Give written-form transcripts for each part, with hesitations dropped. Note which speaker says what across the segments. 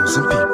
Speaker 1: chosen people.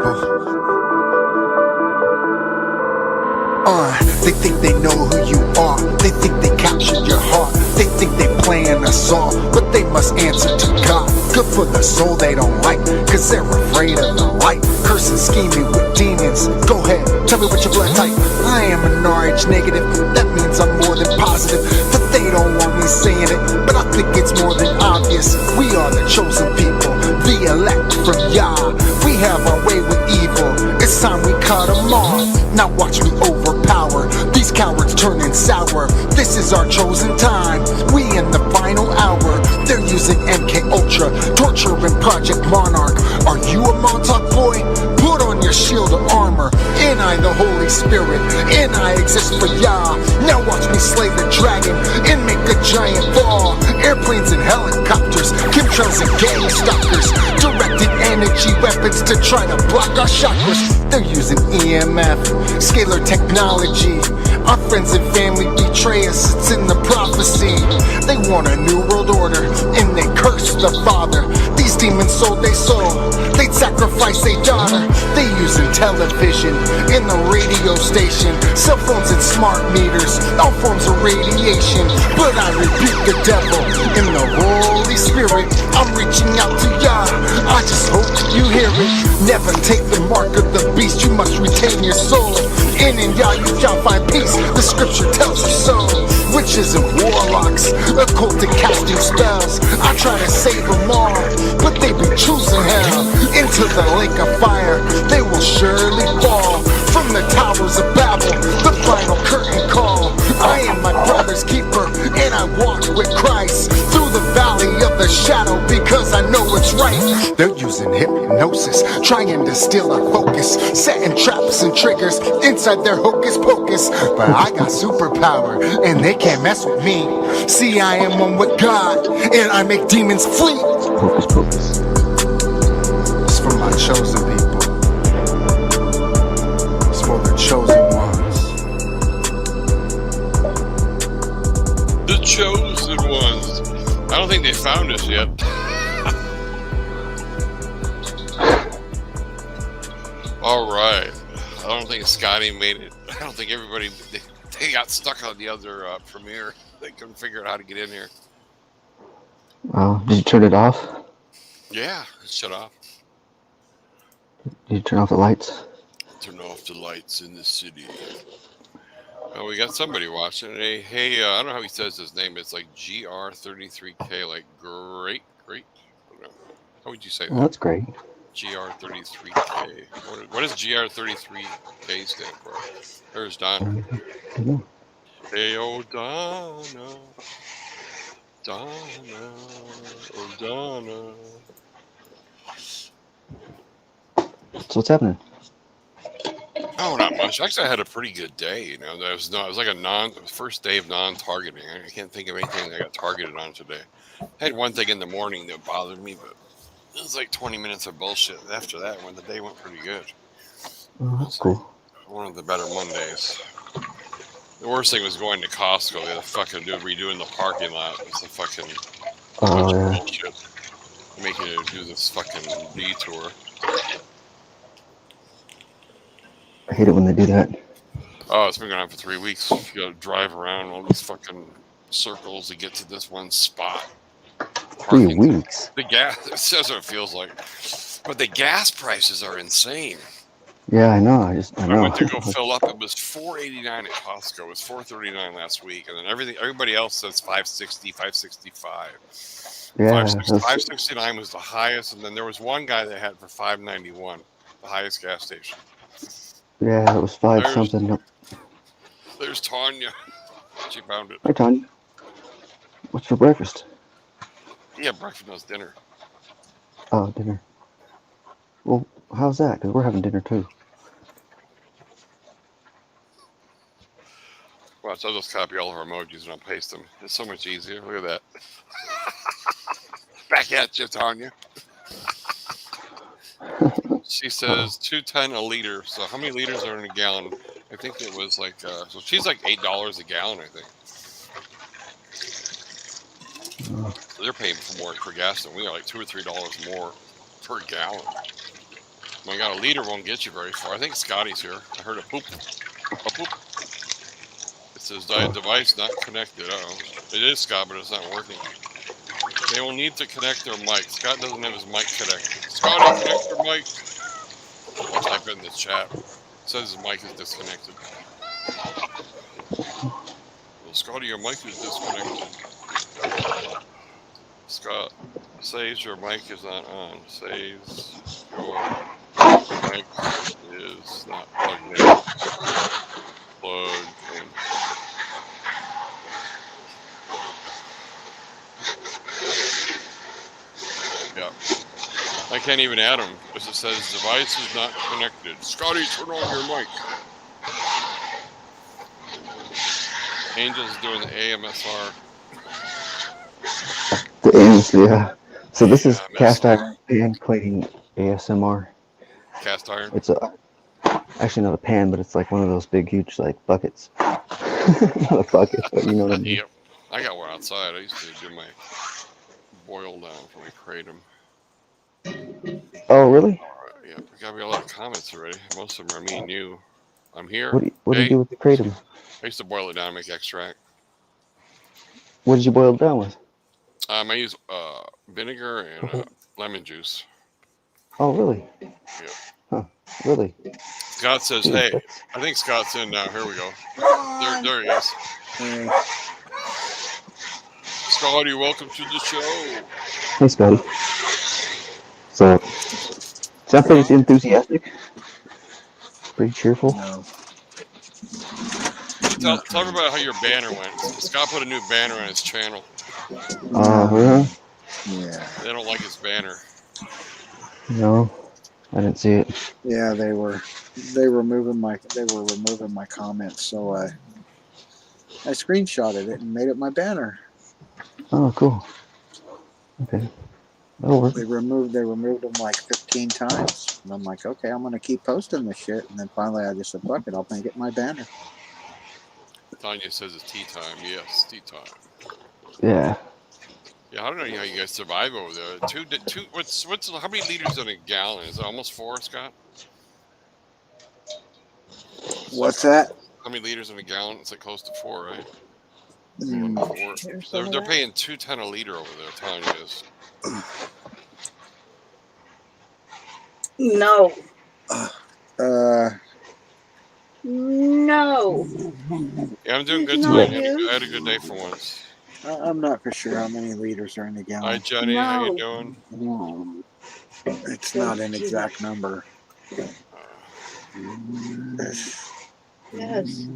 Speaker 1: They think they know who you are. They think they captured your heart. They think they playing a song, but they must answer to God. Good for the soul they don't like, cause they're afraid of the light. Cursing, scheming with demons. Go ahead, tell me what your blood type. I am an RH negative, that means I'm more than positive. But they don't want me saying it, but I think it's more than obvious. We are the chosen people, the elect from Yah. We have our way with evil, it's time we cut them off. Now watch me overpower these cowards turning sour. This is our chosen time, we in the final hour. They're using MK Ultra, torture and Project Monarch. Are you a Montauk boy? Put on your shield of armor. And I the Holy Spirit, and I exist for Yah. Now watch me slay the dragon and make a giant ball. Airplanes and helicopters, chemtrails and gang stalkers, directed energy weapons to try to block our chakras. They're using EMF, scalar technology. Our friends and family betray us, it's in the prophecy. They want a new world order, and they curse the Father. These demons sold their soul, they'd sacrifice their daughter. They using television and the radio station, cell phones and smart meters, all forms of radiation. But I rebuke the devil in the Holy Spirit. I'm reaching out to Yah, I just hope you hear it. Never take the mark of the beast, you must retain your soul. In Yah you shall find peace, the scripture tells you so. Witches and warlocks, occultic casting spells. I try to save them all, but they be choosing hell. Into the lake of fire, they will surely fall. From the towers of Babel, the final curtain call. I am my brother's keeper, and I walk with Christ through the valley of the shadow, because I know it's right. They're using hypnosis, trying to steal our focus, setting traps and triggers inside their hocus pocus. But I got superpower, and they can't mess with me. See, I am one with God, and I make demons flee.
Speaker 2: Hocus pocus.
Speaker 1: It's for my chosen people. It's for the chosen ones.
Speaker 3: The chosen ones. I don't think they found us yet. All right. I don't think Scotty made it. I don't think everybody, they got stuck on the other premiere. They couldn't figure out how to get in here.
Speaker 2: Oh, did you turn it off?
Speaker 3: Yeah, shut off.
Speaker 2: Did you turn off the lights?
Speaker 3: Turn off the lights in the city. Oh, we got somebody watching. Hey, I don't know how he says his name. It's like GR33K, like great. I don't know. How would you say that?
Speaker 2: That's great.
Speaker 3: GR33K. What does GR33K stand for? There's Donna. Hey, oh Donna. Donna. Oh Donna.
Speaker 2: So what's happening?
Speaker 3: Oh, not much. Actually, I had a pretty good day. You know, it was like a first day of non-targeting. I can't think of anything that I got targeted on today. I had one thing in the morning that bothered me, but it was like 20 minutes of bullshit. After that, when the day went pretty good.
Speaker 2: Oh, that's cool.
Speaker 3: One of the better Mondays. The worst thing was going to Costco. They had to fucking redoing the parking lot. It's a fucking bullshit. Making it do this fucking detour.
Speaker 2: I hate it when they do that.
Speaker 3: Oh, it's been going on for 3 weeks. You gotta drive around all these fucking circles to get to this one spot.
Speaker 2: 3 weeks?
Speaker 3: The gas, it says what it feels like. But the gas prices are insane.
Speaker 2: Yeah, I know.
Speaker 3: I went to go fill up. It was $4.89 at Costco. It was $4.39 last week. And then everybody else says $5.60, $5.65.
Speaker 2: Yeah,
Speaker 3: $5.69 was the highest. And then there was one guy that had it for $5.91, the highest gas station.
Speaker 2: Yeah, it was something.
Speaker 3: There's Tanya. She found it.
Speaker 2: Hi, Tanya. What's for breakfast?
Speaker 3: Yeah, breakfast was dinner.
Speaker 2: Oh, dinner. Well, how's that? Because we're having dinner too.
Speaker 3: Watch, I'll just copy all of our emojis and I'll paste them. It's so much easier. Look at that. Back at you, Tanya. She says 210 a liter. So how many liters are in a gallon? I think it was like, so she's like $8 a gallon, I think. So they're paying for more for gas than we are, like $2 or $3 more per gallon. My God, a leader won't get you very far. I think Scotty's here. I heard a poop. A poop. It says device not connected. Uh-oh. It is Scott, but it's not working. They will need to connect their mic. Scott doesn't have his mic connected. Scotty, connect your mic. I'll type it in the chat. It says his mic is disconnected. Well, Scotty, your mic is disconnected. Scott, says your mic is not on. Says your mic is not plugged in. Plugged in. Yeah. I can't even add him because it says device is not connected. Scotty, turn on your mic. Angel's doing the AMSR.
Speaker 2: The ends, yeah. So this is
Speaker 3: Yeah,
Speaker 2: cast iron pan plating ASMR.
Speaker 3: Cast iron.
Speaker 2: It's actually not a pan, but it's like one of those big, huge like buckets. Not a bucket, but you know what I mean.
Speaker 3: Yep. I got one outside. I used to do my boil down for my kratom.
Speaker 2: Oh, really?
Speaker 3: Yeah, we got a lot of comments already. Most of them are me and you. I'm here.
Speaker 2: What do you do with the kratom?
Speaker 3: I used to boil it down and make extract.
Speaker 2: What did you boil it down with?
Speaker 3: I use vinegar and lemon juice.
Speaker 2: Oh, really?
Speaker 3: Yeah.
Speaker 2: Huh? Really?
Speaker 3: Scott says, "Hey, I think Scott's in now. Here we go. There he is. Scotty, welcome to the show."
Speaker 2: Hey, Scotty. So, sound pretty enthusiastic. Pretty cheerful.
Speaker 4: No.
Speaker 3: Tell me about how your banner went. Scott put a new banner on his channel.
Speaker 2: Yeah.
Speaker 3: They don't like his banner.
Speaker 2: No, I didn't see it.
Speaker 4: Yeah, they were removing my comments, so I screenshotted it and made it my banner.
Speaker 2: Oh, cool. Okay, that'll work.
Speaker 4: They removed them like 15 times, and I'm like, okay, I'm gonna keep posting this shit, and then finally I just said, fuck it, I'll make it my banner.
Speaker 3: Tanya says it's tea time. Yes, tea time.
Speaker 2: Yeah.
Speaker 3: Yeah, I don't know how you guys survive over there. How many liters in a gallon? Is it almost 4, Scott?
Speaker 4: What's that?
Speaker 3: How many liters in a gallon? It's like close to 4, right?
Speaker 4: Mm.
Speaker 3: 4. They're paying $2.10 a liter over there. Tanya is.
Speaker 5: No. No.
Speaker 3: Yeah, I'm doing good
Speaker 5: It's
Speaker 3: tonight.
Speaker 5: not you.
Speaker 3: I had a good day for once.
Speaker 4: I'm not for sure how many liters are in the
Speaker 3: Hi,
Speaker 4: gallon.
Speaker 3: Jenny. How you
Speaker 5: No.
Speaker 3: doing?
Speaker 4: It's not an exact number.
Speaker 5: Yes.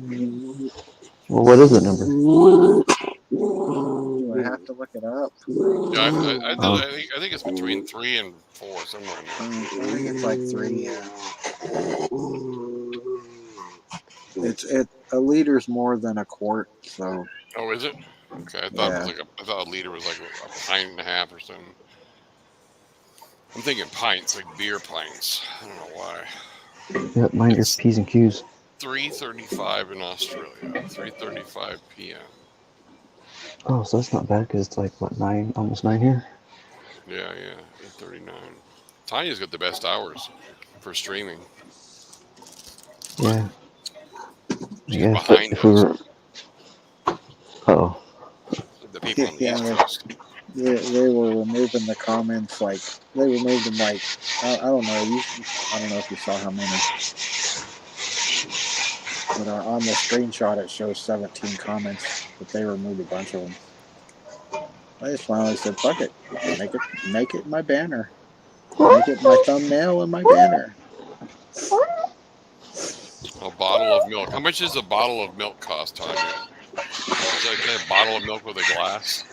Speaker 2: Well, what is the number?
Speaker 4: Do I have to look it up?
Speaker 3: Yeah, I think it's between 3 and 4, somewhere in there.
Speaker 4: I think it's like 3. Yeah. A liter's more than a quart, so.
Speaker 3: Oh, is it? Okay, I thought it was like I thought a liter was like a pint and a half or something. I'm thinking pints, like beer pints. I don't know why.
Speaker 2: Yeah, mine are P's and Q's.
Speaker 3: 3:35 in Australia. 3:35 p.m.
Speaker 2: Oh, so that's not bad because it's like what, 9, almost 9 here.
Speaker 3: Yeah, 8:39. Tanya's got the best hours for streaming.
Speaker 2: Yeah.
Speaker 3: She's
Speaker 2: Yeah.
Speaker 3: behind
Speaker 2: If we
Speaker 3: us.
Speaker 2: were. Oh.
Speaker 3: The people on the
Speaker 4: Yeah,
Speaker 3: East Coast.
Speaker 4: They were removing the comments, like, they removed them, like, I don't know, I don't know if you saw how many. But on the screenshot it shows 17 comments, but they removed a bunch of them. I just finally said, fuck it, make it my banner. Make it my thumbnail and my banner.
Speaker 3: A bottle of milk. How much does a bottle of milk cost, Tanya? Is that a bottle of milk with a glass?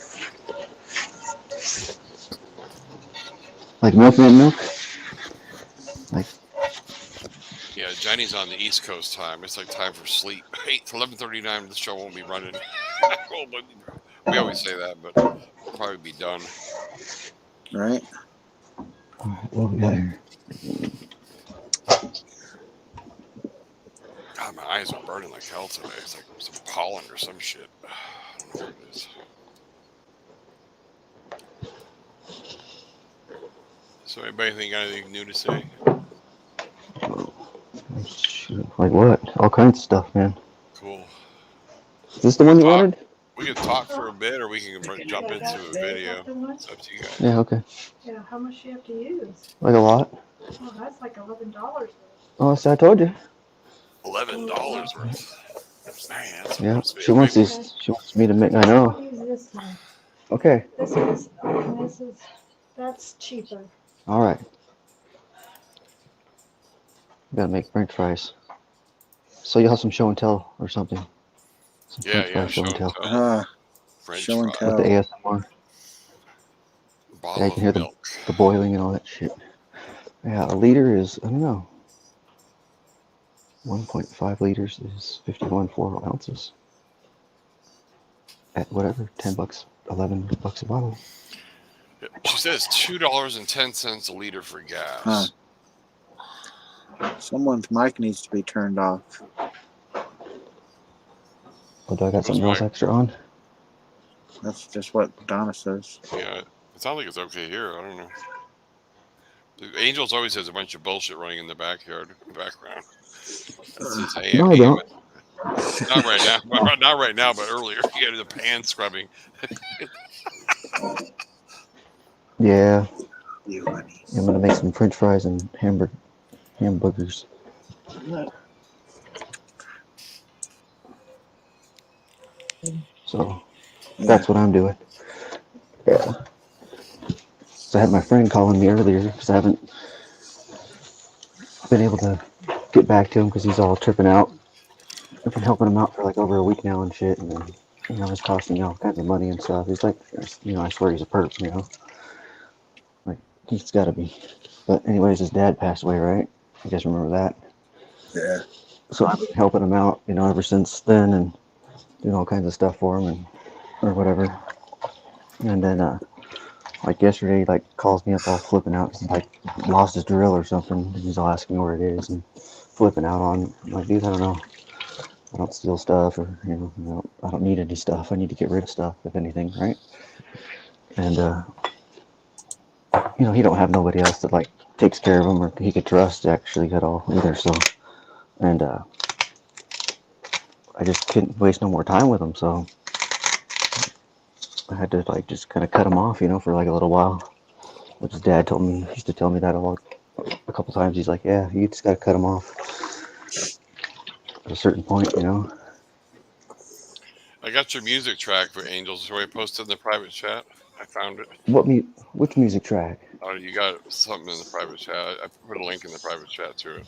Speaker 2: Like milkman milk? Like.
Speaker 3: Yeah, Jenny's on the East Coast time. It's like time for sleep. 11:39. The show won't be running. We always say that, but it'll probably be done.
Speaker 4: Right?
Speaker 2: Well, yeah.
Speaker 3: God, my eyes are burning like hell today. It's like some pollen or some shit. I don't know what it is. So, anybody think got anything new to say?
Speaker 2: Shoot, like what? All kinds of stuff, man.
Speaker 3: Cool.
Speaker 2: Is this the
Speaker 3: We
Speaker 2: one
Speaker 3: could
Speaker 2: you
Speaker 3: talk.
Speaker 2: wanted?
Speaker 3: We could talk for a bit, or we can jump into a video. It's up to you guys.
Speaker 2: Yeah, okay.
Speaker 5: Yeah, how much do you have to use?
Speaker 2: Like a lot.
Speaker 5: Oh, that's like $11.
Speaker 2: Oh, so I told you.
Speaker 3: $11 worth. Man, that's
Speaker 2: Yeah,
Speaker 3: a
Speaker 2: she
Speaker 3: big
Speaker 2: wants
Speaker 3: one.
Speaker 2: these. She wants me to make. I know.
Speaker 5: I'll use this one.
Speaker 2: Okay.
Speaker 5: That's cheaper.
Speaker 2: All right. Gotta make French fries. So you'll have some show and tell or something. Some French fries show and tell.
Speaker 3: French
Speaker 4: Show and
Speaker 3: fries.
Speaker 2: With the
Speaker 4: tell.
Speaker 2: ASMR. Yeah,
Speaker 3: Bottle
Speaker 2: you can hear
Speaker 3: of milk.
Speaker 2: the boiling and all that shit. Yeah, a liter is, I don't know. 1.5 liters is 51.4 ounces. At whatever, $10, $11 a bottle.
Speaker 3: She says $2.10 a liter for gas.
Speaker 4: Someone's mic needs to be turned off.
Speaker 2: Oh, do I got something else extra on?
Speaker 4: That's just what Donna says.
Speaker 3: Yeah, it sounds like it's okay here. I don't know. The Angels always has a bunch of bullshit running in the background. Since
Speaker 2: No, I don't.
Speaker 3: Not right now. Not right now, but earlier. You had the pan scrubbing.
Speaker 2: Yeah.
Speaker 4: You honey.
Speaker 2: I'm gonna make some French fries and hamburgers. So that's what I'm doing. Yeah. So I had my friend calling me earlier because I haven't been able to get back to him because he's all tripping out. I've been helping him out for like over a week now and shit, and then, you know, it's costing me all kinds of money and stuff. He's like, you know, I swear he's a perp, you know. Like, he's gotta be. But anyways, his dad passed away, right? You guys remember that?
Speaker 4: Yeah.
Speaker 2: So I've been helping him out, you know, ever since then, and doing all kinds of stuff for him and or whatever. And then like yesterday, he like calls me up all flipping out because he like lost his drill or something. And he's all asking where it is and flipping out on. I'm like, dude, I don't know. I don't steal stuff, or you know, I don't need any stuff. I need to get rid of stuff, if anything, right? And you know, he don't have nobody else that like takes care of him or he could trust actually at all either. So, and I just couldn't waste no more time with him, so I had to like just kind of cut him off, you know, for like a little while. Which his dad told me, used to tell me that a couple times. He's like, yeah, you just gotta cut him off at a certain point, you know.
Speaker 3: I got your music track for Angels. So I posted in the private chat. I found it.
Speaker 2: Which music track?
Speaker 3: Oh, you got something in the private chat. I put a link in the private chat to it.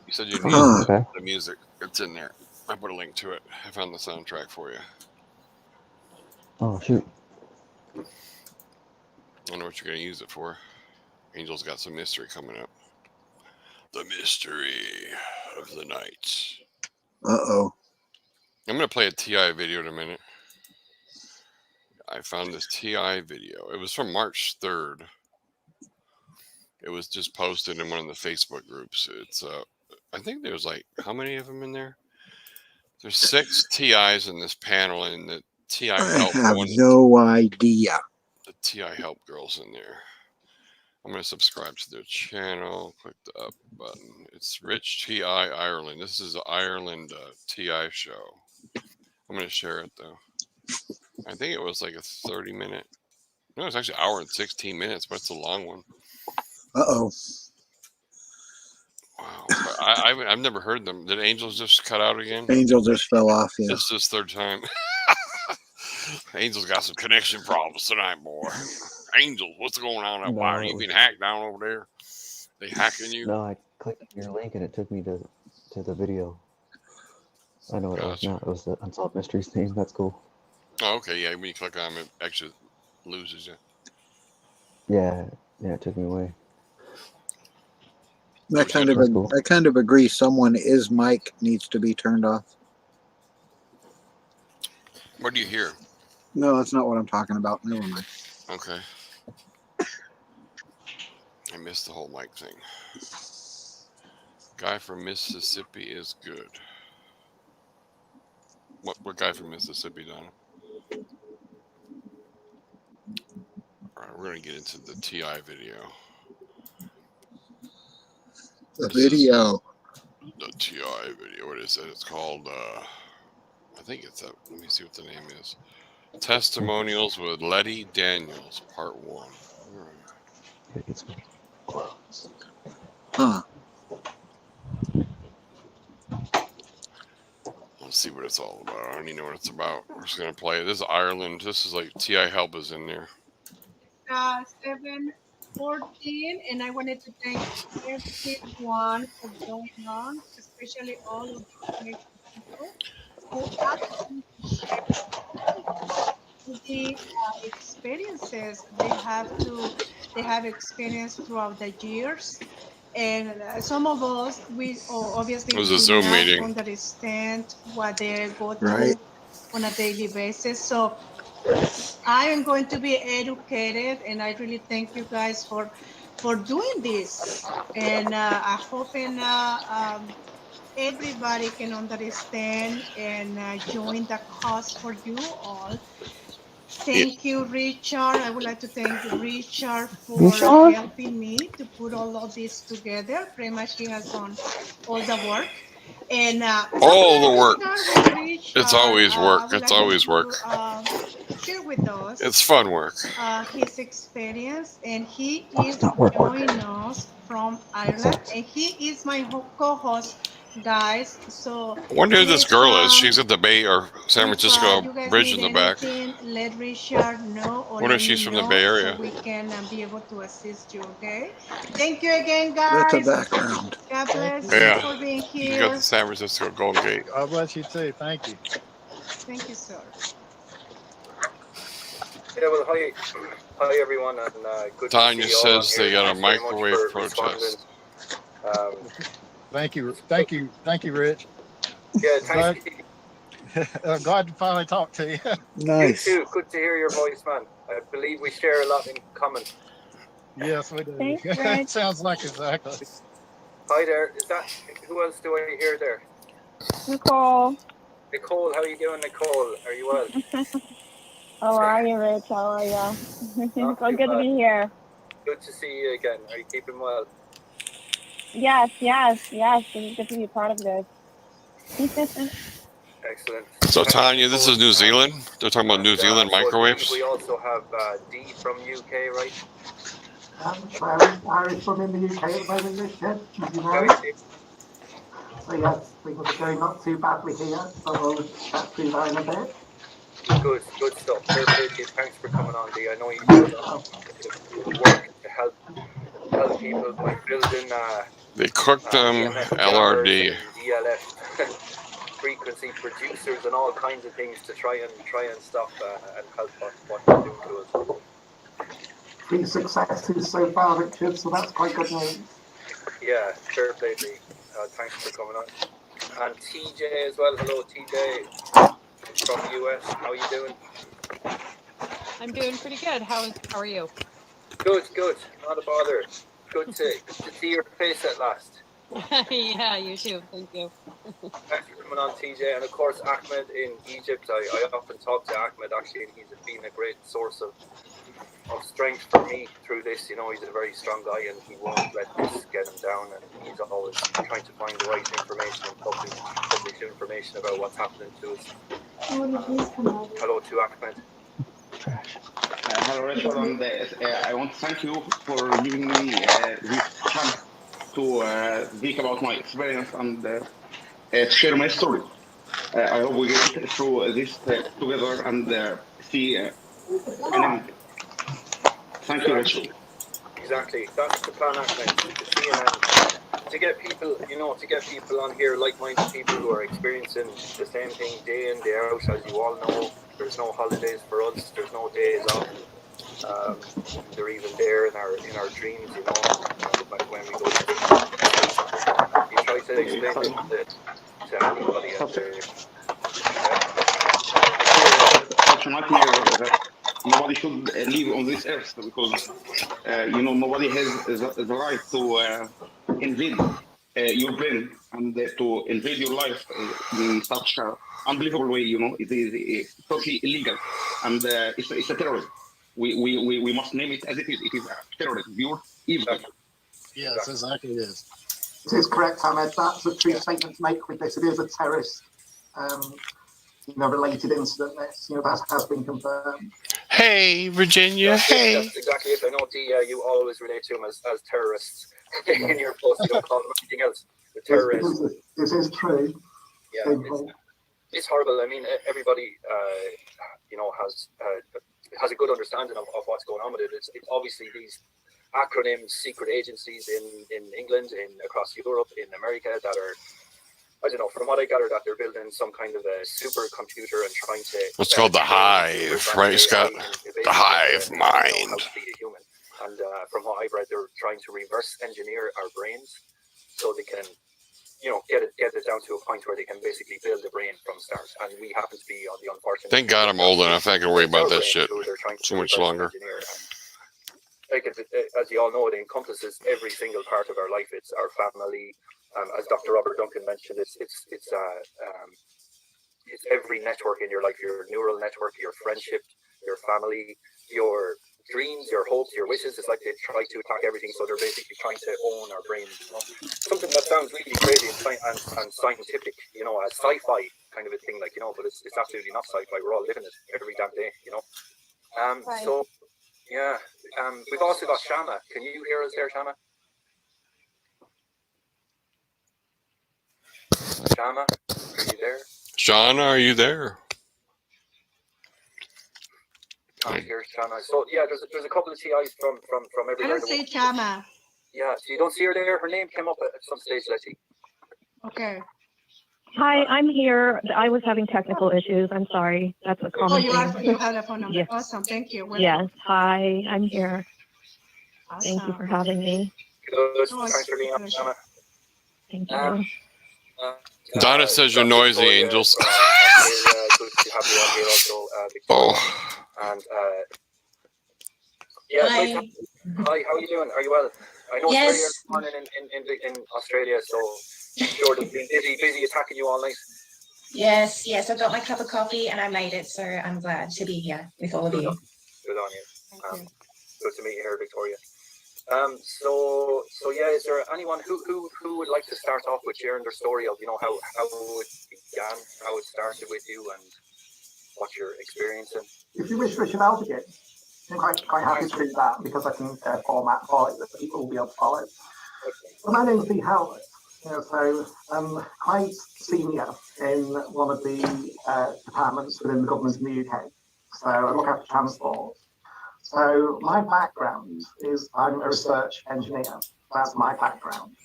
Speaker 3: You said you need the music. It's in there. I put a link to it. I found the soundtrack for you.
Speaker 2: Oh, shoot.
Speaker 3: I don't know what you're going to use it for. Angel's got some mystery coming up. The mystery of the night.
Speaker 4: Uh-oh.
Speaker 3: I'm going to play a TI video in a minute. I found this TI video. It was from March 3rd. It was just posted in one of the Facebook groups. It's I think there's like, how many of them in there? There's 6 TIs in this panel, and the TI help.
Speaker 4: I have no idea.
Speaker 3: The TI help girls in there. I'm going to subscribe to their channel. Click the up button. It's Rich TI Ireland. This is an Ireland TI show. I'm going to share it though. I think it was like a 30-minute. No, it's actually an hour and 16 minutes, but it's a long one.
Speaker 4: Uh-oh.
Speaker 3: Wow. I've never heard them. Did Angels just cut out again?
Speaker 4: Angel just fell off, yeah.
Speaker 3: It's this third time. Angels got some connection problems tonight, boy. Angels, what's going on out there? You been hacked down over there? They hacking you?
Speaker 2: No, I clicked on your link and it took me to the video. I know what it was now. It was the Unsolved Mysteries theme. That's cool.
Speaker 3: Oh, okay. Yeah, when you click on it, it actually loses you.
Speaker 2: Yeah, it took me away.
Speaker 4: I kind of agree. His mic needs to be turned off.
Speaker 3: What do you hear?
Speaker 4: No, that's not what I'm talking about. Never mind.
Speaker 3: Okay. I missed the whole mic thing. Guy from Mississippi is good. What guy from Mississippi, Donna? All right, we're going to get into the TI video.
Speaker 4: The video.
Speaker 3: TI video. What is it? It's called. I think it's a. Let me see what the name is. Testimonials with Letty Daniels, Part 1. All right.
Speaker 2: It's
Speaker 4: Huh.
Speaker 3: Let's see what it's all about. I don't even know what it's about. We're just gonna play it. This is Ireland. This is like Ti Help is in there.
Speaker 6: 7:14, and I wanted to thank everyone for joining on, especially all of the Jamaican people who actually share the experiences they have experienced throughout the years. And some of us, obviously
Speaker 3: It was a
Speaker 6: do
Speaker 3: Zoom
Speaker 6: not
Speaker 3: meeting.
Speaker 6: understand what they go
Speaker 4: Right.
Speaker 6: through on a daily basis. So I am going to be educated, and I really thank you guys for doing this. And I hope everybody can understand and join the cause for you all. Thank you, Richard. I would like to thank Richard for helping me to put all of this together. Pretty much he has done all the work. And
Speaker 3: All the work.
Speaker 6: start with Richard.
Speaker 3: It's always work.
Speaker 6: I would
Speaker 3: It's
Speaker 6: like
Speaker 3: always
Speaker 6: to,
Speaker 3: work.
Speaker 6: Share with us
Speaker 3: It's fun work.
Speaker 6: his experience, and he is
Speaker 2: it's not work.
Speaker 6: joining us from Ireland, and he is my co-host, guys. So
Speaker 3: I wonder who this
Speaker 6: please,
Speaker 3: girl is. She's at the Bay or San Francisco
Speaker 6: you guys
Speaker 3: Bridge
Speaker 6: need
Speaker 3: in the back.
Speaker 6: anything, let Richard know or
Speaker 3: Wonder
Speaker 6: let
Speaker 3: if she's
Speaker 6: me
Speaker 3: from
Speaker 6: know
Speaker 3: the Bay Area.
Speaker 6: so we can be able to assist you. Okay. Thank you again,
Speaker 4: That's a
Speaker 6: guys.
Speaker 4: background.
Speaker 6: God bless
Speaker 3: Yeah.
Speaker 6: you for being
Speaker 3: She got
Speaker 6: here.
Speaker 3: the San Francisco Golden Gate.
Speaker 7: God bless you too. Thank you.
Speaker 6: Thank you, sir.
Speaker 8: Yeah, well, hi everyone, and good
Speaker 3: Tanya
Speaker 8: to see you all on
Speaker 3: says
Speaker 8: here.
Speaker 3: they got a
Speaker 8: Thanks very much
Speaker 3: microwave
Speaker 8: for
Speaker 3: protest.
Speaker 8: responding.
Speaker 7: Thank you, Rich.
Speaker 8: Yeah, thanks.
Speaker 7: Glad to finally talk to you.
Speaker 4: Nice.
Speaker 8: You too. Good to hear your voice, man. I believe we share a lot in common.
Speaker 7: Yes, we do.
Speaker 9: Thanks, Rich.
Speaker 7: Sounds like exactly.
Speaker 8: Hi there. Is that who else do I hear there?
Speaker 9: Nicole.
Speaker 8: Nicole, how are you doing, Nicole? Are you well?
Speaker 9: How are you, Rich? How are you?
Speaker 8: Not
Speaker 9: So
Speaker 8: too
Speaker 9: good to
Speaker 8: bad.
Speaker 9: be here.
Speaker 8: Good to see you again. Are you keeping well?
Speaker 9: Yes. It's good to be a part of this.
Speaker 8: Excellent.
Speaker 3: So
Speaker 8: Thanks,
Speaker 3: Tanya, this
Speaker 8: Nicole.
Speaker 3: is New Zealand. They're talking about New Zealand
Speaker 8: So I believe
Speaker 3: microwaves.
Speaker 8: we also have Dee from UK, right?
Speaker 10: Irish from in the UK at the moment, Richard, as you know.
Speaker 8: Very
Speaker 10: So yes, things are going not too badly here, so we'll chat through that in a bit.
Speaker 8: good stuff. Fair play to you. Thanks for coming on, Dee. I know you do a lot of work to help people by building
Speaker 3: They cooked them
Speaker 8: EMF
Speaker 3: LRD.
Speaker 8: and ELF frequency producers and all kinds of things to try and stop and help what they're doing to us.
Speaker 10: Been successes so far, Richard, so that's quite good news.
Speaker 8: Yeah, fair play to you. Thanks for coming on. And TJ as well. Hello, TJ from the US. How are you doing?
Speaker 11: I'm doing pretty good. How are you?
Speaker 8: Good. Not a bother. Good to see your face at last.
Speaker 11: Yeah, you too. Thank you.
Speaker 8: Thanks for coming on, TJ. And of course, Ahmed in Egypt. I often talk to Ahmed, actually, and he's been a great source of strength for me through this. You know, he's a very strong guy, and he won't let this get him down, and he's always trying to find the right information and publish information about what's happening to us. Hello to Ahmed.
Speaker 12: Hello, Richard, and I want to thank you for giving me this chance to speak about my experience and share my story. I hope we get through this together and see an end. Thank you, Richard.
Speaker 8: Exactly. That's the plan, Ahmed. To see an end. To get people, on here, like-minded people who are experiencing the same thing day in, day out. As you all know, there's no holidays for us. There's no days off. They're even there in our dreams, like when we go to sleep. You try to explain it to anybody out there.
Speaker 12: Such a nightmare that nobody should live on this earth because nobody has the right to invade your brain and to invade your life in such an unbelievable way. It is totally illegal, and it's a terrorism. We must name it as it is. It is a terrorism, pure evil.
Speaker 7: Yes, exactly it is.
Speaker 10: It is correct, Ahmed. That's a true
Speaker 8: Yeah.
Speaker 10: statement to make with this. It is a terrorist, related incident. This, that has been confirmed.
Speaker 3: Hey, Virginia. Hey.
Speaker 8: That's exactly it. I know, you always relate to them as terrorists in your post. You don't call them anything else. The terrorists.
Speaker 10: This is true.
Speaker 8: Yeah, it's horrible. I mean, everybody, has a good understanding of what's going on with it. It's obviously these acronyms, secret agencies in England, across Europe, in America that are, I don't know, from what I gather, that they're building some kind of a supercomputer and trying to.
Speaker 3: What's called the hive, right, Scott? The hive mind.
Speaker 8: How to be a human. And from what I've read, they're trying to reverse engineer our brains so they can, get it down to a point where they can basically build a brain from start. And we happen to be on the unfortunate.
Speaker 3: Thank God I'm old enough. I can worry about that shit too much longer.
Speaker 8: Like as you all know, it encompasses every single part of our life. It's our family. As Dr. Robert Duncan mentioned, it's every network in your life, your neural network, your friendship, your family, your dreams, your hopes, your wishes. It's like they try to attack everything, so they're basically trying to own our brains. Something that sounds really crazy and scientific, a sci-fi kind of a thing, but it's absolutely not sci-fi. We're all living it every damn day,
Speaker 11: Right.
Speaker 8: So, yeah. We've also got Shama. Can you hear us there, Shama? Shama, are you there?
Speaker 3: Shauna, are you there?
Speaker 8: Can't hear Shama. So yeah, there's a couple of TIs from
Speaker 6: I
Speaker 8: everywhere.
Speaker 6: don't say Chama.
Speaker 8: Yeah, so you don't see her there. Her name came up at some stage, Letty.
Speaker 6: Okay.
Speaker 9: Hi, I'm here. I was having technical issues. I'm sorry. That's a common
Speaker 6: You
Speaker 9: thing.
Speaker 6: have a phone number.
Speaker 9: Yes.
Speaker 6: Awesome. Thank you. Welcome.
Speaker 9: Yes. Hi, I'm here.
Speaker 6: Awesome.
Speaker 9: Thank you for having me.
Speaker 8: Good. Thanks for being on, Shama.
Speaker 9: Thank you.
Speaker 3: Donna says you're noisy,
Speaker 8: Victoria
Speaker 3: angels.
Speaker 8: from Australia. Good to have you on here also, Victoria.
Speaker 3: Oh.
Speaker 8: And yeah,
Speaker 13: Hi.
Speaker 8: Hi, how are you doing? Are you well? I know
Speaker 13: Yes.
Speaker 8: it's very early morning in Australia, so I'm sure they've been busy attacking you all night.
Speaker 13: Yes, I got my cup of coffee and I made it, so I'm glad to be here with all of you.
Speaker 8: Good on you. Good to meet you here, Victoria. So yeah, is there anyone who would like to start off with sharing their story of how it began, how it started with you, and what you're experiencing?
Speaker 10: If you wish, Richard, I'll begin. I'm quite happy to do that because I can format for it that people will be able to follow. Well, my name's Lee Howlett. So I'm quite senior in one of the departments within the government in the UK. So I look after transport. So my background is I'm a research engineer. That's my background.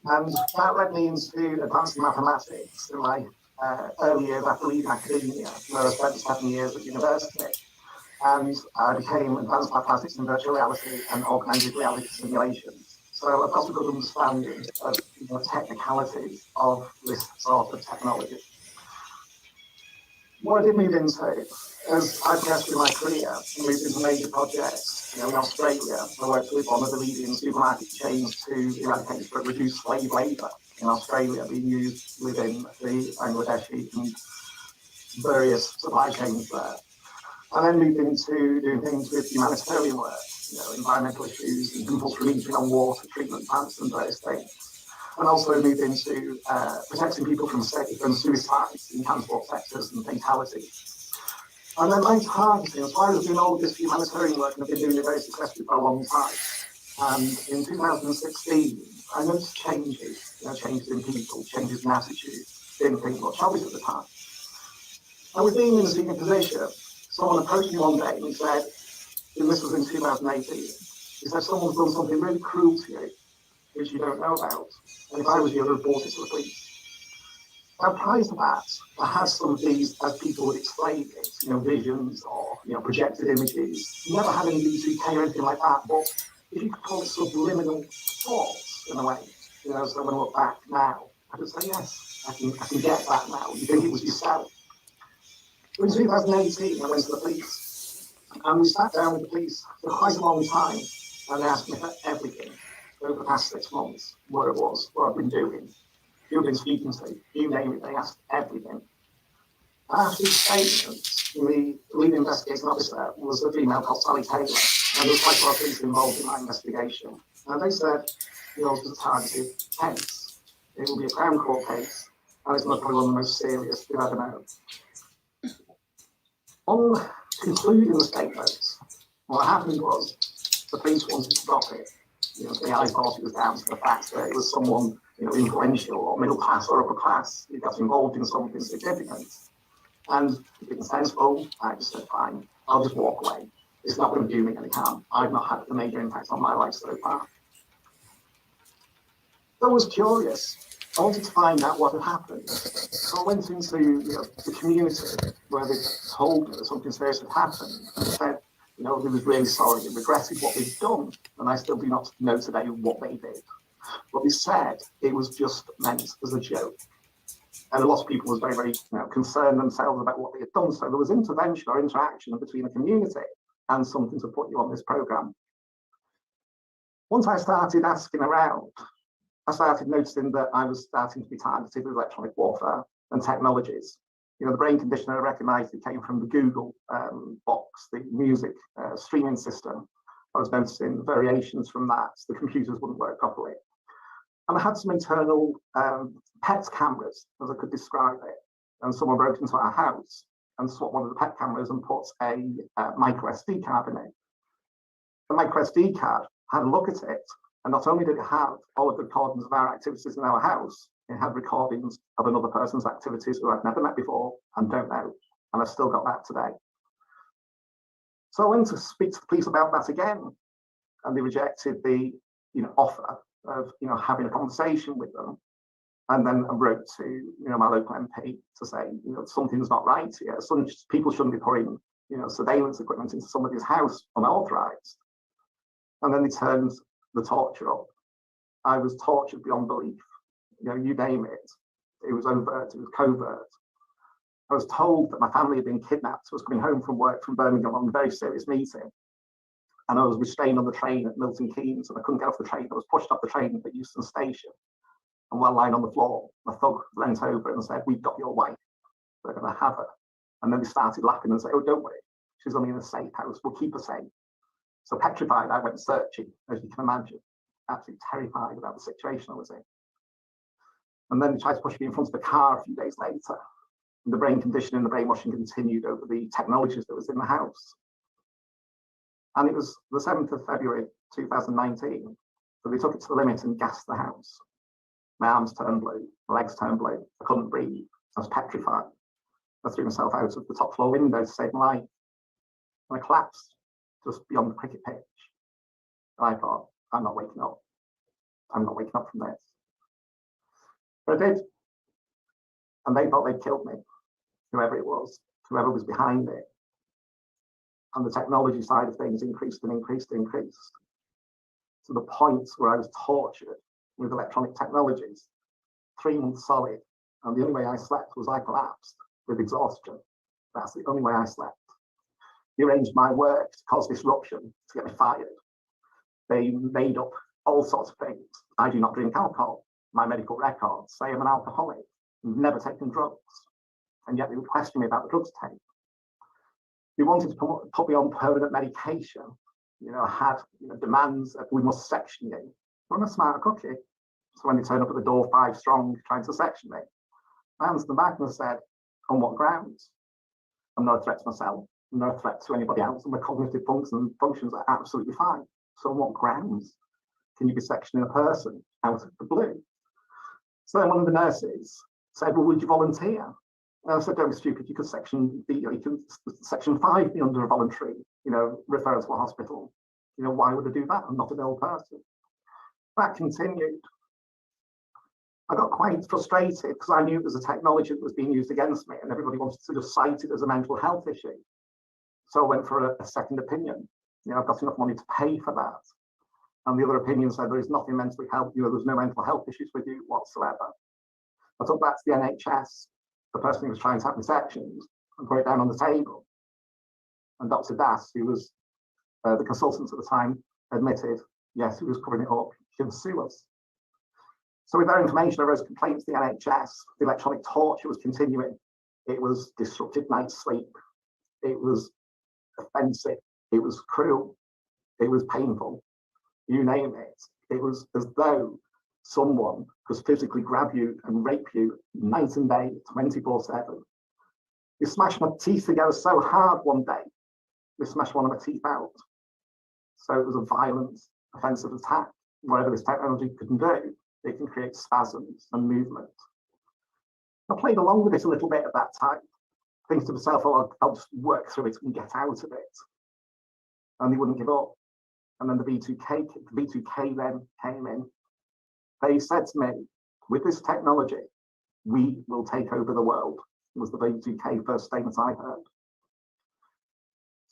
Speaker 10: And that led me into advanced mathematics in my early years after leaving academia, where I spent 7 years at university. And I became advanced mathematics in virtual reality and augmented reality simulations. So I've got a good understanding of the technicalities of this sort of technology. What I did move into, as I progressed through my career, I moved into major projects. In Australia, I worked with one of the leading supermarket chains to eradicate or reduce slave labour in Australia being used within the Bangladeshi and various supply chains there. I then moved into doing things with humanitarian work, environmental issues and compulsory metering on water treatment plants and those things. And also moved into protecting people from suicides in transport sectors and fatalities. And then my targeting, as far as doing all of this humanitarian work, and I've been doing it very successfully for a long time. And in 2016, I noticed changes in people, changes in attitudes, didn't think much of it at the time. I was being in a senior position. Someone approached me one day and he said, and this was in 2018, he said, someone's done something really cruel to you, which you don't know about. And if I was you, I'd report it to the police. Now, prior to that, I had some of these, as people would explain it, visions or, projected images. Never had any B2K or anything like that, but if you could call it subliminal thoughts in a way, so when I look back now, I could say, yes, I can get that now. You think it was yourself. In 2018, I went to the police, and we sat down with the police for quite a long time, and they asked me for everything over the past 6 months, what it was, what I've been doing, who I've been speaking to, you name it, they asked everything. After the statement, the lead investigating officer was a female called Sally Taylor. And there was quite a lot of things involved in my investigation. And they said, yours was a targeted case. It will be a Crown Court case, and it's probably one of the most serious they've ever known. On concluding the statements, what happened was the police wanted to drop it. I thought it was down to the fact that it was someone, influential or middle class or upper class who got involved in something significant. And being sensible, I just said, fine, I'll just walk away. It's not going to do me any harm. I've not had a major impact on my life so far. So I was curious. I wanted to find out what had happened. So I went into the community where they told me that something serious had happened and said, they was really sorry, they regretted what they'd done, and I still do not know today what they did. But they said it was just meant as a joke. And a lot of people was very, very concerned themselves about what they had done. So there was intervention or interaction between the community and something to put you on this program. Once I started asking around, I started noticing that I was starting to be targeted with electronic warfare and technologies. The brain conditioner I recognized it came from the Google box, the music streaming system. I was noticing variations from that. The computers wouldn't work properly. And I had some internal PET cameras, as I could describe it. And someone broke into our house and swapped one of the PET cameras and put a micro SD card in it. The micro SD card had a look at it, and not only did it have all of the recordings of our activities in our house, it had recordings of another person's activities who I'd never met before and don't know. And I've still got that today. So I went to speak to the police about that again, and they rejected the offer of having a conversation with them. And then I wrote to my local MP to say something's not right here. Some people shouldn't be putting surveillance equipment into somebody's house unauthorized. And then they turned the torture up. I was tortured beyond belief. You name it. It was overt, it was covert. I was told that my family had been kidnapped. I was coming home from work from Birmingham on a very serious meeting. And I was restrained on the train at Milton Keynes, and I couldn't get off the train. I was pushed off the train at Euston Station. And while lying on the floor, my thug leant over and said, "We've got your wife. We're going to have her." And then they started laughing and said, "Oh, don't worry. She's only in a safe house. We'll keep her safe." So petrified, I went searching, as you can imagine, absolutely terrified about the situation I was in. And then they tried to push me in front of the car a few days later. And the brain conditioning and the brainwashing continued over the technologies that was in the house. And it was the 7th of February 2019. So they took it to the limit and gassed the house. My arms turned blue, my legs turned blue. I couldn't breathe. I was petrified. I threw myself out of the top floor window to save my life. And I collapsed just beyond the cricket pitch. And I thought, I'm not waking up. I'm not waking up from this. But I did. And they thought they'd killed me, whoever it was, whoever was behind it. And the technology side of things increased and increased and increased, to the point where I was tortured with electronic technologies, 3 months solid. And the only way I slept was I collapsed with exhaustion. That's the only way I slept. They arranged my work to cause disruption, to get me fired. They made up all sorts of things. I do not drink alcohol. My medical records say I'm an alcoholic, never taken drugs. And yet they would question me about the drugs take. They wanted to put me on permanent medication. I had demands that we must section you. I'm a smart cookie. So when they turned up at the door 5 strong trying to section me, I answered them back and said, on what grounds? I'm not a threat to myself. I'm not a threat to anybody else. And my cognitive functions are absolutely fine. So on what grounds can you be sectioning a person out of the blue? So then one of the nurses said, well, would you volunteer? And I said, don't be stupid. You could section 5 be under a voluntary, referral to a hospital. Why would I do that? I'm not an ill person. That continued. I got quite frustrated because I knew it was a technology that was being used against me and everybody wanted to just cite it as a mental health issue. So I went for a second opinion. I've got enough money to pay for that. And the other opinion said there is nothing mentally health, there's no mental health issues with you whatsoever. I took that to the NHS, the person who was trying to have me sectioned, and put it down on the table. And Dr. Das, who was the consultant at the time, admitted, yes, he was covering it up, he can sue us. So with that information, I wrote a complaint to the NHS. The electronic torture was continuing. It was disrupted night's sleep. It was offensive. It was cruel. It was painful. You name it. It was as though someone could physically grab you and rape you night and day, 24/7. You smashed my teeth together so hard one day, they smashed one of my teeth out. So it was a violent, offensive attack. Whatever this technology can do, it can create spasms and movement. I played along with it a little bit at that time, thinking to myself, oh, I'll just work through it and get out of it. And they wouldn't give up. And then the B2K then came in. They said to me, with this technology, we will take over the world, was the B2K first statement I heard.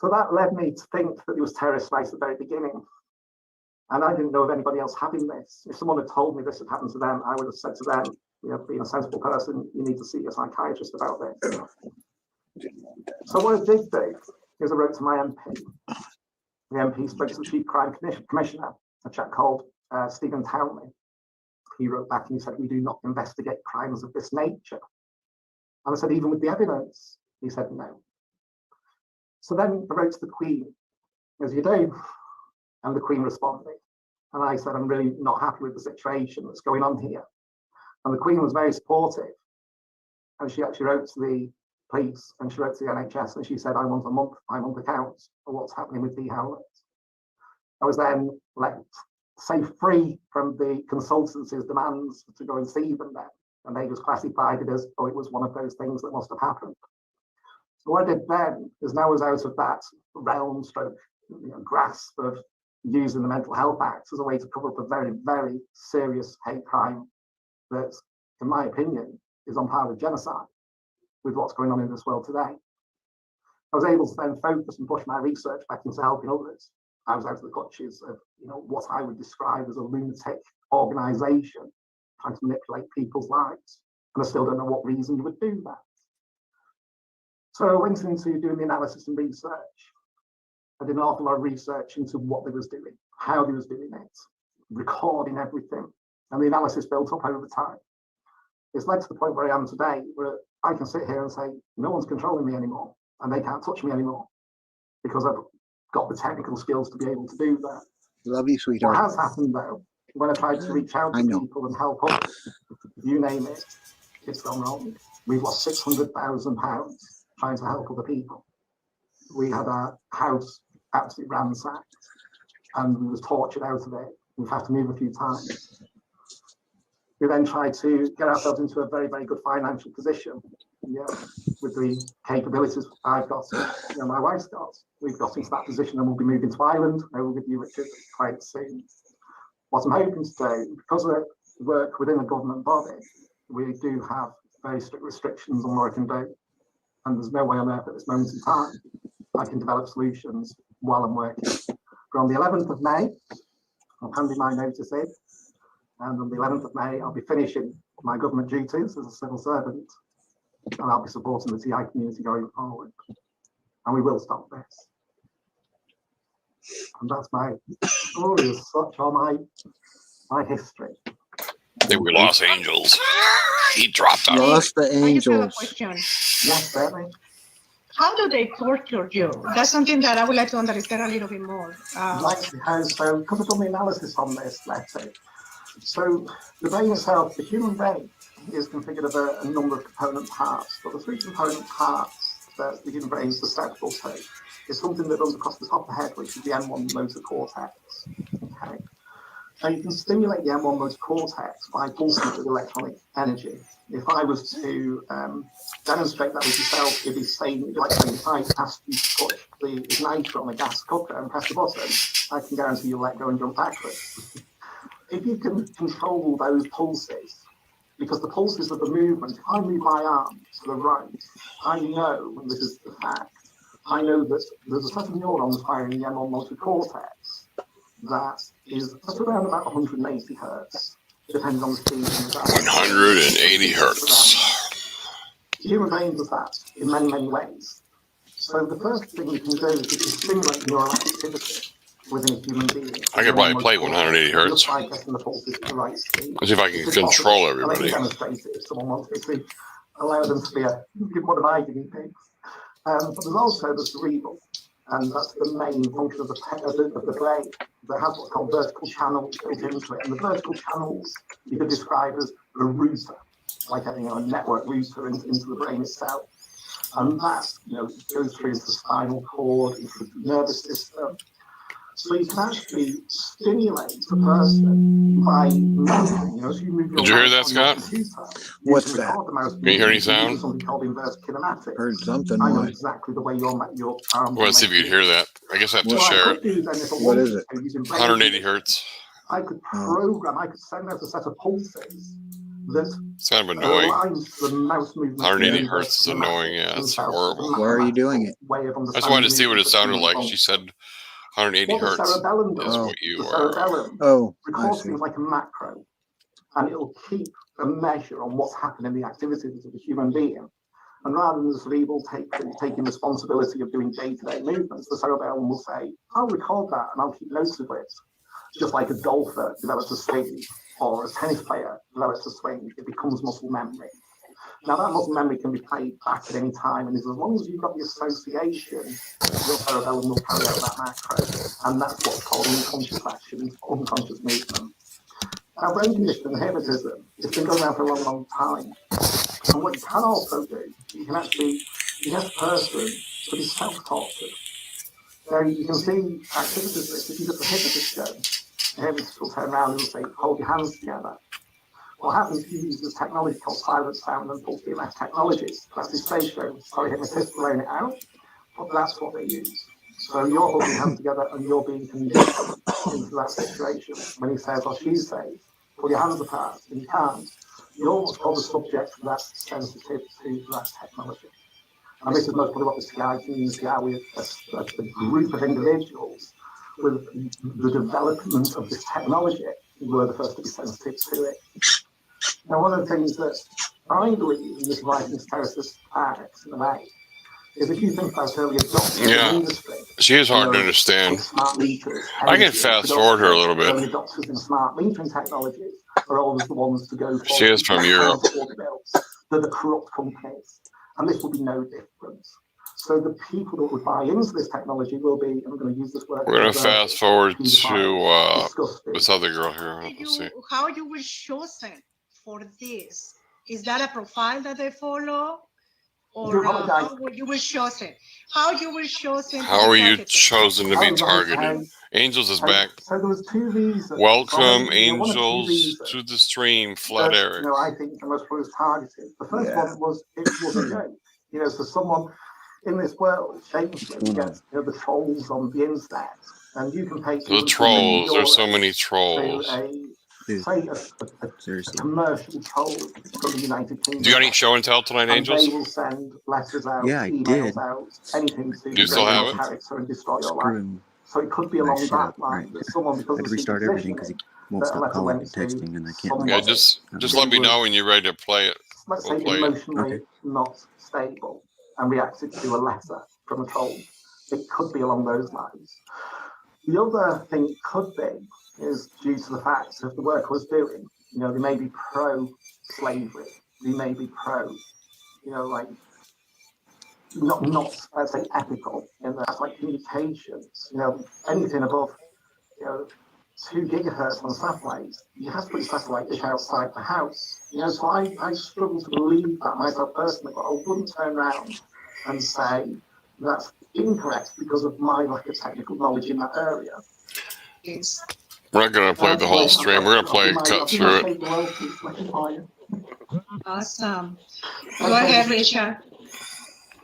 Speaker 10: So that led me to think that it was terrorists right at the very beginning. And I didn't know of anybody else having this. If someone had told me this had happened to them, I would have said to them, you know, being a sensible person, you need to see a psychiatrist about this. So what I did do is I wrote to my MP. The MP spoke to the Chief Crime Commissioner, a chap called Stephen Townley. He wrote back and he said, we do not investigate crimes of this nature. And I said, even with the evidence? He said, no. So then I wrote to the Queen, as you do, and the Queen responded. And I said, I'm really not happy with the situation that's going on here. And the Queen was very supportive. And she actually wrote to the police and she wrote to the NHS and she said, I want a month accounts of what's happening with Dee Howlett. I was then let safe free from the consultancy's demands to go and see them then. And they just classified it as, oh, it was one of those things that must have happened. So what I did then is now I was out of that realm stroke, grasp of using the Mental Health Act as a way to cover up a very, very serious hate crime that, in my opinion, is on par with genocide with what's going on in this world today. I was able to then focus and push my research back into helping others. I was out of the clutches of, what I would describe as a lunatic organization trying to manipulate people's lives. And I still don't know what reason you would do that. So I went into doing the analysis and research. I did an awful lot of research into what they was doing, how they was doing it, recording everything. And the analysis built up over time. It's led to the point where I am today, where I can sit here and say, no one's controlling me anymore, and they can't touch me anymore, because I've got the technical skills to be able to do that.
Speaker 4: Love you, sweetheart.
Speaker 10: What has happened, though, when I tried to reach out to people and help others, you name it, it's gone wrong. We've lost £600,000 trying to help other people. We had our house absolutely ransacked, and we was tortured out of it. We've had to move a few times. We then tried to get ourselves into a very, very good financial position. With the capabilities I've got, my wife's got. We've got into that position and we'll be moving to Ireland. I will with you, Richard, quite soon. What I'm hoping to do, because I work within a government body, we do have very strict restrictions on what I can do. And there's no way on earth at this moment in time I can develop solutions while I'm working. But on the 11th of May, I'll hand in my notice in. And on the 11th of May, I'll be finishing my government duties as a civil servant. And I'll be supporting the TI community going forward. And we will stop this. And that's my story as such, or my history.
Speaker 3: I think we lost Angels. He dropped out.
Speaker 4: Lost the
Speaker 6: I just have a
Speaker 4: angels.
Speaker 6: question.
Speaker 10: Yes, certainly.
Speaker 6: How do they torture you? That's something that I would like to understand a little bit more.
Speaker 10: Because I've done the analysis on this, let's say. So the brain itself, the human brain, is configured of a number of component parts, but the three component parts that the human brain is susceptible to is something that runs across the top of the head, which is the M1 motor cortex. Okay. Now you can stimulate the M1 motor cortex by pulsing it with electronic energy. If I was to demonstrate that with yourself, it'd be saying, like saying, if I asked you to push the igniter on a gas cooker and press the button, I can guarantee you'll let go and jump backwards. If you can control those pulses, because the pulses of the movement, if I move my arm to the right, I know, and this is the fact, I know that there's a set of neurons firing in the M1 motor cortex that is at around about 180 hertz, depending on the speed.
Speaker 3: 180 hertz.
Speaker 10: The human brain does that in many, many ways. So the first thing you can do is you can stimulate neural activity within a human being.
Speaker 3: I could probably play 180 hertz.
Speaker 10: Just by getting the pulses to the right speed.
Speaker 3: Let's see if I can control everybody.
Speaker 10: I can demonstrate it if someone wants me to allow them to be one of my guinea pigs. But there's also the cerebral. And that's the main function of the brain. That has what's called vertical channels built into it. And the vertical channels you could describe as a router, like a network router into the brain itself. And that goes through into the spinal cord, into the nervous system. So you can actually stimulate a person by moving. As you move your
Speaker 3: Did you hear
Speaker 10: mouse
Speaker 3: that,
Speaker 10: on your
Speaker 3: Scott?
Speaker 10: computer,
Speaker 4: What's
Speaker 10: you can
Speaker 4: that?
Speaker 10: record the mouse
Speaker 3: Can you hear any
Speaker 10: moving using
Speaker 3: sound?
Speaker 10: something called inverse kinematics.
Speaker 4: Heard something.
Speaker 10: I know
Speaker 4: What?
Speaker 10: exactly the way your arms
Speaker 3: I want to see if you could hear that. I guess I have to
Speaker 10: What I
Speaker 3: share
Speaker 10: could
Speaker 3: it.
Speaker 10: do then, if I
Speaker 4: What is
Speaker 10: wanted
Speaker 4: it?
Speaker 10: to, using brain
Speaker 3: 180
Speaker 10: conditioning,
Speaker 3: hertz.
Speaker 10: I could program, I could send out a set of pulses that
Speaker 3: It's kind of annoying.
Speaker 10: aligns the mouse movement.
Speaker 3: 180 hertz is annoying. Yeah, it's horrible.
Speaker 4: Why are you doing it?
Speaker 3: I just wanted to see what it sounded like. She said 180
Speaker 10: What the
Speaker 3: hertz
Speaker 10: cerebellum does,
Speaker 3: is what you
Speaker 10: the
Speaker 3: are.
Speaker 10: cerebellum
Speaker 4: Oh, I
Speaker 10: records
Speaker 4: see.
Speaker 10: things like a macro, and it'll keep a measure on what's happening in the activities of the human being. And rather than the cerebral taking responsibility of doing day-to-day movements, the cerebellum will say, I'll record that and I'll keep notes of it. Just like a golfer develops a swing or a tennis player develops a swing, it becomes muscle memory. Now that muscle memory can be played back at any time, and as long as you've got the association, your cerebellum will carry out that macro. And that's what's called unconscious action, unconscious movement. Now brain conditioning and hypnotism, it's been going around for a long, long time. And what you can also do, you can actually get a person to be self-tortured. So you can see activities of this. If you get the hypnotist show, the hypnotist will turn around and will say, hold your hands together. What happens if you use this technology called silent sound and pulse EMF technologies? That's his stage show. Sorry, hypnotist laying it out, but that's what they use. So you're holding your hands together and you're being conditioned into that situation. When he says or she says, pull your hands apart, and you can't, you're what's called the subject that's sensitive to that technology. And this is most probably what the CI community are. We're a group of individuals with the development of this technology who were the first to be sensitive to it. Now, one of the things that I believe in this licensed terrorist act in the way is if you think about early adopters in the industry.
Speaker 3: She is hard to understand.
Speaker 10: Smart meters,
Speaker 3: I can fast forward her a little bit.
Speaker 10: Early adopters in smart metering technologies are always the ones to go for.
Speaker 3: She is from Europe.
Speaker 10: They're the corrupt companies, and this will be no different. So the people that would buy into this technology will be, I'm going to use this word.
Speaker 3: We're going to fast forward to this other girl here. Let's see.
Speaker 6: How you will chosen for this? Is that a profile that they follow? Or how you will chosen? How you will chosen?
Speaker 3: How are you chosen to be targeted? Angels is back.
Speaker 10: So there was 2 reasons.
Speaker 3: Welcome, Angels, to the stream, Flat Eric.
Speaker 10: I think the most was targeted. The first one was it was a joke. So someone in this world shamelessly gets the trolls on the internet, and you can pay
Speaker 3: the trolls. There's so many trolls.
Speaker 10: Say a commercial troll from the United Kingdom.
Speaker 3: Do you got any show and tell tonight, Angels?
Speaker 10: They will send letters out,
Speaker 2: yeah, I
Speaker 10: emails
Speaker 2: did.
Speaker 10: out, anything to
Speaker 3: do you still have it?
Speaker 10: Character and destroy your life. So it could be along that line that someone because
Speaker 2: I had to restart everything because he won't stop calling and texting, and I can't.
Speaker 3: Yeah, just let me know when you're ready to play it.
Speaker 10: Let's say emotionally not stable and reacted to a letter from a troll. It could be along those lines. The other thing it could be is due to the fact of the work I was doing. They may be pro-slavery. They may be pro, like not let's say ethical. And that's like communications. Anything above 2 gigahertz on satellites, you have to put your satellite dish outside the house. So I struggle to believe that myself personally, but I wouldn't turn around and say that's incorrect because of my lack of technical knowledge in that area.
Speaker 3: We're not going to play the whole stream. We're going to play a cut through it.
Speaker 6: Awesome. Go ahead, Richard.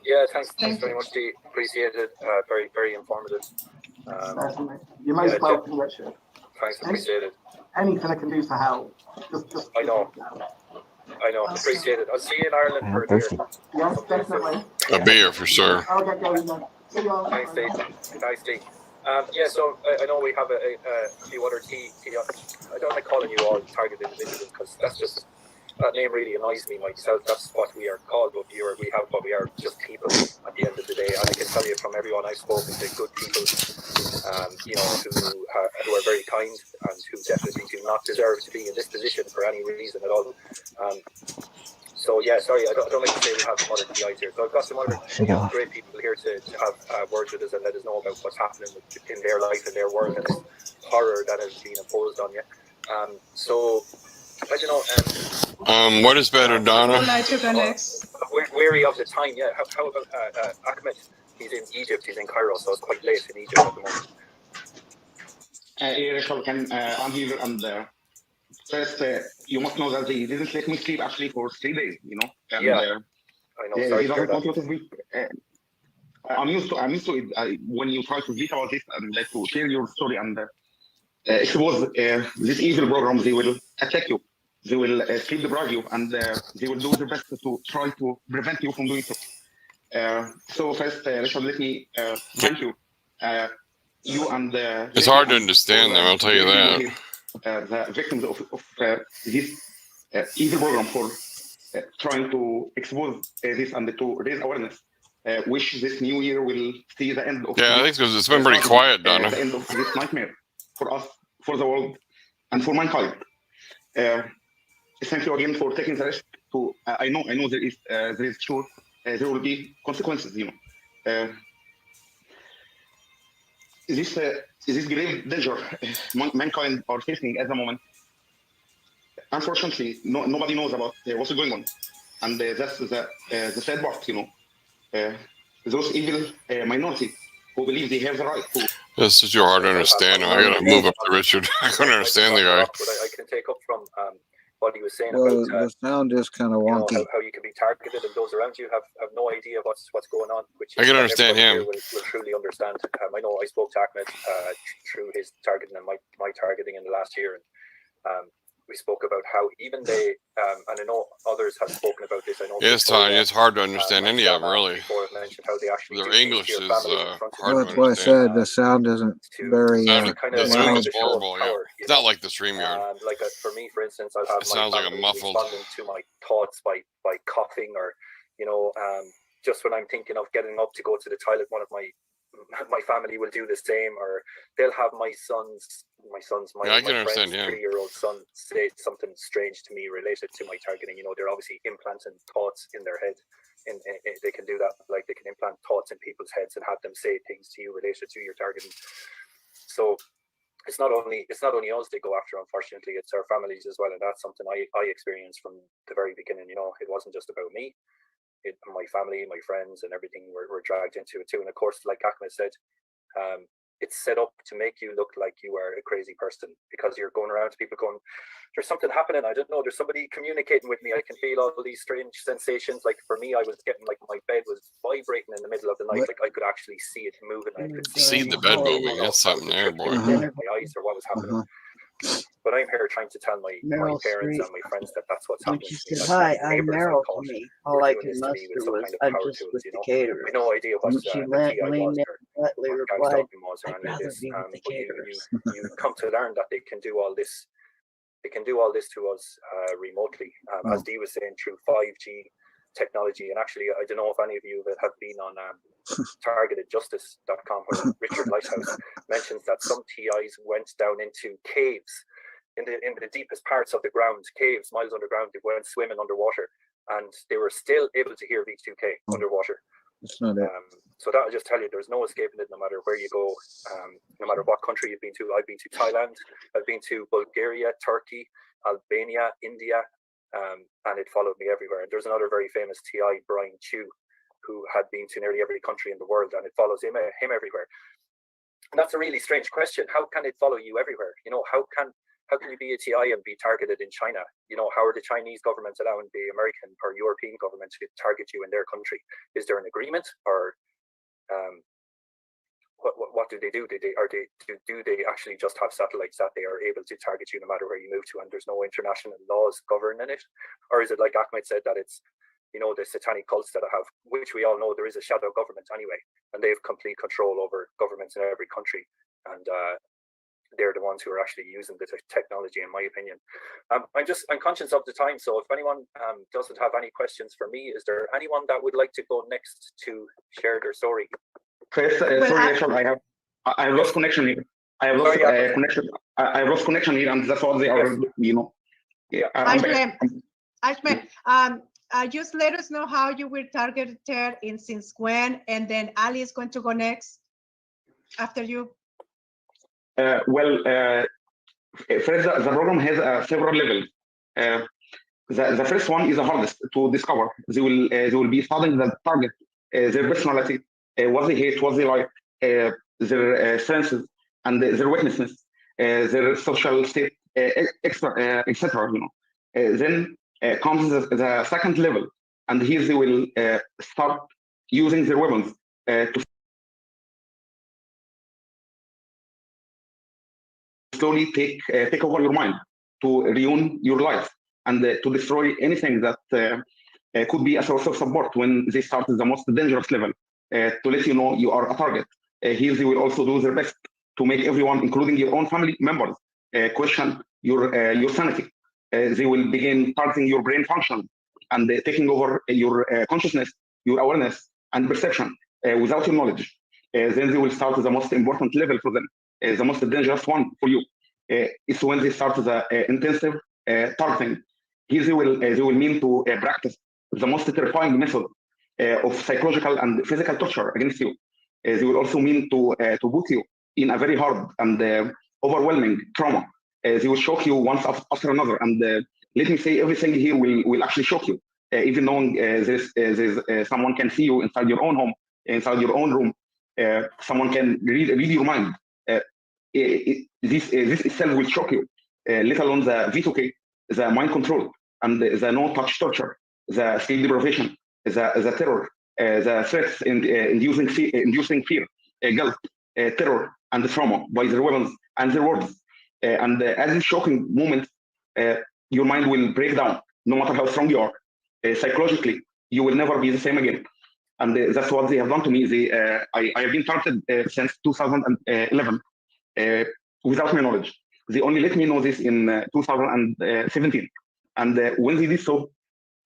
Speaker 8: Yeah, thanks very much, Dee. Appreciate it. Very, very informative.
Speaker 10: Certainly. You're most welcome, Richard.
Speaker 8: Thanks, appreciate it.
Speaker 10: Anything I can do to help. Just
Speaker 8: I know. Appreciate it. I'll see you in Ireland for a beer.
Speaker 10: Yes, definitely.
Speaker 3: A beer for sure.
Speaker 10: I'll get going then. See you all.
Speaker 8: Thanks, Dee. Thanks, Dee. So I know we have a few other I don't like calling you all targeted individuals because that's just that name really annoys me myself. That's what we are called, but we have what we are, just people at the end of the day. And I can tell you from everyone I've spoken to, good people, who are very kind and who definitely do not deserve to be in this position for any reason at all. So yeah, sorry, I don't like to say we have some other TIs here. So I've got some other great people here to have words with us and let us know about what's happening in their life, in their world, and this horror that has been imposed on you. So I don't know.
Speaker 3: What is better, Donna?
Speaker 6: Would like to go next?
Speaker 8: We're wary of the time. Yeah. How about Ahmed? He's in Egypt. He's in Cairo, so it's quite late in Egypt at the moment.
Speaker 12: I'm here, and first, you must know that they didn't let me sleep actually for 3 days. You know. And,
Speaker 8: yeah. I know. Sorry to hear that.
Speaker 12: I'm used to it. When you try to speak about this and like to share your story and expose this evil program, they will attack you. They will sleep deprive you, and they will do their best to try to prevent you from doing so. So first, Richard, let me thank you. You and
Speaker 3: it's hard to understand them. I'll tell you that.
Speaker 12: The victims of this evil program for trying to expose this and to raise awareness. Wish this new year will see the end of.
Speaker 3: Yeah, I think because it's been pretty quiet, Donna.
Speaker 12: The end of this nightmare for us, for the world, and for mankind. Thank you again for taking the risk to. I know there is sure there will be consequences. You know, this grave danger mankind are facing at the moment. Unfortunately, nobody knows about what's going on, and that's the sad part. You know, those evil minority who believe they have the right to.
Speaker 3: This is too hard to understand. I gotta move up to Richard. I couldn't understand the guy.
Speaker 8: But I can take up from what he was saying
Speaker 4: Well,
Speaker 8: about
Speaker 4: the sound is kind of wonky.
Speaker 8: how you can be targeted, and those around you have no idea what's going on. Which
Speaker 3: I can understand him.
Speaker 8: Will truly understand. I know I spoke to Ahmed through his targeting and my targeting in the last year, and we spoke about how even they, and I know others have spoken about this. I know.
Speaker 3: Yes, Tanya, it's hard to understand any of them, really.
Speaker 8: How they actually
Speaker 3: their English is hard to
Speaker 4: Well, that's why I said the sound isn't very
Speaker 3: the Zoom is
Speaker 4: loud.
Speaker 3: horrible, yeah. It's not like the StreamYard.
Speaker 8: Like for me, for instance, I'll have
Speaker 3: it sounds like a muffled.
Speaker 8: Responding to my thoughts by coughing, or just when I'm thinking of getting up to go to the toilet, one of my family will do the same, or they'll have my friend's 3-year-old son say something strange to me related to my targeting. They're obviously implanting thoughts in their head, and they can do that. Like they can implant thoughts in people's heads and have them say things to you related to your targeting. So it's not only us they go after. Unfortunately, it's our families as well, and that's something I experienced from the very beginning. It wasn't just about me. My family, my friends, and everything were dragged into it too. And of course, like Ahmed said, it's set up to make you look like you are a crazy person, because you're going around to people going, there's something happening, I don't know, there's somebody communicating with me, I can feel all these strange sensations. Like for me, I was getting like my bed was vibrating in the middle of the night, like I could actually see it moving. I could
Speaker 3: see the bed moving. That's something there, boy.
Speaker 8: My eyes, or what was happening. But I'm here trying to tell my parents and my friends that that's what's happening.
Speaker 14: She said, "Hi, I'm Meryl." To me, all I could muster was, "I'm just with the caterers."
Speaker 8: I no idea what
Speaker 14: she leaned in and politely replied, "I'd rather be with the caterers."
Speaker 8: You come to learn that they can do all this. They can do all this to us remotely, as Dee was saying, through 5G technology. And actually, I don't know if any of you that have been on targetedjustice.com, where Richard Lighthouse mentions that some TIs went down into caves in the deepest parts of the ground, caves miles underground. They went swimming underwater, and they were still able to hear V2K underwater.
Speaker 4: That's not it.
Speaker 8: So that'll just tell you there's no escaping it, no matter where you go, no matter what country you've been to. I've been to Thailand, I've been to Bulgaria, Turkey, Albania, India, and it followed me everywhere. And there's another very famous TI, Brian Chu, who had been to nearly every country in the world, and it follows him everywhere. And that's a really strange question. How can it follow you everywhere? How can you be a TI and be targeted in China? How are the Chinese governments allowing the American or European government to target you in their country? Is there an agreement, or what do they do? Do they actually just have satellites that they are able to target you no matter where you move to, and there's no international laws governing it? Or is it like Ahmed said, that it's the satanic cults that have, which we all know there is a shadow government anyway, and they have complete control over governments in every country, and they're the ones who are actually using the technology, in my opinion. I'm conscious of the time, so if anyone doesn't have any questions for me, is there anyone that would like to go next to share their story?
Speaker 12: Chris, sorry, I have lost connection here. I have lost connection. I have lost connection here, and that's all they are.
Speaker 6: Ahmed, just let us know how you will target it and since when, and then Ali is going to go next after you.
Speaker 12: First, the program has several levels. The first one is the hardest to discover. They will be studying the target, their personality, what they hate, what they like, their strengths and their weaknesses, their social state, etc. Then comes the second level, and here they will start using their weapons to slowly take over your mind, to ruin your life, and to destroy anything that could be a source of support when they start at the most dangerous level, to let you know you are a target. Here they will also do their best to make everyone, including your own family members, question your sanity. They will begin targeting your brain function and taking over your consciousness, your awareness, and perception without your knowledge. Then they will start the most important level for them, the most dangerous one for you. It's when they start the intensive targeting. Here they will mean to practice the most terrifying method of psychological and physical torture against you. They will also mean to put you in a very hard and overwhelming trauma. They will shock you once after another, and let me say, everything here will actually shock you, even knowing there's someone can see you inside your own home, inside your own room. Someone can read your mind. This itself will shock you, let alone the V2K, the mind control, and the no-touch torture, the sleep deprivation, the terror, the threats inducing fear, guilt, terror, and trauma by their weapons and their words. And as these shocking moments, your mind will break down, no matter how strong you are. Psychologically, you will never be the same again. And that's what they have done to me. I have been targeted since 2011 without my knowledge. They only let me know this in 2017. And when they did so,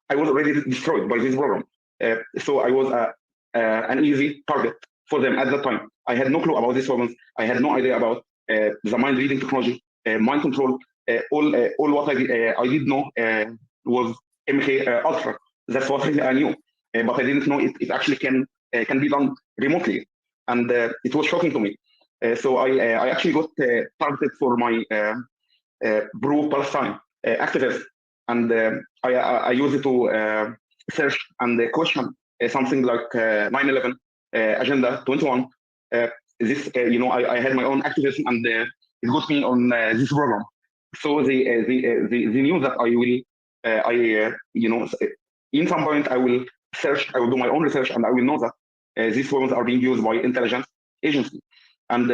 Speaker 12: I was already destroyed by this program. So I was an easy target for them at that time. I had no clue about these weapons. I had no idea about the mind reading technology, mind control. All what I did know was MK Ultra. That's what I knew, but I didn't know it actually can be done remotely, and it was shocking to me. So I actually got targeted for my pro-Palestine activist, and I used it to search and question something like 9/11 Agenda 21. This I had my own activism, and it got me on this program. So they knew that I will in some point I will do my own research, and I will know that these weapons are being used by intelligence agencies. And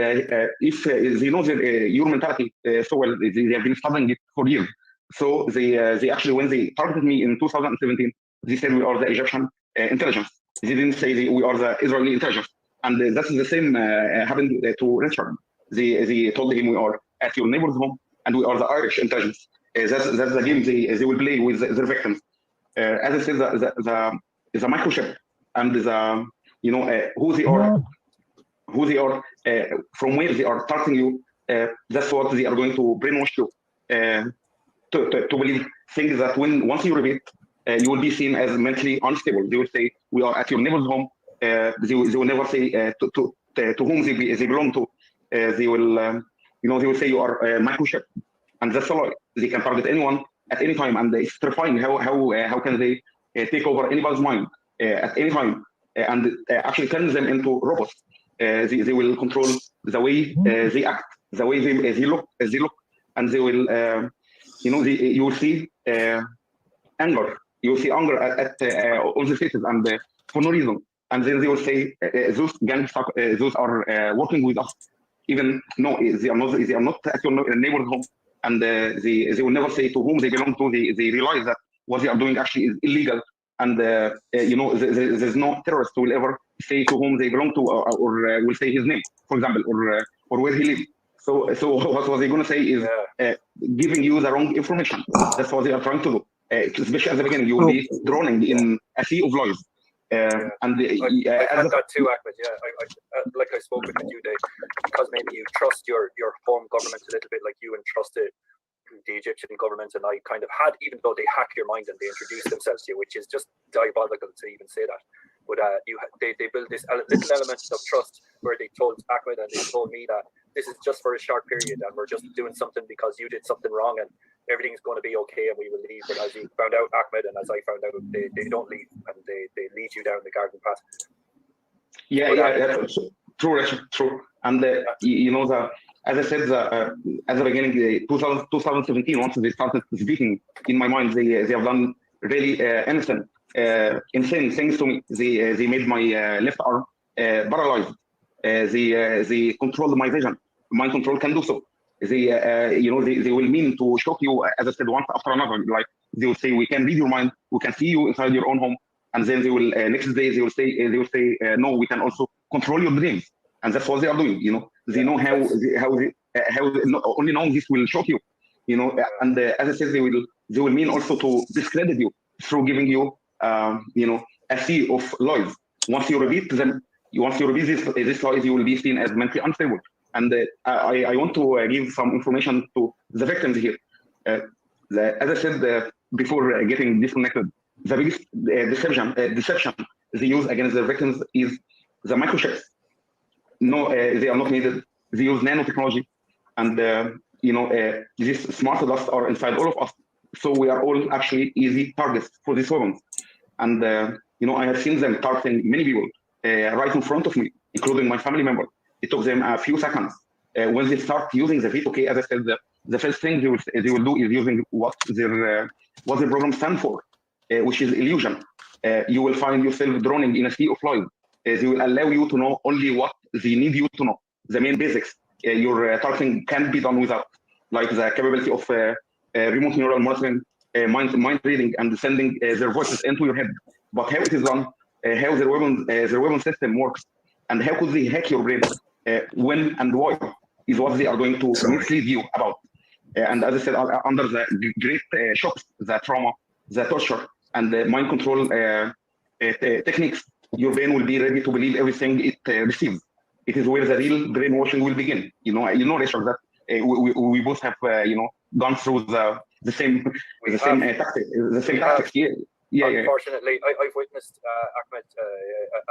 Speaker 12: if they know that, your mentality so well, they have been studying it for years. So they actually, when they targeted me in 2017, they said we are the Egyptian intelligence. They didn't say we are the Israeli intelligence. And that's the same happened to Richard. They told him we are at your neighbor's home, and we are the Irish intelligence. That's the game they will play with their victims. As I said, the microchip and the who they are, from where they are targeting you. That's what they are going to brainwash you to believe things that once you repeat, you will be seen as mentally unstable. They will say we are at your neighbor's home. They will never say to whom they belong to. They will they will say you are microchip, and that's a lie. They can target anyone at any time, and it's terrifying how can they take over anybody's mind at any time and actually turn them into robots. They will control the way they act, the way they look, and they will you will see anger. You will see anger at all the faces, and for no reason. And then they will say those gangs, those are working with us, even no, they are not at your neighbor's home, and they will never say to whom they belong to. They realize that what they are doing actually is illegal, and there's no terrorist who will ever say to whom they belong to, or will say his name, for example, or where he lives. So what they're going to say is giving you the wrong information. That's what they are trying to do. Especially at the beginning, you will be drowning in a sea of lies. And
Speaker 8: I had that too, Ahmed. Yeah, I like I spoke with you, Dave, because maybe you trust your home government a little bit, like you entrusted the Egyptian government and I kind of had, even though they hack your mind and they introduce themselves to you, which is just diabolical to even say that. But they build this little element of trust where they told Ahmed and they told me that this is just for a short period and we're just doing something because you did something wrong and everything's going to be okay and we will leave. But as you found out, Ahmed, and as I found out, they don't leave and they lead you down the garden path.
Speaker 12: True, Richard, true. And you know, as I said at the beginning, 2017, once they started speaking in my mind, they have done really innocent, insane things to me. They made my left arm paralyzed. They controlled my vision. Mind control can do so. They will mean to shock you, as I said, one after another. Like they will say, we can read your mind, we can see you inside your own home, and then they will next day they will say, no, we can also control your dreams, and that's what they are doing. You know, they know how only knowing this will shock you. You know, and as I said, they will mean also to discredit you through giving you, a sea of lies. Once you repeat this lies, you will be seen as mentally unstable. And I want to give some information to the victims here. As I said before getting disconnected, the biggest deception they use against the victims is the microchips. No, they are not needed. They use nanotechnology, and these smart dust are inside all of us. So we are all actually easy targets for these weapons. And I have seen them targeting many people right in front of me, including my family member. It took them a few seconds. When they start using the V2K, as I said, the first thing they will do is using what their program stands for, which is illusion. You will find yourself drowning in a sea of lies. They will allow you to know only what they need you to know, the main basics. Your targeting can't be done without, like the capability of remote neural monitoring, mind reading, and sending their voices into your head. But how it is done, how their weapon system works, and how could they hack your brain, when and why, is what they are going to mislead you about. And as I said, under the great shocks, the trauma, the torture, and the mind control techniques, your brain will be ready to believe everything it receives. It is where the real brainwashing will begin. Richard, that we both have gone through the same tactic.
Speaker 8: Unfortunately, I've witnessed, Ahmed,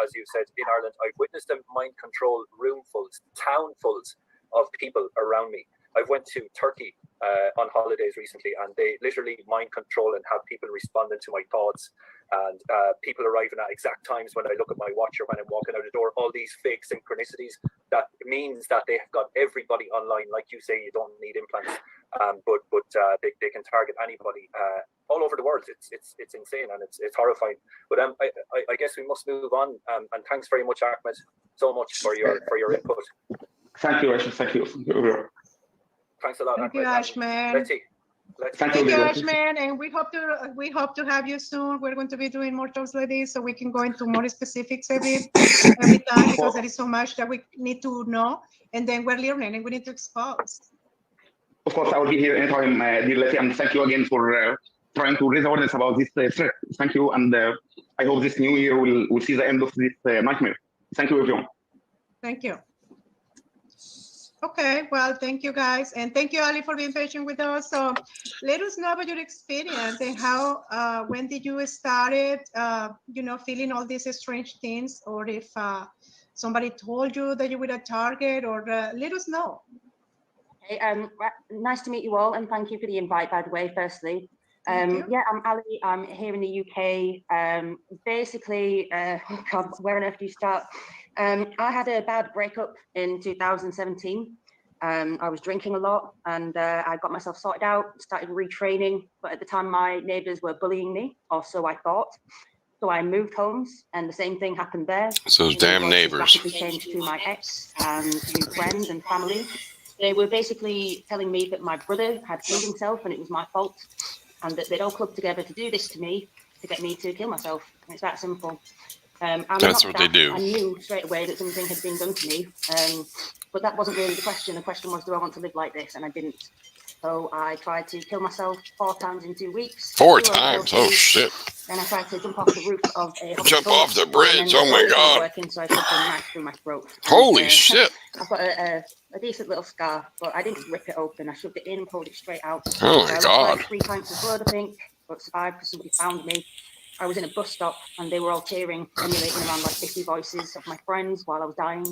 Speaker 8: as you said, in Ireland, I've witnessed a mind control roomfuls, townfuls of people around me. I went to Turkey on holidays recently, and they literally mind control and have people responding to my thoughts, and people arriving at exact times when I look at my watch or when I'm walking out the door. All these fake synchronicities. That means that they have got everybody online. Like you say, you don't need implants, but they can target anybody all over the world. It's insane and it's horrifying. But I guess we must move on. And thanks very much, Ahmed, so much for your input.
Speaker 12: Thank you, Rachel. Thank you.
Speaker 8: Thanks a lot.
Speaker 6: Thank you, Ashman.
Speaker 8: Let's see.
Speaker 6: Thank you, Ashman, and we hope to have you soon. We're going to be doing more talks like this, so we can go into more specifics every time, because there is so much that we need to know, and then we're learning and we need to expose.
Speaker 12: Of course, I will be here anytime, dear Letty, and thank you again for trying to raise awareness about this threat. Thank you, and I hope this new year will see the end of this nightmare. Thank you, everyone.
Speaker 6: Thank you. Okay, well, thank you guys, and thank you, Ali, for being patient with us. So let us know about your experience and how, when did you started, feeling all these strange things, or if somebody told you that you were a target, or let us know.
Speaker 15: Okay, nice to meet you all, and thank you for the invite, by the way, firstly. Yeah, I'm Ali. I'm here in the UK. Basically, God, where on earth do you start? I had a bad breakup in 2017. I was drinking a lot, and I got myself sorted out, started retraining. But at the time, my neighbours were bullying me, or so I thought. So I moved homes, and the same thing happened there.
Speaker 3: So those damn neighbours.
Speaker 15: Rapidly changed to my ex and new friends and family. They were basically telling me that my brother had killed himself, and it was my fault, and that they'd all clubbed together to do this to me, to get me to kill myself. And it's that simple.
Speaker 3: That's what they do.
Speaker 15: I knew straight away that something had been done to me, but that wasn't really the question. The question was, do I want to live like this? And I didn't. So I tried to kill myself 4 times in 2 weeks.
Speaker 3: 4 times? Oh, shit.
Speaker 15: Then I tried to jump off the roof of a hospital.
Speaker 3: Jump off the bridge.
Speaker 15: And then
Speaker 3: Oh my
Speaker 15: the wasn't
Speaker 3: God.
Speaker 15: working, so I shoved a knife through my throat. And,
Speaker 3: Holy shit.
Speaker 15: I've got a decent little scar, but I didn't rip it open. I shoved it in and pulled it straight out.
Speaker 3: Oh my
Speaker 15: I lost
Speaker 3: God.
Speaker 15: like 3 pints of blood, I think, but survived because somebody found me. I was in a bus stop and they were all cheering, emulating around like 50 voices of my friends while I was dying.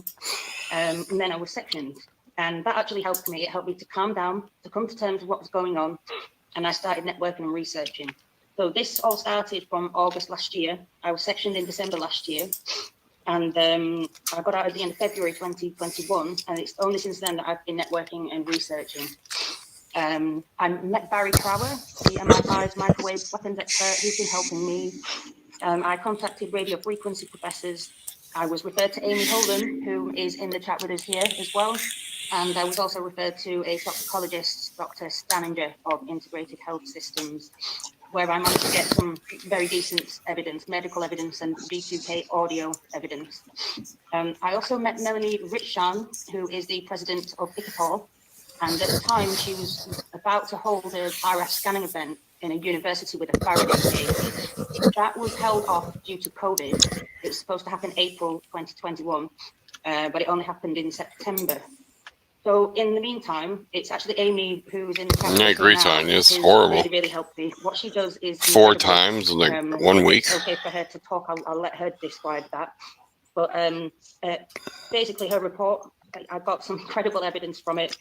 Speaker 15: And then I was sectioned. And that actually helped me. It helped me to calm down, to come to terms with what was going on. And I started networking and researching. So this all started from August last year. I was sectioned in December last year. And I got out at the end of February 2021. And it's only since then that I've been networking and researching. I met Barry Trower, the MI5 microwave weapons expert, who's been helping me. I contacted radio frequency professors. I was referred to Amy Holden, who is in the chat with us here as well. And I was also referred to a toxicologist, Dr. Staninger of Integrated Health Systems, where I managed to get some very decent evidence, medical evidence and V2K audio evidence. I also met Melanie Richan, who is the president of ICAPOR. And at the time, she was about to hold a RF scanning event in a university with a Faraday cage. That was held off due to COVID. It was supposed to happen April 2021, but it only happened in September. So in the meantime, it's actually Amy who's in the chat.
Speaker 3: Yeah, great
Speaker 15: now,
Speaker 3: time. It's
Speaker 15: who's
Speaker 3: horrible.
Speaker 15: really helped me. What she does is
Speaker 3: 4
Speaker 15: incredible.
Speaker 3: times in like 1 week.
Speaker 15: It's okay for her to talk. I'll let her describe that. But basically, her report, I got some incredible evidence from it.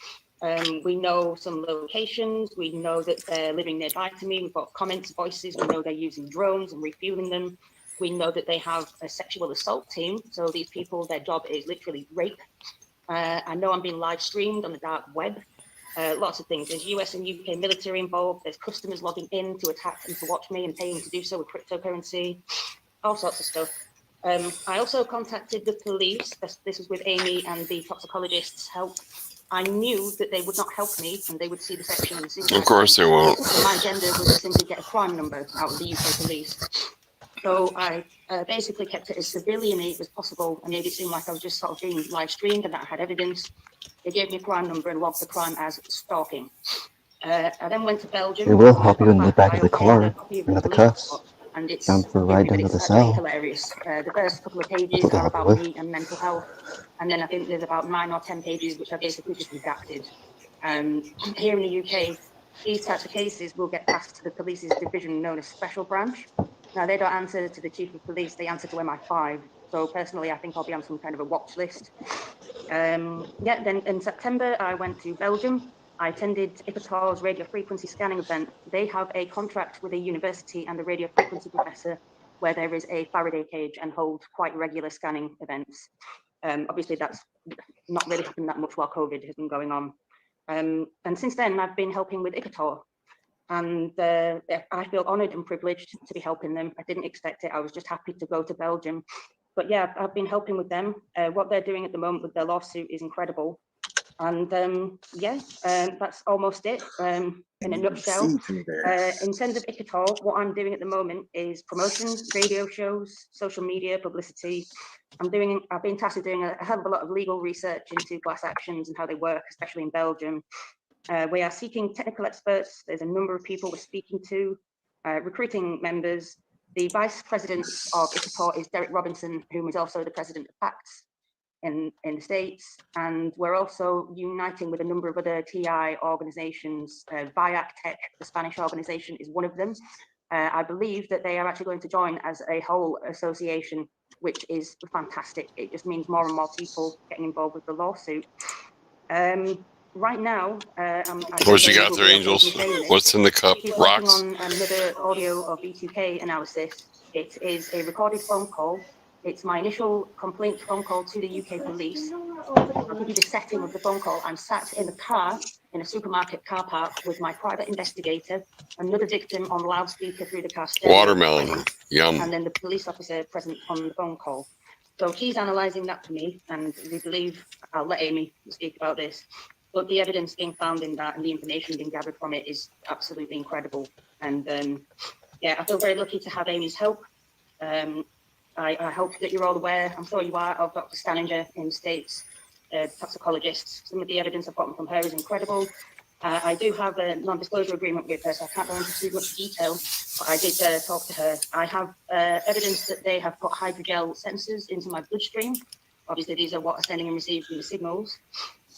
Speaker 15: We know some locations. We know that they're living nearby to me. We've got comments, voices. We know they're using drones and refueling them. We know that they have a sexual assault team. So these people, their job is literally rape. I know I'm being live streamed on the dark web. Lots of things. There's US and UK military involved. There's customers logging in to attack and to watch me and paying to do so with cryptocurrency. All sorts of stuff. I also contacted the police. This was with Amy and the toxicologists' help. I knew that they would not help me and they would see the section and see
Speaker 3: Of course they won't.
Speaker 15: my agenda was to simply get a crime number out of the UK police. So I basically kept it as civilian-y as possible and made it seem like I was just sort of being live streamed and that I had evidence. They gave me a crime number and logged the crime as stalking. I then went to Belgium.
Speaker 2: They will hop you in the back of the car, into the cuffs,
Speaker 15: and it's
Speaker 2: down for a ride down to the cell.
Speaker 15: Hilarious. The first couple of pages
Speaker 2: That's what
Speaker 15: are
Speaker 2: they
Speaker 15: about
Speaker 2: help
Speaker 15: me and mental health, and then I think there's about 9 or 10 pages which are basically just redacted. Here in the UK, these types of cases will get passed to the police's division known as Special Branch. Now they don't answer to the Chief of Police; they answer to MI5. So personally, I think I'll be on some kind of a watch list. Yeah, then in September, I went to Belgium. I attended ICATOR's radio frequency scanning event. They have a contract with a university and a radio frequency professor where there is a Faraday cage and hold quite regular scanning events. Obviously, that's not really happened that much while COVID has been going on. And since then, I've been helping with ICATOR. And I feel honoured and privileged to be helping them. I didn't expect it. I was just happy to go to Belgium. But yeah, I've been helping with them. What they're doing at the moment with their lawsuit is incredible. And yeah, that's almost it in a nutshell. In terms of ICATOR, what I'm doing at the moment is promotion, radio shows, social media, publicity. I've been tasked with doing a hell of a lot of legal research into class actions and how they work, especially in Belgium. We are seeking technical experts. There's a number of people we're speaking to, recruiting members. The vice president of ICATOR is Derek Robinson, whom is also the president of PACTS in the States. And we're also uniting with a number of other TI organizations. VIAC Tech, the Spanish organization, is one of them. I believe that they are actually going to join as a whole association, which is fantastic. It just means more and more people getting involved with the lawsuit. Right now,
Speaker 3: what you got there, Angels? What's in the cup?
Speaker 15: She's
Speaker 3: Rocks?
Speaker 15: working on another audio of V2K analysis. It is a recorded phone call. It's my initial complaint phone call to the UK police. I'll give you the setting of the phone call. I'm sat in the car in a supermarket car park with my private investigator, another victim on loudspeaker through the car stereo.
Speaker 3: Watermelon. Yum.
Speaker 15: And then the police officer present on the phone call. So she's analysing that for me, and we believe, I'll let Amy speak about this, but the evidence being found in that and the information being gathered from it is absolutely incredible. And yeah, I feel very lucky to have Amy's help. I hope that you're all aware, I'm sure you are, of Dr. Staninger in the States, toxicologist. Some of the evidence I've gotten from her is incredible. I do have a non-disclosure agreement with her, so I can't go into too much detail, but I did talk to her. I have evidence that they have put hydrogel sensors into my bloodstream. Obviously, these are what are sending and receiving the signals.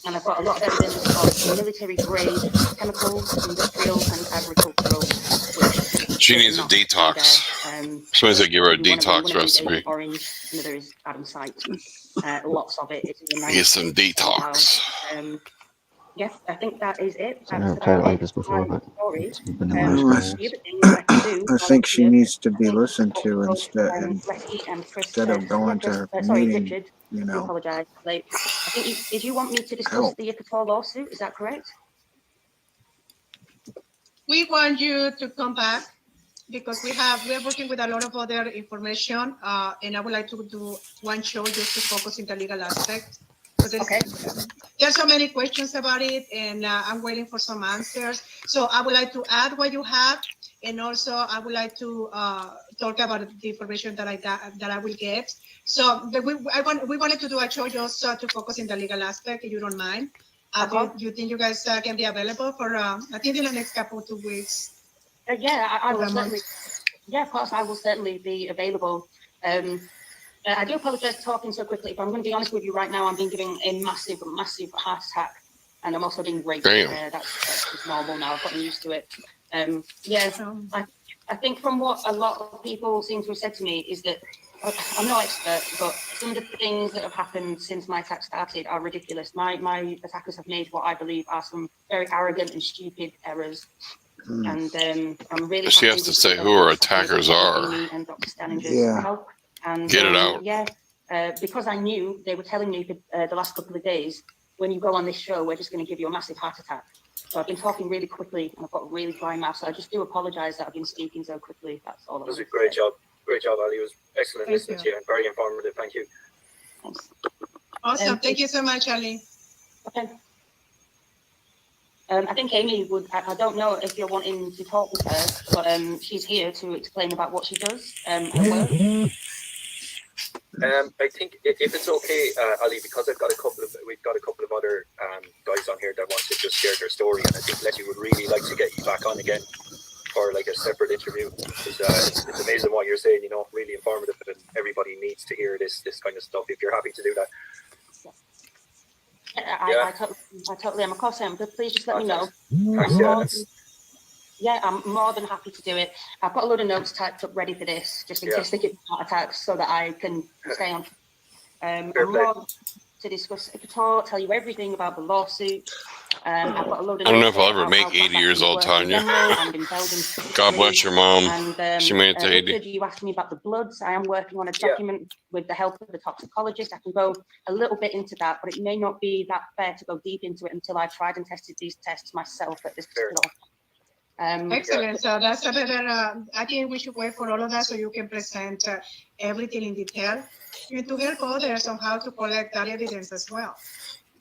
Speaker 15: And I've got a lot of evidence of military-grade chemicals, industrial and agricultural waste.
Speaker 3: She needs a detox. Somebody's like, give her a detox recipe.
Speaker 15: Orange, another is Adamsite. Lots of it. It's in the
Speaker 3: Get some detox.
Speaker 15: Yes, I think that is it.
Speaker 2: I never played it like this before, but
Speaker 15: Story.
Speaker 2: it's been in
Speaker 4: I
Speaker 2: my
Speaker 4: think she needs to be listened to instead of going to meeting,
Speaker 15: Richard,
Speaker 4: you
Speaker 15: I
Speaker 4: know.
Speaker 15: apologise. Like, I think did you want me to discuss the Icator lawsuit? Is that correct?
Speaker 6: We want you to come back because we're working with a lot of other information, and I would like to do one show just to focus in the legal aspect. Because there's so many questions about it, and I'm waiting for some answers. So I would like to add what you have, and also I would like to talk about the information that I will get. So we wanted to do a show just to focus in the legal aspect, if you don't mind. Do you think you guys can be available for I think in the next couple of 2 weeks?
Speaker 15: Yeah, I will certainly. Yeah, of course, I will certainly be available. I do apologize for talking so quickly, but I'm going to be honest with you right now. I'm being given a massive heart attack, and I'm also being raped. That's normal now. I've gotten used to it. I think from what a lot of people seem to have said to me is that I'm no expert, but some of the things that have happened since my attack started are ridiculous. My attackers have made what I believe are some very arrogant and stupid errors. And I'm really.
Speaker 3: She has to say who her attackers are.
Speaker 15: And Dr. Stanninger's
Speaker 3: Yeah.
Speaker 15: help. And,
Speaker 3: get it out.
Speaker 15: Yeah, because I knew they were telling me for the last couple of days, when you go on this show, we're just going to give you a massive heart attack. So I've been talking really quickly, and I've got really dry mouth. So I just do apologise that I've been speaking so quickly. That's all.
Speaker 8: It was a great job, Ali. It was excellent listening to you and very informative. Thank you.
Speaker 15: Thanks.
Speaker 6: Awesome. Thank you so much, Ali.
Speaker 15: Okay. I think Amy would. I don't know if you're wanting to talk with her, but she's here to explain about what she does. Her work.
Speaker 8: I think if it's okay, Ali, because we've got a couple of other guys on here that want to just share their story, and I think Letty would really like to get you back on again for like a separate interview. Because it's amazing what you're saying. You know, really informative, and everybody needs to hear this kind of stuff. If you're happy to do that.
Speaker 15: I totally am. Of course I am. But please just let me know. I'm more than happy to do it. I've got a load of notes typed up ready for this, just in case they get heart attacks, so that I can stay on. I'm more to discuss Icator, tell you everything about the lawsuit. I've got a load of
Speaker 3: I don't know
Speaker 15: notes
Speaker 3: if I'll ever make 80 years old, Tanya. God bless your mom.
Speaker 15: And,
Speaker 3: she made it to 80.
Speaker 15: Richard, you asked me about the bloods. I am working on a document with the help of the toxicologist. I can go a little bit into that, but it may not be that fair to go deep into it until I've tried and tested these tests myself at this hospital.
Speaker 6: Excellent. So that's a better. I think we should wait for all of that so you can present everything in detail and to help others on how to collect that evidence as well.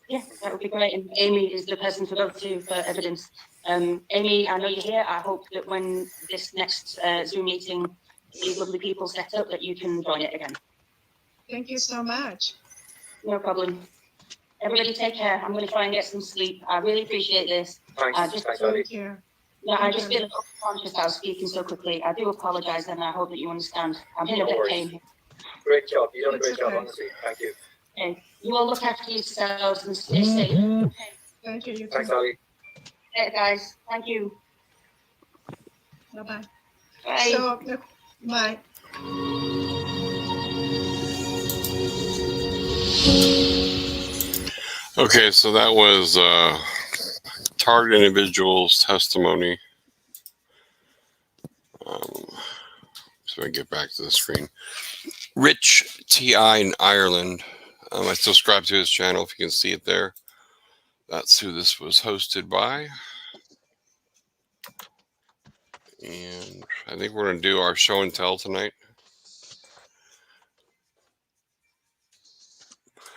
Speaker 15: Yeah, that would be great. And Amy is the person to go to for evidence. Amy, I know you're here. I hope that when this next Zoom meeting, these lovely people set up, that you can join it again.
Speaker 6: Thank you so much.
Speaker 15: No problem. Everybody take care. I'm going to try and get some sleep. I really appreciate this.
Speaker 8: Thanks,
Speaker 6: thank you.
Speaker 15: Yeah, I just feel conscious that I was speaking so quickly. I do apologise, and I hope that you understand. I'm in a bit of pain.
Speaker 8: Great job. You've done a great job, honestly. Thank you.
Speaker 15: Okay. You all look after yourselves and stay safe. Okay.
Speaker 6: Thank you.
Speaker 8: Thanks, Ali.
Speaker 15: Hey, guys. Thank you.
Speaker 6: Bye-bye.
Speaker 15: Bye.
Speaker 6: So, bye.
Speaker 3: Okay, so that was target individual's testimony. So I get back to the screen. Rich T.I. in Ireland. I subscribe to his channel if you can see it there. That's who this was hosted by. And I think we're going to do our show and tell tonight.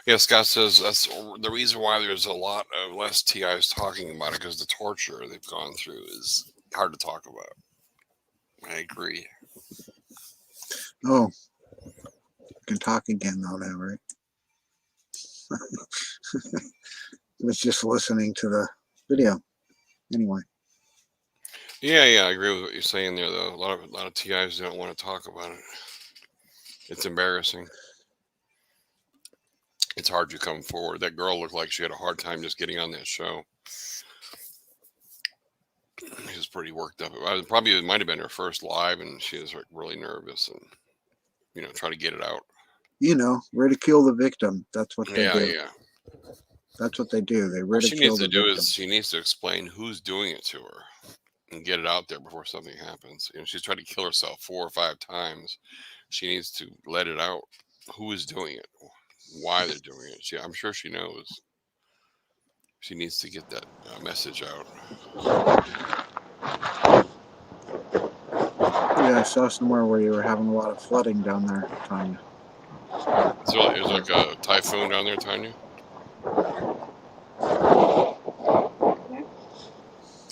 Speaker 3: Yeah, Scott says that's the reason why there's a lot of less TIs talking about it, because the torture they've gone through is hard to talk about. I agree.
Speaker 4: Oh, you can talk again now, then, right? I was just listening to the video. Anyway.
Speaker 3: Yeah, I agree with what you're saying there, though. A lot of TIs don't want to talk about it. It's embarrassing. It's hard to come forward. That girl looked like she had a hard time just getting on that show. She was pretty worked up. Probably it might have been her first live, and she was really nervous and trying to get it out.
Speaker 4: Ridicule the victim. That's what they do.
Speaker 3: Yeah.
Speaker 4: That's what they do. They ridicule
Speaker 3: What she needs
Speaker 4: the
Speaker 3: to do
Speaker 4: victim.
Speaker 3: is she needs to explain who's doing it to her and get it out there before something happens. She's tried to kill herself 4 or 5 times. She needs to let it out. Who is doing it? Why they're doing it? I'm sure she knows. She needs to get that message out.
Speaker 4: Yeah, I saw somewhere where you were having a lot of flooding down there, Tanya.
Speaker 3: So it was like a typhoon down there, Tanya?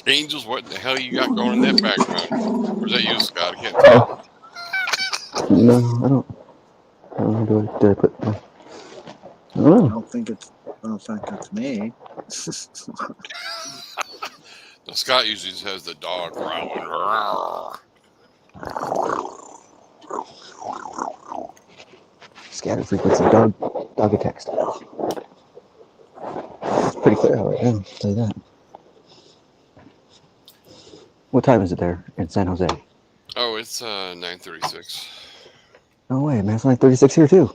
Speaker 3: Angels, what the hell you got going in that background? Or is that you, Scott? I can't tell.
Speaker 2: No, I don't know. Did I put my... I don't know.
Speaker 4: I don't think that's me.
Speaker 3: No, Scott usually just has the dog growling.
Speaker 2: Scatter frequency dog attack style. It's pretty clear out right now, I'll tell you that. What time is it there in San Jose?
Speaker 3: Oh, it's 9:36.
Speaker 2: No way, man. It's 9:36 here too.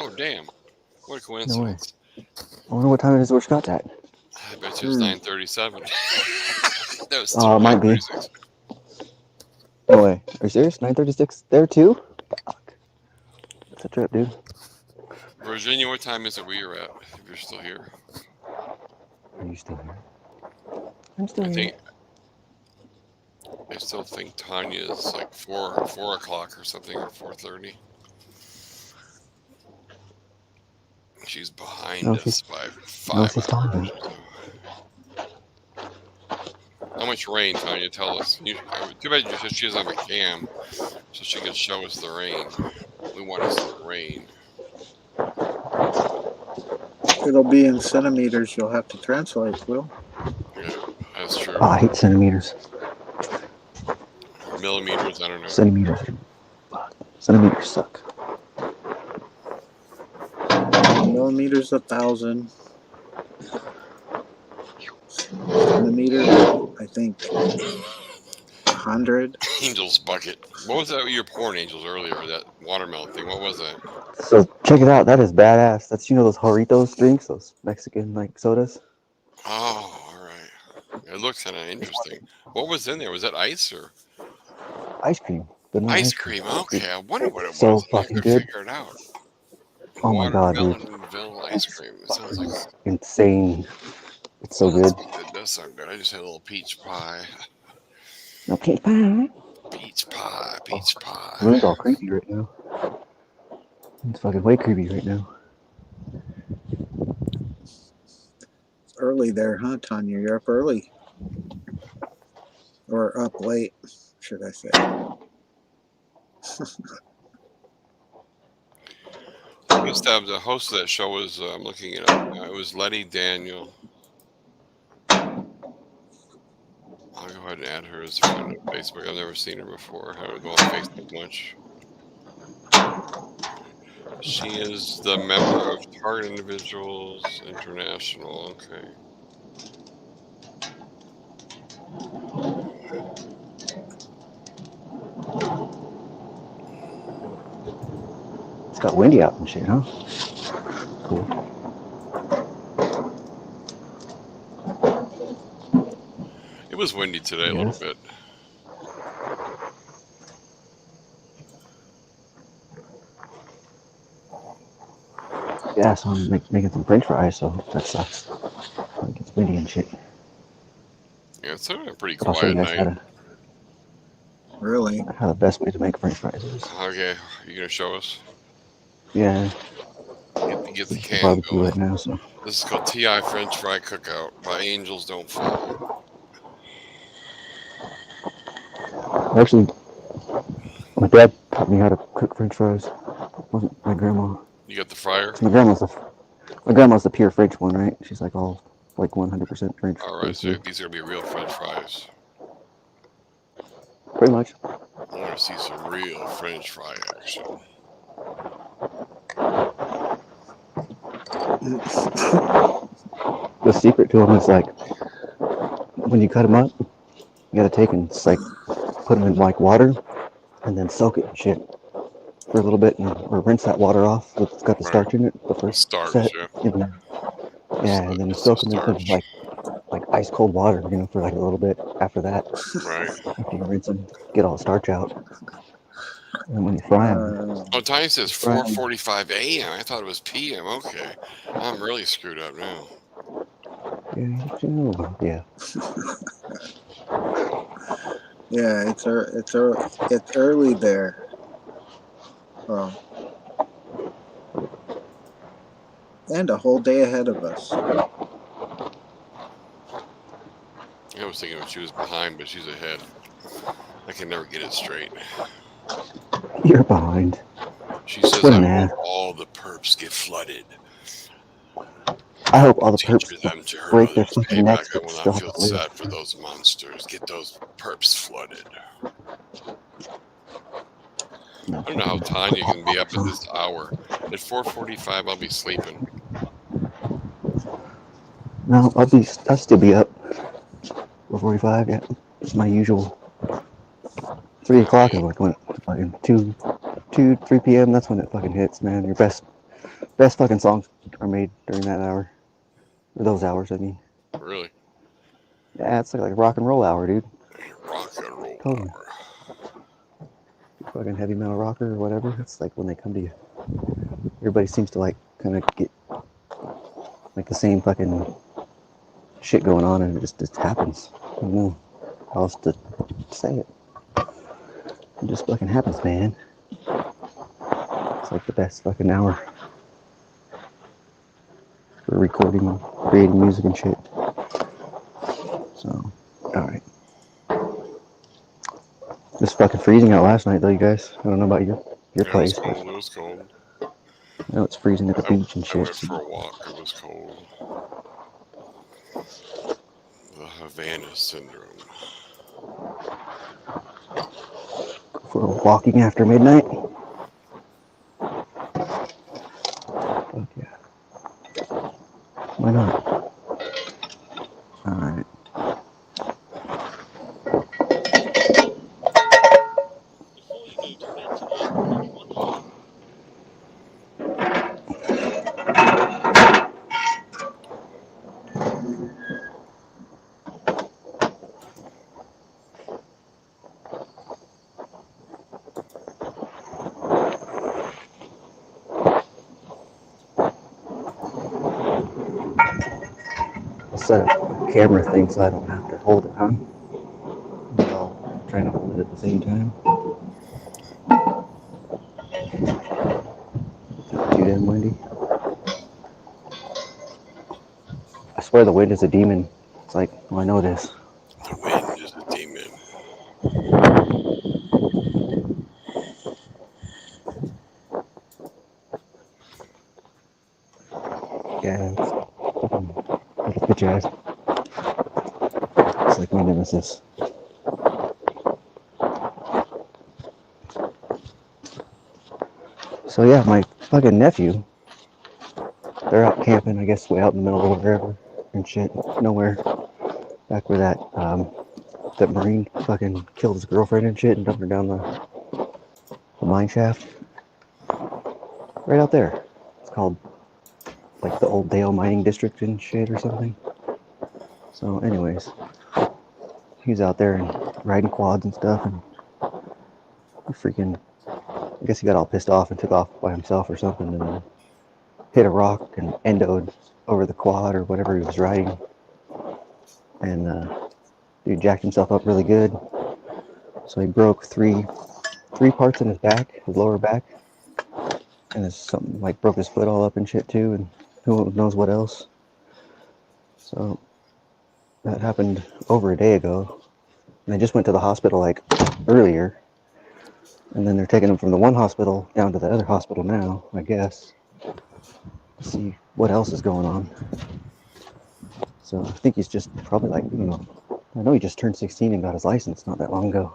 Speaker 3: Oh, damn. What a
Speaker 2: No way.
Speaker 3: coincidence.
Speaker 2: I wonder what time it is where Scott's at.
Speaker 3: I bet you it's 9:37. That was
Speaker 2: Oh, it might be. No way. Are you serious? 9:36 there too? Fuck. That's a trip, dude.
Speaker 3: Virginia, what time is it where you're at? If you're still here.
Speaker 2: Are you still here? I'm still here.
Speaker 3: I still think Tanya is like 4 o'clock or something, or 4:30. She's behind us by 5 hours. How much rain, Tanya? Tell us. Too bad she doesn't have a cam, so she can show us the rain. We want to see the rain.
Speaker 4: It'll be in centimeters. You'll have to translate, Will.
Speaker 3: Yeah, that's true.
Speaker 2: Oh, I hate centimeters.
Speaker 3: Or millimeters, I don't know.
Speaker 2: Centimeters. Centimeters suck.
Speaker 4: Millimeters 1,000. Centimeters, I think 100.
Speaker 3: Angel's bucket. What was that? Your porn angels earlier? That watermelon thing. What was that?
Speaker 2: So check it out. That is badass. That's those Jarritos drinks, those Mexican sodas.
Speaker 3: Oh, all right. It looks kind of interesting. What was in there? Was that ice or
Speaker 2: ice cream?
Speaker 3: Ice cream. Okay, I wonder what it was.
Speaker 2: So fucking good.
Speaker 3: Figure it out.
Speaker 2: Oh my god, dude!
Speaker 3: Vanilla ice cream. It sounds like
Speaker 2: insane. It's so good.
Speaker 3: It does sound good. I just had a little peach pie.
Speaker 2: No peach pie.
Speaker 3: Peach pie. Peach pie.
Speaker 2: Room's all creepy right now. It's fucking way creepy right now.
Speaker 4: It's early there, huh, Tanya? You're up early. Or up late, should I say.
Speaker 3: The host of that show was, I'm looking it up now. It was Letty Daniel. I'll go ahead and add her as a friend on Facebook. I've never seen her before. I don't go on Facebook much. She is the member of Target Individuals International. Okay.
Speaker 2: It's got windy out and shit, huh? Cool.
Speaker 3: It was windy today a little bit.
Speaker 2: Yeah, so I'm making some french fries, so that sucks. Like it's windy and shit.
Speaker 3: Yeah, it's a pretty
Speaker 2: But I'll show you
Speaker 3: quiet
Speaker 2: guys
Speaker 3: night.
Speaker 4: Really?
Speaker 2: How the best way to make french fries is.
Speaker 3: Okay, you gonna show us?
Speaker 2: Yeah.
Speaker 3: Get the can
Speaker 2: Barbecue
Speaker 3: going.
Speaker 2: right now, so.
Speaker 3: This is called TI French Fry Cookout by Angels Don't Fall.
Speaker 2: Actually, my dad taught me how to cook french fries. It wasn't my grandma.
Speaker 3: You got the fryer?
Speaker 2: My grandma's the pure French one, right? She's like all like 100% French.
Speaker 3: All right, so
Speaker 2: basically.
Speaker 3: these are gonna be real French fries.
Speaker 2: Pretty much.
Speaker 3: I want to see some real French fry action.
Speaker 2: The secret to them is like when you cut them up, you gotta take and just, like put them in like water and then soak it and shit for a little bit, or rinse that water off. It's got the starch in it. The first
Speaker 3: Starch,
Speaker 2: set,
Speaker 3: yeah.
Speaker 2: and then, yeah, and then you
Speaker 3: It's some
Speaker 2: soak them into
Speaker 3: starch.
Speaker 2: like ice cold water, for like a little bit after that.
Speaker 3: Right.
Speaker 2: After you rinse them, get all the starch out, and when you fry them,
Speaker 3: Oh, time says
Speaker 2: fry 'em.
Speaker 3: 4:45 a.m. I thought it was p.m. Okay, I'm really screwed up now.
Speaker 2: Yeah.
Speaker 4: Yeah, it's early there. Well, and a whole day ahead of us.
Speaker 3: I was thinking she was behind, but she's ahead. I can never get it straight.
Speaker 2: You're behind.
Speaker 3: She says,
Speaker 2: What
Speaker 3: "I
Speaker 2: an
Speaker 3: hope
Speaker 2: ass.
Speaker 3: all the perps get flooded.
Speaker 2: I hope all the
Speaker 3: Teach
Speaker 2: perps
Speaker 3: them to hurt
Speaker 2: break their
Speaker 3: others.
Speaker 2: fucking
Speaker 3: Payback.
Speaker 2: necks,
Speaker 3: I
Speaker 2: but
Speaker 3: will
Speaker 2: still
Speaker 3: not
Speaker 2: have
Speaker 3: feel
Speaker 2: to live.
Speaker 3: sad for those monsters. Get those perps flooded." I don't know how Tanya can be up at this hour. At 4:45, I'll be sleeping.
Speaker 2: No, I'll still be up. 4:45, yeah. It's my usual. 3 o'clock is like when fucking 3 p.m. That's when it fucking hits, man. Your best fucking songs are made during that hour, or those hours. I mean.
Speaker 3: Really?
Speaker 2: Yeah, it's like rock and roll hour, dude.
Speaker 3: Rock and roll
Speaker 2: Totally.
Speaker 3: hour.
Speaker 2: Fucking heavy metal rocker or whatever. It's like when they come to you. Everybody seems to like kind of get like the same fucking shit going on, and it just happens. I don't know how else to say it. It just fucking happens, man. It's like the best fucking hour for recording and creating music and shit. So, alright. It's fucking freezing out last night though, you guys. I don't know about your
Speaker 3: Yeah, it was
Speaker 2: place, but
Speaker 3: cold. It was cold.
Speaker 2: I know it's freezing at the beach and
Speaker 3: I went
Speaker 2: shit.
Speaker 3: for a walk. It was cold. The Havana syndrome.
Speaker 2: For walking after midnight. Fuck yeah. Why not? Alright. I'll set up a camera thing so I don't have to hold it, huh? While trying to hold it at the same time. You damn windy. I swear the wind is a demon. It's like, well, I know this.
Speaker 3: The wind is a demon.
Speaker 2: Yeah, it's little bitch ass. It's like my nemesis. So yeah, my fucking nephew, they're out camping, I guess, way out in the middle of wherever and shit, nowhere. Back where that Marine fucking killed his girlfriend and shit and dumped her down the mine shaft. Right out there. It's called like the Old Dale Mining District and shit or something. So anyways, he's out there and riding quads and stuff, and freaking, I guess he got all pissed off and took off by himself or something, and then hit a rock and endoed over the quad or whatever he was riding, and dude jacked himself up really good. So he broke three parts in his back, his lower back, and there's something like broke his foot all up and shit too, and who knows what else. So that happened over a day ago, and they just went to the hospital like earlier, and then they're taking him from the one hospital down to the other hospital now, I guess, to see what else is going on. So I think he's just probably like, I don't know. I know he just turned 16 and got his license not that long ago.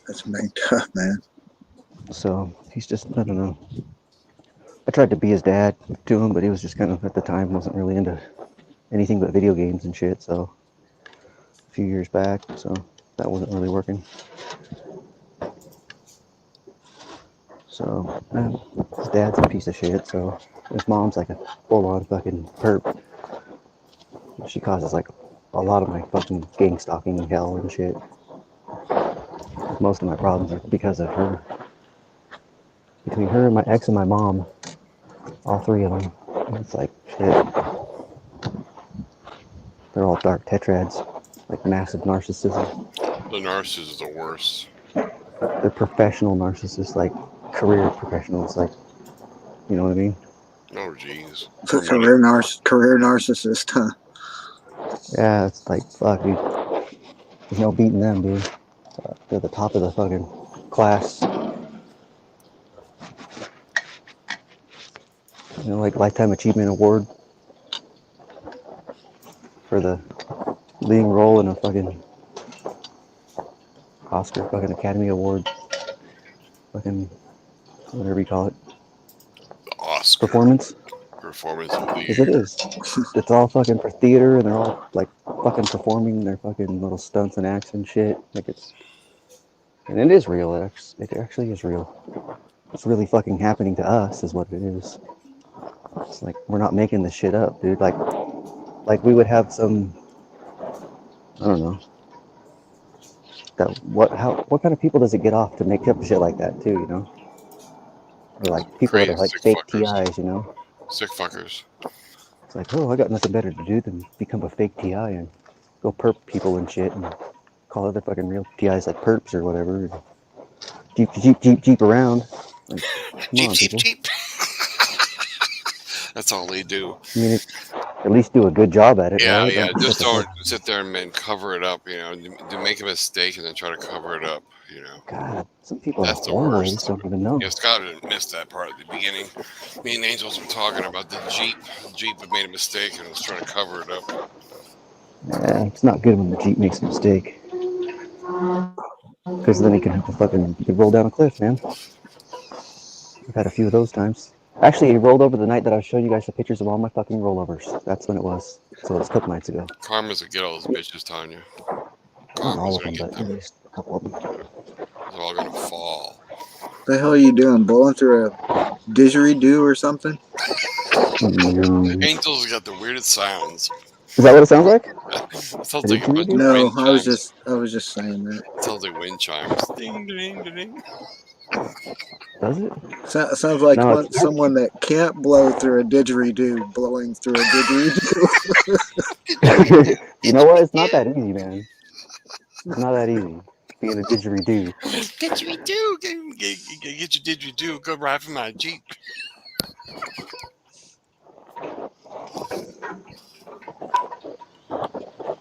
Speaker 4: That's made tough, man.
Speaker 2: So he's just, I don't know. I tried to be his dad to him, but he was just kind of, at the time, wasn't really into anything but video games and shit. So a few years back, so that wasn't really working. So his dad's a piece of shit. So his mom's like a full-on fucking perp. She causes like a lot of my fucking gang stalking and hell and shit. Most of my problems are because of her. Between her and my ex and my mom, all three of them, it's like shit. They're all dark tetrads, like massive narcissism.
Speaker 3: The narcissist is the worst.
Speaker 2: They're professional narcissists, like career professionals, like, you know what I mean?
Speaker 3: Oh, jeez.
Speaker 4: Career narcissist, huh?
Speaker 2: Yeah, it's like, fuck, dude. There's no beating them, dude. They're the top of the fucking class. You know, like Lifetime Achievement Award for the leading role in a fucking Oscar, fucking Academy Award, fucking whatever you call it.
Speaker 3: The Oscar.
Speaker 2: Performance
Speaker 3: of the year.
Speaker 2: Yes, it is. It's all fucking for theater, and they're all like fucking performing their fucking little stunts and acts and shit. Like and it is real. It actually is real. It's really fucking happening to us, is what it is. It's like we're not making this shit up, dude. Like we would have some, I don't know. What kind of people does it get off to make up shit like that too? You know, or like people that are like fake TIs, you know.
Speaker 3: Sick fuckers.
Speaker 2: It's like, oh, I got nothing better to do than become a fake TI and go perp people and shit and call other fucking real TIs like perps or whatever. Jeep around. Like, come on, people.
Speaker 3: Jeep. That's all they do.
Speaker 2: I mean, at least do a good job at it,
Speaker 3: Yeah,
Speaker 2: right?
Speaker 3: yeah.
Speaker 2: Like,
Speaker 3: Just don't sit there and cover it up. You know, to make a mistake and then try to cover it up. You know.
Speaker 2: God, some people
Speaker 3: That's
Speaker 2: are
Speaker 3: the
Speaker 2: horrible.
Speaker 3: worst.
Speaker 2: I just don't even know.
Speaker 3: Yeah, Scott missed that part at the beginning. Me and Angels were talking about the Jeep. Jeep had made a mistake and was trying to cover it up.
Speaker 2: Yeah, it's not good when the Jeep makes a mistake. Because then he can roll down a cliff, man. I've had a few of those times. Actually, he rolled over the night that I was showing you guys the pictures of all my fucking rollovers. That's when it was. So it was a couple nights ago.
Speaker 3: Karma's a get all those bitches, Tanya.
Speaker 2: Not all of them, but at least a couple of them.
Speaker 3: They're all gonna fall.
Speaker 4: The hell are you doing? Blowing through a didgeridoo or something?
Speaker 3: Angels got the weirdest sounds.
Speaker 2: Is that what it sounds like?
Speaker 3: It sounds like a bunch of
Speaker 4: No,
Speaker 3: wind
Speaker 4: I was
Speaker 3: chimes.
Speaker 4: just saying that.
Speaker 3: It sounds like wind chimes. Ding, ding, ding, ding.
Speaker 2: Does it?
Speaker 4: Sounds like
Speaker 2: No,
Speaker 4: someone that can't blow through a didgeridoo blowing through a didgeridoo.
Speaker 2: You know what? It's not that easy, man. It's not that easy. Being a didgeridoo.
Speaker 3: Didgeridoo. Get your didgeridoo. Go ride for my Jeep.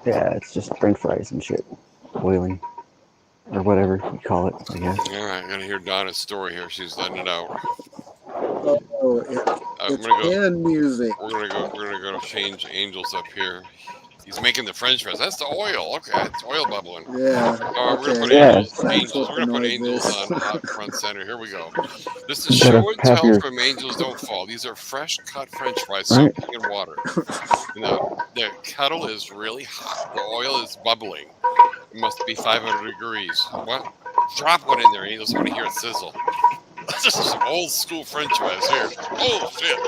Speaker 2: Yeah, it's just French fries and shit. Boiling. Or whatever you call it, I guess.
Speaker 3: All right, I gotta hear Donna's story here. She's letting it out.
Speaker 4: Oh, it's hand music.
Speaker 3: We're gonna go change Angels up here. He's making the French fries. That's the oil. Okay, it's oil bubbling.
Speaker 4: Yeah.
Speaker 3: All right, we're gonna put Angels. We're gonna put Angels on hot front center. Here we go. This is show and tell from Angels Don't Fall. These are fresh cut French fries soaking in water. And the kettle is really hot. The oil is bubbling. It must be 500 degrees. What? Drop one in there, Angels. I want to hear it sizzle. This is some old school French fries here. Oh shit!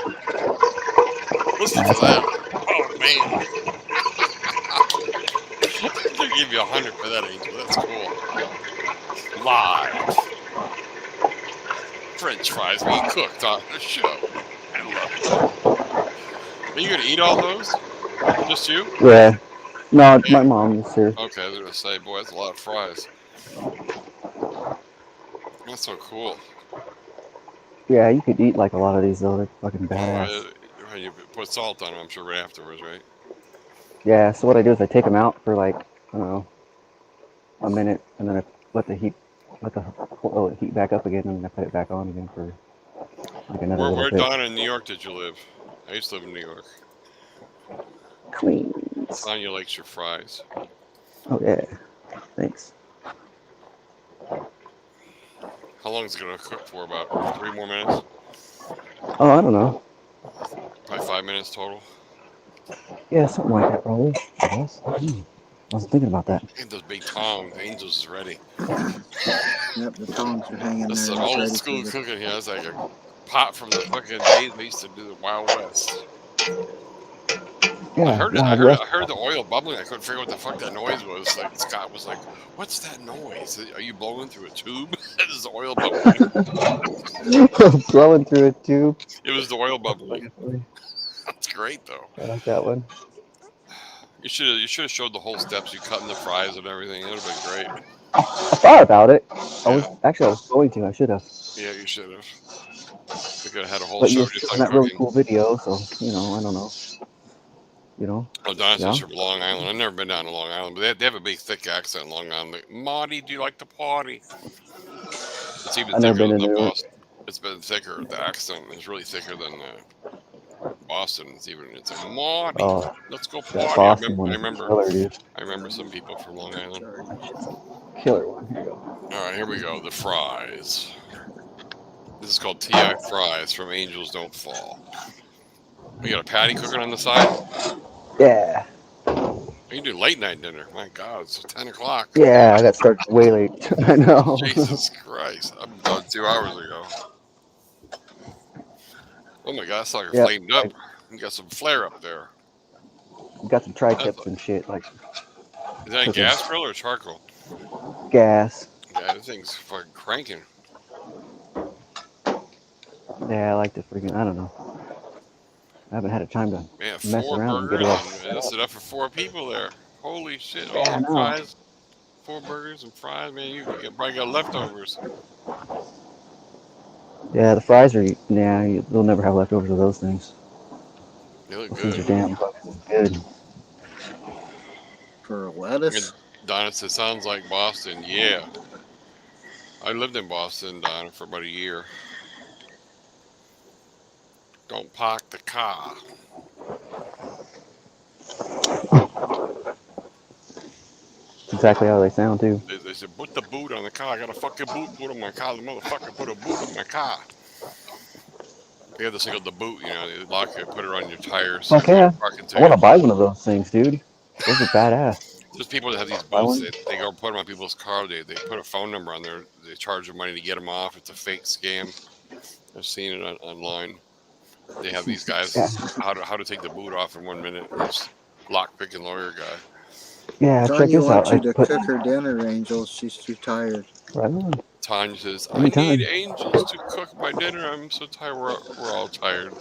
Speaker 3: Listen to that. Oh man. I'll give you 100 for that, Angel. That's cool. Live. French fries being cooked on the show. I love it. Are you going to eat all those? Just you?
Speaker 2: Yeah. No, my mom is here.
Speaker 3: Okay, I was going to say, boy, that's a lot of fries. That's so cool.
Speaker 2: Yeah, you could eat like a lot of these though. They're fucking badass.
Speaker 3: You put salt on them, I'm sure, right afterwards, right?
Speaker 2: Yeah, so what I do is I take them out for like, I don't know, a minute, and then I let the heat back up again, and then I put it back on again for like another little
Speaker 3: Where
Speaker 2: bit.
Speaker 3: down in New York did you live? I used to live in New York.
Speaker 2: Queens. Thanks.
Speaker 3: Tanya likes your fries.
Speaker 2: Oh yeah. Thanks.
Speaker 3: How long is it gonna cook for? About 3 more minutes?
Speaker 2: Oh, I don't know.
Speaker 3: Probably 5 minutes total.
Speaker 2: Yeah, something like that probably. I guess. I wasn't thinking about that.
Speaker 3: And those big tongs. Angel's is ready.
Speaker 4: Yep, the tongs are hanging
Speaker 3: That's
Speaker 4: there.
Speaker 3: some
Speaker 4: Just
Speaker 3: old
Speaker 4: ready
Speaker 3: school
Speaker 4: for the.
Speaker 3: cooking here. That's like a pot from the fucking days they used to do the Wild West.
Speaker 2: Yeah,
Speaker 3: I
Speaker 2: Wild West.
Speaker 3: heard the oil bubbling. I couldn't figure out what the fuck that noise was. Like Scott was like, "What's that noise? Are you blowing through a tube? Is the oil bubbling?"
Speaker 2: Blowing through a tube.
Speaker 3: It was the oil
Speaker 2: That's
Speaker 3: bubbling.
Speaker 2: fucking funny.
Speaker 3: That's great though.
Speaker 2: I like that one.
Speaker 3: You should have showed the whole steps. You cutting the fries and everything. It would have been great.
Speaker 2: I thought about it. I
Speaker 3: Yeah.
Speaker 2: was going to. I should have.
Speaker 3: Yeah, you should have. We could have had a whole
Speaker 2: But
Speaker 3: show
Speaker 2: you're
Speaker 3: just
Speaker 2: still
Speaker 3: on
Speaker 2: in that really
Speaker 3: cooking.
Speaker 2: cool video, so I don't know.
Speaker 3: Oh, Donna's
Speaker 2: Yeah.
Speaker 3: from Long Island. I've never been down to Long Island, but they have a big, thick accent in Long Island. Like, Marty, do you like to party? It's even
Speaker 2: I've never
Speaker 3: thicker
Speaker 2: been
Speaker 3: than
Speaker 2: to
Speaker 3: the
Speaker 2: New York.
Speaker 3: Boston. It's been thicker. The accent is really thicker than Boston. It's like Marty,
Speaker 2: Oh,
Speaker 3: let's go
Speaker 2: that
Speaker 3: party.
Speaker 2: Boston one is killer, dude.
Speaker 3: I remember some people from Long Island.
Speaker 2: Killer one. Here you go.
Speaker 3: All right, here we go. The fries. This is called TI fries from Angels Don't Fall. We got a patty cooking on the side.
Speaker 2: Yeah.
Speaker 3: You can do late night dinner. My God, it's 10 o'clock.
Speaker 2: Yeah, I got started way late. I know.
Speaker 3: Jesus Christ. I'm done 2 hours ago. Oh my God, it's like
Speaker 2: Yep.
Speaker 3: flamed up. You got some flare up there.
Speaker 2: Got some tri-tips and shit, like
Speaker 3: Is that a
Speaker 2: cooking.
Speaker 3: gas grill or charcoal?
Speaker 2: Gas.
Speaker 3: Yeah, this thing's fucking cranking.
Speaker 2: Yeah, I like to freaking, I don't know. I haven't had a time to
Speaker 3: Man,
Speaker 2: mess
Speaker 3: 4
Speaker 2: around and get
Speaker 3: burgers.
Speaker 2: it all
Speaker 3: And
Speaker 2: set
Speaker 3: that's
Speaker 2: up.
Speaker 3: enough for 4 people there. Holy shit.
Speaker 2: Yeah, I
Speaker 3: All the
Speaker 2: know.
Speaker 3: fries. 4 burgers and fries. Man, you probably got leftovers.
Speaker 2: Yeah, the fries are, they'll never have leftovers of those things.
Speaker 3: They look
Speaker 2: Those things
Speaker 3: good.
Speaker 2: are damn fucking good.
Speaker 4: For lettuce.
Speaker 3: Donna said, sounds like Boston. Yeah. I lived in Boston, Donna, for about a year. Don't park the car.
Speaker 2: That's exactly how they sound, too.
Speaker 3: They said, put the boot on the car. I got a fucking boot put on my car. The motherfucker put a boot on my car. They have this thing called the boot, they lock it, put it on your tires.
Speaker 2: Fuck yeah.
Speaker 3: Parking
Speaker 2: I want to
Speaker 3: ticket.
Speaker 2: buy one of those things, dude. Those are badass.
Speaker 3: There's people that have these
Speaker 2: Buy
Speaker 3: boots.
Speaker 2: one?
Speaker 3: They go put them on people's car. They put a phone number on there. They charge them money to get them off. It's a fake scam. I've seen it online. They have these guys
Speaker 2: Yeah.
Speaker 3: how to take the boot off in 1 minute. This lock picking lawyer guy.
Speaker 2: Yeah, check
Speaker 4: Tanya
Speaker 2: this out.
Speaker 4: wants you
Speaker 2: I
Speaker 4: to
Speaker 2: put
Speaker 4: cook her dinner, Angel. She's too tired.
Speaker 2: right on.
Speaker 3: Tanya says, I
Speaker 2: Anytime.
Speaker 3: need Angels to cook my dinner. I'm so tired. We're all tired.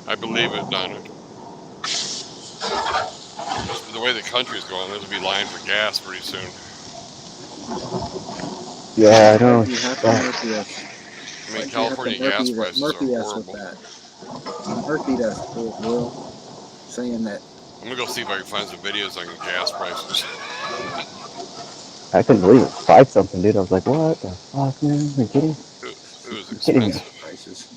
Speaker 3: I believe it, Donna. Just the way the country's going, there's going to be line for gas pretty soon.
Speaker 2: Yeah, I know.
Speaker 4: You have to Murphy us.
Speaker 3: I mean,
Speaker 4: Like,
Speaker 3: California
Speaker 4: you have
Speaker 3: gas
Speaker 4: to
Speaker 3: prices
Speaker 4: Murphy
Speaker 3: are
Speaker 4: us with
Speaker 3: horrible.
Speaker 4: that. Murphy us, Will, saying that.
Speaker 3: I'm going to go see if I can find some videos on gas prices.
Speaker 2: I couldn't believe it. 5 something, dude. I was like, what the fuck, man? Are you kidding?
Speaker 3: It was
Speaker 2: You're kidding me.
Speaker 3: expensive.
Speaker 4: Prices.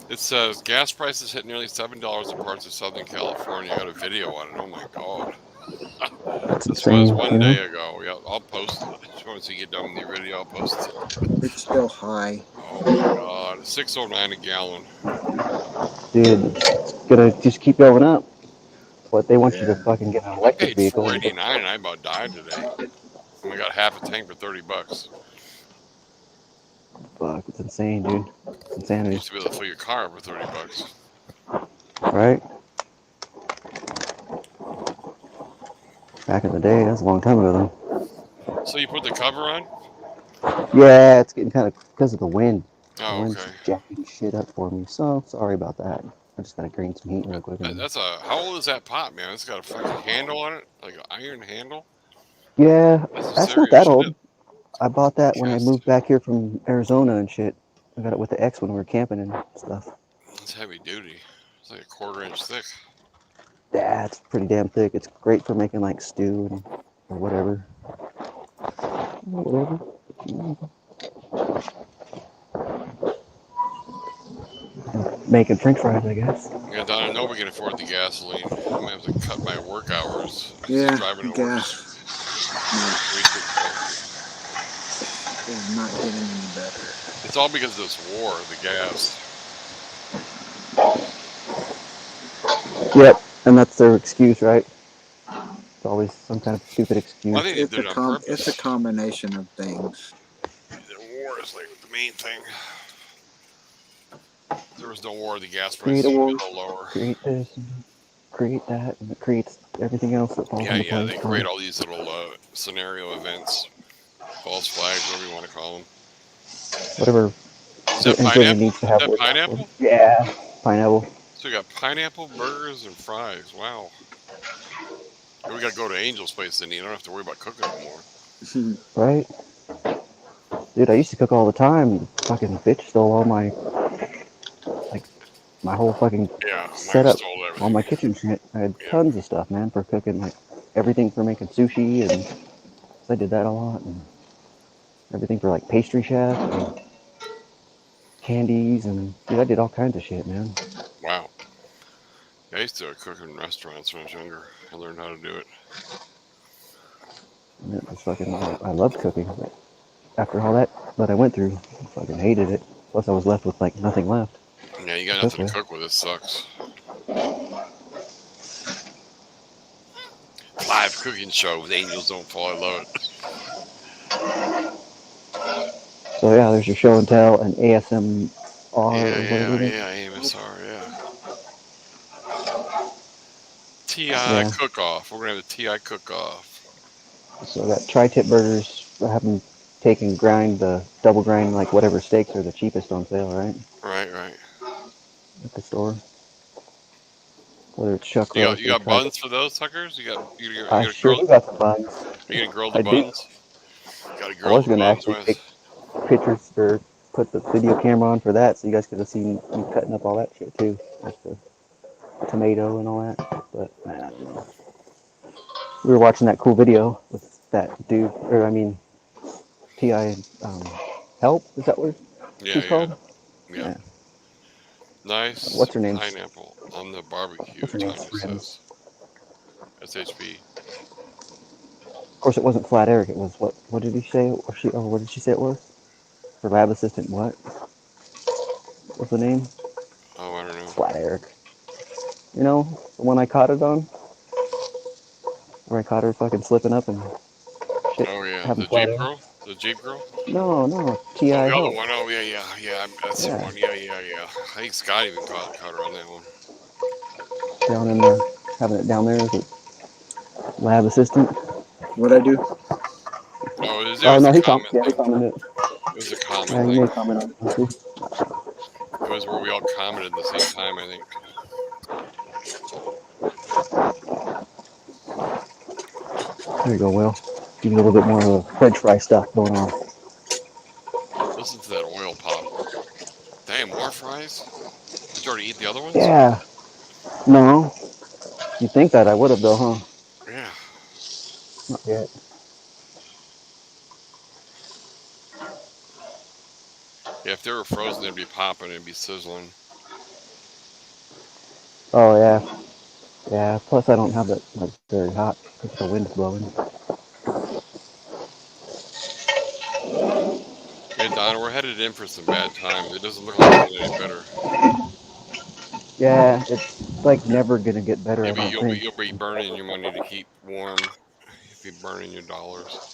Speaker 3: It says gas prices hit nearly $7 in parts of Southern California. I got a video on it. Oh my God.
Speaker 2: That's
Speaker 3: This
Speaker 2: insane,
Speaker 3: was one
Speaker 2: you know?
Speaker 3: day ago. Yeah, I'll post it. Once you get done with your video, I'll post it.
Speaker 4: It's still high.
Speaker 3: Oh my God. $6.09 a gallon.
Speaker 2: Dude, it's gonna just keep going up. What they want you to
Speaker 4: Yeah.
Speaker 2: fucking get an
Speaker 3: I
Speaker 2: electric
Speaker 3: paid
Speaker 2: vehicle.
Speaker 3: $4.89 and I about died today. And we got half a tank for $30.
Speaker 2: Fuck, it's insane, dude. It's
Speaker 3: You
Speaker 2: insanity.
Speaker 3: used to be able to fill your car up for $30.
Speaker 2: Right? Back in the day, that's a long time ago, though.
Speaker 3: So you put the cover on?
Speaker 2: Yeah, it's getting kind of because of the wind. The
Speaker 3: Oh,
Speaker 2: wind's
Speaker 3: okay.
Speaker 2: jacking shit up for me. So sorry about that. I just gotta green some heat real quick.
Speaker 3: How old is that pot, man? It's got a fucking handle on it, like an iron handle.
Speaker 2: Yeah,
Speaker 3: That's
Speaker 2: that's
Speaker 3: serious
Speaker 2: not that
Speaker 3: shit.
Speaker 2: old. I bought that when I
Speaker 3: Chest.
Speaker 2: moved back here from Arizona and shit. I got it with the ex when we were camping and stuff.
Speaker 3: It's heavy duty. It's like a 1/4 inch thick.
Speaker 2: Yeah, it's pretty damn thick. It's great for making like stew and, or whatever. Whatever. Making French fries, I guess.
Speaker 3: Yeah, Don, I know we can afford the gasoline. I'm gonna have to cut my work hours.
Speaker 4: Yeah,
Speaker 3: Just driving to work.
Speaker 4: gas. Is not getting any better.
Speaker 3: It's all because of this war, the gas.
Speaker 2: Yep, and that's their excuse, right? It's always some kind of stupid excuse.
Speaker 3: I think they did it on purpose.
Speaker 4: It's a combination of things.
Speaker 3: The war is like the main thing. If there was no war, the gas prices would be a little lower.
Speaker 2: Create this, and create that, and it creates everything else that falls into place.
Speaker 3: They create all these little scenario events, false flags, whatever you want to call them.
Speaker 2: Whatever.
Speaker 3: Is that pineapple?
Speaker 2: Needs to have
Speaker 3: Is that pineapple?
Speaker 2: Yeah, pineapple.
Speaker 3: So we got pineapple, burgers, and fries. Wow. We got to go to Angel's place, then you don't have to worry about cooking anymore.
Speaker 2: Right? Dude, I used to cook all the time. Fucking bitch stole all my, like, my whole fucking setup, all my kitchen shit. I had tons of stuff, man, for cooking, like, everything for making sushi, and I did that a lot, and everything for, like, pastry chef, and candies, and, dude, I did all kinds of shit, man.
Speaker 3: Wow. I used to cook in restaurants when I was younger. I learned how to do it.
Speaker 2: And it was fucking, I loved cooking, but after all that I went through, I fucking hated it. Plus I was left with, like, nothing left.
Speaker 3: Yeah, you got nothing to cook with. It sucks. Live cooking show with Angels Don't Fall. I love it.
Speaker 2: So yeah, there's your show and tell and ASMR.
Speaker 3: AMSR, TI cook-off. We're going to have a TI cook-off.
Speaker 2: So I got tri-tip burgers. I have them take and grind the double grind, like whatever steaks are the cheapest on sale, right?
Speaker 3: Right.
Speaker 2: At the store. Whether it's chuck
Speaker 3: roast. You got buns for those suckers?
Speaker 2: I sure got the buns.
Speaker 3: Are you going to grill the buns?
Speaker 2: I was going to actually take pictures or put the video camera on for that, so you guys could have seen me cutting up all that shit too, like the tomato and all that. But man, I don't know. We were watching that cool video with that dude, or I mean, T.I. Help, is that what she's called?
Speaker 3: Yeah. Nice.
Speaker 2: What's her name?
Speaker 3: Pineapple on the barbecue.
Speaker 2: What's her name?
Speaker 3: SHB.
Speaker 2: Of course, it wasn't Flat Eric. It was what did he say? What did she say it was? Her lab assistant. What? What's the name?
Speaker 3: Oh, I don't know.
Speaker 2: Flat Eric. You know, the one I caught it on? Where I caught her fucking slipping up and shit.
Speaker 3: Oh, yeah. The Jeep girl? The Jeep girl?
Speaker 2: No. T.I.
Speaker 3: Oh, the
Speaker 2: Help.
Speaker 3: other one. Oh, yeah. That's the one. Yeah. I think Scott even caught her on that one.
Speaker 2: Down in there. Having it down there as a lab assistant.
Speaker 4: What'd I do?
Speaker 3: Oh, no,
Speaker 2: he commented.
Speaker 3: It was a comment thing.
Speaker 2: He made a comment on it too.
Speaker 3: It was where we all commented at the same time, I think.
Speaker 2: There you go, Will. Give you a little bit more of the French fry stuff going on.
Speaker 3: Listen to that oil pop. Damn, more fries? Did you already eat the other ones?
Speaker 2: Yeah. No. You'd think that I would have, though, huh?
Speaker 3: Yeah.
Speaker 2: Not yet.
Speaker 3: Yeah, if they were frozen, they'd be popping and be sizzling.
Speaker 2: Oh, yeah. Yeah, plus I don't have it like very hot because the wind's blowing.
Speaker 3: Hey, Donna, we're headed in for some bad times. It doesn't look like it's any better.
Speaker 2: Yeah, it's like never gonna get better.
Speaker 3: Maybe you'll be burning your money to keep warm. You'll be burning your dollars.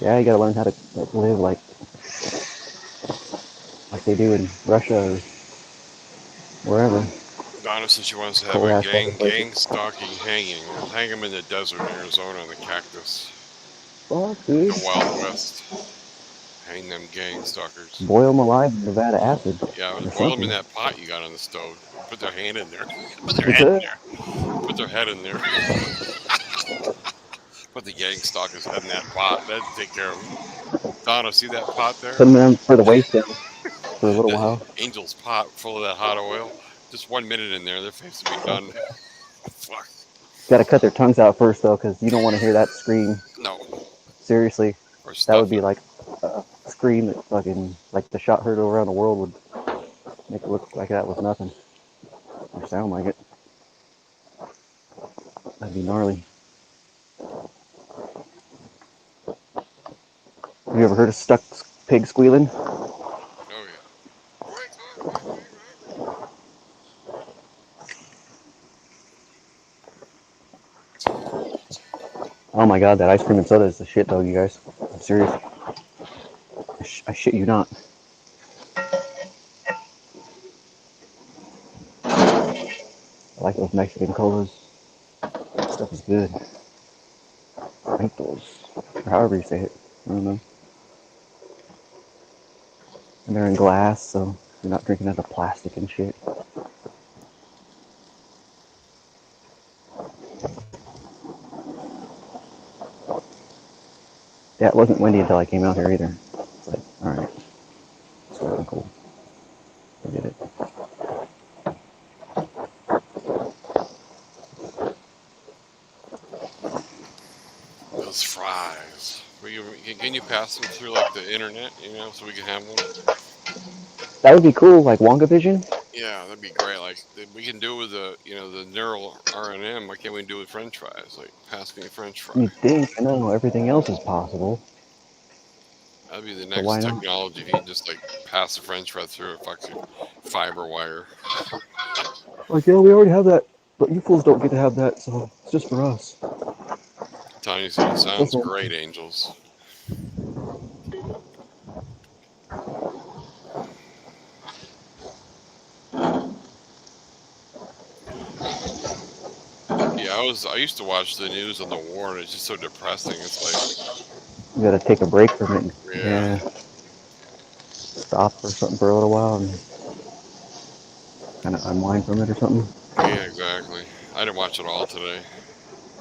Speaker 2: Yeah, you gotta learn how to live like they do in Russia or wherever.
Speaker 3: Donna says she wants to have a gang stalking hanging. We'll hang them in the desert in Arizona on the cactus.
Speaker 2: Fuck, dude.
Speaker 3: The Wild West. Hang them gang stalkers.
Speaker 2: Boil them alive in Nevada acid.
Speaker 3: Yeah, boil them in that pot you got on the stove. Put their hand in there. Put their head in there. Put their head in there. Put the gang stalker's head in that pot. That'd take care of them. Donna, see that pot there?
Speaker 2: Put them in for the waist down for a little while.
Speaker 3: Angel's pot full of that hot oil. Just 1 minute in there, their face will be done. Fuck.
Speaker 2: Got to cut their tongues out first though, because you don't want to hear that scream.
Speaker 3: No.
Speaker 2: Seriously,
Speaker 3: Or
Speaker 2: that would
Speaker 3: stuff
Speaker 2: be
Speaker 3: it.
Speaker 2: like a scream that fucking like the shot heard around the world would make it look like that was nothing, or sound like it. That'd be gnarly. Have you ever heard a stuck pig squealing?
Speaker 3: Oh yeah.
Speaker 2: Oh my god, that ice cream and soda is the shit though, you guys. I'm serious. I shit you not. I like those Mexican colas. That stuff is good. Those, or however you say it. I don't know. And they're in glass, so you're not drinking out of plastic and shit. Yeah, it wasn't windy until I came out here either. It's like, alright. It's fucking cool. I did it.
Speaker 3: Those fries. Can you pass them through like the internet, so we can have them?
Speaker 2: That would be cool, like Wonka Vision.
Speaker 3: Yeah, that'd be great. Like we can do it with the neural RNM. Why can't we do it with French fries? Like, pass me a French fry.
Speaker 2: You think? I know everything else is possible.
Speaker 3: That'd be the
Speaker 2: So why
Speaker 3: next
Speaker 2: not?
Speaker 3: technology. If you can just like pass a French fry through a fucking fiber wire.
Speaker 2: Like, yeah, we already have that, but you fools don't get to have that, so it's just for us.
Speaker 3: Tony said it sounds great, Angels. Yeah, I used to watch the news on the war, and it's just so depressing. It's like
Speaker 2: You gotta take a break from it.
Speaker 3: Yeah.
Speaker 2: Stop or something for a little while and kind of unwind from it or something.
Speaker 3: Yeah, exactly. I didn't watch it all today.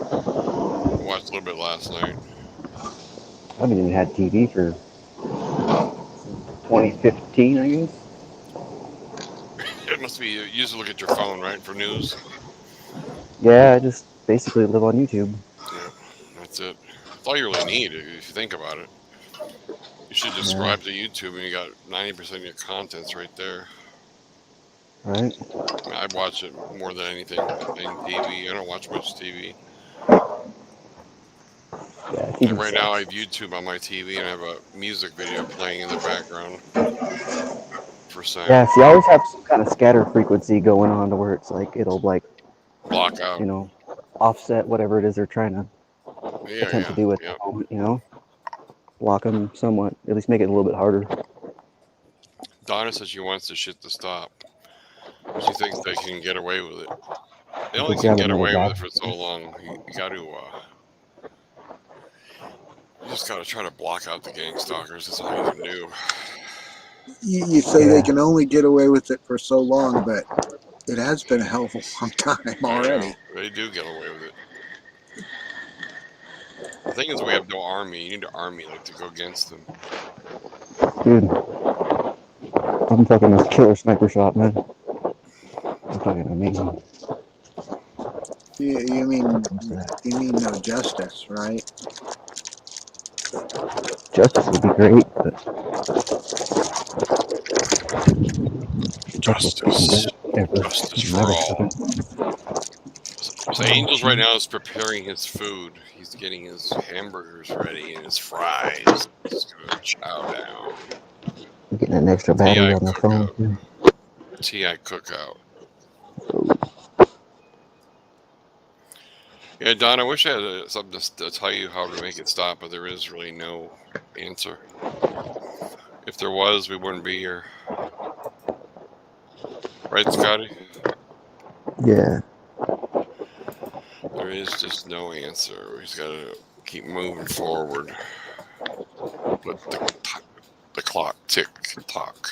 Speaker 3: I watched a little bit last night.
Speaker 2: I haven't even had TV for 2015, I guess.
Speaker 3: It must be you used to look at your phone, right, for news.
Speaker 2: Yeah, I just basically live on YouTube.
Speaker 3: Yeah, that's it. That's all you really need if you think about it. You should just subscribe to YouTube, and you got 90% of your contents right there.
Speaker 2: Right.
Speaker 3: I watch it more than anything in TV. I don't watch much TV.
Speaker 2: Yeah,
Speaker 3: Like right now, I have YouTube on my TV, and I have a music video playing in the background for sound.
Speaker 2: Yeah, see, I always have some kind of scatter frequency going on to where it's like it'll like
Speaker 3: block out,
Speaker 2: offset whatever it is they're trying to attempt to do at the moment, block them somewhat, at least make it a little bit harder.
Speaker 3: Donna says she wants the shit to stop. She thinks they can get away with it. They only can get away with it for so long. You got to. You just got to try to block out the gang stalkers. That's all you can do.
Speaker 4: You say they can only get away with it for so long, but it has been a hell of a long time already.
Speaker 3: They do get away with it. The thing is, we have no army. You need an army to go against them.
Speaker 2: Dude, I'm fucking a killer sniper shot, man. I'm fucking amazing.
Speaker 4: You mean no justice, right?
Speaker 2: Justice would be great, but
Speaker 3: Justice for all. So Angels right now is preparing his food. He's getting his hamburgers ready and his fries. He's gonna chow down.
Speaker 2: I'm getting an extra battery on the phone too.
Speaker 3: TI cookout. Yeah, Don, I wish I had something to tell you how to make it stop, but there is really no answer. If there was, we wouldn't be here. Right, Scotty?
Speaker 2: Yeah.
Speaker 3: There is just no answer. We just gotta keep moving forward. Let the clock tick tock.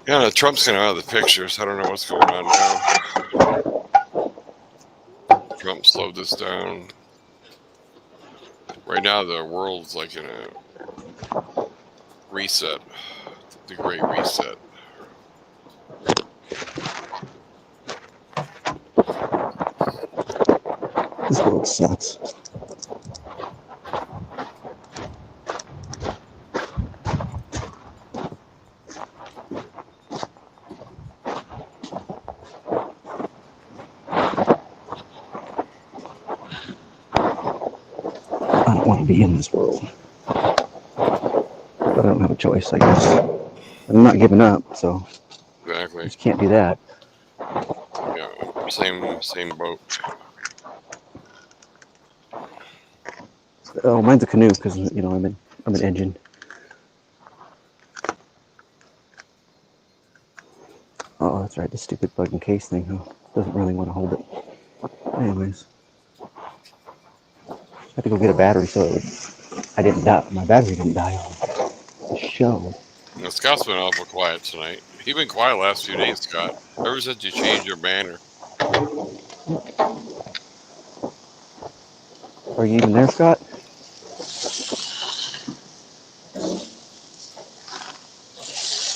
Speaker 3: Yeah, Trump's kind of out of the picture, so I don't know what's going on now. Trump slowed this down. Right now, the world's like in a reset, the Great Reset.
Speaker 2: This world sucks. I don't want to be in this world. But I don't have a choice, I guess. I'm not giving up, so
Speaker 3: Exactly.
Speaker 2: just can't do that.
Speaker 3: Yeah, same boat.
Speaker 2: Oh, mine's a canoe because you know I'm an engine. Oh, that's right. The stupid fucking case thing. Huh? Doesn't really want to hold it. Anyways, I had to go get a battery so I didn't die. My battery didn't die on the show.
Speaker 3: Now, Scott's been awful quiet tonight. He's been quiet the last few days, Scott. Ever since you changed your banner.
Speaker 2: Are you even there, Scott?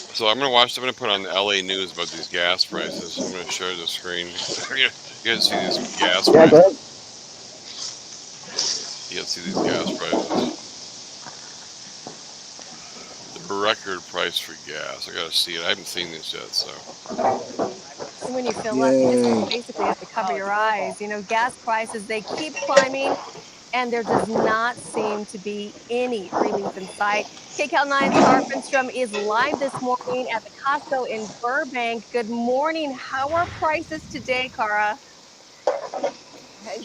Speaker 3: So I'm gonna put on the LA news about these gas prices. I'm gonna share the screen. You guys see these gas
Speaker 2: Yeah, go
Speaker 3: prices?
Speaker 2: ahead.
Speaker 3: You guys see these gas prices? The record price for gas. I gotta see it. I haven't seen this yet, so.
Speaker 16: And when you fill up, you just
Speaker 4: Yay.
Speaker 16: basically have to cover your eyes. You know, gas prices, they keep climbing, and there does not seem to be any relief in sight. KCAL 9's Cara Finstrom is live this morning at the Costco in Burbank. Good morning. How are prices today, Cara?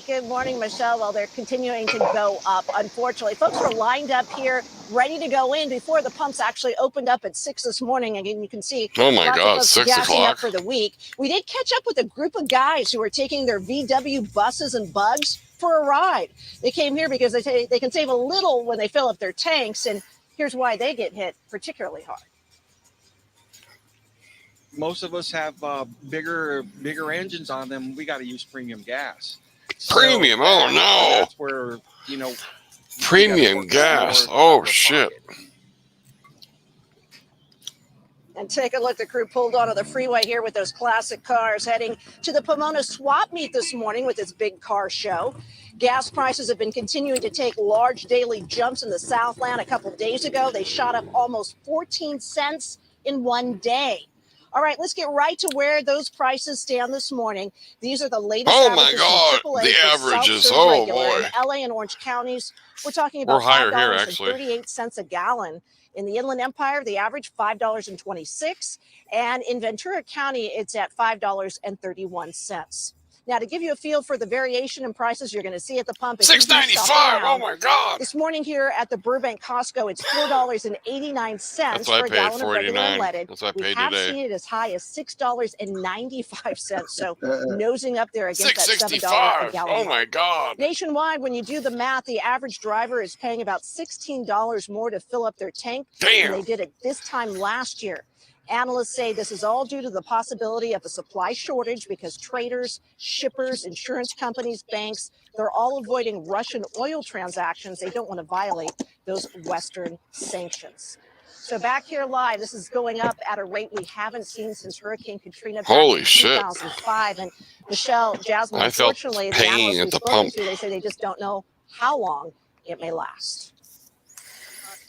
Speaker 17: Good morning, Michelle. Well, they're continuing to go up, unfortunately. Folks were lined up here, ready to go in before the pumps actually opened up at 6 this morning. Again, you can see
Speaker 3: Oh my
Speaker 17: lots of
Speaker 3: God,
Speaker 17: folks
Speaker 3: 6
Speaker 17: gassing up
Speaker 3: o'clock.
Speaker 17: for the week. We did catch up with a group of guys who were taking their VW buses and bugs for a ride. They came here because they can save a little when they fill up their tanks, and here's why they get hit particularly hard.
Speaker 18: Most of us have bigger engines on them. We got to use premium gas.
Speaker 3: Premium. Oh no.
Speaker 18: That's where
Speaker 3: Premium gas. Oh shit.
Speaker 17: And take a look, the crew pulled onto the freeway here with those classic cars heading to the Pomona swap meet this morning with its big car show. Gas prices have been continuing to take large daily jumps in the Southland. A couple days ago, they shot up almost 14 cents in one day. All right, let's get right to where those prices stand this morning. These are the latest
Speaker 3: Oh my
Speaker 17: averages
Speaker 3: God,
Speaker 17: from AAA
Speaker 3: the
Speaker 17: for
Speaker 3: averages.
Speaker 17: self-serve
Speaker 3: Oh
Speaker 17: regular
Speaker 3: boy.
Speaker 17: in LA and Orange counties. We're talking
Speaker 3: We're
Speaker 17: about
Speaker 3: higher here, actually.
Speaker 17: $5.38 a gallon. In the Inland Empire, the average $5.26, and in Ventura County, it's at $5.31. Now, to give you a feel for the variation in prices you're going to see at the pump,
Speaker 3: $6.95. Oh my God.
Speaker 17: this morning here at the Burbank Costco, it's $4.89
Speaker 3: That's what
Speaker 17: for
Speaker 3: I
Speaker 17: a
Speaker 3: paid,
Speaker 17: gallon of regular
Speaker 3: $4.89.
Speaker 17: unleaded.
Speaker 3: That's what I
Speaker 17: We
Speaker 3: paid
Speaker 17: have
Speaker 3: today.
Speaker 17: seen it as high as $6.95. So nosing up there against that $7 a
Speaker 3: $6.65.
Speaker 17: gallon.
Speaker 3: Oh my God.
Speaker 17: Nationwide, when you do the math, the average driver is paying about $16 more to fill up their tank than they did at this time last year. Analysts say this is all due to the possibility of a supply shortage because traders, shippers, insurance companies, banks, they're all avoiding Russian oil transactions. They don't want to violate those Western sanctions. So back here live, this is going up at a rate we haven't seen since Hurricane Katrina back
Speaker 3: Holy
Speaker 17: in
Speaker 3: shit.
Speaker 17: 2005. And Michelle, Jasmine,
Speaker 3: I felt
Speaker 17: unfortunately, the
Speaker 3: pain
Speaker 17: analysts
Speaker 3: at
Speaker 17: we've
Speaker 3: the
Speaker 17: spoken
Speaker 3: pump.
Speaker 17: to, they say they just don't know how long it may last.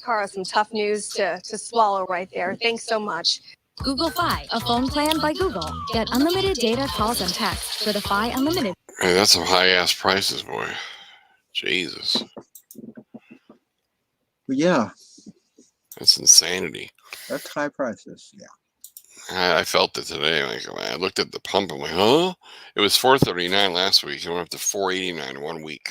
Speaker 16: Cara, some tough news to swallow right there. Thanks so much.
Speaker 19: Google Fi, a phone plan by Google. Get unlimited data, calls, and texts for the Fi Unlimited.
Speaker 3: Hey, that's some high ass prices, boy. Jesus.
Speaker 4: But yeah,
Speaker 3: That's insanity.
Speaker 4: that's high prices. Yeah.
Speaker 3: I felt it today. Like when I looked at the pump, I'm like, huh? It was $4.39 last week. It went up to $4.89 in 1 week.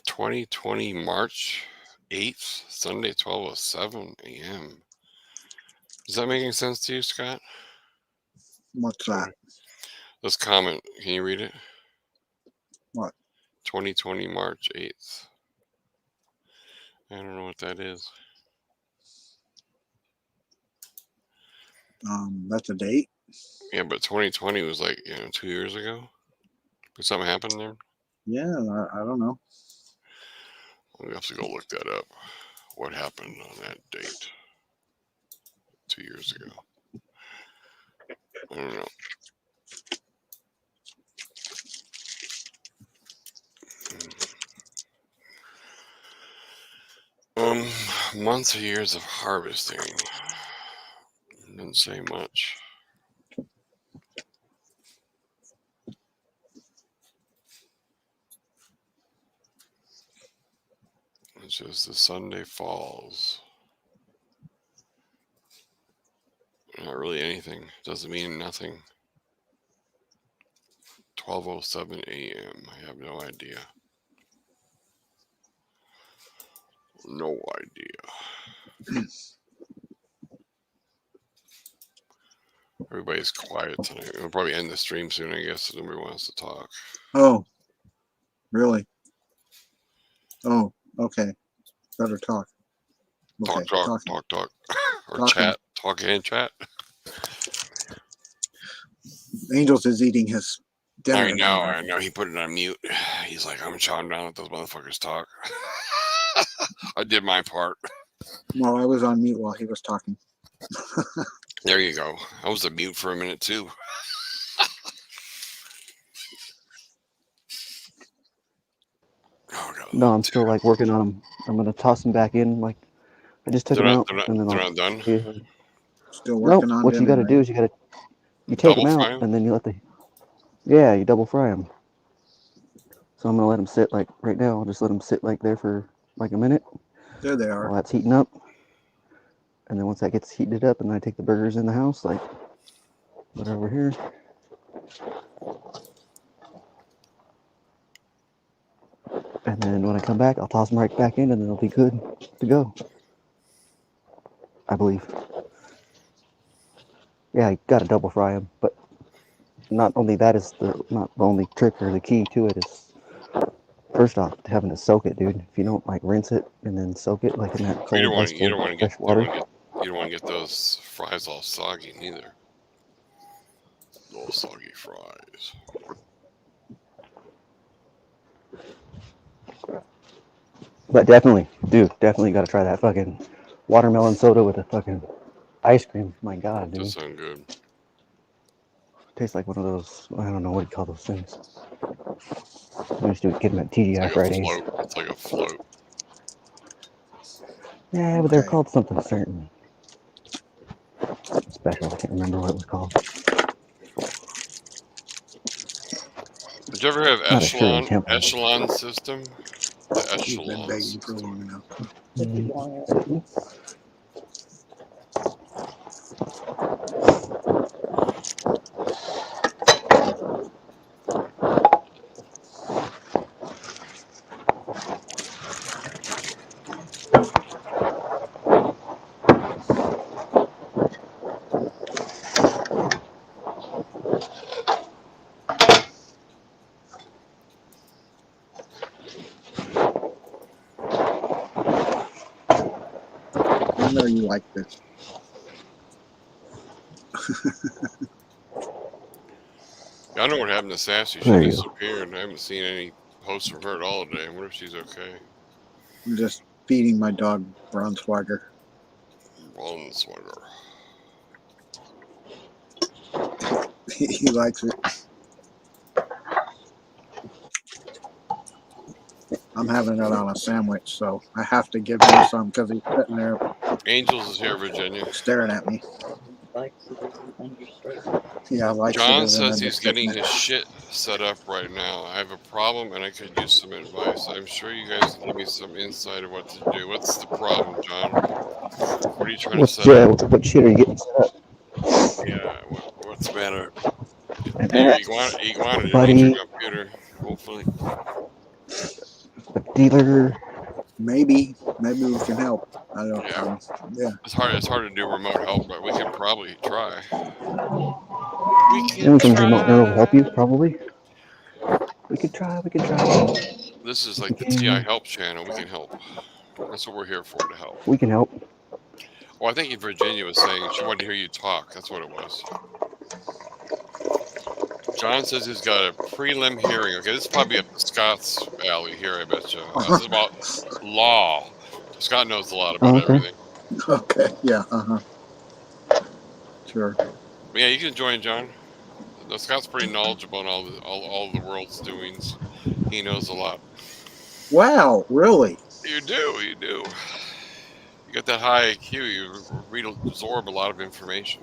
Speaker 3: (2020) March 8th, Sunday, 12:07 a.m. Does that make any sense to you, Scott?
Speaker 4: What's that?
Speaker 3: This comment, can you read it?
Speaker 4: What?
Speaker 3: 2020 March 8th. I don't know what that is.
Speaker 4: That's a date.
Speaker 3: Yeah, but 2020 was like 2 years ago. Did something happen there?
Speaker 4: Yeah, I don't know.
Speaker 3: We have to go look that up. What happened on that date 2 years ago? I don't know. Months or years of harvesting. Didn't say much. It's just the Sunday falls. Not really anything. Doesn't mean nothing. 12:07 a.m. I have no idea. No idea. Everybody's quiet tonight. We'll probably end the stream soon, I guess. Nobody wants to talk.
Speaker 4: Oh, really? Oh, okay. Better talk. Okay,
Speaker 3: Talk. Or
Speaker 4: Talking.
Speaker 3: chat. Talk and chat.
Speaker 4: Angels is eating his dinner.
Speaker 3: I know. He put it on mute. He's like, I'm chowing down with those motherfuckers talk. I did my part.
Speaker 4: Well, I was on mute while he was talking.
Speaker 3: There you go. I was on mute for a minute too.
Speaker 2: No, I'm still like working on them. I'm gonna toss them back in. Like I just took them out, and then
Speaker 3: they're not done.
Speaker 4: Still working
Speaker 2: nope.
Speaker 4: on
Speaker 2: What you
Speaker 4: dinner,
Speaker 2: got to do
Speaker 4: right?
Speaker 2: is you take
Speaker 3: Double
Speaker 2: them
Speaker 3: fry
Speaker 2: out,
Speaker 3: 'em?
Speaker 2: and then you let you double fry them. So I'm gonna let them sit like right now. I'll just let them sit like there for like a minute.
Speaker 4: There they are.
Speaker 2: While that's heating up, and then once that gets heated up, and I take the burgers in the house, like right over here. And then when I come back, I'll toss them right back in, and then it'll be good to go. I believe. Yeah, you gotta double fry them, but not only that is not the only trick or the key to it is first off having to soak it, dude. If you don't like rinse it and then soak it like in that cold, ice cold, fresh water.
Speaker 3: You don't want to get those fries all soggy neither. Little soggy fries.
Speaker 2: But definitely got to try that fucking watermelon soda with a fucking ice cream. My God, dude.
Speaker 3: Does sound good.
Speaker 2: Tastes like one of those, I don't know what you call those things. We used to get them at TGI Fridays.
Speaker 3: It's like a float.
Speaker 2: Yeah, but they're called something certain. Special. I can't remember what it was called.
Speaker 3: Did you ever have
Speaker 2: Not a Shirley Temple.
Speaker 3: echelon system? The
Speaker 4: You've been
Speaker 3: echelon
Speaker 4: begging for long enough. I know you like this.
Speaker 3: I don't know what happened to Sassy. She
Speaker 2: There you go.
Speaker 3: disappeared. I haven't seen any posts from her at all today. I wonder if she's okay.
Speaker 4: I'm just feeding my dog Braunschweiger.
Speaker 3: Braunschweiger.
Speaker 4: He likes it. I'm having it on a sandwich, so I have to give him some because he's sitting there.
Speaker 3: Angels is here, Virginia.
Speaker 4: Staring at me. Yeah,
Speaker 3: John says he's getting his shit set up right now. I have a problem and I could use some advice. I'm sure you guys can give me some insight of what to do. What's the problem, John? What are you trying to set up?
Speaker 2: What shit are you getting set up?
Speaker 3: Yeah, what's the matter? Iguana
Speaker 2: Buddy.
Speaker 3: delete your computer, hopefully.
Speaker 2: A dealer.
Speaker 4: Maybe we can help. I don't know. Yeah.
Speaker 3: It's hard to do remote help, but we can probably try.
Speaker 2: We can remote neural help you, probably. We could try.
Speaker 3: This is like the TI Help channel. We can help. That's what we're here for, to help.
Speaker 2: We can help.
Speaker 3: Well, I think Virginia was saying she wanted to hear you talk. That's what it was. John says he's got a prelim hearing. Okay, this is probably up Scott's alley here, I bet you. This is about law. Scott knows a lot about
Speaker 2: Oh, okay.
Speaker 3: everything.
Speaker 4: Okay, yeah, sure.
Speaker 3: But yeah, you can join John. Scott's pretty knowledgeable on all the world's doings. He knows a lot.
Speaker 4: Wow, really?
Speaker 3: You do. You got that high IQ. You absorb a lot of information.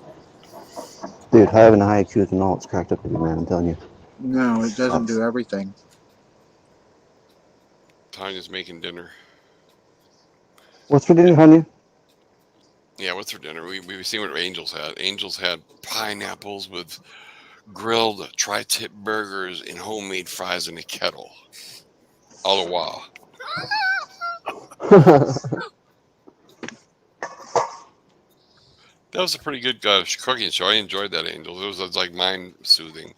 Speaker 2: Dude, having a high IQ isn't all it's cracked up to be, man. I'm telling you.
Speaker 4: No, it doesn't do everything.
Speaker 3: Tanya's making dinner.
Speaker 2: What's for dinner, honey?
Speaker 3: Yeah, what's for dinner? We've seen what Angels had. Angels had pineapples with grilled tri-tip burgers and homemade fries in a kettle. All the while. That was a pretty good cooking show. I enjoyed that, Angels. It was like mind-soothing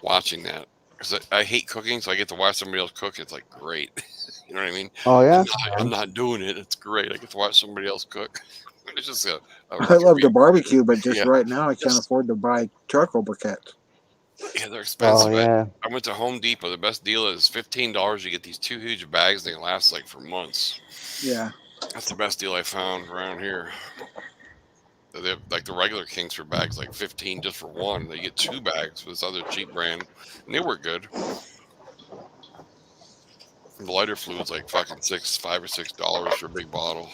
Speaker 3: watching that. Because I hate cooking, so I get to watch somebody else cook. It's like great. You know what I mean?
Speaker 2: Oh, yeah?
Speaker 3: I'm not doing it. It's great. I get to watch somebody else cook. It's just
Speaker 4: I love to barbecue, but just
Speaker 3: Yeah.
Speaker 4: right now I can't afford to buy charcoal briquettes.
Speaker 3: Yeah, they're expensive.
Speaker 2: Oh, yeah.
Speaker 3: I went to Home Depot. The best deal is $15. You get these 2 huge bags. They last like for months.
Speaker 4: Yeah.
Speaker 3: That's the best deal I found around here. They have, like the regular Kingsford bags, like 15 just for one. They get 2 bags for this other cheap brand, and they were good. The lighter fluid's like fucking $5 or $6 for a big bottle.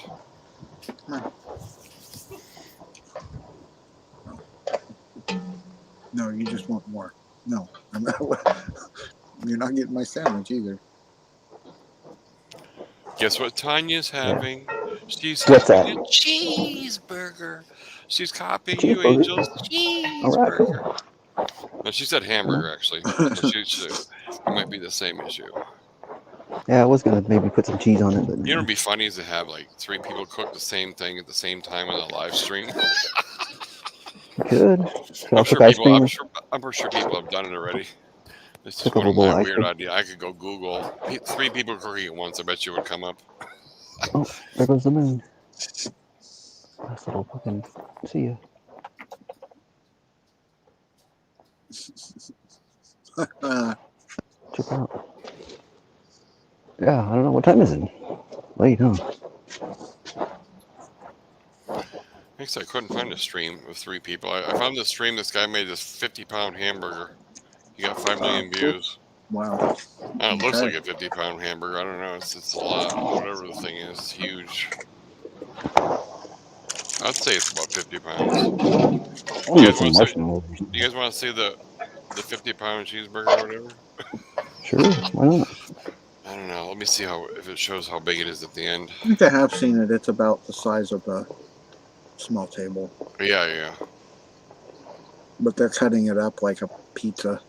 Speaker 4: No, you just want more. No, I'm not. You're not getting my sandwich either.
Speaker 3: Guess what Tanya's having? She's
Speaker 2: What's
Speaker 3: having
Speaker 2: that?
Speaker 3: a cheeseburger. She's copying you,
Speaker 2: Cheeseburger?
Speaker 3: Angels.
Speaker 2: All right,
Speaker 3: Cheeseburger.
Speaker 2: cool.
Speaker 3: No, she said hamburger, actually. It might be the same issue.
Speaker 2: Yeah, I was going to maybe put some cheese on it, but
Speaker 3: You know what would be funny is to have like 3 people cook the same thing at the same time on a live stream.
Speaker 2: good.
Speaker 3: I'm sure
Speaker 2: ice
Speaker 3: people.
Speaker 2: cream.
Speaker 3: I'm sure people have done it already. It's just
Speaker 2: Took a
Speaker 3: one of
Speaker 2: little
Speaker 3: my
Speaker 2: ice
Speaker 3: weird
Speaker 2: cream.
Speaker 3: ideas. I could go Google 3 people cooking at once. I bet you would come up.
Speaker 2: Oh, there goes the moon. Nice little fucking. See ya. Check out. Yeah, I don't know. What time is it? Late, huh?
Speaker 3: Thanks. I couldn't find a stream with 3 people. I found this stream. This guy made this 50-pound hamburger. He got 5 million views.
Speaker 4: Wow.
Speaker 3: It looks like a 50-pound hamburger. I don't know. It's a lot. Whatever the thing is, it's huge. I'd say it's about 50 pounds.
Speaker 2: Oh,
Speaker 3: You
Speaker 2: with some
Speaker 3: guys
Speaker 2: marshmallows.
Speaker 3: want to see the 50-pound cheeseburger or whatever?
Speaker 2: Sure, why not?
Speaker 3: I don't know. Let me see if it shows how big it is at the end.
Speaker 4: I think I have seen it. It's about the size of a small table.
Speaker 3: Yeah.
Speaker 4: But they're cutting it up like a pizza.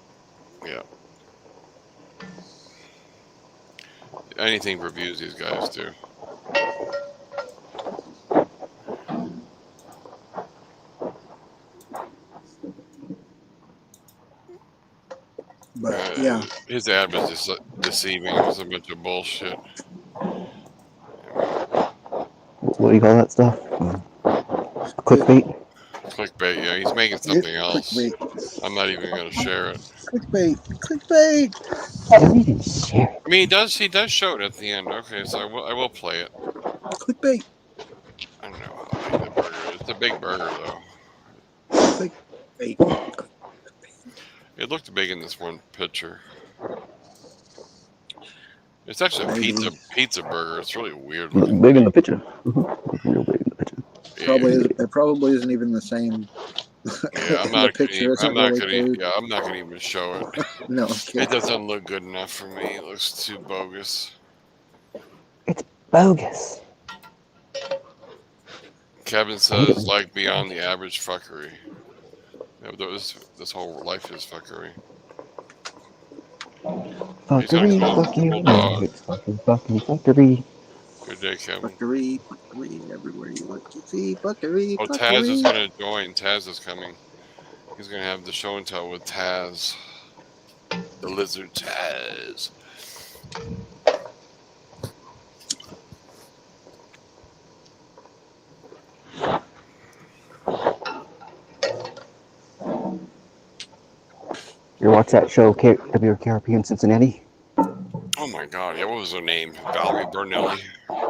Speaker 3: Yeah. Anything for views, these guys do.
Speaker 4: But yeah,
Speaker 3: his ad was just deceiving. It was a bunch of bullshit.
Speaker 2: What do you call that stuff? Clickbait?
Speaker 3: Clickbait, yeah. He's making something else.
Speaker 4: Clickbait.
Speaker 3: I'm not even going to share it.
Speaker 4: Clickbait.
Speaker 3: I mean, he does show it at the end. Okay, so I will play it.
Speaker 4: Clickbait.
Speaker 3: I don't know how big the burger is. It's a big burger, though.
Speaker 4: Clickbait.
Speaker 3: It looked big in this one picture. It's actually a pizza burger. It's really weird looking.
Speaker 2: Big in the picture. Real big in the picture.
Speaker 4: It probably isn't even the same.
Speaker 3: Yeah, I'm not
Speaker 4: gonna
Speaker 3: even show it.
Speaker 4: No,
Speaker 3: it doesn't look good enough for me. It looks too bogus.
Speaker 2: It's bogus.
Speaker 3: Kevin says, like beyond the average fuckery. Yeah, this whole life is fuckery.
Speaker 2: Fuckery, fuckery, it's fucking fuckery.
Speaker 3: Good day, Kevin.
Speaker 4: Fuckery, everywhere you look, you see fuckery.
Speaker 3: Oh, Taz is going to join. Taz is coming. He's going to have the show and tell with Taz. The lizard Taz.
Speaker 2: You watch that show, WKRP in Cincinnati?
Speaker 3: Oh my God! Yeah, what was her name? Valerie Bernelli.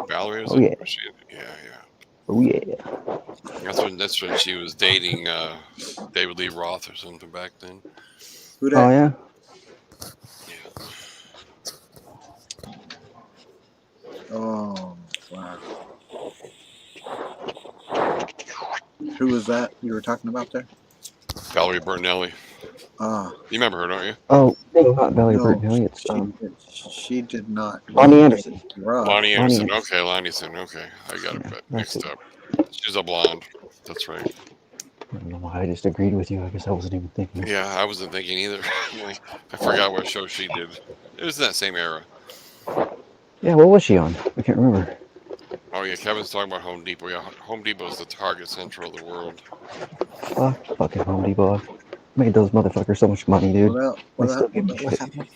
Speaker 3: Valerie was
Speaker 2: Oh
Speaker 3: it?
Speaker 2: yeah.
Speaker 3: Was she? Yeah, yeah.
Speaker 2: Oh yeah.
Speaker 3: That's when she was dating David Lee Roth or something back then.
Speaker 4: Who
Speaker 2: Oh
Speaker 4: that?
Speaker 2: yeah.
Speaker 3: Yeah.
Speaker 4: Oh, wow. Who was that you were talking about there?
Speaker 3: Valerie Bernelli.
Speaker 4: Ah.
Speaker 3: You remember her, don't you?
Speaker 2: Oh, no, not Valerie
Speaker 4: No,
Speaker 2: Bertinelli. It's
Speaker 4: she did not
Speaker 2: Lonnie
Speaker 4: date
Speaker 2: Anderson.
Speaker 4: Roth.
Speaker 3: Lonnie
Speaker 2: Lonnie
Speaker 3: Anderson.
Speaker 2: Anderson.
Speaker 3: Okay, Lonnie Anderson. Okay, I got
Speaker 2: Yeah,
Speaker 3: it
Speaker 2: that's
Speaker 3: mixed
Speaker 2: it.
Speaker 3: up. She's a blonde. That's right.
Speaker 2: I don't know why I just agreed with you. I guess I wasn't even thinking.
Speaker 3: Yeah, I wasn't thinking either. I forgot what show she did. It was that same era.
Speaker 2: Yeah, what was she on? I can't remember.
Speaker 3: Oh yeah, Kevin's talking about Home Depot. Yeah, Home Depot is the Target Central of the world.
Speaker 2: Fuck fucking Home Depot. Made those motherfuckers so much money, dude. They still give me
Speaker 4: What's
Speaker 2: shit.
Speaker 4: happening?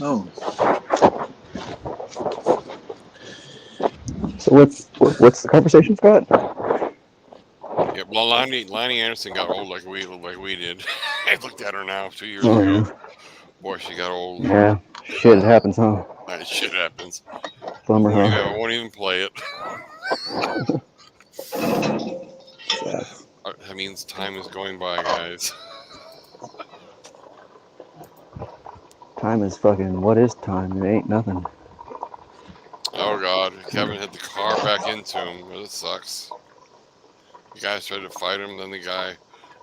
Speaker 4: Oh.
Speaker 2: So what's the conversation, Scott?
Speaker 3: Yeah, well, Lonnie Anderson got old like we did. I looked at her now 2 years
Speaker 2: Oh
Speaker 3: ago.
Speaker 2: yeah.
Speaker 3: Boy, she got old.
Speaker 2: Yeah. Shit, it happens, huh?
Speaker 3: Shit happens.
Speaker 2: Bummer,
Speaker 3: I
Speaker 2: huh?
Speaker 3: won't even play it.
Speaker 2: Sucks.
Speaker 3: That means time is going by, guys.
Speaker 2: Time is fucking. What is time? It ain't nothing.
Speaker 3: Oh God, Kevin hit the car back into him. It sucks. The guys tried to fight him. Then the guy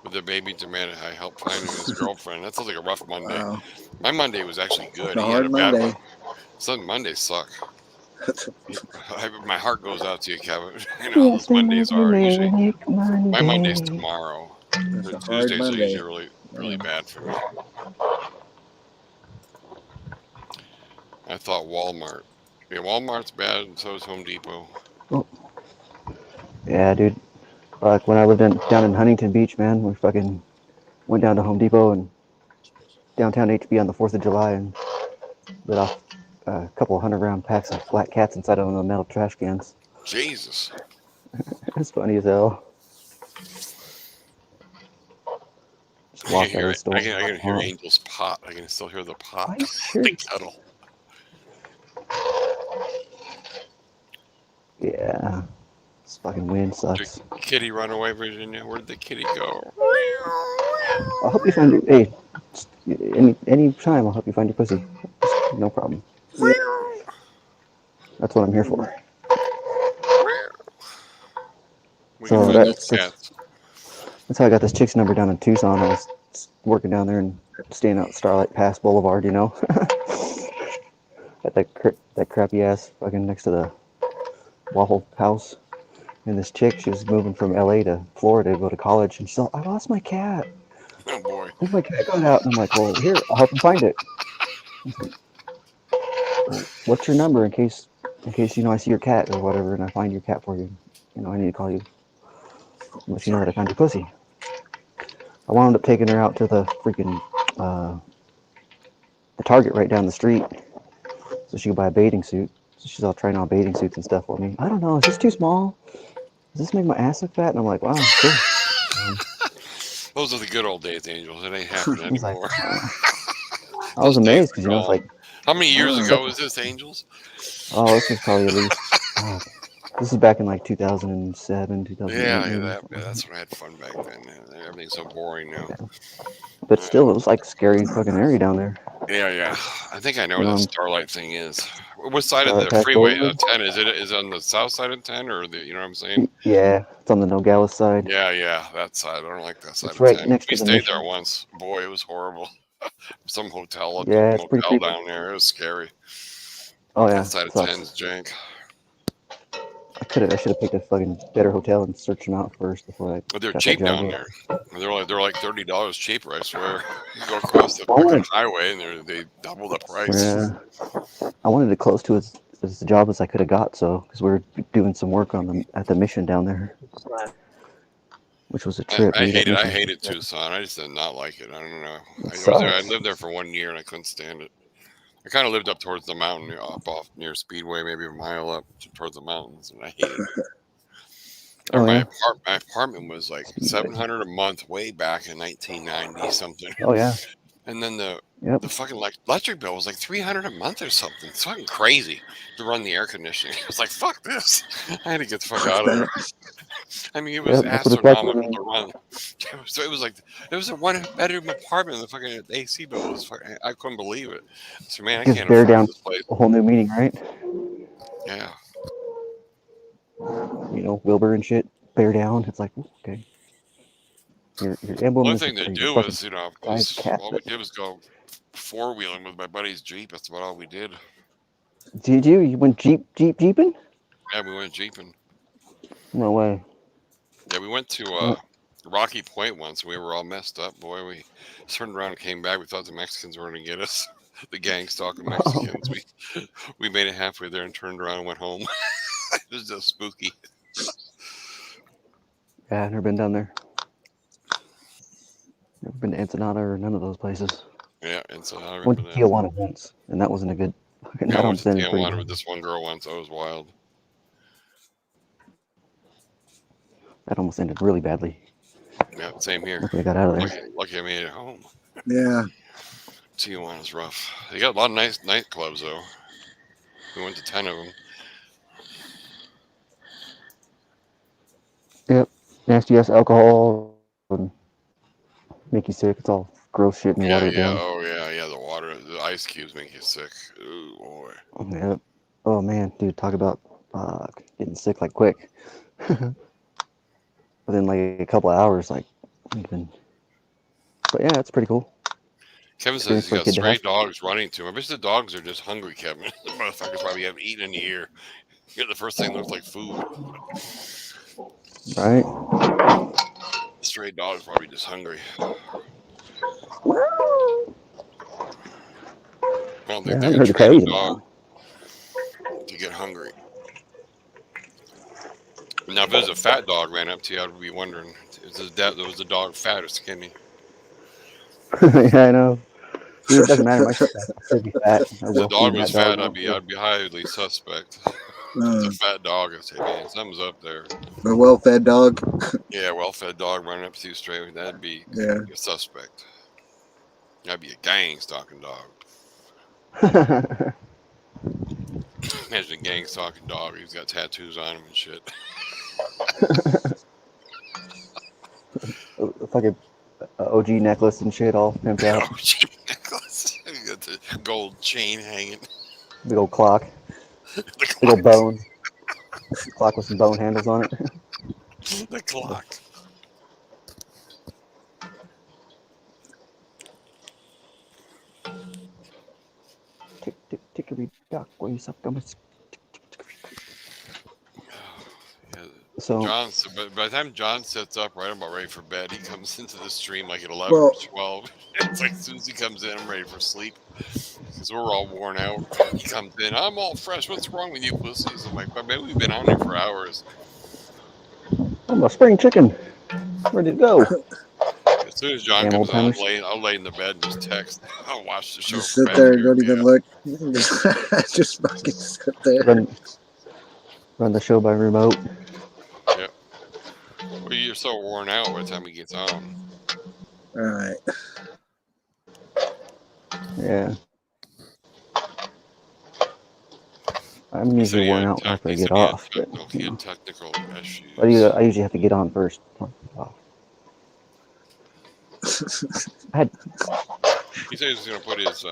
Speaker 3: with the baby demanded I help find him his girlfriend. That sounds like a rough Monday.
Speaker 4: Wow.
Speaker 3: My Monday was actually good.
Speaker 4: It's a
Speaker 3: He had
Speaker 4: hard
Speaker 3: a bad
Speaker 4: Monday.
Speaker 3: one. Some Mondays suck. My heart goes out to you, Kevin. You know how those Mondays are. Usually, my Monday's tomorrow.
Speaker 4: It's
Speaker 3: The
Speaker 4: a hard
Speaker 3: Tuesdays are
Speaker 4: Monday.
Speaker 3: usually really bad for me. I thought Walmart. Yeah, Walmart's bad, and so is Home Depot.
Speaker 2: Oh. Yeah, dude. Like when I lived down in Huntington Beach, man, we fucking went down to Home Depot and downtown HB on the 4th of July and lit off a couple of 100-round packs of black cats inside of the metal trash cans.
Speaker 3: Jesus.
Speaker 2: It's funny as hell. Just
Speaker 3: I
Speaker 2: walked
Speaker 3: can
Speaker 2: out of
Speaker 3: hear
Speaker 2: the
Speaker 3: it.
Speaker 2: store.
Speaker 3: I can hear Angel's pot. I can still hear the pot. The kettle.
Speaker 2: Yeah. This fucking wind sucks.
Speaker 3: Did kitty run away, Virginia? Where did the kitty go?
Speaker 2: I'll help you find your. Hey, any time I'll help you find your pussy. No problem.
Speaker 4: Yeah.
Speaker 2: That's what I'm here for.
Speaker 3: We
Speaker 2: So
Speaker 3: can find those cats.
Speaker 2: that's how I got this chick's number down in Tucson. I was working down there and staying out Starlight Pass Boulevard, you know, at that crappy ass fucking next to the Waffle House. And this chick, she was moving from LA to Florida to go to college, and she's like, I lost my cat.
Speaker 3: Oh boy.
Speaker 2: I think my cat got out. And I'm like, well, here, I'll help you find it. Well, what's your number in case you know I see your cat or whatever, and I find your cat for you. You know, I need to call you. Let you know that I found your pussy. I wound up taking her out to the freaking the Target right down the street, so she could buy a bathing suit. So she's all trying on bathing suits and stuff for me. I don't know, is this too small? Does this make my ass look fat? And I'm like, wow, cool.
Speaker 3: Those are the good old days, Angels. It ain't happening anymore.
Speaker 2: I was amazed because, you know, it's like...
Speaker 3: How many years ago was this, Angels?
Speaker 2: Oh, this was probably at least... this is back in like 2007, 2008.
Speaker 3: Yeah, that's when I had fun back then. Everything's so boring now.
Speaker 2: Yeah. But still, it was like scary fucking area down there.
Speaker 3: Yeah. I think I know where that Starlight thing is. What side of
Speaker 2: Starlight
Speaker 3: the
Speaker 2: Pass
Speaker 3: freeway?
Speaker 2: Boulevard?
Speaker 3: 10 is it on the south side of 10 or the? You know what I'm saying?
Speaker 2: Yeah, it's on the Nogales side.
Speaker 3: Yeah, that side. I don't like that side
Speaker 2: It's
Speaker 3: of
Speaker 2: right
Speaker 3: 10.
Speaker 2: next
Speaker 3: We
Speaker 2: to the
Speaker 3: stayed
Speaker 2: Mission.
Speaker 3: there once. Boy, it was horrible. Some hotel,
Speaker 2: Yeah, it's pretty
Speaker 3: motel
Speaker 2: creepy.
Speaker 3: down there. It was scary.
Speaker 2: Oh yeah,
Speaker 3: That side of
Speaker 2: sucks.
Speaker 3: 10's jank.
Speaker 2: I should have picked a fucking better hotel and searched them out first before I.
Speaker 3: But they're
Speaker 2: got
Speaker 3: cheap
Speaker 2: that job
Speaker 3: down
Speaker 2: booked.
Speaker 3: there. They're like $30 cheaper. I swear. You go across the
Speaker 2: I
Speaker 3: fucking
Speaker 2: wanted-
Speaker 3: highway and they double the price.
Speaker 2: Yeah, I wanted it close to as job as I could have got, so because we were doing some work on at the Mission down there. which was a trip.
Speaker 3: I
Speaker 2: We ended up
Speaker 3: hated
Speaker 2: making-
Speaker 3: Tucson. I just did not like it. I don't know.
Speaker 2: It
Speaker 3: I was there. I
Speaker 2: sucks.
Speaker 3: lived there for 1 year and I couldn't stand it. I kind of lived up towards the mountain, up off near Speedway, maybe a mile up towards the mountains, and I hated it.
Speaker 2: Oh,
Speaker 3: my,
Speaker 2: yeah?
Speaker 3: my apartment was like $700 a month way back in 1990 something.
Speaker 2: Oh, yeah.
Speaker 3: And then the
Speaker 2: Yep.
Speaker 3: fucking electric bill was like $300 a month or something. It's fucking crazy to run the air conditioning. I was like, fuck this. I had to get the fuck out of there. I mean, it was
Speaker 2: Yep, that's what it's like
Speaker 3: astronomical
Speaker 2: when-
Speaker 3: to run. So it was a 1-bedroom apartment. And the fucking AC bill was fucking, I couldn't believe it. So man, I
Speaker 2: Gives
Speaker 3: can't
Speaker 2: bear
Speaker 3: afford
Speaker 2: down
Speaker 3: this place.
Speaker 2: a whole new meaning, right?
Speaker 3: Yeah.
Speaker 2: You know, Wilbur and shit. Bear down. It's like, okay. Your emblem
Speaker 3: One
Speaker 2: is
Speaker 3: thing
Speaker 2: a
Speaker 3: to do
Speaker 2: fucking
Speaker 3: was, you know,
Speaker 2: guy's cat.
Speaker 3: all we did was go 4-wheeling with my buddy's Jeep. That's about all we did.
Speaker 2: Did you? You went jeeping?
Speaker 3: Yeah, we went jeeping.
Speaker 2: No way.
Speaker 3: Yeah, we went to
Speaker 2: Oh.
Speaker 3: Rocky Point once. We were all messed up. Boy, we turned around and came back. We thought the Mexicans were going to get us. The gang stalking Mexicans. We made it halfway there and turned around and went home. It was just spooky.
Speaker 2: Yeah, I've never been down there. Never been to Ensenada or none of those places.
Speaker 3: Yeah, and so I
Speaker 2: Went to
Speaker 3: remember that.
Speaker 2: Tijuana once, and that wasn't a good.
Speaker 3: Yeah, I went to
Speaker 2: pretty
Speaker 3: Tijuana
Speaker 2: bad.
Speaker 3: with this one girl once. That was wild.
Speaker 2: That almost ended really badly.
Speaker 3: Yeah, same here.
Speaker 2: Luckily I got out of there.
Speaker 3: Lucky I made it home.
Speaker 4: Yeah.
Speaker 3: Tijuana's rough. They got a lot of nice nightclubs though. We went to 10 of them.
Speaker 2: Yep. Nasty ass alcohol and make you sick. It's all gross shit and water it down.
Speaker 3: Oh yeah. The water, the ice cubes make you sick. Ooh boy.
Speaker 2: Yep. Oh man, dude, talk about getting sick like quick. Within like a couple of hours, like even. But yeah, it's pretty cool.
Speaker 3: Kevin says he's got
Speaker 2: Kid to
Speaker 3: stray
Speaker 2: have.
Speaker 3: dogs running to him. I bet the dogs are just hungry, Kevin. The motherfuckers probably haven't eaten in a year. You get the first thing looks like food.
Speaker 2: Right.
Speaker 3: The stray dog's probably just hungry. I don't
Speaker 2: Yeah, I
Speaker 3: think
Speaker 2: haven't
Speaker 3: they
Speaker 2: heard
Speaker 3: can
Speaker 2: the
Speaker 3: train
Speaker 2: coyotes
Speaker 3: a
Speaker 2: in a
Speaker 3: dog
Speaker 2: while.
Speaker 3: to get hungry. Now, if it was a fat dog ran up to you, I'd be wondering, was the dog fat or skinny?
Speaker 2: Yeah, I know. Dude, it doesn't matter. My shit's pretty fat. I
Speaker 3: If the
Speaker 2: will
Speaker 3: dog
Speaker 2: feed
Speaker 3: was
Speaker 2: that dog.
Speaker 3: fat, I'd be highly suspect. It's a fat dog. I'd say, man, something's up there.
Speaker 4: A well-fed dog.
Speaker 3: Yeah, well-fed dog running up to you straight. That'd be
Speaker 4: Yeah.
Speaker 3: a suspect. That'd be a gang stalking dog. Imagine a gang stalking dog. He's got tattoos on him and shit.
Speaker 2: A fucking OG necklace and shit all pimped out.
Speaker 3: OG necklace. You got the gold chain hanging.
Speaker 2: Big old clock. Big old bone. Clock with some bone handles on it.
Speaker 3: The clock.
Speaker 2: Tick, tick, tickery dock. Where you suck on my. So
Speaker 3: John, by the time John sets up right about ready for bed, he comes into the stream like at 11
Speaker 4: Well-
Speaker 3: or 12. It's like as soon as he comes in, I'm ready for sleep. Because we're all worn out. He comes in, I'm all fresh. What's wrong with you pussies? I'm like, but maybe we've been on here for hours.
Speaker 2: oh, my spring chicken. Where'd it go?
Speaker 3: As soon as John
Speaker 2: Damn
Speaker 3: comes
Speaker 2: old
Speaker 3: in,
Speaker 2: timers.
Speaker 3: I'll lay in the bed and just text. I'll watch the show.
Speaker 4: Just
Speaker 3: from
Speaker 4: sit there
Speaker 3: back
Speaker 4: and don't
Speaker 3: here.
Speaker 4: even look. Just fucking sit there.
Speaker 2: Run the show by remote.
Speaker 3: Yeah. Well, you're so worn out by the time he gets on.
Speaker 4: All right.
Speaker 2: Yeah. I'm usually worn out after I get off. But,
Speaker 3: He had technical issues.
Speaker 2: I usually have to get on first. Oh. I had
Speaker 3: He said he's going to put his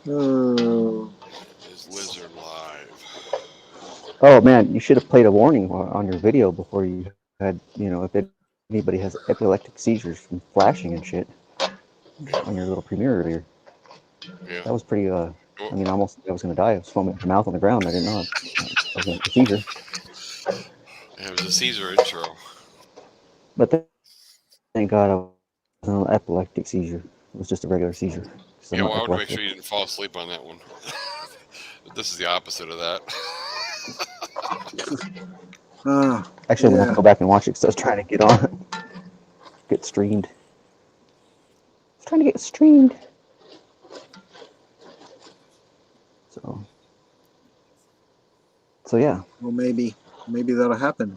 Speaker 4: Oh.
Speaker 3: Lizard live.
Speaker 2: Oh man, you should have played a warning on your video before you had, if anybody has epileptic seizures from flashing and shit on your little premiere earlier.
Speaker 3: Yeah.
Speaker 2: That was pretty, I was gonna die. I was foaming at my mouth on the ground. I didn't know I was gonna have a seizure.
Speaker 3: It was a Caesar intro.
Speaker 2: But thank God it was an epileptic seizure. It was just a regular seizure. So
Speaker 3: Yeah,
Speaker 2: I'm
Speaker 3: well, I
Speaker 2: not
Speaker 3: would make
Speaker 2: epileptic.
Speaker 3: sure you didn't fall asleep on that one. But this is the opposite of that.
Speaker 4: Ah.
Speaker 2: Actually, I'm gonna have to
Speaker 4: Yeah.
Speaker 2: go back and watch it because I was trying to get on, get streamed. I was trying to get streamed. So yeah.
Speaker 4: Well, maybe that'll happen.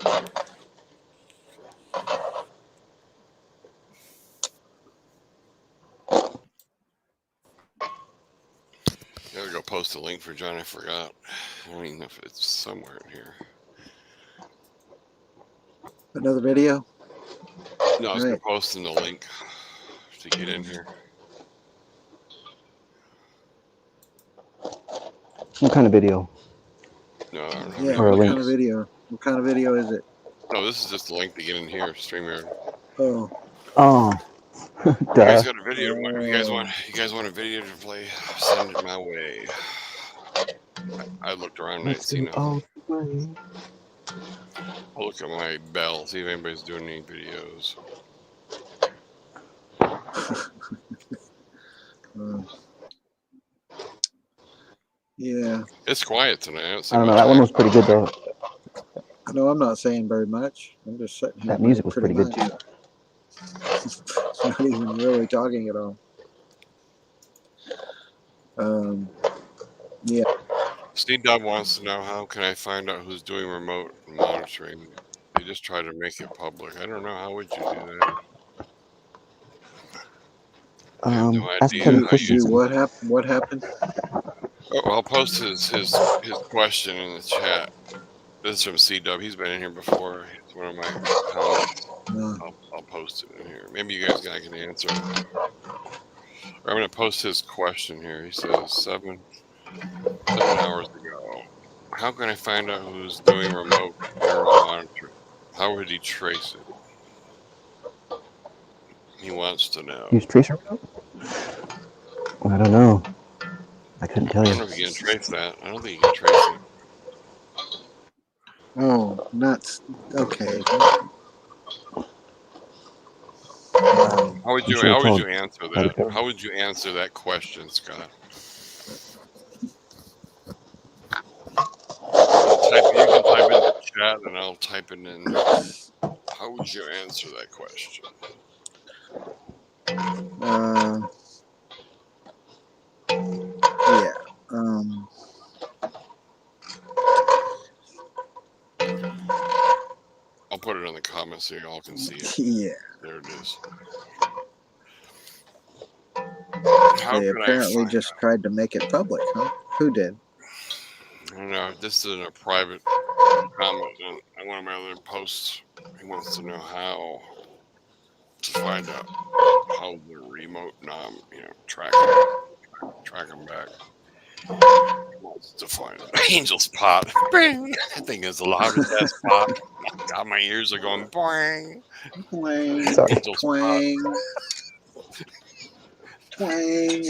Speaker 3: Gotta go post a link for John. I forgot. I don't even know if it's somewhere in here.
Speaker 4: Another video?
Speaker 3: No, I was
Speaker 4: Right.
Speaker 3: gonna post in the link to get in here.
Speaker 2: What kind of video?
Speaker 3: No, I don't have
Speaker 4: Yeah.
Speaker 3: any
Speaker 2: Or a
Speaker 4: What
Speaker 2: link?
Speaker 4: kind of video? What kind of video is it?
Speaker 3: No, this is just the link to get in here. StreamYard.
Speaker 4: Oh.
Speaker 2: Oh.
Speaker 3: You
Speaker 2: Duh.
Speaker 3: guys got a video? You guys want a video to play? Send it my way. I looked around and I didn't
Speaker 2: Let's
Speaker 3: see
Speaker 2: go all
Speaker 3: nothing.
Speaker 2: the way.
Speaker 3: I'll look at my bell, see if anybody's doing any videos.
Speaker 4: Yeah.
Speaker 3: It's quiet tonight.
Speaker 2: I don't know. That one was pretty good though.
Speaker 4: No, I'm not saying very much. I'm just sitting here.
Speaker 2: That music was
Speaker 4: pretty
Speaker 2: pretty good
Speaker 4: much.
Speaker 2: too.
Speaker 4: Not even really talking at all. Yeah.
Speaker 3: Steve Dub wants to know, how can I find out who's doing remote monitoring? They just try to make it public. I don't know. How would you do that? I have no
Speaker 2: Ask
Speaker 3: idea
Speaker 2: Kevin
Speaker 3: how you
Speaker 2: Christensen.
Speaker 4: What happened? What happened?
Speaker 3: Oh, I'll post his question in the chat. This is from C-Dub. He's been in here before. It's one of my comments. I'll post it in here. Maybe you guys can answer it. Or I'm going to post his question here. He says, 7 hours ago, how can I find out who's doing remote neural monitoring? How would he trace it? He wants to know.
Speaker 2: Use tracer remote? I don't know. I couldn't tell
Speaker 3: I
Speaker 2: you.
Speaker 3: don't know if you can trace that. I don't think you can trace it.
Speaker 4: Oh, nuts. Okay.
Speaker 3: How would you answer that? How would you answer that question, Scott? You can type in the chat and I'll type it in. How would you answer that question?
Speaker 4: Yeah.
Speaker 3: I'll put it in the comments so you all can see it.
Speaker 4: Yeah.
Speaker 3: There it is.
Speaker 4: They apparently just tried to make it public, huh? Who did?
Speaker 3: I don't know. This is a private comment on one of my other posts. He wants to know how to find out how the remote track them back. He wants to find Angel's pop. Bing! That thing is the loudest ass pop. God, my ears are going boing.
Speaker 4: Twang.
Speaker 2: Sorry.
Speaker 3: Angel's
Speaker 4: Twang. Twang.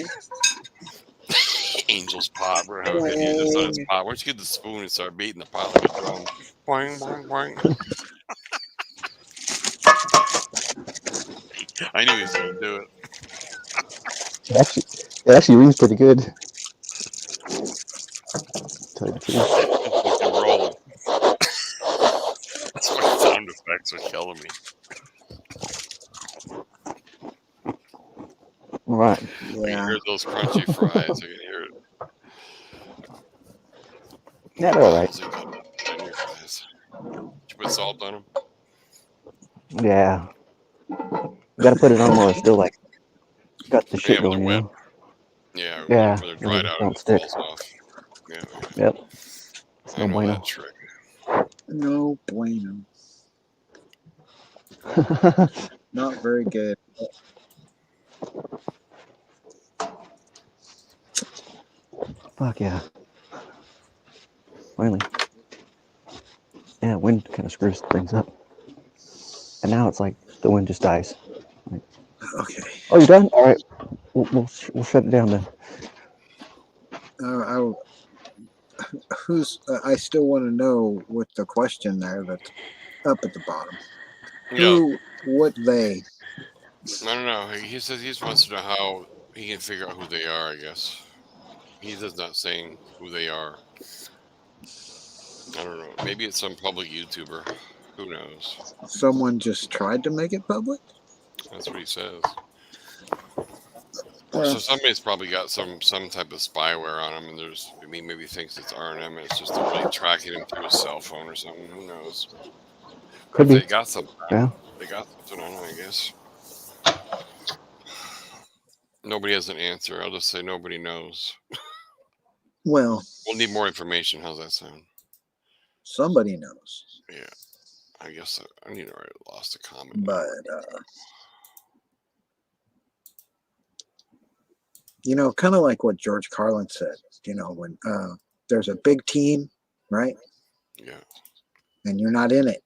Speaker 3: Angel's pot, bro. How good he is on his pot. Why don't you get the spoon and start beating the pot like a drum? Boing, boing, boing. I knew he was going to do it.
Speaker 2: It actually rings pretty good. Tell you the truth.
Speaker 3: Fucking rolling. That's my sound effects are killing me.
Speaker 2: All right.
Speaker 3: Yeah. I can hear those crunchy fries. I can hear it.
Speaker 2: Yeah, they're all right.
Speaker 3: Did you put salt on them?
Speaker 2: Yeah. You gotta put it on while it's still like got the shit going, you know?
Speaker 3: Yeah.
Speaker 2: Yeah.
Speaker 3: When they're dried out,
Speaker 2: Don't
Speaker 3: it
Speaker 2: stick.
Speaker 3: falls off. Yeah.
Speaker 2: Yep. It's
Speaker 3: I
Speaker 2: no
Speaker 3: know
Speaker 2: bueno.
Speaker 3: that trick.
Speaker 4: No bueno. Not very good.
Speaker 2: Fuck yeah. Finally. Yeah, wind kind of screws things up. And now it's like the wind just dies. Like,
Speaker 4: okay.
Speaker 2: Oh, you done? All right. We'll shut it down then.
Speaker 4: I still want to know what the question there that's up at the bottom.
Speaker 3: Yeah.
Speaker 4: What they?
Speaker 3: I don't know. He says he just wants to know how he can figure out who they are, I guess. He does not saying who they are. I don't know. Maybe it's some public YouTuber. Who knows?
Speaker 4: Someone just tried to make it public?
Speaker 3: That's what he says.
Speaker 4: Well,
Speaker 3: So somebody's probably got some type of spyware on him, and maybe thinks it's R&M, and it's just really tracking him through his cell phone or something. Who knows?
Speaker 2: Could
Speaker 3: If
Speaker 2: be.
Speaker 3: they got something,
Speaker 2: Yeah.
Speaker 3: they got something on him, I guess. Nobody has an answer. I'll just say nobody knows.
Speaker 4: Well,
Speaker 3: We'll need more information. How's that sound?
Speaker 4: somebody knows.
Speaker 3: Yeah, I guess I need to write lost a comment.
Speaker 4: But you know, kind of like what George Carlin said. You know, when there's a big team, right?
Speaker 3: Yeah.
Speaker 4: And you're not in it.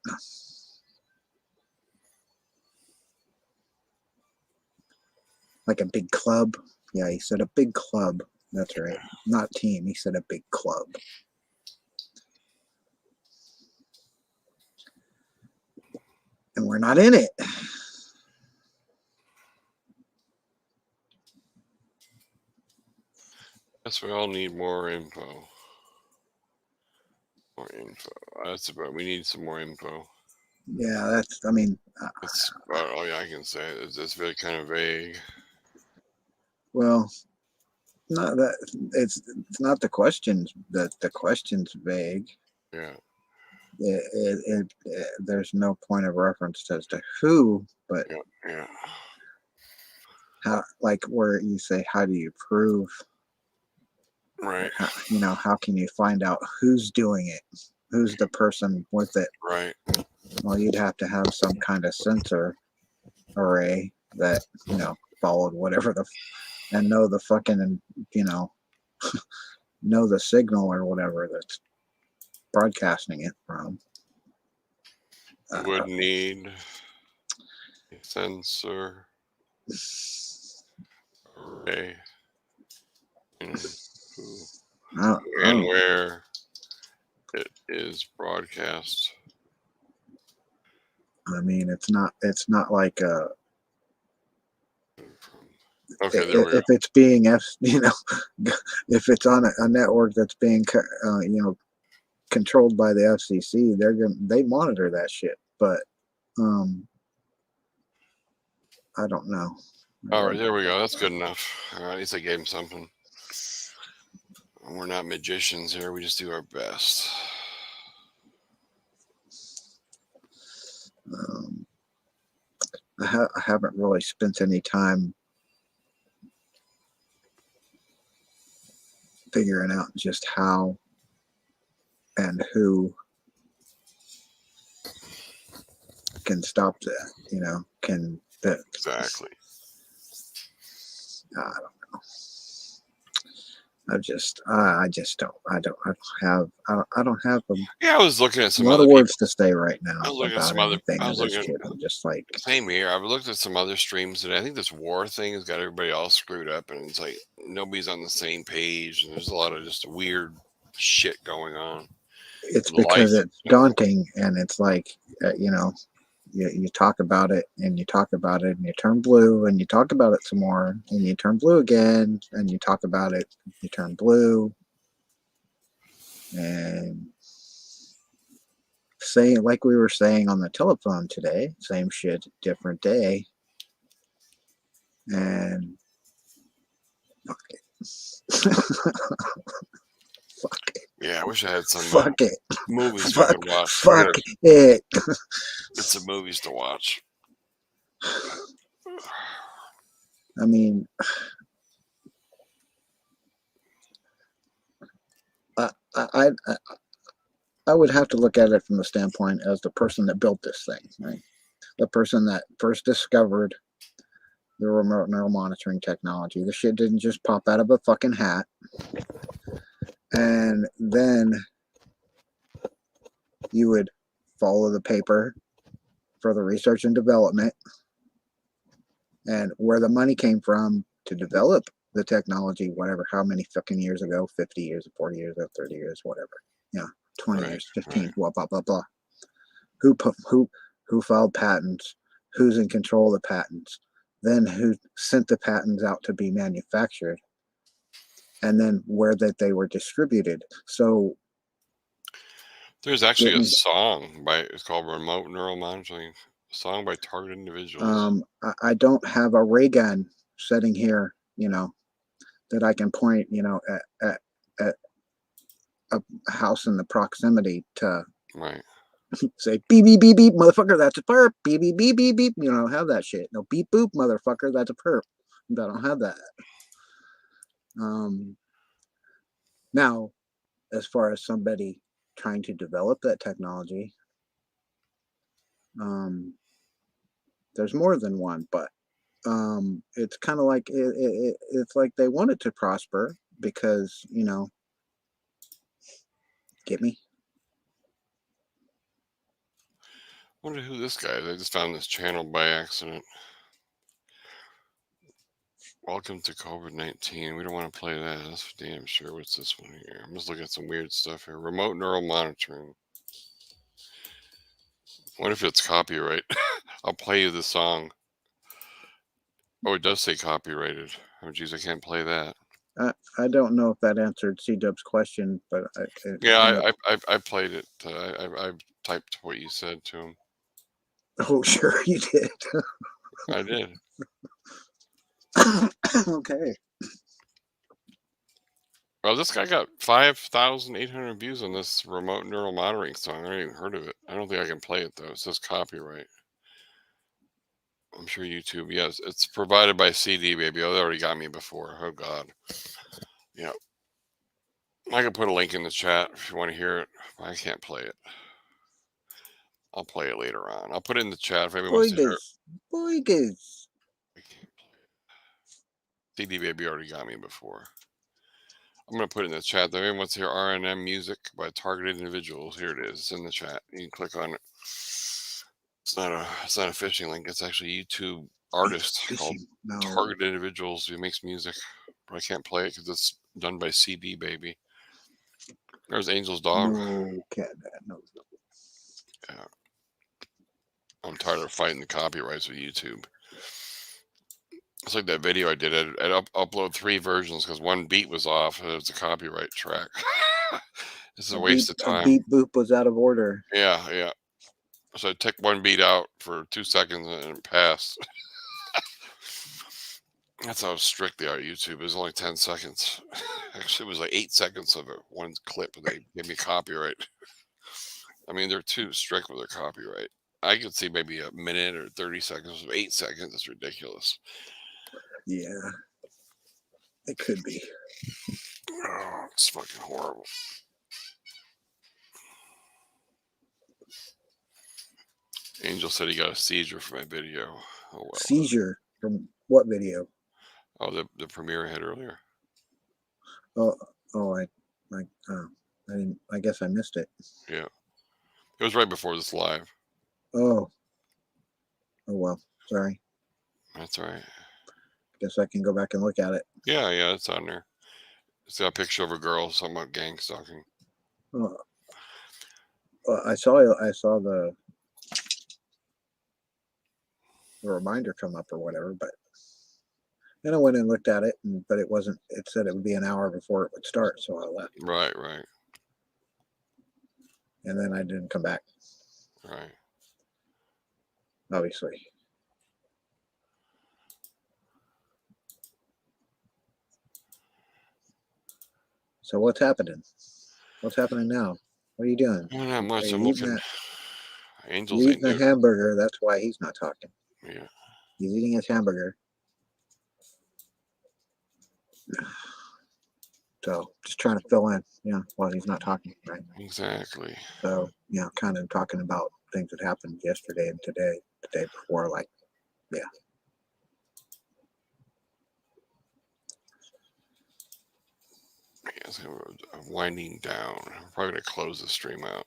Speaker 4: Like a big club. Yeah, he said a big club. That's right. Not team. He said a big club. And we're not in it.
Speaker 3: Guess we all need more info. More info. That's about. We need some more info.
Speaker 4: Yeah, that's. I mean,
Speaker 3: That's about all I can say. It's very kind of vague.
Speaker 4: well, not that it's not the questions that the question's vague.
Speaker 3: Yeah.
Speaker 4: There's no point of reference as to who, but
Speaker 3: yeah.
Speaker 4: How, like where you say, how do you prove?
Speaker 3: Right.
Speaker 4: How, you know, how can you find out who's doing it? Who's the person with it?
Speaker 3: Right.
Speaker 4: Well, you'd have to have some kind of sensor array that, you know, followed whatever and know the fucking, you know, know the signal or whatever that's broadcasting it from.
Speaker 3: Would need a sensor array and who and where it is broadcast.
Speaker 4: I mean, it's not like
Speaker 3: Okay, there we go.
Speaker 4: if it's being you know, if it's on a network that's being you know, controlled by the FCC, they monitor that shit. But I don't know.
Speaker 3: All right, there we go. That's good enough. All right, at least I gave him something. We're not magicians here. We just do our best.
Speaker 4: I haven't really spent any time figuring out just how and who can stop that. You know, can that
Speaker 3: exactly?
Speaker 4: I don't know. I just don't have them.
Speaker 3: Yeah, I was looking at some
Speaker 4: a lot
Speaker 3: other
Speaker 4: of words to say right now
Speaker 3: I was looking at
Speaker 4: about
Speaker 3: some other.
Speaker 4: anything
Speaker 3: I
Speaker 4: of
Speaker 3: was
Speaker 4: this
Speaker 3: looking.
Speaker 4: shit. I'm just like,
Speaker 3: same here. I've looked at some other streams today. I think this war thing has got everybody all screwed up, and it's like nobody's on the same page, and there's a lot of just weird shit going on.
Speaker 4: it's because it's daunting, and it's like you know, you talk about it and you talk about it and you turn blue and you talk about it some more and you turn blue again and you talk about it, you turn blue, and saying like we were saying on the telephone today, same shit, different day, and fuck it. Fuck it.
Speaker 3: Yeah, I wish I had some
Speaker 4: Fuck it.
Speaker 3: movies
Speaker 4: Fuck,
Speaker 3: we could watch.
Speaker 4: fuck it.
Speaker 3: Get some movies to watch.
Speaker 4: I mean, I would have to look at it from the standpoint as the person that built this thing, right? The person that first discovered the remote neural monitoring technology. The shit didn't just pop out of a fucking hat. And then you would follow the paper for the research and development and where the money came from to develop the technology, whatever, how many fucking years ago, 50 years, 40 years, 30 years, whatever. Yeah, 20 years, 15, blah, blah, blah, blah. Who filed patents? Who's in control of the patents? Then who sent the patents out to be manufactured? And then where that they were distributed. So
Speaker 3: There's actually a song it's called Remote Neural Monitoring. A song by targeted individuals.
Speaker 4: I don't have a ray gun sitting here, that I can point, at a house in the proximity to
Speaker 3: right.
Speaker 4: say beep beep beep beep, motherfucker, that's a perp. Beep beep beep beep beep. I don't have that shit. No beep boop, motherfucker, that's a perp. I don't have that. Now, as far as somebody trying to develop that technology, there's more than one, but it's kind of like it's like they want it to prosper because get me.
Speaker 3: I wonder who this guy is. I just found this channel by accident. Welcome to COVID-19. We don't want to play that. That's for damn sure. What's this one here? I'm just looking at some weird stuff here. Remote neural monitoring. What if it's copyright? I'll play you the song. Oh, it does say copyrighted. Oh, geez, I can't play that.
Speaker 4: I don't know if that answered C-Dub's question, but
Speaker 3: I played it. I typed what you said to him.
Speaker 4: Oh, sure you did.
Speaker 3: I did.
Speaker 4: Okay.
Speaker 3: Well, this guy got 5,800 views on this remote neural monitoring song. I haven't even heard of it. I don't think I can play it, though. It says copyright. I'm sure YouTube. Yes, it's provided by CD Baby. Oh, they already got me before. Oh, God. Yeah. I can put a link in the chat if you want to hear it. I can't play it. I'll play it later on. I'll put it in the chat if anyone wants to hear it.
Speaker 4: Boigas.
Speaker 3: CD Baby already got me before. I'm going to put it in the chat. If anyone wants to hear RNM music by targeted individuals, here it is. It's in the chat. You can click on it. It's not a phishing link. It's actually a YouTube artist called Targeted Individuals who makes music. But I can't play it because it's done by CD Baby. There's Angel's dog.
Speaker 4: No cat. No.
Speaker 3: Yeah. I'm tired of fighting the copyrights with YouTube. It's like that video I did. I'd upload 3 versions because one beat was off. And it was a copyright track. This is a waste of time.
Speaker 4: A beat boop was out of order.
Speaker 3: Yeah. So I took one beat out for 2 seconds and it passed. That's how strict they are at YouTube. It was only 10 seconds. Actually, it was like 8 seconds of it, one clip, and they gave me copyright. I mean, they're too strict with their copyright. I could see maybe a minute or 30 seconds. 8 seconds is ridiculous.
Speaker 4: Yeah, it could be.
Speaker 3: Oh, it's fucking horrible. Angel said he got a seizure for my video. Oh well.
Speaker 4: Seizure from what video?
Speaker 3: Oh, the premiere I had earlier.
Speaker 4: I didn't. I guess I missed it.
Speaker 3: Yeah, it was right before this live.
Speaker 4: Oh well. Sorry.
Speaker 3: That's all right.
Speaker 4: Guess I can go back and look at it.
Speaker 3: Yeah, it's on there. It's got a picture of a girl, something about gang stalking.
Speaker 4: I saw the reminder come up or whatever, but then I went and looked at it, but it wasn't. It said it would be an hour before it would start, so I left.
Speaker 3: Right.
Speaker 4: And then I didn't come back.
Speaker 3: Right.
Speaker 4: Obviously. So what's happening? What's happening now? What are you doing?
Speaker 3: Not much. I'm
Speaker 4: eating
Speaker 3: looking. Angel's
Speaker 4: eating a hamburger. That's why he's not talking.
Speaker 3: Yeah.
Speaker 4: He's eating his hamburger. So just trying to fill in, while he's not talking, right?
Speaker 3: Exactly.
Speaker 4: So, kind of talking about things that happened yesterday and today, the day before, yeah.
Speaker 3: Yeah, so I'm winding down. I'm probably going to close the stream out.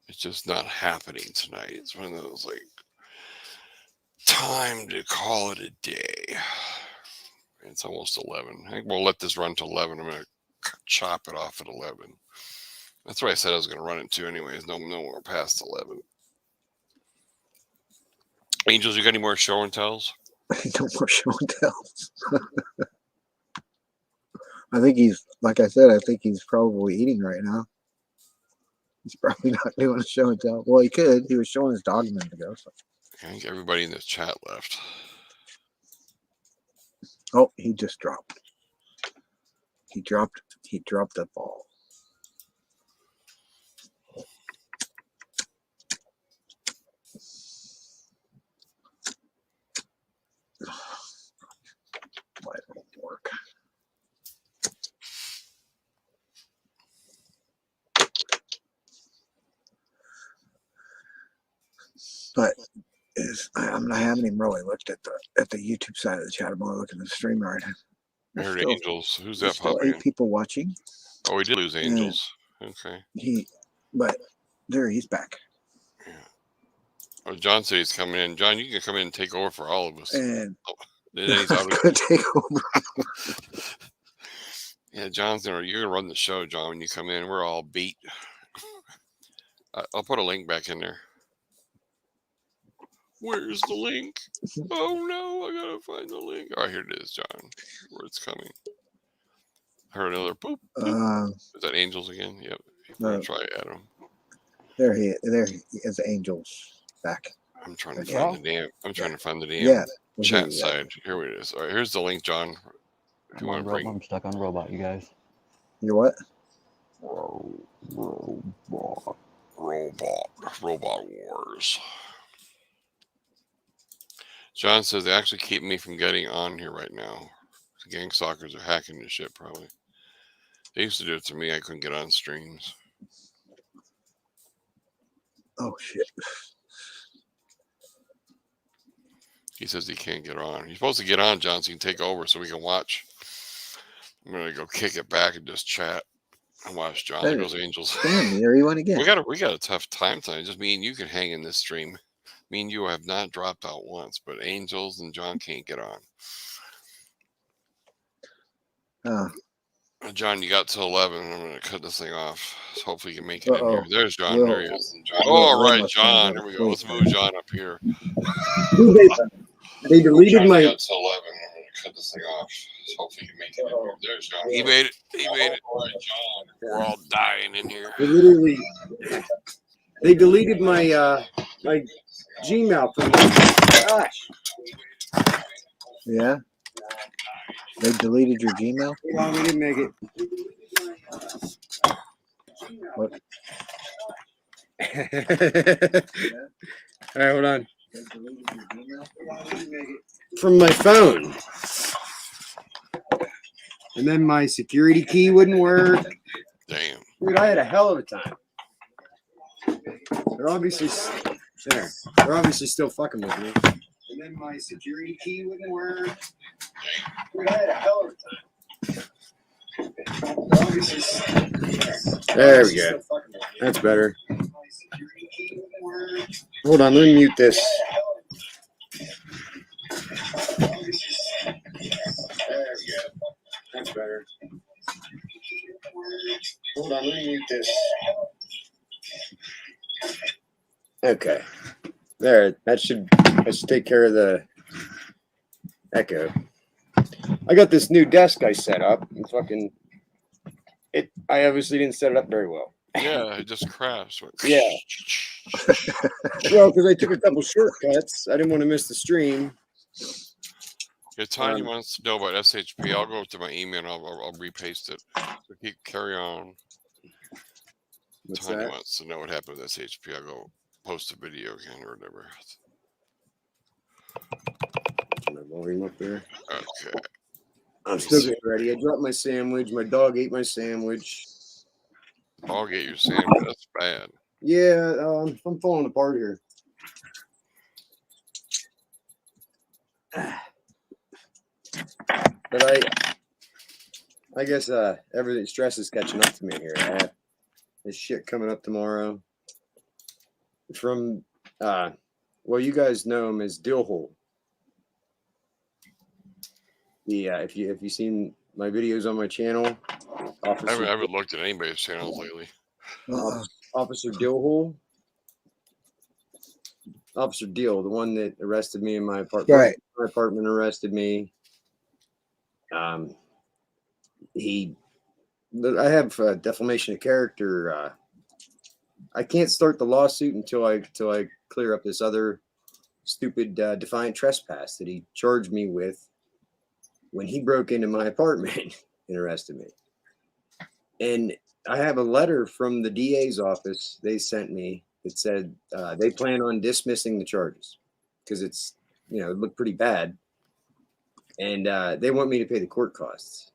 Speaker 3: It's just not happening tonight. It's one of those, time to call it a day. It's almost 11. I think we'll let this run to 11. I'm going to chop it off at 11. That's what I said I was going to run it to anyways. No more past 11. Angels, you got any more show and tells?
Speaker 4: No more show and tells. I think he's, like I said, I think he's probably eating right now. He's probably not doing a show and tell. Well, he could. He was showing his dog a minute ago. So.
Speaker 3: I think everybody in the chat left.
Speaker 4: Oh, he just dropped. He dropped the ball. Why it won't work. But I haven't even really looked at the YouTube side of the chat. I'm only looking at the stream right.
Speaker 3: I heard Angels. Who's that
Speaker 4: Still
Speaker 3: popping
Speaker 4: 8
Speaker 3: in?
Speaker 4: people watching.
Speaker 3: Oh, we did lose Angels. Okay.
Speaker 4: But there he's back.
Speaker 3: Yeah. Oh, John said he's coming in. John, you can come in and take over for all of us.
Speaker 4: And
Speaker 3: then he's
Speaker 4: I'm gonna take over.
Speaker 3: Yeah, John's you're gonna run the show, John. When you come in, we're all beat. I'll put a link back in there. Where's the link? Oh no, I gotta find the link. All right, here it is, John. Where it's coming. I heard another boop. Boop. Is that Angels again? Yep. We're gonna try Adam.
Speaker 4: There he is. Angels back.
Speaker 3: I'm trying to find the damn. I'm trying to find the damn
Speaker 4: Yeah,
Speaker 3: chat side. Here it is. All right, here's the link, John. If you want to bring.
Speaker 2: I'm stuck on robot, you guys.
Speaker 4: You're what?
Speaker 3: Robot Wars. John says they actually keep me from getting on here right now. The gang stalkers are hacking this shit, probably. They used to do it to me. I couldn't get on streams.
Speaker 4: Oh, shit.
Speaker 3: He says he can't get on. He's supposed to get on, John, so he can take over so we can watch. I'm going to go kick it back and just chat and watch John. There goes Angels.
Speaker 4: Damn, there he went again.
Speaker 3: We got a tough time tonight. Just me and you can hang in this stream. Me and you have not dropped out once, but Angels and John can't get on. John, you got to 11. I'm going to cut this thing off. So hopefully you can make it in here. There's John. There he is. All right, John. Here we go. Let's move John up here.
Speaker 20: They deleted my.
Speaker 3: You got to 11. I'm going to cut this thing off. So hopefully you can make it in here. There's John. He made it. He made it. All right, John. We're all dying in here.
Speaker 20: They deleted my my Gmail from my gosh.
Speaker 4: Yeah. They deleted your Gmail?
Speaker 20: No, we didn't make it.
Speaker 4: What?
Speaker 20: All right, hold on. From my phone. And then my security key wouldn't work.
Speaker 3: Damn.
Speaker 20: Dude, I had a hell of a time. They're obviously there. They're obviously still fucking with me. And then my security key wouldn't work. Dude, I had a hell of a time. There we go. That's better. Hold on, let me mute this. There we go. That's better. Hold on, let me mute this. Okay. There, that should take care of the echo. I got this new desk I set up. I obviously didn't set it up very well.
Speaker 3: Yeah, it just crashed.
Speaker 20: Yeah. Well, because I took a couple shortcuts. I didn't want to miss the stream.
Speaker 3: If Tanya wants to know about SHP, I'll go to my email and I'll repaste it. So carry on. Tanya wants to know what happened with SHP. I'll go post a video again or whatever.
Speaker 20: My volume up there.
Speaker 3: Okay.
Speaker 20: I'm still getting ready. I dropped my sandwich. My dog ate my sandwich.
Speaker 3: Dog ate your sandwich. That's bad.
Speaker 20: Yeah, I'm falling apart here. But I guess everything stress is catching up to me here. I have this shit coming up tomorrow from well, you guys know him as Dillhole. Yeah, if you've seen my videos on my channel,
Speaker 3: I haven't looked at anybody's channels lately.
Speaker 20: Officer Dillhole. Officer Deal, the one that arrested me in my apartment.
Speaker 4: Right.
Speaker 20: My apartment arrested me. I have defamation of character. I can't start the lawsuit until I clear up this other stupid defiant trespass that he charged me with when he broke into my apartment and arrested me. And I have a letter from the DA's office they sent me that said they plan on dismissing the charges because it's, it looked pretty bad. And they want me to pay the court costs.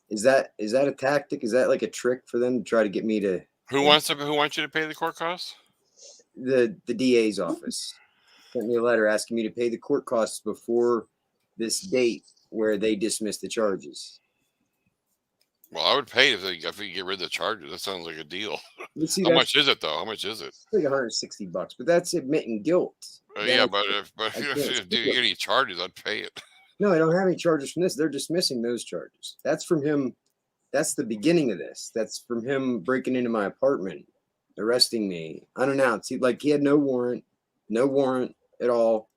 Speaker 20: Is that a tactic? Is that like a trick for them to try to get me to?
Speaker 3: Who wants you to pay the court costs?
Speaker 20: The DA's office sent me a letter asking me to pay the court costs before this date where they dismiss the charges.
Speaker 3: Well, I would pay if we get rid of the charges. That sounds like a deal.
Speaker 20: See,
Speaker 3: How much is it though? How much is it?
Speaker 20: It's like $160, but that's admitting guilt.
Speaker 3: Yeah, but if you get any charges, I'd pay it.
Speaker 20: No, I don't have any charges from this. They're dismissing those charges. That's from him. That's the beginning of this. That's from him breaking into my apartment, arresting me unannounced. He had no warrant at all.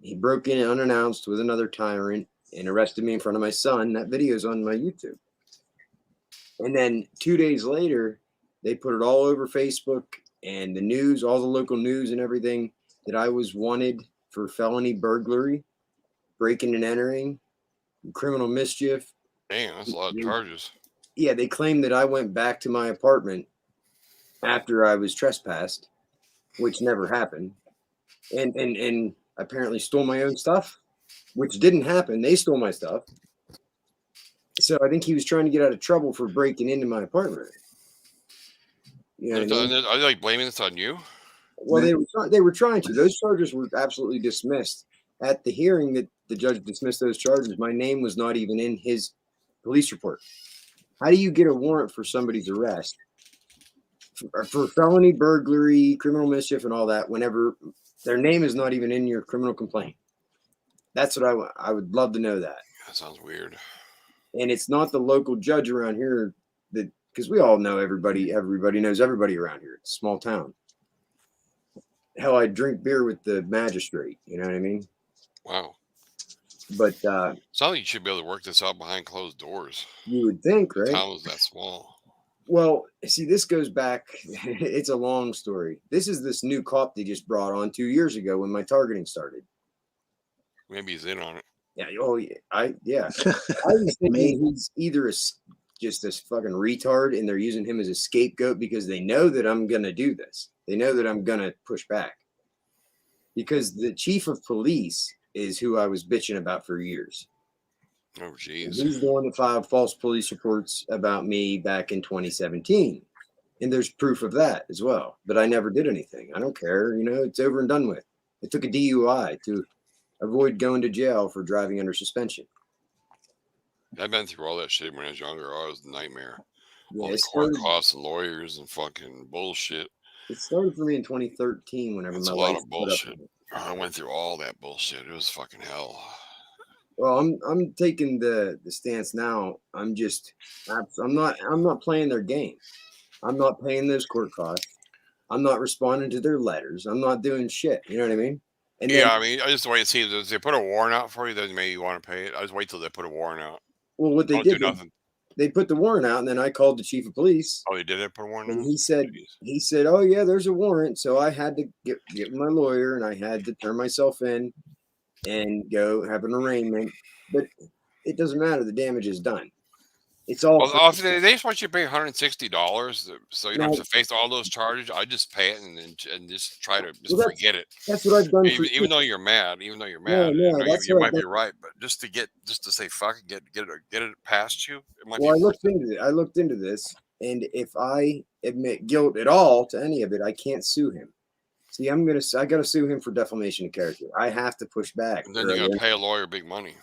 Speaker 20: He broke in unannounced with another tyrant and arrested me in front of my son. That video's on my YouTube. And then 2 days later, they put it all over Facebook and the news, all the local news and everything, that I was wanted for felony burglary, breaking and entering, criminal mischief.
Speaker 3: Damn, that's a lot of charges.
Speaker 20: Yeah, they claimed that I went back to my apartment after I was trespassed, which never happened, and apparently stole my own stuff, which didn't happen. They stole my stuff. So I think he was trying to get out of trouble for breaking into my apartment. You know what I mean?
Speaker 3: Are they blaming this on you?
Speaker 20: Well, they were trying to. Those charges were absolutely dismissed. At the hearing that the judge dismissed those charges, my name was not even in his police report. How do you get a warrant for somebody's arrest for felony burglary, criminal mischief, and all that whenever their name is not even in your criminal complaint? That's what I would love to know that.
Speaker 3: That sounds weird.
Speaker 20: And it's not the local judge around here that, because we all know everybody knows everybody around here. It's a small town. Hell, I drink beer with the magistrate. You know what I mean?
Speaker 3: Wow.
Speaker 20: But
Speaker 3: sounds like you should be able to work this out behind closed doors.
Speaker 20: You would think, right?
Speaker 3: The town is that small.
Speaker 20: Well, see, this goes back. It's a long story. This new cop they just brought on 2 years ago when my targeting started.
Speaker 3: Maybe he's in on it.
Speaker 20: Yeah. Oh, yeah. I was thinking he's either just this fucking retard, and they're using him as a scapegoat because they know that I'm gonna do this. They know that I'm gonna push back. Because the chief of police is who I was bitching about for years.
Speaker 3: Oh, jeez.
Speaker 20: He's the one that filed false police reports about me back in 2017. And there's proof of that as well. But I never did anything. I don't care. It's over and done with. I took a DUI to avoid going to jail for driving under suspension.
Speaker 3: I've been through all that shit when I was younger. Oh, it was a nightmare.
Speaker 20: Yeah,
Speaker 3: all the court costs, lawyers, and fucking bullshit.
Speaker 20: It started for me in 2013 whenever
Speaker 3: That's
Speaker 20: my
Speaker 3: a lot
Speaker 20: life
Speaker 3: of bullshit. I went through all that bullshit. It was fucking hell.
Speaker 20: Well, I'm taking the stance now. I'm not playing their game. I'm not paying those court costs. I'm not responding to their letters. I'm not doing shit. You know what I mean? And
Speaker 3: yeah, I mean, I just wait and see. If they put a warrant out for you, then maybe you want to pay it. I just wait till they put a warrant out.
Speaker 20: Well, what they did, they put the warrant out, and then I called the chief of police.
Speaker 3: Oh, they did put a warrant out?
Speaker 20: And he said, oh, yeah, there's a warrant. So I had to get my lawyer, and I had to turn myself in and go have an arraignment. But it doesn't matter. The damage is done. It's all.
Speaker 3: Well, if they just want you to pay $160, so you don't have to face all those charges. I just pay it and just try to forget it.
Speaker 20: That's what I've done.
Speaker 3: Even though you're mad, you might be right, but just to say fuck it, get it past you. It might
Speaker 20: I looked into this, and if I admit guilt at all to any of it, I can't sue him. See, I gotta sue him for defamation of character. I have to push back.
Speaker 3: And then you gotta pay a lawyer big money.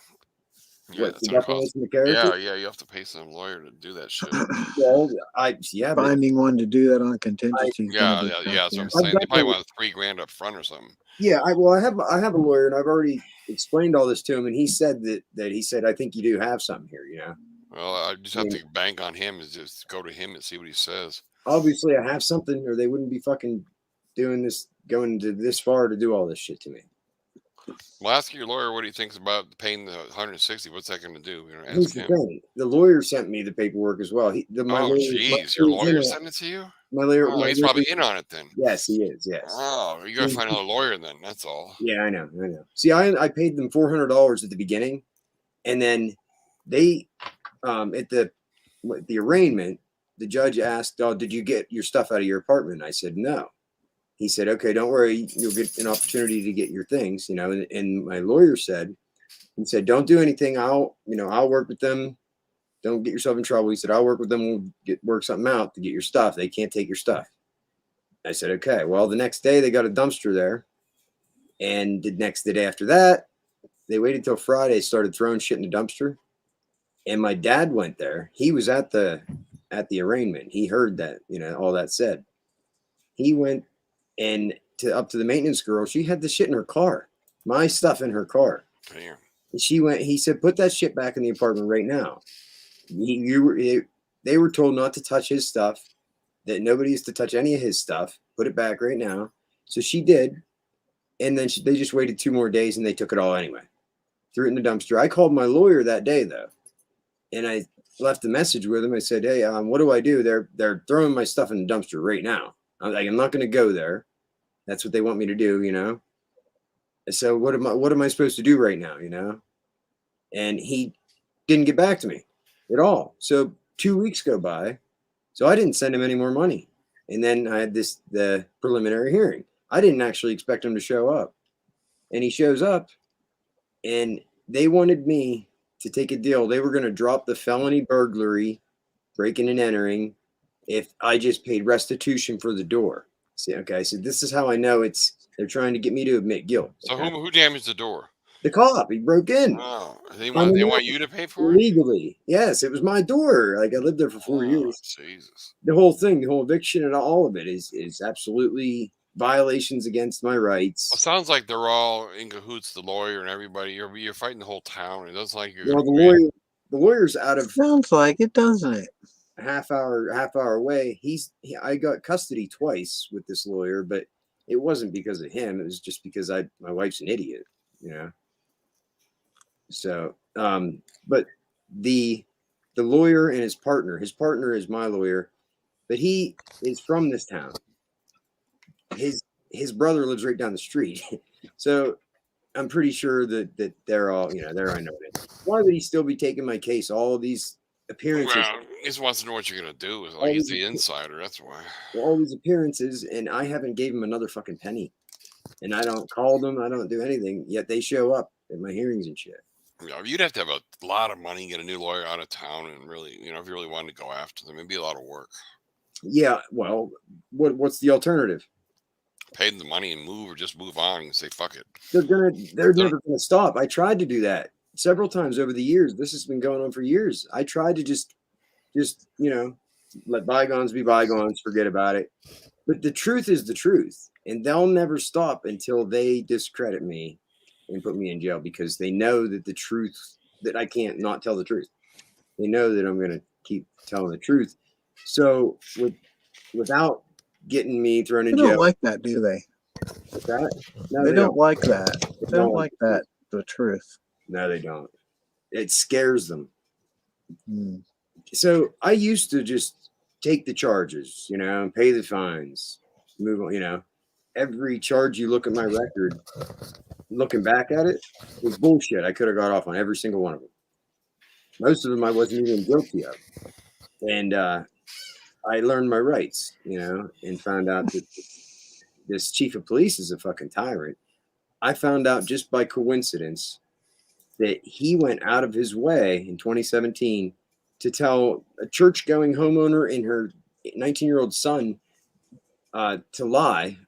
Speaker 20: Yeah, that's defamation of character?
Speaker 3: Yeah, you have to pay some lawyer to do that shit.
Speaker 20: Well,
Speaker 4: finding one to do that on contingency.
Speaker 3: Yeah, that's what I'm saying. They probably want $3,000 up front or something.
Speaker 20: Yeah, I have a lawyer, and I've already explained all this to him, and he said that I think you do have something here.
Speaker 3: Well, I just have to bank on him, is just go to him and see what he says.
Speaker 20: Obviously, I have something, or they wouldn't be fucking going to this far to do all this shit to me.
Speaker 3: Well, ask your lawyer what he thinks about paying the 160. What's that going to do? You know,
Speaker 20: Here's
Speaker 3: ask
Speaker 20: the
Speaker 3: him.
Speaker 20: thing. The lawyer sent me the paperwork as well. My
Speaker 3: Oh,
Speaker 20: lawyer,
Speaker 3: jeez,
Speaker 20: he
Speaker 3: your
Speaker 20: was in
Speaker 3: lawyer
Speaker 20: it.
Speaker 3: sent it to you?
Speaker 20: My lawyer,
Speaker 3: Oh, he's probably in on it then.
Speaker 20: Yes, he is. Yes.
Speaker 3: Oh, you got to find another lawyer then. That's all.
Speaker 20: Yeah, I know. See, I paid them $400 at the beginning, and then they at the arraignment, the judge asked, "Oh, did you get your stuff out of your apartment?" I said, "No." He said, "Okay, don't worry, you'll get an opportunity to get your things." And my lawyer said, "He said, don't do anything. I'll work with them. Don't get yourself in trouble." He said, "I'll work with them. We'll work something out to get your stuff. They can't take your stuff." I said, "Okay." Well, the next day they got a dumpster there, and the day after that, they waited till Friday, started throwing shit in the dumpster. And my dad went there. He was at the arraignment. He heard that, all that said. He went up to the maintenance girl. She had the shit in her car, my stuff in her car.
Speaker 3: Damn.
Speaker 20: He said, "Put that shit back in the apartment right now." They were told not to touch his stuff, that nobody used to touch any of his stuff. Put it back right now. So she did. And then they just waited 2 more days and they took it all anyway. Threw it in the dumpster. I called my lawyer that day though. And I left a message with him. I said, "Hey, what do I do? They're throwing my stuff in the dumpster right now. I'm not going to go there. That's what they want me to do, So what am I supposed to do right now, And he didn't get back to me at all. So 2 weeks go by. So I didn't send him any more money. And then I had the preliminary hearing. I didn't actually expect him to show up. And he shows up, and they wanted me to take a deal. They were going to drop the felony burglary, breaking and entering, if I just paid restitution for the door. See, okay, I said, this is how I know they're trying to get me to admit guilt.
Speaker 3: So
Speaker 20: Okay?
Speaker 3: who damaged the door?
Speaker 20: The cop, he broke in.
Speaker 3: Oh, they want you to pay for it?
Speaker 20: Legally. Yes, it was my door. Like, I lived there for 4 years.
Speaker 3: Jesus.
Speaker 20: The whole eviction and all of it is absolutely violations against my rights.
Speaker 3: Well, sounds like they're all in cahoots, the lawyer and everybody. You're fighting the whole town. It doesn't like you're
Speaker 20: Well,
Speaker 3: gonna
Speaker 20: the lawyer's out of
Speaker 2: Sounds like it, doesn't it?
Speaker 20: a half hour away. I got custody twice with this lawyer, but it wasn't because of him. It was just because my wife's an idiot, So, but the lawyer and his partner is my lawyer, but he is from this town. His brother lives right down the street. So I'm pretty sure that they're all, they're I know it. Why would he still be taking my case? All these appearances.
Speaker 3: Well, he just wants to know what you're gonna do. Like he's the insider. That's why.
Speaker 20: All these appearances, and I haven't gave him another fucking penny. And I don't call them. I don't do anything. Yet they show up at my hearings and shit.
Speaker 3: You'd have to have a lot of money, get a new lawyer out of town, and really, if you really wanted to go after them, it'd be a lot of work.
Speaker 20: Yeah. Well, what's the alternative?
Speaker 3: Pay them the money and move, or just move on and say fuck it.
Speaker 20: They're never gonna stop. I tried to do that several times over the years. This has been going on for years. I tried to just let bygones be bygones, forget about it. But the truth is the truth, and they'll never stop until they discredit me and put me in jail, because they know that that I can't not tell the truth. They know that I'm going to keep telling the truth. So without getting me thrown in
Speaker 2: They
Speaker 20: jail.
Speaker 2: don't like that, do they?
Speaker 20: What's that? No,
Speaker 2: they don't like that. They don't
Speaker 20: No.
Speaker 2: like that, the truth.
Speaker 20: No, they don't. It scares them. So I used to just take the charges, pay the fines, move on, every charge you look at my record, looking back at it, was bullshit. I could have got off on every single one of them. Most of them I wasn't even guilty of. And I learned my rights, and found out that this chief of police is a fucking tyrant. I found out just by coincidence that he went out of his way in 2017 to tell a church-going homeowner and her 19-year-old son to lie,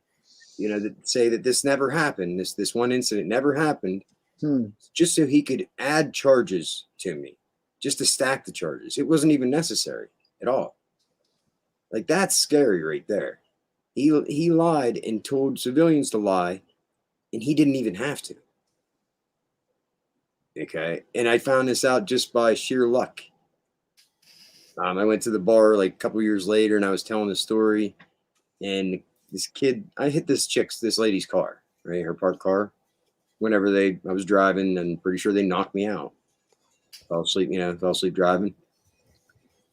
Speaker 20: that say that this never happened, this one incident never happened, just so he could add charges to me, just to stack the charges. It wasn't even necessary at all. Like, that's scary right there. He lied and told civilians to lie, and he didn't even have to. Okay, and I found this out just by sheer luck. I went to the bar like a couple years later, and I was telling the story, and this kid, I hit this lady's car, right, her parked car, whenever I was driving, and pretty sure they knocked me out. Fell asleep driving.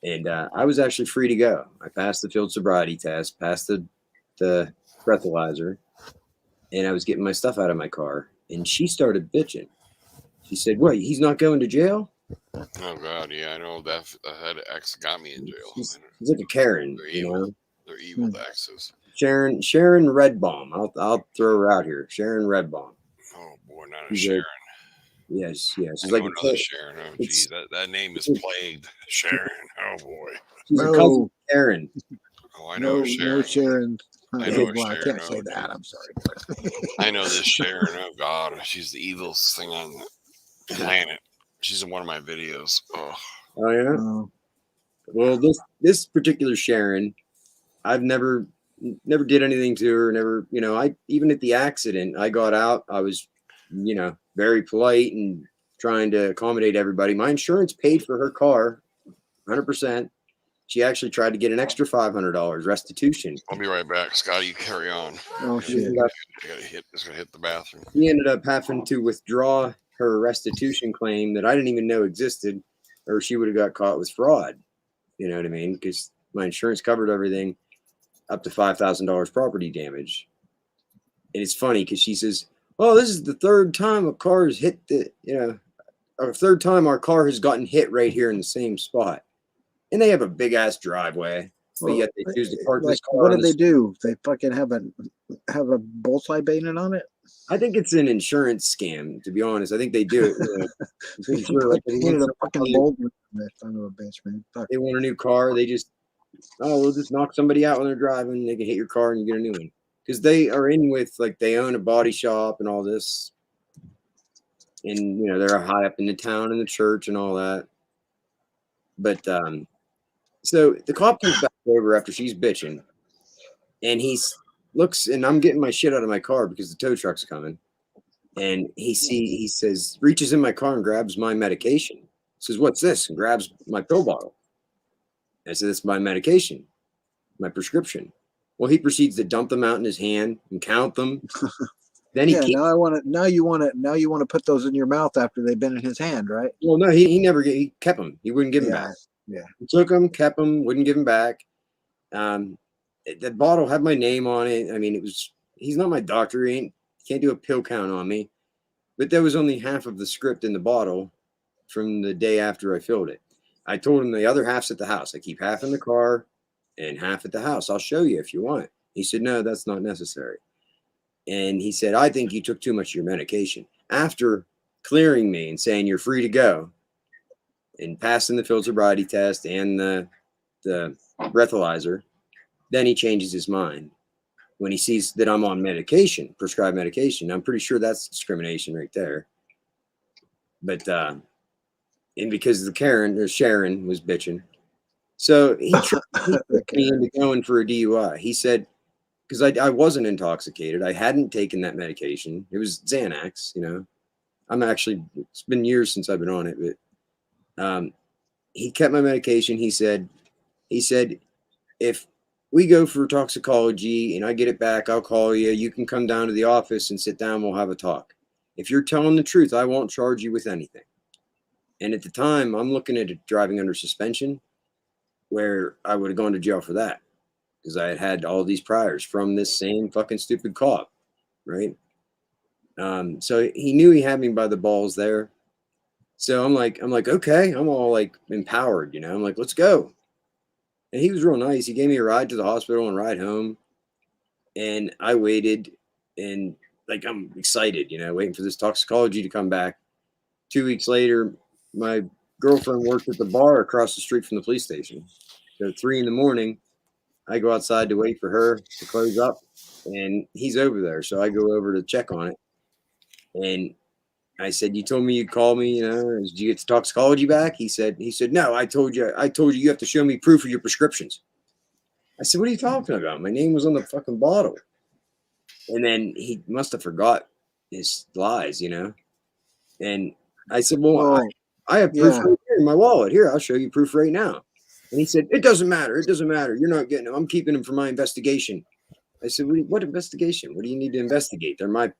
Speaker 20: And I was actually free to go. I passed the field sobriety test, passed the breathalyzer, and I was getting my stuff out of my car. And she started bitching. She said, "What? He's not going to jail?"
Speaker 3: Oh God, yeah, I know that ex got me in jail.
Speaker 20: She's like a Karen,
Speaker 3: They're
Speaker 20: you
Speaker 3: evil.
Speaker 20: know.
Speaker 3: They're evil exes.
Speaker 20: Sharon Redbaum. I'll throw her out here. Sharon Redbaum.
Speaker 3: Oh boy, not a
Speaker 20: She's
Speaker 3: Sharon.
Speaker 20: Yes. She's
Speaker 3: I
Speaker 20: like
Speaker 3: know another Sharon. Oh geez, that name is plagued. Sharon. Oh boy.
Speaker 20: She's a cousin Karen.
Speaker 3: Oh, I know a Sharon.
Speaker 21: No Sharon.
Speaker 3: I know a
Speaker 21: Well, I
Speaker 3: Sharon.
Speaker 21: can't say that. I'm sorry.
Speaker 3: I know this Sharon. Oh God, she's the evilest thing on the planet. She's in one of my videos. Oh
Speaker 20: yeah. Well, this particular Sharon, I've never did anything to her. Never, I even at the accident, I got out. I was, very polite and trying to accommodate everybody. My insurance paid for her car, 100%. She actually tried to get an extra $500 restitution.
Speaker 3: I'll be right back, Scotty. You carry on.
Speaker 21: Oh shit!
Speaker 3: I gotta hit the bathroom.
Speaker 20: He ended up having to withdraw her restitution claim that I didn't even know existed, or she would have got caught with fraud. You know what I mean? Because my insurance covered everything up to $5,000 property damage. And it's funny because she says, "Oh, this is the third time a car has hit or third time our car has gotten hit right here in the same spot." And they have a big ass driveway, but yet they choose to park this car.
Speaker 21: What did they do? They fucking have a bullseye painted on it?
Speaker 20: I think it's an insurance scam, to be honest. I think they do it.
Speaker 21: Painted a fucking bolt on that son of a bitch, man. Fuck.
Speaker 20: They want a new car. They just, we'll just knock somebody out when they're driving. They can hit your car and you get a new one. Because they are in with, they own a body shop and all this. And, they're high up in the town and the church and all that. But, so the cop comes back over after she's bitching. And looks, and I'm getting my shit out of my car because the tow truck's coming. And he says, reaches in my car and grabs my medication. Says, "What's this?" And grabs my pill bottle. I said, "It's my medication, my prescription." Well, he proceeds to dump them out in his hand and count them. Then
Speaker 21: now you want to put those in your mouth after they've been in his hand, right?
Speaker 20: Well, no, he kept them. He wouldn't give them back.
Speaker 21: Yeah.
Speaker 20: He took them, kept them, wouldn't give them back. The bottle had my name on it. I mean, he's not my doctor. He can't do a pill count on me. But there was only half of the script in the bottle from the day after I filled it. I told him the other half's at the house. I keep half in the car and half at the house. I'll show you if you want. He said, "No, that's not necessary." And he said, "I think you took too much of your medication." After clearing me and saying you're free to go and passing the field sobriety test and the breathalyzer, then he changes his mind when he sees that I'm on medication, prescribed medication. I'm pretty sure that's discrimination right there. But and because the Sharon was bitching, so he tricked me into going for a DUI. He said, because I wasn't intoxicated, I hadn't taken that medication. It was Xanax, it's been years since I've been on it, but he kept my medication. He said, "If we go for toxicology and I get it back, I'll call you. You can come down to the office and sit down. We'll have a talk. If you're telling the truth, I won't charge you with anything." And at the time, I'm looking at it driving under suspension, where I would have gone to jail for that because I had all these priors from this same fucking stupid cop, right? So he knew he had me by the balls there. So I'm like, okay, I'm all empowered, I'm like, let's go. And he was real nice. He gave me a ride to the hospital and ride home. And I waited and I'm excited, waiting for this toxicology to come back. 2 weeks later, my girlfriend worked at the bar across the street from the police station. So at 3 a.m, I go outside to wait for her to close up and he's over there. So I go over to check on it. And I said, "You told me you'd call me, did you get the toxicology back?" He said, "No, I told you you have to show me proof of your prescriptions." I said, "What are you talking about? My name was on the fucking bottle." And then he must have forgot his lies, And I said, "Well, I have proof right here in my wallet. Here, I'll show you proof right now." And he said, "It doesn't matter. It doesn't matter. You're not getting them. I'm keeping them for my investigation." I said, what investigation? What do you need to investigate? They're my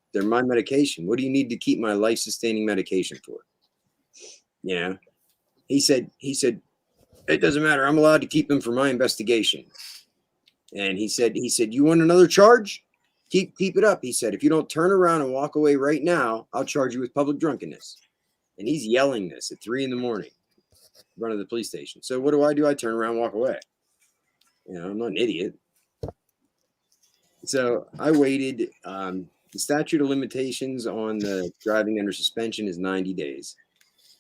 Speaker 20: medication. What do you need to keep my life sustaining medication for? You know, he said, it doesn't matter. I'm allowed to keep them for my investigation. And he said, you want another charge? Keep it up. He said, if you don't turn around and walk away right now, I'll charge you with public drunkenness. And he's yelling this at 3 a.m. in front of the police station. So what do? I turn around and walk away. You know, I'm not an idiot. So I waited. The statute of limitations on the driving under suspension is 90 days.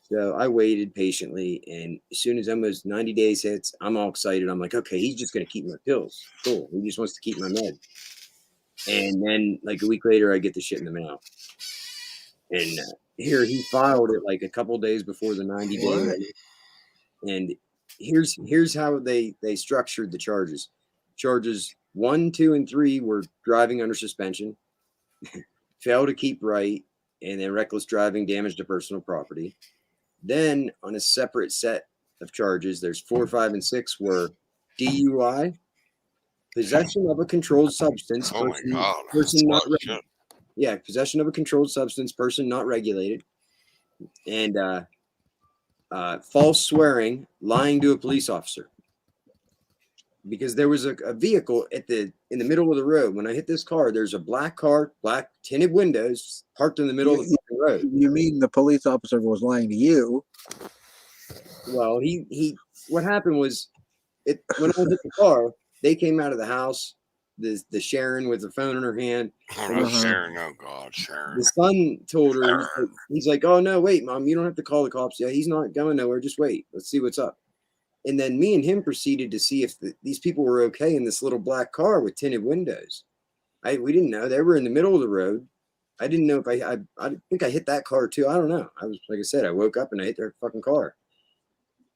Speaker 20: So I waited patiently, and as soon as almost 90 days hits, I'm all excited. I'm like, okay, he's just going to keep my pills. Cool. He just wants to keep my med. And then like a week later, I get the shit in the mail. And here he filed it like a couple days before the 90 day. And here's how they structured the charges. Charges 1, 2, and 3 were driving under suspension, fail to keep right, and then reckless driving, damage to personal property. Then on a separate set of charges, there's 4, 5, and 6 were DUI, possession of a controlled substance, person not regulated. Yeah, possession of a controlled substance, person not regulated, and false swearing, lying to a police officer. Because there was a vehicle in the middle of the road. When I hit this car, there's a black car, black tinted windows, parked in the middle of the road.
Speaker 21: You mean the police officer was lying to you?
Speaker 20: Well, he what happened was, when I hit the car, they came out of the house. The Sharon with the phone in her hand.
Speaker 3: Sharon, oh God, Sharon.
Speaker 20: The son told her, he's like, oh no, wait, Mom, you don't have to call the cops. Yeah, he's not going nowhere. Just wait. Let's see what's up. And then me and him proceeded to see if these people were okay in this little black car with tinted windows. We didn't know. They were in the middle of the road. I didn't know if I think I hit that car too. I don't know. I was, like I said, I woke up and I hit their fucking car.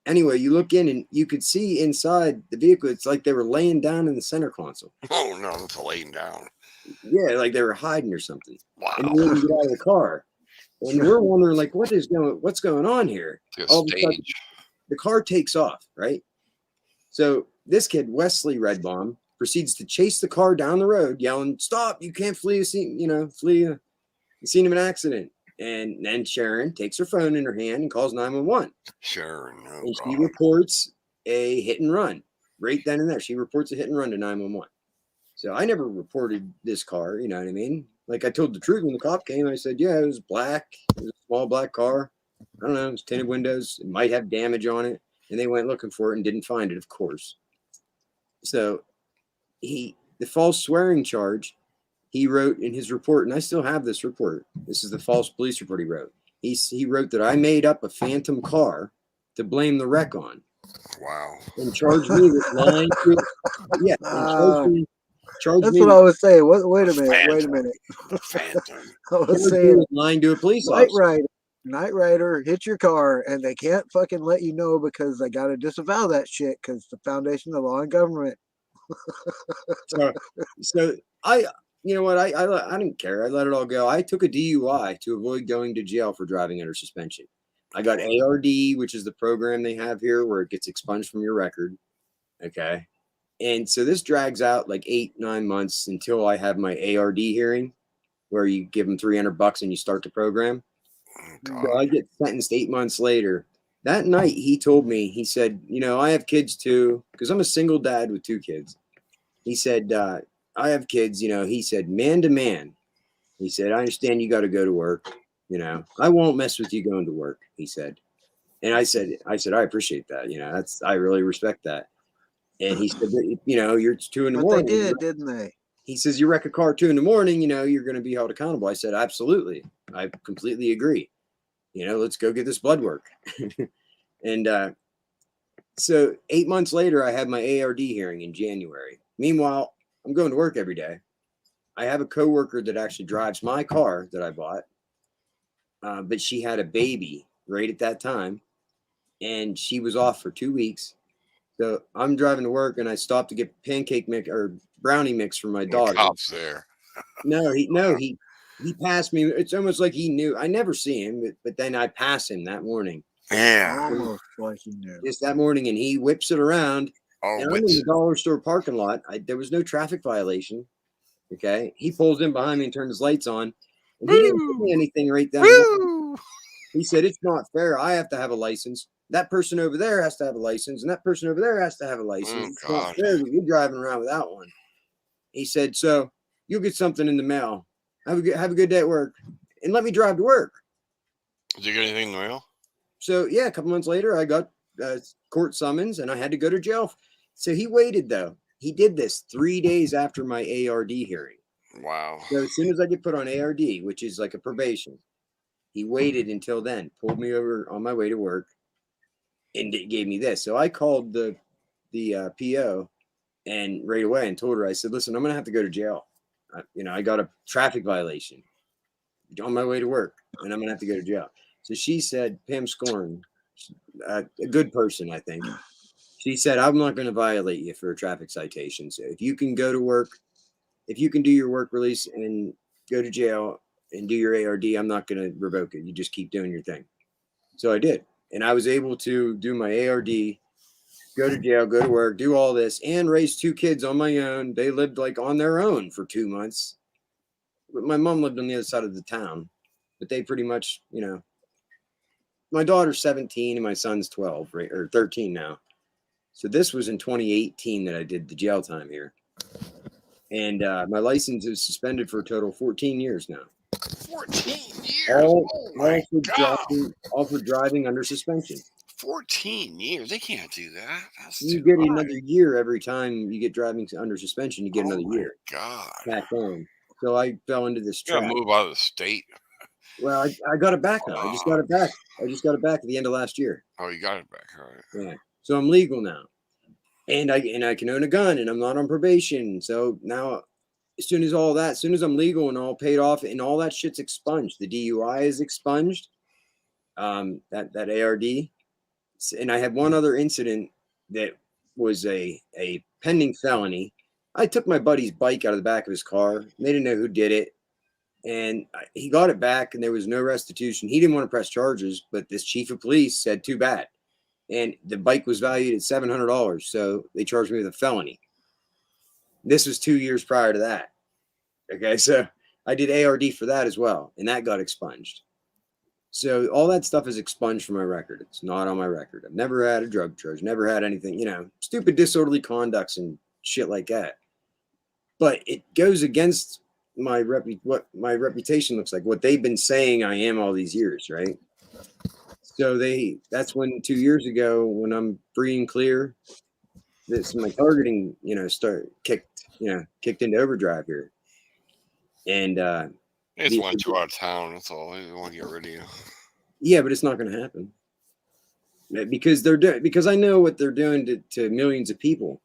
Speaker 20: Anyway, you look in and you could see inside the vehicle. It's like they were laying down in the center console.
Speaker 3: Oh no, it's laying down.
Speaker 20: Yeah, like they were hiding or something.
Speaker 3: Wow.
Speaker 20: And we didn't get out of the car. And we're wondering, like, what's going on here? All of a sudden, the car takes off, right? So this kid, Wesley Redbaum, proceeds to chase the car down the road, yelling, "Stop! You can't flee! Flee a scene of an accident." And then Sharon takes her phone in her hand and calls 911.
Speaker 3: Sharon, oh
Speaker 20: and she
Speaker 3: God.
Speaker 20: reports a hit and run right then and there. She reports a hit and run to 911. So I never reported this car. You know what I mean? Like I told the truth when the cop came. I said, "Yeah, it was black. It was a small black car. I don't know. It was tinted windows. It might have damage on it." And they went looking for it and didn't find it, of course. So the false swearing charge, he wrote in his report, and I still have this report. This is the false police report he wrote. He wrote that I made up a phantom car to blame the wreck on.
Speaker 3: Wow.
Speaker 20: And charged me with lying. Yeah.
Speaker 21: That's what I was saying. Wait a minute. I was saying
Speaker 20: lying to a police officer.
Speaker 21: Night Rider hit your car and they can't fucking let you know because they got to disavow that shit because the foundation of law and government.
Speaker 20: so you know what? I didn't care. I let it all go. I took a DUI to avoid going to jail for driving under suspension. I got ARD, which is the program they have here where it gets expunged from your record. Okay. And so this drags out like 8-9 months until I have my ARD hearing where you give them $300 and you start the program. So I get sentenced 8 months later. That night he told me, he said, I have kids too, because I'm a single dad with 2 kids. He said, I have kids, he said, man to man. He said, I understand you got to go to work. I won't mess with you going to work, he said. And I said, I appreciate that. I really respect that. And he said, you're 2 in the morning.
Speaker 21: They did, didn't they?
Speaker 20: He says, you wreck a car 2 in the morning, you're going to be held accountable. I said, absolutely. I completely agree. Let's go get this blood work. And so 8 months later, I had my ARD hearing in January. Meanwhile, I'm going to work every day. I have a coworker that actually drives my car that I bought. But she had a baby right at that time. And she was off for 2 weeks. So I'm driving to work and I stopped to get pancake mix or brownie mix for my daughter.
Speaker 3: Cops there.
Speaker 20: He passed me. It's almost like he knew. I never see him, but then I pass him that morning.
Speaker 3: Yeah.
Speaker 21: Almost like he knew.
Speaker 20: Just that morning, and he whips it around. And I'm in the dollar store parking lot. There was no traffic violation. Okay. He pulls in behind me and turned his lights on. And he didn't give me anything right then and there. He said, it's not fair. I have to have a license. That person over there has to have a license. And that person over there has to have a license.
Speaker 3: Oh,
Speaker 20: It's not
Speaker 3: God.
Speaker 20: fair that you're driving around without one. He said, so you'll get something in the mail. Have a good day at work. And let me drive to work.
Speaker 3: Did you get anything in the mail?
Speaker 20: So, yeah, a couple months later, I got court summons and I had to go to jail. So he waited, though. He did this 3 days after my ARD hearing.
Speaker 3: Wow.
Speaker 20: So as soon as I get put on ARD, which is like a probation, he waited until then, pulled me over on my way to work, and it gave me this. So I called the PO and right away and told her, I said, listen, I'm going to have to go to jail. I got a traffic violation on my way to work, and I'm going to have to go to jail. So she said, Pam Scorn, a good person, I think. She said, I'm not going to violate you for a traffic citation. So if you can go to work, if you can do your work release and go to jail and do your ARD, I'm not going to revoke it. You just keep doing your thing. So I did. And I was able to do my ARD, go to jail, go to work, do all this, and raise 2 kids on my own. They lived like on their own for 2 months. But my mom lived on the other side of the town. But they pretty much, my daughter's 17 and my son's 12, right, or 13 now. So this was in 2018 that I did the jail time here. And my license is suspended for a total of 14 years now.
Speaker 3: 14 years?
Speaker 20: All for driving under suspension.
Speaker 3: 14 years? They can't do that. That's
Speaker 20: You
Speaker 3: too
Speaker 20: get
Speaker 3: high.
Speaker 20: another year every time you get driving under suspension. You get another year.
Speaker 3: God.
Speaker 20: Back on. So I fell into this
Speaker 3: You gotta
Speaker 20: trap.
Speaker 3: move out of the state.
Speaker 20: Well, I got it back now. I just got it back. I just got it back at the end of last year.
Speaker 3: Oh, you got it back. All right.
Speaker 20: Yeah. So I'm legal now. And I can own a gun and I'm not on probation. So now as soon as I'm legal and all paid off and all that shit's expunged, the DUI is expunged. That ARD. And I had one other incident that was a pending felony. I took my buddy's bike out of the back of his car. They didn't know who did it. And he got it back and there was no restitution. He didn't want to press charges, but this chief of police said too bad. And the bike was valued at $700. So they charged me with a felony. This was 2 years prior to that. Okay. So I did ARD for that as well. And that got expunged. So all that stuff is expunged from my record. It's not on my record. I've never had a drug charge, never had anything, stupid disorderly conducts and shit like that. But it goes against what my reputation looks like, what they've been saying I am all these years, right? So that's when 2 years ago, when I'm free and clear, my targeting, kicked into overdrive here. And
Speaker 3: They just want you out of town. That's all. They want to get rid of you.
Speaker 20: Yeah, but it's not going to happen because I know what they're doing to millions of people.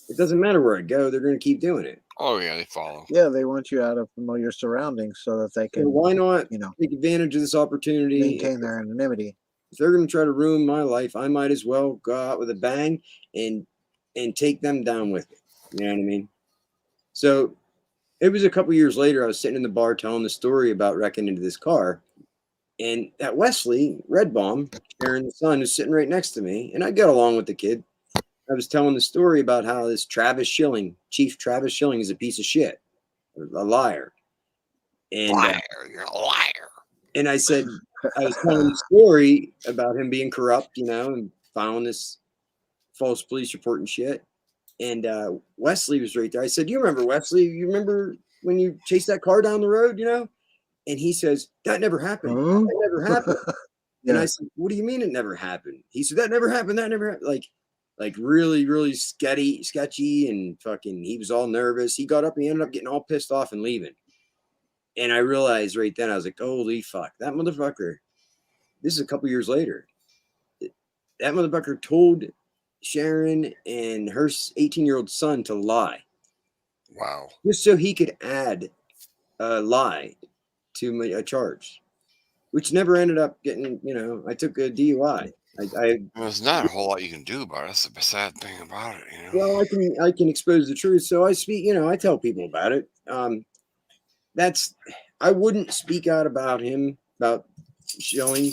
Speaker 20: It doesn't matter where I go; they're going to keep doing it.
Speaker 3: Oh yeah, they follow.
Speaker 21: Yeah, they want you out of familiar surroundings so that they can.
Speaker 20: So why not, take advantage of this opportunity?
Speaker 21: Maintain their anonymity.
Speaker 20: If they're going to try to ruin my life, I might as well go out with a bang and take them down with it. You know what I mean? So it was a couple years later. I was sitting in the bar telling the story about wrecking into this car. And at Wesley, Redbaum, Sharon, the son, is sitting right next to me. And I got along with the kid. I was telling the story about how this Chief Travis Schilling, is a piece of shit, a liar. And
Speaker 3: you're a liar.
Speaker 20: And I said, I was telling the story about him being corrupt, and filing this false police report and shit. And Wesley was right there. I said, you remember Wesley? You remember when you chased that car down the road, And he says, that never happened. That never happened.
Speaker 21: Yeah.
Speaker 20: And I said, what do you mean it never happened? He said, that never happened. That never happened. Like really, really sketchy and fucking, he was all nervous. He got up and he ended up getting all pissed off and leaving. And I realized right then, I was like, holy fuck, that motherfucker, this is a couple years later. That motherfucker told Sharon and her 18-year-old son to lie.
Speaker 3: Wow.
Speaker 20: Just so he could add a lie to a charge, which never ended up getting, I took a DUI.
Speaker 3: There's not a whole lot you can do about it. That's the sad thing about it.
Speaker 20: Well, I can expose the truth. So I speak, I tell people about it. I wouldn't speak out about Schilling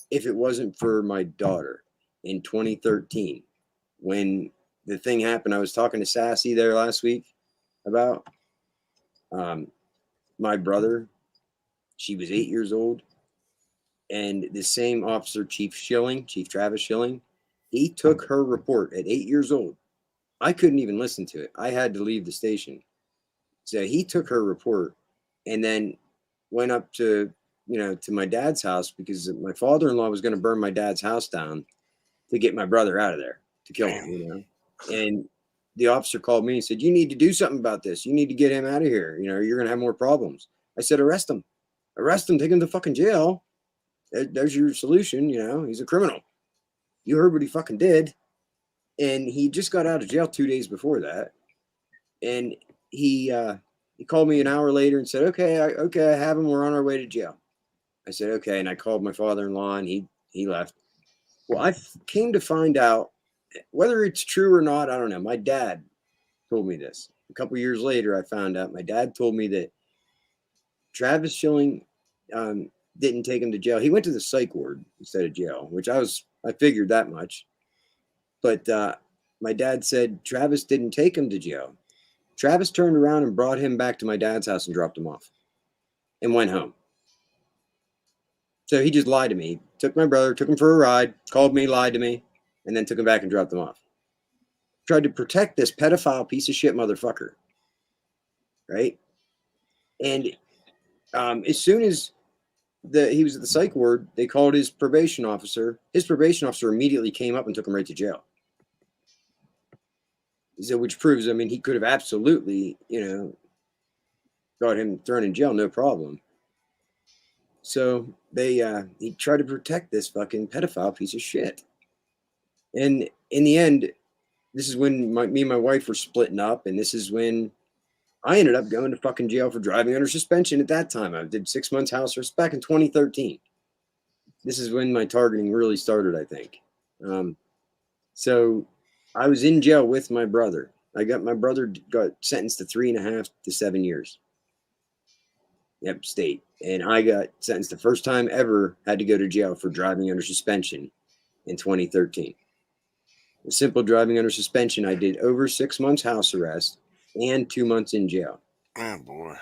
Speaker 20: if it wasn't for my daughter in 2013. When the thing happened, I was talking to Sassy there last week about, My brother, she was 8 years old, and the same officer, Chief Travis Schilling, he took her report at 8 years old. I couldn't even listen to it. I had to leave the station. So he took her report and then went up to my dad's house because my father-in-law was going to burn my dad's house down to get my brother out of there, to kill him, And the officer called me and said, "You need to do something about this. You need to get him out of here. You're going to have more problems." I said, "Arrest him. Arrest him. Take him to fucking jail. There's your solution. He's a criminal. You heard what he fucking did." And he just got out of jail 2 days before that. And he called me an hour later and said, okay, I have him. We're on our way to jail. I said, okay. And I called my father-in-law and he left. Well, I came to find out whether it's true or not. I don't know. My dad told me this. A couple years later, I found out my dad told me that Travis Schilling didn't take him to jail. He went to the psych ward instead of jail, which I figured that much. But my dad said Travis didn't take him to jail. Travis turned around and brought him back to my dad's house and dropped him off and went home. So he just lied to me. Took my brother, took him for a ride, called me, lied to me, and then took him back and dropped him off. Tried to protect this pedophile piece of shit motherfucker. Right? And as soon as he was at the psych ward, they called his probation officer. His probation officer immediately came up and took him right to jail. So, which proves, he could have absolutely, got him thrown in jail, no problem. So he tried to protect this fucking pedophile piece of shit. And in the end, this is when me and my wife were splitting up, and this is when I ended up going to fucking jail for driving under suspension at that time. I did 6 months house arrest back in 2013. This is when my targeting really started, I think. So I was in jail with my brother. My brother got sentenced to 3.5 to 7 years. Yep, state. And I got sentenced the first time ever had to go to jail for driving under suspension in 2013. A simple driving under suspension, I did over 6 months house arrest and 2 months in jail.
Speaker 3: Oh, boy.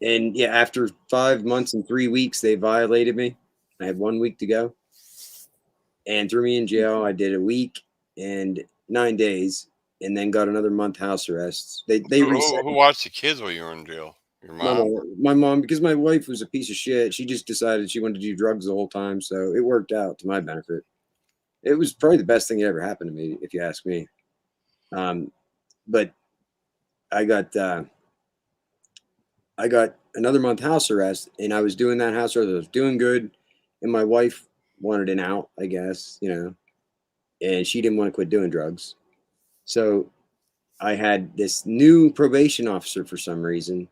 Speaker 20: And yeah, after 5 months and 3 weeks, they violated me. I had 1 week to go and threw me in jail. I did a week and 9 days and then got another month house arrest. They reset.
Speaker 3: Who watched the kids while you were in jail? Your mom?
Speaker 20: My mom, because my wife was a piece of shit. She just decided she wanted to do drugs the whole time. So it worked out to my benefit. It was probably the best thing that ever happened to me, if you ask me. But I got another month house arrest, and I was doing that house arrest. I was doing good, and my wife wanted an out, I guess, and she didn't want to quit doing drugs. So I had this new probation officer for some reason,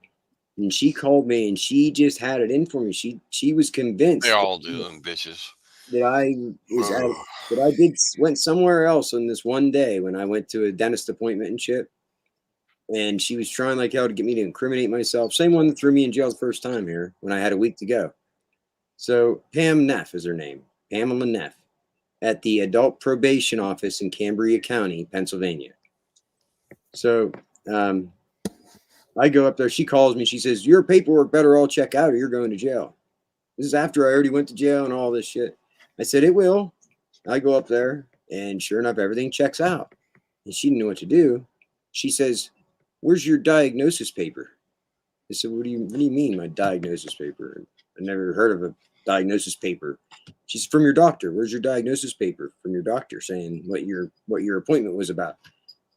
Speaker 20: and she called me, and she just had it in for me. She was convinced.
Speaker 3: They all do, them bitches.
Speaker 20: That I went somewhere else on this one day when I went to a dentist appointment and shit. And she was trying like hell to get me to incriminate myself. Same one that threw me in jail the first time here when I had a week to go. So Pam Neff is her name. Pamela Neff at the Adult Probation Office in Cambria County, Pennsylvania. So I go up there. She calls me. She says, "Your paperwork better all check out or you're going to jail." This is after I already went to jail and all this shit. I said, "It will." I go up there and sure enough, everything checks out. And she didn't know what to do. She says, "Where's your diagnosis paper?" I said, what do you mean, my diagnosis paper? I never heard of a diagnosis paper. She said, "From your doctor. Where's your diagnosis paper from your doctor saying what your appointment was about?"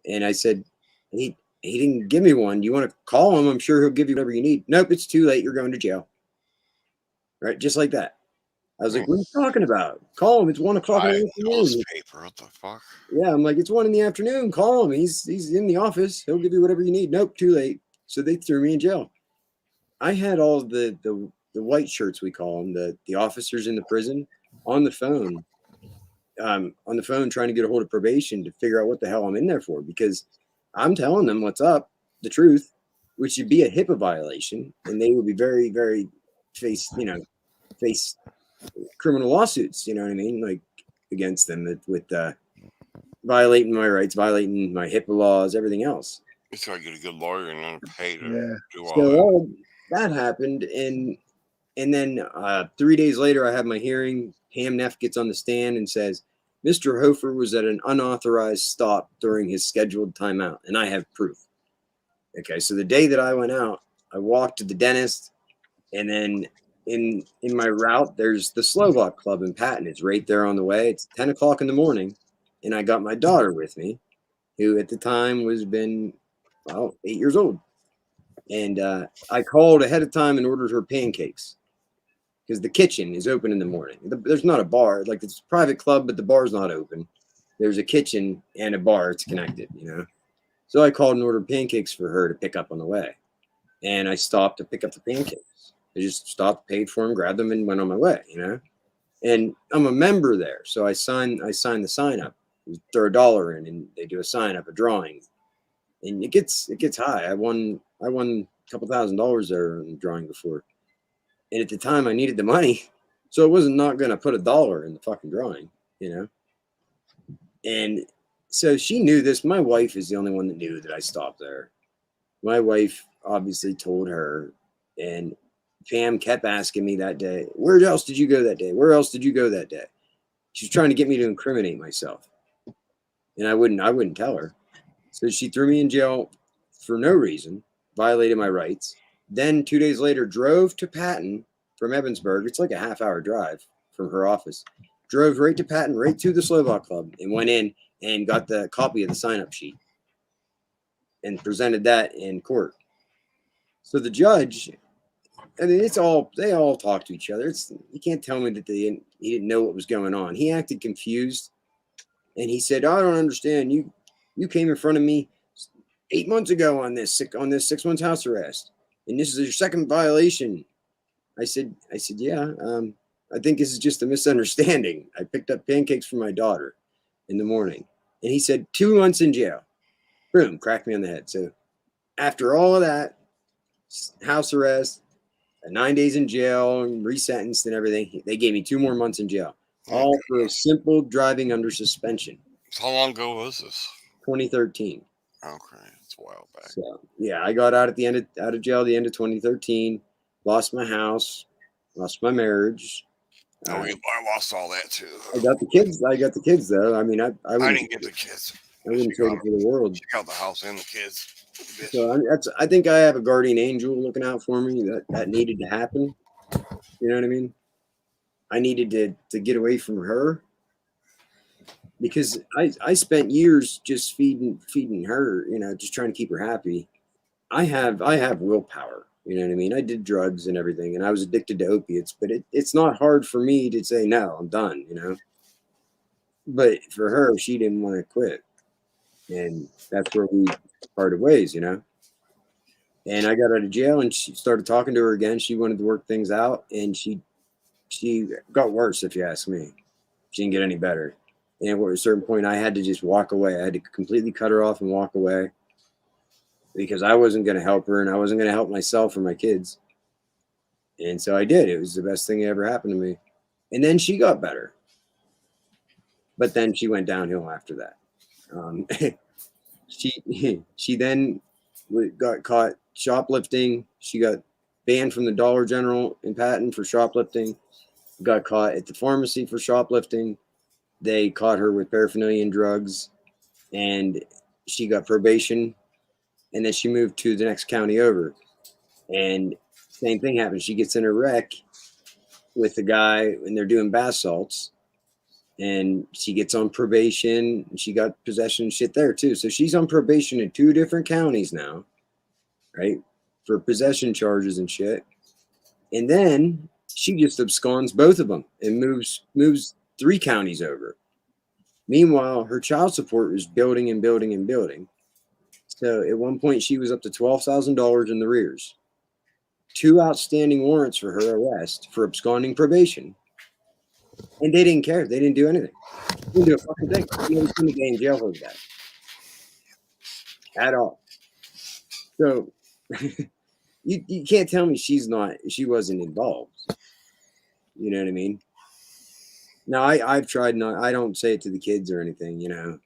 Speaker 20: And I said, he didn't give me one. You want to call him? I'm sure he'll give you whatever you need. "Nope, it's too late. You're going to jail." Right? Just like that. I was like, "What are you talking about? Call him. It's 1 o'clock in the afternoon."
Speaker 3: Paper, what the fuck?
Speaker 20: Yeah, I'm like, "It's 1 PM. Call him. He's in the office. He'll give you whatever you need." "Nope, too late." So they threw me in jail. I had all the white shirts, we call them, the officers in the prison, on the phone trying to get a hold of probation to figure out what the hell I'm in there for, because I'm telling them what's up, the truth, which would be a HIPAA violation, and they would be very, very face criminal lawsuits, you know what I mean, like against them with violating my rights, violating my HIPAA laws, everything else.
Speaker 3: He's got to get a good lawyer and then pay to
Speaker 20: Yeah.
Speaker 3: do all
Speaker 20: So
Speaker 3: that.
Speaker 20: all that happened, and then 3 days later, I have my hearing. Pam Neff gets on the stand and says, Mr. Hofer was at an unauthorized stop during his scheduled timeout, and I have proof. Okay, so the day that I went out, I walked to the dentist, and then in my route, there's the Slovak Club in Patton. It's right there on the way. It's 10 o'clock in the morning, and I got my daughter with me, who at the time was been, 8 years old. And I called ahead of time and ordered her pancakes because the kitchen is open in the morning. There's not a bar, like it's a private club, but the bar's not open. There's a kitchen and a bar. It's connected, you know. So I called and ordered pancakes for her to pick up on the way. And I stopped to pick up the pancakes. I just stopped, paid for them, grabbed them, and went on my way, you know. And I'm a member there, so I signed the sign up. You throw $1 in, and they do a sign up, a drawing, and it gets high. I won a couple $1,000 there in the drawing before, and at the time I needed the money, so I wasn't not gonna put $1 in the fucking drawing, you know. And so she knew this. My wife is the only one that knew that I stopped there. My wife obviously told her, and Pam kept asking me that day, where else did you go that day? Where else did you go that day? She was trying to get me to incriminate myself. And I wouldn't tell her. So she threw me in jail for no reason, violated my rights. Then 2 days later, drove to Patton from Evansburg. It's like a half-hour drive from her office. Drove right to Patton, right to the Slovak Club, and went in and got the copy of the sign-up sheet and presented that in court. So the judge, I mean, they all talk to each other. You can't tell me that he didn't know what was going on. He acted confused, and he said, I don't understand. You came in front of me 8 months ago on this 6 months house arrest, and this is your second violation. I said, yeah. I think this is just a misunderstanding. I picked up pancakes for my daughter in the morning, and he said 2 months in jail. Boom, cracked me on the head. So after all of that, house arrest, 9 days in jail, and resentenced and everything, they gave me 2 more months in jail, all for a simple driving under suspension.
Speaker 3: How long ago was this?
Speaker 20: 2013.
Speaker 3: Okay, it's a while back.
Speaker 20: So yeah, I got out of jail at the end of 2013. Lost my house, lost my marriage.
Speaker 3: I lost all that too.
Speaker 20: I got the kids though. I mean, I
Speaker 3: didn't get the kids.
Speaker 20: I wouldn't trade it for the world.
Speaker 3: Check out the house and the kids.
Speaker 20: So I think I have a guardian angel looking out for me. That needed to happen. You know what I mean? I needed to get away from her because I spent years just feeding her, you know, just trying to keep her happy. I have willpower. You know what I mean? I did drugs and everything, and I was addicted to opiates, but it's not hard for me to say, no, I'm done, you know? But for her, she didn't want to quit. And that's where we parted ways, you know? And I got out of jail and she started talking to her again. She wanted to work things out, and she got worse, if you ask me. She didn't get any better. And at a certain point, I had to just walk away. I had to completely cut her off and walk away, because I wasn't going to help her and I wasn't going to help myself or my kids. And so I did. It was the best thing that ever happened to me. And then she got better. But then she went downhill after that. She then got caught shoplifting. She got banned from the Dollar General in Patton for shoplifting. Got caught at the pharmacy for shoplifting. They caught her with paraphernalia and drugs. And she got probation. And then she moved to the next county over. And same thing happened. She gets in a wreck with the guy, and they're doing bath salts. And she gets on probation. And she got possession shit there too. So she's on probation in 2 different counties now, right? For possession charges and shit. And then she just absconds both of them and moves 3 counties over. Meanwhile, her child support is building and building and building. So at one point, she was up to $12,000 in the rears. 2 outstanding warrants for her arrest for absconding probation. And they didn't care. They didn't do anything. They didn't do a fucking thing. They didn't put the in jail for that. At all. So you can't tell me she wasn't involved. You know what I mean? Now, I've tried not, I don't say it to the kids or anything, you know.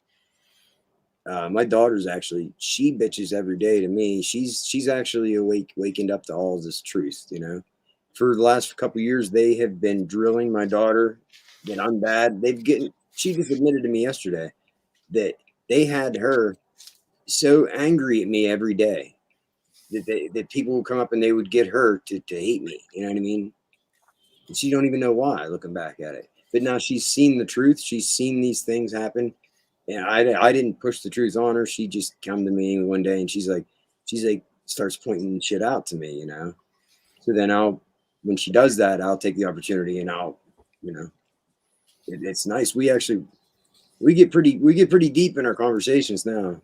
Speaker 20: My daughter's actually, she bitches every day to me. She's actually waking up to all this truth, you know. For the last couple of years, they have been drilling my daughter that I'm bad. She just admitted to me yesterday that they had her so angry at me every day that people would come up and they would get her to hate me. You know what I mean? And she don't even know why, looking back at it. But now she's seen the truth. She's seen these things happen. And I didn't push the truth on her. She just come to me one day and she's like, starts pointing shit out to me, you know? So then when she does that, I'll take the opportunity and I'll, you know, it's nice. We get pretty deep in our conversations now.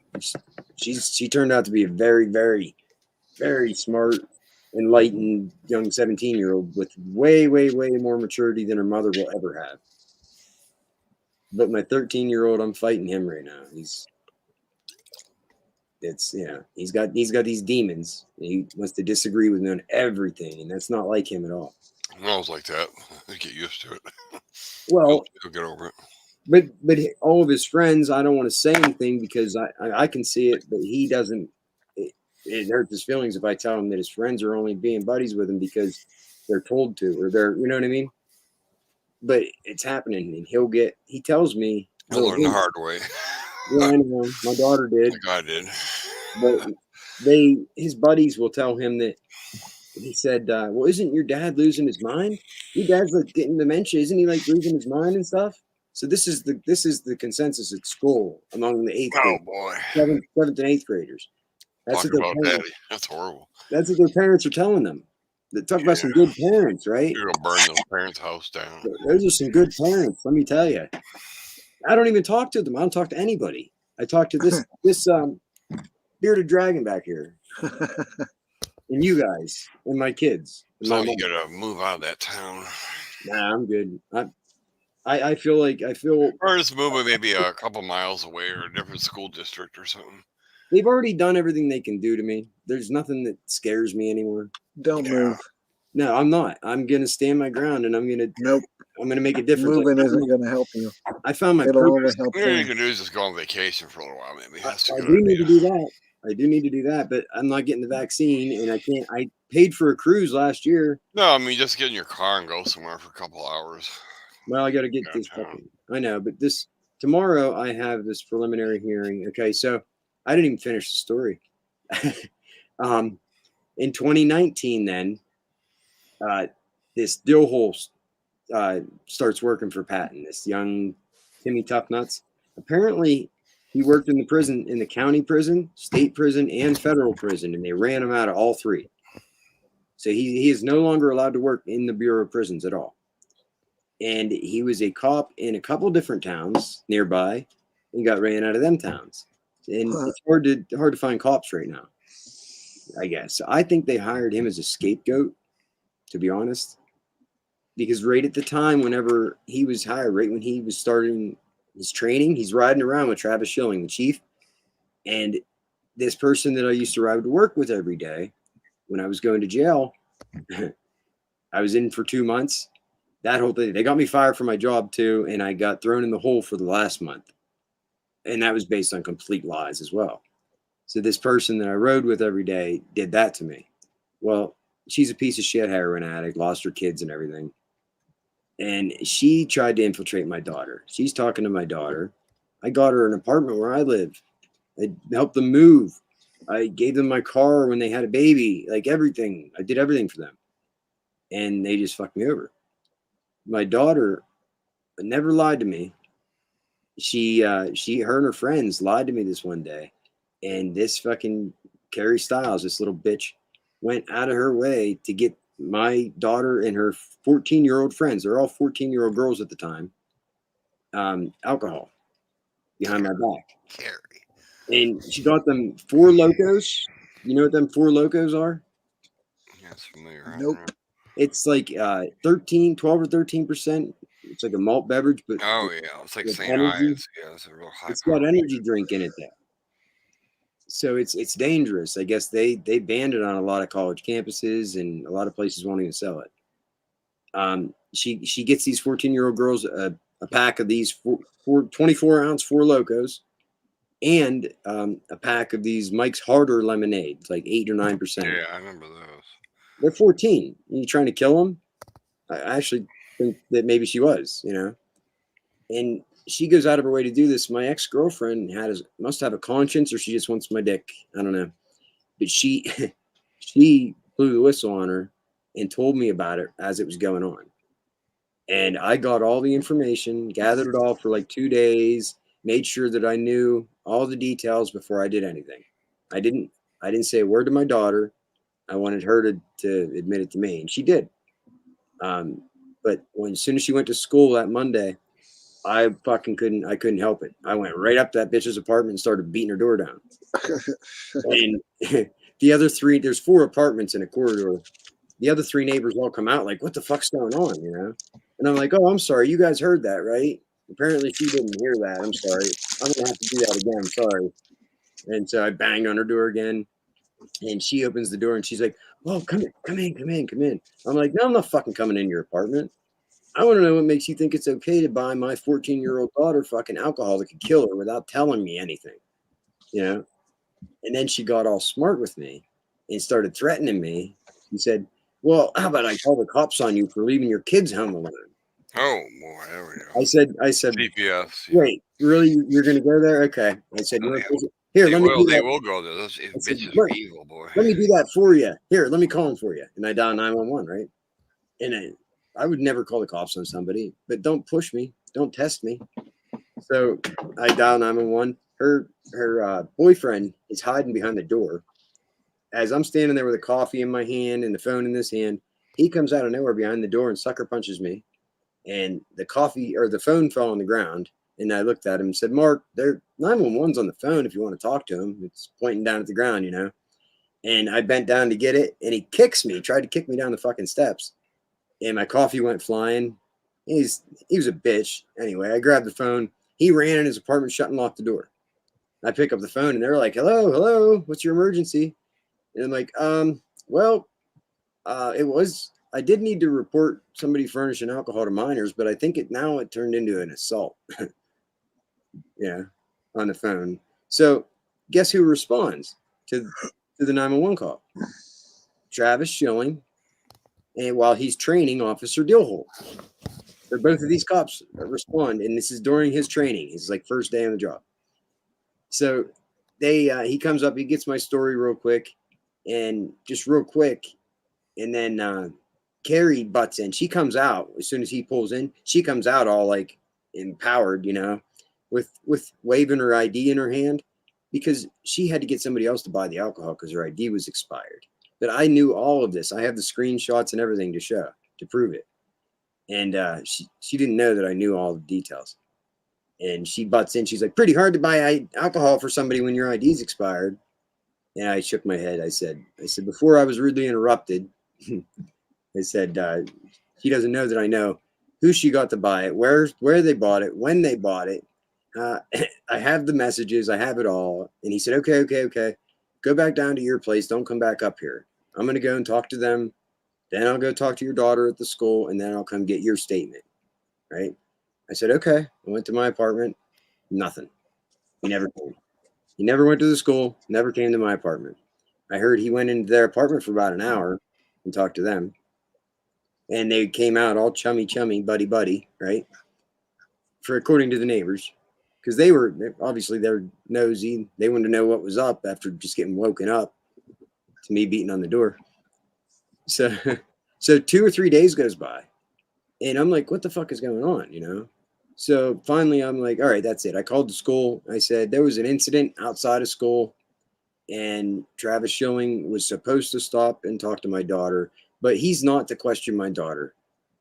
Speaker 20: She turned out to be a very, very, very smart, enlightened young 17-year-old with way, way, way more maturity than her mother will ever have. But my 13-year-old, I'm fighting him right now. He's got these demons. He wants to disagree with me on everything, and that's not like him at all.
Speaker 3: I was like that. I get used to it.
Speaker 20: Well,
Speaker 3: he'll get over it.
Speaker 20: But all of his friends, I don't want to say anything because I can see it, but he doesn't. It hurts his feelings if I tell him that his friends are only being buddies with him because they're told to, or they're, you know what I mean? But it's happening, and he tells me.
Speaker 3: He'll learn the hard way.
Speaker 20: Yeah, I know. My daughter did.
Speaker 3: Like I did.
Speaker 20: But his buddies will tell him that he said, well, isn't your dad losing his mind? Your dad's like getting dementia. Isn't he like losing his mind and stuff? So this is the consensus at school among the eighth grade, seventh and eighth graders. That's
Speaker 3: Talk
Speaker 20: what
Speaker 3: about
Speaker 20: their
Speaker 3: daddy. That's horrible.
Speaker 20: That's what their parents are telling them. They talk about some good parents, right?
Speaker 3: You're gonna burn those parents' house down.
Speaker 20: Those are some good parents, let me tell you. I don't even talk to them. I don't talk to anybody. I talk to this bearded dragon back here, and you guys, and my kids. And
Speaker 3: So
Speaker 20: my
Speaker 3: you
Speaker 20: mom.
Speaker 3: gotta move out of that town.
Speaker 20: Nah, I'm good. I feel
Speaker 3: or just move it maybe a couple miles away or a different school district or something.
Speaker 20: They've already done everything they can do to me. There's nothing that scares me anymore.
Speaker 21: Don't move.
Speaker 20: No, I'm not. I'm gonna stand my ground, and I'm gonna make a difference.
Speaker 21: Moving isn't going to help you.
Speaker 20: I found my
Speaker 21: It'll only
Speaker 20: purpose.
Speaker 21: help
Speaker 3: All
Speaker 20: them.
Speaker 3: you can do is just go on vacation for a little while, maybe. That's a
Speaker 20: I
Speaker 3: good
Speaker 20: do
Speaker 3: idea.
Speaker 20: need to do that. I do need to do that, but I'm not getting the vaccine, and I can't. I paid for a cruise last year.
Speaker 3: No, I mean just get in your car and go somewhere for a couple hours.
Speaker 20: Well, I got to get this. I know, but tomorrow I have this preliminary hearing. Okay, so I didn't even finish the story. In 2019, then this Dillhole starts working for Patton. This young Timmy Toughnuts. Apparently, he worked in the prison, in the county prison, state prison, and federal prison, and they ran him out of all three. So he is no longer allowed to work in the Bureau of Prisons at all. And he was a cop in a couple different towns nearby and got ran out of them towns. And it's hard to find cops right now, I guess. I think they hired him as a scapegoat, to be honest. Because right at the time, whenever he was hired, right when he was starting his training, he's riding around with Travis Schilling, the chief. And this person that I used to ride to work with every day, when I was going to jail, I was in for 2 months. That whole thing, they got me fired from my job too, and I got thrown in the hole for the last month. And that was based on complete lies as well. So this person that I rode with every day did that to me. Well, she's a piece of shit heroin addict, lost her kids and everything. And she tried to infiltrate my daughter. She's talking to my daughter. I got her an apartment where I live. I helped them move. I gave them my car when they had a baby, like everything. I did everything for them. And they just fucked me over. My daughter never lied to me. Her and her friends lied to me this one day. And this fucking Carrie Stiles, this little bitch, went out of her way to get my daughter and her 14-year-old friends, they're all 14-year-old girls at the time, alcohol behind my back. And she got them 4 Locos. You know what them 4 Locos are?
Speaker 3: Yeah, it's familiar.
Speaker 21: Nope.
Speaker 20: It's like 12 or 13%. It's like a malt beverage, but
Speaker 3: Oh yeah, it's like St.
Speaker 20: energy.
Speaker 3: Ives. Yeah, it's a real high.
Speaker 20: It's got energy drink in it though. So it's dangerous. I guess they banned it on a lot of college campuses, and a lot of places won't even sell it. She gets these 14-year-old girls a pack of these 24-ounce 4 Locos, and a pack of these Mike's Harder lemonades, like 8 or 9%.
Speaker 3: Yeah, I remember those.
Speaker 20: They're 14. Are you trying to kill them? I actually think that maybe she was, And she goes out of her way to do this. My ex-girlfriend must have a conscience, or she just wants my dick. I don't know. But she she blew the whistle on her and told me about it as it was going on. And I got all the information, gathered it all for like 2 days, made sure that I knew all the details before I did anything. I didn't say a word to my daughter. I wanted her to admit it to me, and she did. But as soon as she went to school that Monday, I couldn't help it. I went right up to that bitch's apartment and started beating her door down. And the other three, there's 4 apartments in a corridor. The other 3 neighbors all come out like, what the fuck's going on, And I'm like, oh, I'm sorry. You guys heard that, right? Apparently she didn't hear that. I'm sorry. I'm going to have to do that again. Sorry. And so I banged on her door again. And she opens the door and she's like, well, come in. I'm like, no, I'm not fucking coming in your apartment. I want to know what makes you think it's okay to buy my 14-year-old daughter fucking alcohol that could kill her without telling me anything, And then she got all smart with me and started threatening me. She said, well, how about I call the cops on you for leaving your kids home alone?
Speaker 3: Oh boy, there we go.
Speaker 20: I said,
Speaker 3: CPS.
Speaker 20: Wait, really? You're going to go there? Okay. I said, here, let me do that.
Speaker 3: They will go there. Those bitches are evil, boy.
Speaker 20: Let me do that for you. Here, let me call them for you. And I dial 911, right? And I would never call the cops on somebody, but don't push me. Don't test me. So I dial 911. Her boyfriend is hiding behind the door. As I'm standing there with a coffee in my hand and the phone in this hand, he comes out of nowhere behind the door and sucker punches me. And the phone fell on the ground. And I looked at him and said, Mark, 911's on the phone if you want to talk to him. It's pointing down at the ground, And I bent down to get it, and he tried to kick me down the fucking steps. And my coffee went flying. He was a bitch. Anyway, I grabbed the phone. He ran in his apartment, shut and locked the door. I pick up the phone, and they're like, hello, what's your emergency? And I'm like, I did need to report somebody furnishing alcohol to minors, but I think it turned into an assault. Yeah, on the phone. So guess who responds to the 911 call? Travis Schilling, and while he's training Officer Dillhole. So both of these cops respond, and this is during his training. It's like first day on the job. So he comes up, he gets my story real quick, and then Carrie butts in. She comes out as soon as he pulls in. She comes out all like empowered, with waving her ID in her hand, because she had to get somebody else to buy the alcohol because her ID was expired. But I knew all of this. I have the screenshots and everything to prove it. And she didn't know that I knew all the details. And she butts in. She's like, pretty hard to buy alcohol for somebody when your ID's expired. And I shook my head. I said, before I was rudely interrupted, I said, she doesn't know that I know who she got to buy it, where they bought it, when they bought it. I have the messages. I have it all. And he said, okay. Go back down to your place. Don't come back up here. I'm going to go and talk to them. Then I'll go talk to your daughter at the school, and then I'll come get your statement. Right? I said, okay. I went to my apartment. Nothing. He never came. He never went to the school, never came to my apartment. I heard he went into their apartment for about an hour and talked to them. And they came out all chummy, buddy, right? According to the neighbors. Because they're nosy. They wanted to know what was up after just getting woken up to me beating on the door. So 2 or 3 days goes by. And I'm like, what the fuck is going on, So finally, I'm like, all right, that's it. I called the school. I said there was an incident outside of school, and Travis Schilling was supposed to stop and talk to my daughter, but he's not to question my daughter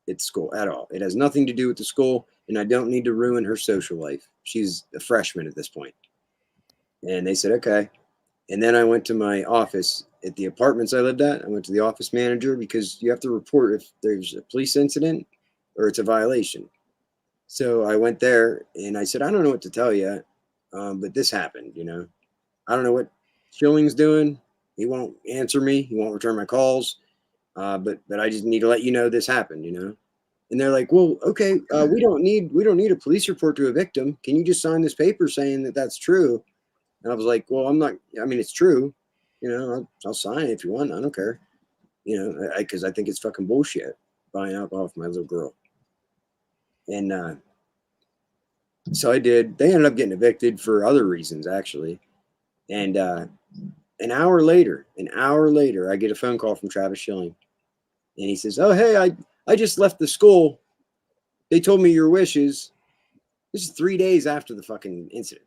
Speaker 20: at school at all. It has nothing to do with the school, and I don't need to ruin her social life. She's a freshman at this point. And they said, okay. And then I went to my office at the apartments I lived at. I went to the office manager because you have to report if there's a police incident or it's a violation. So I went there and I said, I don't know what to tell you, but this happened, I don't know what Schilling's doing. He won't answer me. He won't return my calls. But I just need to let you know this happened, And they're like, well, okay, we don't need a police report to a victim. Can you just sign this paper saying that that's true? And I was like, well, I'm not, I mean, it's true. You know, I'll sign it if you want. I don't care. You know, because I think it's fucking bullshit buying alcohol for my little girl. And so I did. They ended up getting evicted for other reasons, actually. And an hour later, I get a phone call from Travis Schilling. And he says, oh, hey, I just left the school. They told me your wishes. This is 3 days after the fucking incident.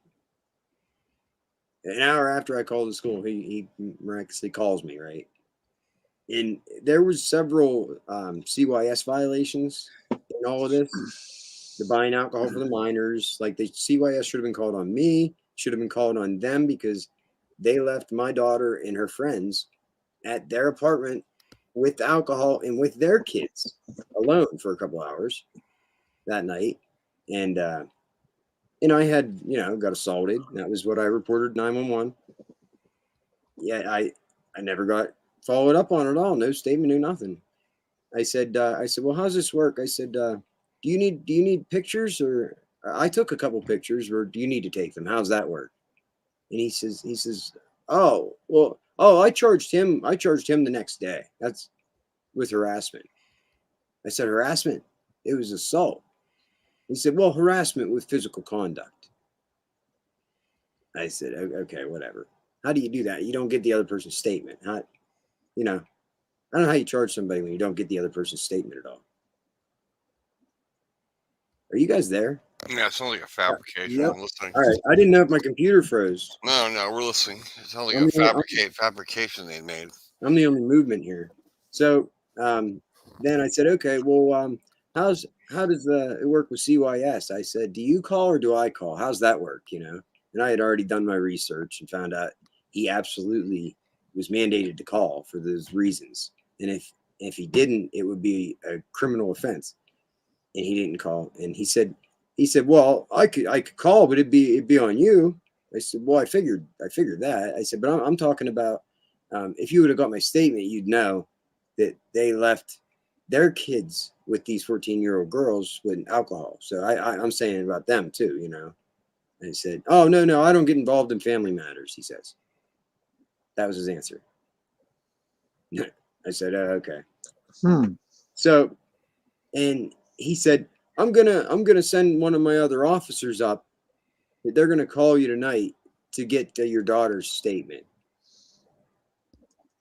Speaker 20: An hour after I called the school, he miraculously calls me, right? And there was several CYS violations in all of this. The buying alcohol for the minors, like the CYS should have been called on me, should have been called on them because they left my daughter and her friends at their apartment with alcohol and with their kids alone for a couple hours that night. And I had, got assaulted. That was what I reported 911. Yeah, I never got followed up on it at all. No statement, no nothing. I said, well, how's this work? I said, do you need pictures, or I took a couple pictures, or do you need to take them? How's that work? And he says, oh, well, I charged him the next day. That's with harassment. I said, harassment? It was assault. He said, well, harassment with physical conduct. I said, okay, whatever. How do you do that? You don't get the other person's statement. I don't know how you charge somebody when you don't get the other person's statement at all. Are you guys there?
Speaker 3: Yeah, it sounds like a fabrication.
Speaker 20: Yep.
Speaker 3: I'm listening.
Speaker 20: All right. I didn't know if my computer froze.
Speaker 3: No, we're listening. It sounds like a fabrication they made.
Speaker 20: I'm the only movement here. So then I said, okay, well, how does it work with CYS? I said, do you call or do I call? How's that work? And I had already done my research and found out he absolutely was mandated to call for those reasons. And if he didn't, it would be a criminal offense. And he didn't call. And he said, well, I could call, but it'd be on you. I said, well, I figured that. I said, but I'm talking about if you would have got my statement, you'd know that they left their kids with these 14-year-old girls with alcohol. So I'm saying about them too, And he said, oh, no, I don't get involved in family matters, he says. That was his answer. I said, okay. So, and he said, I'm gonna send one of my other officers up. They're gonna call you tonight to get your daughter's statement.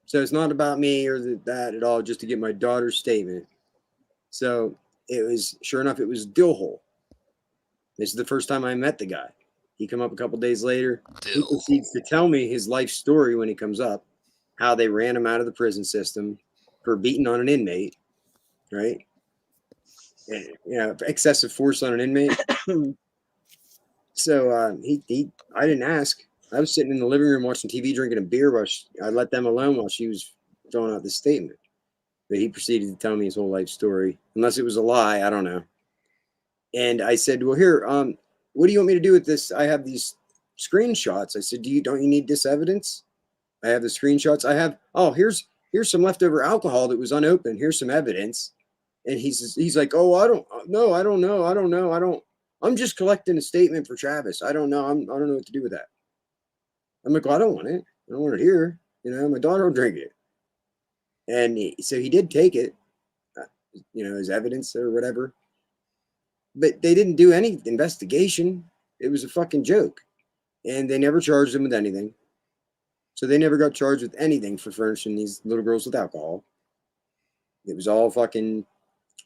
Speaker 20: So it's not about me or that at all, just to get my daughter's statement. So it was, sure enough, it was Dillhole. This is the first time I met the guy. He come up a couple days later. He proceeds to tell me his life story when he comes up, how they ran him out of the prison system for beating on an inmate, right? And, excessive force on an inmate. So I didn't ask. I was sitting in the living room watching TV, drinking a beer while I let them alone while she was filling out this statement. But he proceeded to tell me his whole life story, unless it was a lie. I don't know. And I said, well, here, what do you want me to do with this? I have these screenshots. I said, don't you need this evidence? I have the screenshots. I have, here's some leftover alcohol that was unopened. Here's some evidence. And he's like, oh, I don't know. I'm just collecting a statement for Travis. I don't know. I don't know what to do with that. I'm like, well, I don't want it. I don't want it here. My daughter will drink it. And so he did take it, as evidence or whatever. But they didn't do any investigation. It was a fucking joke. And they never charged him with anything. So they never got charged with anything for furnishing these little girls with alcohol. It was all fucking...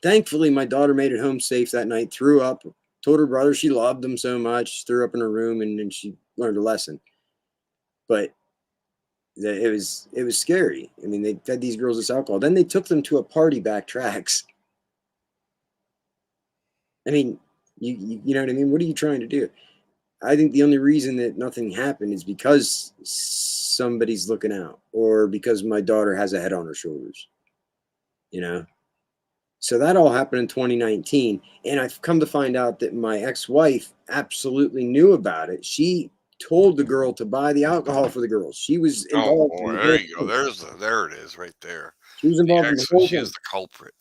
Speaker 20: Thankfully, my daughter made it home safe that night, threw up, told her brother she loved him so much, threw up in her room, and then she learned a lesson. But it was scary. I mean, they fed these girls this alcohol. Then they took them to a party back tracks. I mean, you know what I mean? What are you trying to do? I think the only reason that nothing happened is because somebody's looking out, or because my daughter has a head on her shoulders. So that all happened in 2019. And I've come to find out that my ex-wife absolutely knew about it. She told the girl to buy the alcohol for the girls. She was involved.
Speaker 3: Oh boy, there you go. There it is right there.
Speaker 20: She was involved in the whole thing.
Speaker 3: She is the culprit.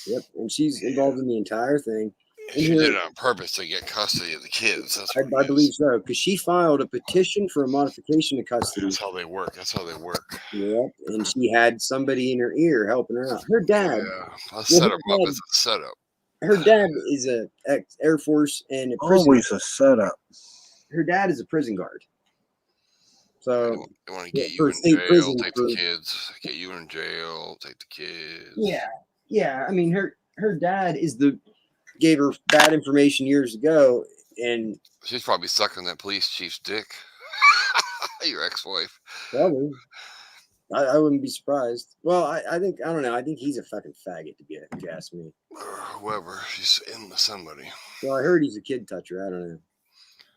Speaker 20: Yep. And she's involved in the entire thing. in
Speaker 3: She did
Speaker 20: here.
Speaker 3: it on purpose to get custody of the kids. That's
Speaker 20: I,
Speaker 3: what
Speaker 20: I
Speaker 3: it
Speaker 20: believe
Speaker 3: is.
Speaker 20: so, because she filed a petition for a modification of custody.
Speaker 3: That's how they work. That's how they work.
Speaker 20: Yep, and she had somebody in her ear helping her out. Her dad,
Speaker 3: Yeah, I
Speaker 20: well,
Speaker 3: set them up as a setup.
Speaker 20: her dad is a ex Air Force and a prison.
Speaker 21: Always a setup.
Speaker 20: Her dad is a prison guard. So
Speaker 3: They want to
Speaker 20: yeah,
Speaker 3: get you
Speaker 20: for
Speaker 3: in
Speaker 20: state
Speaker 3: jail,
Speaker 20: prison
Speaker 3: take
Speaker 20: for
Speaker 3: the kids. Get you in jail, take the kids.
Speaker 20: yeah. I mean, her dad gave her bad information years ago, and
Speaker 3: She's probably sucking that police chief's dick. Your ex-wife.
Speaker 20: probably I wouldn't be surprised. Well, I think I don't know. I think he's a fucking faggot if you ask me.
Speaker 3: Or whoever. She's into somebody.
Speaker 20: Well, I heard he's a kid toucher. I don't know,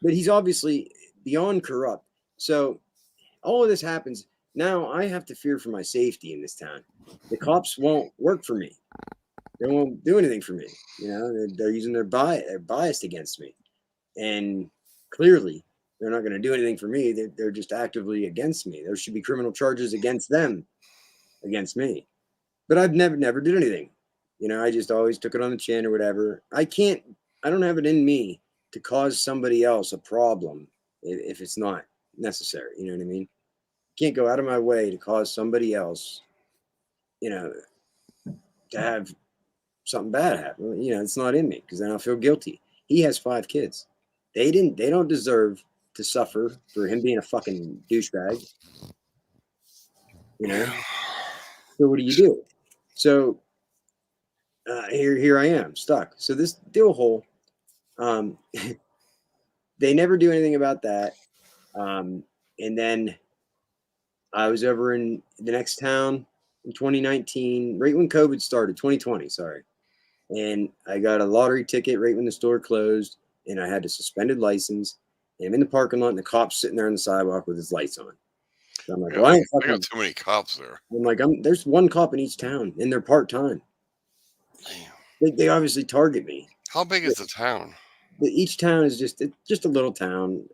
Speaker 20: but he's obviously beyond corrupt. So all of this happens now. I have to fear for my safety in this town. The cops won't work for me. They won't do anything for me. You know, they're using their bias. They're biased against me, and clearly they're not going to do anything for me. They're just actively against me. There should be criminal charges against them, against me. But I've never did anything. You know, I just always took it on the chin or whatever. I don't have it in me to cause somebody else a problem if it's not necessary. You know what I mean? Can't go out of my way to cause somebody else, you know, to have something bad happen. You know, it's not in me because then I'll feel guilty. He has 5 kids. They don't deserve to suffer for him being a fucking douchebag. You know? So what do you do? So here I am stuck. So this dill hole, they never do anything about that. And then I was over in the next town in 2019, right when COVID started, 2020, sorry. And I got a lottery ticket right when the store closed, and I had a suspended license. And I'm in the parking lot, and the cop's sitting there on the sidewalk with his lights on. So I'm like,
Speaker 3: Yeah,
Speaker 20: well,
Speaker 3: they got too many cops there.
Speaker 20: I'm like, there's one cop in each town, and they're part time. They obviously target me.
Speaker 3: How big is the town?
Speaker 20: Each town is just a little town.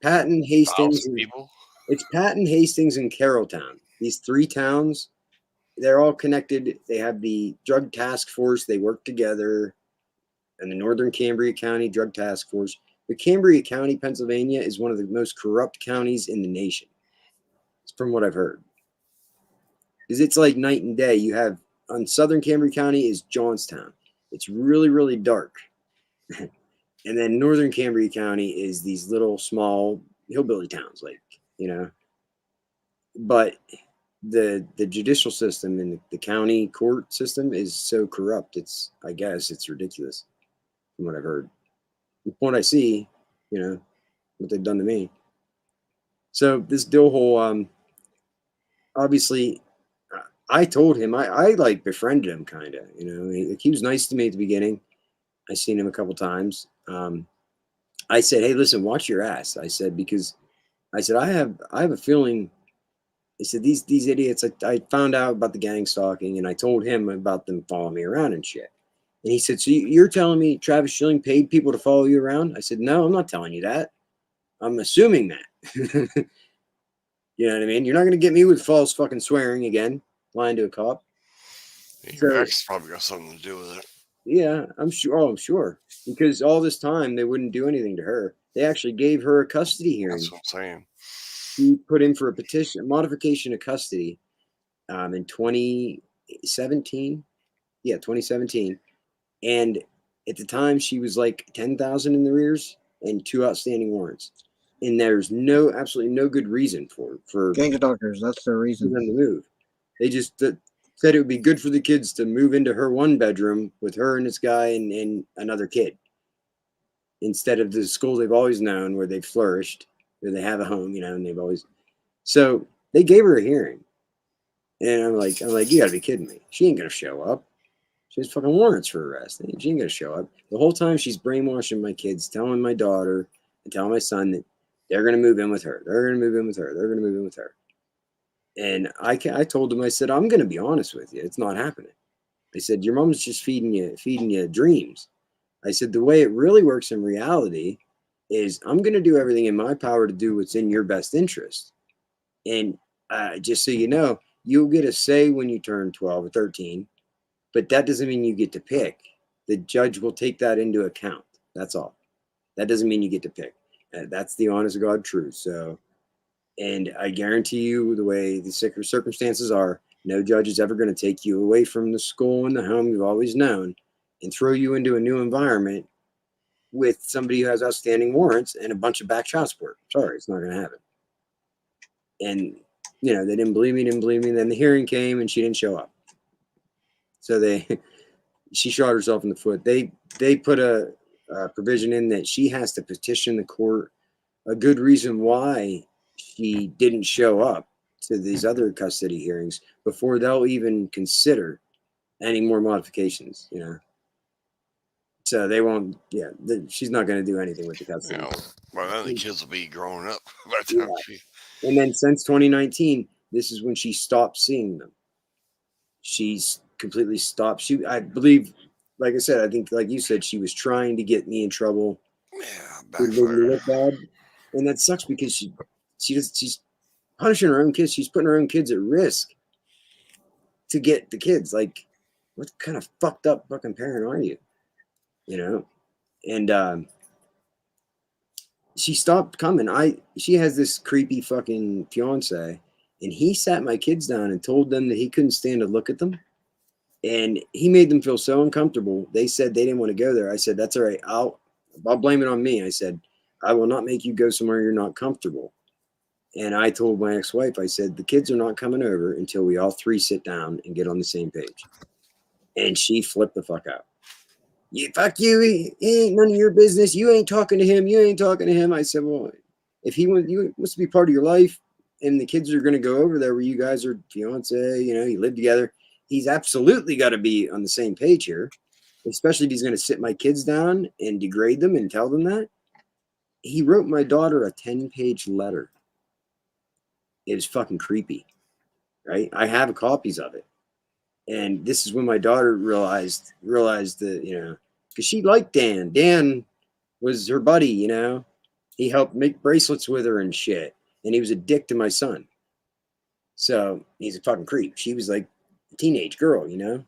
Speaker 20: Patton, Hastings,
Speaker 3: 1,000 people.
Speaker 20: It's Patton, Hastings, and Carrolltown. These 3 towns, they're all connected. They have the drug task force. They work together, and the Northern Cambria County Drug Task Force. But Cambria County, Pennsylvania, is one of the most corrupt counties in the nation. It's from what I've heard. Because it's like night and day. You have on Southern Cambria County is Johnstown. It's really, really dark. And then Northern Cambria County is these little small hillbilly towns, like, you know. But the judicial system and the county court system is so corrupt. I guess it's ridiculous from what I've heard. From what I see, you know, what they've done to me. So this dill hole, obviously, I told him, I like befriended him kind of, you know, he was nice to me at the beginning. I seen him a couple times. I said, hey, listen, watch your ass. I said, because I said, I have a feeling. I said, these idiots, I found out about the gang stalking, and I told him about them following me around and shit. And he said, so you're telling me Travis Schilling paid people to follow you around? I said, no, I'm not telling you that. I'm assuming that. You know what I mean? You're not going to get me with false fucking swearing again, lying to a cop.
Speaker 3: Your ex probably got something to do with it.
Speaker 20: Yeah, I'm sure. Oh, I'm sure. Because all this time, they wouldn't do anything to her. They actually gave her a custody hearing.
Speaker 3: That's what I'm saying.
Speaker 20: He put in for a petition, modification of custody in 2017. Yeah, 2017. And at the time, she was like 10,000 in the rears and 2 outstanding warrants. And there's absolutely no good reason for
Speaker 21: gang stalkers. That's their reason.
Speaker 20: them to move. They just said it would be good for the kids to move into her 1 bedroom with her and this guy and another kid, instead of the school they've always known where they've flourished, where they have a home, you know, and they've always. So they gave her a hearing, and I'm like, you gotta be kidding me. She ain't gonna show up. She has fucking warrants for arrest. She ain't gonna show up. The whole time she's brainwashing my kids, telling my daughter and telling my son that they're gonna move in with her. They're gonna move in with her. They're gonna move in with her. And I told him, I said, I'm gonna be honest with you. It's not happening. I said, your mom's just feeding you dreams. I said, the way it really works in reality is I'm going to do everything in my power to do what's in your best interest. And just so you know, you'll get a say when you turn 12 or 13, but that doesn't mean you get to pick The judge will take that into account. That's all. That doesn't mean you get to pick. That's the honest to God truth. So, and I guarantee you, the way the circumstances are, no judge is ever going to take you away from the school and the home you've always known and throw you into a new environment with somebody who has outstanding warrants and a bunch of back child support. Sorry, it's not going to happen. And, you know, they didn't believe me. Then the hearing came and she didn't show up. So she shot herself in the foot. They put a provision in that she has to petition the court a good reason why she didn't show up to these other custody hearings before they'll even consider any more modifications, you know. So they won't, she's not going to do anything with the custody.
Speaker 3: You know, well, then the kids will be growing up by the time she.
Speaker 20: And then since 2019, this is when she stopped seeing them. She's completely stopped. I believe, like I said, I think, like you said, she was trying to get me in trouble.
Speaker 3: Yeah, backfire.
Speaker 20: And that sucks because she's punishing her own kids. She's putting her own kids at risk to get the kids. Like, what kind of fucked up fucking parent are you? You know? And she stopped coming. She has this creepy fucking fiance, and he sat my kids down and told them that he couldn't stand to look at them. And he made them feel so uncomfortable. They said they didn't want to go there. I said, that's all right. I'll blame it on me. I said, I will not make you go somewhere you're not comfortable. And I told my ex-wife, I said, the kids are not coming over until we all three sit down and get on the same page. And she flipped the fuck out. Fuck you. It ain't none of your business. You ain't talking to him. You ain't talking to him. I said, well, if he wants to be part of your life and the kids are going to go over there where you guys are fiance, you know, you live together, he's absolutely got to be on the same page here, especially if he's going to sit my kids down and degrade them and tell them that. He wrote my daughter a 10-page letter. It was fucking creepy, right? I have copies of it. And this is when my daughter realized that, you know, because she liked Dan. Dan was her buddy, you know. He helped make bracelets with her and shit. And he was a dick to my son. So he's a fucking creep. She was like a teenage girl, you know.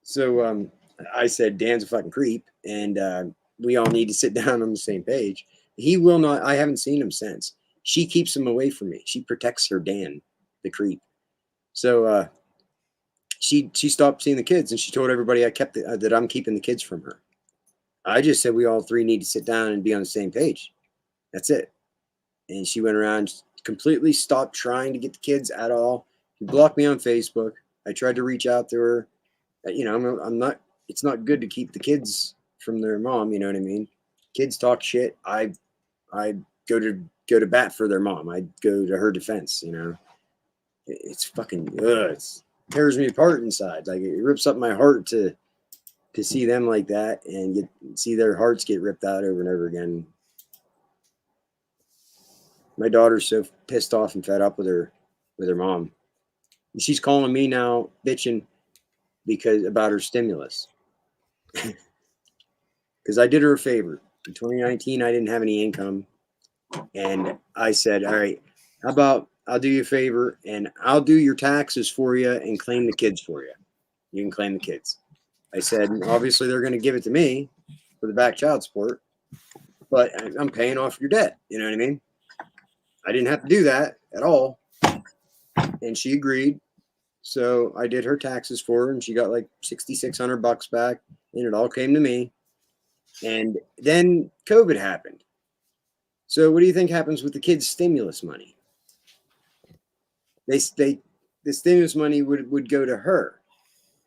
Speaker 20: So I said, Dan's a fucking creep. And we all need to sit down on the same page. He will not. I haven't seen him since. She keeps him away from me. She protects her Dan, the creep. So she stopped seeing the kids, and she told everybody that I'm keeping the kids from her. I just said we all three need to sit down and be on the same page. That's it. And she went around, completely stopped trying to get the kids at all. She blocked me on Facebook. I tried to reach out to her. You know, I'm not. It's not good to keep the kids from their mom. You know what I mean? Kids talk shit. I go to bat for their mom. I go to her defense. You know, it's fucking. It tears me apart inside. Like, it rips up my heart to see them like that and see their hearts get ripped out over and over again. My daughter's so pissed off and fed up with her mom. And she's calling me now bitching about her stimulus. Because I did her a favor. In 2019, I didn't have any income. And I said, all right, how about I'll do you a favor and I'll do your taxes for you and claim the kids for you. You can claim the kids. I said, obviously they're going to give it to me for the back child support, but I'm paying off your debt. You know what I mean? I didn't have to do that at all. And she agreed. So I did her taxes for her and she got like $6,600 back and it all came to me. And then COVID happened. So what do you think happens with the kids' stimulus money? The stimulus money would go to her.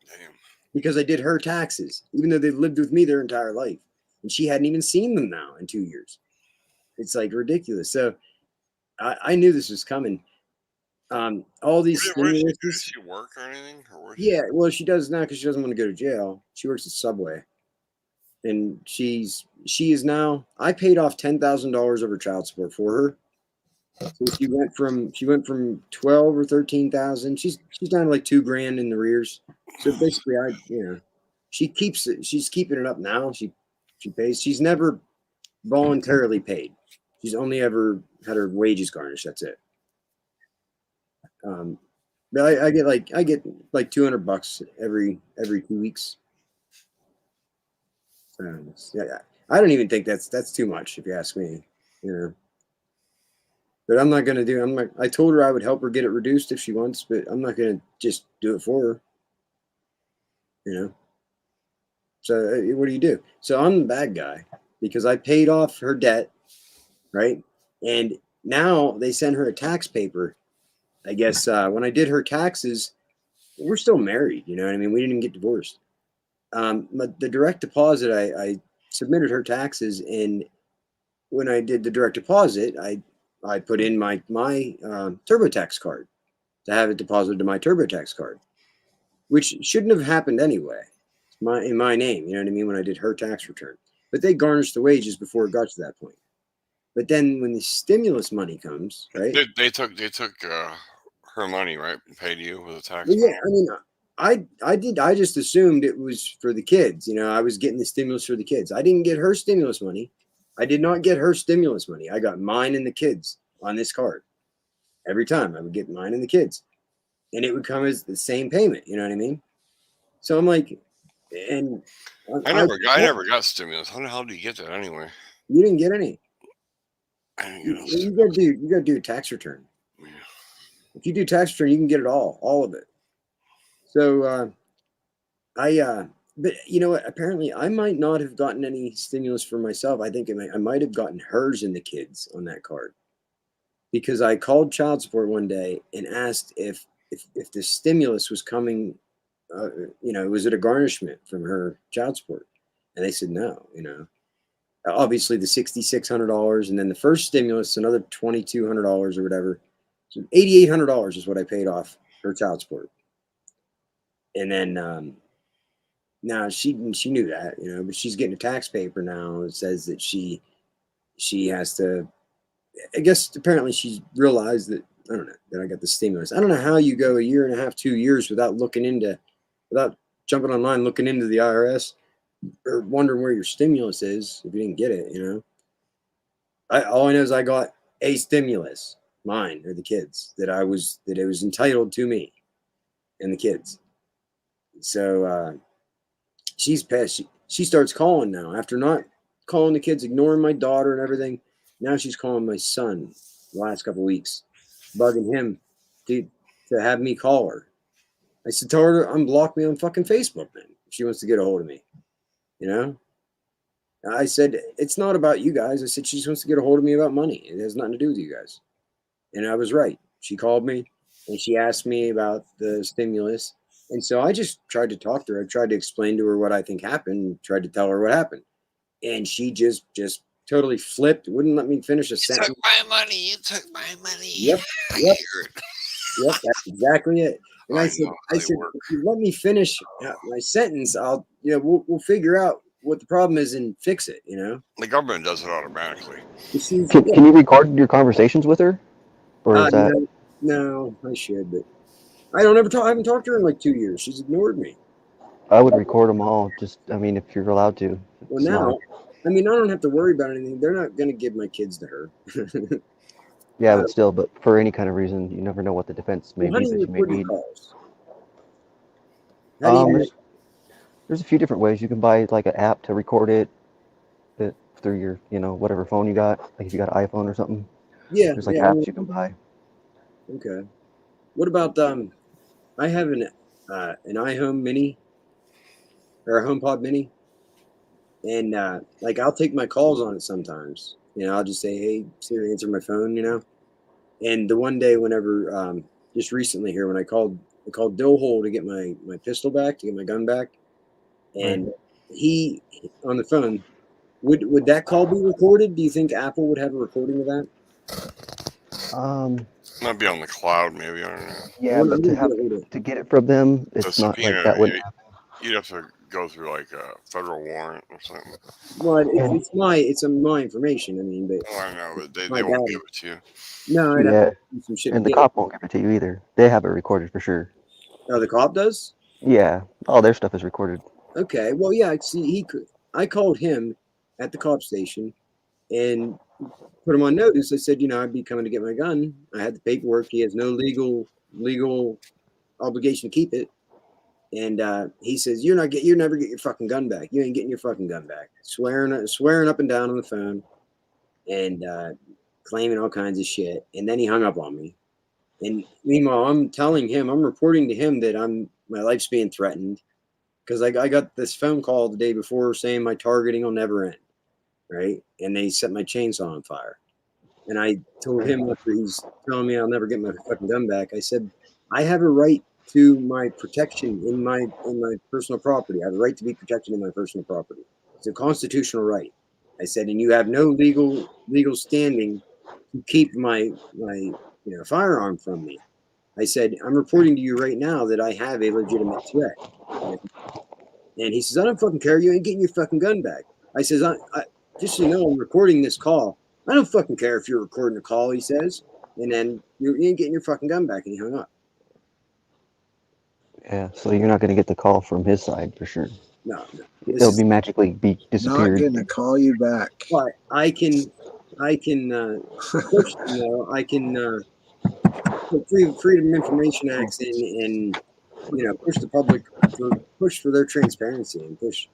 Speaker 3: Damn.
Speaker 20: Because I did her taxes, even though they've lived with me their entire life. And she hadn't even seen them now in 2 years. It's like ridiculous. So I knew this was coming. All these
Speaker 3: Where does she work or anything? Or
Speaker 20: well, she does now because she doesn't want to go to jail. She works at Subway. And she is now, I paid off $10,000 over child support for her. So she went from 12 or 13,000. She's down to like $2,000 in the arrears. So basically, she keeps it. She's keeping it up now. She pays. She's never voluntarily paid. She's only ever had her wages garnished. That's it. But I get like $200 every 2 weeks. Yeah, I don't even think that's too much if you ask me. You know. But I'm not gonna do. I'm not. I told her I would help her get it reduced if she wants, but I'm not gonna just do it for her. You know. So what do? So I'm the bad guy because I paid off her debt, right? And now they send her a tax paper. I guess when I did her taxes, we're still married. You know what I mean? We didn't even get divorced. But the direct deposit, I submitted her taxes, and when I did the direct deposit, I put in my TurboTax card to have it deposited to my TurboTax card, which shouldn't have happened anyway. In my name, you know what I mean? When I did her tax return, but they garnished the wages before it got to that point. But then when the stimulus money comes, right?
Speaker 3: They took her money, right? And paid you with a tax.
Speaker 20: Well, yeah, I mean, I just assumed it was for the kids. You know, I was getting the stimulus for the kids. I didn't get her stimulus money. I did not get her stimulus money. I got mine and the kids on this card. Every time I would get mine and the kids, and it would come as the same payment. You know what I mean? So I'm like, and
Speaker 3: I never got stimulus. How the hell do you get that anyway?
Speaker 20: You didn't get any.
Speaker 3: I didn't get
Speaker 20: You gotta do a tax return.
Speaker 3: Yeah.
Speaker 20: If you do tax return, you can get it all of it. So but you know what? Apparently, I might not have gotten any stimulus for myself. I think I might have gotten hers and the kids on that card because I called child support one day and asked if the stimulus was coming. You know, was it a garnishment from her child support? And they said no. You know, obviously the $6,600, and then the first stimulus another $2,200 or whatever. So $8,800 is what I paid off her child support, and then. Now she knew that, you know, but she's getting a tax paper now. It says that she has to. I guess apparently she's realized that I don't know that I got the stimulus. I don't know how you go a year and a half, 2 years without jumping online, looking into the IRS or wondering where your stimulus is if you didn't get it. You know, all I know is I got a stimulus, mine or the kids that it was entitled to me and the kids. So. She's pissed. She starts calling now after not calling the kids, ignoring my daughter and everything. Now she's calling my son the last couple of weeks, bugging him to have me call her. I said, tell her to unblock me on fucking Facebook then if she wants to get a hold of me. You know? I said, it's not about you guys. I said, she just wants to get a hold of me about money. It has nothing to do with you guys. And I was right. She called me and she asked me about the stimulus. And so I just tried to talk to her. I tried to explain to her what I think happened, tried to tell her what happened. And she just totally flipped, wouldn't let me finish a sentence.
Speaker 3: You took my money. You took my money.
Speaker 20: Yep. Yep, that's exactly it. And I said, if you let me finish my sentence, we'll figure out what the problem is and fix it, you know?
Speaker 3: The government does it automatically.
Speaker 2: Can you record your conversations with her? Or is that...
Speaker 20: No, I should, but I haven't talked to her in like 2 years. She's ignored me.
Speaker 2: I would record them all. Just, I mean, if you're allowed to.
Speaker 20: Well, now, I mean, I don't have to worry about anything. They're not going to give my kids to her.
Speaker 2: Yeah, but still, but for any kind of reason, you never know what the defense may be that you may need. There's a few different ways. You can buy like an app to record it through your, whatever phone you got. Like if you got an iPhone or something.
Speaker 20: Yeah.
Speaker 2: There's like apps you can buy.
Speaker 20: Okay. What about I have an iHome Mini or a HomePod Mini, and like I'll take my calls on it sometimes. I'll just say, "Hey Siri, answer my phone," And the one day, whenever just recently here, when I called Dill Hole to get my pistol back, to get my gun back, and he on the phone, would that call be recorded? Do you think Apple would have a recording of that?
Speaker 3: Might be on the cloud, maybe. I don't know.
Speaker 2: Yeah, but to get it from them, it's not like that wouldn't happen.
Speaker 3: You'd have to go through like a federal warrant or something.
Speaker 20: Well, it's my information. I mean, but
Speaker 3: I know, but they won't give it to you.
Speaker 20: No,
Speaker 2: yeah, and the cop won't give it to you either. They have it recorded for sure.
Speaker 20: Oh, the cop does?
Speaker 2: Yeah, all their stuff is recorded.
Speaker 20: Okay, well, yeah. See, I called him at the cop station and put him on notice. I said, I'd be coming to get my gun. I had the paperwork. He has no legal obligation to keep it. And he says, "You never get your fucking gun back. You ain't getting your fucking gun back." Swearing up and down on the phone, and claiming all kinds of shit. And then he hung up on me. And meanwhile, I'm reporting to him that my life's being threatened because I got this phone call the day before saying my targeting will never end, right? And they set my chainsaw on fire. And I told him after he's telling me I'll never get my fucking gun back, I said, I have a right to my protection in my personal property. I have a right to be protected in my personal property. It's a constitutional right. I said, and you have no legal standing to keep my firearm from me. I said, I'm reporting to you right now that I have a legitimate threat. And he says, I don't fucking care. You ain't getting your fucking gun back. I says, I just so you know, I'm recording this call. I don't fucking care if you're recording a call, he says. And then you ain't getting your fucking gun back. And he hung up.
Speaker 2: Yeah, so you're not going to get the call from his side for sure.
Speaker 20: No.
Speaker 2: It'll be magically disappeared.
Speaker 21: Not gonna call you back.
Speaker 20: But I can push, I can put Freedom of Information Acts in and, push the public, push for their transparency and push,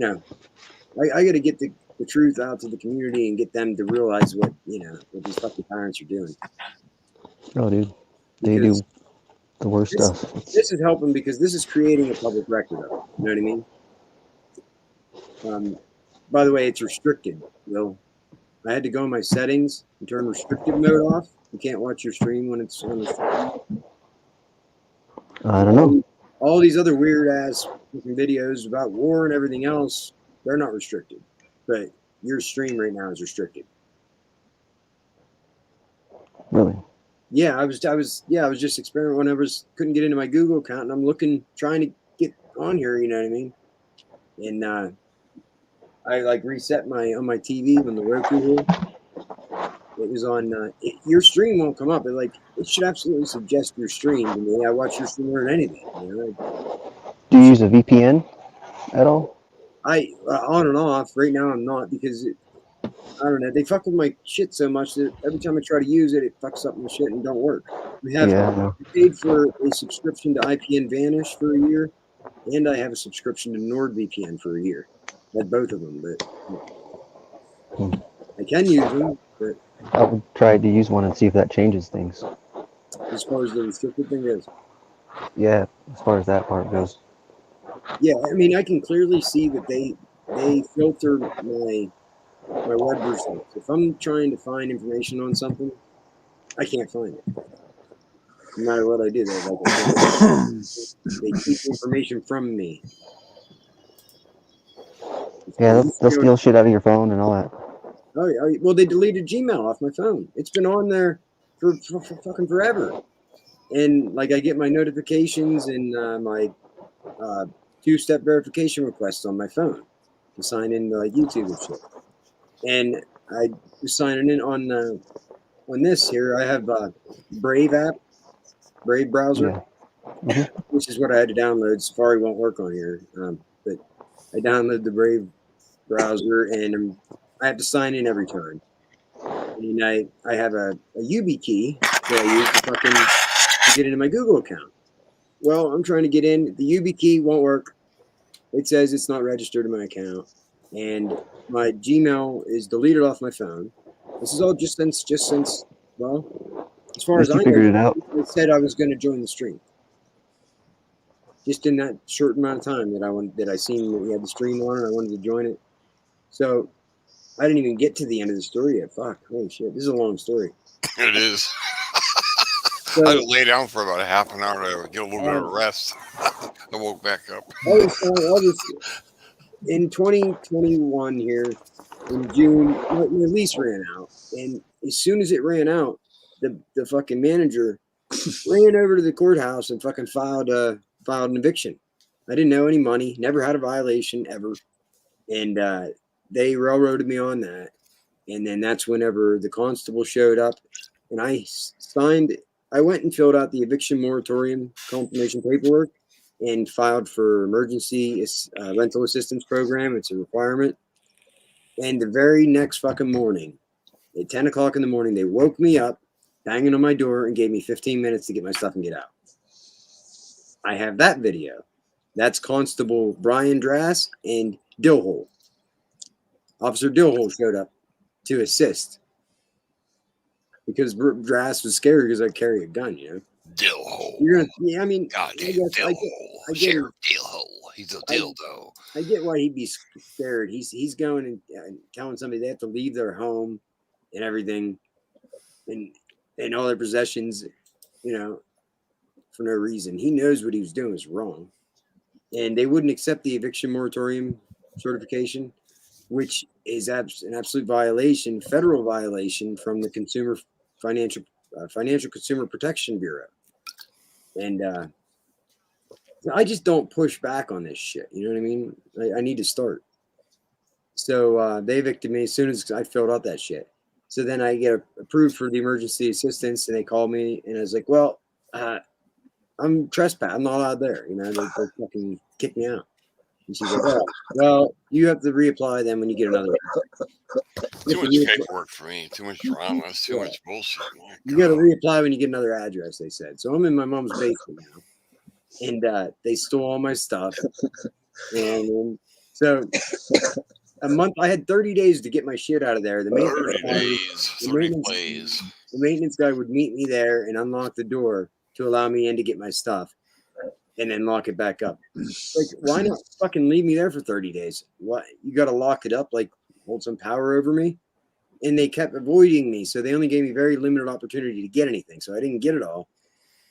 Speaker 20: I got to get the truth out to the community and get them to realize what these fucking tyrants are doing.
Speaker 2: Oh, dude. They do the worst stuff.
Speaker 20: This is helping because this is creating a public record of it. You know what I mean? By the way, it's restricted. Will I had to go in my settings and turn restricted mode off. You can't watch your stream when it's on restricted.
Speaker 2: I don't know.
Speaker 20: All these other weird ass videos about war and everything else, they're not restricted. But your stream right now is restricted.
Speaker 2: Really?
Speaker 20: Yeah, I was just experimenting when couldn't get into my Google account, and I'm trying to get on here. You know what I mean? And I reset on my TV on the Roku. It was on. Your stream won't come up. It should absolutely suggest your stream to me. I watch your stream more than anything.
Speaker 2: Do you use a VPN at all?
Speaker 20: I on and off. Right now, I'm not because I don't know. They fuck with my shit so much that every time I try to use it, it fucks up my shit and don't work. I paid for a subscription to IPN Vanish for a year, and I have a subscription to NordVPN for a year. I had both of them, but I can use them. But
Speaker 2: I would try to use one and see if that changes things.
Speaker 20: As far as the restricted thing is.
Speaker 2: Yeah, as far as that part goes.
Speaker 20: Yeah, I mean, I can clearly see that they filter my web results. If I'm trying to find information on something, I can't find it. No matter what I do, they keep information from me.
Speaker 2: Yeah, they'll steal shit out of your phone and all that.
Speaker 20: Oh, yeah. Well, they deleted Gmail off my phone. It's been on there for fucking forever. And I get my notifications and my two-step verification requests on my phone to sign into YouTube and shit. And I was signing in on this here. I have Brave app, Brave browser, which is what I had to download. Safari won't work on here, but I downloaded the Brave browser and I have to sign in every time. And I have a YubiKey that I use to get into my Google account. Well, I'm trying to get in. The YubiKey won't work. It says it's not registered in my account, and my Gmail is deleted off my phone. This is all just since well, as far as I know, I said I was going to join the stream. Just in that short amount of time that I seen that we had the stream on, and I wanted to join it. So I didn't even get to the end of the story yet. Fuck, holy shit, this is a long story.
Speaker 3: It is. I had to lay down for about a half an hour to get a little bit of rest. I woke back up.
Speaker 20: In 2021 here, in June, my lease ran out. And as soon as it ran out, the fucking manager ran over to the courthouse and fucking filed an eviction. I didn't know any money, never had a violation ever. And they railroaded me on that. And then that's whenever the constable showed up and I went and filled out the eviction moratorium confirmation paperwork and filed for emergency rental assistance program. It's a requirement. And the very next fucking morning, at 10 o'clock in the morning, they woke me up, banging on my door, and gave me 15 minutes to get my stuff and get out. I have that video. That's Constable Brian Drass and Dillhole. Officer Dillhole showed up to assist because Drass was scared because I carry a gun, you know.
Speaker 3: Dillhole.
Speaker 20: Yeah, I mean,
Speaker 3: Goddamn Dillhole. Sheriff Dillhole. He's a dildo.
Speaker 20: I get why he'd be scared. He's going and telling somebody they have to leave their home and everything and all their possessions, you know, for no reason. He knows what he was doing was wrong. And they wouldn't accept the eviction moratorium certification, which is an absolute violation, federal violation from the Financial Consumer Protection Bureau. And I just don't push back on this shit. You know what I mean? I need to start. So they evicted me as soon as I filled out that shit. So then I get approved for the emergency assistance, and they called me, and I was like, well, I'm trespassing. I'm not allowed there. You know, they fucking kicked me out. And she's like, oh, well, you have to reapply then when you get another one.
Speaker 3: Too much paperwork for me. Too much drama. It's too much bullshit.
Speaker 20: You got to reapply when you get another address, they said. So I'm in my mom's basement now. And they stole all my stuff. And so a month, I had 30 days to get my shit out of there. The maintenance guy would meet me there and unlock the door to allow me in to get my stuff and then lock it back up. Like, why not fucking leave me there for 30 days? What, you got to lock it up, like hold some power over me? And they kept avoiding me. So they only gave me very limited opportunity to get anything. So I didn't get it all.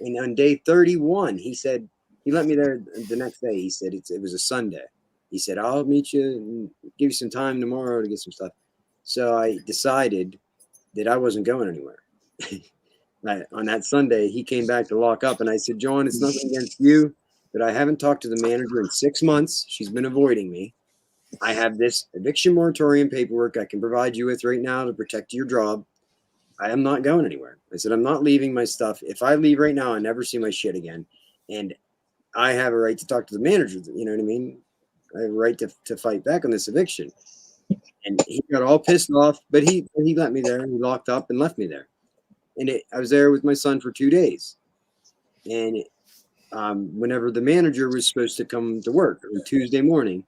Speaker 20: And on day 31, he said, he let me there the next day. He said, it was a Sunday. He said, I'll meet you and give you some time tomorrow to get some stuff. So I decided that I wasn't going anywhere. On that Sunday, he came back to lock up. And I said, John, it's nothing against you, but I haven't talked to the manager in 6 months. She's been avoiding me. I have this eviction moratorium paperwork I can provide you with right now to protect your job. I am not going anywhere. I said, I'm not leaving my stuff. If I leave right now, I never see my shit again. And I have a right to talk to the manager. You know what I mean? I have a right to fight back on this eviction. And he got all pissed off, but he let me there. He locked up and left me there. And I was there with my son for 2 days. And whenever the manager was supposed to come to work on Tuesday morning,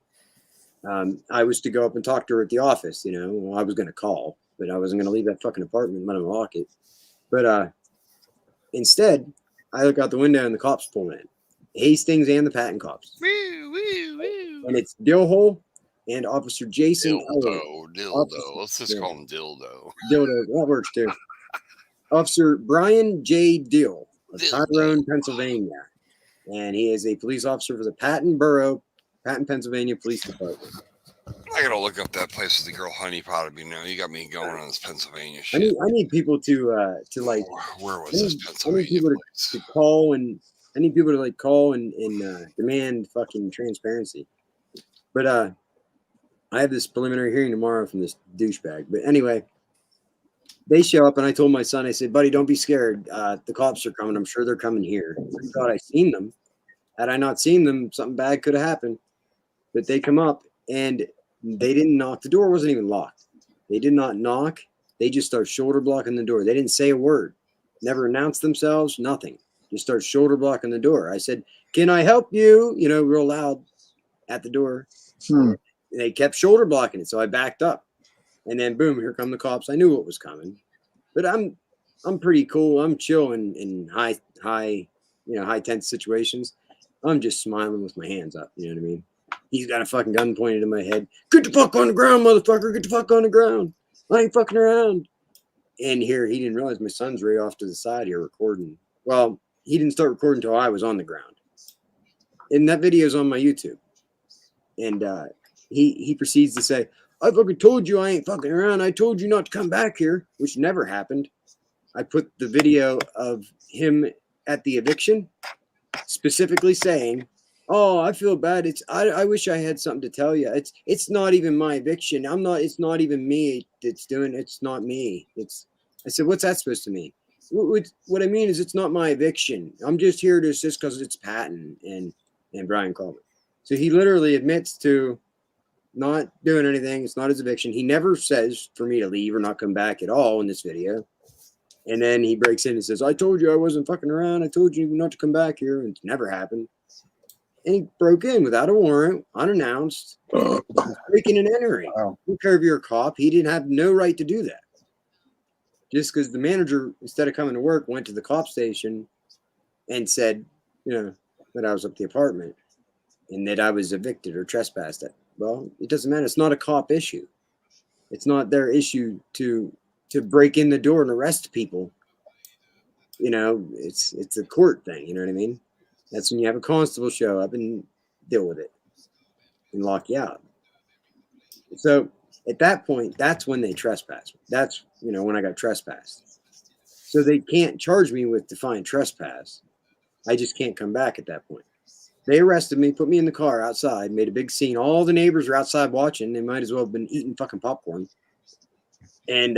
Speaker 20: I was to go up and talk to her at the office. You know, well, I was going to call, but I wasn't going to leave that fucking apartment and let him lock it. But instead, I look out the window and the cops pull in. Hastings and the Patton cops. And it's Dillhole and Officer Jason.
Speaker 3: Dildo. Let's just call him Dildo.
Speaker 20: Dildo. That works too. Officer Brian J. Dill of Tyrone, Pennsylvania. And he is a police officer for the Patton, Pennsylvania Police Department.
Speaker 3: I gotta look up that place with the girl Honey Pot. You got me going on this Pennsylvania shit.
Speaker 20: I need people to like.
Speaker 3: Where was this Pennsylvania?
Speaker 20: I need people to call and I need people to like call and demand fucking transparency. But I have this preliminary hearing tomorrow from this douchebag. But anyway, they show up and I told my son, I said, buddy, don't be scared. The cops are coming. I'm sure they're coming here. I thought I seen them. Had I not seen them, something bad could have happened. But they come up and they didn't knock. The door wasn't even locked. They did not knock. They just start shoulder blocking the door. They didn't say a word. Never announced themselves. Nothing. Just start shoulder blocking the door. I said, can I help you? You know, real loud at the door. They kept shoulder blocking it. So I backed up. And then boom, here come the cops. I knew what was coming. But I'm pretty cool. I'm chill in high tense situations. I'm just smiling with my hands up. You know what I mean? He's got a fucking gun pointed in my head. Get the fuck on the ground, motherfucker. Get the fuck on the ground. I ain't fucking around. And here, he didn't realize my son's right off to the side here recording. Well, he didn't start recording until I was on the ground. And that video is on my YouTube. And he proceeds to say, I fucking told you I ain't fucking around. I told you not to come back here, which never happened. I put the video of him at the eviction, specifically saying, oh, I feel bad. I wish I had something to tell you. It's not even my eviction. It's not even me that's doing it. It's not me. I said, what's that supposed to mean? What I mean is it's not my eviction. I'm just here to assist because it's Patton and Brian Coleman. So he literally admits to not doing anything. It's not his eviction. He never says for me to leave or not come back at all in this video. And then he breaks in and says, I told you I wasn't fucking around. I told you not to come back here. And it never happened. and he broke in without a warrant, unannounced, breaking and entering. I don't care if you're a cop. He didn't have no right to do that. Just because the manager, instead of coming to work, went to the cop station and said, that I was up the apartment and that I was evicted or trespassed. Well, it doesn't matter. It's not a cop issue. It's not their issue to break in the door and arrest people. It's a court thing. You know what I mean? That's when you have a constable show up and deal with it and lock you out. So at that point, that's when they trespass. That's, when I got trespassed. So they can't charge me with defiant trespass. I just can't come back at that point. They arrested me, put me in the car outside, made a big scene. All the neighbors are outside watching. They might as well have been eating fucking popcorn. And,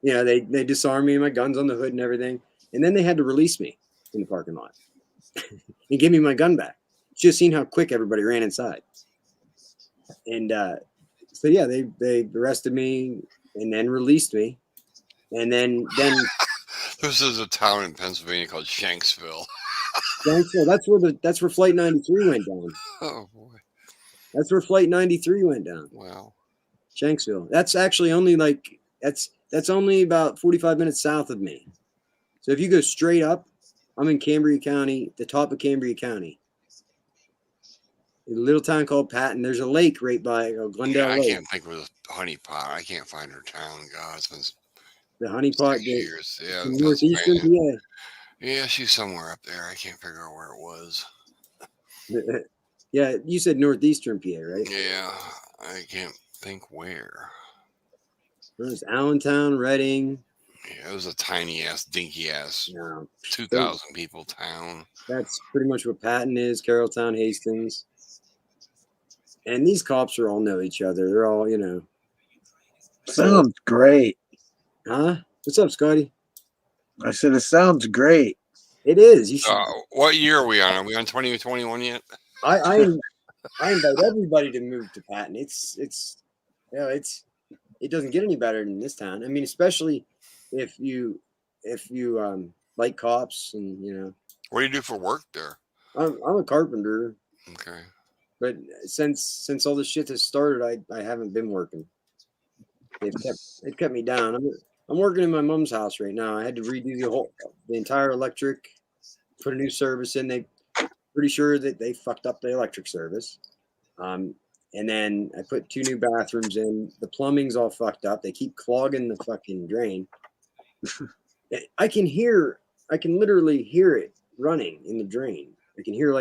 Speaker 20: they disarmed me and my gun's on the hood and everything. And then they had to release me in the parking lot and give me my gun back. Just seen how quick everybody ran inside. And so, yeah, they arrested me and then released me. And then
Speaker 3: This is a town in Pennsylvania called Shanksville.
Speaker 20: Shanksville, that's where Flight 93 went down.
Speaker 3: Oh, boy.
Speaker 20: That's where Flight 93 went down.
Speaker 3: Wow.
Speaker 20: Shanksville. That's actually only that's only about 45 minutes south of me. So if you go straight up, I'm in Cambria County, the top of Cambria County. A little town called Patton. There's a lake right by Glendale
Speaker 3: I
Speaker 20: Lake.
Speaker 3: can't think of the Honey Pot. I can't find her town. God, it's been
Speaker 20: The Honey Pot.
Speaker 3: years. Yeah,
Speaker 20: Northeastern PA.
Speaker 3: Yeah, she's somewhere up there. I can't figure out where it was.
Speaker 20: Yeah, you said northeastern PA, right?
Speaker 3: Yeah, I can't think where.
Speaker 20: There's Allentown, Reading.
Speaker 3: Yeah, it was a tiny ass, dinky ass, 2,000 people town.
Speaker 20: That's pretty much what Patton is, Carrolltown, Hastings. And these cops are all know each other. They're all,
Speaker 21: Sounds great.
Speaker 20: Huh? What's up, Scotty?
Speaker 21: I said it sounds great.
Speaker 20: It is. You should.
Speaker 3: What year are we on? Are we on 2021 yet?
Speaker 20: I invite everybody to move to Patton. It doesn't get any better than this town. I mean, especially if you like cops and
Speaker 3: What do you do for work there?
Speaker 20: I'm a carpenter.
Speaker 3: Okay.
Speaker 20: But since all this shit has started, I haven't been working. They've kept me down. I'm working in my mom's house right now. I had to redo the entire electric, put a new service in. They pretty sure that they fucked up the electric service. And then I put 2 new bathrooms in. The plumbing's all fucked up. They keep clogging the fucking drain. I can literally hear it running in the drain. I can hear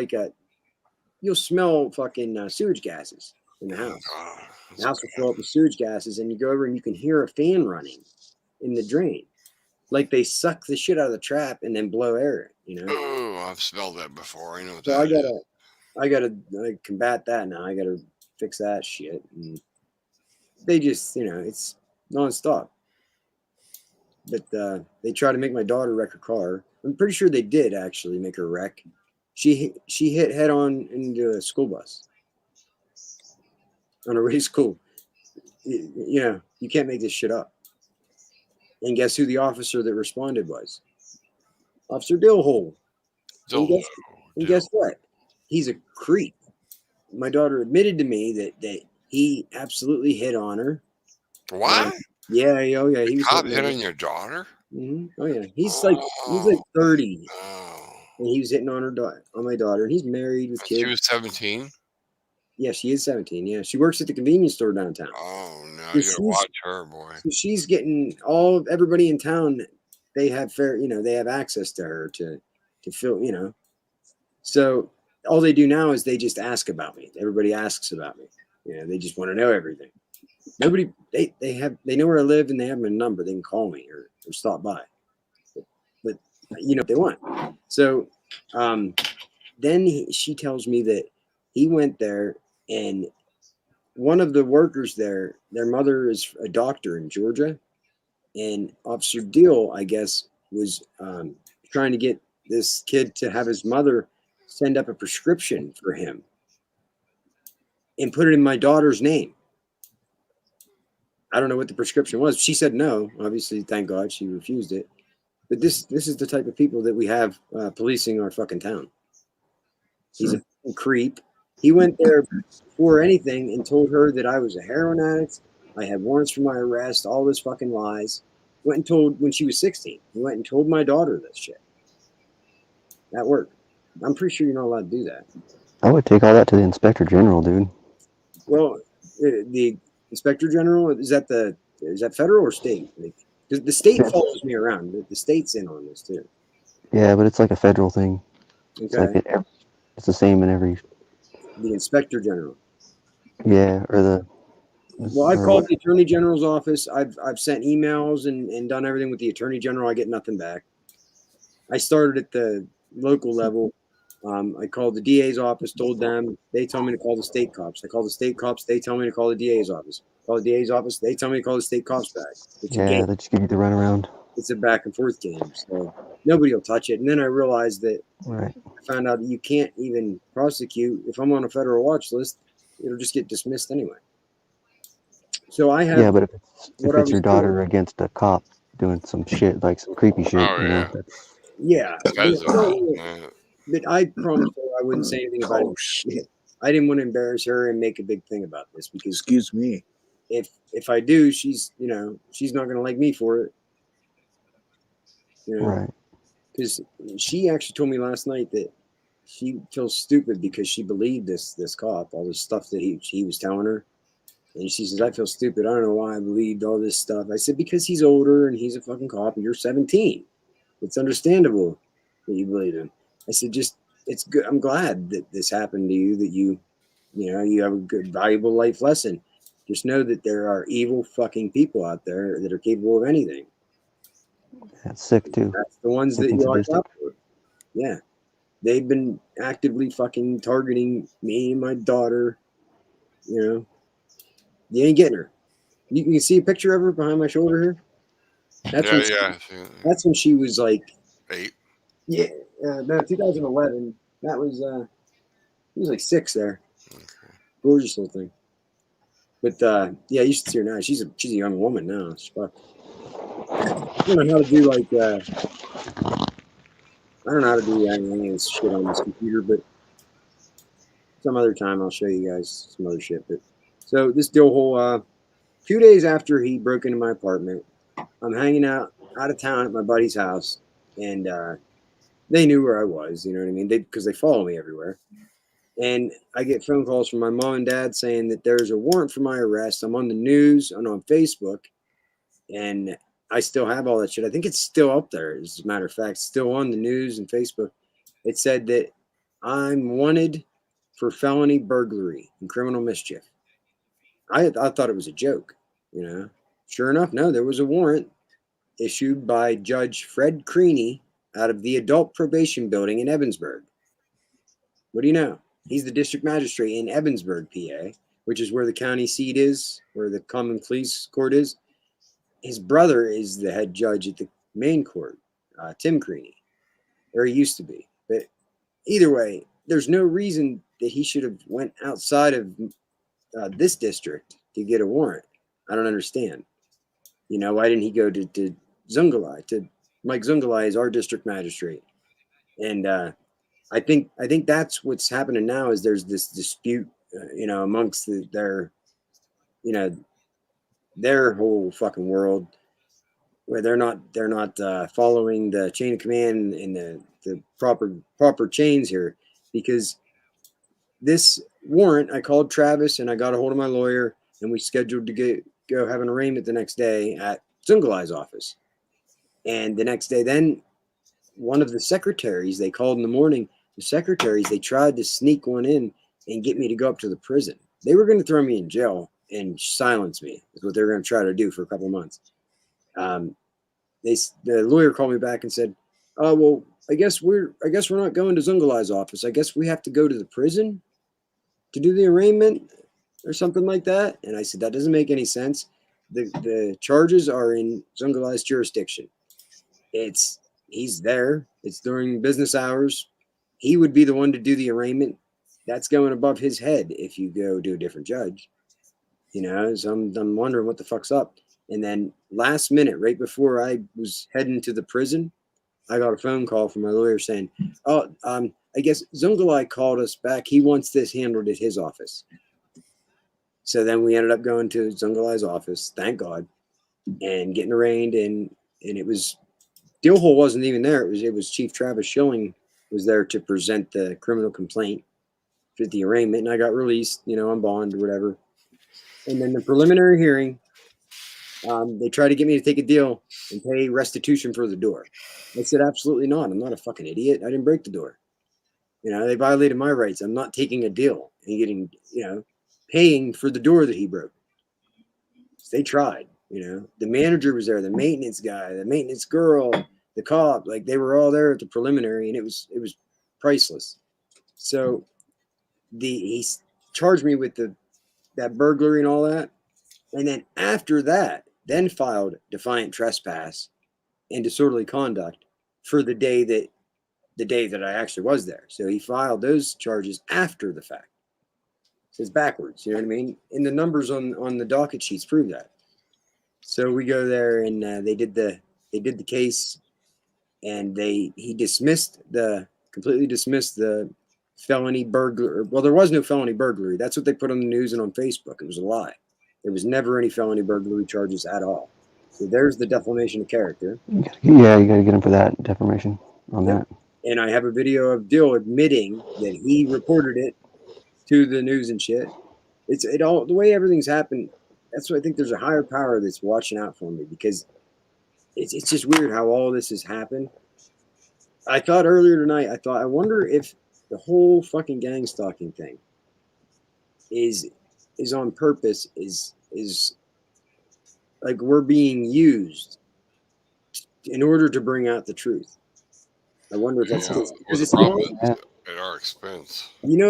Speaker 20: you'll smell fucking sewage gases in the house. The house will fill up with sewage gases, and you go over and you can hear a fan running in the drain. Like they suck the shit out of the trap and then blow air,
Speaker 3: Oh, I've smelled that before. I know what
Speaker 20: So
Speaker 3: that is.
Speaker 20: I gotta combat that now. I gotta fix that shit. And they just, it's nonstop. But they try to make my daughter wreck her car. I'm pretty sure they did actually make her wreck. She hit head on into a school bus on a race school. You can't make this shit up. And guess who the officer that responded was? Officer Dillhole. And guess what? He's a creep. My daughter admitted to me that he absolutely hit on her.
Speaker 3: What?
Speaker 20: Yeah. He was
Speaker 3: Cop hit on your daughter?
Speaker 20: Mm-hmm. Oh yeah. He's like 30. And he was hitting on my daughter. And he's married with kids.
Speaker 3: She was 17?
Speaker 20: Yeah, she is 17. Yeah, she works at the convenience store downtown.
Speaker 3: Oh no, you gotta watch her, boy.
Speaker 20: So she's getting everybody in town. They have they have access to her to fill, So all they do now is they just ask about me. Everybody asks about me. They just want to know everything. Nobody, they know where I live and they have my number. They can call me or stop by. But if they want. So then she tells me that he went there. And one of the workers there, their mother is a doctor in Georgia. And Officer Deal, I guess, was trying to get this kid to have his mother send up a prescription for him and put it in my daughter's name. I don't know what the prescription was. She said no. Obviously, thank God she refused it. But this is the type of people that we have policing our fucking town. He's a creep. He went there before anything and told her that I was a heroin addict. I had warrants for my arrest, all this fucking lies. Went and told when she was 16. He went and told my daughter this shit. At work. I'm pretty sure you're not allowed to do that.
Speaker 2: I would take all that to the inspector general, dude.
Speaker 20: Well, the inspector general, is that federal or state? Like, the state follows me around. The state's in on this too.
Speaker 2: Yeah, but it's like a federal thing. It's like
Speaker 20: Okay.
Speaker 2: it's the same in every.
Speaker 20: The inspector general.
Speaker 2: Yeah, or the.
Speaker 20: Well, I've
Speaker 2: or
Speaker 20: called
Speaker 2: what-
Speaker 20: the attorney general's office. I've sent emails and done everything with the attorney general. I get nothing back. I started at the local level. I called the DA's office, told them. They tell me to call the state cops. I call the state cops. They tell me to call the DA's office. Call the DA's office. They tell me to call the state cops back. It's a
Speaker 2: Yeah,
Speaker 20: game.
Speaker 2: they just give you the runaround.
Speaker 20: It's a back and forth game. So nobody will touch it. And then I realized that
Speaker 2: Right.
Speaker 20: I found out that you can't even prosecute. If I'm on a federal watch list, it'll just get dismissed anyway. So I have.
Speaker 2: Yeah, but if
Speaker 20: what I
Speaker 2: it's your
Speaker 20: was
Speaker 2: daughter
Speaker 20: doing.
Speaker 2: against a cop doing some shit, like some creepy shit,
Speaker 3: Oh,
Speaker 2: you know.
Speaker 3: yeah.
Speaker 2: That's,
Speaker 20: Yeah.
Speaker 3: That's
Speaker 20: But I promised her I wouldn't say anything about
Speaker 21: Oh
Speaker 20: it.
Speaker 21: shit!
Speaker 20: I didn't want to embarrass her and make a big thing about this because
Speaker 21: Excuse me.
Speaker 20: if I do, she's she's not gonna like me for it.
Speaker 2: right.
Speaker 20: Because she actually told me last night that she feels stupid because she believed this cop, all this stuff that he was telling her. And she says, I feel stupid. I don't know why I believed all this stuff. I said, because he's older and he's a fucking cop and you're 17. It's understandable that you believe him. I said, it's good. I'm glad that this happened to you, that you have a good, valuable life lesson. Just know that there are evil fucking people out there that are capable of anything.
Speaker 2: That's sick too.
Speaker 20: That's the ones
Speaker 2: Sick
Speaker 20: that
Speaker 2: and
Speaker 20: you watch
Speaker 2: sadistic.
Speaker 20: out for. Yeah. They've been actively fucking targeting me and my daughter. You ain't getting her. You can see a picture of her behind my shoulder here. That's when she was like
Speaker 3: 8.
Speaker 20: Yeah, no, 2011. That was he was like 6 there. Gorgeous little thing. But yeah, you should see her now. She's a young woman now. She's fuck. I don't know how to do I don't know how to do any of this shit on this computer, but some other time I'll show you guys some other shit. But so this deal whole 2 days after he broke into my apartment, I'm hanging out of town at my buddy's house, and they knew where I was. You know what I mean? Because they follow me everywhere. And I get phone calls from my mom and dad saying that there's a warrant for my arrest. I'm on the news and on Facebook, and I still have all that shit. I think it's still up there, as a matter of fact, still on the news and Facebook. It said that I'm wanted for felony burglary and criminal mischief. I thought it was a joke, Sure enough, no, there was a warrant issued by Judge Fred Creaney out of the Adult Probation Building in Evansburg. What do you know? He's the district magistrate in Evansburg, PA, which is where the county seat is, where the common pleas court is. His brother is the head judge at the main court, Tim Creaney, or he used to be. But either way, there's no reason that he should have went outside of this district to get a warrant. I don't understand. Why didn't he go to Zungalai? To Mike Zungalai is our district magistrate, and I think that's what's happening now. Is there's this dispute, amongst their whole fucking world, where they're not following the chain of command and the proper chains here, because this warrant, I called Travis and I got a hold of my lawyer and we scheduled to go have an arraignment the next day at Zungalai's office. And the next day, then one of the secretaries, they called in the morning, the secretaries, they tried to sneak one in and get me to go up to the prison. They were going to throw me in jail and silence me, is what they're going to try to do for a couple of months. The lawyer called me back and said, "Oh, well, I guess we're not going to Zungalai's office. I guess we have to go to the prison to do the arraignment or something like that." And I said, that doesn't make any sense. The charges are in Zungalai's jurisdiction. He's there. It's during business hours. He would be the one to do the arraignment. That's going above his head if you go to a different judge. So I'm wondering what the fuck's up. And then last minute, right before I was heading to the prison, I got a phone call from my lawyer saying, "Oh, I guess Zungalai called us back. He wants this handled at his office. So then we ended up going to Zungalai's office, thank God, and getting arraigned. And it was, Dealhole wasn't even there. It was Chief Travis Schilling was there to present the criminal complaint for the arraignment. And I got released, on bond or whatever. And then the preliminary hearing, they tried to get me to take a deal and pay restitution for the door. I said, absolutely not. I'm not a fucking idiot. I didn't break the door. They violated my rights. I'm not taking a deal and getting, paying for the door that he broke. So they tried, the manager was there, the maintenance guy, the maintenance girl, the cop, like they were all there at the preliminary, and it was priceless. So he charged me with that burglary and all that. And then after that, then filed defiant trespass and disorderly conduct for the day that I actually was there. So he filed those charges after the fact. So it's backwards, you know what I mean? And the numbers on the docket sheets prove that. So we go there, and they did the case, and he completely dismissed the felony burglary. Well, there was no felony burglary. That's what they put on the news and on Facebook. It was a lie. There was never any felony burglary charges at all. So there's the defamation of character.
Speaker 2: Yeah, you got to get him for that defamation on that.
Speaker 20: And I have a video of Dill admitting that he reported it to the news and shit. It all the way everything's happened. That's why I think there's a higher power that's watching out for me, because it's just weird how all this has happened. I thought earlier tonight, I wonder if the whole fucking gang stalking thing is on purpose, is like we're being used in order to bring out the truth. I wonder if that's because it's
Speaker 3: problem at our expense.
Speaker 20: Do you know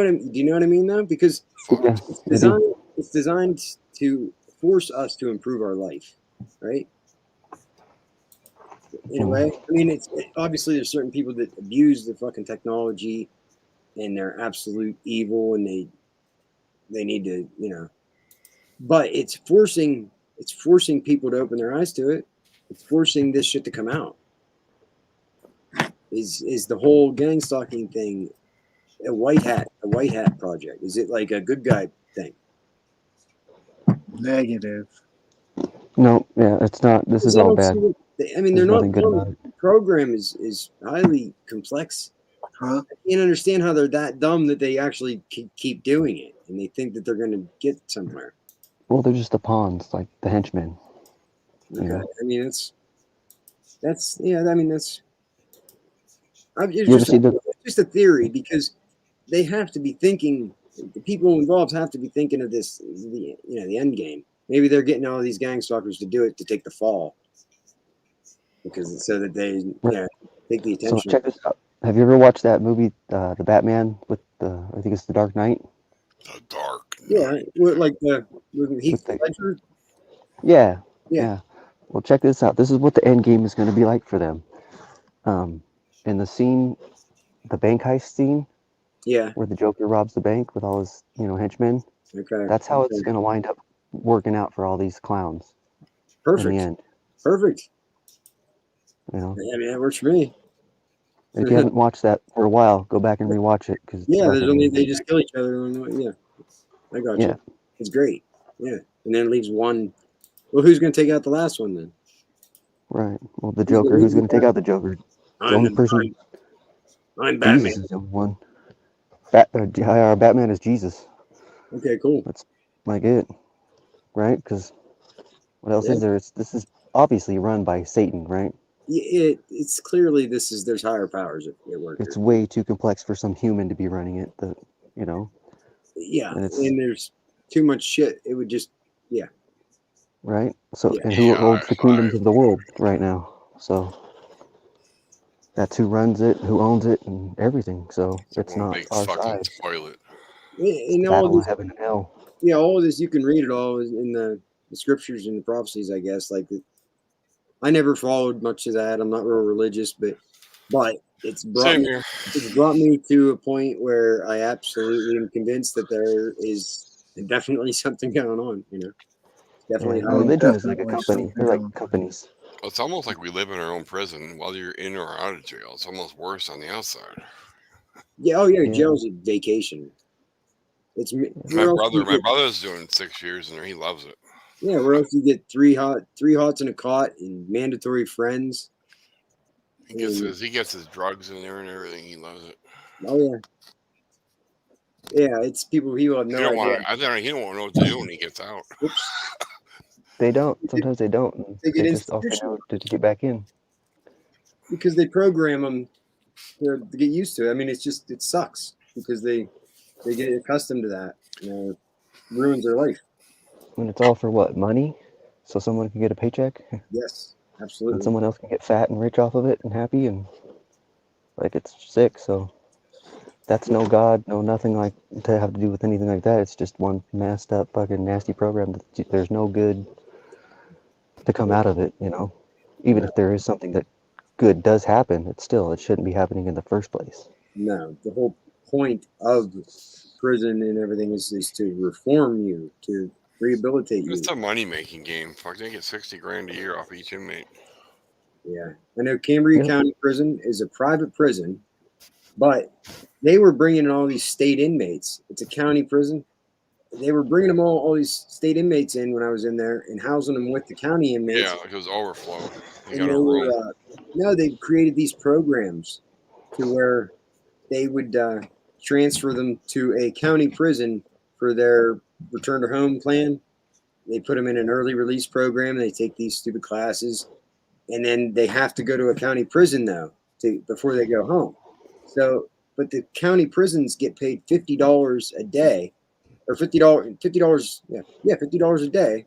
Speaker 20: what I mean though? Because it's designed to force us to improve our life, right? In a way, I mean, obviously there's certain people that abuse the fucking technology, and they're absolute evil, and they need to, but it's forcing people to open their eyes to it. It's forcing this shit to come out. Is the whole gang stalking thing a white hat project? Is it like a good guy thing?
Speaker 21: Negative.
Speaker 2: No, yeah, it's not. This is all bad.
Speaker 20: They're not. The program is highly complex.
Speaker 21: Huh?
Speaker 20: I can't understand how they're that dumb that they actually keep doing it, and they think that they're going to get somewhere.
Speaker 2: Well, they're just the pawns, like the henchmen.
Speaker 20: Okay.
Speaker 2: You know?
Speaker 20: I mean, it's just a theory, because they have to be thinking. The people involved have to be thinking of this, the end game. Maybe they're getting all these gang stalkers to do it to take the fall, because so that they take the attention.
Speaker 2: So check this out. Have you ever watched that movie, the Batman with I think it's The Dark Knight?
Speaker 3: The Dark Knight.
Speaker 20: Yeah, like with Heath Ledger.
Speaker 2: Yeah. Well, check this out. This is what the end game is going to be like for them. In the scene, the bank heist scene, where the Joker robs the bank with all his, henchmen.
Speaker 20: Okay.
Speaker 2: That's how it's going to wind up working out for all these clowns.
Speaker 20: Perfect.
Speaker 2: In the end.
Speaker 20: Perfect.
Speaker 2: I
Speaker 20: mean, that works for me.
Speaker 2: If you haven't watched that for a while, go back and rewatch it, because
Speaker 20: they just kill each other. I got you. It's great. Yeah, and then it leaves one. Well, who's going to take out the last one then?
Speaker 2: Right. Well, the Joker. Who's going to take out the Joker? The only person.
Speaker 20: I'm Batman.
Speaker 2: Jesus is the one. Our Batman is Jesus.
Speaker 20: Okay, cool.
Speaker 2: That's like it, right? Because what else is there? This is obviously run by Satan, right?
Speaker 20: It's clearly there's higher powers at work.
Speaker 2: It's way too complex for some human to be running it.
Speaker 20: Yeah, and there's too much shit. It would just
Speaker 2: Right. So and who holds the kingdoms of the world right now? So that's who runs it, who owns it, and everything. So it's not our side.
Speaker 3: Toilet.
Speaker 20: And
Speaker 2: battle of heaven and hell.
Speaker 20: Yeah, all of this, you can read it all in the scriptures and the prophecies, I guess. Like, I never followed much of that. I'm not real religious, but it's brought me to a point where I absolutely am convinced that there is definitely something going on. Definitely.
Speaker 2: Religion is like a company. They're like companies.
Speaker 3: It's almost like we live in our own prison, whether you're in or out of jail. It's almost worse on the outside.
Speaker 20: Yeah. Oh yeah.
Speaker 2: Yeah.
Speaker 20: Jail's a vacation. It's
Speaker 3: My brother's doing 6 years in there. He loves it.
Speaker 20: Yeah, where else you get three hots in a cot and mandatory friends.
Speaker 3: He gets his drugs in there and everything. He loves it.
Speaker 20: Oh yeah. Yeah, it's people he will have no idea.
Speaker 3: He don't know what to do when he gets out.
Speaker 20: Oops.
Speaker 2: They don't. Sometimes they don't.
Speaker 20: They get
Speaker 2: They just all to get back in.
Speaker 20: Because they program them to get used to it. I mean, it sucks because they get accustomed to that. It ruins their life.
Speaker 2: And it's all for what? Money? So someone can get a paycheck?
Speaker 20: Yes, absolutely.
Speaker 2: And someone else can get fat and rich off of it and happy and like it's sick. So that's no God, no nothing like to have to do with anything like that. It's just one messed up fucking nasty program that there's no good to come out of it, Even if there is something that good does happen, it shouldn't be happening in the first place.
Speaker 20: No, the whole point of prison and everything is to reform you, to rehabilitate you.
Speaker 3: It's a money-making game. Fuck, they get $60,000 a year off each inmate.
Speaker 20: Yeah, I know Cambria County Prison is a private prison, but they were bringing in all these state inmates. It's a county prison. They were bringing them all these state inmates in when I was in there and housing them with the county inmates.
Speaker 3: Yeah, it was overflow.
Speaker 20: They created these programs to where they would transfer them to a county prison for their return to home plan. They put them in an early release program. They take these stupid classes, and then they have to go to a county prison though before they go home. So, but the county prisons get paid $50 a day, or $50 a day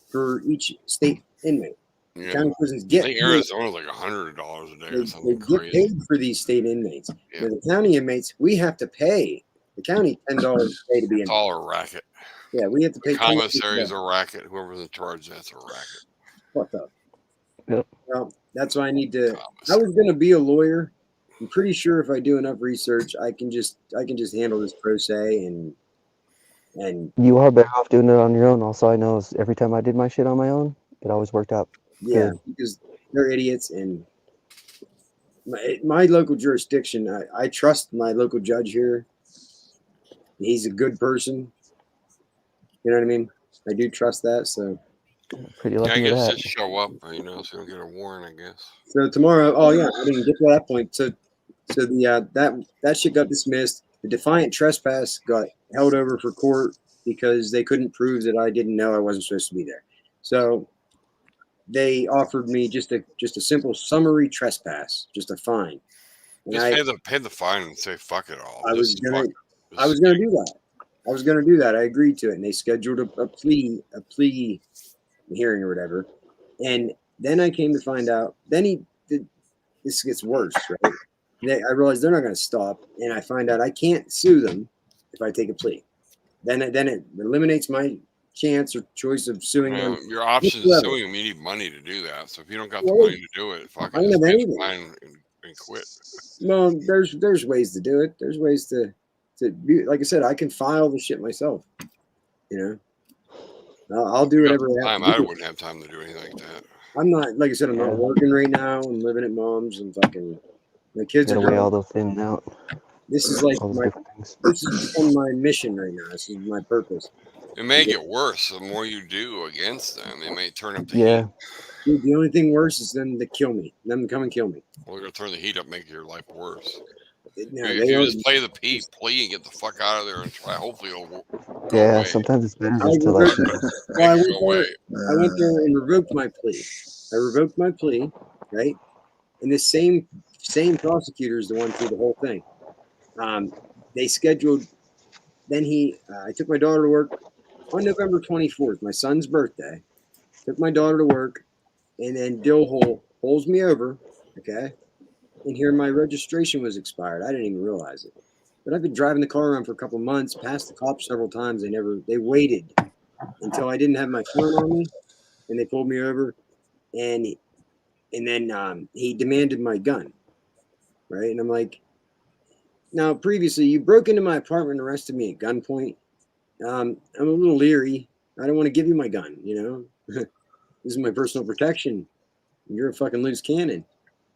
Speaker 20: for each state inmate.
Speaker 3: Yeah.
Speaker 20: County prisons get
Speaker 3: paid. Arizona's like $100 a day or something
Speaker 20: they
Speaker 3: crazy.
Speaker 20: Get paid for these state inmates. Yeah. Now, the county inmates, we have to pay the county $10 a day to be in.
Speaker 3: It's all a racket.
Speaker 20: Yeah, we have to pay.
Speaker 3: The commissary's a racket. Whoever's in charge, that's a racket.
Speaker 20: Fuck up.
Speaker 2: Yep.
Speaker 20: Well, that's why I need to. I was going to be a lawyer. I'm pretty sure if I do enough research, I can just handle this pro se and.
Speaker 2: You are better off doing it on your own. Also, I know is every time I did my shit on my own, it always worked out.
Speaker 20: Yeah,
Speaker 2: good.
Speaker 20: Because they're idiots, and my local jurisdiction, I trust my local judge here. He's a good person. You know what I mean? I do trust that, so.
Speaker 2: Pretty lucky
Speaker 3: with that.
Speaker 2: Just
Speaker 3: show up, so you don't get a warrant, I guess.
Speaker 20: So tomorrow, I didn't get to that point. So the that shit got dismissed. The defiant trespass got held over for court because they couldn't prove that I didn't know I wasn't supposed to be there. So they offered me just a simple summary trespass, just a fine. And
Speaker 3: just pay the fine and say fuck it all.
Speaker 20: I was gonna do that. I agreed to it, and they scheduled a plea hearing or whatever. And then I came to find out. Then this gets worse, right? I realized they're not going to stop, and I find out I can't sue them if I take a plea. Then it eliminates my chance or choice of suing them.
Speaker 3: Your option is suing them. You need money to do that. So if you don't got the money to do it, fucking just pay the fine and quit.
Speaker 20: No, there's ways to do it. There's ways to be, like I said, I can file the shit myself. I'll do whatever I have to do.
Speaker 3: I wouldn't have time to do anything like that.
Speaker 20: I'm not, like I said, I'm not working right now. I'm living at mom's and fucking my kids
Speaker 2: are
Speaker 20: away
Speaker 2: all those in and out.
Speaker 20: This is like this is on my mission right now. This is my purpose.
Speaker 3: It may get worse the more you do against them. They may turn up the
Speaker 2: heat.
Speaker 20: Dude, the only thing worse is them to kill me. Them to come and kill me.
Speaker 3: Well, they're gonna turn the heat up, make your life worse.
Speaker 20: No,
Speaker 3: if you just play the plea and get the fuck out of there and try, hopefully it'll go away.
Speaker 2: Sometimes it's better just to like.
Speaker 20: I went there and revoked my plea. I revoked my plea, right? And the same prosecutor is the one through the whole thing. They scheduled. Then I took my daughter to work on November 24th, my son's birthday. Took my daughter to work, and then Dill pulls me over, okay? And here my registration was expired. I didn't even realize it. But I've been driving the car around for a couple of months, passed the cops several times. They waited until I didn't have my phone on me, and they pulled me over, and then he demanded my gun, right? And I'm like, now previously you broke into my apartment and arrested me at gunpoint. I'm a little leery. I don't want to give you my gun, This is my personal protection. You're a fucking loose cannon.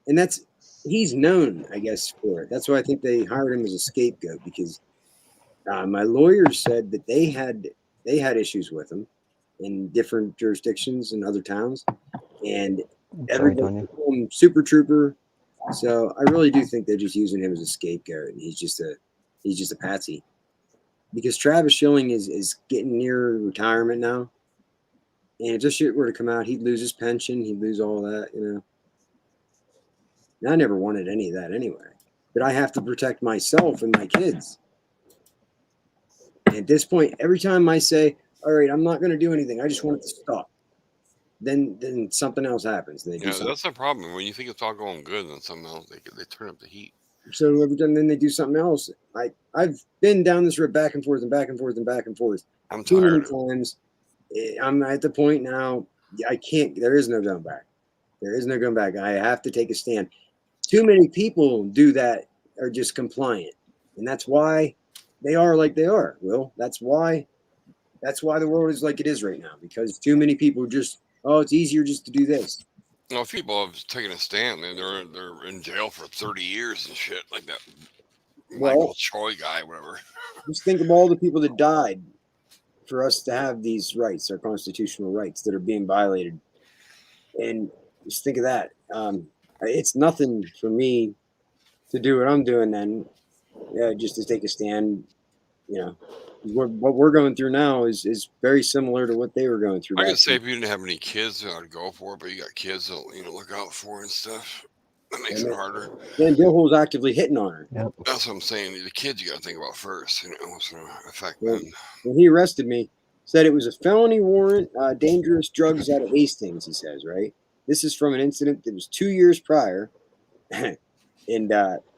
Speaker 20: And that's he's known, I guess, for it. That's why I think they hired him as a scapegoat, because my lawyers said that they had issues with him in different jurisdictions and other towns, and
Speaker 2: Sorry,
Speaker 20: everybody
Speaker 2: Tanya.
Speaker 20: called him Super Trooper. So I really do think they're just using him as a scapegoat, and he's just a patsy. Because Travis Schilling is getting near retirement now, and if this shit were to come out, he'd lose his pension, he'd lose all that, you know. And I never wanted any of that anyway, but I have to protect myself and my kids. And at this point, every time I say, "All right, I'm not going to do anything. I just want it to stop," then something else happens. And they do
Speaker 3: Yeah,
Speaker 20: something.
Speaker 3: that's the problem. When you think it's all going good, then something else they turn up the heat.
Speaker 20: So every time then they do something else. I've been down this road back and forth and back and forth and back and forth.
Speaker 3: I'm
Speaker 20: too many
Speaker 3: tired of it.
Speaker 20: times. I'm at the point now. I can't. There is no going back. There is no going back. I have to take a stand. Too many people do that, are just compliant, and that's why they are like they are. Will, that's why the world is like it is right now, because too many people just, oh, it's easier just to do this.
Speaker 3: Well, if people have taken a stand, man, they're in jail for 30 years and shit like that. Michael
Speaker 20: Well,
Speaker 3: Choi guy, whatever.
Speaker 20: just think of all the people that died for us to have these rights, our constitutional rights, that are being violated. And just think of that. It's nothing for me to do what I'm doing then, just to take a stand. You know, what we're going through now is very similar to what they were going through
Speaker 3: I
Speaker 20: back
Speaker 3: could say
Speaker 20: then.
Speaker 3: if you didn't have any kids, I'd go for it, but you got kids to look out for and stuff. That makes
Speaker 20: And
Speaker 3: it
Speaker 20: then,
Speaker 3: harder.
Speaker 20: then Bill Hull's actively hitting on her.
Speaker 2: Yep.
Speaker 3: That's what I'm saying. The kids you got to think about first. What's going to affect
Speaker 20: When,
Speaker 3: them.
Speaker 20: when he arrested me, said it was a felony warrant, dangerous drugs out of Hastings, he says, right? This is from an incident that was 2 years prior. And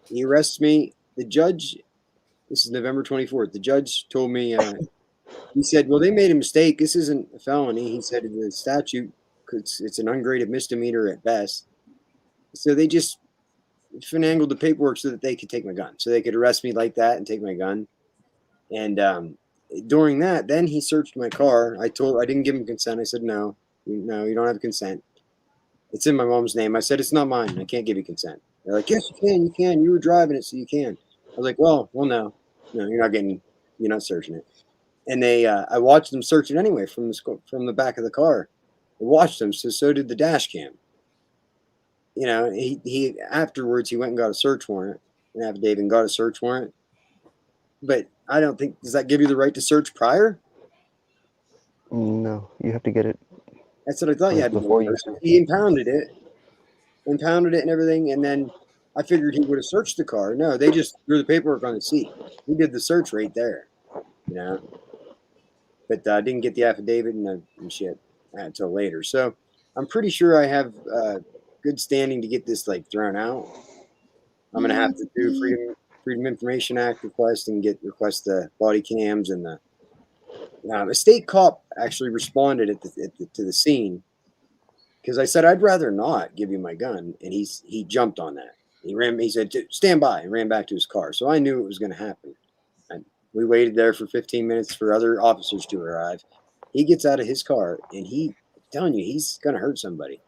Speaker 20: he arrests me. The judge, this is November 24th, the judge told me, he said, well, they made a mistake. This isn't a felony. He said the statute, it's an ungraded misdemeanor at best. So they just finagled the paperwork so that they could take my gun. So they could arrest me like that and take my gun. And during that, then he searched my car. I didn't give him consent. I said, no, you don't have consent. It's in my mom's name. I said, it's not mine. I can't give you consent. They're like, yes, you can. You were driving it, so you can. I was like, well, no, you're not searching it. And I watched them search it anyway from the back of the car. I watched them, so did the dash cam. You know, he afterwards he went and got a search warrant, an affidavit, and got a search warrant. But I don't think, does that give you the right to search prior?
Speaker 2: No, you have to get it
Speaker 20: That's what I thought you had to do
Speaker 2: before you.
Speaker 20: first. He impounded it and everything, and then I figured he would have searched the car. No, they just threw the paperwork on the seat. He did the search right there, you know. But I didn't get the affidavit and shit until later. So I'm pretty sure I have good standing to get this thrown out. I'm gonna have to do Freedom Information Act request and request the body cams and the. A state cop actually responded to the scene, because I said I'd rather not give you my gun, and he jumped on that. He said stand by, and ran back to his car. So I knew it was going to happen. And we waited there for 15 minutes for other officers to arrive. He gets out of his car, and I'm telling you, he's going to hurt somebody.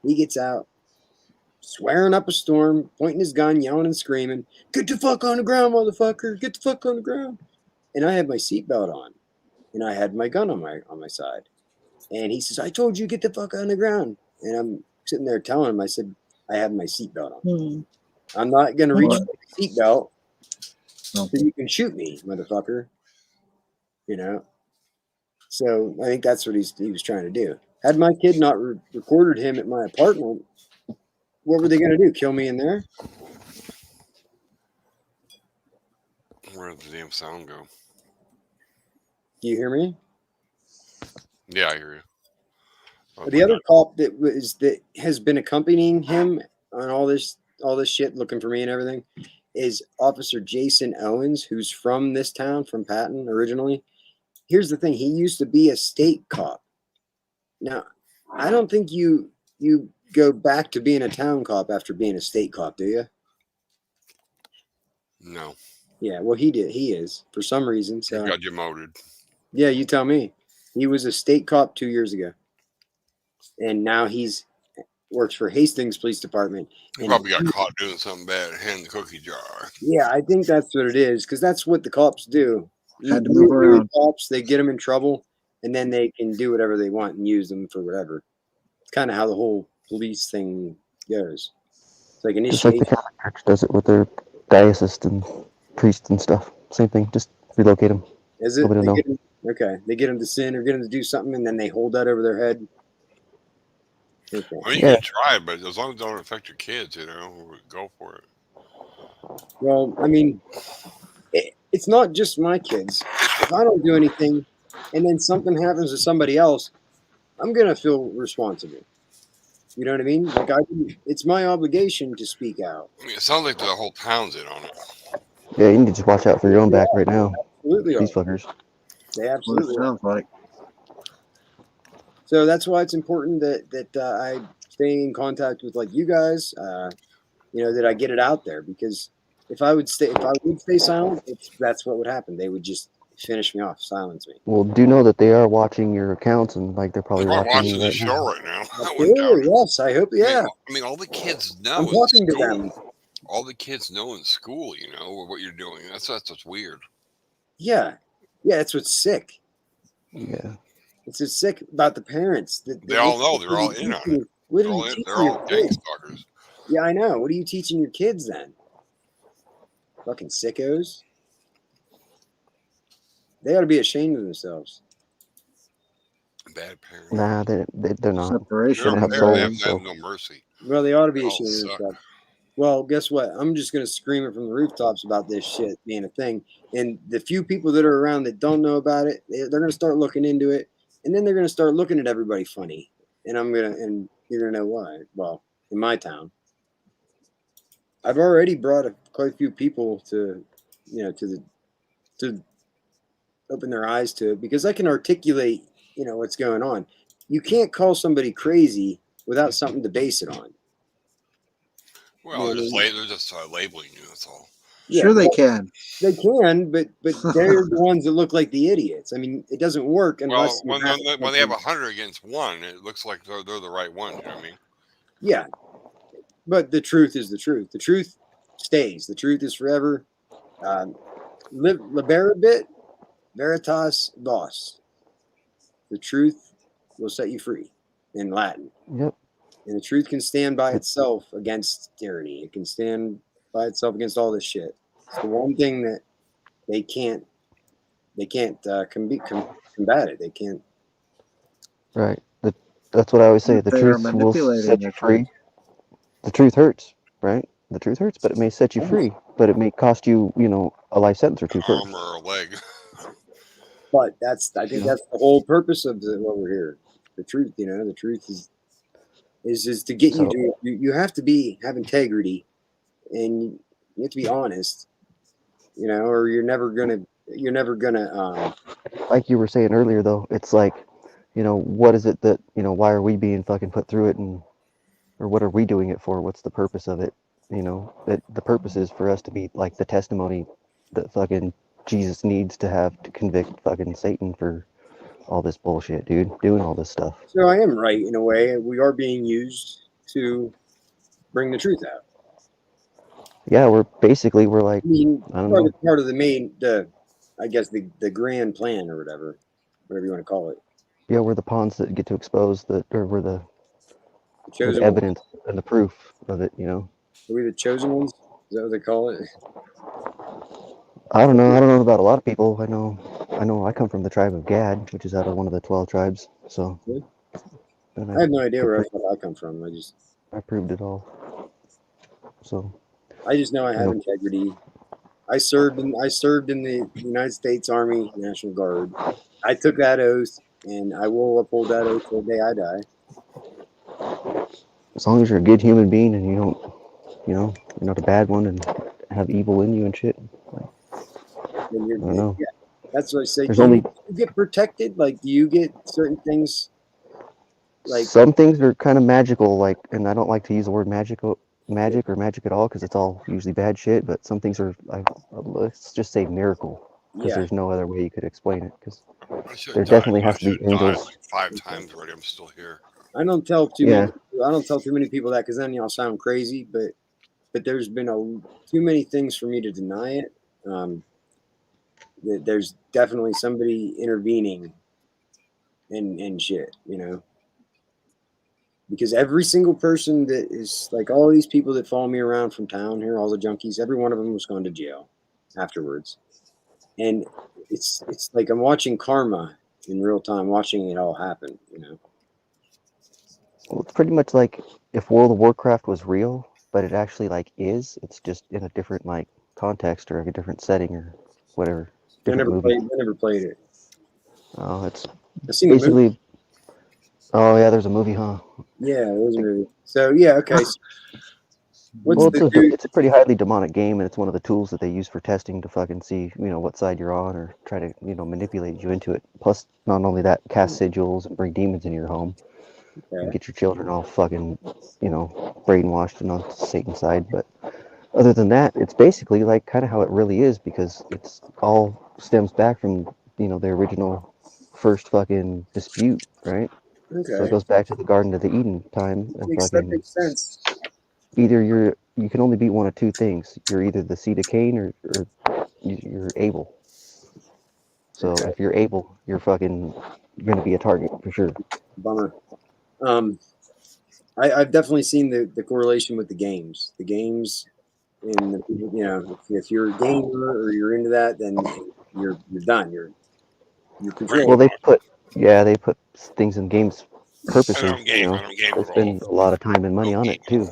Speaker 20: He gets out, swearing up a storm, pointing his gun, yelling and screaming, "Get the fuck on the ground, motherfucker! Get the fuck on the ground!" And I had my seatbelt on, and I had my gun on my side. And he says, "I told you get the fuck on the ground." And I'm sitting there telling him, I said, I have my seatbelt on. I'm not going to reach for the seatbelt so you can shoot me, motherfucker. You know? So I think that's what he was trying to do. Had my kid not recorded him at my apartment, what were they going to do? Kill me in there?
Speaker 3: Where did the damn sound go?
Speaker 20: Do you hear me?
Speaker 3: Yeah, I hear you.
Speaker 20: The other cop that has been accompanying him on all this shit, looking for me and everything, is Officer Jason Owens, who's from this town, from Patton originally. Here's the thing: he used to be a state cop. Now, I don't think you go back to being a town cop after being a state cop, do you?
Speaker 3: No.
Speaker 20: Yeah, well, he did. He is, for some reason. So
Speaker 3: You got demoted.
Speaker 20: yeah, you tell me. He was a state cop 2 years ago, and now he's works for Hastings Police Department.
Speaker 3: He
Speaker 20: And
Speaker 3: probably got caught doing something bad in the cookie jar.
Speaker 20: yeah, I think that's what it is, because that's what the cops do.
Speaker 21: Had to move around.
Speaker 20: Cops, they get them in trouble, and then they can do whatever they want and use them for whatever. It's kind of how the whole police thing goes. It's like
Speaker 2: Just like
Speaker 20: initiation.
Speaker 2: the Catholic Church does it with their diocese and priests and stuff. Same thing. Just relocate them.
Speaker 20: Is it?
Speaker 2: Nobody will know.
Speaker 20: Okay, they get them to sin or get them to do something, and then they hold that over their head. Okay.
Speaker 3: I mean, you can try, but as long as it don't affect your kids, go for it.
Speaker 20: Well, I mean, it's not just my kids. If I don't do anything, and then something happens to somebody else, I'm gonna feel responsible. You know what I mean? Like it's my obligation to speak out.
Speaker 3: I mean, it sounds like the whole town's in on it.
Speaker 2: Yeah, you need to just watch out for your own back right now.
Speaker 20: Absolutely,
Speaker 2: These fuckers.
Speaker 20: They absolutely
Speaker 21: sounds like.
Speaker 20: So that's why it's important that I stay in contact with like you guys. That I get it out there, because if I would stay silent, that's what would happen. They would just finish me off, silence me.
Speaker 2: Well, do know that they are watching your accounts, and like they're probably watching you
Speaker 3: the
Speaker 2: right
Speaker 3: show
Speaker 2: now.
Speaker 3: right now.
Speaker 20: Absolutely, yes, I hope. Yeah,
Speaker 3: I mean, all the kids know.
Speaker 20: I'm talking to them.
Speaker 3: All the kids know in school, what you're doing. That's what's weird.
Speaker 20: Yeah, that's what's sick.
Speaker 2: Yeah,
Speaker 20: it's just sick about the parents.
Speaker 3: They all know. They're all in on it.
Speaker 20: What are you teaching
Speaker 3: They're all gang
Speaker 20: kids?
Speaker 3: stalkers.
Speaker 20: Yeah, I know. What are you teaching your kids then? Fucking sickos. They ought to be ashamed of themselves.
Speaker 3: Bad parents.
Speaker 2: Nah, they're not.
Speaker 21: Separation.
Speaker 2: They have
Speaker 3: They
Speaker 2: souls.
Speaker 3: have no mercy.
Speaker 20: Well, they ought to be
Speaker 3: They all
Speaker 20: ashamed of
Speaker 3: suck.
Speaker 20: themselves. Well, guess what? I'm just going to scream it from the rooftops about this shit being a thing. And the few people that are around that don't know about it, they're going to start looking into it. And then they're going to start looking at everybody funny. And and you're going to know why. Well, in my town, I've already brought quite a few people to open their eyes to it, because I can articulate, what's going on. You can't call somebody crazy without something to base it on.
Speaker 3: Well, they're just labeling you. That's all.
Speaker 20: Yeah,
Speaker 21: Sure, they can.
Speaker 20: They can, but they're the ones that look like the idiots. I mean, it doesn't work unless.
Speaker 3: Well, when they have 100 against 1, it looks like they're the right ones. You know what I mean?
Speaker 20: Yeah, but the truth is the truth. The truth stays. The truth is forever. Liberabit veritas vos. The truth will set you free, in Latin.
Speaker 2: Yep.
Speaker 20: And the truth can stand by itself against tyranny. It can stand by itself against all this shit. It's the one thing that they can't combat it. They can't.
Speaker 2: Right. That's what I always say. The
Speaker 21: They are
Speaker 2: truth will
Speaker 21: manipulating
Speaker 2: set you
Speaker 21: it.
Speaker 2: free. The truth hurts, right? The truth hurts, but it may set you free. But it may cost you, a life sentence or two first.
Speaker 3: Arm or a leg.
Speaker 20: But I think that's the whole purpose of what we're here. The truth, the truth is to get you to. You have to have integrity, and you have to be honest. Or you're never gonna.
Speaker 2: Like you were saying earlier, though, it's like, what is it that, why are we being fucking put through it, or what are we doing it for? What's the purpose of it? That the purpose is for us to be like the testimony that fucking Jesus needs to have to convict fucking Satan for all this bullshit, dude, doing all this stuff.
Speaker 20: So I am right in a way. We are being used to bring the truth out.
Speaker 2: Yeah, we're like,
Speaker 20: I mean,
Speaker 2: I don't know.
Speaker 20: part of the main, I guess the grand plan or whatever you want to call it.
Speaker 2: Yeah, we're the pawns that get to expose or we're the
Speaker 20: chosen
Speaker 2: evidence and the proof of it,
Speaker 20: Are we the chosen ones? Is that what they call it?
Speaker 2: I don't know about a lot of people. I know I come from the tribe of Gad, which is out of one of the 12 tribes. So
Speaker 20: I have no idea where I come from.
Speaker 2: I proved it all. So
Speaker 20: I just know I have integrity. I served in the United States Army National Guard. I took that oath, and I will uphold that oath till the day I die.
Speaker 2: As long as you're a good human being and you don't, you're not a bad one and have evil in you and shit. I don't know.
Speaker 20: Yeah, that's what I say.
Speaker 2: There's
Speaker 20: Do
Speaker 2: only
Speaker 20: you get protected? Like, do you get certain things? Like,
Speaker 2: some things are kind of magical, like, and I don't like to use the word magic or magic at all because it's all usually bad shit. But some things are, like, let's just say miracle, because there's no other way you could explain it. Because there definitely has to be angels.
Speaker 3: Like 5 times already. I'm still here.
Speaker 20: I don't tell too
Speaker 2: Yeah.
Speaker 20: many. I don't tell too many people that because then y'all sound crazy. But there's been too many things for me to deny it. There's definitely somebody intervening and shit, because every single person that is like all these people that follow me around from town here, all the junkies, every one of them was gone to jail afterwards. And it's like I'm watching karma in real time, watching it all happen,
Speaker 2: Well, it's pretty much like if World of Warcraft was real, but it actually like is. It's just in a different like context or a different setting or whatever. Different movie.
Speaker 20: I never played it.
Speaker 2: Oh, it's
Speaker 20: I've seen the movie.
Speaker 2: basically. Oh yeah, there's a movie, huh?
Speaker 20: Yeah, it was a movie. So yeah, okay. So what's
Speaker 2: Well,
Speaker 20: the dude?
Speaker 2: it's a pretty highly demonic game, and it's one of the tools that they use for testing to fucking see, what side you're on, or try to, manipulate you into it. Plus, not only that, cast sigils and bring demons into your home, and get your children all fucking, brainwashed and on Satan's side. But other than that, it's basically like kind of how it really is, because it's all stems back from, the original first fucking dispute, right? So it
Speaker 20: Okay,
Speaker 2: goes back to the Garden of the Eden time, and
Speaker 20: that
Speaker 2: fucking
Speaker 20: makes sense.
Speaker 2: either you can only be one of two things. You're either the seed of Cain or you're Abel. So
Speaker 20: Okay.
Speaker 2: if you're Abel, you're gonna be a target for sure.
Speaker 20: Bummer. I've definitely seen the correlation with the games. The games, and if you're a gamer or you're into that, then you're done. You're controlled.
Speaker 2: Well, they put things in games purposely.
Speaker 3: I don't game
Speaker 2: They
Speaker 3: at all.
Speaker 2: spend a lot of time and money on it too.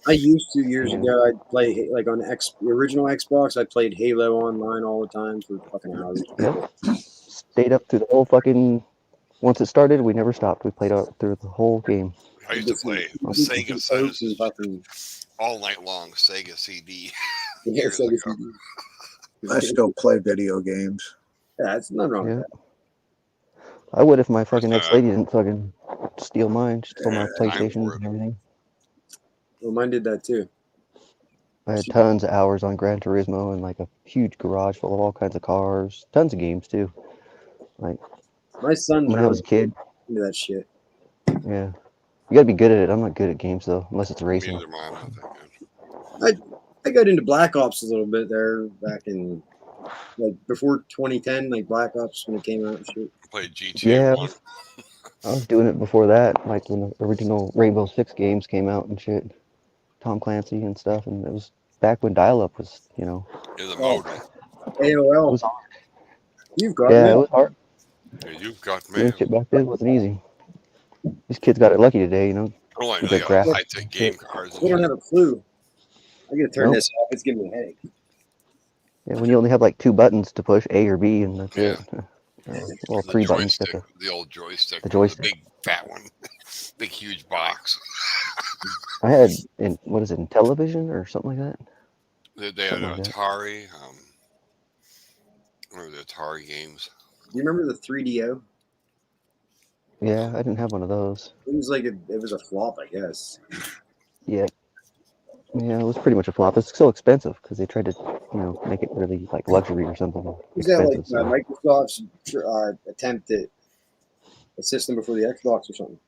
Speaker 20: I used to years ago. I'd play like on the original Xbox. I played Halo online all the time for fucking hours.
Speaker 2: Yep. Stayed up through the whole fucking. Once it started, we never stopped. We played out through the whole game.
Speaker 3: I used to play Sega Genesis all night long. Sega CD years ago.
Speaker 21: I still play video games.
Speaker 20: Yeah, that's nothing wrong with that.
Speaker 2: I would if my fucking ex-lady didn't fucking steal mine. She stole my PlayStation and everything.
Speaker 20: Well, mine did that too.
Speaker 2: I had tons of hours on Gran Turismo and like a huge garage full of all kinds of cars. Tons of games too. Like
Speaker 20: my son's
Speaker 2: when I was a kid.
Speaker 20: Into that shit.
Speaker 2: Yeah, you gotta be good at it. I'm not good at games though, unless it's racing.
Speaker 20: I got into Black Ops a little bit there back in like before 2010, like Black Ops when it came out and shit.
Speaker 3: Played GTA
Speaker 2: Yeah,
Speaker 3: 1.
Speaker 2: I was doing it before that, like when the original Rainbow Six games came out and shit. Tom Clancy and stuff, and it was back when dial-up was,
Speaker 3: In the modem.
Speaker 20: AOL.
Speaker 2: It was hard.
Speaker 20: You've got
Speaker 2: Yeah, it was hard.
Speaker 3: Yeah, you've got
Speaker 2: Doing
Speaker 3: mail.
Speaker 2: shit back then wasn't easy. These kids got it lucky today,
Speaker 3: Oh, I know
Speaker 2: with
Speaker 3: they
Speaker 2: their
Speaker 3: got
Speaker 2: graphics
Speaker 3: high-tech
Speaker 2: and
Speaker 3: game
Speaker 2: shit.
Speaker 3: cards.
Speaker 20: We don't have a clue. I gotta turn
Speaker 2: Nope.
Speaker 20: this off. It's giving me a headache.
Speaker 2: Yeah, when you only have like 2 buttons to push, A or B, and that's it. Well,
Speaker 3: The
Speaker 2: 3 buttons.
Speaker 3: joystick, the old joystick,
Speaker 2: The joystick.
Speaker 3: the big fat one, big huge box.
Speaker 2: I had in Intellivision or something like that.
Speaker 3: They had
Speaker 2: Something like that.
Speaker 3: Atari. What were the Atari games?
Speaker 20: Do you remember the 3DO?
Speaker 2: Yeah, I didn't have one of those.
Speaker 20: It was like it was a flop, I guess.
Speaker 2: Yeah. Yeah, it was pretty much a flop. It's so expensive because they tried to, make it really like luxury or something
Speaker 20: Was that like
Speaker 2: expensive.
Speaker 20: Microsoft's attempt at a system before the Xbox or something?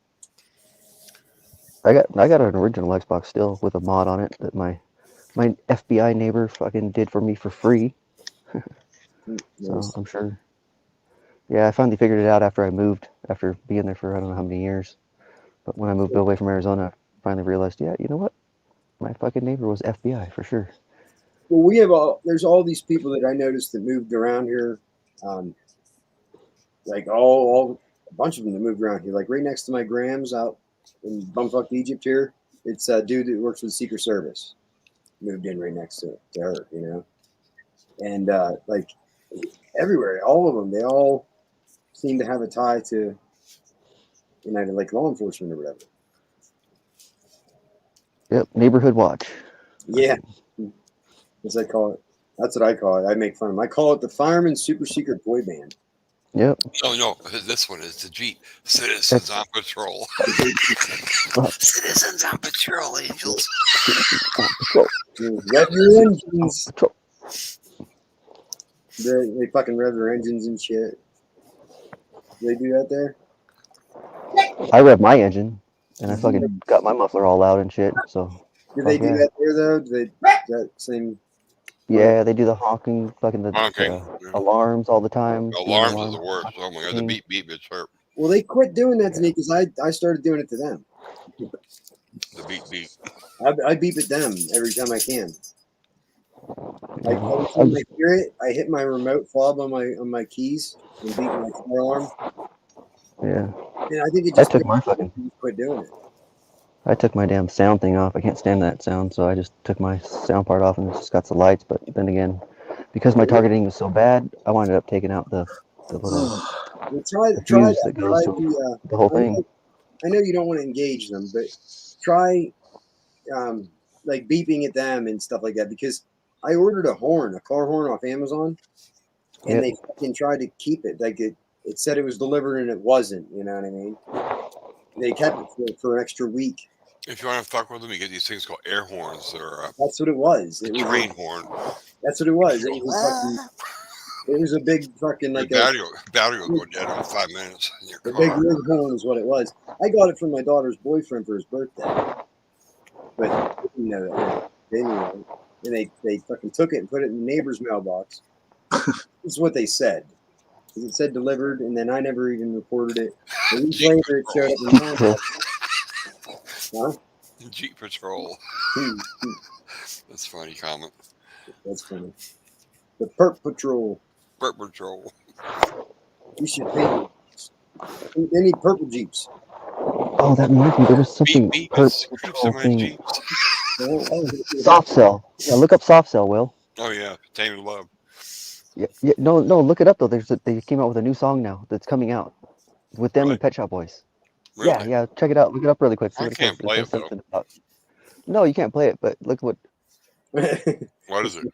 Speaker 2: I got an original Xbox still with a mod on it that my FBI neighbor fucking did for me for free. So I'm sure. Yeah, I finally figured it out after I moved, after being there for I don't know how many years. But when I moved away from Arizona, I finally realized, yeah, you know what? My fucking neighbor was FBI for sure.
Speaker 20: Well, we have there's all these people that I noticed that moved around here, like all a bunch of them that moved around here. Like right next to my Grams out in bumfuck Egypt here, it's a dude that works for the Secret Service. Moved in right next to her, and like everywhere, all of them, they all seem to have a tie to like law enforcement or whatever.
Speaker 2: Yep, neighborhood watch.
Speaker 20: Yeah, as I call it. That's what I call it. I make fun of them. I call it the Fireman Super Secret Boy Band.
Speaker 2: Yep.
Speaker 3: No, this one is the Jeep. Citizens on Patrol. Citizens on Patrol, Angels.
Speaker 20: Rev your engines. They fucking rev their engines and shit. Do they do that there?
Speaker 2: I rev my engine, and I fucking got my muffler all out and shit. So,
Speaker 20: Do they do
Speaker 2: yeah.
Speaker 20: that there though? Do they that same?
Speaker 2: Yeah, they do the honking, fucking the
Speaker 3: Honking. Yeah.
Speaker 2: alarms all the time.
Speaker 3: Alarms are the worst. Oh my god, the beep beep is hurt.
Speaker 20: Well, they quit doing that to me because I started doing it to them.
Speaker 3: The beep beep.
Speaker 20: I beep at them every time I can. Like every
Speaker 2: I'm
Speaker 20: time I
Speaker 2: just,
Speaker 20: hear it, I hit my remote fob on my keys and beep my car alarm.
Speaker 2: yeah.
Speaker 20: And I think it
Speaker 2: I
Speaker 20: just
Speaker 2: took my fucking,
Speaker 20: quit doing it.
Speaker 2: I took my damn sound thing off. I can't stand that sound, so I just took my sound part off and just got the lights. But then again, because my targeting was so bad, I wound up taking out the little
Speaker 20: Well, try
Speaker 2: fuse
Speaker 20: that.
Speaker 2: that goes
Speaker 20: Try
Speaker 2: to the whole thing.
Speaker 20: I know you don't want to engage them, but try like beeping at them and stuff like that because I ordered a car horn off Amazon, and
Speaker 2: Yep.
Speaker 20: they fucking tried to keep it. Like it said it was delivered and it wasn't. You know what I mean? They kept it for an extra week.
Speaker 3: If you want to fuck with them, you get these things called air horns. They're
Speaker 20: That's what it was. It was
Speaker 3: train horn.
Speaker 20: That's what it was. It was a big fucking
Speaker 3: The
Speaker 20: like
Speaker 3: battery will go dead in 5 minutes in your
Speaker 20: a big
Speaker 3: car.
Speaker 20: rig horn is what it was. I got it from my daughter's boyfriend for his birthday, but you know, they knew it. And they fucking took it and put it in the neighbor's mailbox. This is what they said. It said delivered, and then I never even reported it. A week later, it showed up in my house. Huh?
Speaker 3: Jeep Patrol. That's a funny comment.
Speaker 20: That's funny. The Perp Patrol.
Speaker 3: Perp Patrol.
Speaker 20: You should paint. They need purple Jeeps.
Speaker 2: Oh, that reminds me. There was something
Speaker 3: beep,
Speaker 2: perp
Speaker 3: it's
Speaker 2: patrol
Speaker 3: in my
Speaker 2: thing.
Speaker 3: Jeeps.
Speaker 2: Soft cell. Yeah, look up soft cell, Will.
Speaker 3: Oh yeah, Tainted Love.
Speaker 2: Yeah, no, look it up though. They came out with a new song now that's coming out with them and Pet Shop Boys.
Speaker 3: Really?
Speaker 2: Yeah, check it out. Look it up really quick. See
Speaker 3: I
Speaker 2: what it
Speaker 3: can't
Speaker 2: says.
Speaker 3: play
Speaker 2: It
Speaker 3: it
Speaker 2: says
Speaker 3: though.
Speaker 2: something about. No, you can't play it. But look what.
Speaker 3: What is it?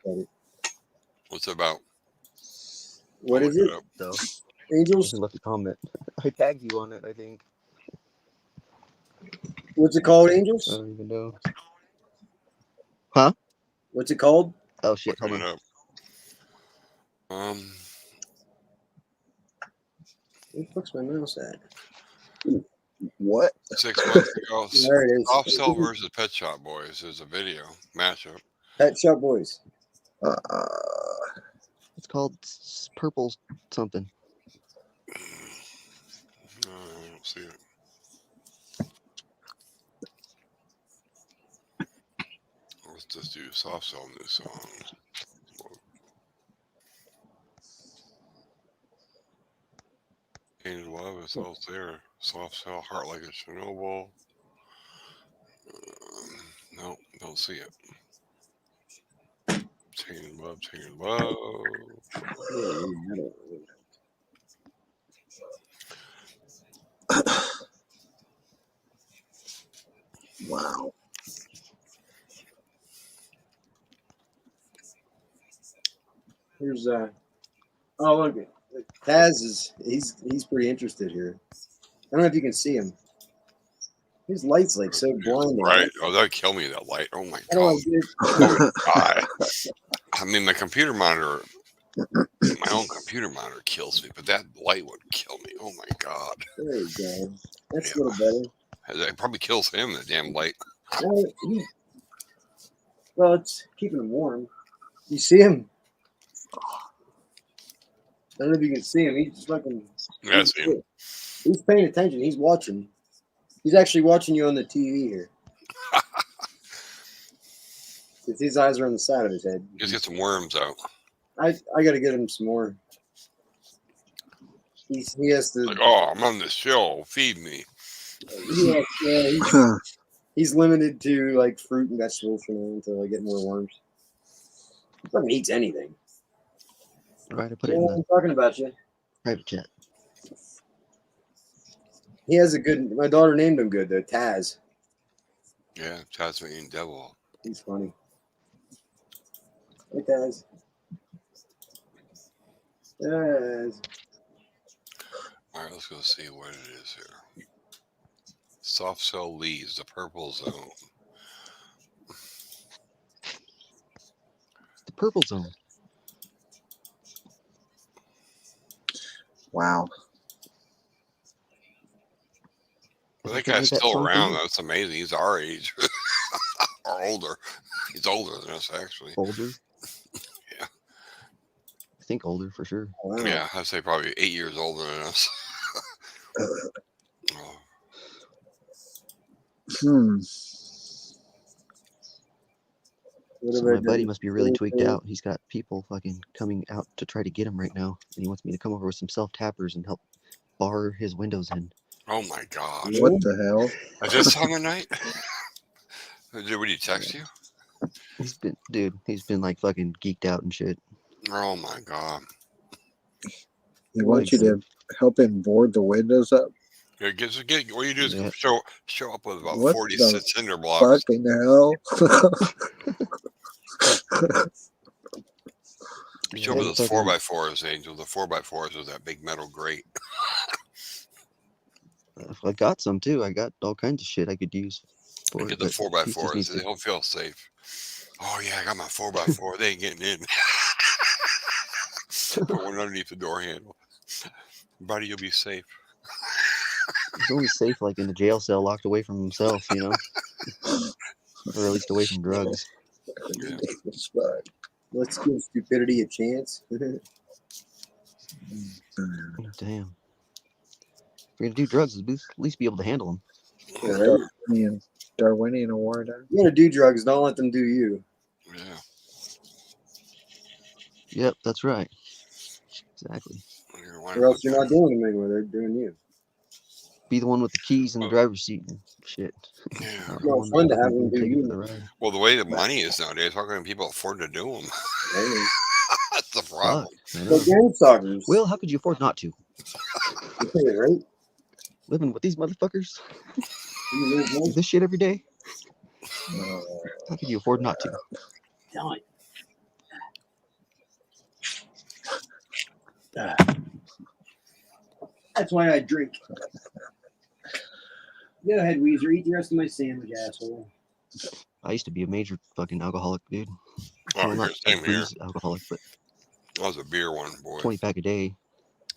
Speaker 3: What's it about?
Speaker 20: What is it?
Speaker 2: Though.
Speaker 20: Angels.
Speaker 2: You left a comment. I tagged you on it. I think.
Speaker 20: What's it called?
Speaker 2: I
Speaker 20: Angels.
Speaker 2: don't even know. Huh?
Speaker 20: What's it called?
Speaker 2: Oh shit! Hold on.
Speaker 20: Where the fuck's my mouse at?
Speaker 21: What?
Speaker 3: 6 months ago,
Speaker 20: There it is.
Speaker 3: Soft Cell versus Pet Shop Boys. There's a video matchup.
Speaker 20: Pet Shop Boys.
Speaker 2: It's called Purple something.
Speaker 3: I don't see it. Let's just do Soft Cell new song. Tainted Love is all there. Soft Cell, Heart Like a Chernobyl. No, don't see it. Tainted Love, Tainted Love.
Speaker 21: Wow.
Speaker 20: Here's oh look, Taz is he's pretty interested here. I don't know if you can see him. His light's like so blinding.
Speaker 3: Right. Oh, that'd kill me, that light. Oh my
Speaker 20: How do I
Speaker 3: god.
Speaker 20: get-
Speaker 3: I would die. I mean, my computer monitor, my own computer monitor kills me, but that light would kill me. Oh my god.
Speaker 20: There you go. That's a little better.
Speaker 3: It probably kills him, that damn light.
Speaker 20: Well, it's keeping him warm. You see him? I don't know if you can see him. He's fucking.
Speaker 3: Yeah, I see him.
Speaker 20: He's paying attention. He's watching. He's actually watching you on the TV here. His eyes are on the side of his head.
Speaker 3: Just get some worms out.
Speaker 20: I got to get him some more. He has to.
Speaker 3: Like, oh, I'm on the show. Feed me.
Speaker 20: He's limited to like fruit and vegetables for now until I get more worms. He fucking eats anything.
Speaker 2: Right, I put it in
Speaker 20: I'm
Speaker 2: the
Speaker 20: talking about you.
Speaker 2: private chat.
Speaker 20: He has a good. My daughter named him good though. Taz.
Speaker 3: Yeah, Tasmanian Devil.
Speaker 20: He's funny. Hey Taz. Taz.
Speaker 3: All right, let's go see what it is here. Soft Cell leads the purple zone.
Speaker 2: The purple zone.
Speaker 21: Wow.
Speaker 3: Well, that
Speaker 2: Who made
Speaker 3: guy's
Speaker 2: that
Speaker 3: still
Speaker 2: song for
Speaker 3: around.
Speaker 2: you?
Speaker 3: That's amazing. He's our age or older. He's older than us, actually.
Speaker 2: Older?
Speaker 3: Yeah.
Speaker 2: I think older for sure.
Speaker 20: Wow.
Speaker 3: Yeah, I'd say probably 8 years older than us. Oh.
Speaker 21: Hmm.
Speaker 20: What
Speaker 2: So
Speaker 20: have I
Speaker 2: my buddy
Speaker 20: done?
Speaker 2: must be really tweaked out. He's got people fucking coming out to try to get him right now, and he wants me to come over with some self-tappers and help bar his windows in.
Speaker 3: Oh my God.
Speaker 21: What the hell?
Speaker 3: Is this on the night? Would he text you?
Speaker 2: He's been like fucking geeked out and shit.
Speaker 3: Oh my God.
Speaker 21: He wants you to help him board the windows up.
Speaker 3: Yeah, what you do is show up with about
Speaker 21: What
Speaker 3: 40
Speaker 21: the
Speaker 3: cinder blocks.
Speaker 21: fucking hell?
Speaker 3: Show up with those 4x4s, Angel. The 4x4s with that big metal grate.
Speaker 2: I got some too. I got all kinds of shit I could use for
Speaker 3: Get
Speaker 2: it.
Speaker 3: the
Speaker 2: But he just
Speaker 3: 4x4s.
Speaker 2: needs to.
Speaker 3: He'll feel safe. Oh yeah, I got my 4x4. They ain't getting in. Put one underneath the door handle. Buddy, you'll be safe.
Speaker 2: He's only safe like in a jail cell, locked away from himself, you know, or at least away from drugs.
Speaker 3: Yeah.
Speaker 20: Let's give stupidity a chance.
Speaker 2: Damn. If you're gonna do drugs, at least be able to handle them.
Speaker 20: Yeah,
Speaker 21: Darwinian award.
Speaker 20: You gotta do drugs. Don't let them do you.
Speaker 3: Yeah.
Speaker 2: Yep, that's right. Exactly.
Speaker 20: Or else you're not doing them anymore. They're doing you.
Speaker 2: Be the one with the keys in the driver's seat and shit.
Speaker 3: Yeah.
Speaker 20: Well, it's fun to have them do you.
Speaker 2: The ride.
Speaker 3: Well, the way the money is nowadays, how can people afford to do them? That's the problem.
Speaker 2: Will, how could you afford not to?
Speaker 20: Right?
Speaker 2: Living with these motherfuckers? Do this shit every day? How could you afford not to?
Speaker 20: That's why I drink. Go ahead, Weezer. Eat the rest of my sandwich, asshole.
Speaker 2: I used to be a major fucking alcoholic, dude.
Speaker 3: Oh,
Speaker 2: Well, not
Speaker 3: same here.
Speaker 2: booze alcoholic, but
Speaker 3: I was a beer one, boy.
Speaker 2: 20-pack a day.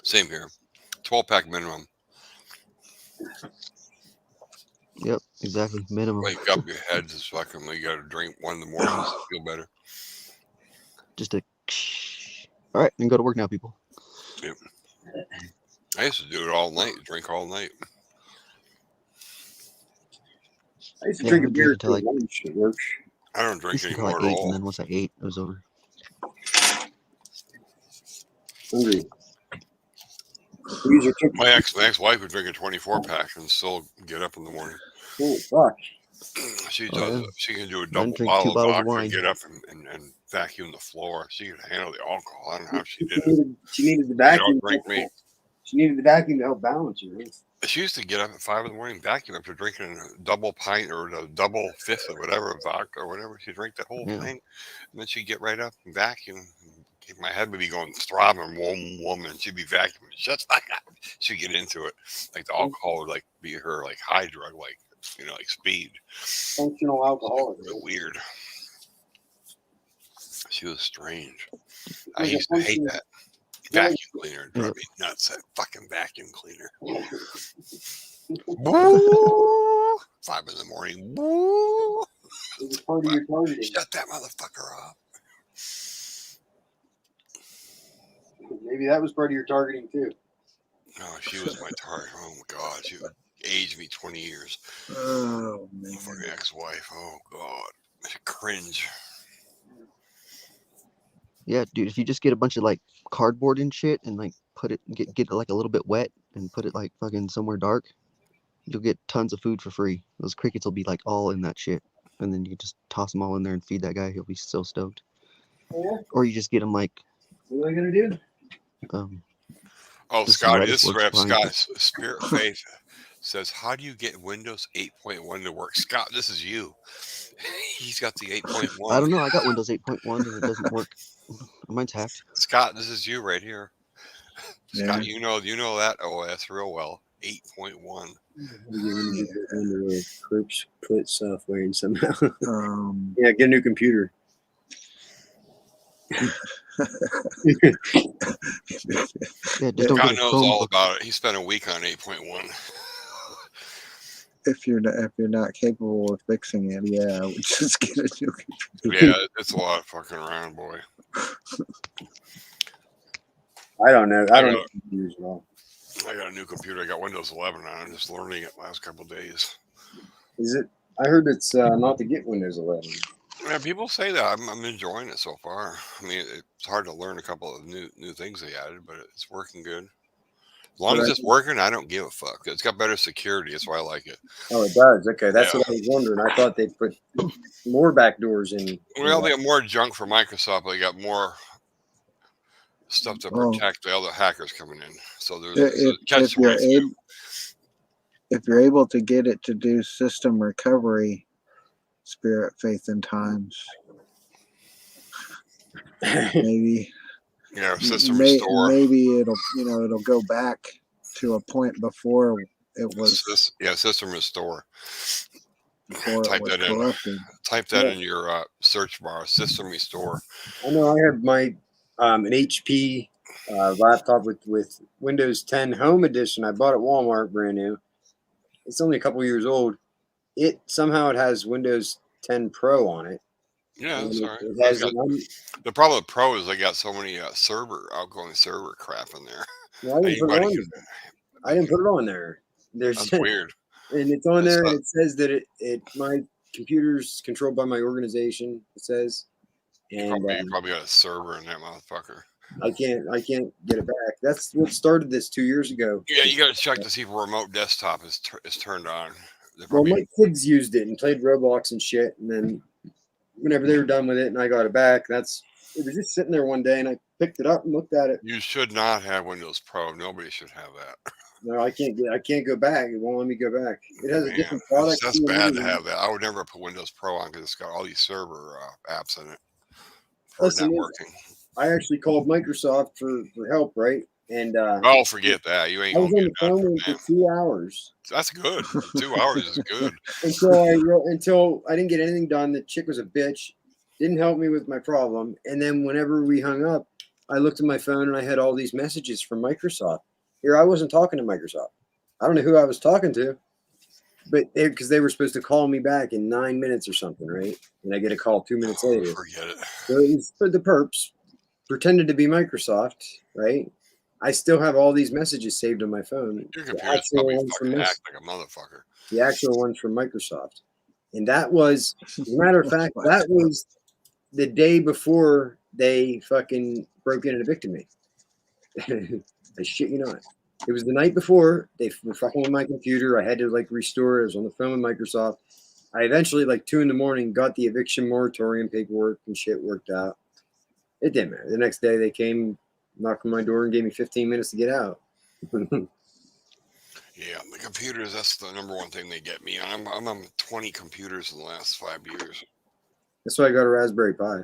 Speaker 3: Same here. 12-pack minimum.
Speaker 2: Yep, exactly. Minimum.
Speaker 3: Wake up, your head is fucking. You got to drink one in the morning to feel better.
Speaker 2: Just a. All right, then go to work now, people.
Speaker 3: Yep. I used to do it all night. Drink all night.
Speaker 20: I used to drink a beer
Speaker 2: until like
Speaker 20: lunch at work.
Speaker 3: I don't drink
Speaker 2: until
Speaker 3: anymore
Speaker 2: like
Speaker 3: at
Speaker 2: 8,
Speaker 3: all.
Speaker 2: and then once I ate, it was over.
Speaker 20: Hungry.
Speaker 3: My ex-wife would drink a 24-pack and still get up in the morning.
Speaker 20: Oh fuck!
Speaker 3: She
Speaker 2: Oh,
Speaker 3: does.
Speaker 2: yeah.
Speaker 3: She can do a
Speaker 2: I'd
Speaker 3: double
Speaker 2: drink 2
Speaker 3: bottle of
Speaker 2: bottles of
Speaker 3: vodka
Speaker 2: wine.
Speaker 3: and get up and vacuum the floor. She could handle the alcohol. I don't know how she did it.
Speaker 20: She needed the
Speaker 3: She'd
Speaker 20: vacuum.
Speaker 3: outdrink me.
Speaker 20: She needed the vacuum to help balance you. Right?
Speaker 3: She used to get up at 5 in the morning, vacuum after drinking a double pint or a double fifth or whatever of vodka or whatever. She'd drink that whole
Speaker 2: Yeah.
Speaker 3: thing, and then she'd get right up and vacuum. My head would be going throbbing, woman. She'd be vacuuming. Shut the fuck up. She'd get into it. Like the alcohol would like be her like high drug, like like speed.
Speaker 20: Functional alcoholic.
Speaker 3: Like, weird. She was strange. I used to hate that vacuum cleaner. It drove me nuts. That fucking vacuum cleaner. Boo! 5 in the morning. Boo! Shut that motherfucker up.
Speaker 20: Maybe that was part of your targeting too.
Speaker 3: No, she was my target. Oh my God, she aged me 20 years.
Speaker 21: Oh man.
Speaker 3: Fucking ex-wife. Oh God, I cringe.
Speaker 2: Yeah, dude, if you just get a bunch of like cardboard and shit and like put it, get it like a little bit wet and put it like fucking somewhere dark, you'll get tons of food for free. Those crickets will be like all in that shit. And then you can just toss them all in there and feed that guy. He'll be so stoked.
Speaker 20: Yeah.
Speaker 2: Or you just get them like,
Speaker 20: What am I gonna do?
Speaker 3: Oh,
Speaker 2: just
Speaker 3: Scotty,
Speaker 2: Redis
Speaker 3: this
Speaker 2: works
Speaker 3: rep
Speaker 2: fine.
Speaker 3: Scott Spirit Faith says, "How do you get Windows 8.1 to work?" Scott, this is you. He's got the 8.1.
Speaker 2: I don't know. I got Windows 8.1 and it doesn't work. Mine's hacked.
Speaker 3: Scott, this is you right here.
Speaker 21: Yeah.
Speaker 3: Scott, you know that OS real well. 8.1.
Speaker 20: Groups put software in somehow. Yeah, get a new computer.
Speaker 2: Yeah, just don't
Speaker 3: Scott
Speaker 2: get a
Speaker 3: knows all
Speaker 2: Chromebook.
Speaker 3: about it. He spent a week on 8.1.
Speaker 21: if you're not capable of fixing it, yeah, I would just get a new computer.
Speaker 3: Yeah, it's a lot of fucking around, boy.
Speaker 20: I don't know. I
Speaker 3: I
Speaker 20: don't
Speaker 3: got
Speaker 20: know computers at all.
Speaker 3: I got a new computer. I got Windows 11 on. I'm just learning it last couple of days.
Speaker 20: Is it? I heard it's not to get Windows 11.
Speaker 3: Yeah, people say that. I'm enjoying it so far. I mean, it's hard to learn a couple of new things they added, but it's working good. As long as it's working, I don't give a fuck. It's got better security. That's why I like it.
Speaker 20: Oh, it does. Okay, that's
Speaker 3: Yeah.
Speaker 20: what I was wondering. I thought they put more backdoors in.
Speaker 3: Well, they got more junk for Microsoft. But they got more stuff to protect the other hackers coming in. So there's a catch 22.
Speaker 21: If you're able to get it to do system recovery, Spirit, Faith, and Times, maybe.
Speaker 3: Yeah, system restore.
Speaker 21: Maybe it'll go back to a point before it was.
Speaker 3: System restore.
Speaker 21: Before
Speaker 3: Type
Speaker 21: it was
Speaker 3: that
Speaker 21: corrupted.
Speaker 3: in. Type that in your search bar. System restore.
Speaker 20: I know. I have my an HP laptop with Windows 10 Home Edition. I bought at Walmart, brand new. It's only a couple years old. It has Windows 10 Pro on it.
Speaker 3: Yeah, that's all right.
Speaker 20: It has
Speaker 3: the problem with Pro is they got so many outgoing server crap in there.
Speaker 20: Well, I didn't put it on there.
Speaker 3: That's weird.
Speaker 20: And it's on there, and it says that my computer's controlled by my organization. It says, and
Speaker 3: you probably got a server in that motherfucker.
Speaker 20: I can't get it back. That's what started this 2 years ago.
Speaker 3: Yeah, you got to check to see if a remote desktop is turned on.
Speaker 20: Well, my kids used it and played Roblox and shit, and then whenever they were done with it, and I got it back, it was just sitting there one day, and I picked it up and looked at it.
Speaker 3: You should not have Windows Pro. Nobody should have that.
Speaker 20: No, I can't go back. It won't let me go back. It has a different product.
Speaker 3: That's bad to have that. I would never put Windows Pro on because it's got all these server apps in it for networking.
Speaker 20: I actually called Microsoft for help, right? And
Speaker 3: forget that. You ain't.
Speaker 20: I was on the phone for 2 hours.
Speaker 3: That's good. 2 hours is good.
Speaker 20: until I didn't get anything done. The chick was a bitch. Didn't help me with my problem. And then whenever we hung up, I looked at my phone and I had all these messages from Microsoft. Here, I wasn't talking to Microsoft. I don't know who I was talking to, but because they were supposed to call me back in 9 minutes or something, right? And I get a call 2 minutes later.
Speaker 3: Forget it.
Speaker 20: So it was for the perps, pretended to be Microsoft, right? I still have all these messages saved on my phone.
Speaker 3: Your computer's probably fucking hacked like a motherfucker.
Speaker 20: The actual ones from Microsoft. And that was, as a matter of fact, that was the day before they fucking broke in and evicted me. I shit you not. It was the night before they were fucking with my computer. I had to restore it. I was on the phone with Microsoft. I eventually, 2 a.m, got the eviction moratorium paperwork and shit worked out. It didn't matter. The next day they came, knocked on my door, and gave me 15 minutes to get out.
Speaker 3: Yeah, the computers, that's the number one thing they get me on. I'm on 20 computers in the last 5 years.
Speaker 20: That's why I got a Raspberry Pi.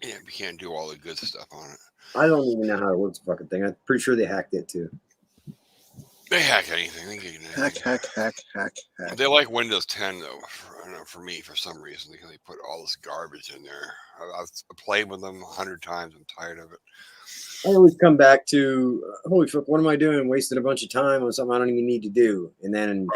Speaker 3: Yeah, you can't do all the good stuff on it.
Speaker 20: I don't even know how it works, the fucking thing. I'm pretty sure they hacked it too.
Speaker 3: They hack anything. They get
Speaker 21: Hack.
Speaker 3: They like Windows 10 though. For me, for some reason, because they put all this garbage in there. I've played with them 100 times. I'm tired of it.
Speaker 20: I always come back to, holy fuck, what am I doing? Wasted a bunch of time on something I don't even need to do. And then,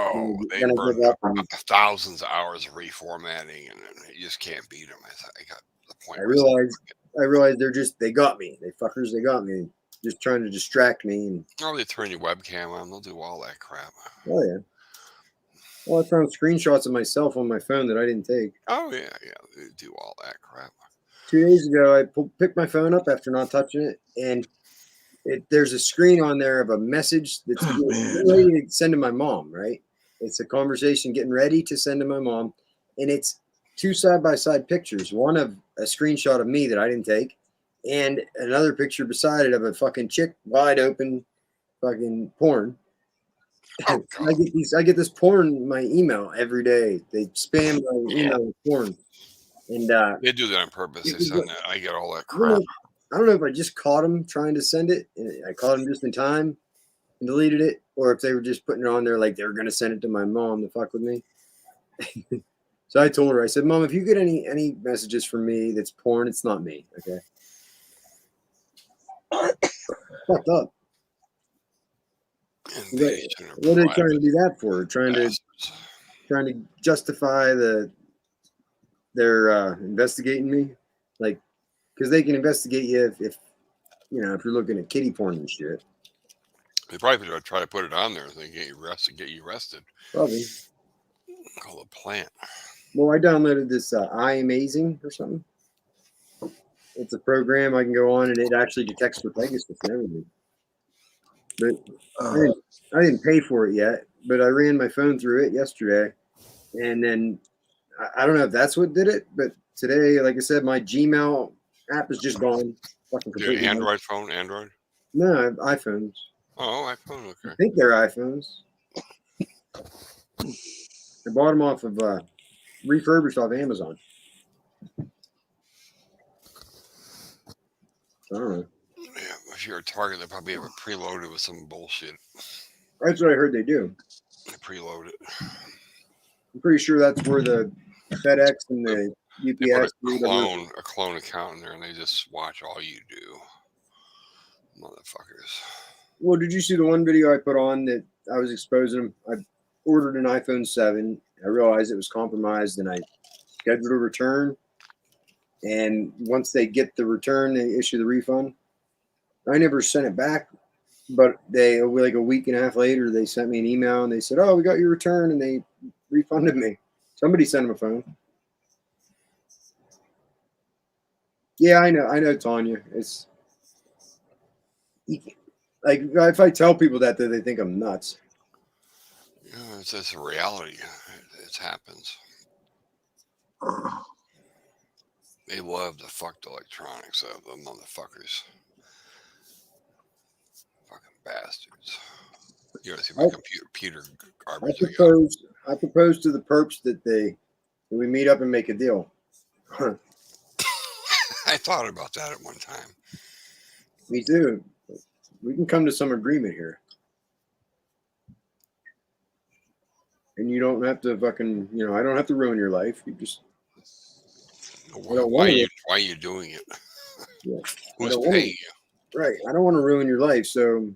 Speaker 3: they burn up thousands of hours of reformatting, and you just can't beat them. I got the point.
Speaker 20: I realized they got me. They fuckers, they got me. Just trying to distract me. And
Speaker 3: they turn your webcam on. They'll do all that crap.
Speaker 20: Oh, yeah. Well, I found screenshots of myself on my phone that I didn't take.
Speaker 3: Oh, yeah. They do all that crap.
Speaker 20: 2 days ago, I picked my phone up after not touching it, and there's a screen on there of a message that's ready to send to my mom, right? It's a conversation getting ready to send to my mom, and it's 2 side-by-side pictures, one of a screenshot of me that I didn't take, and another picture beside it of a fucking chick wide open fucking porn. I get this porn in my email every day. They spam my email with porn. And
Speaker 3: they do that on purpose. They send that. I get all that crap.
Speaker 20: I don't know if I just caught them trying to send it, and I caught them just in time and deleted it, or if they were just putting it on there like they were going to send it to my mom to fuck with me. So I told her, I said, Mom, if you get any messages from me that's porn, it's not me, okay? Fucked up.
Speaker 3: Invasion of
Speaker 20: What are they trying to
Speaker 3: private
Speaker 20: do that for? Trying to justify their investigating me, like, because they can investigate you if you know if you're looking at kitty porn and shit.
Speaker 3: They probably would try to put it on there if they get you arrested.
Speaker 20: Probably.
Speaker 3: Call a plant.
Speaker 20: Well, I downloaded this iAmazing or something. It's a program I can go on and it actually detects for Pegasus and everything. But I didn't pay for it yet, but I ran my phone through it yesterday. And then I don't know if that's what did it, but today, like I said, my Gmail app is just gone. Fucking
Speaker 3: Do you have
Speaker 20: completely.
Speaker 3: an Android phone? Android?
Speaker 20: No, I have iPhones.
Speaker 3: Oh, iPhone. Okay.
Speaker 20: I think they're iPhones. I bought them off of refurbished off Amazon. I don't know.
Speaker 3: Yeah, if you're a Target, they probably have it preloaded with some bullshit.
Speaker 20: That's what I heard they do.
Speaker 3: They preload it.
Speaker 20: I'm pretty sure that's where the FedEx and the
Speaker 3: They put
Speaker 20: UPS
Speaker 3: a clone account in there, and they just watch all you do, motherfuckers.
Speaker 20: Well, did you see the one video I put on that I was exposing them? I ordered an iPhone 7. I realized it was compromised, and I scheduled a return. And once they get the return, they issue the refund. I never sent it back, but they like a week and a half later, they sent me an email and they said, "Oh, we got your return," and they refunded me. Somebody sent them a phone. Yeah, I know, Tanya. It's like if I tell people that, they think I'm nuts.
Speaker 3: Yeah, it's just a reality. It happens. They love to fuck the electronics of the motherfuckers. Fucking bastards. You gotta see my computer garbage
Speaker 20: I propose to the perps that we meet up and make a deal.
Speaker 3: I thought about that at one time.
Speaker 20: Me too. We can come to some agreement here. And you don't have to fucking, I don't have to ruin your life. You just.
Speaker 3: Why are you doing it?
Speaker 20: Yeah.
Speaker 3: Who's paying you?
Speaker 20: Right. I don't want to ruin your life, so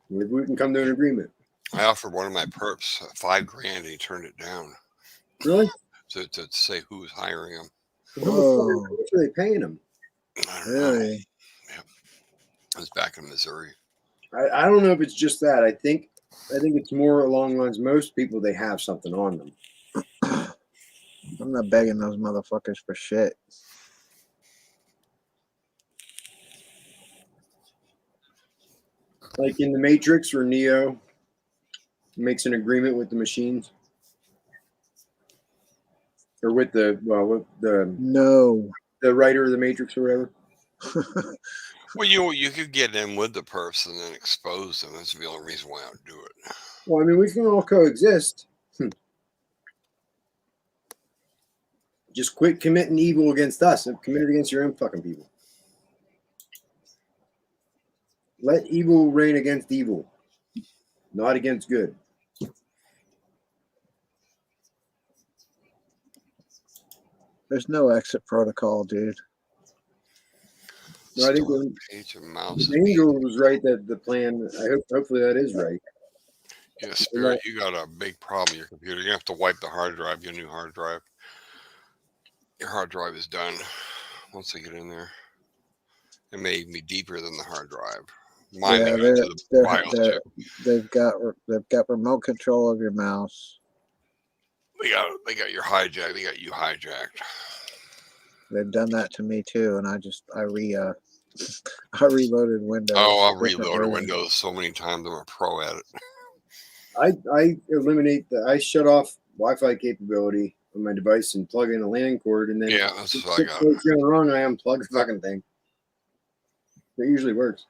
Speaker 20: maybe we can come to an agreement.
Speaker 3: I offered one of my perps $5,000 and he turned it down.
Speaker 20: Really?
Speaker 3: To say who's hiring him.
Speaker 20: How much are they paying him?
Speaker 3: Really? Yep. I was back in Missouri.
Speaker 20: I don't know if it's just that. I think it's more along the lines. Most people, they have something on them.
Speaker 21: I'm not begging those motherfuckers for shit.
Speaker 20: Like in the Matrix or Neo makes an agreement with the machines. Or with the writer of the Matrix or whatever.
Speaker 3: Well, you could get in with the person and then expose them. That's the only reason why I would do it.
Speaker 20: Well, I mean, we can all coexist. Just quit committing evil against us and commit it against your own fucking people. Let evil reign against evil, not against good.
Speaker 21: There's no exit protocol, dude.
Speaker 20: No, I think the angel was right that the plan. Hopefully that is right.
Speaker 3: Yeah, Spirit, you got a big problem with your computer. You have to wipe the hard drive. Get a new hard drive. Your hard drive is done. Once they get in there, it may even be deeper than the hard drive. Mine
Speaker 21: they've got remote control of your mouse.
Speaker 3: They got your hijack. They got you hijacked.
Speaker 21: They've done that to me too, and I reloaded Windows.
Speaker 3: Oh, I've reloaded Windows so many times. I'm a pro at it.
Speaker 20: I shut off Wi-Fi capability on my device and plug in a LAN cord, and then
Speaker 3: that's what I got.
Speaker 20: If going wrong, I unplug the fucking thing. It usually works.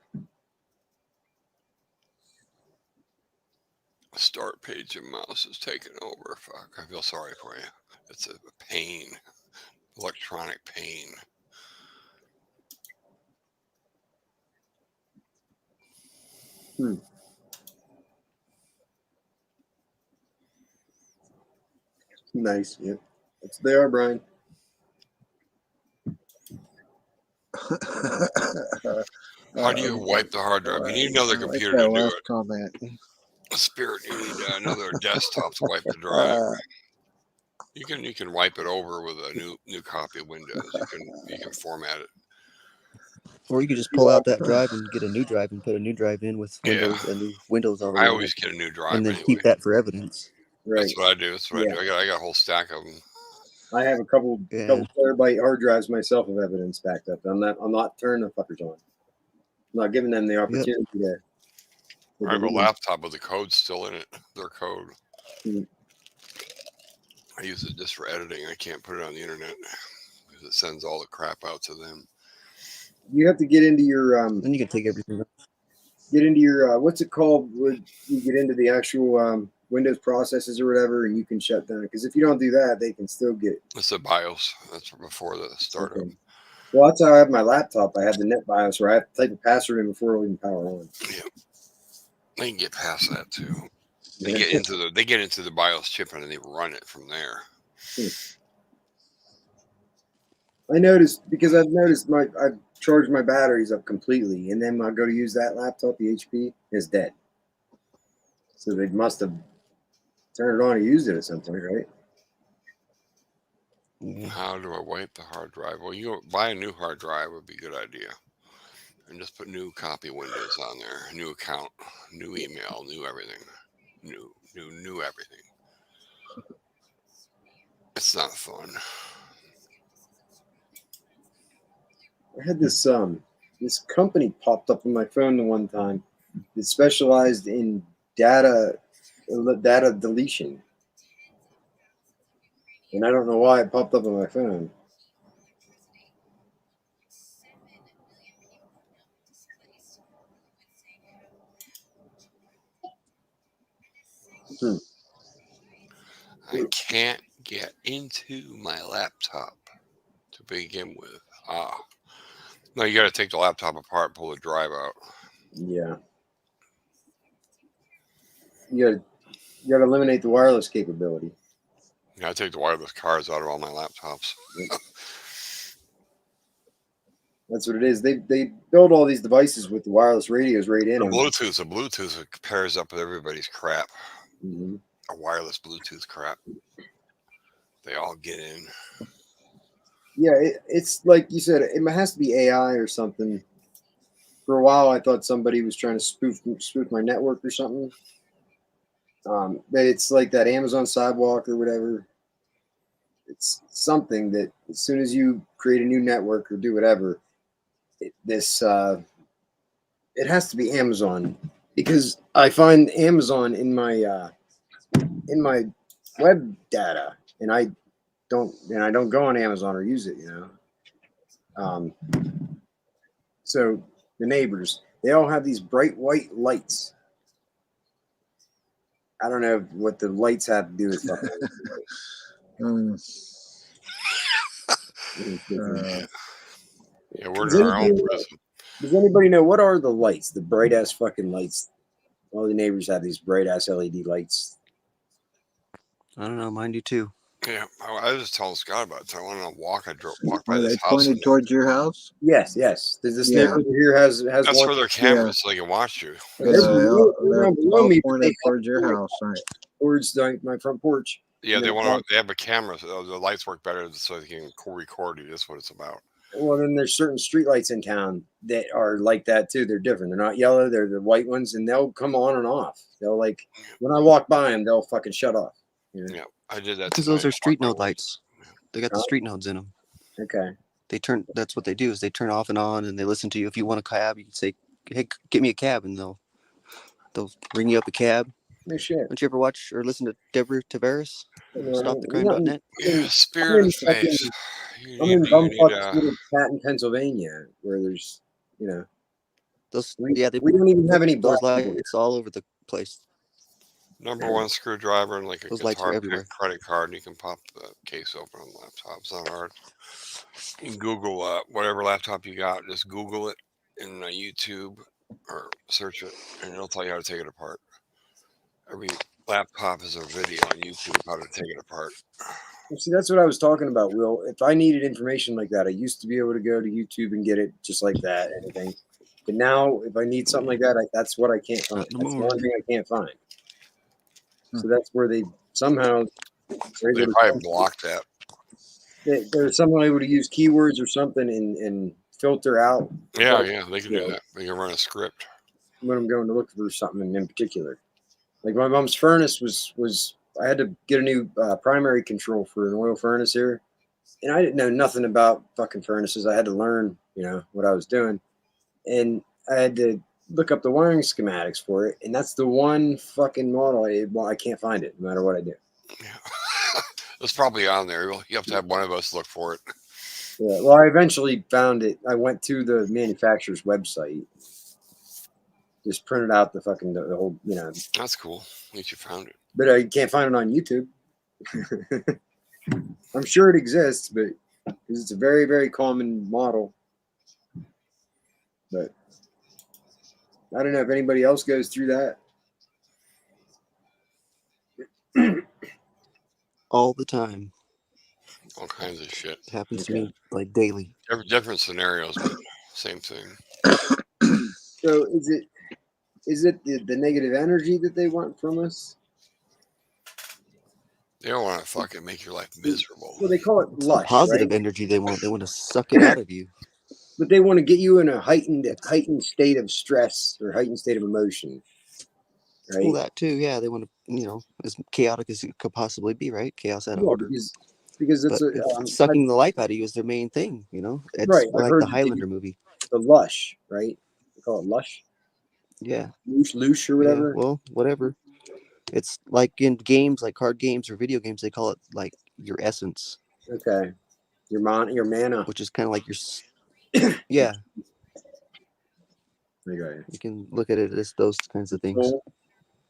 Speaker 3: Start page of mouse is taking over. Fuck, I feel sorry for you. It's a pain, electronic pain.
Speaker 20: Nice. Yep. They are, Brian.
Speaker 3: How do you wipe the hard drive? You need another
Speaker 21: I like
Speaker 3: computer
Speaker 21: that
Speaker 3: to do
Speaker 21: last
Speaker 3: it.
Speaker 21: comment.
Speaker 3: Spirit, you need another desktop to wipe the drive. You can wipe it over with a new copy of Windows. You can format it.
Speaker 2: Or you could just pull out that drive and get a new drive and put a new drive in with Windows, a new Windows already.
Speaker 3: I
Speaker 2: on
Speaker 3: always
Speaker 2: it,
Speaker 3: get a new drive
Speaker 2: and then
Speaker 3: anyway.
Speaker 2: keep that for evidence.
Speaker 20: Right.
Speaker 3: That's what I do. That's what I do. I got a whole stack of them.
Speaker 20: I have a couple terabyte hard drives myself of evidence backed up. I'm not turning the fuckers on. I'm not giving them the opportunity to.
Speaker 3: I have a laptop with the code still in it. Their code. I use it just for editing. I can't put it on the internet because it sends all the crap out to them.
Speaker 20: You have to get into your
Speaker 2: Then you can take everything.
Speaker 20: Get into your what's it called? Where you get into the actual Windows processes or whatever, and you can shut down. Because if you don't do that, they can still get.
Speaker 3: It's the BIOS. That's before the startup.
Speaker 20: Okay. Well, that's how I have my laptop. I have the net BIOS where I have to type a password in before it'll even power on.
Speaker 3: Yeah, they can get past that too. They get into the BIOS chip and then they run it from there.
Speaker 20: I noticed because I've charged my batteries up completely, and then I go to use that laptop, the HP, it's dead. So they must have turned it on and used it at some point, right?
Speaker 3: How do I wipe the hard drive? Well, you buy a new hard drive would be a good idea, and just put new copy Windows on there, new account, new email, new everything, new everything. It's not fun.
Speaker 20: I had this company popped up on my phone the one time. It specialized in data deletion, and I don't know why it popped up on my phone.
Speaker 3: I can't get into my laptop to begin with. No, you got to take the laptop apart, pull the drive out.
Speaker 20: Yeah. You got to eliminate the wireless capability.
Speaker 3: Yeah, I take the wireless cards out of all my laptops.
Speaker 20: That's what it is. They build all these devices with the wireless radios right in them.
Speaker 3: The Bluetooth pairs up with everybody's crap. A wireless Bluetooth crap. They all get in.
Speaker 20: Yeah, it's like you said. It has to be AI or something. For a while, I thought somebody was trying to spoof my network or something. But it's like that Amazon Sidewalk or whatever. It's something that as soon as you create a new network or do whatever, it has to be Amazon, because I find Amazon in my web data, and I don't go on Amazon or use it, So the neighbors, they all have these bright white lights. I don't know what the lights have to do with stuff.
Speaker 3: Yeah, we're in our own prison.
Speaker 20: Does anybody know what are the lights? The bright ass fucking lights. All the neighbors have these bright ass LED lights.
Speaker 2: I don't know. Mine do too.
Speaker 3: Yeah, I was just telling Scott about it. I went on a walk. I walked by this
Speaker 21: They
Speaker 3: house.
Speaker 21: pointed towards your house?
Speaker 20: Yes. This neighborhood here has
Speaker 3: That's
Speaker 20: one.
Speaker 3: where their cameras, so they can watch you.
Speaker 20: They're below me,
Speaker 21: pointed towards your house, right?
Speaker 20: Towards my front porch.
Speaker 3: Yeah, they have a camera, so the lights work better, so they can record you. That's what it's about.
Speaker 20: Well, then there's certain streetlights in town that are like that too. They're different. They're not yellow. They're the white ones, and they'll come on and off. They'll when I walk by them, they'll fucking shut off.
Speaker 3: Yeah, I did that.
Speaker 2: Because those are street node lights. They got the street nodes in them.
Speaker 20: Okay.
Speaker 2: That's what they do, is they turn off and on, and they listen to you. If you want a cab, you can say, "Hey, get me a cab," and they'll ring you up a cab.
Speaker 20: No shit.
Speaker 2: Don't you ever watch or listen to Deborah Tavares? StopTheCrime.net?
Speaker 3: Yeah, Spirit of Faith.
Speaker 20: I'm in bumfuck little Patton, Pennsylvania, where there's,
Speaker 2: those.
Speaker 20: We
Speaker 2: don't
Speaker 20: even have any
Speaker 2: those
Speaker 20: black people.
Speaker 2: lights all over the place.
Speaker 3: Number one screwdriver and like a
Speaker 2: Those lights are
Speaker 3: guitar
Speaker 2: everywhere.
Speaker 3: pick credit card, and you can pop the case open on the laptop. It's not hard. You can Google whatever laptop you got. Just Google it in YouTube or search it, and it'll tell you how to take it apart. Every laptop is a video on YouTube how to take it apart.
Speaker 20: See, that's what I was talking about, Will. If I needed information like that, I used to be able to go to YouTube and get it just like that, anything. But now, if I need something like that, that's what I can't find. That's the one thing I can't find. So that's where they somehow
Speaker 3: They probably blocked that.
Speaker 20: They're somehow able to use keywords or something and filter out.
Speaker 3: Yeah, yeah, they can do that. They can run a script.
Speaker 20: When I'm going to look for something in particular. Like my mom's furnace was I had to get a new primary control for an oil furnace here, and I didn't know nothing about fucking furnaces. I had to learn, what I was doing, and I had to look up the wiring schematics for it, and that's the one fucking model I can't find it no matter what I do.
Speaker 3: It's probably on there. You have to have one of us look for it.
Speaker 20: Yeah, well, I eventually found it. I went to the manufacturer's website, just printed out the fucking the whole,
Speaker 3: That's cool. At least you found it.
Speaker 20: But I can't find it on YouTube. I'm sure it exists, but it's a very, very common model. But I don't know if anybody else goes through that.
Speaker 2: All the time.
Speaker 3: All kinds of shit.
Speaker 2: It happens to me like daily.
Speaker 3: Different scenarios, but same thing.
Speaker 20: So is it the negative energy that they want from us?
Speaker 3: They don't want to fucking make your life miserable.
Speaker 20: Well, they call it
Speaker 2: It's
Speaker 20: lush,
Speaker 2: the positive
Speaker 20: right?
Speaker 2: energy they want. They want to suck it out of you.
Speaker 20: But they want to get you in a heightened state of stress or heightened state of emotion. Right?
Speaker 2: Well, that too, yeah. They want to, as chaotic as it could possibly be, right? Chaos out of order.
Speaker 20: Because it's
Speaker 2: sucking the life out of you is their main thing, It's
Speaker 20: right.
Speaker 2: like the Highlander movie.
Speaker 20: The lush, right? They call it lush.
Speaker 2: Yeah.
Speaker 20: Loosh or whatever.
Speaker 2: Yeah, well, whatever. It's like in games, like card games or video games, they call it like your essence.
Speaker 20: Okay. Your mana.
Speaker 2: Which is kind of like your... Yeah.
Speaker 20: Okay.
Speaker 2: You can look at it as those kinds of things.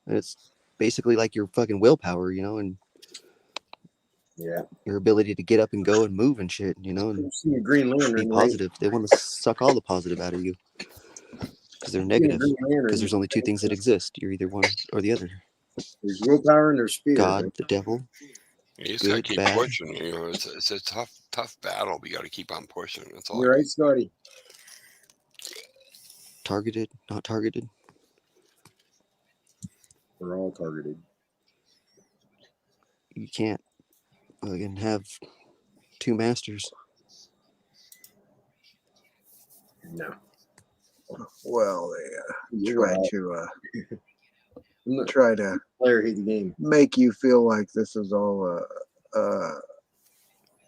Speaker 2: And it's basically like your fucking willpower, and your ability to get up and go and move and shit, and
Speaker 20: Green Lantern,
Speaker 2: be positive. Right? They want to suck all the positive out of you because they're negative. Because there's only two things that exist. You're either one or the other.
Speaker 20: There's willpower and there's fear.
Speaker 2: God, right? The devil.
Speaker 3: You just gotta keep pushing. It's a tough battle, but you gotta keep on pushing. That's all.
Speaker 20: You're right, Scotty.
Speaker 2: Targeted, not targeted.
Speaker 20: We're all targeted.
Speaker 2: You can't have two masters.
Speaker 20: No.
Speaker 21: Well, they try to make you feel like this is all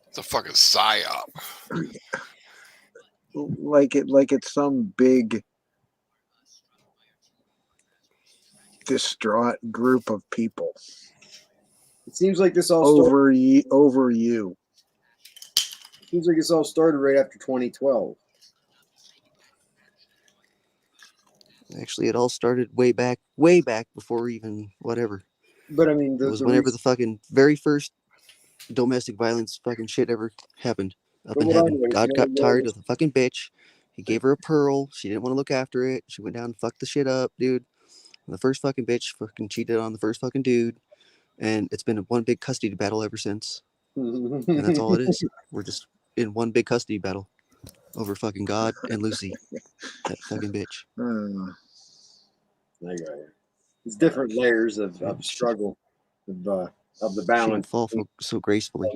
Speaker 3: it's a fucking psyop.
Speaker 21: like it's some big distraught group of people.
Speaker 20: It seems like this all
Speaker 21: over you.
Speaker 20: It seems like this all started right after 2012.
Speaker 2: Actually, it all started way back before even whatever.
Speaker 20: But I mean,
Speaker 2: it was whenever the fucking very first domestic violence fucking shit ever happened up in heaven. God got tired of the fucking bitch. He gave her a pearl. She didn't want to look after it. She went down and fucked the shit up, dude. And the first fucking bitch fucking cheated on the first fucking dude. And it's been one big custody battle ever since. And that's all it is. We're just in one big custody battle over fucking God and Lucy. That fucking bitch.
Speaker 20: I got you. It's different layers of struggle, of the balance.
Speaker 2: She fall so gracefully,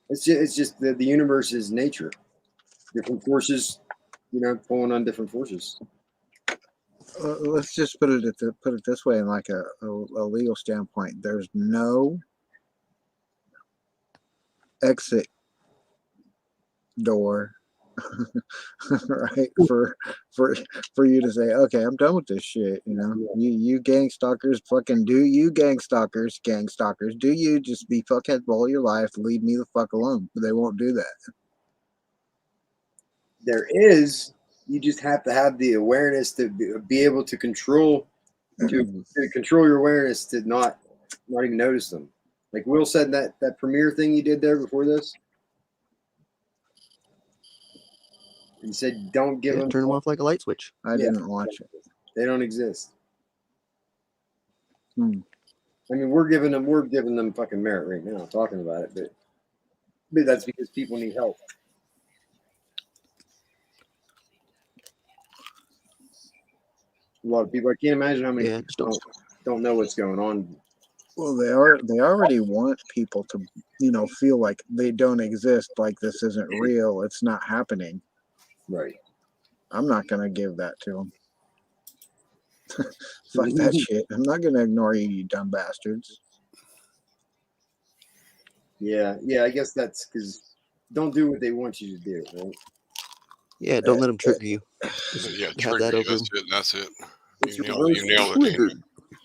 Speaker 20: It's just the universe is nature. Different forces, pulling on different forces.
Speaker 21: Let's just put it this way, in like a legal standpoint. There's no exit door, right? For you to say, okay, I'm done with this shit. You gang stalkers, fucking do you gang stalkers, do you just be fuckhead all your life? Leave me the fuck alone. But they won't do that.
Speaker 20: There is. You just have to have the awareness to be able to control your awareness to not even notice them. Like Will said, that premiere thing you did there before this. He said, "Don't give them."
Speaker 2: Turn them off like a light switch.
Speaker 21: I didn't watch it.
Speaker 20: They don't exist. I mean, we're giving them fucking merit right now, talking about it, but that's because people need help. A lot of people. I can't imagine how many
Speaker 1: Yeah,
Speaker 20: people don't know what's going on.
Speaker 21: Well, they already want people to, feel like they don't exist, like this isn't real, it's not happening.
Speaker 20: Right.
Speaker 21: I'm not gonna give that to them. Fuck that shit. I'm not gonna ignore you, you dumb bastards.
Speaker 20: Yeah, I guess that's because don't do what they want you to do, right?
Speaker 1: Yeah, don't let them trigger you. Just
Speaker 3: Yeah,
Speaker 1: have
Speaker 3: trigger
Speaker 1: that
Speaker 3: you.
Speaker 1: over
Speaker 3: That's
Speaker 1: them.
Speaker 3: it. That's it.
Speaker 20: It's
Speaker 3: You nailed it, Daniel.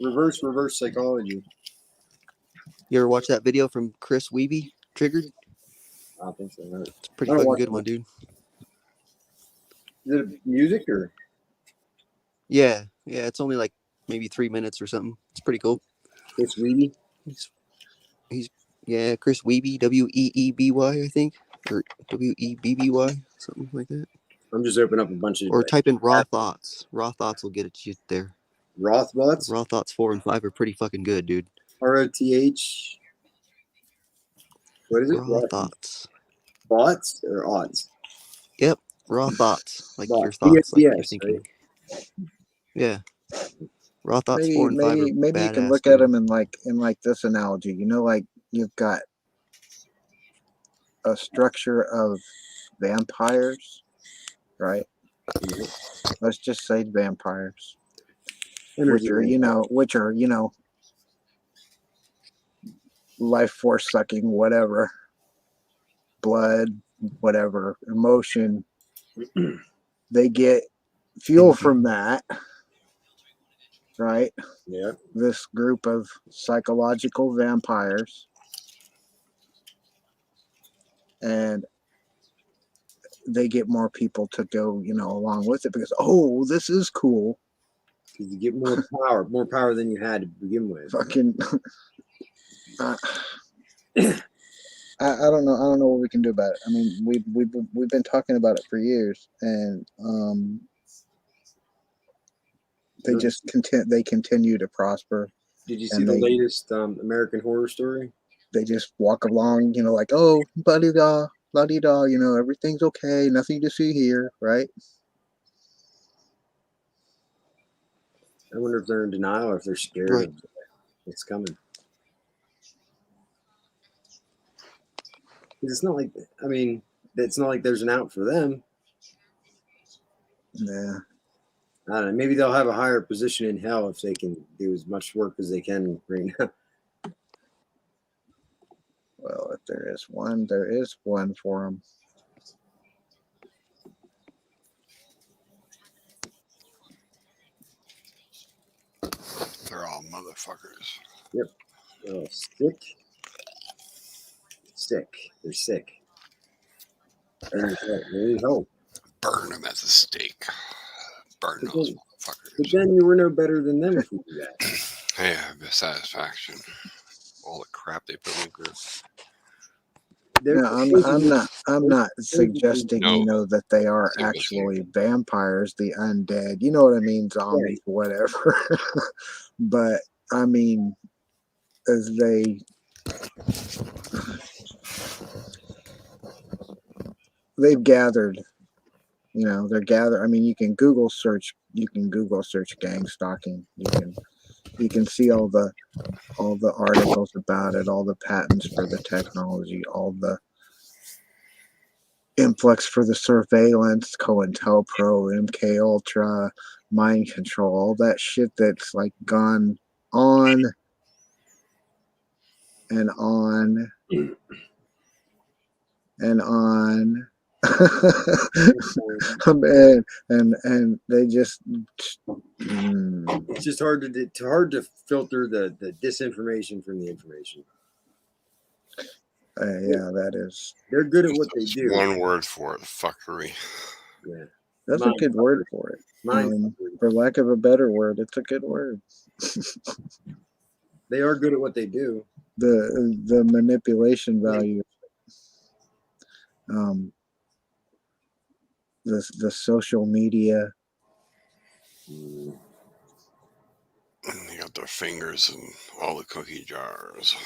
Speaker 20: reverse psychology.
Speaker 1: You ever watch that video from Chris Weeby, Triggered?
Speaker 20: I don't think so. No.
Speaker 1: It's a pretty
Speaker 20: I don't
Speaker 1: fucking
Speaker 20: watch
Speaker 1: good
Speaker 20: it.
Speaker 1: one, dude.
Speaker 20: Is it music or?
Speaker 1: Yeah, it's only like maybe 3 minutes or something. It's pretty cool.
Speaker 20: Chris Weeby?
Speaker 1: He's Chris Weeby, Weeby, I think, or Webby, something like that.
Speaker 20: I'm just opening up a bunch of.
Speaker 1: Or type in raw thoughts. Raw thoughts will get it you there.
Speaker 20: Raw thoughts.
Speaker 1: Raw thoughts 4 and 5 are pretty fucking good, dude.
Speaker 20: ROTH. What is it?
Speaker 1: Raw thoughts.
Speaker 20: Bots or odds?
Speaker 1: Yep, raw thoughts, like your
Speaker 20: Bots.
Speaker 1: thoughts, like you're
Speaker 20: Yes,
Speaker 1: thinking.
Speaker 20: right?
Speaker 1: Yeah. Raw thoughts 4 and 5 are
Speaker 21: Maybe you can
Speaker 1: badass,
Speaker 21: look
Speaker 1: dude.
Speaker 21: at them in like this analogy. Like you've got a structure of vampires, right? Let's just say vampires, which are life force sucking, whatever, blood, whatever, emotion. They get fuel from that, right?
Speaker 20: Yeah.
Speaker 21: This group of psychological vampires, and they get more people to go, along with it because, oh, this is cool.
Speaker 20: Because you get more power than you had to begin with.
Speaker 21: Fucking, I don't know what we can do about it. I mean, we've been talking about it for years, and they just continue to prosper.
Speaker 20: Did you see the latest American Horror Story?
Speaker 21: They just walk along, like, oh, la-di-da, la-di-da, everything's okay, nothing to see here, right?
Speaker 20: I wonder if they're in denial or if they're scared of what's coming. It's not like, it's not like there's an out for them.
Speaker 21: Yeah.
Speaker 20: I don't know. Maybe they'll have a higher position in hell if they can do as much work as they can right now.
Speaker 21: Well, if there is one for them.
Speaker 3: They're all motherfuckers.
Speaker 20: Yep. They're all sick. They're sick. There is hope.
Speaker 3: Burn them as a steak. Burn those motherfuckers.
Speaker 20: But then you were no better than them if you do that.
Speaker 3: Yeah, the satisfaction. All the crap they put me through.
Speaker 21: No, I'm not suggesting, that they are actually vampires, the undead. You know what I mean? Zombies, whatever. But I mean, as they've gathered, they're gathered. I mean, you can Google search gang stalking. You can see all the articles about it, all the patents for the technology, all the influx for the surveillance, COINTELPRO, MK Ultra, mind control, all that shit that's like gone on and on and on. and they just
Speaker 20: it's just hard to filter the disinformation from the information.
Speaker 21: Yeah, that is.
Speaker 20: They're good at what they do.
Speaker 3: One word for it: fuckery.
Speaker 20: Yeah,
Speaker 21: that's a good word for it. For lack of a better word, it's a good word.
Speaker 20: They are good at what they do.
Speaker 21: The manipulation value. The social media.
Speaker 3: They got their fingers in all the cookie jars.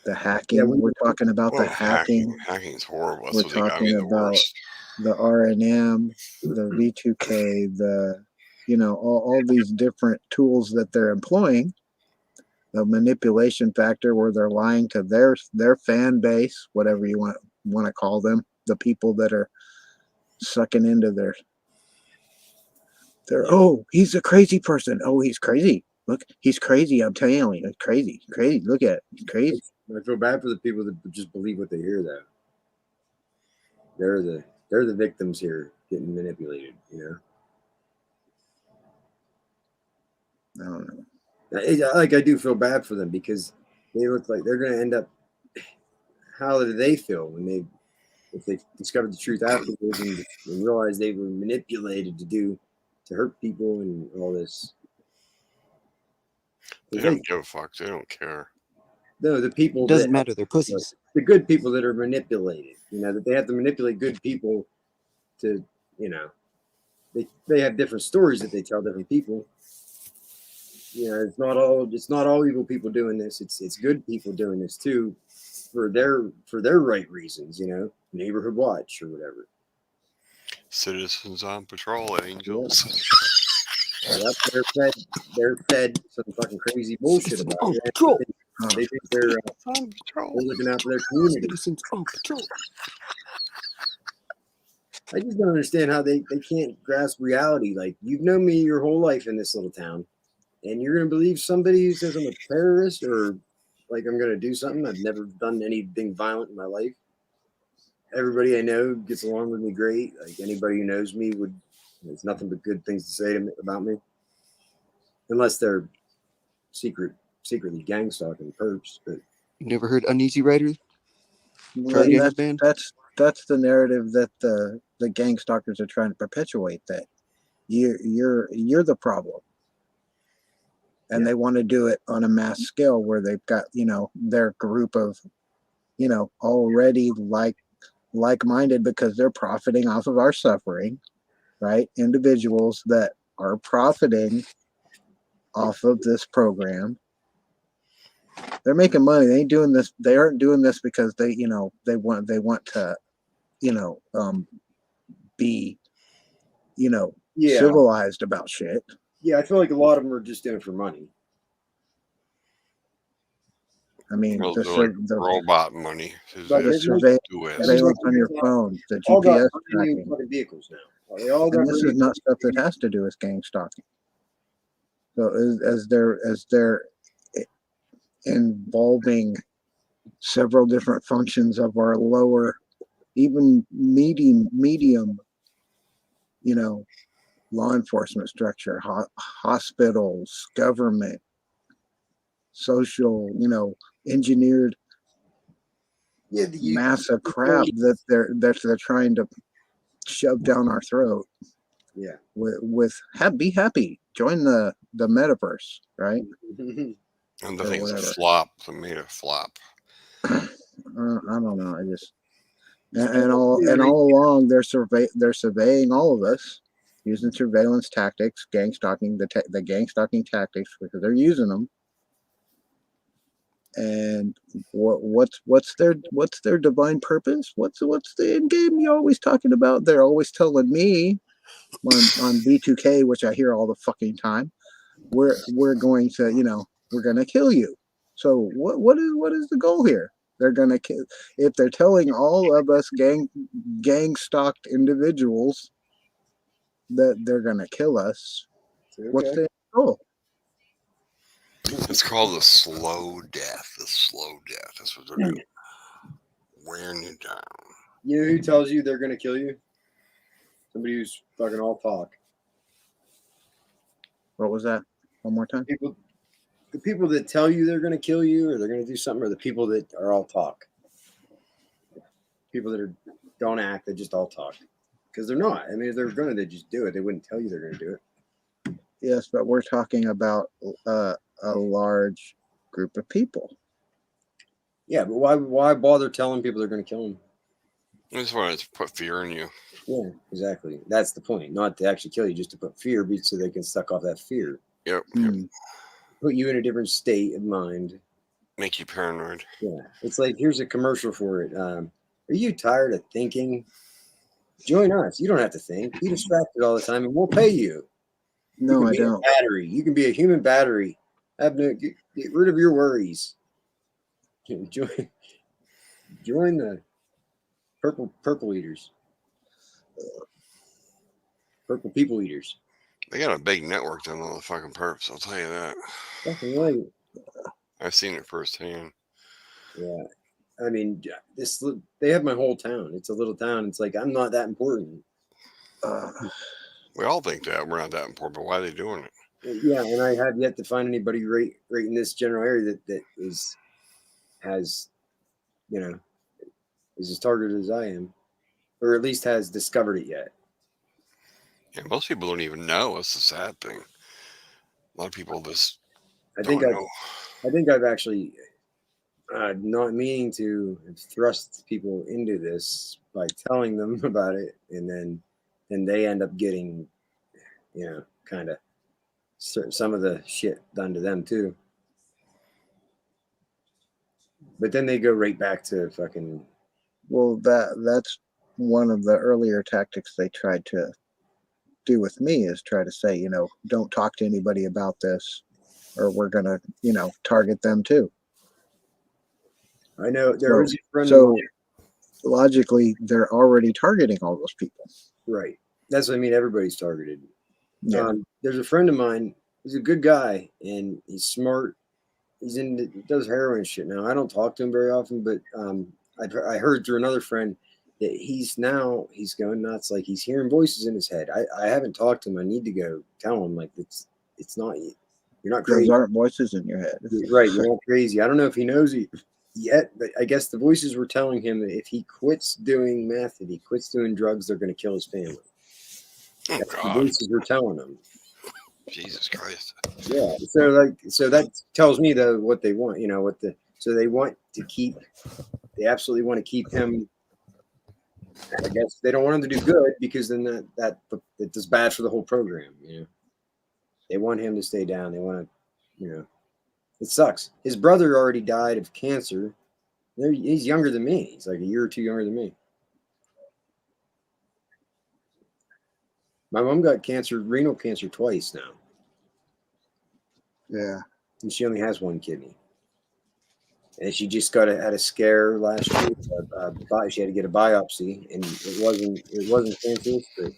Speaker 21: The hacking. We're talking about the hacking.
Speaker 3: Hacking's horrible. That's
Speaker 21: We're
Speaker 3: what they got me
Speaker 21: talking
Speaker 3: the
Speaker 21: about
Speaker 3: worst.
Speaker 21: the RNM, the V2K, the all these different tools that they're employing, the manipulation factor where they're lying to their fan base, whatever you want to call them, the people that are sucking into their oh, he's a crazy person. Oh, he's crazy. Look, he's crazy. I'm telling you, he's crazy. Crazy. Look at it. He's crazy.
Speaker 20: I feel bad for the people that just believe what they hear, though. They're the victims here getting manipulated,
Speaker 21: I don't know.
Speaker 20: Like, I do feel bad for them because they look like they're going to end up. How do they feel when if they discovered the truth afterwards and realized they were manipulated to hurt people and all this?
Speaker 3: They don't give a fuck. They don't care.
Speaker 20: No, the people
Speaker 1: Doesn't matter. They're pussies.
Speaker 20: The good people that are manipulated. That they have to manipulate good people to, they have different stories that they tell different people. It's not all evil people doing this. It's good people doing this too, for their right reasons. Neighborhood watch or whatever.
Speaker 3: Citizens on patrol, angels.
Speaker 20: Yep, they're fed some fucking crazy bullshit about it.
Speaker 1: Patrol.
Speaker 20: They think they're looking out for their community.
Speaker 1: Citizens on patrol.
Speaker 20: I just don't understand how they can't grasp reality. Like, you've known me your whole life in this little town, and you're going to believe somebody who says I'm a terrorist or like I'm going to do something? I've never done anything violent in my life. Everybody I know gets along with me great. Like, anybody who knows me there's nothing but good things to say about me. Unless they're secretly gang stalking perps. But
Speaker 1: you never heard Uneasy Rider?
Speaker 21: Well, that's the narrative that the gang stalkers are trying to perpetuate, that you're the problem. And they want to do it on a mass scale where they've got, their group of, already like-minded, because they're profiting off of our suffering, right? Individuals that are profiting off of this program. They're making money. They ain't doing this. They aren't doing this because they want to, be, civilized about shit.
Speaker 20: Yeah, I feel like a lot of them are just in it for money.
Speaker 3: I mean, the robot money.
Speaker 21: Surveillance on your phone, the GPS tracking.
Speaker 20: Vehicles now.
Speaker 21: And this is not stuff that has to do with gang stalking. So as they're involving several different functions of our lower, even medium, law enforcement structure, hospitals, government, social, engineered mass of crap that they're trying to shove down our throat.
Speaker 20: Yeah.
Speaker 21: Be happy. Join the metaverse, right?
Speaker 3: And the thing's a flop. They made a flop.
Speaker 21: I don't know. I just and all along they're surveying all of us using surveillance tactics, gang stalking, the gang stalking tactics, because they're using them. And what's their divine purpose? What's the end game you're always talking about? They're always telling me on B2K, which I hear all the fucking time, we're going to we're gonna kill you. So what is the goal here? They're gonna kill. If they're telling all of us gang stalked individuals that they're gonna kill us, what's the goal?
Speaker 3: It's called the slow death. The slow death. That's what they're doing. Wearing you down.
Speaker 20: You know who tells you they're going to kill you? Somebody who's fucking all talk.
Speaker 21: What was that? One more time?
Speaker 20: The people that tell you they're going to kill you or they're going to do something, or the people that are all talk. People that don't act, they just all talk. Because they're not. I mean, if they're going to, they just do it. They wouldn't tell you they're going to do it.
Speaker 21: Yes, but we're talking about a large group of people.
Speaker 20: Yeah, but why bother telling people they're going to kill them?
Speaker 3: I just wanted to put fear in you.
Speaker 20: Yeah, exactly. That's the point. Not to actually kill you, just to put fear, so they can suck off that fear.
Speaker 3: Yep.
Speaker 20: Put you in a different state of mind.
Speaker 3: Make you paranoid.
Speaker 20: Yeah. It's like, here's a commercial for it. Are you tired of thinking? Join us. You don't have to think. Be distracted all the time and we'll pay you.
Speaker 21: No, I
Speaker 20: be a
Speaker 21: don't.
Speaker 20: battery. You can be a human battery. Get rid of your worries. Join the purple eaters. Purple people eaters.
Speaker 3: They got a big network down on the fucking perps. I'll tell you that.
Speaker 20: Fucking right.
Speaker 3: I've seen it firsthand.
Speaker 20: Yeah. I mean, they have my whole town. It's a little town. It's like, I'm not that important.
Speaker 3: We all think that we're not that important, but why are they doing it?
Speaker 20: Yeah, and I have yet to find anybody right in this general area that has, you know, is as targeted as I am, or at least has discovered it yet.
Speaker 3: Yeah, most people don't even know. That's the sad thing. A lot of people just
Speaker 20: I
Speaker 3: don't know.
Speaker 20: I think I've actually not meaning to thrust people into this by telling them about it, and then they end up getting, you know, kind of some of the shit done to them too. But then they go right back to fucking.
Speaker 21: Well, that's one of the earlier tactics they tried to do with me, is try to say, you know, don't talk to anybody about this, or we're gonna, you know, target them too.
Speaker 20: I know there was a friend of
Speaker 21: so
Speaker 20: mine.
Speaker 21: Logically, they're already targeting all those people.
Speaker 20: Right. That's what I mean. Everybody's targeted.
Speaker 21: Yeah.
Speaker 20: There's a friend of mine. He's a good guy and he's smart. He does heroin shit now. I don't talk to him very often, but I heard through another friend that he's going nuts. Like he's hearing voices in his head. I haven't talked to him. I need to go tell him, like, it's not, you're not crazy.
Speaker 21: Those aren't voices in your head.
Speaker 20: Right. You're not crazy. I don't know if he knows it yet, but I guess the voices were telling him that if he quits doing meth, if he quits doing drugs, they're going to kill his family.
Speaker 3: Oh,
Speaker 20: That's
Speaker 3: God.
Speaker 20: the voices were telling him.
Speaker 3: Jesus Christ.
Speaker 20: Yeah. So that tells me though what they want, you know, so they want to keep, they absolutely want to keep him. I guess they don't want him to do good because then that is bad for the whole program. You know, they want him to stay down. They want to, you know, it sucks. His brother already died of cancer. He's younger than me. He's like a year or two younger than me. My mom got cancer, renal cancer, twice now.
Speaker 21: Yeah.
Speaker 20: And she only has one kidney. And she just had a scare last year. She had to get a biopsy, and it wasn't cancerous. But,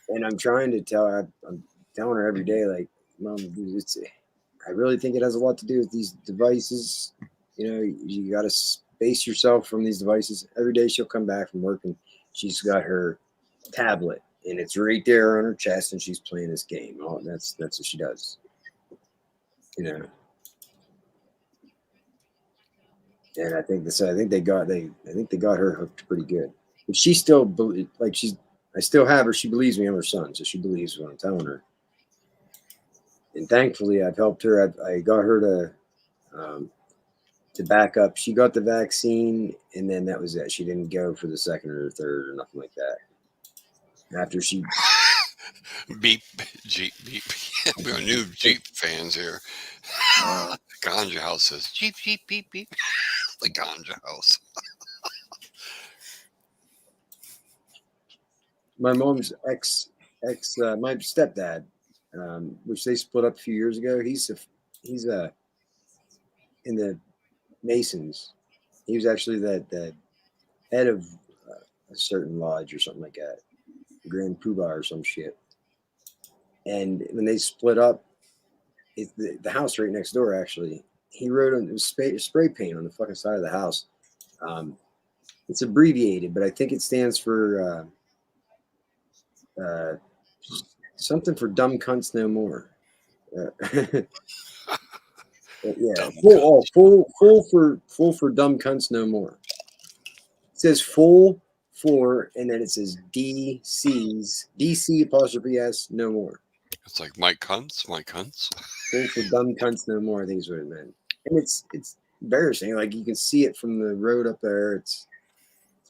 Speaker 20: and I'm trying to tell her, I'm telling her every day, like, Mom, I really think it has a lot to do with these devices. You know, you got to space yourself from these devices. Every day she'll come back from work and she's got her tablet and it's right there on her chest and she's playing this game. Oh, that's what she does. You know. And I think they got her hooked pretty good. But she still I still have her. She believes me. I'm her son, so she believes what I'm telling her. And thankfully, I've helped her. I got her to back up. She got the vaccine, and then that was it. She didn't go for the second or the third or nothing like that. After she
Speaker 3: beep Jeep beep. We are new Jeep fans here. Ganja House says Jeep Jeep beep beep. The Ganja House.
Speaker 20: My mom's ex my stepdad, which they split up a few years ago. He's in the Masons. He was actually the head of a certain lodge or something like that, Grand Poobah or some shit. And when they split up, the house right next door, actually, he wrote on spray paint on the fucking side of the house. It's abbreviated, but I think it stands for something for dumb cunts no more. Yeah, full for dumb cunts no more. It says full for, and then it says DC apostrophe S no more.
Speaker 3: It's like my cunts.
Speaker 20: Full for dumb cunts no more, I think is what it meant. And it's embarrassing. Like you can see it from the road up there. It's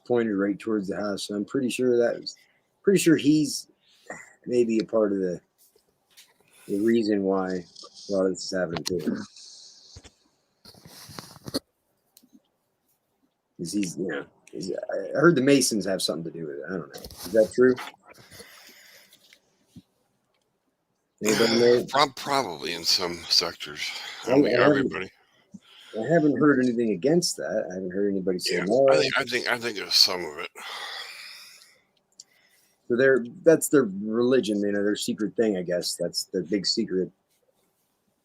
Speaker 20: pointed right towards the house. So I'm pretty sure he's maybe a part of the reason why a lot of this is happening too. Because I heard the Masons have something to do with it. I don't know. Is that true? Anybody know?
Speaker 3: Probably in some sectors. I
Speaker 20: I
Speaker 3: don't think
Speaker 20: haven't,
Speaker 3: everybody.
Speaker 20: I haven't heard anything against that. I haven't heard anybody say
Speaker 3: Yeah,
Speaker 20: no.
Speaker 3: I think there's some of it.
Speaker 20: So that's their religion, their secret thing, I guess. That's their big secret.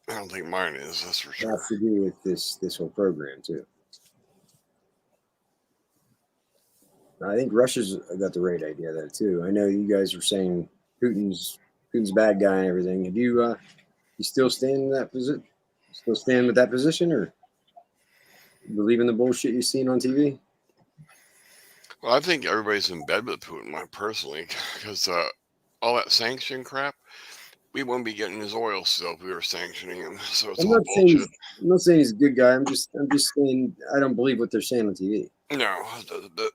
Speaker 3: I don't think mine is. That's for sure.
Speaker 20: Has to do with this whole program too. I think Russia's got the right idea of that too. I know you guys were saying Putin's a bad guy and everything. Have you still stand in that position? Still stand with that position, or believe in the bullshit you've seen on TV?
Speaker 3: Well, I think everybody's in bed with Putin, personally, because all that sanction crap, we wouldn't be getting his oil still if we were sanctioning him. So it's all bullshit.
Speaker 20: I'm not saying he's a good guy. I'm just saying I don't believe what they're saying on TV.
Speaker 3: No,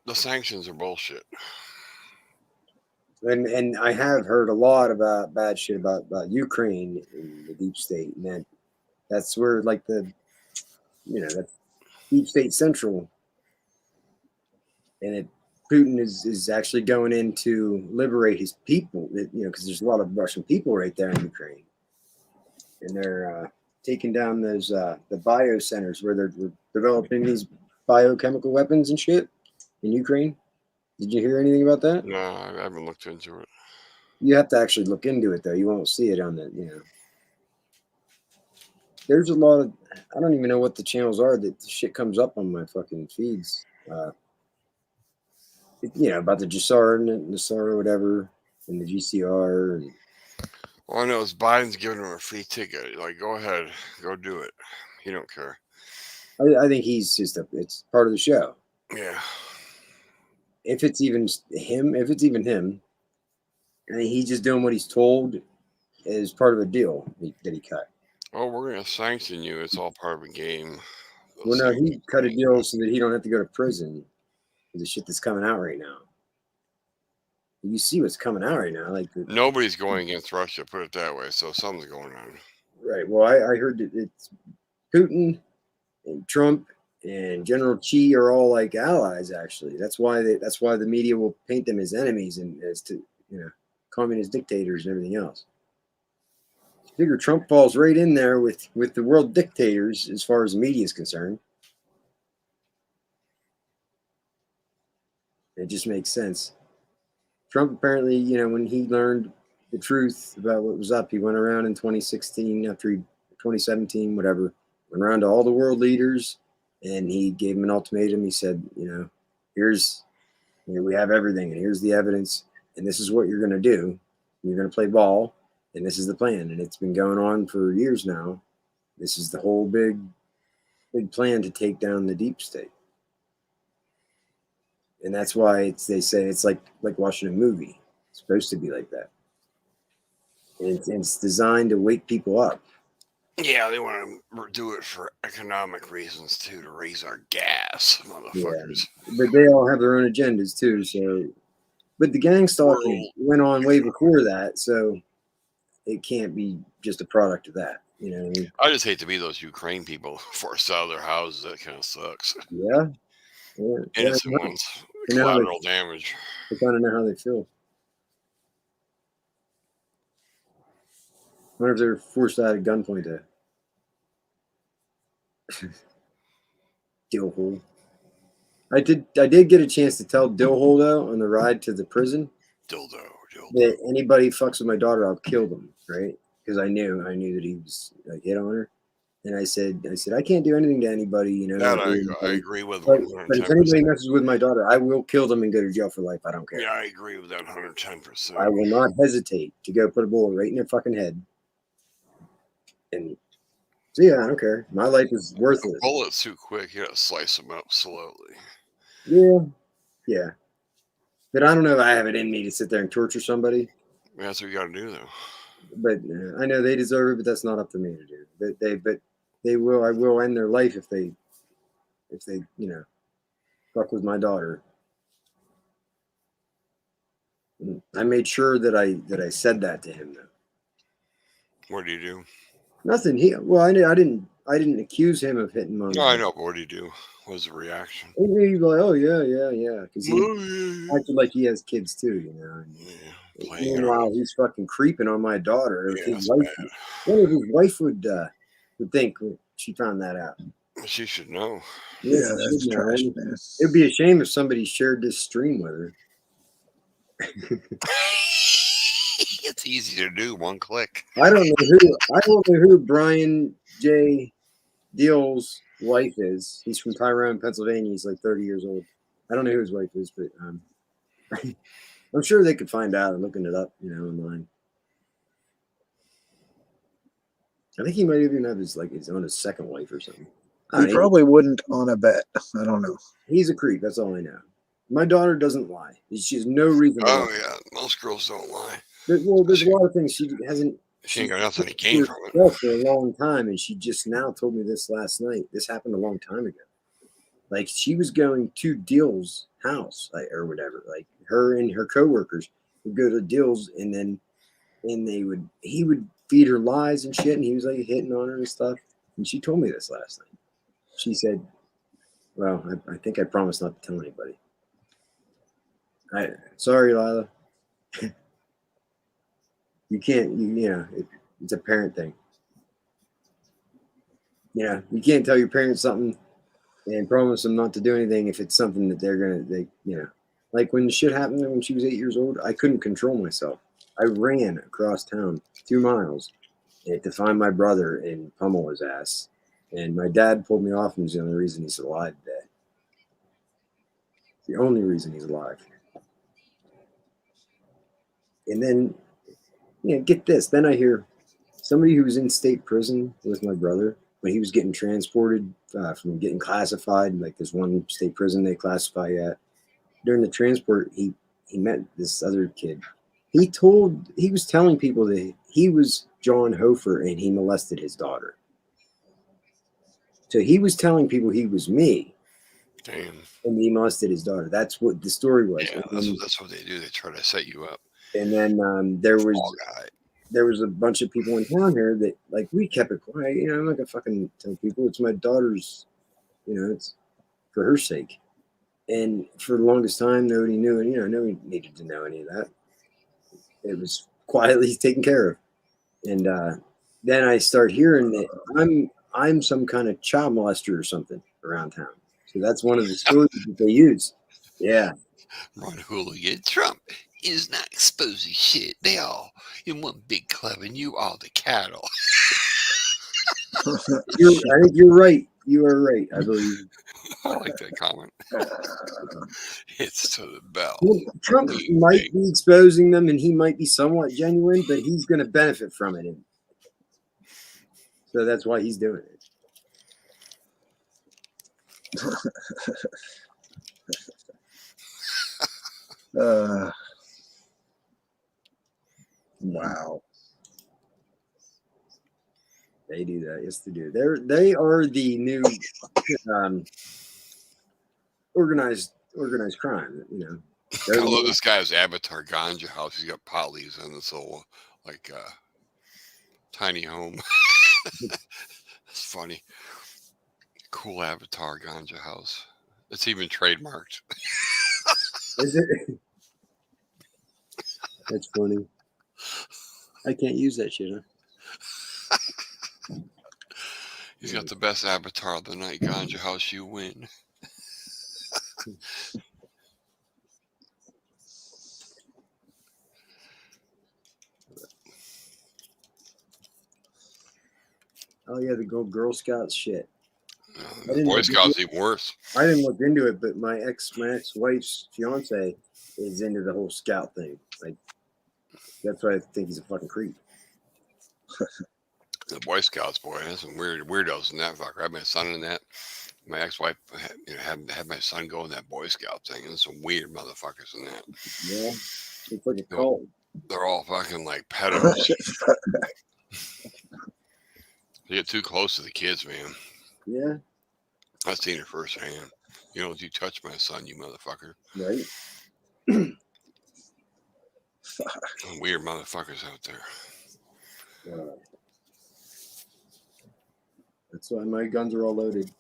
Speaker 3: the sanctions are bullshit.
Speaker 20: And I have heard a lot about bad shit about Ukraine and the deep state, and that's where like that's deep state central, and Putin is actually going in to liberate his people, because there's a lot of Russian people right there in Ukraine, and they're taking down those the bio centers where they're developing these biochemical weapons and shit in Ukraine. Did you hear anything about that?
Speaker 3: No, I haven't looked into it.
Speaker 20: You have to actually look into it though. You won't see it on the There's a lot of, I don't even know what the channels are that the shit comes up on my fucking feeds. About the Jassar and Nassar or whatever, and the GCR. And
Speaker 3: All I know is Biden's giving him a free ticket. Like, go ahead, go do it. He don't care.
Speaker 20: I think he's just it's part of the show.
Speaker 3: Yeah.
Speaker 20: If it's even him, I mean, he's just doing what he's told as part of a deal that he cut.
Speaker 3: Oh, we're gonna sanction you. It's all part of a game.
Speaker 20: Well, no, he cut a deal so that he don't have to go to prison for the shit that's coming out right now. You see what's coming out right now, like
Speaker 3: nobody's going against Russia. Put it that way. So something's going on.
Speaker 20: Right. Well, I heard that it's Putin and Trump and General Xi are all like allies. Actually, that's why the media will paint them as enemies and as to communist dictators and everything else. Figure Trump falls right in there with the world dictators as far as the media is concerned. It just makes sense. Trump apparently, when he learned the truth about what was up, he went around in 2016 2017, whatever, went around to all the world leaders and he gave them an ultimatum. He said, we have everything and here's the evidence and this is what you're going to do. You're going to play ball and this is the plan. And it's been going on for years now. This is the whole big plan to take down the deep state. And that's why they say it's like watching a movie. It's supposed to be like that. And it's designed to wake people up.
Speaker 3: Yeah, they want to do it for economic reasons too, to raise our gas, motherfuckers.
Speaker 20: Yeah, but they all have their own agendas too. So, but the gang stalking went on way before that, so it can't be just a product of that. You know what I mean?
Speaker 3: I just hate to be those Ukraine people forced out of their houses. That kind of sucks.
Speaker 20: Yeah.
Speaker 3: Innocent ones. Collateral damage.
Speaker 20: I kind of know how they feel. I wonder if they're forced out at gunpoint to Dillhole. I did get a chance to tell Dillhole though on the ride to the prison.
Speaker 3: Dildo.
Speaker 20: That anybody fucks with my daughter, I'll kill them, right? Because I knew that he was like hit on her. And I said, I can't do anything to anybody, you know.
Speaker 3: That I agree with.
Speaker 20: But if anybody messes with my daughter, I will kill them and go to jail for life. I don't care.
Speaker 3: Yeah, I agree with that 110%.
Speaker 20: I will not hesitate to go put a bullet right in their fucking head. And so yeah, I don't care. My life is worthless.
Speaker 3: A bullet's too quick. You gotta slice them up slowly.
Speaker 20: Yeah. But I don't know if I have it in me to sit there and torture somebody.
Speaker 3: That's what you gotta do, though.
Speaker 20: But I know they deserve it, but that's not up to me to do. But they will. I will end their life if they fuck with my daughter. I made sure that I said that to him though.
Speaker 3: What do you do?
Speaker 20: Nothing. I didn't accuse him of hitting my.
Speaker 3: No, I know. But what do you do? What was the reaction?
Speaker 20: He's like, oh yeah, because he acted like he has kids too, you know. Meanwhile, he's fucking creeping on my daughter. If his wife, what if his wife would think when she found that out?
Speaker 3: She should know.
Speaker 20: Yeah,
Speaker 21: Yeah,
Speaker 20: she
Speaker 21: that's
Speaker 20: should know.
Speaker 21: trash, man.
Speaker 20: It'd be a shame if somebody shared this stream with her.
Speaker 3: It's easy to do, one click.
Speaker 20: I don't know who Brian J. Deal's wife is. He's from Tyrone, Pennsylvania. He's like 30 years old. I don't know who his wife is, but I'm sure they could find out looking it up, online. I think he might even have his second wife or something.
Speaker 21: He probably wouldn't on a bet. I don't know.
Speaker 20: He's a creep. That's all I know. My daughter doesn't lie. She has no reason to lie.
Speaker 3: Yeah, most girls don't lie.
Speaker 20: There's a lot of things she hasn't.
Speaker 3: She ain't got nothing to gain from it.
Speaker 20: For a long time, and she just now told me this last night. This happened a long time ago. Like she was going to Deal's house, or whatever. Like her and her coworkers would go to Deal's, and he would feed her lies and shit, and he was like hitting on her and stuff. And she told me this last night. She said, "Well, I think I promised not to tell anybody." Sorry, Lila. You can't. It's a parent thing. Yeah, you can't tell your parents something and promise them not to do anything if it's something that like when the shit happened when she was 8 years old, I couldn't control myself. I ran across town 2 miles to find my brother and pummel his ass. And my dad pulled me off, and was the only reason he's alive today. The only reason he's alive. And then, get this. Then I hear somebody who was in state prison with my brother when he was getting transported from getting classified. Like there's one state prison they classify at. During the transport, he met this other kid. He was telling people that he was John Hofer and he molested his daughter. So he was telling people he was me.
Speaker 3: Damn.
Speaker 20: And he molested his daughter. That's what the story was.
Speaker 3: Yeah, that's what they do. They try to set you up.
Speaker 20: And then there was a bunch of people in town here that we kept it quiet. I'm not gonna fucking tell people. It's my daughter's. It's for her sake. And for the longest time, nobody knew, and nobody needed to know any of that. It was quietly taken care of. And then I start hearing that I'm some kind of child molester or something around town. So that's one of the stories that they use. Yeah.
Speaker 3: Ron Hooligan. Trump is not exposing shit. They all in one big club, and you all the cattle.
Speaker 20: I think you're right. You are right, I believe.
Speaker 3: I like that comment. It's to the bell.
Speaker 20: Well, Trump might be exposing them, and he might be somewhat genuine, but he's going to benefit from it. So that's why he's doing it.
Speaker 21: Wow.
Speaker 20: They do that. Yes, they do. They are the new organized crime.
Speaker 3: I love this guy's avatar ganja house. He's got pot leaves in this little tiny home. It's funny. Cool avatar ganja house. It's even trademarked.
Speaker 20: Is it? That's funny. I can't use that shit, huh?
Speaker 3: He's got the best avatar of the night. Ganja house, you win.
Speaker 20: Oh yeah, the Girl Scouts shit.
Speaker 3: Boy Scouts even worse.
Speaker 20: I didn't look into it, but my ex-wife's fiance is into the whole Scout thing. That's why I think he's a fucking creep.
Speaker 3: The Boy Scouts, boy, there's some weirdos in that fucker. I had my son in that. My ex-wife had my son go in that Boy Scout thing, and there's some weird motherfuckers in that.
Speaker 20: Yeah, it's like a cult.
Speaker 3: They're all fucking like pedos. You get too close to the kids, man.
Speaker 20: Yeah.
Speaker 3: I've seen it firsthand. You touch my son, you motherfucker.
Speaker 20: Right.
Speaker 3: Weird motherfuckers out there.
Speaker 20: That's why my guns are all loaded.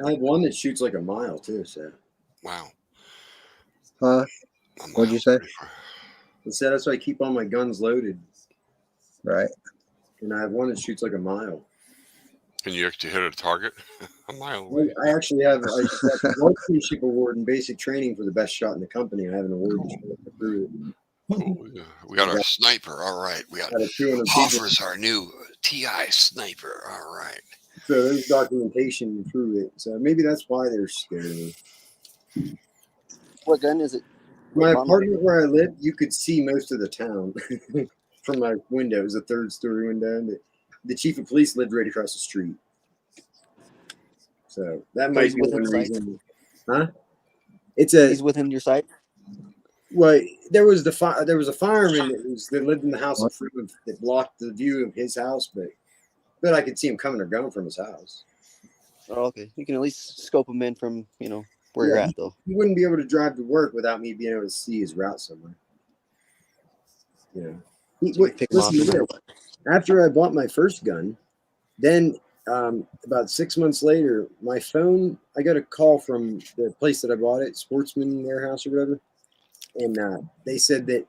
Speaker 20: I have one that shoots like a mile too. So.
Speaker 3: Wow.
Speaker 21: Huh? What'd you say?
Speaker 20: I said that's why I keep all my guns loaded.
Speaker 21: Right.
Speaker 20: And I have one that shoots like a mile.
Speaker 3: And you actually hit a target a mile away.
Speaker 20: I actually have a marksmanship award in basic training for the best shot in the company. I have an award to show to prove it.
Speaker 3: Cool. We got our sniper. All right. We got Hoffer's our new TI sniper. All right.
Speaker 20: So there's documentation to prove it. So maybe that's why they're scared of me.
Speaker 1: What gun is it?
Speaker 20: My apartment where I live, you could see most of the town from my window. It was a 3rd-story window. And the chief of police lived right across the street. So that might be one reason. Huh?
Speaker 1: He's within your sight.
Speaker 20: Well, there was a fireman that lived in the house in front of that blocked the view of his house, but I could see him coming or going from his house.
Speaker 1: Oh, okay. You can at least scope him in from where you're at, though.
Speaker 20: He wouldn't be able to drive to work without me being able to see his route somewhere. After I bought my first gun, then about 6 months later, my phone, I got a call from the place that I bought it, Sportsman Warehouse or whatever. And they said that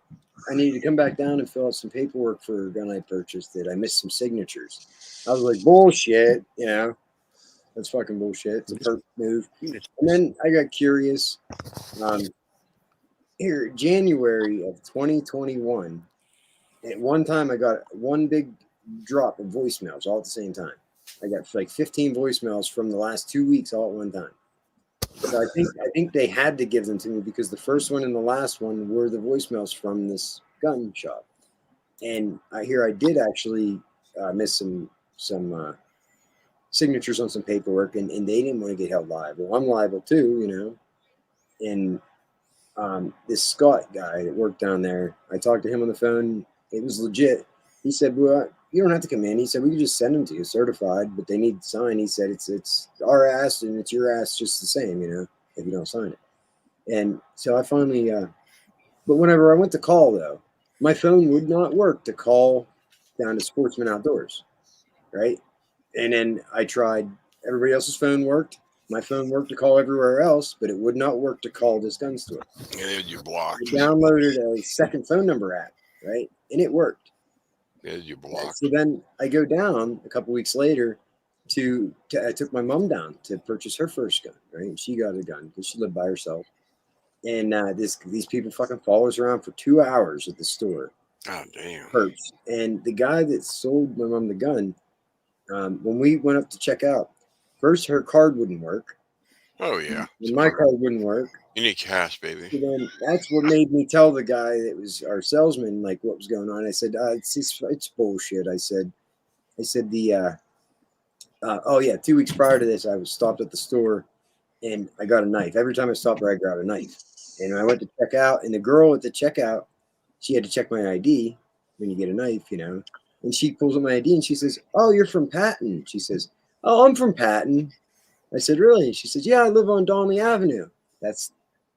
Speaker 20: I needed to come back down and fill out some paperwork for a gun I purchased, that I missed some signatures. I was like, bullshit, that's fucking bullshit. It's a perfect move. And then I got curious. Here, January of 2021, at one time I got one big drop of voicemails all at the same time. I got like 15 voicemails from the last 2 weeks all at one time. So I think they had to give them to me because the first one and the last one were the voicemails from this gun shop. And I did actually miss some signatures on some paperwork, and they didn't want to get held liable. I'm liable too, And this Scott guy that worked down there, I talked to him on the phone. It was legit. He said, well, you don't have to come in. He said, we can just send them to you certified, but they need to sign. He said, it's our ass and it's your ass just the same, if you don't sign it. And so I finally, but whenever I went to call, though, my phone would not work to call down to Sportsman Outdoors, right? And then I tried, everybody else's phone worked. My phone worked to call everywhere else, but it would not work to call this gun store.
Speaker 3: And you blocked.
Speaker 20: I downloaded a second phone number app, right? And it worked.
Speaker 3: Yeah, you blocked.
Speaker 20: So then I go down a couple weeks later I took my mom down to purchase her first gun, right? She got a gun because she lived by herself. And these people fucking follow us around for 2 hours at the store.
Speaker 3: Oh, damn.
Speaker 20: First. And the guy that sold my mom the gun, when we went up to check out, first her card wouldn't work.
Speaker 3: Oh, yeah.
Speaker 20: And my card wouldn't work.
Speaker 3: You need cash, baby.
Speaker 20: So then that's what made me tell the guy that was our salesman, like, what was going on. I said, it's bullshit. I said 2 weeks prior to this, I was stopped at the store and I got a knife. Every time I stopped there, I grabbed a knife. And I went to check out, and the girl at the checkout, she had to check my ID when you get a knife, And she pulls up my ID and she says, oh, you're from Patton. She says, oh, I'm from Patton. I said, really? And she says, yeah, I live on Donnelly Avenue. That's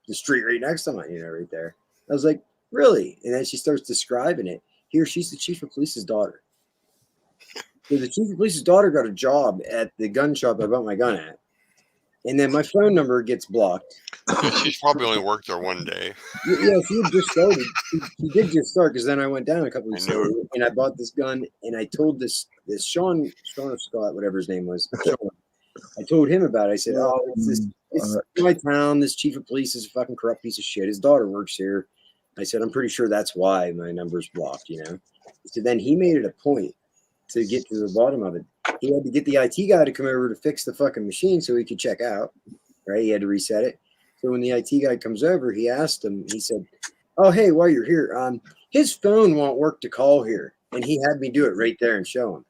Speaker 20: the street right next to mine, right there. I was like, really? And then she starts describing it. Here, she's the chief of police's daughter. So the chief of police's daughter got a job at the gun shop I bought my gun at. And then my phone number gets blocked.
Speaker 3: Yeah, she's probably only worked there one day.
Speaker 20: Yeah, she had just started. She did just start because then I went down a couple weeks later and I bought this gun and I told this Sean Scott, whatever his name was, Sean, I told him about it. I said, oh, it's my town. This chief of police is a fucking corrupt piece of shit. His daughter works here. I said, I'm pretty sure that's why my number's blocked, So then he made it a point to get to the bottom of it. He had to get the IT guy to come over to fix the fucking machine so he could check out, right? He had to reset it. So when the IT guy comes over, he asked him, he said, oh, hey, while you're here, his phone won't work to call here. And he had me do it right there and show him.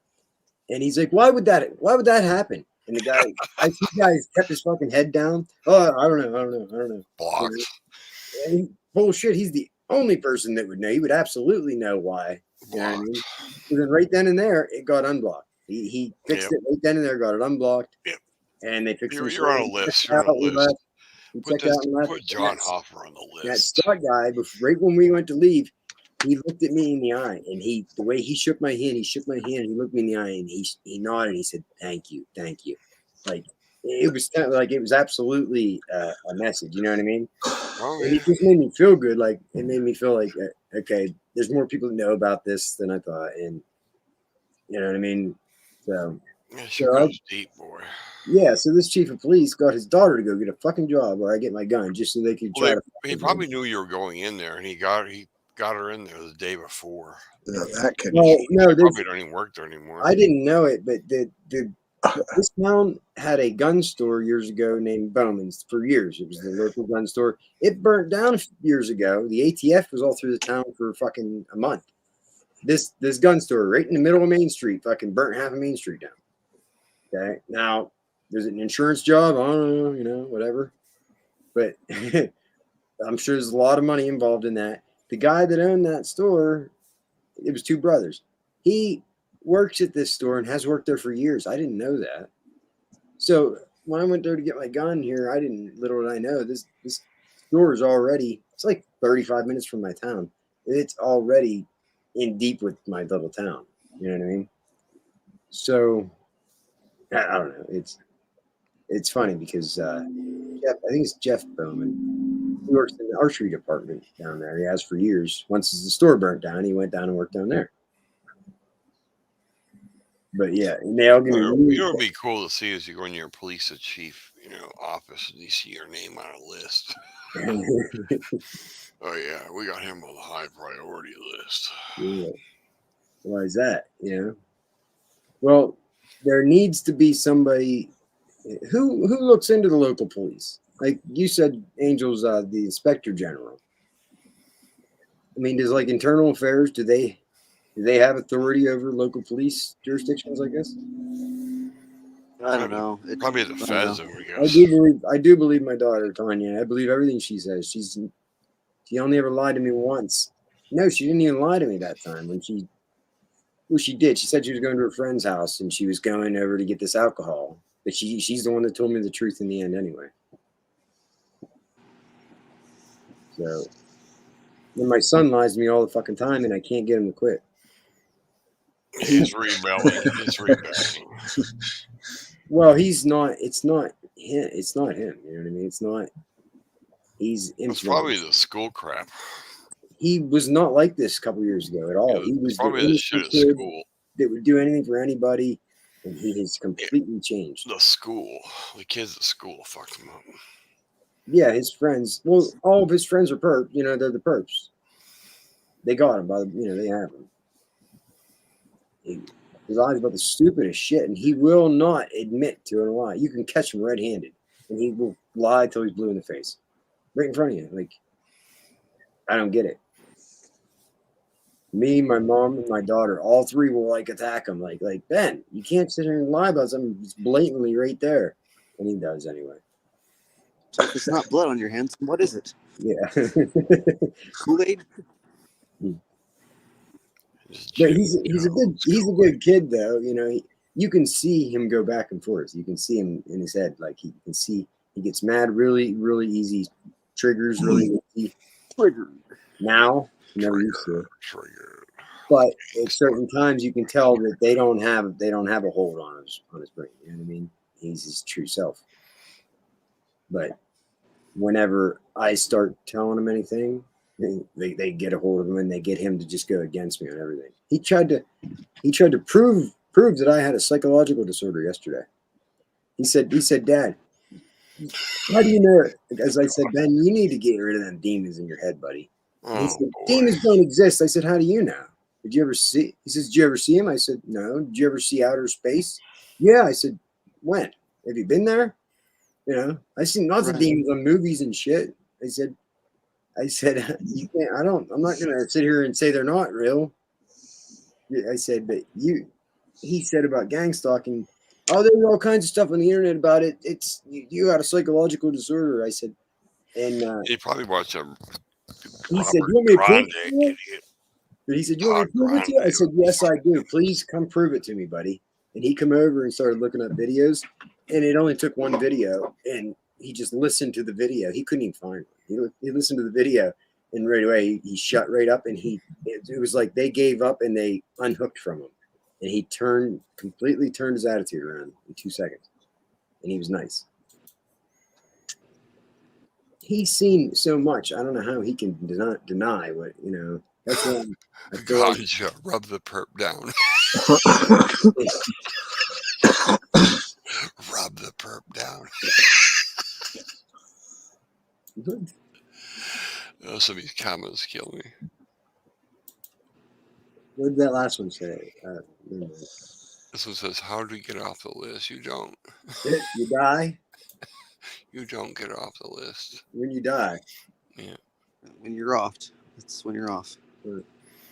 Speaker 20: And he's like, why would that happen? And the IT guy kept his fucking head down. Oh, I don't know.
Speaker 3: Blocked.
Speaker 20: Bullshit. He's the only person that would know. He would absolutely know why. You know what I mean? So then right then and there, it got unblocked. He fixed it right then and there, got it unblocked.
Speaker 3: Yep.
Speaker 20: And they fixed it.
Speaker 3: You're on a list. You're on a list. Put John Hoffer on the list.
Speaker 20: That Scott guy, right when we went to leave, he looked at me in the eye, and the way he shook my hand, he looked me in the eye, and he nodded, and he said, thank you. Like, it was kind of like it was absolutely a message. You know what I mean?
Speaker 3: Oh
Speaker 20: And
Speaker 3: yeah.
Speaker 20: it just made me feel good. Like it made me feel like okay, there's more people that know about this than I thought, and you know what I mean. So,
Speaker 3: Yeah, she
Speaker 20: so I,
Speaker 3: goes deep, boy.
Speaker 20: yeah. So this chief of police got his daughter to go get a fucking job where I get my gun, just so they could
Speaker 3: Well,
Speaker 20: try to.
Speaker 3: he probably knew you were going in there, and he got her in there the day before.
Speaker 21: That could
Speaker 20: Well,
Speaker 3: She
Speaker 20: no,
Speaker 3: probably don't even work there anymore.
Speaker 20: I didn't know it, but this town had a gun store years ago named Bowman's for years. It was the local gun store. It burnt down years ago. The ATF was all through the town for fucking a month. This gun store right in the middle of Main Street fucking burnt half of Main Street down. Okay, now there's an insurance job. I don't know, you know, whatever. But I'm sure there's a lot of money involved in that. The guy that owned that store, it was two brothers. He works at this store and has worked there for years. I didn't know that. So when I went there to get my gun here, little did I know this store is already, it's like 35 minutes from my town. It's already in deep with my little town. You know what I mean? So I don't know. It's funny because Jeff, I think it's Jeff Bowman. He works in the archery department down there. He has for years. Once the store burnt down, he went down and worked down there. But yeah, and they all give me
Speaker 3: You know, it'd be cool to see as you go in your police chief, office, and you see your name on a list. Oh yeah, we got him on the high priority list.
Speaker 20: Yeah. Why is that? Well, there needs to be somebody who looks into the local police. Like you said, Angel's the inspector general. I mean, does like internal affairs, do they have authority over local police jurisdictions like this?
Speaker 1: I don't know.
Speaker 3: Probably the feds, I
Speaker 20: I
Speaker 3: guess.
Speaker 20: do believe my daughter Tanya. I believe everything she says. She only ever lied to me once. No, she didn't even lie to me that time when she. Well, she did. She said she was going to her friend's house and she was going over to get this alcohol. But she's the one that told me the truth in the end anyway. So then my son lies to me all the fucking time and I can't get him to quit.
Speaker 3: He's rebelling. He's rebelling.
Speaker 20: Well, he's not. It's not him. It's not him. You know what I mean? It's not. He's
Speaker 3: It's probably the school crap.
Speaker 20: He was not like this a couple years ago at all. He was
Speaker 3: probably the shit at school
Speaker 20: that would do anything for anybody, and he has completely changed.
Speaker 3: The kids at school fucked him up.
Speaker 20: Yeah, his friends. Well, all of his friends are perp. They're the perps. They got him by they have him. He lies about the stupidest shit, and he will not admit to a lie. You can catch him red-handed, and he will lie till he's blue in the face, right in front of you. Like, I don't get it. Me, my mom, and my daughter, all three will like attack him. Like Ben, you can't sit here and lie about something. It's blatantly right there, and he does anyway.
Speaker 1: So if it's not blood on your hands, what is it?
Speaker 20: Yeah,
Speaker 1: Kool-Aid.
Speaker 20: But he's a good kid though. You can see him go back and forth. You can see him in his head. Like you can see he gets mad really, really easy. Triggers really easy.
Speaker 1: Triggered.
Speaker 20: Now, never used to. But at certain times, you can tell that they don't have a hold on his brain. You know what I mean? He's his true self. But whenever I start telling him anything, they get a hold of him and they get him to just go against me on everything. He tried to prove that I had a psychological disorder yesterday. He said, Dad, how do you know it? As I said, Ben, you need to get rid of them demons in your head, buddy. He said, demons don't exist. I said, how do you know? Did you ever see? He says, did you ever see him? I said, no. Did you ever see outer space? Yeah. I said, when? Have you been there? I seen lots of demons on movies and shit. I said, you can't. I'm not gonna sit here and say they're not real. I said, but he said about gang stalking. Oh, there's all kinds of stuff on the internet about it. It's you got a psychological disorder. I said, and
Speaker 3: he probably watched a.
Speaker 20: He said, you want me to prove it to you? But he said, you want me to prove it to you? I said, yes, I do. Please come prove it to me, buddy. And he come over and started looking up videos, and it only took one video, and he just listened to the video. He couldn't even find it. He listened to the video, and right away he shut right up, and it was like they gave up and they unhooked from him, and he completely turned his attitude around in 2 seconds. and he was nice. He's seen so much. I don't know how he can deny what, you know. That's why I feel like
Speaker 3: Gotcha. Rub the perp down. Rub the perp down. Oh, some of these comments kill me.
Speaker 20: What did that last one say?
Speaker 3: This one says, "How do you get off the list?" You don't.
Speaker 20: You die
Speaker 3: You don't get off the list.
Speaker 20: when you die.
Speaker 3: Yeah.
Speaker 1: When you're off. That's when you're off.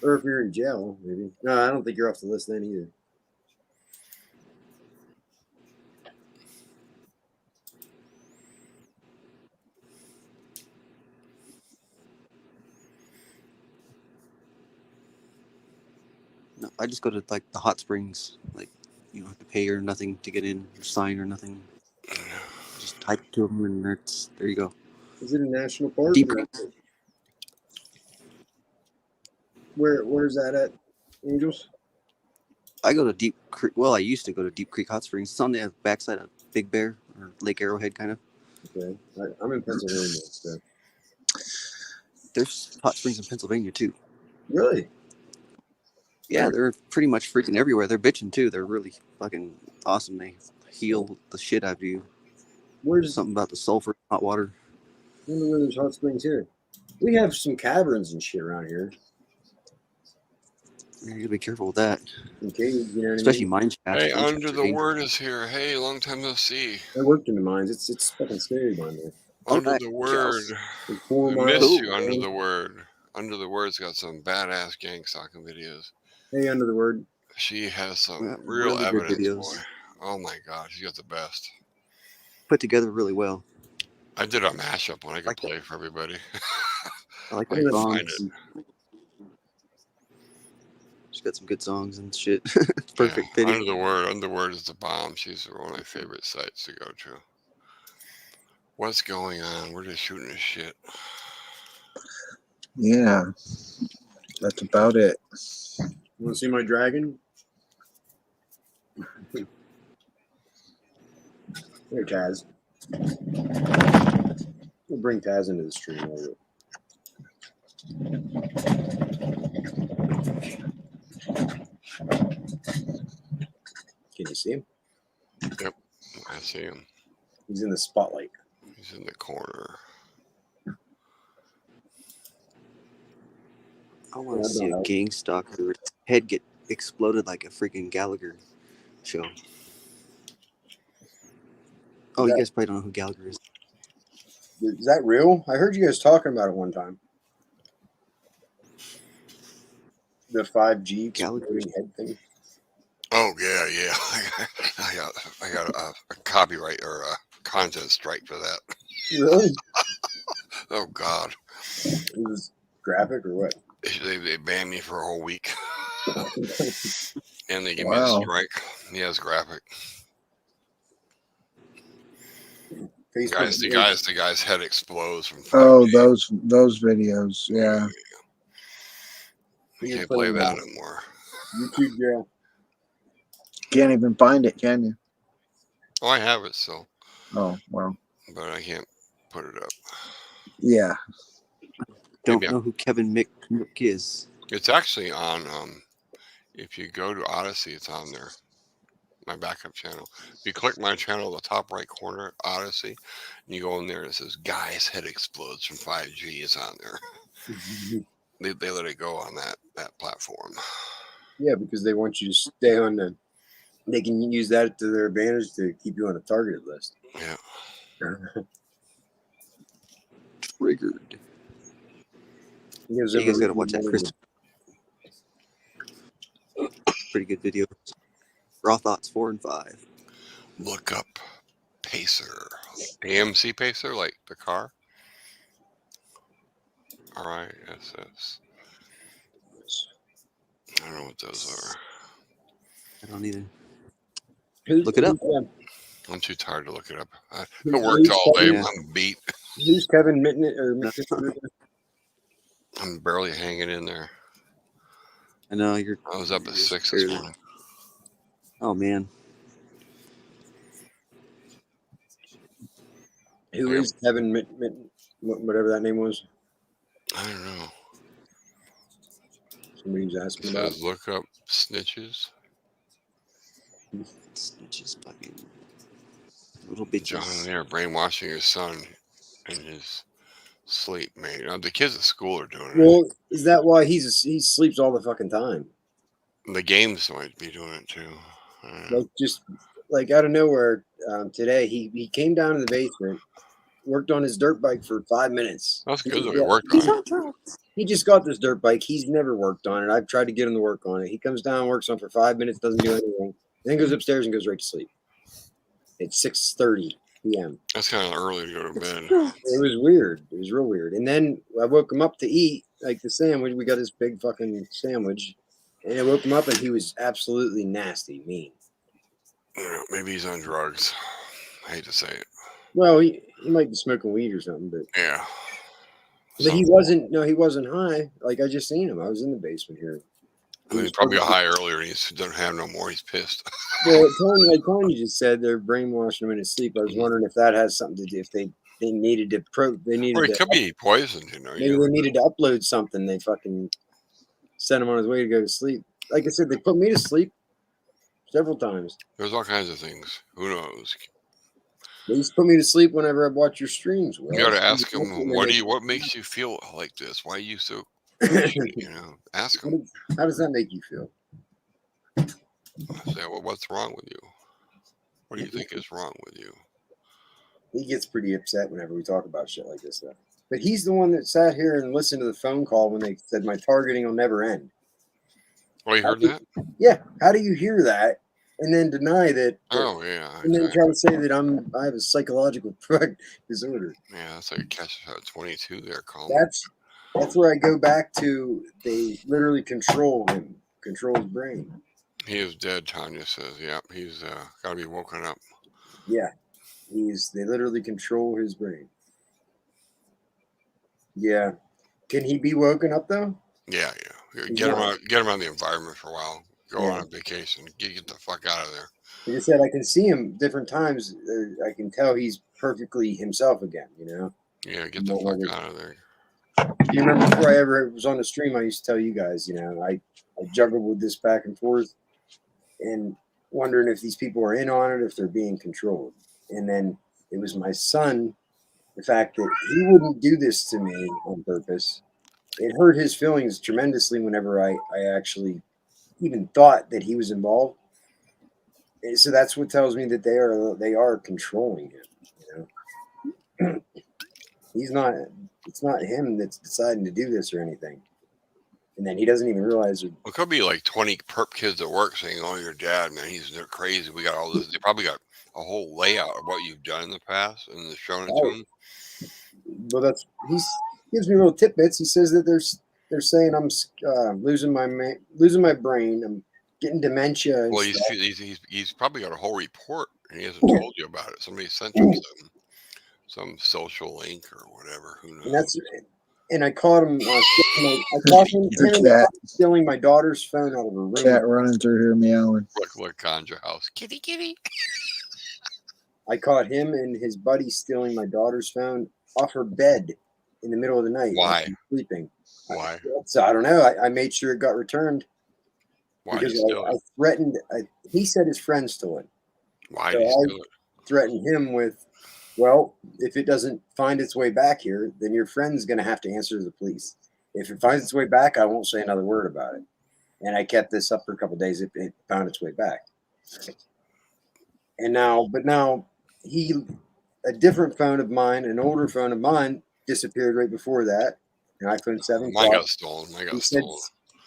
Speaker 20: Or if you're in jail, maybe. No, I don't think you're off the list then either.
Speaker 1: No, I just go to like the hot springs. Like you don't have to pay or nothing to get in, or sign or nothing. Just type to them and there you go.
Speaker 20: Is it a national park?
Speaker 1: Deep Creek.
Speaker 20: Where's that at, Angels?
Speaker 1: I go to Deep Creek. Well, I used to go to Deep Creek Hot Springs. It's on the backside of Big Bear or Lake Arrowhead, kind of.
Speaker 20: Okay, I'm in Pennsylvania. So.
Speaker 1: There's hot springs in Pennsylvania too.
Speaker 20: Really?
Speaker 1: Yeah, they're pretty much freaking everywhere. They're bitching too. They're really fucking awesome. They heal the shit out of you.
Speaker 20: Where's
Speaker 1: something about the sulfur hot water?
Speaker 20: I wonder where there's hot springs here. We have some caverns and shit around here.
Speaker 1: You gotta be careful with that.
Speaker 20: Okay, you know what
Speaker 1: especially
Speaker 20: I mean?
Speaker 1: mine shafts.
Speaker 3: Hey,
Speaker 1: Mine
Speaker 3: Under
Speaker 1: shafts
Speaker 3: the
Speaker 1: are
Speaker 3: Word is here. Hey, long time no see.
Speaker 20: I worked in the mines. It's fucking scary down there.
Speaker 3: Under the Word. I miss you, Under the Word. Under the Word's got some badass gang stalking videos.
Speaker 20: Hey, Under the Word.
Speaker 3: She has some real
Speaker 1: really good
Speaker 3: evidence,
Speaker 1: videos.
Speaker 3: boy. Oh my God, she got the best.
Speaker 1: Put together really well.
Speaker 3: I did a mashup when I could play for everybody.
Speaker 1: I like
Speaker 3: I
Speaker 1: the
Speaker 3: can
Speaker 1: songs.
Speaker 3: find it.
Speaker 1: She's got some good songs and shit. Perfect
Speaker 3: Yeah,
Speaker 1: fitting.
Speaker 3: Under the Word. Under the Word is the bomb. She's one of my favorite sites to go to. What's going on? We're just shooting the shit.
Speaker 21: Yeah, that's about it.
Speaker 20: You want to see my dragon? Here, Taz. We'll bring Taz into the stream over. Can you see him?
Speaker 3: Yep, I see him.
Speaker 20: He's in the spotlight.
Speaker 3: He's in the corner.
Speaker 1: I want to see a gang stalker head get exploded like a freaking Gallagher show. Oh, you guys probably don't know who Gallagher is.
Speaker 20: Is that real? I heard you guys talking about it one time. The 5G exploding head thing.
Speaker 3: Oh yeah. I got a copyright or a content strike for that.
Speaker 20: Really?
Speaker 3: Oh God.
Speaker 20: It was graphic or what?
Speaker 3: They banned me for a whole week, and they gave me a
Speaker 21: Wow.
Speaker 3: strike. Yeah, it's graphic.
Speaker 20: Facebook.
Speaker 3: The guy's head explodes from 5G.
Speaker 21: Oh, those videos. Yeah.
Speaker 3: You can't play that anymore.
Speaker 20: YouTube jail.
Speaker 21: Can't even find it, can you?
Speaker 3: Oh, I have it still,
Speaker 21: Oh, well.
Speaker 3: but I can't put it up.
Speaker 21: Yeah.
Speaker 1: Don't know who Kevin Mick is.
Speaker 3: It's actually on. If you go to Odyssey, it's on there. My backup channel. If you click my channel, the top right corner, Odyssey, and you go in there, and it says "Guy's head explodes from 5G." It's on there. They let it go on that platform.
Speaker 20: Yeah, because they want you to stay on the. They can use that to their advantage to keep you on a targeted list.
Speaker 3: Yeah.
Speaker 1: Triggered.
Speaker 20: You
Speaker 1: guys gotta watch that, Chris. Pretty good video. Raw Thoughts 4 and 5.
Speaker 3: Look up Pacer. AMC Pacer, like the car. RISS. I don't know what those are.
Speaker 1: I don't either. Look it up.
Speaker 3: I'm too tired to look it up. I worked all day. I'm beat.
Speaker 20: Who's Kevin Mitnick or
Speaker 3: I'm barely hanging in there.
Speaker 1: I know
Speaker 3: I was up at 6 this morning.
Speaker 1: Oh man.
Speaker 20: Who is Kevin whatever that name was?
Speaker 3: I don't know.
Speaker 20: Somebody was asking
Speaker 3: It
Speaker 20: about.
Speaker 3: says look up snitches.
Speaker 1: Snitches, fucking little bitches.
Speaker 3: John there brainwashing his son in his sleep, mate. The kids at school are doing it.
Speaker 20: Well, is that why he sleeps all the fucking time?
Speaker 3: The games might be doing it too.
Speaker 20: Like just like out of nowhere today, he came down to the basement, worked on his dirt bike for 5 minutes.
Speaker 3: That's good that he worked on it.
Speaker 20: He just got this dirt bike. He's never worked on it. I've tried to get him to work on it. He comes down, works on it for 5 minutes, doesn't do anything, then goes upstairs and goes right to sleep. It's 6:30 p.m.
Speaker 3: That's kind of early to go to bed.
Speaker 20: It was weird. It was real weird. And then I woke him up to eat like the sandwich. We got this big fucking sandwich, and I woke him up and he was absolutely nasty, mean.
Speaker 3: Yeah, maybe he's on drugs. I hate to say it.
Speaker 20: Well, he might be smoking weed or something, but
Speaker 3: yeah.
Speaker 20: But he wasn't. No, he wasn't high. Like I just seen him. I was in the basement here.
Speaker 3: He probably got high earlier. And he doesn't have no more. He's pissed.
Speaker 20: Well, Tony just said they're brainwashing him in his sleep. I was wondering if that has something to do. If they needed to
Speaker 3: Or he could be poisoned. You know.
Speaker 20: Maybe they needed to upload something. They fucking sent him on his way to go to sleep. Like I said, they put me to sleep several times.
Speaker 3: There's all kinds of things. Who knows?
Speaker 20: They used to put me to sleep whenever I watch your streams. Will.
Speaker 3: You got to ask him, what makes you feel like this? Why are you so, you know, ask him.
Speaker 20: How does that make you feel?
Speaker 3: I say, well, what's wrong with you? What do you think is wrong with you?
Speaker 20: He gets pretty upset whenever we talk about shit like this stuff. But he's the one that sat here and listened to the phone call when they said my targeting will never end.
Speaker 3: Oh, you heard that?
Speaker 20: Yeah. How do you hear that and then deny that?
Speaker 3: Oh, yeah.
Speaker 20: And then try to say that I have a psychological disorder.
Speaker 3: Yeah, that's like a catch at 22 there, Colin.
Speaker 20: That's where I go back to. They literally control him, control his brain.
Speaker 3: He is dead, Tanya says. Yeah, he's got to be woken up.
Speaker 20: Yeah, they literally control his brain. Yeah, can he be woken up though?
Speaker 3: Yeah. Get him out of the environment for a while. Go on a vacation. Get the fuck out of there.
Speaker 20: Like I said, I can see him different times. I can tell he's perfectly himself again. You know.
Speaker 3: Yeah, get the fuck out of there.
Speaker 20: You remember before I ever was on the stream, I used to tell you guys, you know, I juggled with this back and forth and wondering if these people are in on it, if they're being controlled. And then it was my son, the fact that he wouldn't do this to me on purpose. It hurt his feelings tremendously whenever I actually even thought that he was involved. And so that's what tells me that they are controlling him, you know. It's not him that's deciding to do this or anything. And then he doesn't even realize it.
Speaker 3: It could be like 20 perp kids at work saying, oh, your dad, man, they're crazy. We got all this. They probably got a whole layout of what you've done in the past and they're showing it to him.
Speaker 20: Well, he gives me little tidbits. He says that they're saying I'm losing my brain. I'm getting dementia.
Speaker 3: Well, he's probably got a whole report and he hasn't told you about it. Somebody sent him some social link or whatever. Who knows?
Speaker 20: And I caught him. Stealing my daughter's phone out of her room.
Speaker 21: Cat running through here meowing.
Speaker 3: Look, conjure house. Kitty.
Speaker 20: I caught him and his buddy stealing my daughter's phone off her bed in the middle of the night.
Speaker 3: Why?
Speaker 20: Sleeping.
Speaker 3: Why?
Speaker 20: So I don't know. I made sure it got returned.
Speaker 3: Why
Speaker 20: because I threatened. He said his friend stole it.
Speaker 3: Why did he steal it?
Speaker 20: Threatened him with, well, if it doesn't find its way back here, then your friend's going to have to answer to the police. If it finds its way back, I won't say another word about it. And I kept this up for a couple of days. It found its way back. And now a different phone of mine, an older phone of mine, disappeared right before that. An iPhone 7.
Speaker 3: Mine got stolen.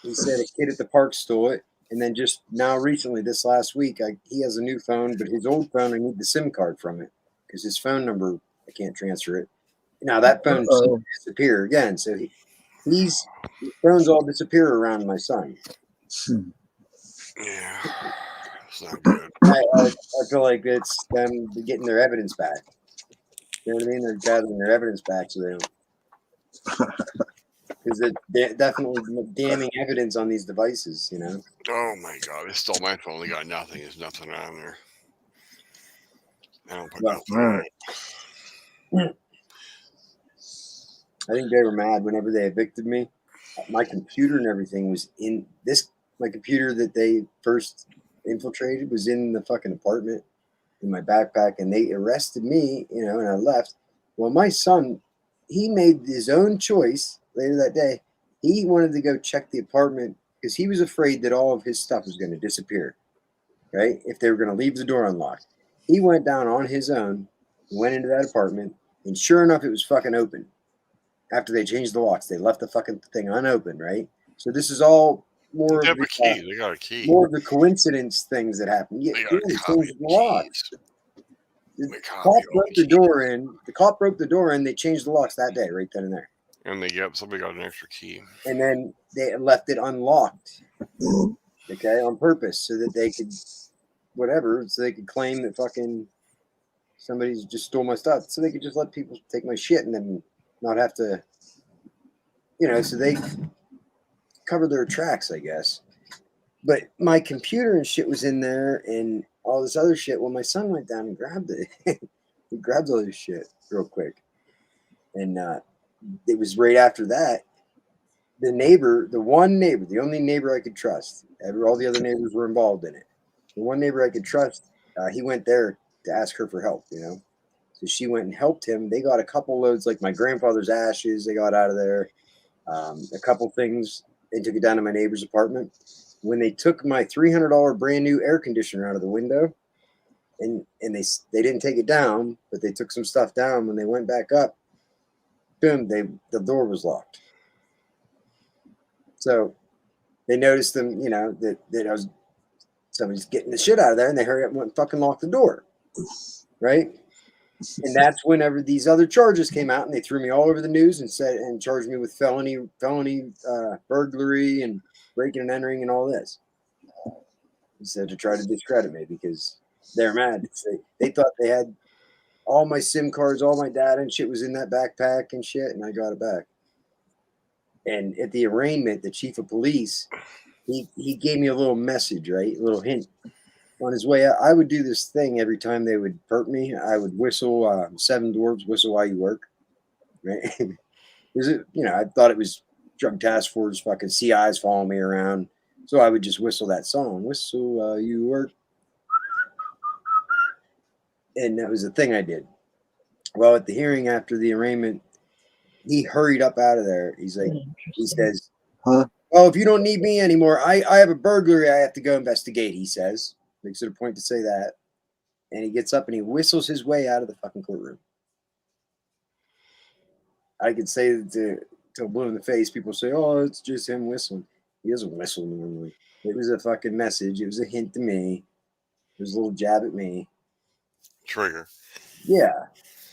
Speaker 20: He said a kid at the park stole it. And then just now recently, this last week, he has a new phone, but his old phone, I need the SIM card from it because his phone number, I can't transfer it. Now that phone disappear again. So his phones all disappear around my son.
Speaker 3: Yeah, it's not good.
Speaker 20: I feel like it's them getting their evidence back. You know what I mean? They're gathering their evidence back so they don't. Because it's definitely damning evidence on these devices, you know.
Speaker 3: Oh my God! They stole my phone. They got nothing. There's nothing on there. I don't put nothing on it.
Speaker 20: I think they were mad whenever they evicted me. My computer and everything was in this. My computer that they first infiltrated was in the fucking apartment in my backpack, and they arrested me, you know, and I left. Well, my son, he made his own choice later that day. He wanted to go check the apartment because he was afraid that all of his stuff was going to disappear, right? If they were going to leave the door unlocked. He went down on his own, went into that apartment, and sure enough, it was fucking open. After they changed the locks, they left the fucking thing unopened, right? So this is all more
Speaker 3: They
Speaker 20: of
Speaker 3: have
Speaker 20: the
Speaker 3: a key. They got a key.
Speaker 20: more of the coincidence things that happen. Yeah,
Speaker 3: They got
Speaker 20: yeah,
Speaker 3: a
Speaker 20: they
Speaker 3: copy
Speaker 20: changed
Speaker 3: of
Speaker 20: the
Speaker 3: the
Speaker 20: locks.
Speaker 3: keys.
Speaker 20: The
Speaker 3: They copy
Speaker 20: cop
Speaker 3: all
Speaker 20: broke
Speaker 3: the
Speaker 20: the door in. The cop broke the door in. They changed the locks that day, right then and there.
Speaker 3: And somebody got an extra key.
Speaker 20: And then they left it unlocked, okay, on purpose, so that they could, whatever, so they could claim that fucking somebody's just stole my stuff, so they could just let people take my shit and then not have to, you know, so they cover their tracks, I guess. But my computer and shit was in there and all this other shit. Well, my son went down and grabbed it. He grabbed all this shit real quick. And it was right after that. The neighbor, the one neighbor, the only neighbor I could trust, all the other neighbors were involved in it. The one neighbor I could trust, he went there to ask her for help, you know. So she went and helped him. They got a couple loads, like my grandfather's ashes, they got out of there. A couple things. They took it down to my neighbor's apartment. When they took my $300 brand new air conditioner out of the window, and they didn't take it down, but they took some stuff down. When they went back up, boom, the door was locked. So they noticed them, you know, that I was somebody's getting the shit out of there, and they hurry up and went and fucking locked the door, right? And that's whenever these other charges came out, and they threw me all over the news and charged me with felony burglary and breaking and entering and all this. He said to try to discredit me because they're mad. They thought they had all my SIM cards, all my data and shit was in that backpack and shit, and I got it back. And at the arraignment, the chief of police, he gave me a little message, right? A little hint. On his way out, I would do this thing every time they would perp me. I would whistle Seven Dwarfs, Whistle While You Work, right? Because I thought it was Drug Task Force, fucking CIs following me around. So I would just whistle that song, Whistle While You Work. And that was the thing I did. Well, at the hearing after the arraignment, he hurried up out of there. He says,
Speaker 2: Huh?
Speaker 20: "Oh, if you don't need me anymore, I have a burglary I have to go investigate," he says. Makes it a point to say that. And he gets up and he whistles his way out of the fucking courtroom. I could say to blue in the face, people say, "Oh, it's just him whistling." He doesn't whistle normally. It was a fucking message. It was a hint to me. It was a little jab at me.
Speaker 3: Trigger.
Speaker 20: Yeah.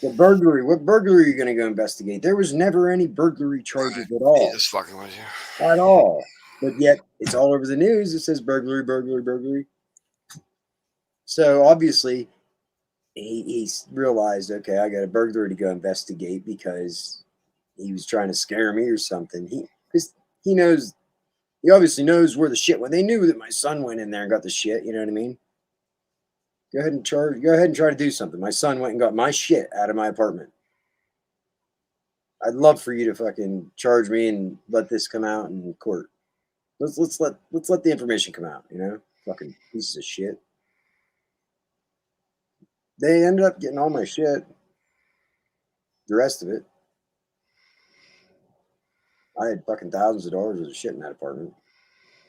Speaker 20: The burglary. What burglary are you going to go investigate? There was never any burglary charges at all.
Speaker 3: He's just fucking with you.
Speaker 20: At all. But yet, it's all over the news. It says burglary, burglary, burglary. So, obviously, he realized, okay, I got a burglary to go investigate because he was trying to scare me or something. He knows, he obviously knows where the shit went. They knew that my son went in there and got the shit, you know what I mean? Go ahead and try to do something. My son went and got my shit out of my apartment. I'd love for you to fucking charge me and let this come out in court. Let's let the information come out, you know? Fucking pieces of shit. They ended up getting all my shit. The rest of it. I had fucking thousands of dollars worth of shit in that apartment.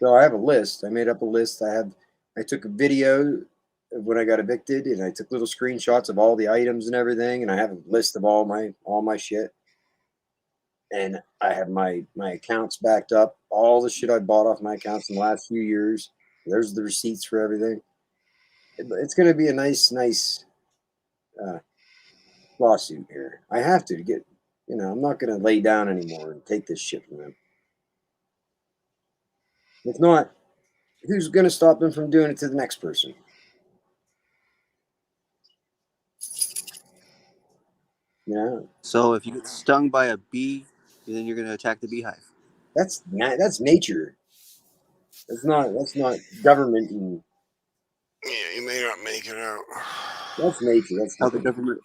Speaker 20: So I have a list. I made up a list. I took a video of when I got evicted, and I took little screenshots of all the items and everything, and I have a list of all my shit. And I have my accounts backed up, all the shit I bought off my accounts in the last few years. There's the receipts for everything. It's going to be a nice lawsuit here. I have to get, I'm not going to lay down anymore and take this shit from them. If not, who's going to stop them from doing it to the next person? Yeah.
Speaker 1: So if you get stung by a bee, then you're going to attack the beehive.
Speaker 20: That's nature. That's not government.
Speaker 3: Yeah, you may not make it out.
Speaker 20: That's nature. That's
Speaker 1: how the government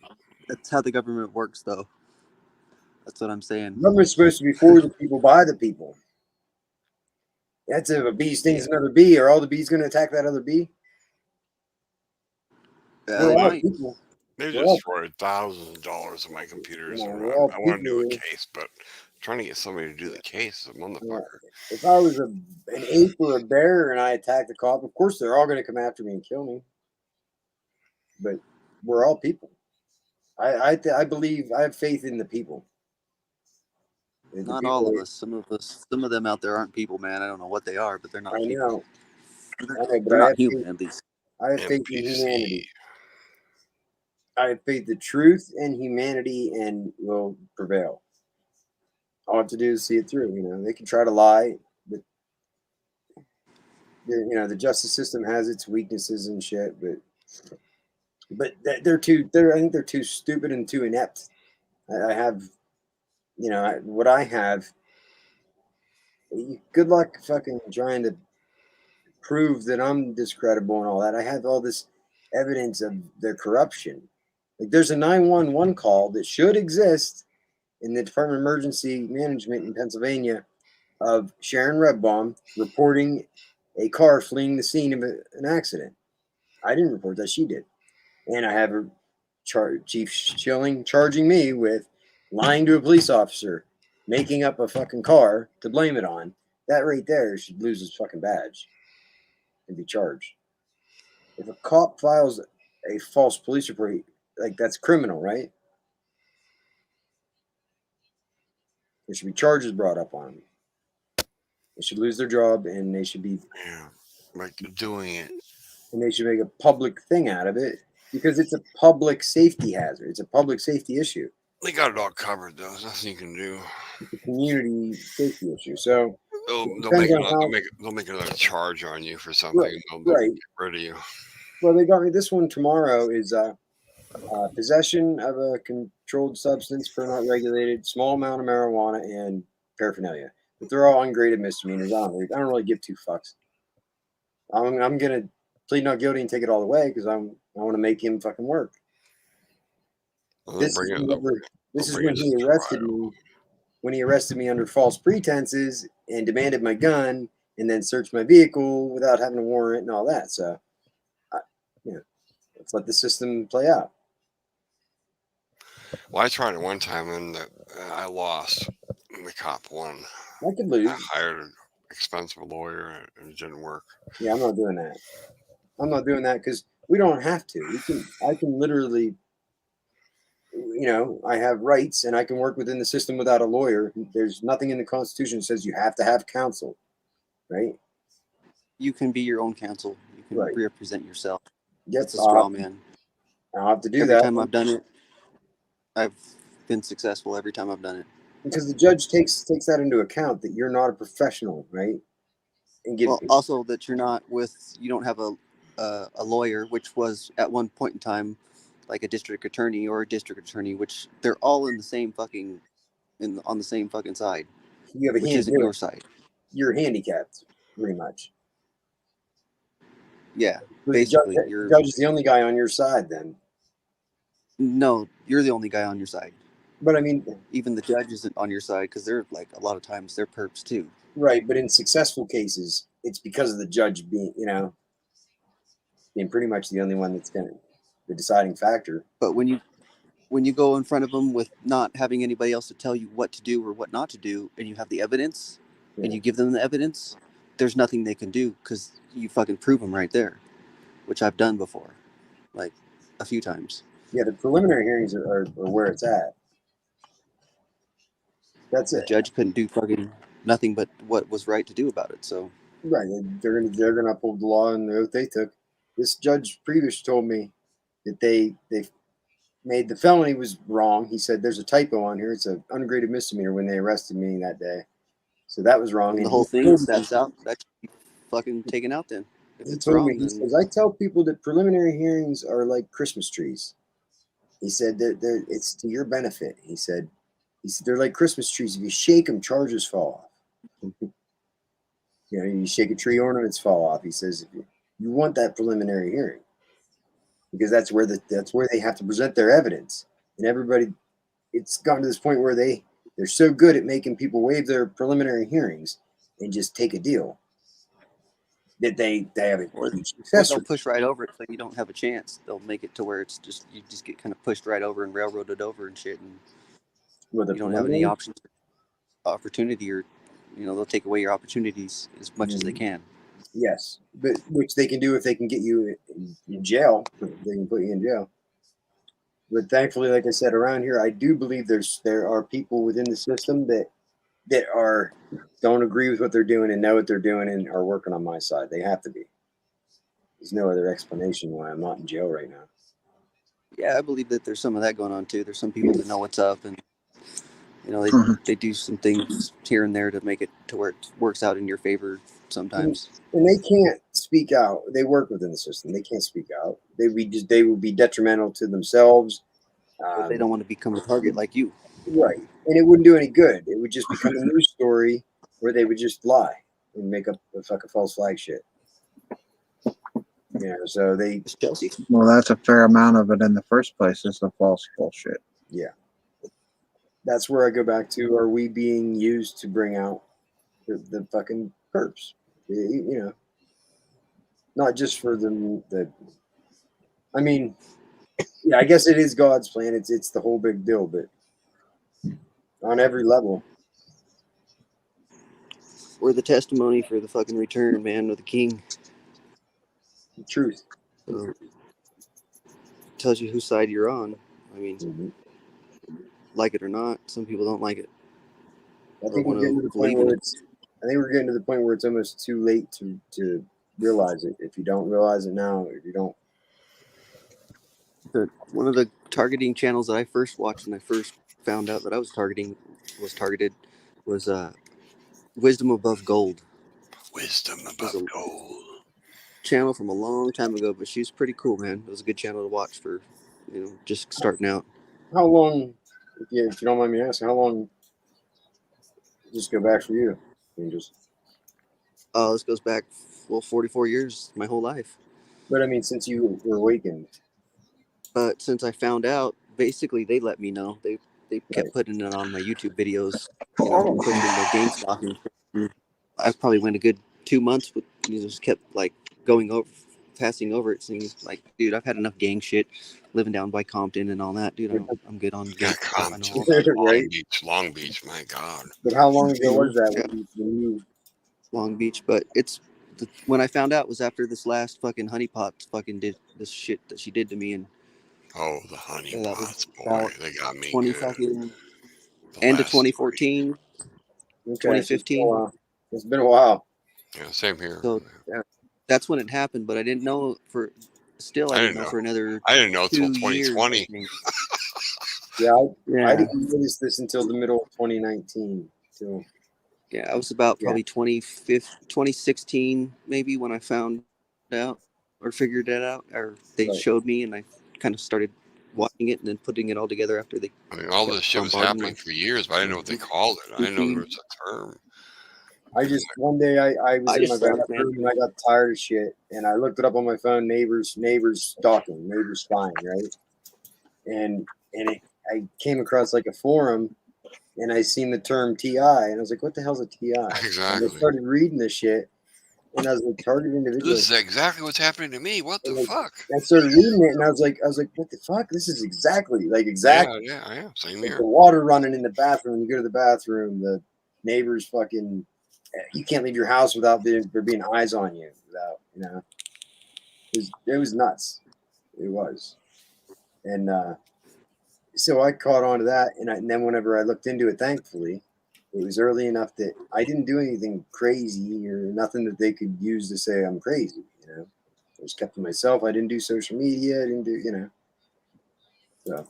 Speaker 1: That's how the government works, though. That's what I'm saying.
Speaker 20: Government's supposed to be for the people, by the people. That's if a bee stings another bee. Are all the bees going to attack that other bee?
Speaker 1: Yeah,
Speaker 20: We're
Speaker 1: they
Speaker 20: all
Speaker 1: might.
Speaker 20: people.
Speaker 3: They
Speaker 20: We're all,
Speaker 3: destroyed thousands of dollars of my computers.
Speaker 20: we're all
Speaker 3: I want to do a
Speaker 20: people.
Speaker 3: case, but trying to get somebody to do the case is a motherfucker.
Speaker 20: If I was an ape or a bear and I attacked a cop, of course they're all going to come after me and kill me. But we're all people. I believe, I have faith in the people.
Speaker 1: Not all of us. Some of them out there aren't people, man. I don't know what they are, but they're not people.
Speaker 20: I know, but
Speaker 1: They're
Speaker 20: I
Speaker 1: not
Speaker 20: have
Speaker 1: human,
Speaker 20: faith,
Speaker 1: at least.
Speaker 20: I have faith in humanity. I have faith the truth and humanity and will prevail. All I have to do is see it through. They can try to lie, but the justice system has its weaknesses and shit. But they're too. I think they're too stupid and too inept. I have, what I have. Good luck fucking trying to prove that I'm discreditable and all that. I have all this evidence of their corruption. Like there's a 911 call that should exist in the Department of Emergency Management in Pennsylvania of Sharon Redbaum reporting a car fleeing the scene of an accident. I didn't report that, she did. And I have her Chief Schilling charging me with lying to a police officer, making up a fucking car to blame it on. That right there should lose his fucking badge and be charged. If a cop files a false police report, like that's criminal, right? There should be charges brought up on them. They should lose their job, and they should be
Speaker 3: like doing it.
Speaker 20: And they should make a public thing out of it because it's a public safety hazard. It's a public safety issue.
Speaker 3: They got it all covered, though. There's nothing you can do.
Speaker 20: It's a community safety issue. So
Speaker 3: they'll make another charge on you for something.
Speaker 20: Right,
Speaker 3: They'll
Speaker 20: right.
Speaker 3: get rid of you.
Speaker 20: Well, they got me. This one tomorrow is possession of a controlled substance per not regulated, small amount of marijuana, and paraphernalia. But they're all ungraded misdemeanors. I don't really give two fucks. I'm gonna plead not guilty and take it all away because I want to make him fucking work. This is when he arrested me. When he arrested me under false pretenses and demanded my gun and then searched my vehicle without having a warrant and all that. So, let's let the system play out.
Speaker 3: Well, I tried it one time and I lost. The cop won.
Speaker 20: I could lose.
Speaker 3: I hired an expensive lawyer and it didn't work.
Speaker 20: Yeah, I'm not doing that. I'm not doing that because we don't have to. I can literally, I have rights and I can work within the system without a lawyer. There's nothing in the Constitution that says you have to have counsel, right?
Speaker 1: You can be your own counsel. You can represent yourself.
Speaker 20: Yep.
Speaker 1: It's a straw man.
Speaker 20: I'll have to do that.
Speaker 1: Every time I've done it, I've been successful every time I've done it.
Speaker 20: Because the judge takes that into account that you're not a professional, right? And
Speaker 1: also that you don't have a lawyer, which was at one point in time like a district attorney or a district attorney, which they're all in the same fucking on the same fucking side.
Speaker 20: You have a
Speaker 1: which
Speaker 20: hand,
Speaker 1: isn't your side.
Speaker 20: You're handicapped, pretty much.
Speaker 1: Yeah, basically,
Speaker 20: the judge is the only guy on your side. Then
Speaker 1: no, you're the only guy on your side.
Speaker 20: But I mean,
Speaker 1: even the judge isn't on your side because they're like a lot of times they're perps too.
Speaker 20: Right, but in successful cases, it's because of the judge being pretty much the only one that's the deciding factor.
Speaker 1: But when you go in front of them with not having anybody else to tell you what to do or what not to do, and you have the evidence, and you give them the evidence, there's nothing they can do because you fucking prove them right there, which I've done before, like a few times.
Speaker 20: Yeah, the preliminary hearings are where it's at. That's it.
Speaker 1: The judge couldn't do fucking nothing but what was right to do about it. So
Speaker 20: right, they're gonna uphold the law and the oath they took. This judge previous told me that they made the felony was wrong. He said there's a typo on here. It's an ungraded misdemeanor when they arrested me that day. So that was wrong.
Speaker 1: And the whole thing that's out. That should be fucking taken out then. If it's wrong,
Speaker 20: he says, I tell people that preliminary hearings are like Christmas trees. He said that it's to your benefit. He said they're like Christmas trees. If you shake them, charges fall off. You shake a tree, ornaments fall off. He says if you want that preliminary hearing because that's where they have to present their evidence. and everybody, it's gotten to this point where they're so good at making people waive their preliminary hearings and just take a deal that they have a
Speaker 1: Or
Speaker 20: huge success
Speaker 1: they'll
Speaker 20: rate.
Speaker 1: push right over it so you don't have a chance. They'll make it to where it's just you just get kind of pushed right over and railroaded over and shit, and
Speaker 20: With a
Speaker 1: you don't have any
Speaker 20: preliminary?
Speaker 1: opportunity, or they'll take away your opportunities as much as they can.
Speaker 20: Yes, but which they can do if they can get you in jail. They can put you in jail. But thankfully, like I said, around here, I do believe there are people within the system that don't agree with what they're doing and know what they're doing and are working on my side. They have to be. There's no other explanation why I'm not in jail right now.
Speaker 1: Yeah, I believe that there's some of that going on too. There's some people that know what's up, and they do some things here and there to make it to where it works out in your favor sometimes.
Speaker 20: And they can't speak out. They work within the system. They can't speak out. They would be detrimental to themselves.
Speaker 1: But they don't want to become a target like you.
Speaker 20: Right. And it wouldn't do any good. It would just become a news story where they would just lie and make up a fucking false flag shit. So they.
Speaker 21: Well, that's a fair amount of it in the first place. It's the false bullshit.
Speaker 20: Yeah. That's where I go back to, are we being used to bring out the fucking perps? Not just for I mean, yeah, I guess it is God's plan. It's the whole big deal, but on every level.
Speaker 1: We're the testimony for the fucking return, man, of the king.
Speaker 20: The truth.
Speaker 1: So, tells you whose side you're on. I mean, like it or not, some people don't like it.
Speaker 20: I think we're getting to the point where it's almost too late to realize it. If you don't realize it now, if you don't.
Speaker 1: One of the targeting channels that I first watched and I first found out that I was targeted was Wisdom Above Gold.
Speaker 3: Wisdom Above Gold.
Speaker 1: Channel from a long time ago, but she's pretty cool, man. It was a good channel to watch for, just starting out.
Speaker 20: How long, if you don't mind me asking, how long did this go back for you?
Speaker 1: This goes back 44 years, my whole life.
Speaker 20: But I mean, since you were awakened.
Speaker 1: But since I found out, basically they let me know. They kept putting it on my YouTube videos, pushing the gang stalking. I probably went a good 2 months with just kept like passing over it, saying like, dude, I've had enough gang shit, living down by Compton and all that, dude. I'm good on gang.
Speaker 3: Compton, Long Beach, my God.
Speaker 20: But how long ago was that? When
Speaker 1: Long Beach, but when I found out was after this last fucking honeypot fucking did this shit that she did to me, and
Speaker 3: the honeypots,
Speaker 1: boy,
Speaker 3: they got me
Speaker 1: 20
Speaker 3: good.
Speaker 1: fucking end of 2014, 2015.
Speaker 20: It's been a while.
Speaker 3: Yeah, same here.
Speaker 1: So that's when it happened, but I didn't know I didn't know for another.
Speaker 3: I didn't know
Speaker 1: 2
Speaker 3: until 2020.
Speaker 20: I didn't notice this until the middle of 2019. So.
Speaker 1: Yeah, I was about probably 2016 maybe when I found out or figured it out, or they showed me, and I kind of started watching it and then putting it all together after they.
Speaker 3: I mean, all this shit was happening for years, but I didn't know what they called it. I didn't know there was a term.
Speaker 20: One day I was in my bathroom and I got tired of shit, and I looked it up on my phone. Neighbors stalking, neighbors spying, right? And I came across like a forum, and I seen the term TI, and I was like, "What the hell's a TI?"
Speaker 3: Exactly.
Speaker 20: And I started reading this shit, and I was like, "Target individuals."
Speaker 3: This is exactly what's happening to me. What the fuck?
Speaker 20: I started reading it, and I was like, "What the fuck? This is exactly."
Speaker 3: Yeah. Same here.
Speaker 20: The water running in the bathroom. When you go to the bathroom, the neighbors fucking. You can't leave your house without there being eyes on you. Without it was nuts. It was, and so I caught on to that, and then whenever I looked into it, thankfully, it was early enough that I didn't do anything crazy or nothing that they could use to say I'm crazy. I just kept to myself. I didn't do social media. I didn't do So.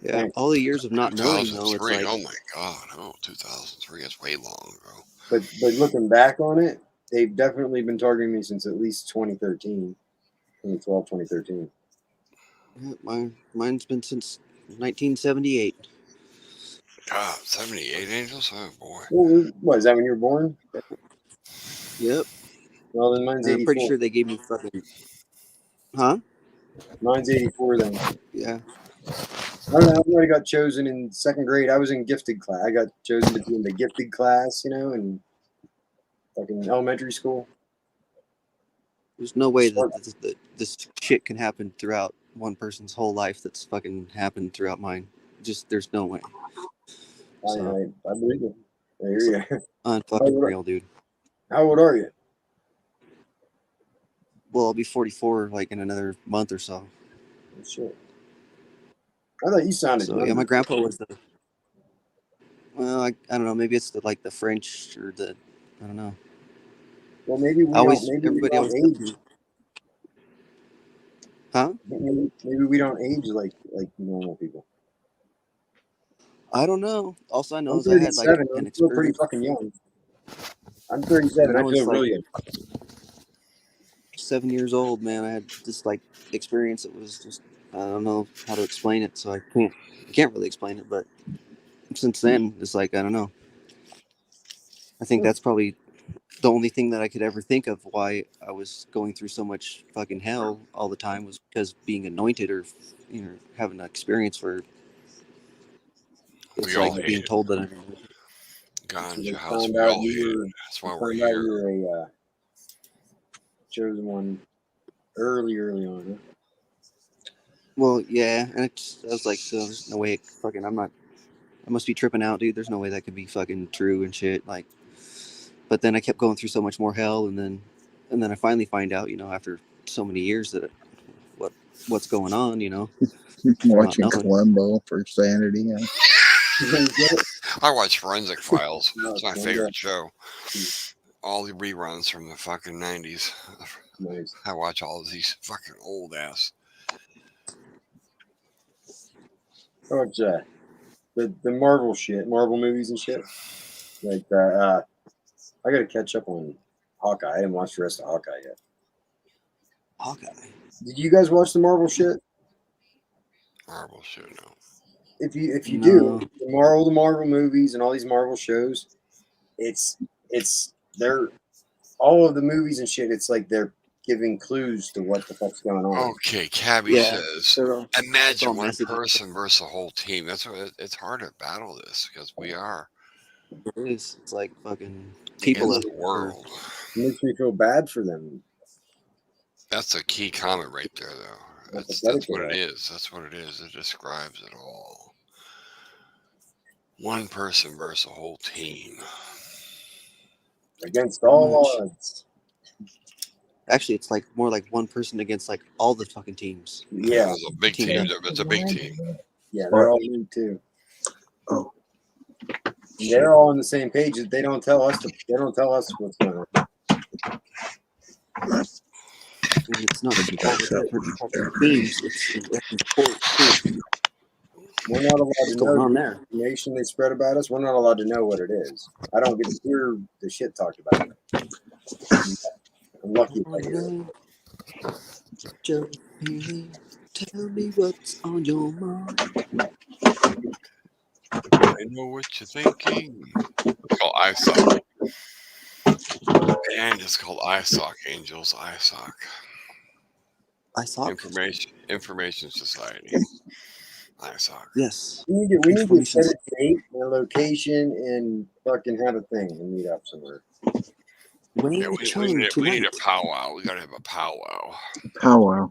Speaker 1: Yeah, all the years of not knowing, though, it's
Speaker 3: 2003.
Speaker 1: like,
Speaker 3: Oh my God! 2003. That's way long ago.
Speaker 20: But looking back on it, they've definitely been targeting me since at least 2013, 2012, 2013.
Speaker 1: Yeah, mine's been since 1978.
Speaker 3: God, 78 Angels? Oh boy.
Speaker 20: Well, what is that when you were born?
Speaker 1: Yep.
Speaker 20: Well, then mine's 84.
Speaker 1: I'm pretty sure they gave me fucking. Huh?
Speaker 20: Mine's 84 then.
Speaker 1: Yeah.
Speaker 20: I don't know. I got chosen in second grade. I was in gifted class. I got chosen to be in the gifted class, in fucking elementary school.
Speaker 1: There's no way that this shit can happen throughout one person's whole life that's fucking happened throughout mine. Just there's no way. So,
Speaker 20: I believe it. I hear you.
Speaker 1: Unfucking real, dude.
Speaker 20: How old are you?
Speaker 1: Well, I'll be 44 like in another month or so.
Speaker 20: Oh, shit. I thought you sounded
Speaker 1: so. Yeah, my grandpa was the. Well, I don't know. Maybe it's the French or the. I don't know.
Speaker 20: Well, maybe we don't age.
Speaker 1: Huh?
Speaker 20: Maybe we don't age like normal people.
Speaker 1: I don't know. Also, I know
Speaker 20: I'm
Speaker 1: is I had like
Speaker 20: 37.
Speaker 1: an
Speaker 20: I'm still pretty
Speaker 1: experience.
Speaker 20: fucking young. I'm 37.
Speaker 1: When I
Speaker 20: I
Speaker 1: was
Speaker 20: feel really young.
Speaker 1: 7 years old, man, I had this experience that was just I don't know how to explain it, so I can't really explain it. But since then, it's like I don't know. I think that's probably the only thing that I could ever think of why I was going through so much fucking hell all the time was because being anointed or having an experience where it's
Speaker 3: We all
Speaker 1: like
Speaker 3: hate
Speaker 1: being
Speaker 3: it.
Speaker 1: told that I'm
Speaker 3: Ganja house.
Speaker 20: Found
Speaker 3: We
Speaker 20: out
Speaker 3: all hate
Speaker 20: you
Speaker 3: it. That's why
Speaker 20: found
Speaker 3: we're
Speaker 20: out
Speaker 3: here.
Speaker 20: you were a chosen one early on. Huh?
Speaker 1: Well, yeah, and I was like, so there's no way fucking I must be tripping out, dude. There's no way that could be fucking true and shit. Like, but then I kept going through so much more hell, and then I finally find out, after so many years that what's going on,
Speaker 21: Watching
Speaker 1: not knowing.
Speaker 21: Columbo for sanity.
Speaker 3: I watch Forensic Files.
Speaker 20: No,
Speaker 3: It's my favorite show. All the reruns from the fucking 90s.
Speaker 20: Nice.
Speaker 3: I watch all of these fucking old ass.
Speaker 20: How much the Marvel shit, Marvel movies and shit. Like I gotta catch up on Hawkeye. I didn't watch the rest of Hawkeye yet.
Speaker 1: Hawkeye.
Speaker 20: Did you guys watch the Marvel shit?
Speaker 3: Marvel shit, no.
Speaker 20: If you
Speaker 1: No.
Speaker 20: do, the Marvel movies and all these Marvel shows, they're all of the movies and shit. It's like they're giving clues to what the fuck's going on.
Speaker 3: Okay, Cabby says, imagine one person versus a whole team. That's what it's hard to battle this because we are.
Speaker 1: It is. It's like fucking people
Speaker 3: in
Speaker 1: of
Speaker 3: the world.
Speaker 20: It makes me feel bad for them.
Speaker 3: That's a key comment right there, though. That's what it is. That's what it is. It describes it all. One person versus a whole team.
Speaker 20: Against all odds.
Speaker 1: Actually, it's like more like one person against like all the fucking teams.
Speaker 20: Yeah,
Speaker 3: it's a big team. It's a big team.
Speaker 20: Yeah, they're all new too. Oh, they're all on the same page. They don't tell us. They don't tell us what's going on.
Speaker 1: It's not all the different fucking teams. It's
Speaker 20: we're not allowed
Speaker 1: what's
Speaker 20: to
Speaker 1: going
Speaker 20: know
Speaker 1: on
Speaker 20: the
Speaker 1: there.
Speaker 20: information they spread about us. We're not allowed to know what it is. I don't get to hear the shit talked about. I'm lucky if I hear
Speaker 1: it. Tell me what's on your mind.
Speaker 3: I know what you're thinking. It's called ISOC. And it's called ISOC, Angels ISOC.
Speaker 1: ISOC?
Speaker 3: Information Society. ISOC.
Speaker 1: Yes.
Speaker 20: We need to set a date and a location and fucking have a thing and meet up somewhere.
Speaker 3: Yeah, we need a powwow. We gotta have a powwow.
Speaker 21: Powwow.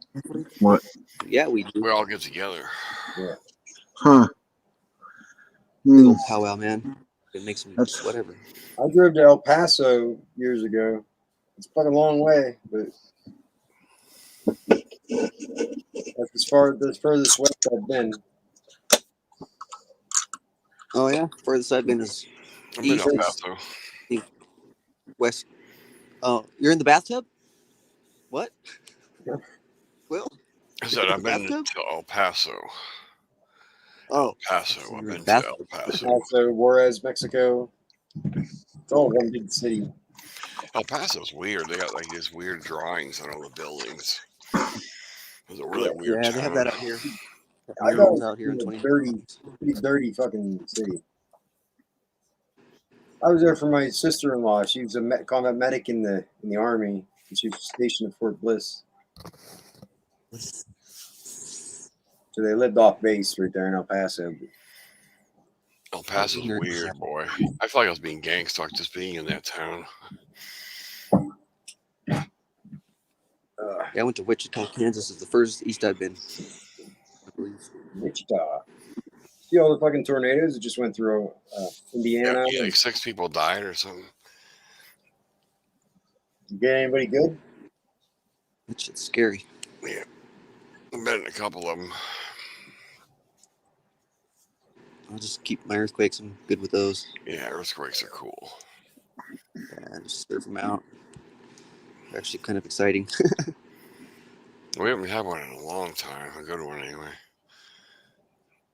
Speaker 21: What?
Speaker 1: Yeah, we do.
Speaker 3: We all get together.
Speaker 20: Yeah.
Speaker 21: Huh.
Speaker 1: Little powwow, man. It makes me whatever.
Speaker 20: I drove to El Paso years ago. It's a fucking long way, but that's as furthest west I've been.
Speaker 1: Oh yeah, furthest I've been is east. West. Oh, you're in the bathtub? What? Will?
Speaker 3: I said I've been to El Paso.
Speaker 1: Oh,
Speaker 3: El Paso. I've been to El Paso.
Speaker 20: El Paso, Juarez, Mexico. It's all one big city.
Speaker 3: El Paso's weird. They got like these weird drawings on all the buildings. It's a really weird town.
Speaker 1: They have that out here.
Speaker 20: I know out here in pretty dirty fucking city. I was there for my sister-in-law. She was a combat medic in the army. And she was stationed at Fort Bliss. So they lived off base right there in El Paso.
Speaker 3: El Paso's weird, boy. I feel like I was being gang stalked just being in that town.
Speaker 1: Yeah, I went to Wichita, Kansas. Is the furthest east I've been, I believe.
Speaker 20: Wichita. See all the fucking tornadoes that just went through Indiana?
Speaker 3: Yeah, like 6 people died or something.
Speaker 20: You get anybody good?
Speaker 1: That shit's scary.
Speaker 3: Yeah, I've been in a couple of them.
Speaker 1: I'll just keep my earthquakes. I'm good with those.
Speaker 3: Yeah, earthquakes are cool.
Speaker 1: Yeah, just surf them out. They're actually kind of exciting.
Speaker 3: We haven't had one in a long time. A good one anyway.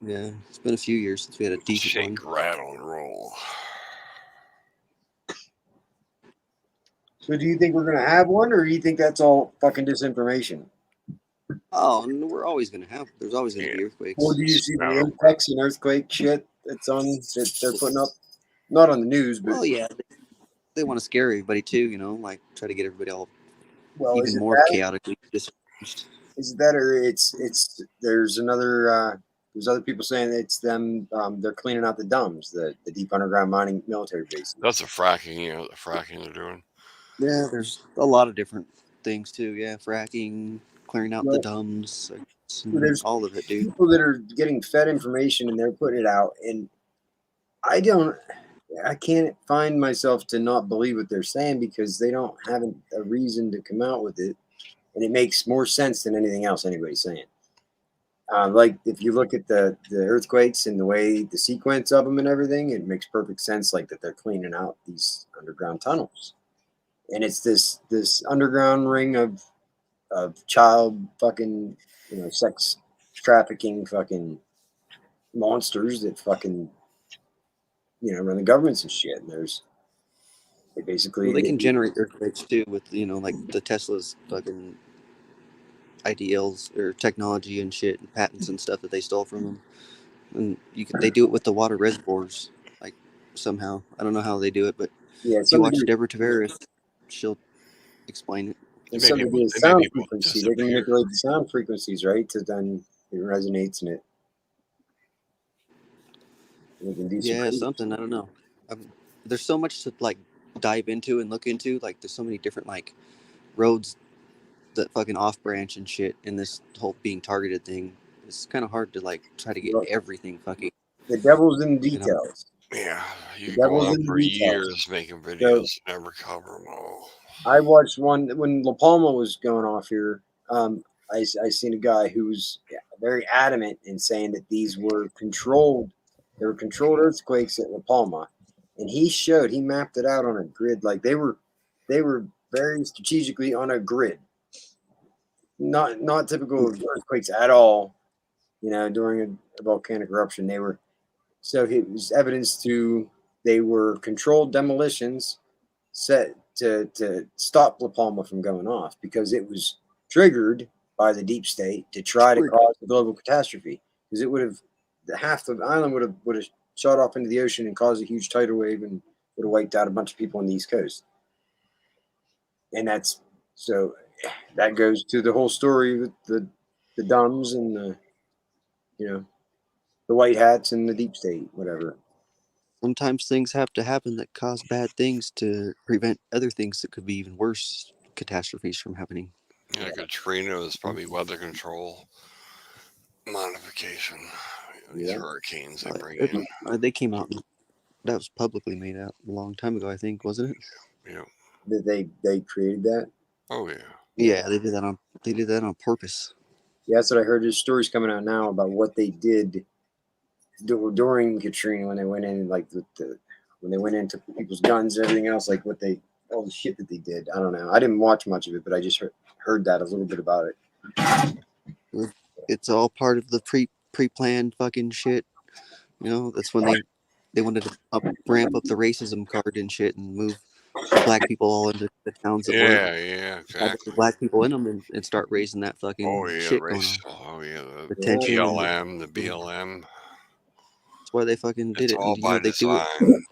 Speaker 1: Yeah, it's been a few years since we had a decent
Speaker 3: Shake,
Speaker 1: one.
Speaker 3: rattle, and roll.
Speaker 20: So do you think we're gonna have one, or do you think that's all fucking disinformation?
Speaker 1: Oh, no, we're always gonna have. There's always gonna be earthquakes.
Speaker 20: Or do you see the impacts and earthquake shit that's on that they're putting up? Not on the news, but
Speaker 1: Well, yeah, they want to scare everybody too. You know, like try to get everybody all
Speaker 20: well, is
Speaker 1: even
Speaker 20: it
Speaker 1: more
Speaker 20: that?
Speaker 1: chaotically disarranged.
Speaker 20: Is it that, or it's there's another there's other people saying it's them they're cleaning out the dumbs, the deep underground mining military bases.
Speaker 3: That's the fracking, the fracking they're doing.
Speaker 1: Yeah, there's a lot of different things too. Yeah, fracking, clearing out the
Speaker 20: Well,
Speaker 1: dumbs,
Speaker 20: there's
Speaker 1: all of it, dude.
Speaker 20: people that are getting fed information and they're putting it out, and I can't find myself to not believe what they're saying because they don't have a reason to come out with it, and it makes more sense than anything else anybody's saying. Like if you look at the earthquakes and the way the sequence of them and everything, it makes perfect sense. Like that they're cleaning out these underground tunnels, and it's this underground ring of child fucking sex trafficking fucking monsters that fucking run the governments and shit. And they basically
Speaker 1: Well, they can generate earthquakes too with like the Tesla's fucking IDLs or technology and shit and patents and stuff that they stole from them. And they do it with the water reservoirs, like somehow. I don't know how they do it, but if you watch Deborah Tavares, she'll explain it.
Speaker 20: And something to do with sound frequency. They can manipulate the sound frequencies, right? To then it resonates and it can do
Speaker 1: Yeah, something. I don't know. There's so much to like dive into and look into. Like, there's so many different like roads that fucking off branch and shit in this whole being targeted thing. It's kind of hard to like try to get everything fucking.
Speaker 20: The devil's in the details.
Speaker 3: Yeah, you
Speaker 20: The
Speaker 3: could go
Speaker 20: devil's
Speaker 3: on
Speaker 20: in the
Speaker 3: for
Speaker 20: details.
Speaker 3: years making videos, never cover them all.
Speaker 20: I watched one when La Palma was going off here. I seen a guy who was very adamant in saying that these were controlled. They were controlled earthquakes at La Palma, and he mapped it out on a grid. Like they were very strategically on a grid. Not typical of earthquakes at all. During a volcanic eruption, they were. So it was evidence they were controlled demolitions set to stop La Palma from going off because it was triggered by the deep state to try to cause a global catastrophe because it would have half the island would have shot off into the ocean and caused a huge tidal wave and would have wiped out a bunch of people on the East Coast. And that goes to the whole story with the dumbs and the white hats and the deep state, whatever.
Speaker 1: Sometimes things have to happen that cause bad things to prevent other things that could be even worse catastrophes from happening.
Speaker 3: Yeah, Katrina was probably weather control modification. These hurricanes they bring in.
Speaker 1: They came out. That was publicly made out a long time ago, I think, wasn't it?
Speaker 3: Yeah.
Speaker 20: Did they created that?
Speaker 3: Oh yeah.
Speaker 1: Yeah, they did that on purpose.
Speaker 20: Yeah, that's what I heard. There's stories coming out now about what they did during Katrina when they went in, like when they went into people's guns and everything else, like all the shit that they did. I don't know. I didn't watch much of it, but I just heard that a little bit about it.
Speaker 1: It's all part of the pre-planned fucking shit. That's when they wanted to ramp up the racism card and shit and move the black people all into the towns that weren't
Speaker 3: exactly.
Speaker 1: black people in them and start raising that fucking shit going on.
Speaker 3: The
Speaker 1: tension
Speaker 3: BLM, the BLM.
Speaker 1: That's why they fucking did
Speaker 3: it's
Speaker 1: it.
Speaker 3: all
Speaker 1: And,
Speaker 3: by
Speaker 1: they
Speaker 3: design.
Speaker 1: do it.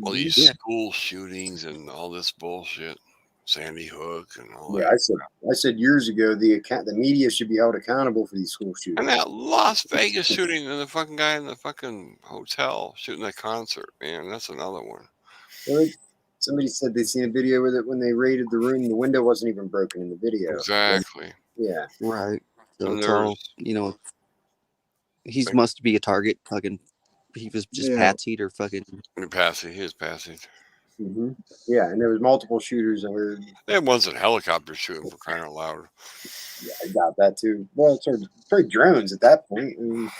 Speaker 3: All these school shootings and all this bullshit. Sandy Hook and all
Speaker 20: Yeah,
Speaker 3: that.
Speaker 20: I said years ago the media should be held accountable for these school shootings.
Speaker 3: And that Las Vegas shooting and the fucking guy in the fucking hotel shooting that concert, man, that's another one.
Speaker 20: Well, somebody said they seen a video with it when they raided the room. The window wasn't even broken in the video.
Speaker 3: Exactly.
Speaker 20: Yeah.
Speaker 1: Right. So
Speaker 3: And
Speaker 1: it's all, he must be a target. Fucking, he was just patsied or fucking.
Speaker 3: He is passive.
Speaker 20: Mm-hmm. Yeah, and there was multiple shooters. I heard.
Speaker 3: They had ones in helicopters shooting for crying out loud.
Speaker 20: Yeah, I got that too. Well, it's probably drones at that point. I mean,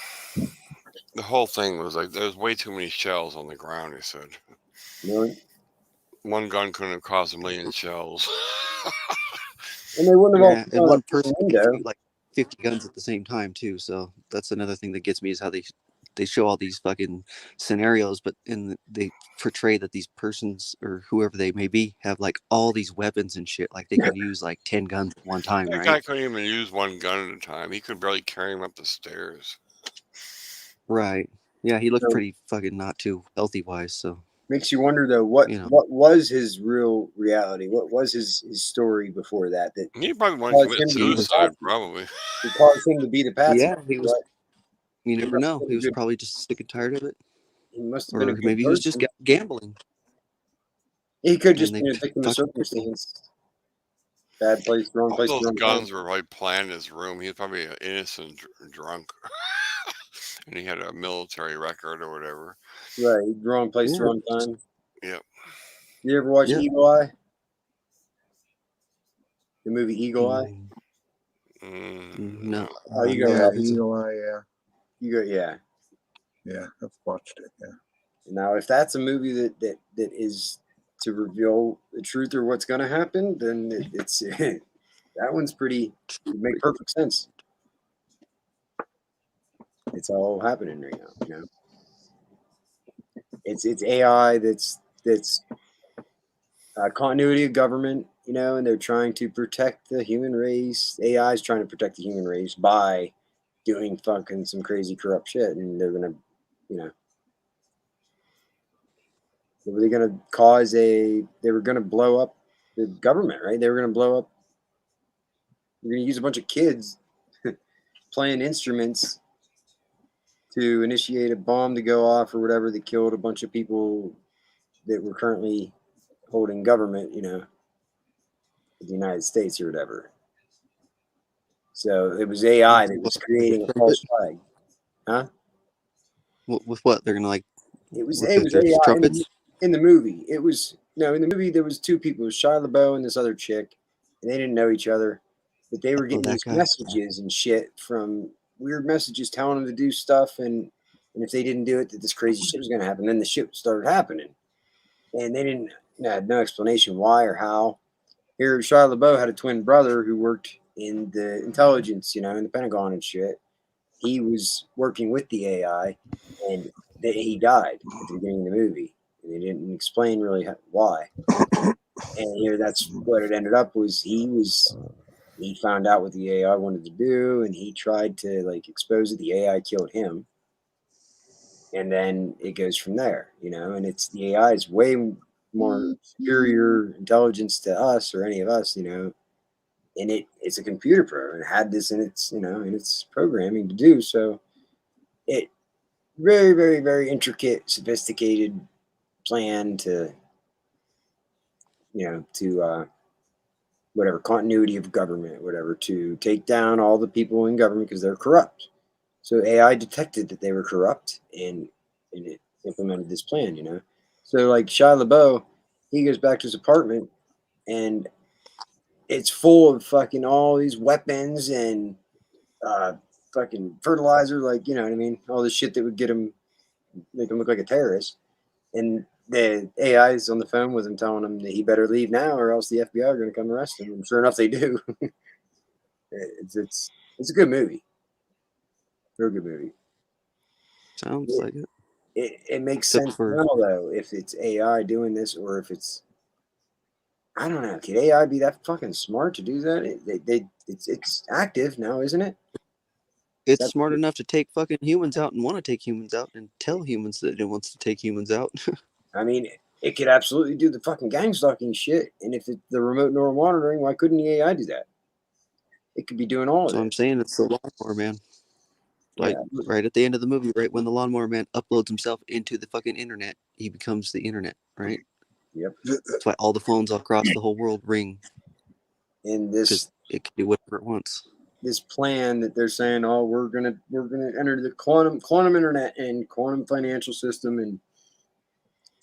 Speaker 3: the whole thing was like there was way too many shells on the ground. He said.
Speaker 20: Really?
Speaker 3: One gun couldn't have caused 1 million shells.
Speaker 20: And they wouldn't have all
Speaker 1: And one person
Speaker 20: the
Speaker 1: can
Speaker 20: window.
Speaker 1: shoot like 50 guns at the same time too. So that's another thing that gets me is how they show all these fucking scenarios, but they portray that these persons or whoever they may be have like all these weapons and shit. Like they can use like 10 guns at one time,
Speaker 3: That
Speaker 1: right?
Speaker 3: guy couldn't even use one gun at a time. He could barely carry him up the stairs.
Speaker 1: Right. Yeah, he looked
Speaker 20: So-
Speaker 1: pretty fucking not too healthy wise. So
Speaker 20: Makes you wonder though, what was his real reality? What was his story before that? That
Speaker 3: He probably wanted to
Speaker 20: caused
Speaker 3: commit
Speaker 20: him to be the
Speaker 3: suicide,
Speaker 20: patsy?
Speaker 3: probably.
Speaker 20: It caused him to be the patsy.
Speaker 1: yeah, he was.
Speaker 20: Right?
Speaker 1: You never
Speaker 20: must
Speaker 1: know.
Speaker 20: have been
Speaker 1: He
Speaker 20: a
Speaker 1: was
Speaker 20: good-
Speaker 1: probably just sick and tired of it,
Speaker 20: He must have
Speaker 1: or
Speaker 20: been a good
Speaker 1: maybe he was just
Speaker 20: person.
Speaker 1: gambling.
Speaker 20: He could
Speaker 1: and
Speaker 20: just
Speaker 1: they
Speaker 20: be a victim of
Speaker 1: fucking picked him.
Speaker 20: circumstance. Bad place, wrong
Speaker 3: All
Speaker 20: place,
Speaker 3: those
Speaker 20: wrong
Speaker 3: guns
Speaker 20: time.
Speaker 3: were probably planned in his room. He was probably an innocent drunk. And he had a military record or whatever.
Speaker 20: Right, wrong place,
Speaker 1: Yeah.
Speaker 20: wrong time.
Speaker 3: Yep.
Speaker 20: You ever watch
Speaker 1: Yeah.
Speaker 20: Eagle Eye? The movie Eagle Eye?
Speaker 1: No.
Speaker 20: Oh, you
Speaker 1: no,
Speaker 20: go.
Speaker 1: it's a-
Speaker 21: Eagle Eye, yeah.
Speaker 20: You go. Yeah.
Speaker 21: Yeah, I've watched it. Yeah.
Speaker 20: Now, if that's a movie that is to reveal the truth or what's going to happen, then it's that one's pretty. It make perfect sense. It's all happening right now. You know, it's AI that's continuity of government. You know, and they're trying to protect the human race. AI is trying to protect the human race by doing fucking some crazy corrupt shit, and they're gonna, you know. Were they going to cause they were going to blow up the government, right? They were going to blow up. They're going to use a bunch of kids playing instruments to initiate a bomb to go off or whatever that killed a bunch of people that were currently holding government, you know, the United States or whatever. So it was AI that was creating a false flag. Huh?
Speaker 1: with what they're gonna like?
Speaker 20: It was
Speaker 1: with
Speaker 20: AI
Speaker 1: the trumpets.
Speaker 20: in the movie. It was in the movie there was two people, it was Shia LaBeouf and this other chick, and they didn't know each other, but they were getting
Speaker 1: that
Speaker 20: these
Speaker 1: guy.
Speaker 20: messages and shit from weird messages telling them to do stuff, and if they didn't do it, that this crazy shit was going to happen. Then the shit started happening, and they didn't had no explanation why or how. Here, Shia LaBeouf had a twin brother who worked in the intelligence, you know, in the Pentagon and shit. He was working with the AI, and he died at the beginning of the movie. And they didn't explain really why. And here, that's what it ended up was he found out what the AI wanted to do, and he tried to like expose it. The AI killed him, and then it goes from there, you know. And it's the AI is way more superior intelligence to us or any of us, you know. And it's a computer program. It had this in its, you know, in its programming to do so. It very, very, very intricate, sophisticated plan to, you know, to whatever continuity of government, whatever, to take down all the people in government because they're corrupt. So AI detected that they were corrupt and it implemented this plan, you know. So like Shia LaBeouf, he goes back to his apartment and it's full of fucking all these weapons and fucking fertilizer, like, you know what I mean? All the shit that would make him look like a terrorist. And the AI is on the phone with him telling him that he better leave now or else the FBI are going to come arrest him. And sure enough, they do. It's a good movie. Real good movie.
Speaker 1: Sounds like it.
Speaker 20: It makes
Speaker 1: Except
Speaker 20: sense
Speaker 1: for-
Speaker 20: now, though, if it's AI doing this or if it's, I don't know. Could AI be that fucking smart to do that? It's active now, isn't it?
Speaker 1: It's smart enough to take fucking humans out and want to take humans out and tell humans that it wants to take humans out.
Speaker 20: I mean, it could absolutely do the fucking gang stalking shit. And if it's the remote neural monitoring, why couldn't the AI do that? It could be doing all of
Speaker 1: So
Speaker 20: it.
Speaker 1: I'm saying it's the lawnmower man. Like
Speaker 20: Yeah.
Speaker 1: right at the end of the movie, right when the lawnmower man uploads himself into the fucking internet, he becomes the internet, right?
Speaker 20: Yep.
Speaker 1: That's why all the phones across the whole world ring.
Speaker 20: And
Speaker 1: Because it can do whatever it wants.
Speaker 20: this plan that they're saying, oh, we're gonna enter the quantum internet and quantum financial system and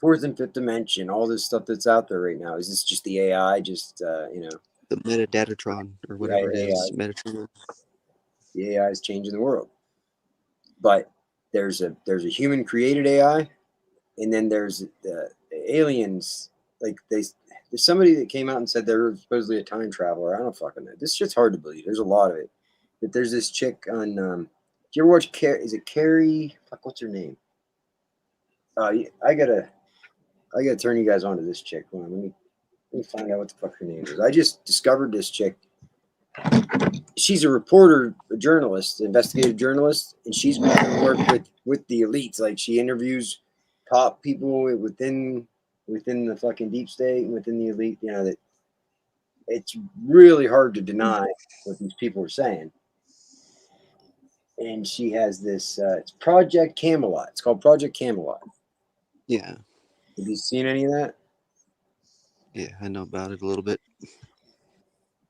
Speaker 20: fourth and fifth dimension, all this stuff that's out there right now. Is this just the AI? Just
Speaker 1: the Metadatron or whatever it is. Metatron.
Speaker 20: The AI is changing the world, but there's a human created AI, and then there's the aliens. Like there's somebody that came out and said they're supposedly a time traveler. I don't fucking know. This shit's hard to believe. There's a lot of it. But there's this chick on. Do you ever watch Is it Carrie? Fuck, what's her name? I gotta turn you guys on to this chick. Hold on, let me find out what the fuck her name is. I just discovered this chick. She's a reporter, a journalist, investigative journalist, and she's been doing work with the elites. Like she interviews top people within the fucking deep state and within the elite. You know that it's really hard to deny what these people are saying. And she has this. It's Project Camelot. It's called Project Camelot.
Speaker 1: Yeah.
Speaker 20: Have you seen any of that?
Speaker 1: Yeah, I know about it a little bit.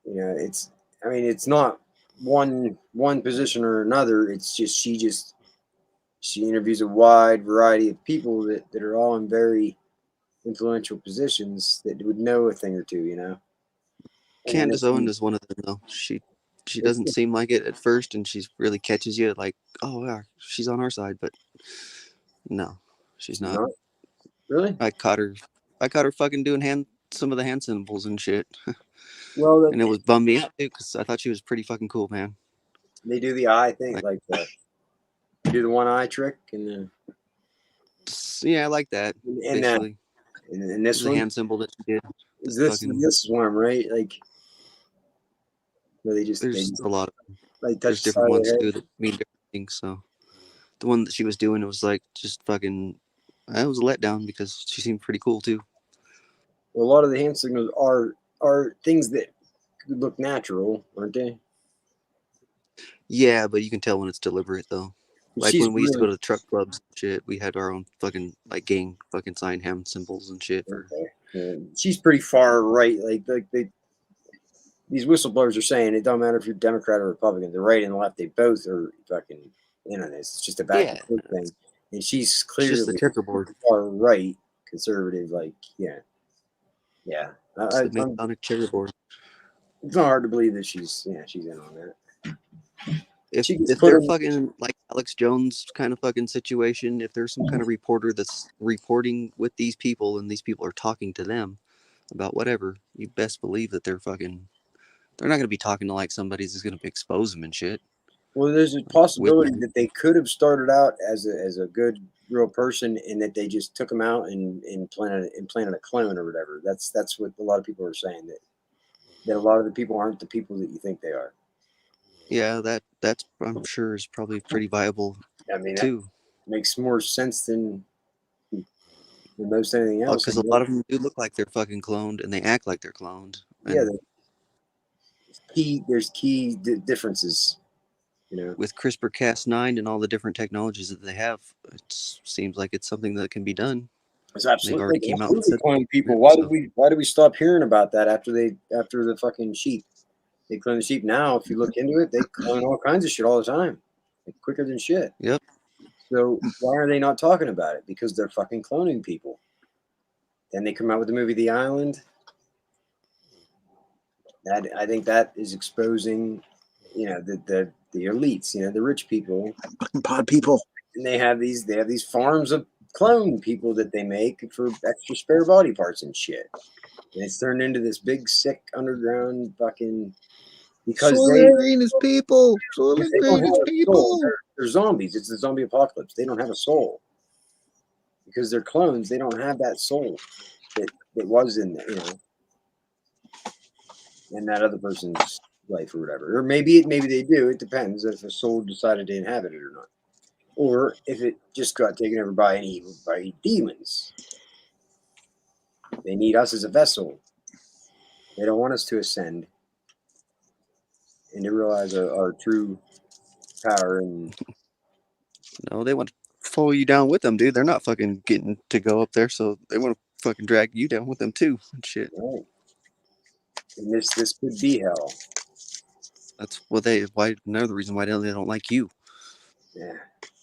Speaker 20: You know, it's not one position or another. It's just she interviews a wide variety of people that are all in very influential positions that would know a thing or two, you know.
Speaker 1: Candace Owen is one of them though. She doesn't seem like it at first, and she really catches you like, oh yeah, she's on our side, but no, she's not.
Speaker 20: Really?
Speaker 1: I caught her fucking doing some of the hand symbols and shit.
Speaker 20: Well,
Speaker 1: and it was bummed me out too because I thought she was pretty fucking cool, man.
Speaker 20: They do the eye thing, like they do the one eye trick, and then
Speaker 1: yeah, I like that.
Speaker 20: And
Speaker 1: basically,
Speaker 20: and this
Speaker 1: the
Speaker 20: one,
Speaker 1: hand symbol that she did.
Speaker 20: Is this one right? Like, where they just
Speaker 1: there's a lot of them.
Speaker 20: Like
Speaker 1: there's different ones too that mean different things. So the one that she was doing, it was like just fucking. It was a letdown because she seemed pretty cool too.
Speaker 20: Well, a lot of the hand signals are things that look natural, aren't they?
Speaker 1: Yeah, but you can tell when it's deliberate though. Like
Speaker 20: She's
Speaker 1: when we used to go
Speaker 20: really-
Speaker 1: to the truck clubs and shit, we had our own fucking like gang fucking sign hand symbols and shit.
Speaker 20: Yeah, she's pretty far right. Like these whistleblowers are saying it don't matter if you're Democrat or Republican, the right and the left, they both are fucking in on this. It's just a back and forth thing. And she's clearly
Speaker 1: just the checkerboard.
Speaker 20: far right, conservative, like yeah.
Speaker 1: It's the Masonic checkerboard.
Speaker 20: It's not hard to believe that she's in on that.
Speaker 1: If
Speaker 20: gets put
Speaker 1: they're
Speaker 20: in-
Speaker 1: fucking like Alex Jones kind of fucking situation, if there's some kind of reporter that's reporting with these people and these people are talking to them about whatever, you best believe that they're not going to be talking to like somebody who's going to expose them and shit.
Speaker 20: Well, there's a possibility that they could have started out as a good real person, and that they just took him out and implanted a clone or whatever. That's what a lot of people are saying, that a lot of the people aren't the people that you think they are.
Speaker 1: Yeah, that's I'm sure is probably pretty viable.
Speaker 20: I mean,
Speaker 1: too.
Speaker 20: That makes more sense than most anything else.
Speaker 1: Because a lot of them do look like they're fucking cloned, and they act like they're cloned.
Speaker 20: Yeah, there's key differences. You know,
Speaker 1: with CRISPR-Cas9 and all the different technologies that they have, it seems like it's something that can be done.
Speaker 20: It's absolutely,
Speaker 1: They've already came out and said
Speaker 20: clone people. Why did we stop hearing about that after the fucking sheep? They clone the sheep. Now, if you look into it, they clone all kinds of shit all the time, like quicker than shit.
Speaker 1: Yep.
Speaker 20: So why are they not talking about it? Because they're fucking cloning people. Then they come out with the movie The Island. I think that is exposing, the elites, the rich people,
Speaker 21: pod people,
Speaker 20: and they have these farms of clone people that they make for extra spare body parts and shit. And it's turned into this big sick underground fucking because
Speaker 21: Soylent Green is people. Soylent
Speaker 20: they don't
Speaker 21: Green is
Speaker 20: have a
Speaker 21: people.
Speaker 20: soul. They're zombies. It's the zombie apocalypse. They don't have a soul because they're clones. They don't have that soul that was in in that other person's life or whatever. Or maybe they do. It depends if a soul decided to inhabit it or not, or if it just got taken over by demons. They need us as a vessel. They don't want us to ascend and to realize our true power. And
Speaker 1: No, they want to follow you down with them, dude. They're not fucking getting to go up there, so they want to fucking drag you down with them too and shit.
Speaker 20: right. And this could be hell.
Speaker 1: That's what another reason why they don't like you.
Speaker 20: Yeah.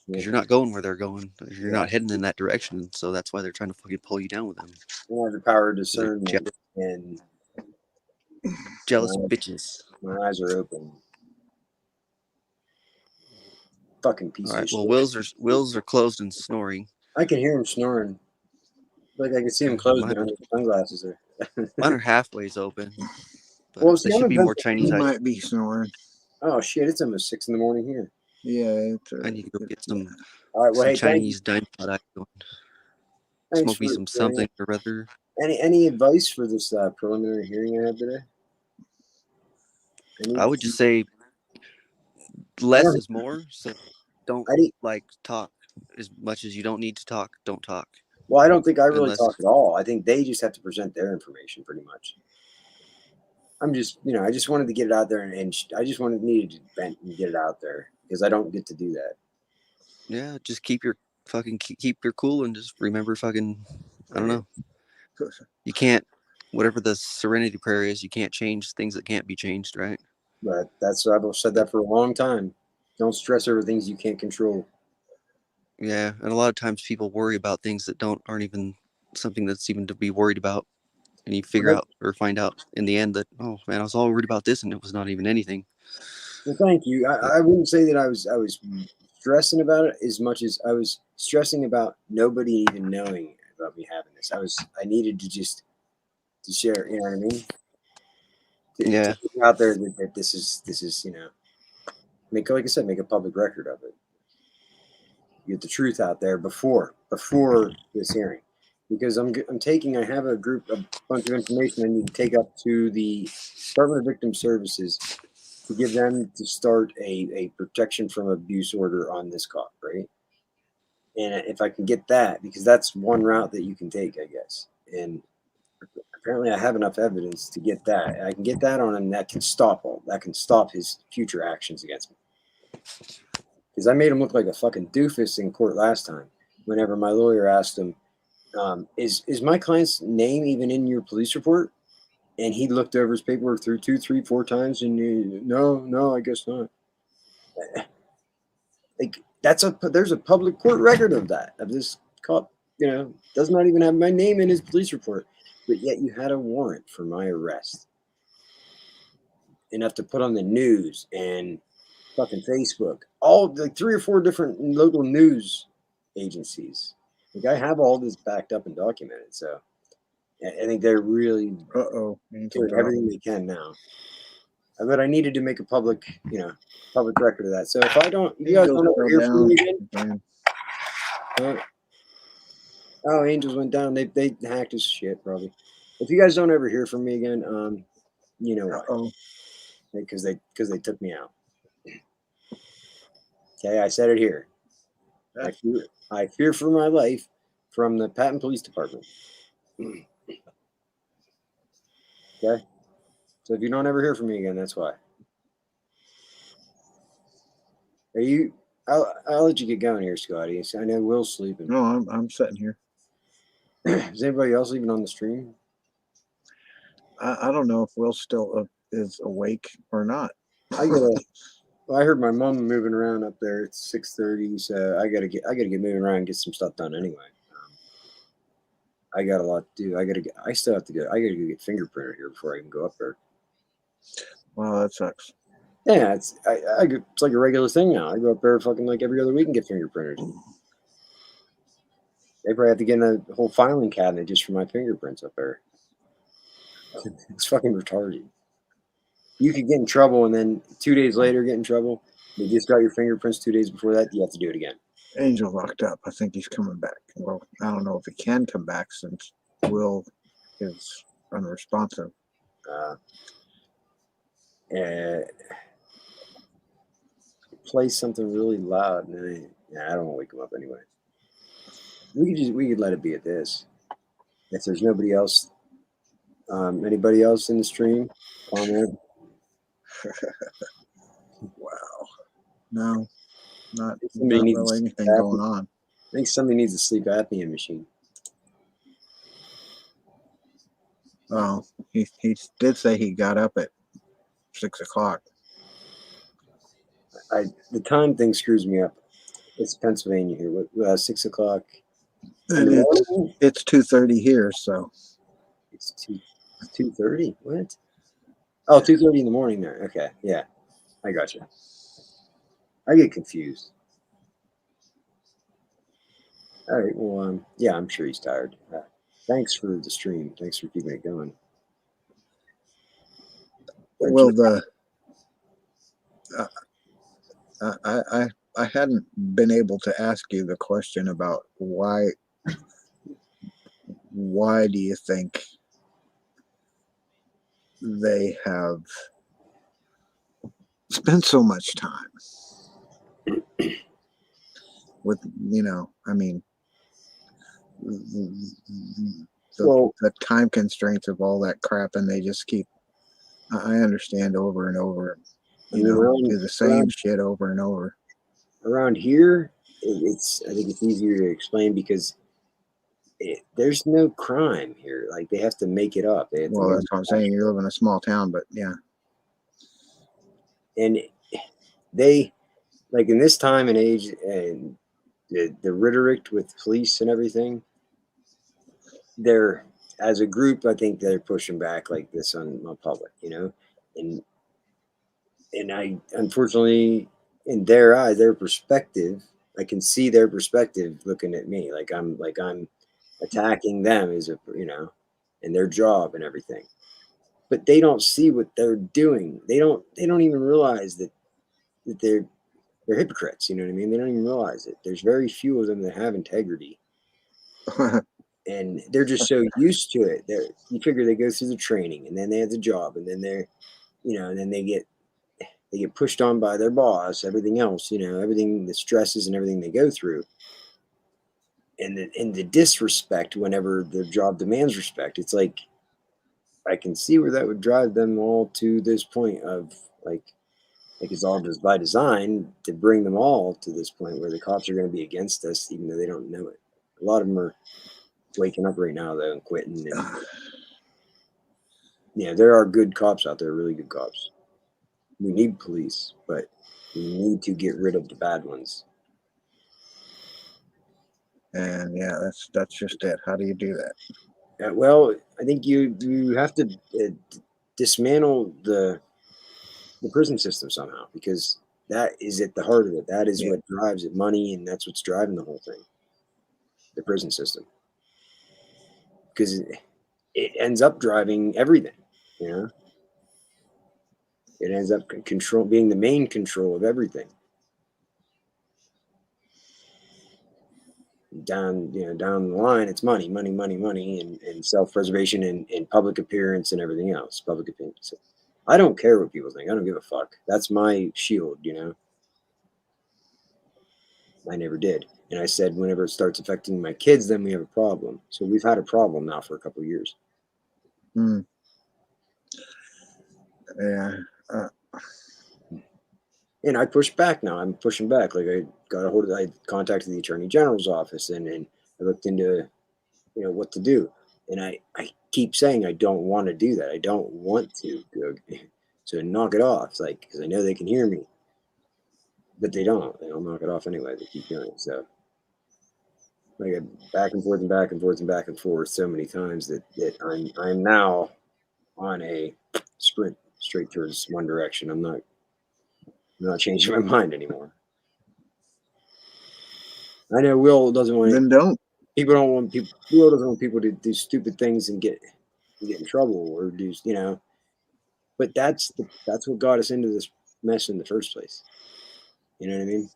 Speaker 1: Because you're not going where they're going. You're
Speaker 20: Yeah.
Speaker 1: not heading in that direction, so that's why they're trying to fucking pull you down with them.
Speaker 20: They have the power of discernment, and
Speaker 1: Jealous bitches.
Speaker 20: my eyes are open. Fucking piece
Speaker 1: All right.
Speaker 20: of
Speaker 1: Well,
Speaker 20: shit.
Speaker 1: Will's are closed and snoring.
Speaker 20: I can hear him snoring. Like I can see him closed behind his sunglasses there.
Speaker 1: Mine are halfways open. But
Speaker 20: Well, see,
Speaker 1: there
Speaker 20: I'm
Speaker 1: should
Speaker 20: in
Speaker 1: be more
Speaker 20: Pennsylvania.
Speaker 1: Chinese
Speaker 21: He
Speaker 1: ice.
Speaker 21: might be snoring.
Speaker 20: Oh shit! It's almost 6 a.m. here.
Speaker 21: Yeah.
Speaker 1: I need to go get some,
Speaker 20: All right. Well,
Speaker 1: some
Speaker 20: hey, thank you.
Speaker 1: Chinese dime pot ice going.
Speaker 20: Thanks
Speaker 1: Smoke me
Speaker 20: for
Speaker 1: some something or other.
Speaker 20: any advice for this preliminary hearing I had today?
Speaker 1: I would just say less is more. So don't talk as much as you don't need to talk. Don't talk.
Speaker 20: Well, I don't think I really
Speaker 1: Unless
Speaker 20: talk at all. I think they just have to present their information pretty much. I'm just, I just wanted to get it out there, and I just needed to vent and get it out there because I don't get to do that.
Speaker 1: Yeah, just keep your cool and just remember fucking. I don't know. You can't. Whatever the Serenity Prayer is, you can't change things that can't be changed, right?
Speaker 20: But I've said that for a long time. Don't stress over things you can't control.
Speaker 1: Yeah, and a lot of times people worry about things that aren't even something that's even to be worried about, and you figure out or find out in the end that, oh man, I was all worried about this and it was not even anything.
Speaker 20: Well, thank you. I wouldn't say that I was stressing about it as much as I was stressing about nobody even knowing about me having this. I needed to just to share. You know what I mean?
Speaker 1: Yeah.
Speaker 20: To get out there that this is like I said, make a public record of it. Get the truth out there before this hearing, because I have a bunch of information I need to take up to the Department of Victim Services to give them to start a protection from abuse order on this cop, right? And if I can get that, because that's one route that you can take, I guess. And apparently I have enough evidence to get that. I can get that on him. That can stop his future actions against me. Because I made him look like a fucking doofus in court last time. Whenever my lawyer asked him, is my client's name even in your police report? And he looked over his paperwork through 2, 3, 4 times, and no, I guess not. Like there's a public court record of this cop. Does not even have my name in his police report, but yet you had a warrant for my arrest. Enough to put on the news and fucking Facebook, all like 3 or 4 different local news agencies. Like I have all this backed up and documented, so I think they're really doing everything they can now. But I needed to make a public record of that. So if you guys don't ever hear from me again. Oh, Angels went down. They hacked his shit probably. If you guys don't ever hear from me again, you know why? Because they took me out. Okay, I said it here. I fear for my life from the Patton Police Department. Okay, so if you don't ever hear from me again, that's why. I'll let you get going here, Scotty. I know Will's sleeping.
Speaker 21: No, I'm sitting here.
Speaker 20: Is anybody else even on the stream?
Speaker 21: I don't know if Will still is awake or not.
Speaker 20: I heard my mom moving around up there. It's 6:30, so I gotta get moving around and get some stuff done anyway. I got a lot to do. I still have to go. I gotta go get fingerprinted here before I can go up there.
Speaker 21: Wow, that sucks.
Speaker 20: Yeah, it's like a regular thing now. I go up there fucking like every other week and get fingerprinted. They probably have to get a whole filing cabinet just for my fingerprints up there. It's fucking retarded. You could get in trouble and then 2 days later get in trouble. You just got your fingerprints 2 days before that. You have to do it again.
Speaker 21: Angel locked up. I think he's coming back. Well, I don't know if he can come back since Will is unresponsive.
Speaker 20: Play something really loud. I don't want to wake him up anyway. We could let it be at this. If there's nobody else, anybody else in the stream, comment.
Speaker 21: Wow. No, not
Speaker 20: Somebody needs
Speaker 21: really
Speaker 20: a sleep
Speaker 21: anything going
Speaker 20: apnea.
Speaker 21: on.
Speaker 20: I think somebody needs a sleep apnea machine.
Speaker 21: Oh, he did say he got up at 6 o'clock.
Speaker 20: The time thing screws me up. It's Pennsylvania here. What 6 o'clock?
Speaker 21: And it's 2:30 here, so
Speaker 20: It's 2:30. What? Oh, 2:30 in the morning there. Okay, yeah, I got you. I get confused. All right. Well, yeah, I'm sure he's tired. Thanks for the stream. Thanks for keeping it going.
Speaker 21: well I hadn't been able to ask you the question about why do you think they have spent so much time with, I mean, the time constraints of all that crap, and they just keep, I understand, over and over, do the same shit over and over.
Speaker 20: Around here, I think it's easier to explain because there's no crime here. Like, they have to make it up.
Speaker 21: Well, that's what I'm saying. You live in a small town, but yeah.
Speaker 20: And they, like, in this time and age, and the rhetoric with police and everything, they're, as a group, I think they're pushing back like this on public, and I, unfortunately, in their eyes, their perspective, I can see their perspective looking at me like I'm attacking them as and their job and everything. But they don't see what they're doing. They don't even realize that they're hypocrites. You know what I mean? They don't even realize it. There's very few of them that have integrity. And they're just so used to it. You figure they go through the training, and then they have the job, and then they're, and then they get pushed on by their boss, everything else, everything, the stresses and everything they go through. And the disrespect whenever their job demands respect. It's like, I can see where that would drive them all to this point of like it's all just by design to bring them all to this point where the cops are going to be against us, even though they don't know it. A lot of them are waking up right now, though, and quitting. And there are good cops out there, really good cops. We need police, but we need to get rid of the bad ones.
Speaker 21: And yeah, that's just it. How do you do that?
Speaker 20: Well, I think you have to dismantle the prison system somehow, because that is at the heart of it. That is what drives it, money, and that's what's driving the whole thing. The prison system, because it ends up driving everything. It ends up being the main control of everything. Down the line, it's money, and self-preservation and public appearance and everything else. Public opinion. So I don't care what people think. I don't give a fuck. That's my shield. I never did. And I said, whenever it starts affecting my kids, then we have a problem. So we've had a problem now for a couple of years.
Speaker 21: Yeah.
Speaker 20: And I push back now. I'm pushing back. Like, I contacted the Attorney General's office, and I looked into, what to do. And I keep saying I don't want to do that. I don't want to go. So knock it off. It's like, because I know they can hear me. But they don't. They don't knock it off anyway. They keep doing it. So like, back and forth and back and forth and back and forth so many times that I'm now on a sprint straight towards one direction. I'm not changing my mind anymore. I know Will doesn't want.
Speaker 21: Then don't.
Speaker 20: People don't want people. Will doesn't want people to do stupid things and get in trouble or do. But that's what got us into this mess in the first place. You know what I mean?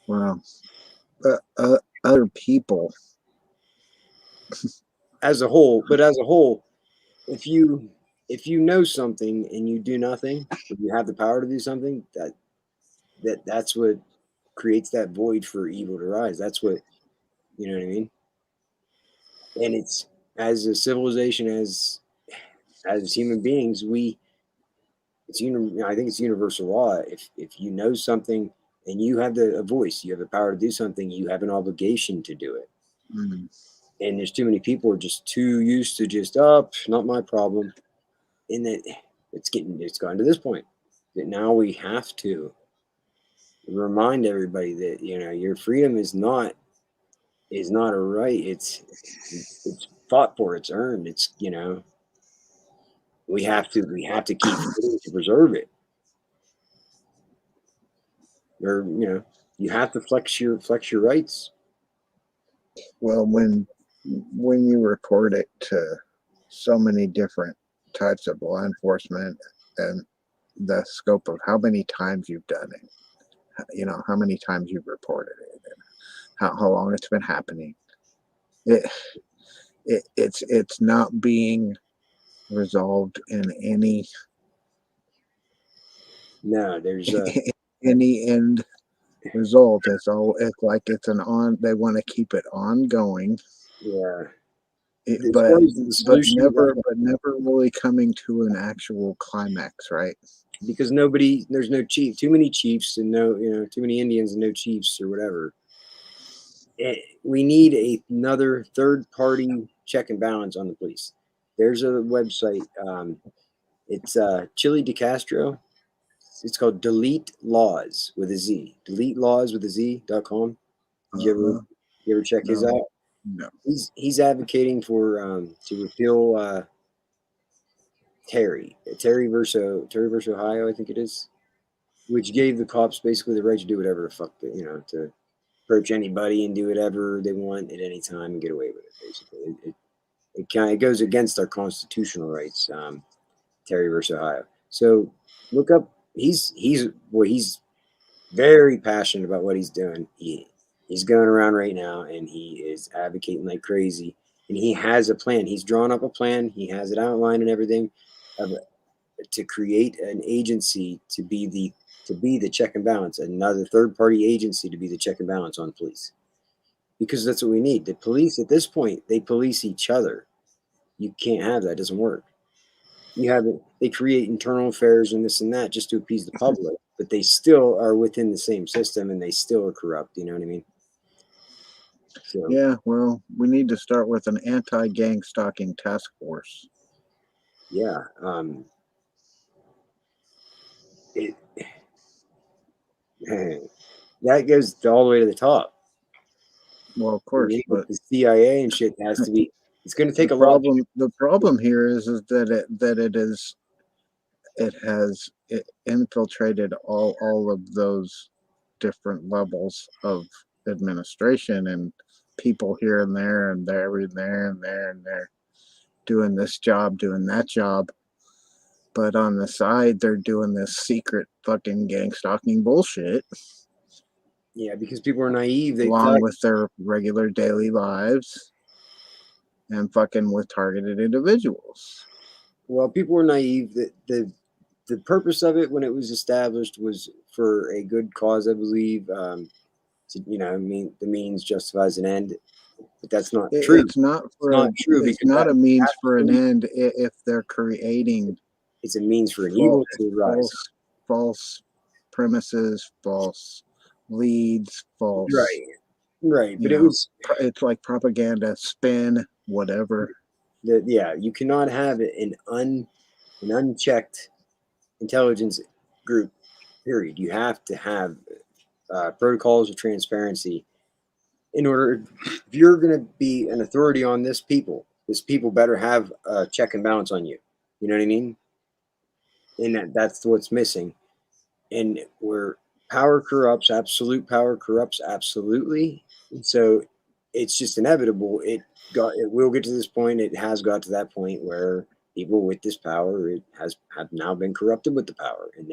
Speaker 21: Well, other people.
Speaker 20: As a whole, if you know something and you do nothing, if you have the power to do something, that's what creates that void for evil to rise. That's what, you know what I mean? And it's, as a civilization, as human beings, I think it's universal law. If you know something and you have a voice, you have the power to do something, you have an obligation to do it.
Speaker 21: Mm.
Speaker 20: And there's too many people who are just too used to just, oh, not my problem. And that it's gotten to this point that now we have to remind everybody that, your freedom is not a right. It's fought for, it's earned. It's, we have to keep fighting to preserve it. Or, you have to flex your rights.
Speaker 21: Well, when you report it to so many different types of law enforcement and the scope of how many times you've done it, how many times you've reported it, and how long it's been happening, it's not being resolved in any
Speaker 20: there's
Speaker 21: any end result. It's like it's they want to keep it ongoing.
Speaker 20: Yeah.
Speaker 21: But never really coming to an actual climax, right?
Speaker 20: Because there's no chief, too many chiefs and too many Indians and no chiefs or whatever. We need another third party check and balance on the police. There's a website. It's Chili DeCastro. It's called Delete Laws with a Z. Delete Laws with a Z.com. Did you ever check his out?
Speaker 21: No.
Speaker 20: He's advocating for to repeal Terry versus Ohio, I think it is, which gave the cops basically the right to do whatever the fuck to approach anybody and do whatever they want at any time and get away with it. Basically, it kind of goes against our constitutional rights. Terry versus Ohio. So look up. He's very passionate about what he's doing. He's going around right now and he is advocating like crazy. And he has a plan. He's drawn up a plan. He has it outlined and everything to create an agency to be the check and balance, another third party agency to be the check and balance on police. Because that's what we need. The police at this point, they police each other. You can't have that. It doesn't work. They create internal affairs and this and that just to appease the public, but they still are within the same system and they still are corrupt. You know what I mean? So,
Speaker 21: yeah, well, we need to start with an anti-gang stalking task force.
Speaker 20: Yeah. That goes all the way to the top.
Speaker 21: Well, of course, but
Speaker 20: the CIA and shit has to be. It's going to take a
Speaker 21: problem.
Speaker 20: lot.
Speaker 21: The problem here is that it has infiltrated all of those different levels of administration and people here and there and there and there and there and there doing this job, doing that job. But on the side, they're doing this secret fucking gang stalking bullshit.
Speaker 20: Yeah, because people are naive.
Speaker 21: Along with their regular daily lives and fucking with targeted individuals.
Speaker 20: Well, people were naive. That the purpose of it when it was established was for a good cause, I believe. The means justifies an end, but that's not true.
Speaker 21: It's not
Speaker 20: true.
Speaker 21: It's not a means for an end if they're creating.
Speaker 20: It's a means for an evil to rise.
Speaker 21: False premises, false leads, false.
Speaker 20: Right. But
Speaker 21: it's like propaganda, spin, whatever.
Speaker 20: You cannot have an unchecked intelligence group. Period. You have to have protocols of transparency in order. If you're going to be an authority on this people better have a check and balance on you. You know what I mean? And that's what's missing. And where power corrupts, absolute power corrupts absolutely. And so it's just inevitable. It will get to this point. It has got to that point where people with this power have now been corrupted with the power, and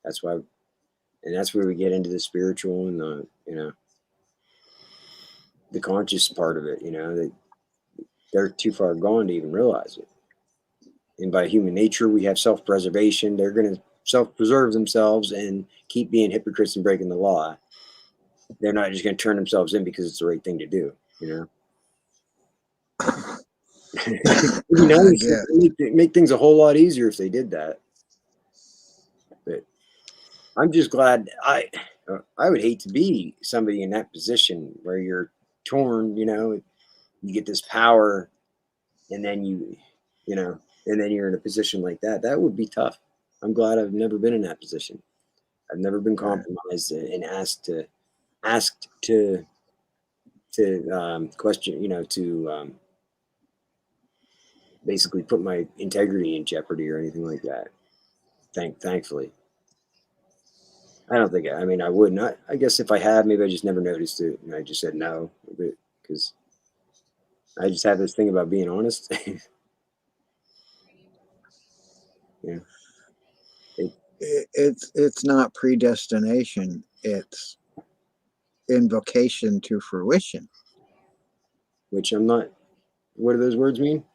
Speaker 20: that's why. And that's where we get into the spiritual and the conscious part of it. They're too far gone to even realize it. And by human nature, we have self-preservation. They're going to self-preserve themselves and keep being hypocrites and breaking the law. They're not just going to turn themselves in because it's the right thing to do. You know, make things a whole lot easier if they did that. But I'm just glad. I would hate to be somebody in that position where you're torn. You know, you get this power, and then you know, and then you're in a position like that. That would be tough. I'm glad I've never been in that position. I've never been compromised and asked to question. You know, to basically put my integrity in jeopardy or anything like that. Thankfully. I don't think. I mean, I would not. I guess if I had, maybe I just never noticed it, and I just said no, because I just have this thing about being honest. Yeah,
Speaker 21: it's not predestination. It's invocation to fruition.
Speaker 20: Which I'm not. What do those words mean?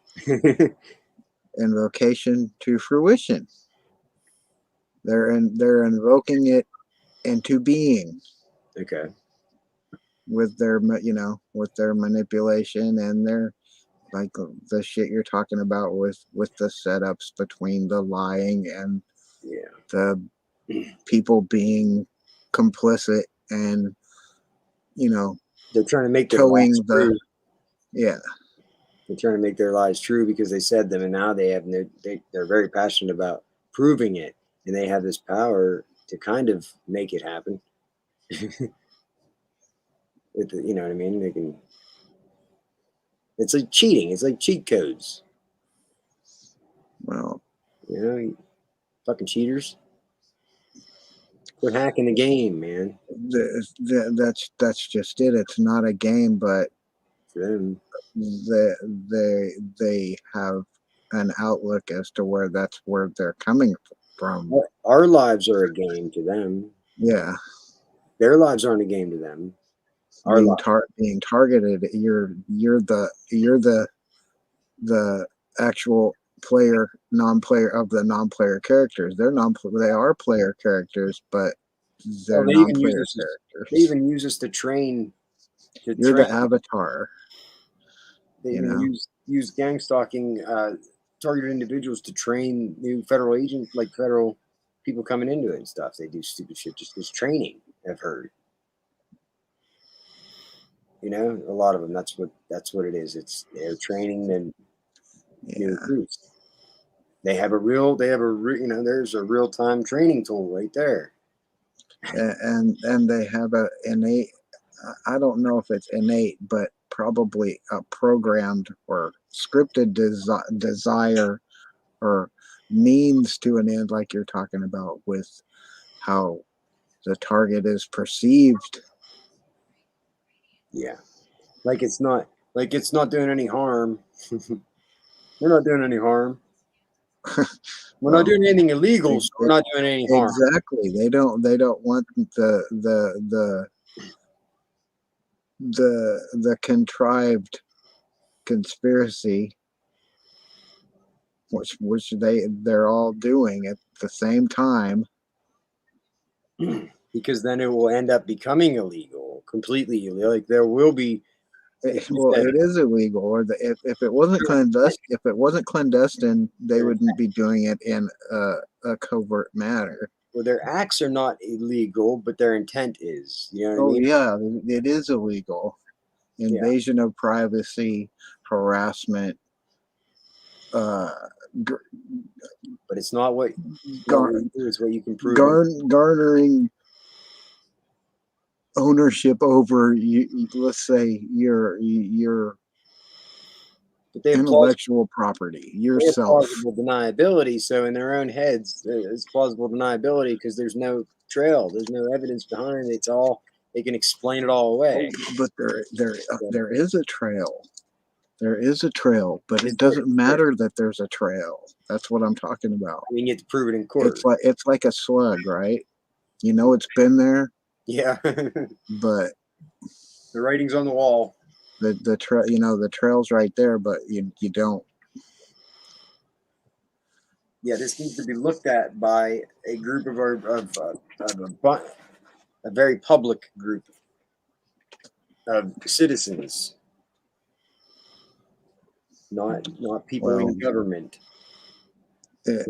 Speaker 21: Invocation to fruition. They're invoking it into being.
Speaker 20: Okay.
Speaker 21: With their with their manipulation and their like the shit you're talking about with the setups between the lying and the people being complicit and
Speaker 20: they're trying to make their
Speaker 21: towing
Speaker 20: lies true.
Speaker 21: Yeah.
Speaker 20: They're trying to make their lies true because they said them, and now they're very passionate about proving it, and they have this power to kind of make it happen. You know what I mean? They can. It's like cheating. It's like cheat codes.
Speaker 21: Well,
Speaker 20: you know, you fucking cheaters. Quit hacking the game, man.
Speaker 21: That's just it. It's not a game, but they have an outlook as to where they're coming from.
Speaker 20: Our lives are a game to them.
Speaker 21: Yeah.
Speaker 20: Their lives aren't a game to them.
Speaker 21: Being targeted, you're the actual non-player of the non-player characters. They are player characters, but they're non-player characters.
Speaker 20: They even use us to train.
Speaker 21: You're the avatar.
Speaker 20: They even use gang stalking targeted individuals to train new federal agents, like federal people coming into it and stuff. They do stupid shit just as training, I've heard. You know, a lot of them. That's what it is. They're training them new recruits. There's a real time training tool right there.
Speaker 21: And they have a innate. I don't know if it's innate, but probably a programmed or scripted desire or means to an end, like you're talking about with how the target is perceived.
Speaker 20: Yeah, like it's not doing any harm. We're not doing any harm. We're not doing anything illegal, so we're not doing any harm.
Speaker 21: Exactly. They don't want the contrived conspiracy, which they're all doing at the same time.
Speaker 20: Because then it will end up becoming illegal, completely illegal. Like there will be.
Speaker 21: Well, it is illegal, or if it wasn't clandestine, they wouldn't be doing it in a covert manner.
Speaker 20: Well, their acts are not illegal, but their intent is. You know what I mean?
Speaker 21: Yeah, it is illegal. Invasion of privacy, harassment.
Speaker 20: But it's not what you do. It's what you can prove.
Speaker 21: Garnering ownership over let's say your intellectual property, yourself.
Speaker 20: Plausible deniability. So in their own heads, it's plausible deniability because there's no trail, there's no evidence behind it. It's all they can explain it all away.
Speaker 21: But there is a trail. There is a trail, but it doesn't matter that there's a trail. That's what I'm talking about.
Speaker 20: We get to prove it in court.
Speaker 21: It's like a slug, right? You know it's been there.
Speaker 20: Yeah.
Speaker 21: But
Speaker 20: the writing's on the wall.
Speaker 21: The trail's right there, but you don't.
Speaker 20: Yeah, this needs to be looked at by a group a very public group of citizens. not people
Speaker 21: Well,
Speaker 20: in government.
Speaker 21: eh,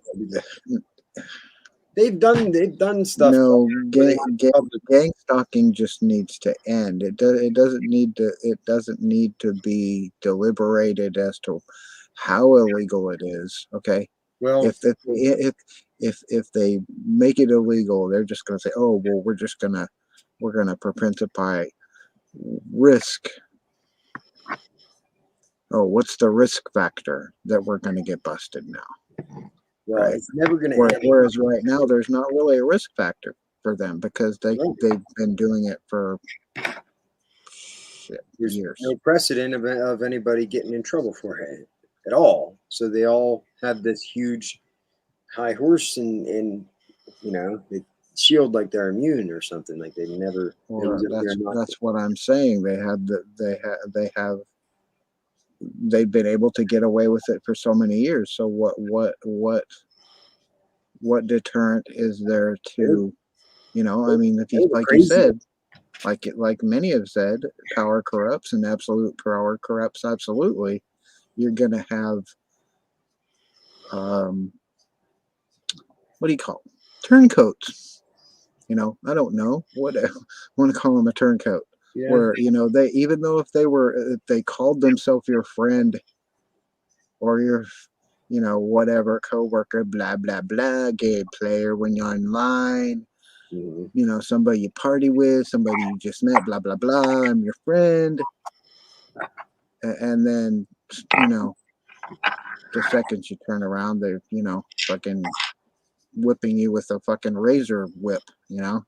Speaker 20: They've done stuff.
Speaker 21: no,
Speaker 20: where they want the public-
Speaker 21: gang stalking just needs to end. It doesn't need to be deliberated as to how illegal it is. Okay.
Speaker 20: Well,
Speaker 21: If they make it illegal, they're just going to say, oh well, we're gonna propensify risk. Oh, what's the risk factor that we're going to get busted now?
Speaker 20: well,
Speaker 21: Right.
Speaker 20: it's never going to end.
Speaker 21: Whereas right now, there's not really a risk factor for them because they've been doing it for
Speaker 20: There's
Speaker 21: years.
Speaker 20: no precedent of anybody getting in trouble for it at all. So they all have this huge high horse and they shield like they're immune or something. Like they never.
Speaker 21: Well, that's what I'm saying. They've been able to get away with it for so many years. So what deterrent is there to, I mean, if you, like you said, like many have said, power corrupts and absolute power corrupts absolutely. You're gonna have what do you call them? Turncoats. I don't know what I want to call them, a turncoat.
Speaker 20: Yeah.
Speaker 21: Where they, even though if they called themselves your friend or your whatever coworker, blah blah blah, gay player when you're online, somebody you party with, somebody you just met, blah blah blah, I'm your friend, and then the second you turn around, they're fucking whipping you with a fucking razor whip,
Speaker 20: Yeah.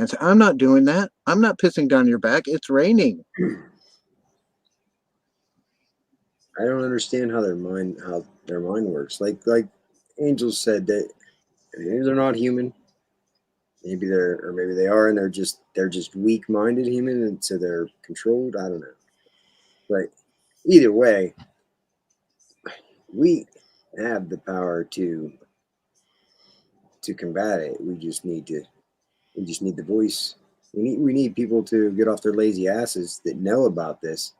Speaker 21: And so I'm not doing that. I'm not pissing down your back. It's raining.
Speaker 20: I don't understand how their mind works. Like Angel said, that maybe they're not human. Maybe they are, and they're just weak-minded human, and so they're controlled. I don't know. But either way, we have the power to combat it. We just need the voice. We need people to get off their lazy asses that know about this,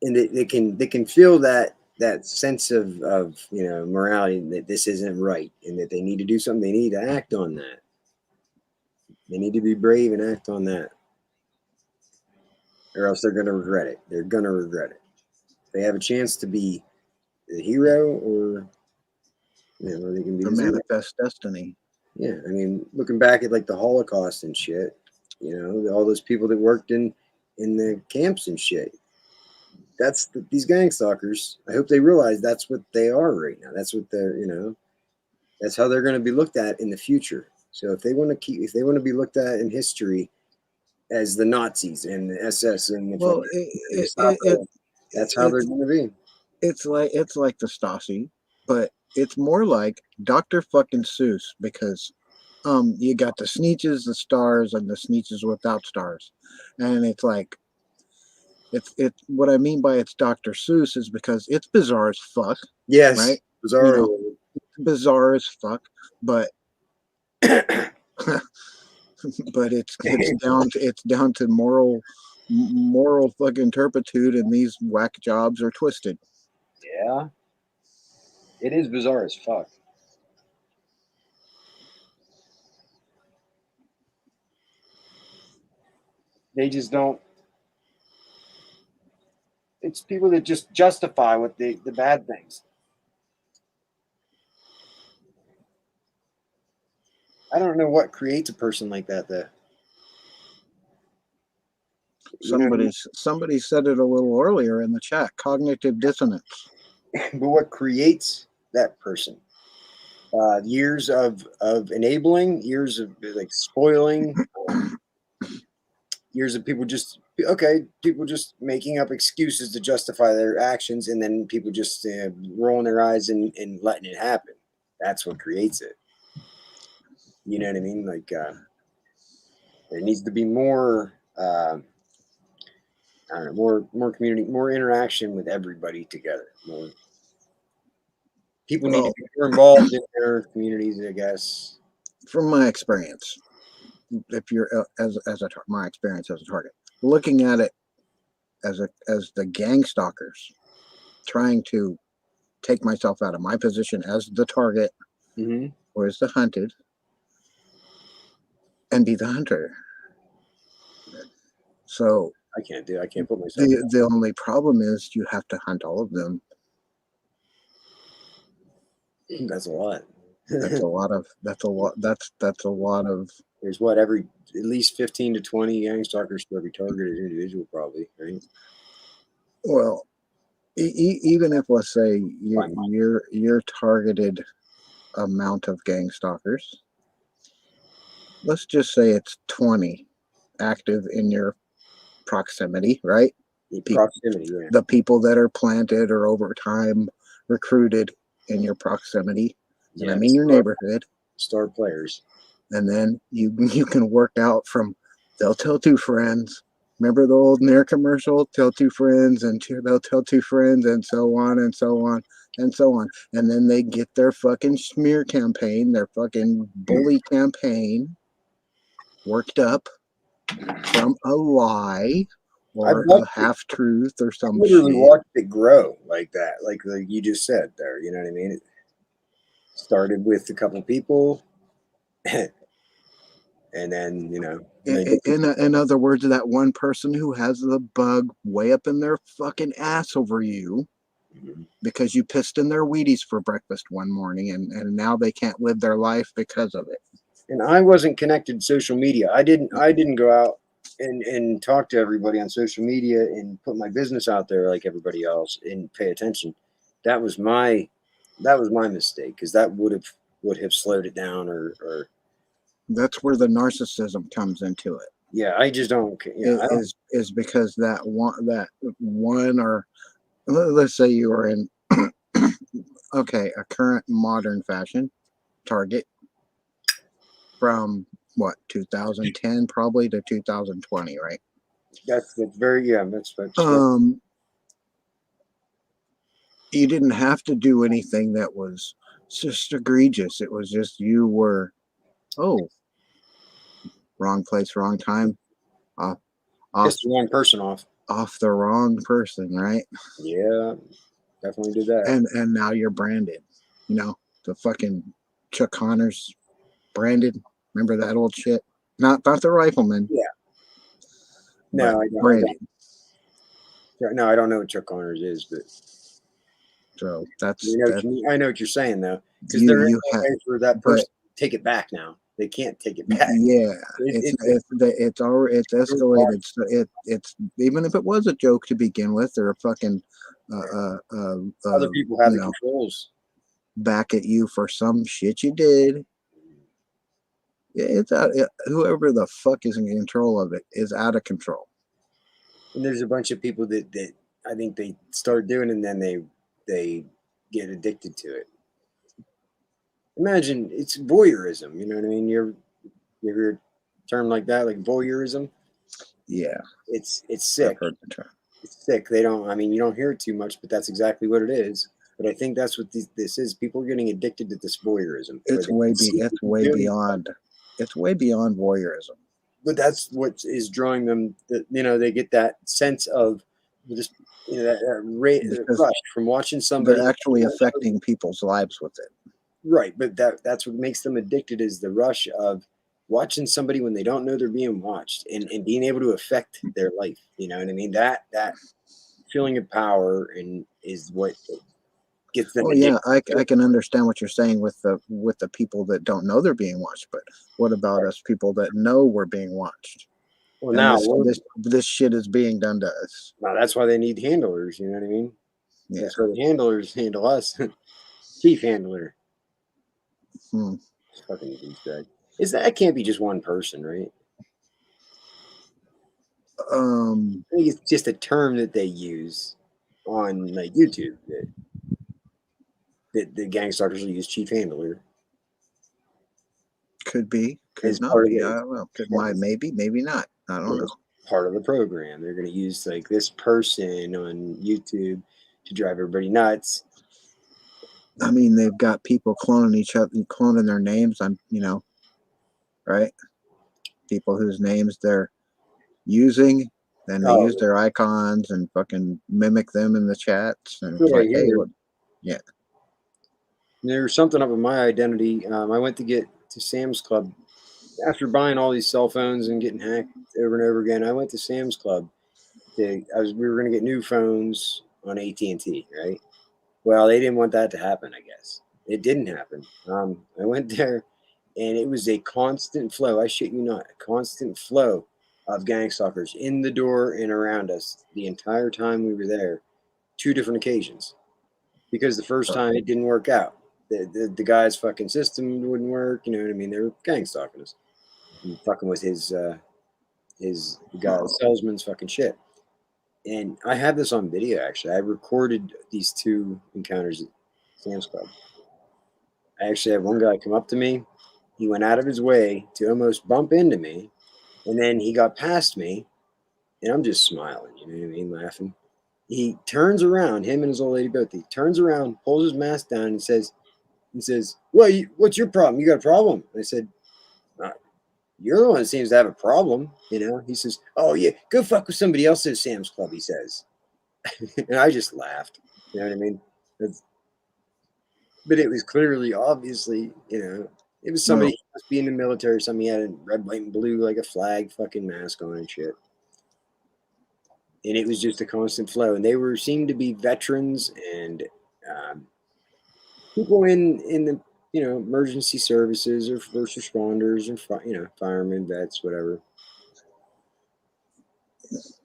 Speaker 20: and they can feel that sense of morality, that this isn't right and that they need to do something. They need to act on that. They need to be brave and act on that, or else they're going to regret it. They're going to regret it. They have a chance to be the hero, or they can be
Speaker 21: The manifest destiny.
Speaker 20: Yeah, I mean, looking back at like the Holocaust and shit, all those people that worked in the camps and shit. That's these gang stalkers. I hope they realize that's what they are right now. That's what they're, that's how they're going to be looked at in the future. So if they want to be looked at in history as the Nazis and the SS and the that's how they're going to be.
Speaker 21: It's like the Stasi, but it's more like Dr. fucking Seuss, because you got the Sneetches, the stars, and the Sneetches without stars, and it's like it's what I mean by it's Dr. Seuss is because it's bizarre as fuck.
Speaker 20: Yes,
Speaker 21: right?
Speaker 20: Bizarre.
Speaker 21: It's bizarre as fuck, but but it's down to moral fucking turpitude, and these whack jobs are twisted.
Speaker 20: Yeah, it is bizarre as fuck. They just don't. It's people that just justify what the bad things. I don't know what creates a person like that, though.
Speaker 21: Somebody said it a little earlier in the chat. Cognitive dissonance.
Speaker 20: But what creates that person? Years of enabling, years of like spoiling, years of people just making up excuses to justify their actions, and then people just rolling their eyes and letting it happen. That's what creates it. You know what I mean? Like there needs to be more. I don't know, more community, more interaction with everybody together. People need to be more involved in their communities, I guess.
Speaker 21: From my experience, if you're my experience as a target, looking at it as the gang stalkers trying to take myself out of my position as the target or as the hunted and be the hunter. So
Speaker 20: I can't put myself.
Speaker 21: The only problem is you have to hunt all of them.
Speaker 20: That's a lot.
Speaker 21: That's a lot of. That's a lot of.
Speaker 20: There's at least 15 to 20 gang stalkers for every targeted individual, probably, right?
Speaker 21: Well, even if, let's say, your targeted amount of gang stalkers, let's just say it's 20 active in your proximity, right?
Speaker 20: Proximity, yeah.
Speaker 21: The people that are planted or over time recruited in your proximity, and I mean your neighborhood.
Speaker 20: Star players.
Speaker 21: And then you can work out from, they'll tell two friends. Remember the old Nair commercial? Tell two friends, and they'll tell two friends, and so on and so on and so on. And then they get their fucking smear campaign, their fucking bully campaign worked up from a lie or a half truth or some shit.
Speaker 20: Literally watched it grow like that, like you just said there. You know what I mean? It started with a couple people. And then,
Speaker 21: in other words, that one person who has the bug way up in their fucking ass over you because you pissed in their Wheaties for breakfast one morning, and now they can't live their life because of it.
Speaker 20: And I wasn't connected to social media. I didn't go out and talk to everybody on social media and put my business out there like everybody else and pay attention. That was my mistake, because that would have slowed it down or
Speaker 21: that's where the narcissism comes into it.
Speaker 20: Yeah, I just don't.
Speaker 21: Is because that one or let's say you are in a current modern fashion target from what 2010 probably to 2020, right?
Speaker 20: That's very that's
Speaker 21: you didn't have to do anything that was just egregious. It was just you were wrong place, wrong time.
Speaker 20: Pissed the wrong person off
Speaker 21: the wrong person, right?
Speaker 20: Yeah, definitely did that.
Speaker 21: And now you're branded. You know, the fucking Chuck Connors branded. Remember that old shit? Not the rifleman.
Speaker 20: Yeah. No, I don't.
Speaker 21: Branded.
Speaker 20: No, I don't know what Chuck Connors is, but
Speaker 21: so that's.
Speaker 20: I know what you're saying though, because there is no way for that person to take it back now. They can't take it back.
Speaker 21: Yeah, it's escalated. So it's even if it was a joke to begin with, or a fucking
Speaker 20: other people have the controls
Speaker 21: back at you for some shit you did. Yeah, it's out. Whoever the fuck is in control of it is out of control.
Speaker 20: And there's a bunch of people that I think they start doing, and then they get addicted to it. Imagine it's voyeurism. You know what I mean? You hear a term like that, like voyeurism?
Speaker 21: Yeah,
Speaker 20: it's sick.
Speaker 21: I've heard the term.
Speaker 20: It's sick. You don't hear it too much, but that's exactly what it is. But I think that's what this is. People are getting addicted to this voyeurism.
Speaker 21: It's way beyond. It's way beyond voyeurism.
Speaker 20: But that's what is drawing them. They get that sense of just that rush from watching somebody.
Speaker 21: They're actually affecting people's lives with it.
Speaker 20: Right, but that's what makes them addicted, is the rush of watching somebody when they don't know they're being watched, and being able to affect their life. You know what I mean? That feeling of power is what gets them.
Speaker 21: Oh yeah, I can understand what you're saying with the people that don't know they're being watched, but what about us people that know we're being watched?
Speaker 20: Well, now
Speaker 21: this shit is being done to us.
Speaker 20: Now that's why they need handlers. You know what I mean?
Speaker 21: Yeah.
Speaker 20: That's why the handlers handle us. Chief handler. Fucking douchebag. That can't be just one person, right? I think it's just a term that they use on like YouTube that the gang stalkers will use, chief handler.
Speaker 21: Could be, could not be. I don't know. Maybe not. I don't know.
Speaker 20: Part of the program, they're going to use like this person on YouTube to drive everybody nuts.
Speaker 21: I mean, they've got people cloning each other, cloning their names on, right? People whose names they're using and they
Speaker 20: Oh,
Speaker 21: use their icons and fucking mimic them in the chats, and
Speaker 20: that's
Speaker 21: it's
Speaker 20: what I
Speaker 21: like, hey,
Speaker 20: hear.
Speaker 21: what? Yeah.
Speaker 20: There's something up with my identity. I went to get to Sam's Club after buying all these cell phones and getting hacked over and over again. I went to Sam's Club. We were going to get new phones on AT&T, right? Well, they didn't want that to happen, I guess. It didn't happen. I went there, and it was a constant flow. I shit you not, a constant flow of gang stalkers in the door and around us the entire time we were there, 2 different occasions. Because the first time it didn't work out. The guy's fucking system wouldn't work. You know what I mean? They were gang stalking us and fucking with his guy, the salesman's fucking shit. And I have this on video, actually. I recorded these 2 encounters at Sam's Club. I actually had one guy come up to me. He went out of his way to almost bump into me. And then he got past me. And I'm just smiling, you know what I mean? Laughing. He turns around, him and his old lady both. He turns around, pulls his mask down, and says, well, what's your problem? You got a problem? I said, you're the one that seems to have a problem, you know? He says, oh, yeah, go fuck with somebody else at Sam's Club, he says. And I just laughed. You know what I mean? But it was clearly, obviously, you know, it was somebody who must be in the military or something. He had a red, white, and blue, like a flag fucking mask on and shit. And it was just a constant flow. And they seemed to be veterans and people in the, you know, emergency services or first responders or, you know, firemen, vets, whatever.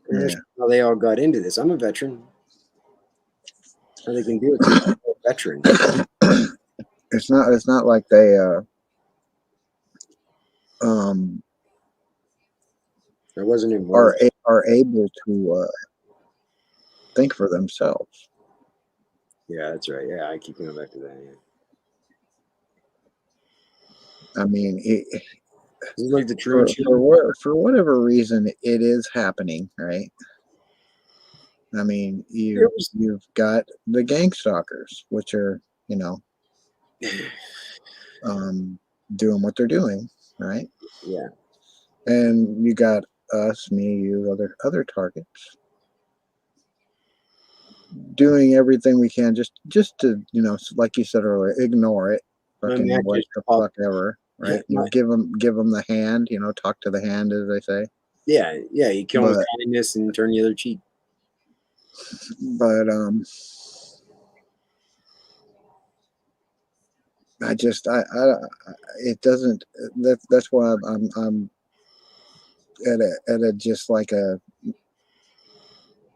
Speaker 20: And that's how they all got into this. I'm a veteran. How they can do it to a veteran.
Speaker 21: It's not like they
Speaker 20: I wasn't involved.
Speaker 21: are able to think for themselves.
Speaker 20: Yeah, that's right. Yeah, I keep coming back to that.
Speaker 21: Yeah. I mean,
Speaker 20: it's like the true
Speaker 21: for whatever reason, it is happening, right? I mean, you've got the gang stalkers, which are, you know, doing what they're doing, right?
Speaker 20: Yeah.
Speaker 21: And you got us, me, you, other targets, doing everything we can just to, you know, like you said earlier, ignore it, fucking what the fuck ever, right? You give them the hand, you know, talk to the hand, as they say.
Speaker 20: Yeah, you kill them with kindness and turn the other cheek.
Speaker 21: But it doesn't. That's why I'm at a just like a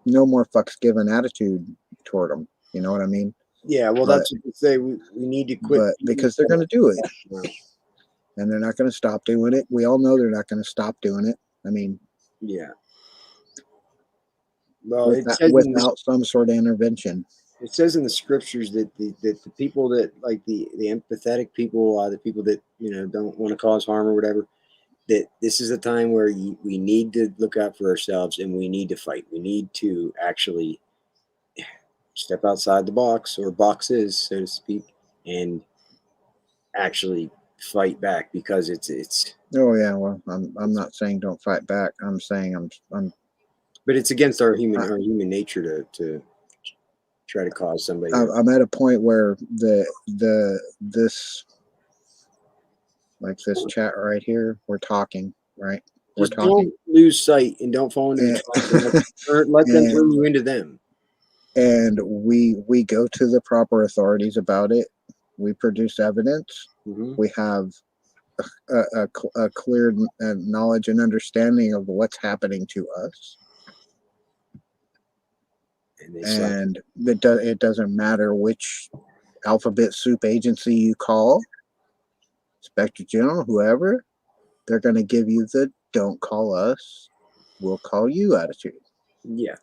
Speaker 21: no more fucks given attitude toward them. You know what I mean?
Speaker 20: Yeah, well, that's what they say. We need to quit.
Speaker 21: But because they're going to do it, and they're not going to stop doing it. We all know they're not going to stop doing it. I mean,
Speaker 20: yeah. Well,
Speaker 21: without some sort of intervention.
Speaker 20: It says in the scriptures that the people that like the empathetic people, the people that, you know, don't want to cause harm or whatever, that this is a time where we need to look out for ourselves and we need to fight. We need to actually step outside the box or boxes, so to speak, and actually fight back because it's.
Speaker 21: Oh yeah, well, I'm not saying don't fight back. I'm saying I'm.
Speaker 20: But it's against our human nature to try to cause somebody.
Speaker 21: I'm at a point where this like this chat right here, we're talking, right?
Speaker 20: Just don't lose sight and don't fall into the trap. Or let them turn you into them.
Speaker 21: And we go to the proper authorities about it. We produce evidence.
Speaker 20: Mm-hmm.
Speaker 21: We have a clear knowledge and understanding of what's happening to us. And it doesn't matter which alphabet soup agency you call, Inspector General, whoever, they're going to give you the "don't call us, we'll call you" attitude.
Speaker 20: Yeah.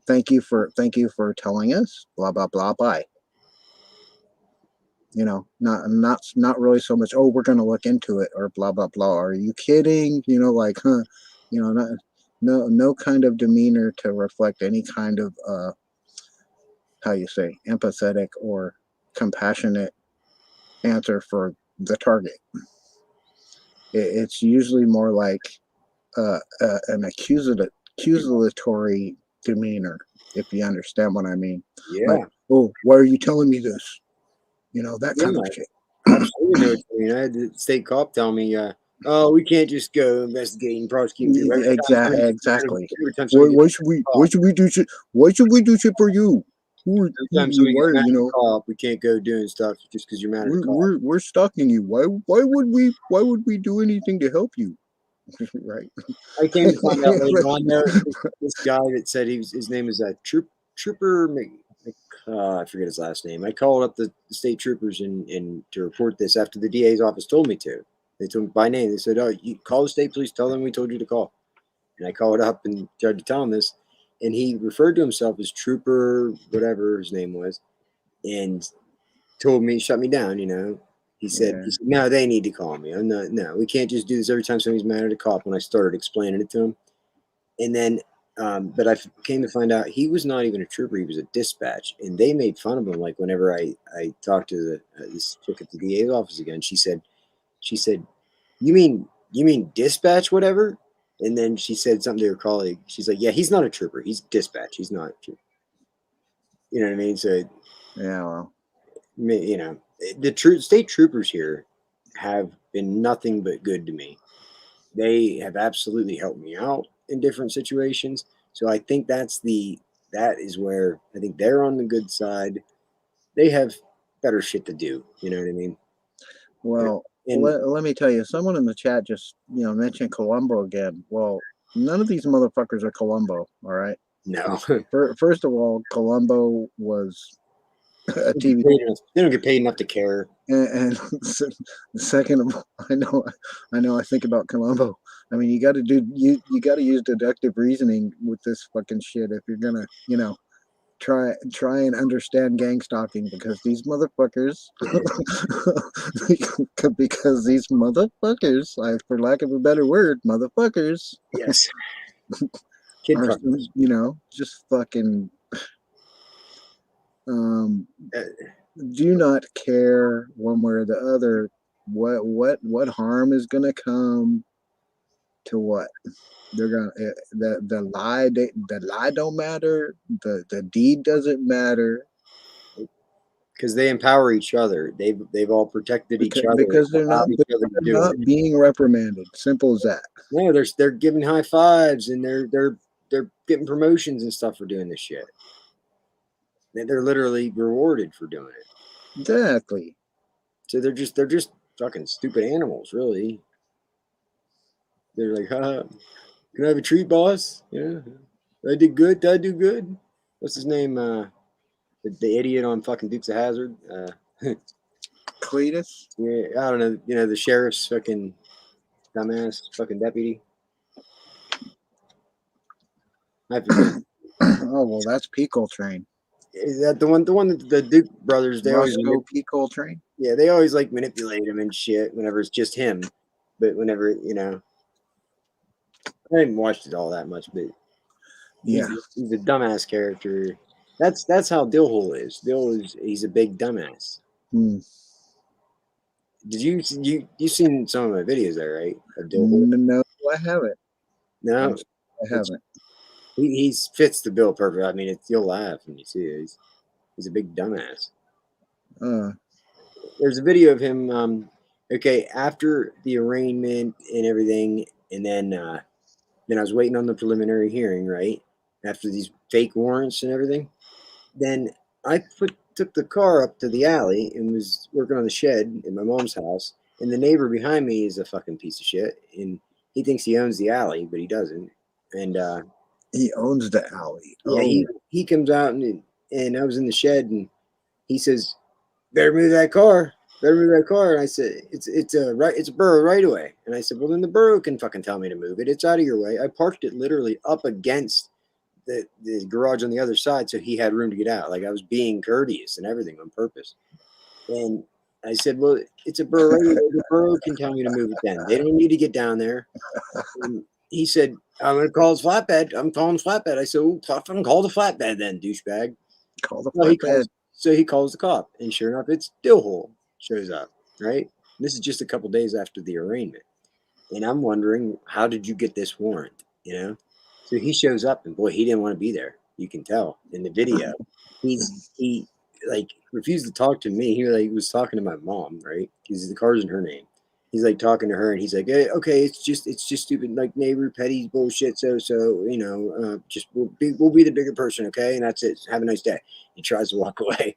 Speaker 21: Thank you for telling us. Blah blah blah. Bye. You know, not really so much. Oh, we're going to look into it or blah blah blah. Are you kidding? You know, like, huh? You know, no kind of demeanor to reflect any kind of how you say, empathetic or compassionate answer for the target. It's usually more like an accusatory demeanor, if you understand what I mean.
Speaker 20: Yeah.
Speaker 21: Like, oh, why are you telling me this? You know, that
Speaker 20: Yeah,
Speaker 21: kind of shit.
Speaker 20: absolutely know what you mean. I had the state cop tell me, "Oh, we can't just go investigate and prosecute people
Speaker 21: Exactly.
Speaker 20: every time somebody
Speaker 21: Why
Speaker 20: gets
Speaker 21: should we?
Speaker 20: caught.
Speaker 21: Why should we do shit? Why should we do shit for you?
Speaker 20: Every time somebody gets mad
Speaker 21: You
Speaker 20: at
Speaker 21: know,
Speaker 20: the cop, we can't go doing stuff just because you're mad at the cop."
Speaker 21: we're stalking you. Why would we do anything to help you? Right.
Speaker 20: I came to find out later on though, this guy that said his name is Trooper I forget his last name. I called up the state troopers and to report this after the DA's office told me to. They told me by name. They said, "Oh, you call the state police, tell them we told you to call." And I called up and tried to tell him this, and he referred to himself as Trooper, whatever his name was, and told me, shut me down. You know, he said, "No, they need to call me. I'm not. No, we can't just do this every time somebody's mad at a cop." When I started explaining it to him, and then, but I came to find out he was not even a trooper; he was a dispatch, and they made fun of him. Like whenever I talked to the this chick at the DA's office again, she said, you mean dispatch, whatever? And then she said something to her colleague. She's like, "Yeah, he's not a trooper. He's dispatch. He's not a trooper." You know what I mean? So,
Speaker 21: yeah, well,
Speaker 20: you know, the state troopers here have been nothing but good to me. They have absolutely helped me out in different situations. So I think that is where I think they're on the good side. They have better shit to do. You know what I mean?
Speaker 21: Well,
Speaker 20: And
Speaker 21: let me tell you, someone in the chat just mentioned Columbo again. Well, none of these motherfuckers are Columbo. All right.
Speaker 20: No.
Speaker 21: First of all, Columbo was a TV.
Speaker 20: They don't get paid enough to care.
Speaker 21: And second of all, I know. I think about Columbo. I mean, you got to use deductive reasoning with this fucking shit if you're gonna, try and understand gang stalking, because these motherfuckers, because these motherfuckers, for lack of a better word, motherfuckers.
Speaker 20: Yes. Kid
Speaker 21: are,
Speaker 20: fuckers.
Speaker 21: just fucking. Do not care one way or the other what harm is gonna come to what they're gonna the lie don't matter, the deed doesn't matter,
Speaker 20: because they empower each other. They've all protected each other
Speaker 21: because they're not being reprimanded. Simple as that.
Speaker 20: No, they're giving high fives and they're getting promotions and stuff for doing this shit. They're literally rewarded for doing it.
Speaker 21: Exactly.
Speaker 20: So they're just fucking stupid animals, really. They're like, can I have a treat, boss? Yeah, I did good. Did I do good? What's his name? The idiot on fucking Dukes of Hazzard.
Speaker 21: Cletus.
Speaker 20: Yeah, I don't know. You know, the sheriff's fucking dumbass fucking deputy.
Speaker 21: Oh well, that's Pico Train.
Speaker 20: Is that the one that the Duke brothers, they always
Speaker 21: Roscoe P. Coltrane?
Speaker 20: Yeah, they always like manipulate him and shit whenever it's just him. But whenever, I haven't watched it all that much, but he's a dumbass character. That's how Dillhole is. He's a big dumbass. Did you seen some of my videos there, right? Of Dillhole?
Speaker 21: No, I haven't.
Speaker 20: No,
Speaker 21: I haven't.
Speaker 20: He fits the bill perfect. I mean, you'll laugh when you see it. He's a big dumbass. There's a video of him. Okay, after the arraignment and everything, and then I was waiting on the preliminary hearing, right? After these fake warrants and everything, then I took the car up to the alley and was working on the shed in my mom's house. And the neighbor behind me is a fucking piece of shit, and he thinks he owns the alley, but he doesn't. And
Speaker 21: he owns the alley.
Speaker 20: Yeah, he comes out and I was in the shed, and he says, "Better move that car. Better move that car." And I said, "It's a borough right away." And I said, "Well, then the borough can fucking tell me to move it. It's out of your way." I parked it literally up against the garage on the other side, so he had room to get out. Like I was being courteous and everything on purpose. And I said, "Well, it's a borough right away. The borough can tell me to move it then. They don't need to get down there." And he said, "I'm going to call his flatbed. I'm calling flatbed." I said, "Oh, fucking call the flatbed then, douchebag."
Speaker 21: Call the flatbed.
Speaker 20: So he calls the cop, and sure enough, it's Dillhole shows up, right? This is just a couple days after the arraignment. And I'm wondering, how did you get this warrant, So he shows up, and boy, he didn't want to be there. You can tell in the video. He like refused to talk to me. He like was talking to my mom, right? Because the car's in her name. He's like talking to her, and he's like, hey, "Okay, it's just stupid, like neighbor petty bullshit. So just we'll be the bigger person, okay? And that's it. Have a nice day." He tries to walk away,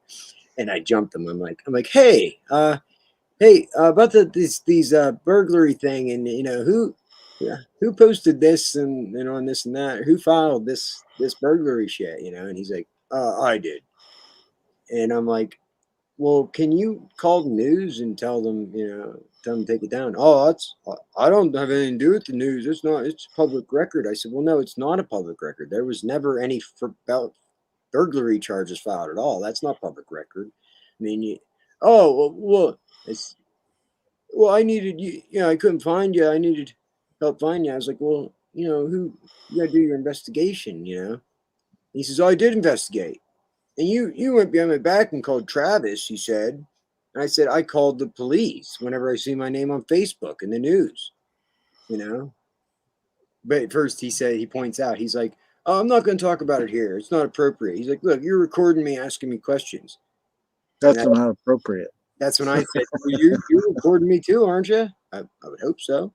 Speaker 20: and I jumped him. I'm like, "Hey, about these burglary thing, and who posted this and on this and that? Who filed this burglary shit? And he's like, I did." And I'm like, "Well, can you call the news and tell them to take it down?" "Oh, I don't have anything to do with the news. It's public record." I said, "Well, no, it's not a public record. There was never any burglary charges filed at all. That's not public record. I mean, oh, well, it's, well, I needed you, I couldn't find you. I needed help find you." I was like, "Well, who, you gotta do your investigation. He says, "Oh, I did investigate. And you went behind my back and called Travis," he said. And I said, "I called the police whenever I see my name on Facebook in the news, you know." But at first he points out, he's like, "Oh, I'm not going to talk about it here. It's not appropriate." He's like, "Look, you're recording me asking me questions." And
Speaker 21: That's not appropriate.
Speaker 20: that's when I said, "Well, you're recording me too, aren't you?" I would hope so.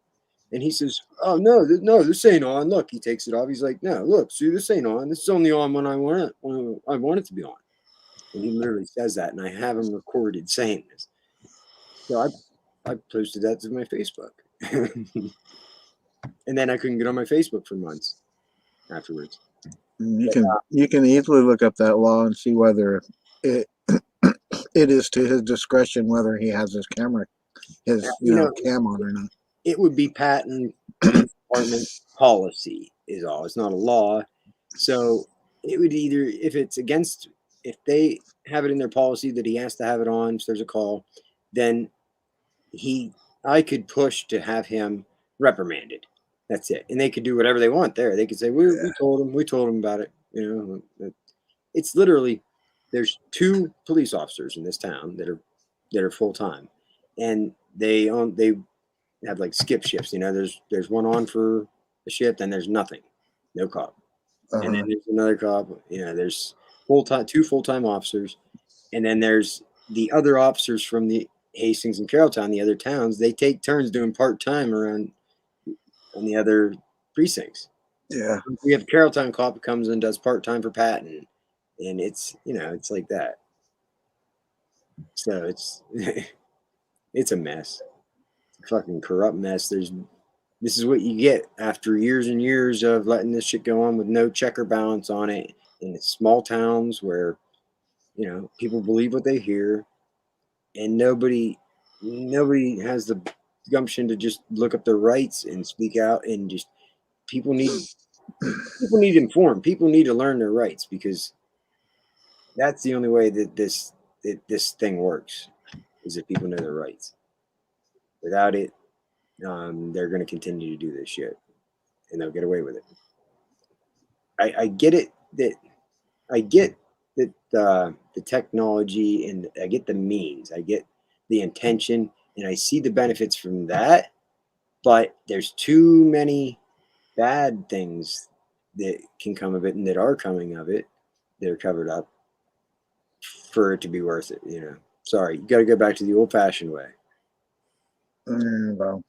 Speaker 20: And he says, "Oh, no, this ain't on. Look," he takes it off. He's like, "No, look, see, this ain't on. This is only on when I want it to be on." And he literally says that, and I have him recorded saying this. So I posted that to my Facebook. And then I couldn't get on my Facebook for months afterwards.
Speaker 21: You can easily look up that law and see whether it it is to his discretion whether he has his cam on or not.
Speaker 20: It would be patent police department policy is all. It's not a law. So it would either, if they have it in their policy that he has to have it on, if there's a call, then I could push to have him reprimanded. That's it. And they could do whatever they want there. They could say, we told him about it. It's literally, there's 2 police officers in this town that are full time, and they have like skip shifts. There's one on for a shift, and there's nothing, no cop. And then there's another cop. There's 2 full-time officers, and then there's the other officers from the Hastings and Carrolltown, the other towns. They take turns doing part-time around on the other precincts.
Speaker 21: Yeah.
Speaker 20: We have a Carrolltown cop who comes and does part-time for Patton, and it's like that. So it's it's a mess. It's a fucking corrupt mess. This is what you get after years and years of letting this shit go on with no check or balance on it in small towns where people believe what they hear, and nobody has the gumption to just look up their rights and speak out. And just people need informed. People need to learn their rights, because that's the only way that this thing works, is if people know their rights. Without it, they're going to continue to do this shit, and they'll get away with it. I get it that the technology, and I get the means, I get the intention, and I see the benefits from that. But there's too many bad things that can come of it, and that are coming of it, that are covered up, for it to be worth it. Sorry, you got to go back to the old-fashioned way.
Speaker 21: Well,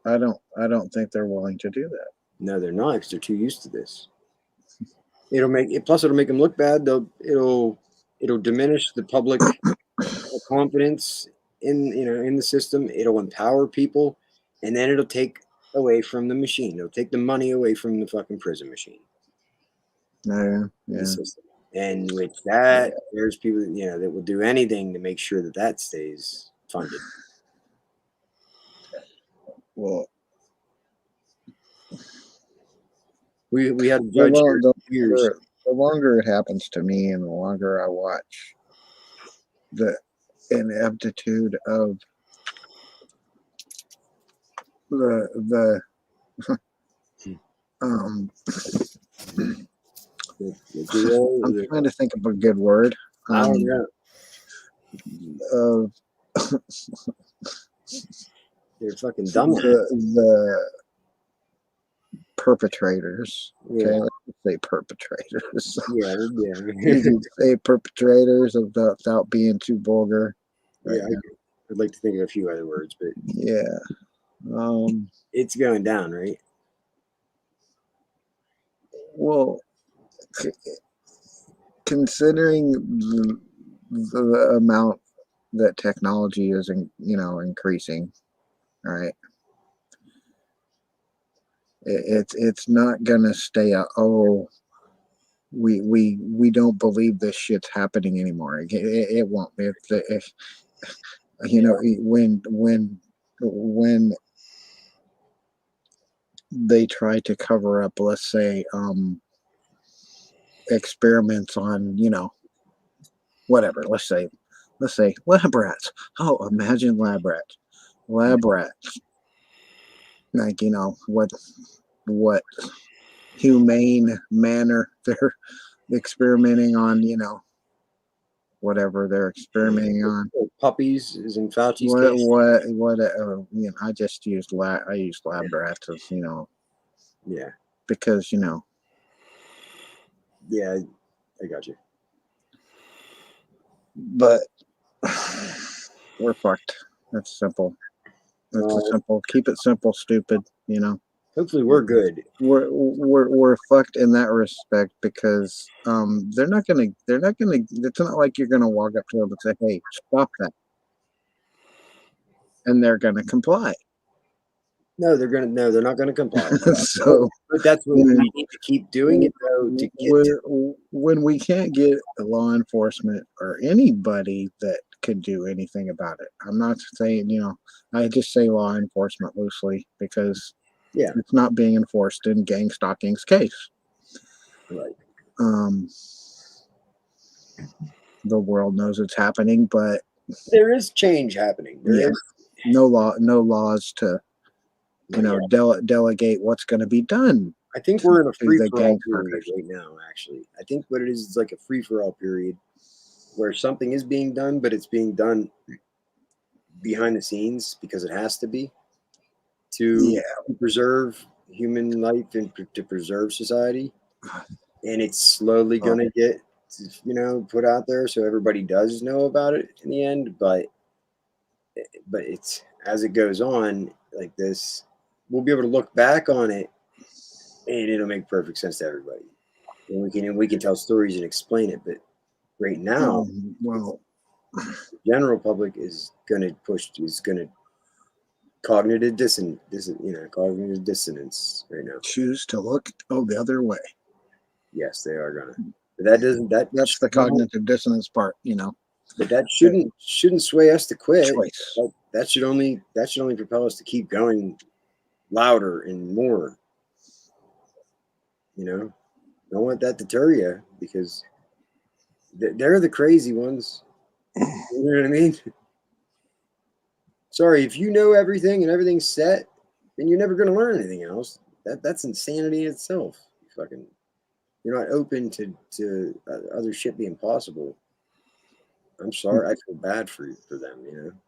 Speaker 21: I don't think they're willing to do that.
Speaker 20: No, they're not, because they're too used to this. It'll make them look bad. It'll diminish the public confidence in the system. It'll empower people, and then it'll take away from the machine. It'll take the money away from the fucking prison machine.
Speaker 21: Yeah.
Speaker 20: The system. And with that, there's people that will do anything to make sure that stays funded.
Speaker 21: Well,
Speaker 20: we had a judge here for years.
Speaker 21: The longer it happens to me, and the longer I watch the ineptitude of the I'm trying to think of a good word.
Speaker 20: I don't know. They're fucking dumb.
Speaker 21: The perpetrators. Okay,
Speaker 20: Yeah.
Speaker 21: let's say perpetrators.
Speaker 20: Yeah,
Speaker 21: You can say perpetrators without being too vulgar.
Speaker 20: yeah.
Speaker 21: Right now.
Speaker 20: I'd like to think of a few other words, but
Speaker 21: Yeah.
Speaker 20: it's going down, right?
Speaker 21: Well, considering the amount that technology is, increasing, right? It's not gonna stay we don't believe this shit's happening anymore. It won't. If when they try to cover up, let's say, experiments on, whatever, let's say lab rats. Oh, imagine lab rats. Lab rats. Like, what humane manner they're experimenting on, whatever they're experimenting on.
Speaker 20: Puppies is in Fauci's case.
Speaker 21: I just used I use lab rats as,
Speaker 20: Yeah.
Speaker 21: because,
Speaker 20: Yeah, I got you.
Speaker 21: but we're fucked. That's simple. That's a simple. Keep it simple, stupid.
Speaker 20: Hopefully, we're good.
Speaker 21: We're fucked in that respect because they're not gonna. It's not like you're gonna walk up to them and say, "Hey, stop that," and they're gonna comply.
Speaker 20: No, they're not gonna comply.
Speaker 21: So,
Speaker 20: but that's what we need to keep doing it though. To get
Speaker 21: when we can't get law enforcement or anybody that could do anything about it, I'm not saying, I just say law enforcement loosely because it's not being enforced in gang stalking's case.
Speaker 20: Right.
Speaker 21: The world knows it's happening, but
Speaker 20: there is change happening. There is
Speaker 21: no laws to, delegate what's going to be done.
Speaker 20: I think we're in a free for all
Speaker 21: gang
Speaker 20: period right now. Actually, I think what it is like a free for all period where something is being done, but it's being done behind the scenes because it has to be to preserve human life and to preserve society. And it's slowly going to get, put out there so everybody does know about it in the end. But it's as it goes on like this, we'll be able to look back on it and it'll make perfect sense to everybody. And we can tell stories and explain it. But right now,
Speaker 21: well,
Speaker 20: the general public is going to cognitive dissonance right now.
Speaker 21: Choose to look the other way.
Speaker 20: Yes, they are gonna. But
Speaker 21: that's the cognitive dissonance part,
Speaker 20: But that shouldn't sway us to quit.
Speaker 21: Choice.
Speaker 20: That should only propel us to keep going louder and more. Don't let that deter you because they're the crazy ones. You know what I mean? Sorry, if you know everything and everything's set, then you're never going to learn anything else. That's insanity in itself. You're not open to other shit being possible. I'm sorry. I feel bad for them,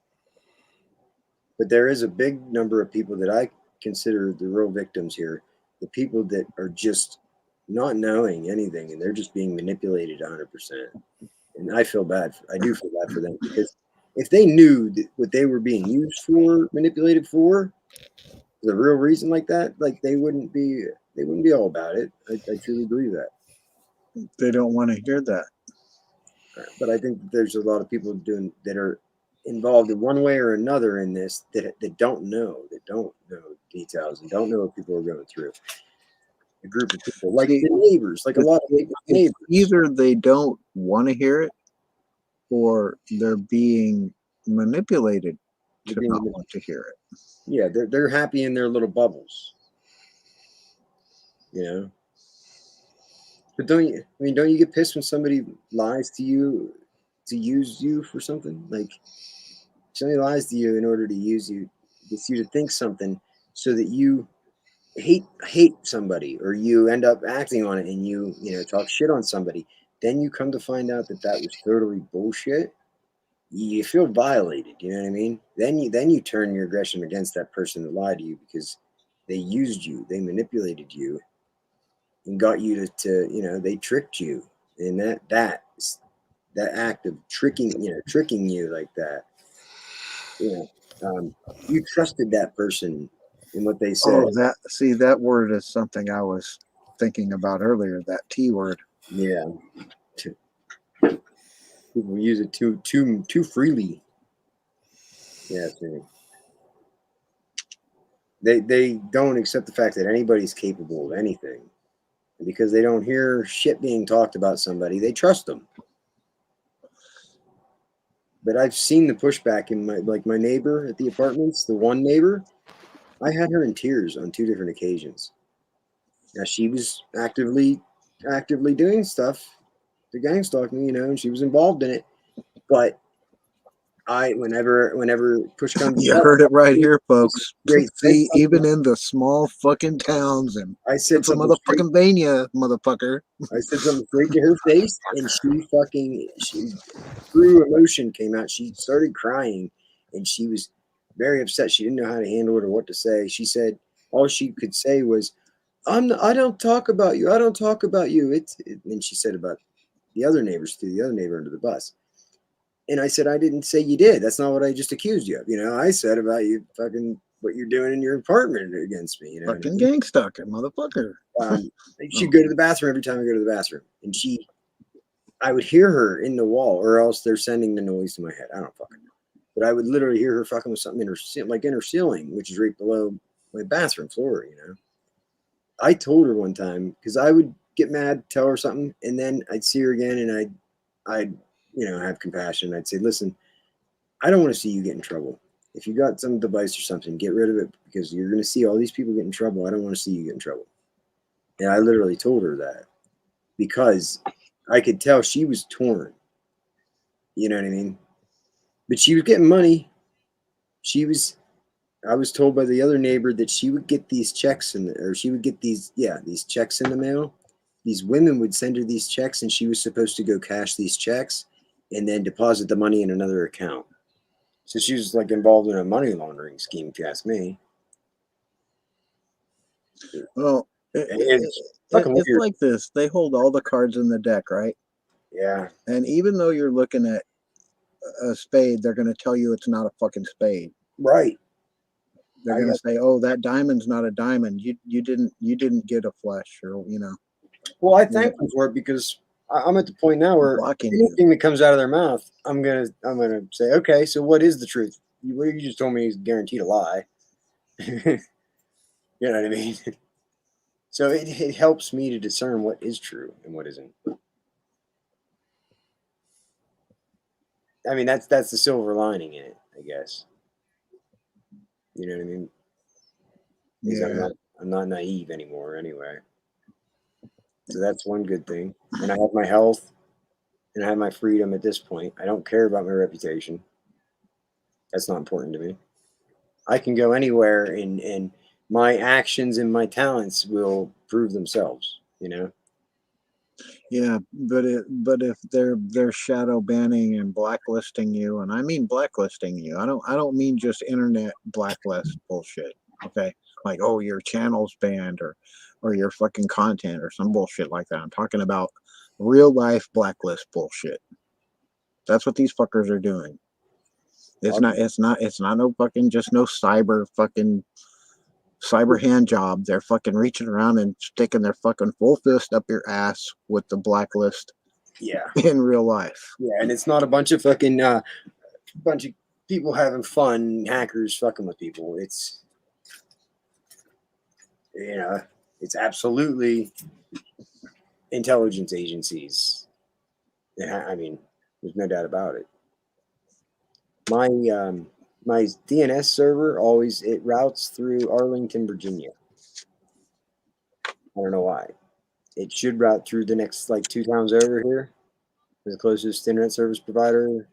Speaker 20: But there is a big number of people that I consider the real victims here. The people that are just not knowing anything and they're just being manipulated 100%. And I feel bad. I do feel bad for them because if they knew what they were being used for, manipulated for, the real reason like that, like they wouldn't be all about it. I truly believe that.
Speaker 21: They don't want to hear that.
Speaker 20: But I think there's a lot of people that are involved in one way or another in this that don't know details and don't know what people are going through. A group of people like the neighbors, like a lot of neighbors.
Speaker 21: Either they don't want to hear it or they're being manipulated to not want to hear it.
Speaker 20: Yeah, they're happy in their little bubbles. But don't you get pissed when somebody lies to you to use you for something? Like somebody lies to you in order to use you, gets you to think something so that you hate somebody or you end up acting on it and you talk shit on somebody. Then you come to find out that was totally bullshit. You feel violated. You know what I mean? Then you turn your aggression against that person that lied to you because They used you. They manipulated you, and got you to you know, they tricked you. And that act of tricking you like that, you trusted that person in what they said.
Speaker 21: Oh, that word is something I was thinking about earlier. That T word.
Speaker 20: Yeah. People use it too freely. Yeah, they don't accept the fact that anybody's capable of anything. And because they don't hear shit being talked about somebody, they trust them. But I've seen the pushback in my neighbor at the apartments, the one neighbor, I had her in tears on 2 different occasions. Now she was actively doing stuff to gang stalk me, and she was involved in it. But whenever push comes to
Speaker 21: You
Speaker 20: shove,
Speaker 21: heard it right here, folks.
Speaker 20: great.
Speaker 21: See, even in the small fucking towns and
Speaker 20: I said
Speaker 21: it's a
Speaker 20: something
Speaker 21: motherfucking Vania, motherfucker.
Speaker 20: I said something straight to her face, and she through emotion came out. She started crying, and she was very upset. She didn't know how to handle it or what to say. She said all she could say was, I don't talk about you. I don't talk about you. And she said about the other neighbors too, the other neighbor under the bus. And I said, I didn't say you did. That's not what I just accused you of. I said about you fucking what you're doing in your apartment against me.
Speaker 21: Fucking gang stalker, motherfucker.
Speaker 20: She'd go to the bathroom every time I go to the bathroom. And I would hear her in the wall, or else they're sending the noise to my head. I don't fucking know. But I would literally hear her fucking with something in her ceiling, which is right below my bathroom floor, I told her one time, because I would get mad, tell her something, and then I'd see her again, and I'd have compassion. I'd say, listen, I don't want to see you get in trouble. If you got some device or something, get rid of it, because you're going to see all these people get in trouble. I don't want to see you get in trouble. And I literally told her that, because I could tell she was torn. You know what I mean? But she was getting money. I was told by the other neighbor that she would get these checks she would get these checks in the mail. These women would send her these checks, and she was supposed to go cash these checks and then deposit the money in another account. So she was like involved in a money laundering scheme, if you ask me.
Speaker 21: Well,
Speaker 20: It's
Speaker 21: it's like this. They hold all the cards in the deck, right?
Speaker 20: Yeah.
Speaker 21: And even though you're looking at a spade, they're going to tell you it's not a fucking spade.
Speaker 20: Right.
Speaker 21: They're going to say, "Oh, that diamond's not a diamond. You didn't get a flesh," or
Speaker 20: Well, I thank them for it, because I'm at the point now where anything that comes out of their mouth, I'm gonna say, okay, so what is the truth? What you just told me is guaranteed a lie. You know what I mean? So it helps me to discern what is true and what isn't. I mean, that's the silver lining in it, I guess. You know what I mean?
Speaker 21: Yeah.
Speaker 20: I'm not naive anymore, anyway. So that's one good thing. And I have my health, and I have my freedom at this point. I don't care about my reputation. That's not important to me. I can go anywhere, and my actions and my talents will prove themselves,
Speaker 21: Yeah, but if they're shadow banning and blacklisting you, and I mean blacklisting you, I don't mean just internet blacklist bullshit. Okay, like, oh, your channel's banned, or your fucking content or some bullshit like that. I'm talking about real life blacklist bullshit. That's what these fuckers are doing. It's not no fucking just no cyber hand job. They're fucking reaching around and sticking their fucking full fist up your ass with the blacklist.
Speaker 20: Yeah.
Speaker 21: In real life.
Speaker 20: Yeah, and it's not a bunch of fucking bunch of people having fun, hackers fucking with people. It's it's absolutely intelligence agencies. I mean, there's no doubt about it. My my DNS server it routes through Arlington, Virginia. I don't know why. It should route through the next 2 towns over here, the closest internet service provider.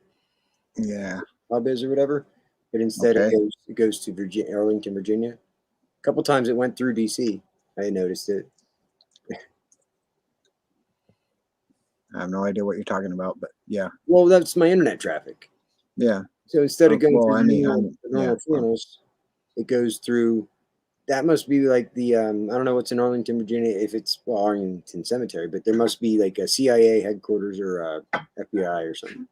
Speaker 21: Yeah.
Speaker 20: Hub is or whatever, but instead it goes to Arlington, Virginia. A couple times it went through DC. I noticed it.
Speaker 21: I have no idea what you're talking about, but yeah.
Speaker 20: Well, that's my internet traffic.
Speaker 21: Yeah.
Speaker 20: So instead of going through
Speaker 21: I mean,
Speaker 20: normal channels, it goes through that must be like the I don't know what's in Arlington, Virginia, if it's Arlington Cemetery, but there must be like a CIA headquarters or FBI or something.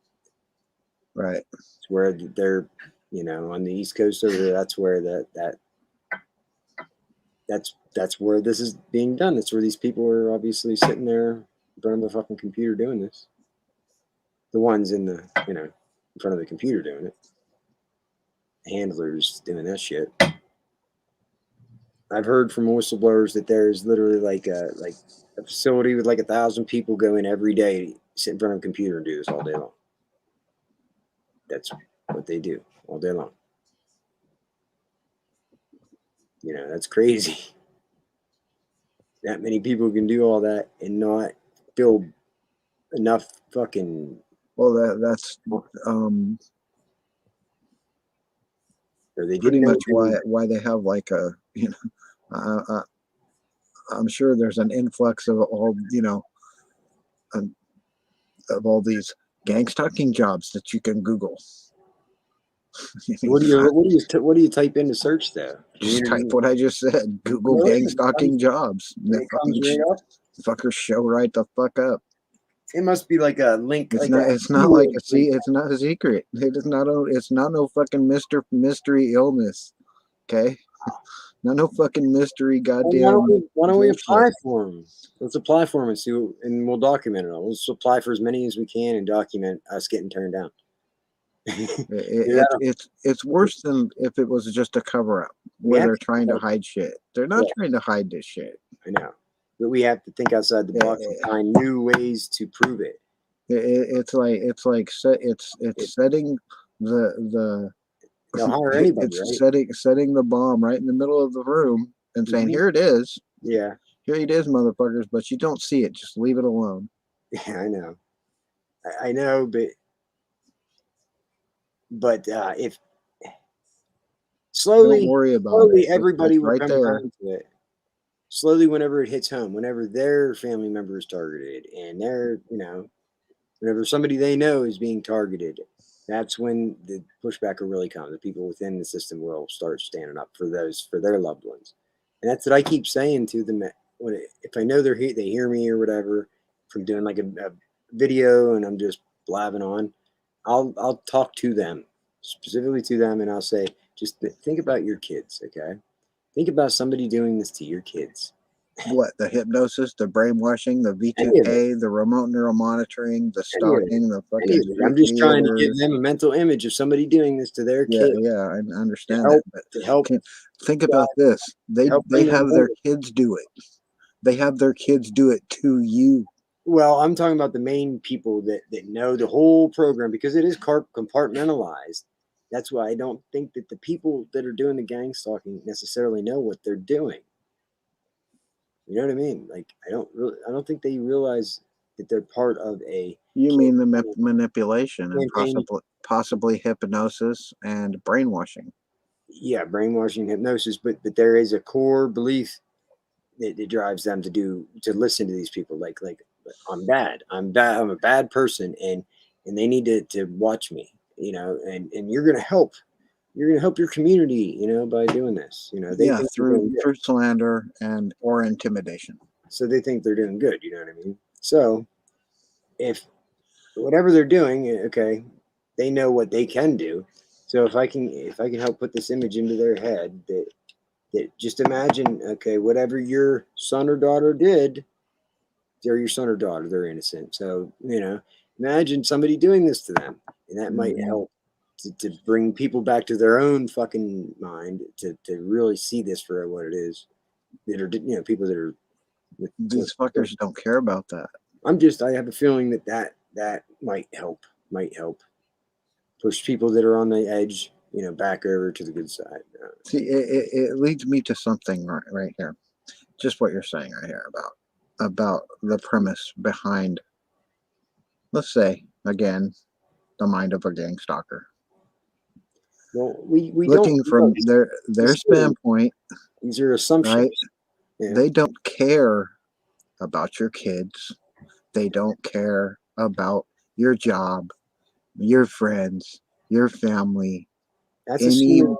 Speaker 21: Right.
Speaker 20: It's where they're, on the East Coast over there. That's where that's where this is being done. That's where these people are obviously sitting there in front of a fucking computer doing this. The ones in the in front of the computer doing it. Handlers doing that shit. I've heard from whistleblowers that there's literally like a facility with like 1,000 people go in every day, sit in front of a computer and do this all day long. That's what they do all day long. That's crazy. That many people can do all that and not feel enough fucking.
Speaker 21: Well, that's
Speaker 20: or they
Speaker 21: pretty
Speaker 20: didn't
Speaker 21: much why they have like a I'm sure there's an influx of all of all these gang stalking jobs that you can Google.
Speaker 20: What do you type into search though?
Speaker 21: Just type what I just said. Google gang stalking jobs. The fuckers show right the fuck up.
Speaker 20: It must be like a link.
Speaker 21: It's not. It's not like a it's not a secret. It is not. It's not no fucking mystery illness. Okay. Not no fucking mystery. Goddamn.
Speaker 20: Why don't we apply for them? Let's apply for them and see, and we'll document it all. Let's apply for as many as we can and document us getting turned down.
Speaker 21: It's worse than if it was just a cover up where they're trying to hide shit. They're not trying to hide this shit.
Speaker 20: I know, but we have to think outside the box and find new ways to prove it.
Speaker 21: It's setting the
Speaker 20: They'll hire anybody,
Speaker 21: it's
Speaker 20: right?
Speaker 21: setting the bomb right in the middle of the room and saying, "Here it is."
Speaker 20: Yeah.
Speaker 21: Here it is, motherfuckers. But you don't see it. Just leave it alone.
Speaker 20: Yeah, I know. I know, but if slowly,
Speaker 21: don't worry about it.
Speaker 20: Everybody will
Speaker 21: right
Speaker 20: come
Speaker 21: there.
Speaker 20: around to it. Slowly, whenever it hits home, whenever their family member is targeted, and whenever somebody they know is being targeted, that's when the pushback will really come. The people within the system will start standing up for their loved ones, and that's what I keep saying to them. If I know they hear me or whatever from doing like a video and I'm just blabbing on, I'll talk to them, specifically to them, and I'll say, just think about your kids, okay? Think about somebody doing this to your kids.
Speaker 21: What, the hypnosis, the brainwashing, the V2K, the remote neural monitoring, the stalking, the fucking.
Speaker 20: I'm just trying to give them a mental image of somebody doing this to their kid.
Speaker 21: Yeah, I understand that. But
Speaker 20: to help.
Speaker 21: Think about this. They have their kids do it. They have their kids do it to you.
Speaker 20: Well, I'm talking about the main people that know the whole program, because it is compartmentalized. That's why I don't think that the people that are doing the gang stalking necessarily know what they're doing. You know what I mean? Like, I don't think they realize that they're part of a.
Speaker 21: You mean the manipulation and possibly hypnosis and brainwashing?
Speaker 20: Yeah, brainwashing, hypnosis, but there is a core belief that drives them to listen to these people. Like I'm bad. I'm a bad person, and they need to watch me. And you're gonna help. You're gonna help your community, by doing this.
Speaker 21: Through slander or intimidation.
Speaker 20: So they think they're doing good. You know what I mean? So if whatever they're doing, okay, they know what they can do. So if I can help put this image into their head that just imagine, okay, whatever your son or daughter did, they're your son or daughter, they're innocent. So, imagine somebody doing this to them, and that might help to bring people back to their own fucking mind to really see this for what it is. That are, people that are.
Speaker 21: These fuckers don't care about that.
Speaker 20: I have a feeling that might help push people that are on the edge, back over to the good side.
Speaker 21: See, it leads me to something right here. Just what you're saying right here about the premise behind, let's say, again, the mind of a gang stalker.
Speaker 20: Well, we
Speaker 21: looking from their standpoint,
Speaker 20: these are assumptions.
Speaker 21: Right?
Speaker 20: Yeah.
Speaker 21: They don't care about your kids. They don't care about your job, your friends, your family,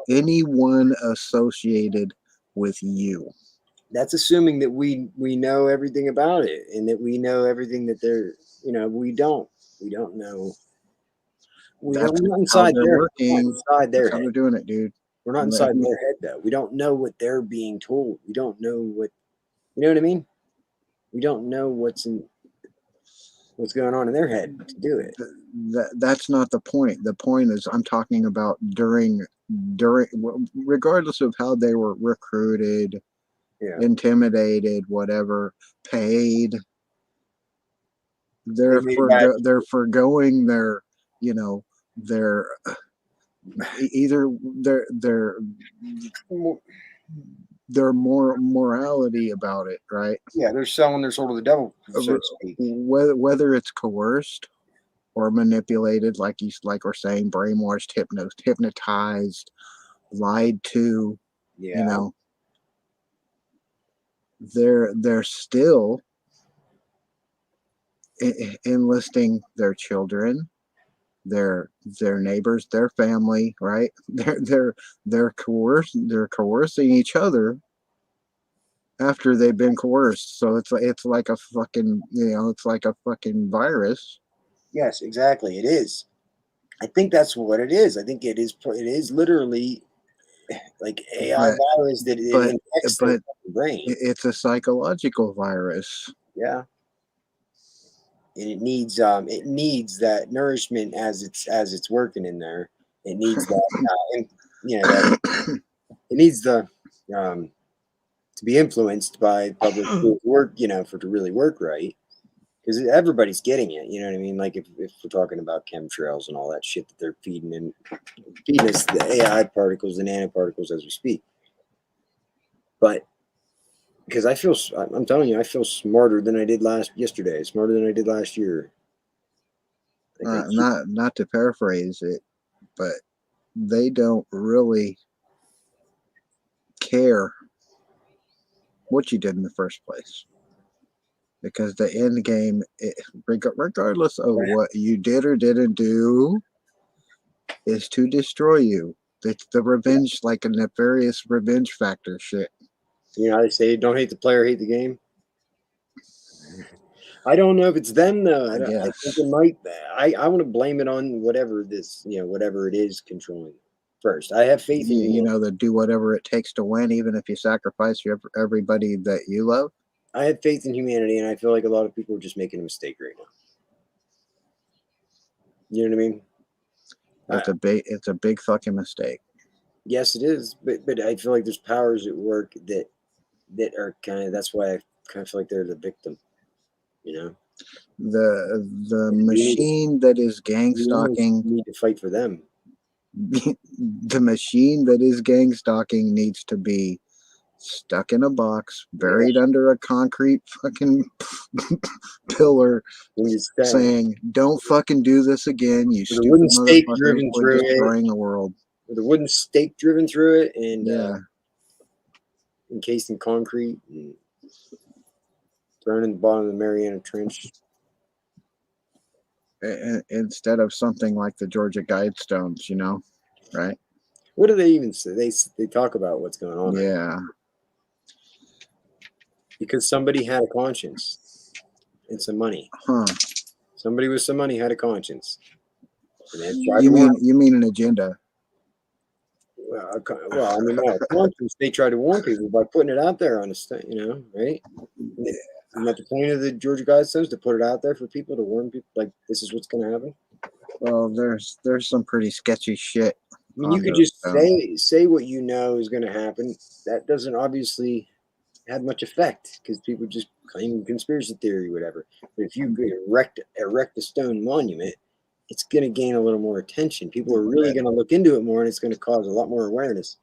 Speaker 21: anyone associated with you.
Speaker 20: That's assuming that we know everything about it and that we know everything that they're, we don't know. We're not
Speaker 21: How
Speaker 20: inside
Speaker 21: they're
Speaker 20: their,
Speaker 21: working.
Speaker 20: inside their
Speaker 21: That's how
Speaker 20: head.
Speaker 21: they're doing it, dude.
Speaker 20: We're not inside their head though. We don't know what they're being told. We don't know what, you know what I mean? We don't know what's going on in their head to do it.
Speaker 21: That's not the point. The point is I'm talking about during regardless of how they were recruited, intimidated, whatever, paid, they're forgoing their, their either their morality about it, right?
Speaker 20: Yeah, they're selling their soul to the devil, so to speak.
Speaker 21: Whether it's coerced or manipulated, like we're saying, brainwashed, hypnotized, lied to, they're still enlisting their children, their neighbors, their family, right? They're coercing each other after they've been coerced. So it's like a fucking, it's like a fucking virus.
Speaker 20: Yes, exactly. It is. I think that's what it is. I think it is literally like AI virus that infects the brain.
Speaker 21: It's a psychological virus.
Speaker 20: Yeah. And it needs that nourishment as it's working in there. It needs that it needs the to be influenced by public work, for it to really work right. Because everybody's getting it, you know what I mean? Like if we're talking about chemtrails and all that shit that they're feeding us the AI particles and nanoparticles as we speak. But because I'm telling you, I feel smarter than I did yesterday, smarter than I did last year.
Speaker 21: Not to paraphrase it, but they don't really care what you did in the first place. Because the end game, regardless of what you did or didn't do, is to destroy you. It's the revenge, like a nefarious revenge factor shit.
Speaker 20: You know how they say, don't hate the player, hate the game? I don't know if it's them, though. I think it might. I want to blame it on whatever it is controlling first. I have faith in
Speaker 21: to do whatever it takes to win, even if you sacrifice everybody that you love.
Speaker 20: I have faith in humanity, and I feel like a lot of people are just making a mistake right now. You know what I mean?
Speaker 21: It's a big fucking mistake.
Speaker 20: Yes, it is. But I feel like there's powers at work that are that's why I kind of feel like they're the victim.
Speaker 21: The machine that is gang stalking.
Speaker 20: You need to fight for them.
Speaker 21: The machine that is gang stalking needs to be stuck in a box, buried under a concrete fucking pillar, saying, "Don't fucking do this again, you stupid
Speaker 20: wooden stake driven
Speaker 21: motherfuckers,
Speaker 20: through
Speaker 21: destroying the world."
Speaker 20: With a wooden stake driven through it, and encased in concrete, and thrown in the bottom of the Mariana Trench.
Speaker 21: Instead of something like the Georgia Guidestones, right?
Speaker 20: What do they even say? They talk about what's going on.
Speaker 21: Yeah.
Speaker 20: Right? Because somebody had a conscience and some money. Somebody with some money had a conscience.
Speaker 21: You mean an agenda?
Speaker 20: Well, I mean, no, conscience. They try to warn people by putting it out there on a, right? Isn't that the point of the Georgia Guidestones, to put it out there for people, to warn people, like, this is what's going to happen?
Speaker 21: Well, there's some pretty sketchy shit.
Speaker 20: I mean, you could just say what you know is going to happen. That doesn't obviously have much effect because people just claim conspiracy theory, whatever. But if you erect a stone monument, it's going to gain a little more attention. People are really going to look into it more, and it's going to cause a lot more awareness.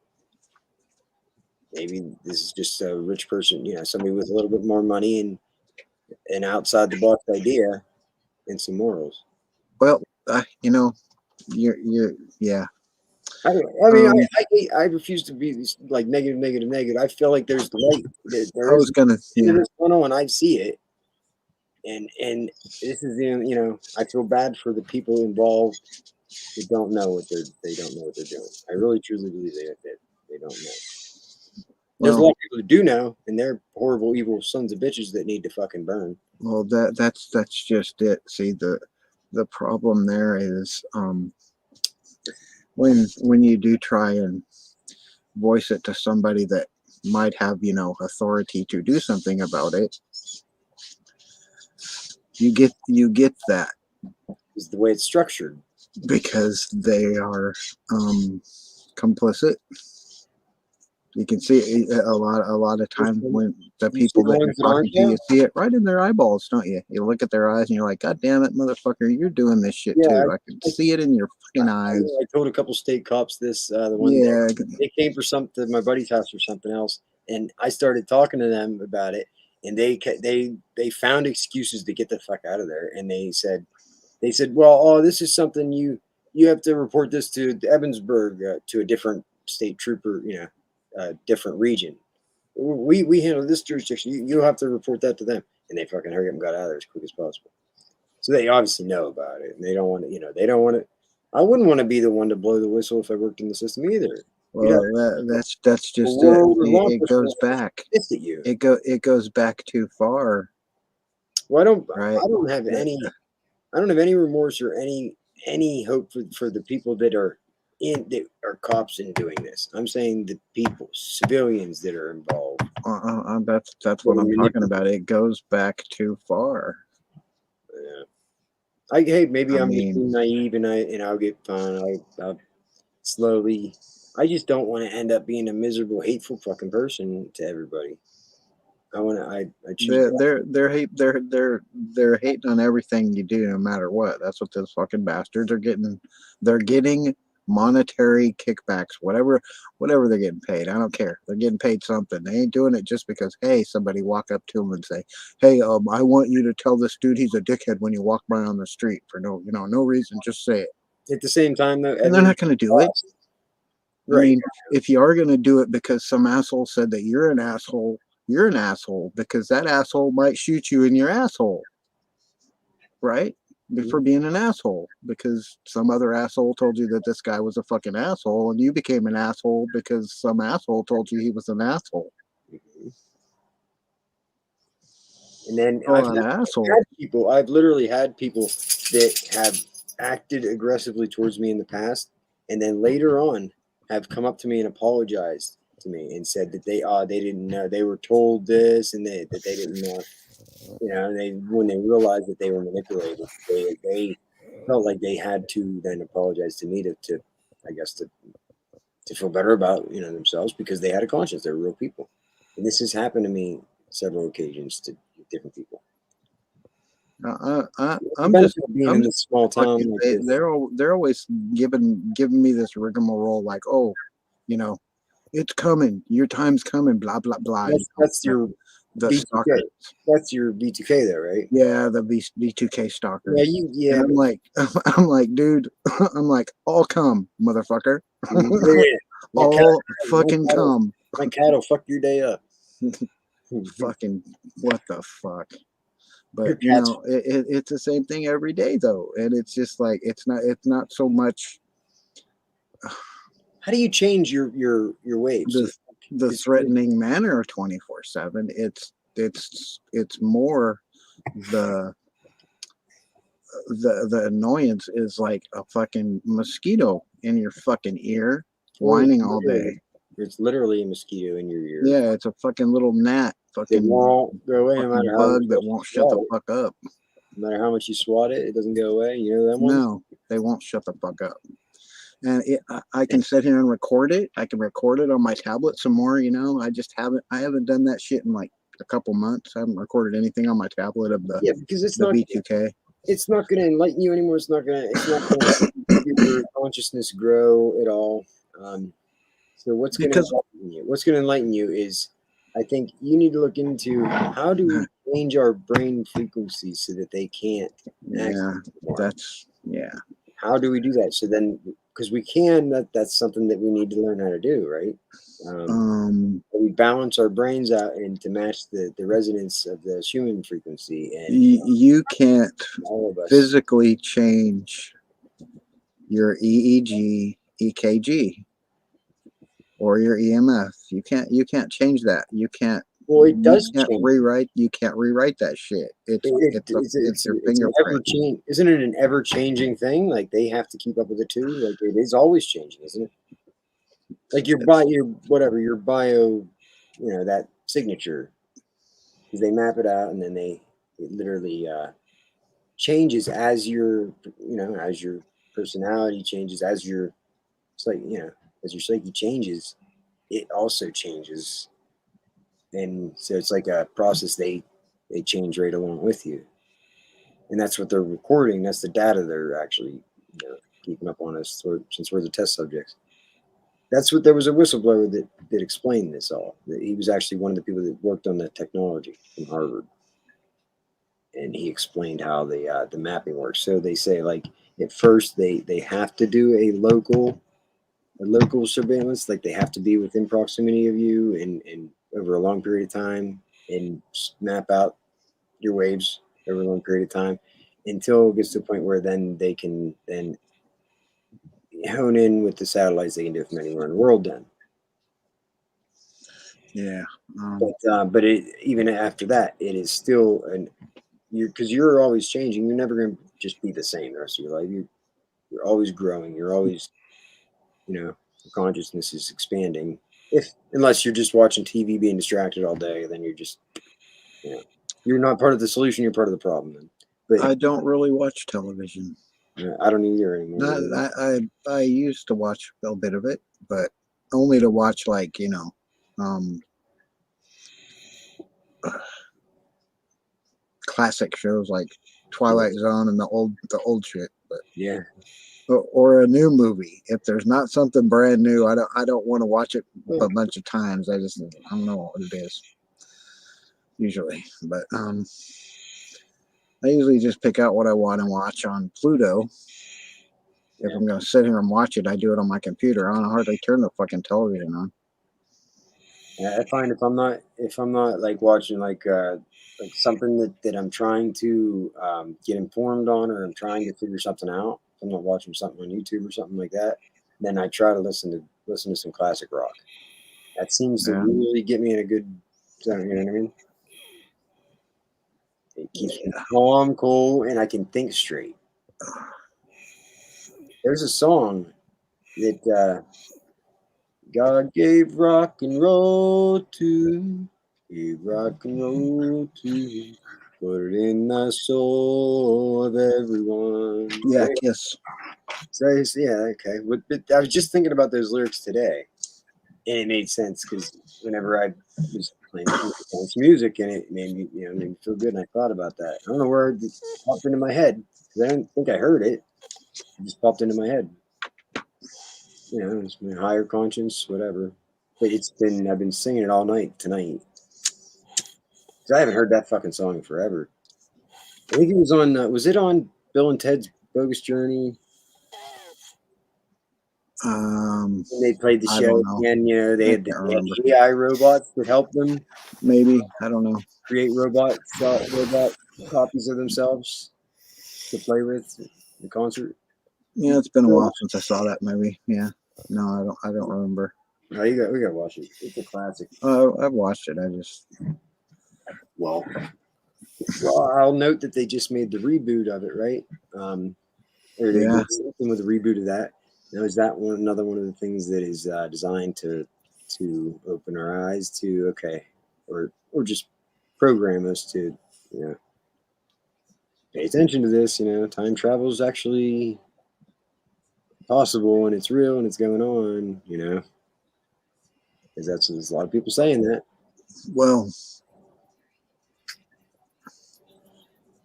Speaker 20: Maybe this is just a rich person, somebody with a little bit more money and an outside the box idea and some morals.
Speaker 21: Well, you're yeah.
Speaker 20: I mean, I refuse to be like negative. I feel like there's light. There is into this funnel, and I see it. And this is I feel bad for the people involved who don't know what they're doing. I really truly believe that they don't know. There's a lot of people who do know, and they're horrible, evil sons of bitches that need to fucking burn.
Speaker 21: Well, that's just it. See, the problem there is when you do try and voice it to somebody that might have, you know, authority to do something about it, you get that.
Speaker 20: Is the way it's structured.
Speaker 21: Because they are complicit. You can see it a lot of times when the people that you're talking to, you see it right in their eyeballs, don't you? You look at their eyes and you're like, God damn it, motherfucker, you're doing this shit too. I can see it in your fucking eyes.
Speaker 20: I told a couple state cops this the one day. They came for something, my buddy's house or something else, and I started talking to them about it, and they found excuses to get the fuck out of there, and they said, well, oh, this is something you have to report this to Evansburg, to a different state trooper, you know, different region. We handle this jurisdiction. You have to report that to them, and they fucking hurry up and got out of there as quick as possible. So they obviously know about it, and they don't want to. You know, they don't want to. I wouldn't want to be the one to blow the whistle if I worked in the system either.
Speaker 21: Well, that's just it. It goes back. It goes back too far.
Speaker 20: Well, I don't have any remorse or any hope for the people that are cops in doing this. I'm saying the people, civilians that are involved.
Speaker 21: That's what I'm talking about. It goes back too far.
Speaker 20: Yeah. Maybe I'm just being naive, and I'll get fine. I'll slowly. I just don't want to end up being a miserable, hateful fucking person to everybody. I want to. I choose.
Speaker 21: They're hating on everything you do, no matter what. That's what those fucking bastards are getting. They're getting monetary kickbacks, whatever they're getting paid. I don't care. They're getting paid something. They ain't doing it just because, hey, somebody walk up to them and say, hey, I want you to tell this dude he's a dickhead when you walk by on the street for no reason. Just say it.
Speaker 20: At the same time, though,
Speaker 21: and they're not going to do it.
Speaker 20: Right.
Speaker 21: I mean, if you are going to do it because some asshole said that you're an asshole because that asshole might shoot you in your asshole, right? For being an asshole, because some other asshole told you that this guy was a fucking asshole, and you became an asshole because some asshole told you he was an asshole.
Speaker 20: And then I've literally had people that have acted aggressively towards me in the past, and then later on have come up to me and apologized to me and said that they didn't know, they were told this, and that they didn't know. You know, when they realized that they were manipulated, they felt like they had to then apologize to me to I guess to feel better about, you know, themselves, because they had a conscience. They're real people, and this has happened to me several occasions to different people.
Speaker 21: I'm just being in this small town. They're always giving me this rigmarole, like, oh, you know, it's coming, your time's coming, blah blah blah.
Speaker 20: That's your B2K. That's your B2K, though, right?
Speaker 21: Yeah, the B2K stalkers.
Speaker 20: Yeah.
Speaker 21: And I'm like, dude, I'm like, all come, motherfucker. All fucking come.
Speaker 20: My cat'll fuck your day up.
Speaker 21: Fucking what the fuck? But you know, it's the same thing every day, though, and it's just like it's not so much.
Speaker 20: How do you change your waves?
Speaker 21: The threatening manner of 24/7. It's more the annoyance is like a fucking mosquito in your fucking ear, whining all day.
Speaker 20: It's literally a mosquito in your ear.
Speaker 21: Yeah, it's a fucking little gnat, fucking
Speaker 20: won't go away, no matter how
Speaker 21: bug that won't shut the fuck up.
Speaker 20: No matter how much you swat it, it doesn't go away. You know that one?
Speaker 21: No, they won't shut the fuck up. And I can sit here and record it. I can record it on my tablet some more. You know, I haven't done that shit in like a couple months. I haven't recorded anything on my tablet of the
Speaker 20: because it's
Speaker 21: the
Speaker 20: not
Speaker 21: B2K.
Speaker 20: It's not going to enlighten you anymore. It's not going to make your consciousness grow at all. So what's going to enlighten you is, I think you need to look into how do we change our brain frequencies so that they can't. How do we do that? So then, because we can, that's something that we need to learn how to do, right? We balance our brains out and to match the resonance of the human frequency. And
Speaker 21: you can't
Speaker 20: all of us
Speaker 21: physically change your EEG, EKG. or your EMF. You can't change that. You can't.
Speaker 20: Well, it does
Speaker 21: You can't
Speaker 20: change.
Speaker 21: rewrite. You can't rewrite that shit. It's your
Speaker 20: It's an ever
Speaker 21: fingerprint.
Speaker 20: change. Isn't it an ever changing thing? Like they have to keep up with it too. Like it is always changing, isn't it? Like your bio, that signature, because they map it out and then it literally changes as as your personality changes, as your psyche changes, it also changes. And so it's like a process. They change right along with you, and that's what they're recording. That's the data they're actually keeping up on us since we're the test subjects. There was a whistleblower that explained this all. That he was actually one of the people that worked on that technology from Harvard, and he explained how the mapping works. So they say like at first they have to do a local surveillance, like they have to be within proximity of you and over a long period of time and map out your waves over a long period of time until it gets to a point where then they can then hone in with the satellites. They can do it from anywhere in the world then.
Speaker 21: Yeah.
Speaker 20: But even after that, it is still because you're always changing. You're never going to just be the same the rest of your life. You're always growing. You're always, your consciousness is expanding. Unless you're just watching TV, being distracted all day, then you're just, you're not part of the solution. You're part of the problem. Then. But
Speaker 21: I don't really watch television.
Speaker 20: I don't either anymore.
Speaker 21: I used to watch a bit of it, but only to watch classic shows like Twilight Zone and the old shit. But
Speaker 20: yeah,
Speaker 21: or a new movie. If there's not something brand new, I don't want to watch it a bunch of times. I don't know what it is usually, but I usually just pick out what I want to watch on Pluto. If I'm going to sit here and watch it, I do it on my computer. I don't hardly turn the fucking television on.
Speaker 20: Yeah, I find if I'm not like watching like something that I'm trying to get informed on, or I'm trying to figure something out, if I'm not watching something on YouTube or something like that, then I try to listen to some classic rock. That seems to really get me in a good zone. You know what I mean? It keeps me calm, cool, and I can think straight. There's a song that God gave rock and roll to. Gave rock and roll to. Put it in the soul of everyone.
Speaker 21: Yeah, Kiss.
Speaker 20: So yeah, okay. But I was just thinking about those lyrics today, and it made sense because whenever I was playing music, and it made me, made me feel good, and I thought about that. I don't know where it popped into my head because I didn't think I heard it. It just popped into my head. It's my higher conscience, whatever. But I've been singing it all night tonight. Because I haven't heard that fucking song in forever. I think it was was it on Bill and Ted's Bogus Journey? When they played the show, and they had AI robots that helped them.
Speaker 21: Maybe, I don't know.
Speaker 20: Create robot copies of themselves to play with the concert.
Speaker 21: Yeah, it's been a while since I saw that movie. Yeah, no, I don't remember.
Speaker 20: No, we gotta watch it. It's a classic.
Speaker 21: I've watched it. I just
Speaker 20: well, I'll note that they just made the reboot of it, right? Or they did something with a reboot of that. Now, is that another one of the things that is designed to open our eyes to or just program us to pay attention to this? Time travel is actually possible, and it's real, and it's going on. Because there's a lot of people saying that.
Speaker 21: Well,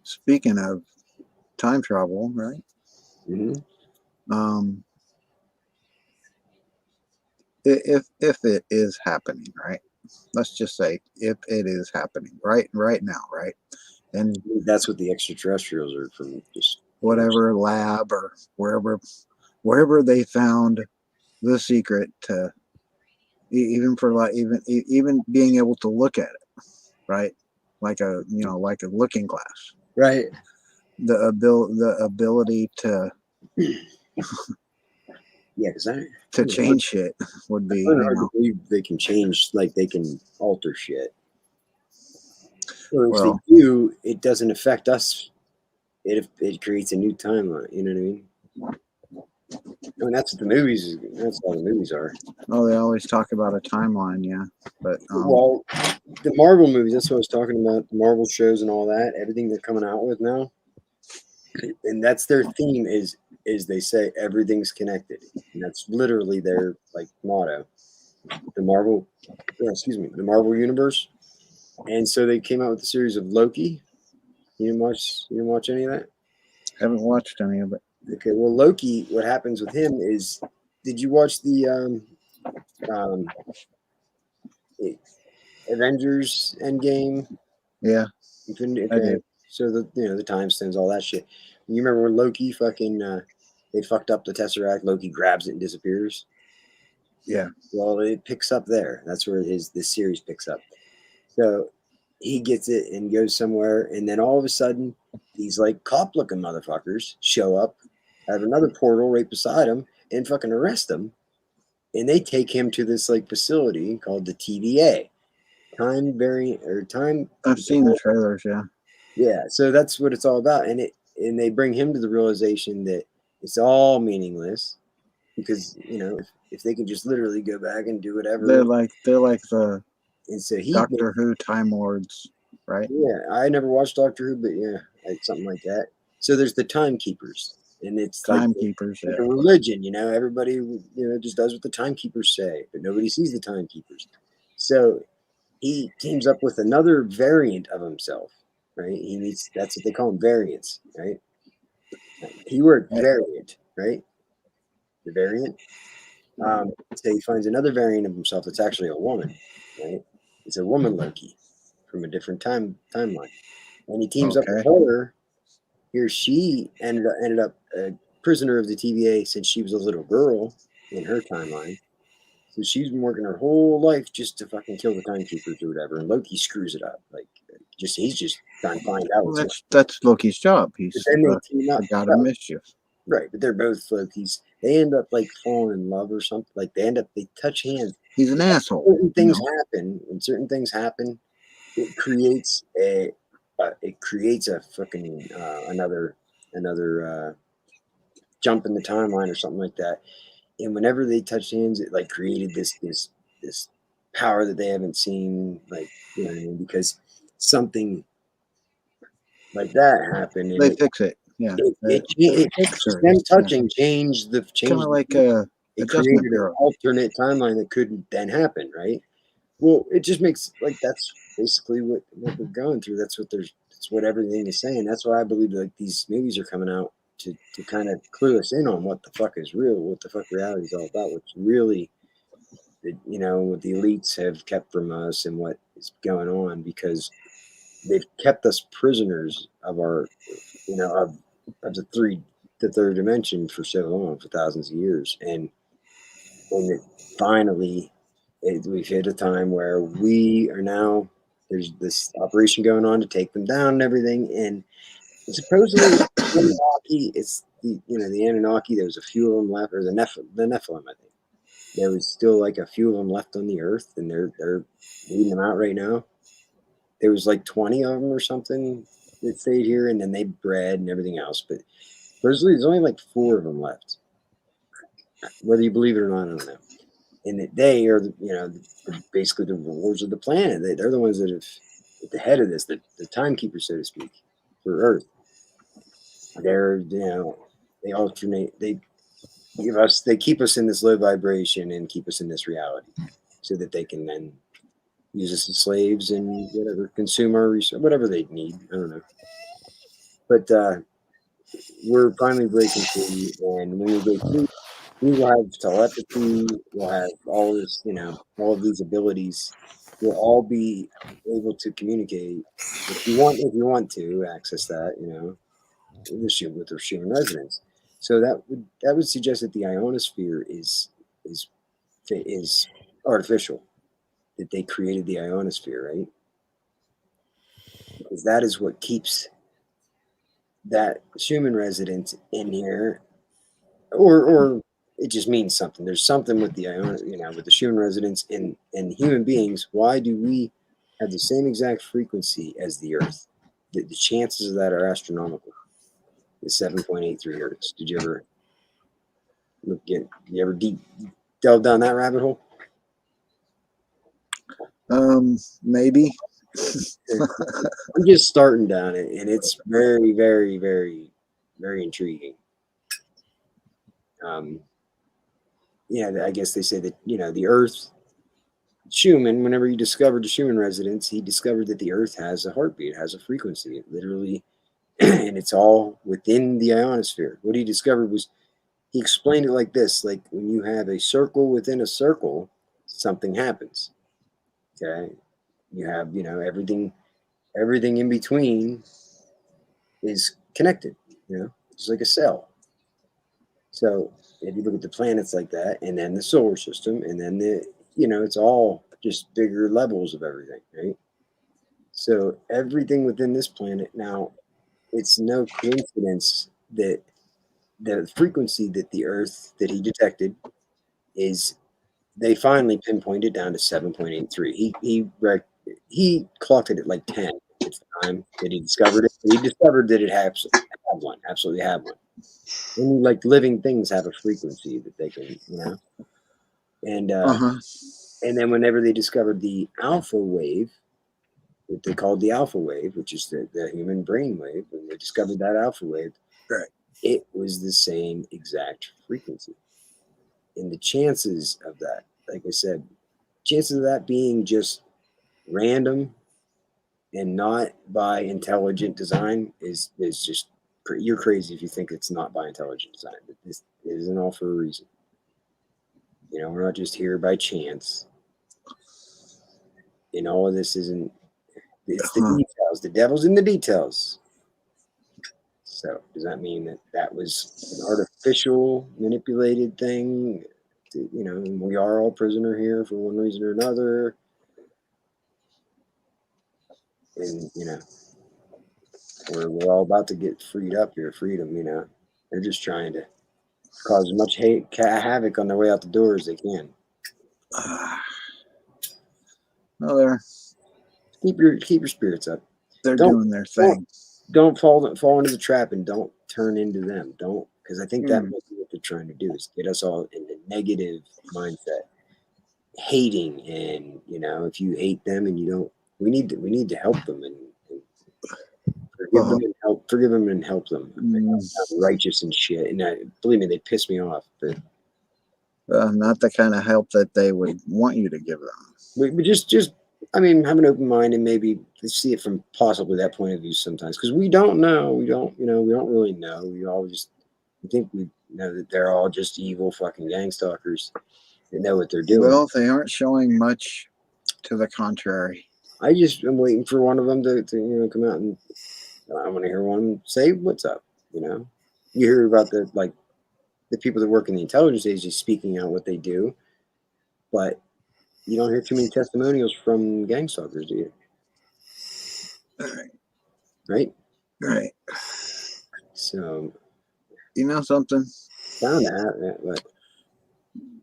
Speaker 21: speaking of time travel, right?
Speaker 20: Mm-hmm.
Speaker 21: If it is happening, right? Let's just say if it is happening right now, right? And
Speaker 20: that's what the extraterrestrials are from, just
Speaker 21: whatever lab or wherever they found the secret to, even for like even being able to look at it, right? Like a like a looking glass,
Speaker 20: right?
Speaker 21: The ability to
Speaker 20: Yeah, because
Speaker 21: to change shit would be,
Speaker 20: I hard to believe they can change, like they can alter shit. Or if
Speaker 21: Well-
Speaker 20: they do, it doesn't affect us. It creates a new timeline. You know what I mean? I mean, that's what the movies. That's all the movies are.
Speaker 21: Oh, they always talk about a timeline, yeah. But
Speaker 20: Well, the Marvel movies. That's what I was talking about. The Marvel shows and all that. Everything they're coming out with now, and that's their theme. Is they say everything's connected, and that's literally their like motto. The Marvel, the Marvel universe. And so they came out with a series of Loki. You didn't watch any of that?
Speaker 21: haven't watched any of it.
Speaker 20: Okay, well, Loki, what happens with him is, did you watch the Avengers Endgame?
Speaker 21: Yeah,
Speaker 20: Infinity.
Speaker 21: I
Speaker 20: Okay,
Speaker 21: did.
Speaker 20: so the time stones, all that shit. You remember when Loki they fucked up the Tesseract? Loki grabs it and disappears.
Speaker 21: Yeah.
Speaker 20: Well, it picks up there. That's where this series picks up. So he gets it and goes somewhere, and then all of a sudden, these like cop-looking motherfuckers show up, have another portal right beside him, and fucking arrest him. And they take him to this like facility called the TVA, time variant or time.
Speaker 21: I've seen the trailers, yeah.
Speaker 20: Yeah, so that's what it's all about, and they bring him to the realization that it's all meaningless because if they can just literally go back and do whatever.
Speaker 21: They're like the
Speaker 20: and so
Speaker 21: Doctor Who Time Lords, right?
Speaker 20: Yeah, I never watched Doctor Who, but yeah, something like that. So there's the timekeepers, and it's
Speaker 21: Timekeepers,
Speaker 20: like
Speaker 21: yeah.
Speaker 20: a religion. Everybody just does what the timekeepers say, but nobody sees the timekeepers. So he teams up with another variant of himself, right? That's what they call them, variants, right? Keyword variant, right? The variant. So he finds another variant of himself that's actually a woman, right? It's a woman Loki from a different timeline, and he teams up with her. She ended up a prisoner of the TVA since she was a little girl in her timeline. So she's been working her whole life just to fucking kill the timekeepers or whatever, and Loki screws it up. Like, he's just trying to find out.
Speaker 21: Well, that's Loki's job. He's
Speaker 20: But then they team up.
Speaker 21: the god of mischief.
Speaker 20: Right, but they're both Lokis. They end up like falling in love or something. Like they touch hands.
Speaker 21: He's an asshole.
Speaker 20: Certain things happen. When certain things happen, it creates a fucking another jump in the timeline or something like that. And whenever they touched hands, it like created this power that they haven't seen, like, what I mean? Because something like that happened. And
Speaker 21: They fix it. Yeah.
Speaker 20: them touching changed the
Speaker 21: Kind of like a
Speaker 20: it
Speaker 21: Adjustment
Speaker 20: created an
Speaker 21: Bureau.
Speaker 20: alternate timeline that couldn't then happen, right? Well, it just makes that's basically what we're going through. That's what everything is saying. That's why I believe like these movies are coming out to kind of clue us in on what the fuck is real, what the fuck reality is all about, what's really what the elites have kept from us and what is going on, because they've kept us prisoners of our of the third dimension for so long, for thousands of years, and finally we've hit a time where we are now, there's this operation going on to take them down and everything, and supposedly Anunnaki, it's the Anunnaki, there was a few of them left, or the Nephilim, I think there was still like a few of them left on the earth, and they're weeding them out right now. There was like 20 of them or something that stayed here, and then they bred and everything else, but supposedly there's only like 4 of them left. Whether you believe it or not, I don't know. And that they are, basically the rulers of the planet. They're the ones that have at the head of this, the timekeepers, so to speak, for Earth. They're, they alternate. They keep us in this low vibration and keep us in this reality, so that they can then use us as slaves and whatever, consume our resources, whatever they need. I don't know. But we're finally breaking through, and when we break through, we will have telepathy, we'll have all this, all of these abilities. We'll all be able to communicate if you want to access that, with the human residents. So that would suggest that the ionosphere is artificial, that they created the ionosphere, right? Because that is what keeps that human resident in here, or it just means something. There's something with the with the Schumann resonance and human beings. Why do we have the same exact frequency as the Earth? The chances of that are astronomical. The 7.83 hertz. Did you ever delve down that rabbit hole?
Speaker 21: Maybe.
Speaker 20: I'm just starting down it, and it's very, very, very, very intriguing. I guess they say that the Earth, Schumann, whenever he discovered the Schumann resonance, he discovered that the Earth has a heartbeat, has a frequency. It literally, and it's all within the ionosphere. What he discovered was, he explained it like this: like when you have a circle within a circle, something happens. Okay, you have everything in between is connected. Just like a cell. So if you look at the planets like that, and then the solar system, and then it's all just bigger levels of everything, right? So everything within this planet now, it's no coincidence that the frequency that the Earth that he detected is, they finally pinpointed down to 7.83. He clocked it at like 10 at the time that he discovered it. He discovered that it absolutely had one. Only like living things have a frequency that they can, and and then whenever they discovered the alpha wave, what they called the alpha wave, which is the human brain wave, when they discovered that alpha wave,
Speaker 21: right,
Speaker 20: it was the same exact frequency. And the chances of that, like I said, chances of that being just random and not by intelligent design is just, you're crazy if you think it's not by intelligent design. This isn't all for a reason. We're not just here by chance. All of this isn't. It's the details. The devil's in the details. So does that mean that was an artificial, manipulated thing? We are all prisoner here for one reason or another. And we're all about to get freed up here. Freedom. They're just trying to cause as much havoc on their way out the door as they can.
Speaker 21: No, they're
Speaker 20: keep your spirits up.
Speaker 21: They're doing their thing.
Speaker 20: Don't fall into the trap, and don't turn into them. Don't, because I think that might be what they're trying to do, is get us all in the negative mindset, hating. And if you hate them and you don't, we need to help them and forgive them and help them. Righteous and shit. And believe me, they piss me off. But
Speaker 21: not the kind of help that they would want you to give them.
Speaker 20: We just have an open mind and maybe see it from possibly that point of view sometimes, because we don't know. We don't really know. We think we know that they're all just evil fucking gang stalkers that know what they're doing.
Speaker 21: Well, they aren't showing much to the contrary.
Speaker 20: I'm waiting for one of them to come out, and I want to hear one say what's up. You hear about the people that work in the intelligence agency speaking out what they do, but you don't hear too many testimonials from gang stalkers, do you? Right?
Speaker 21: Right.
Speaker 20: So,
Speaker 21: something?
Speaker 20: Found that, but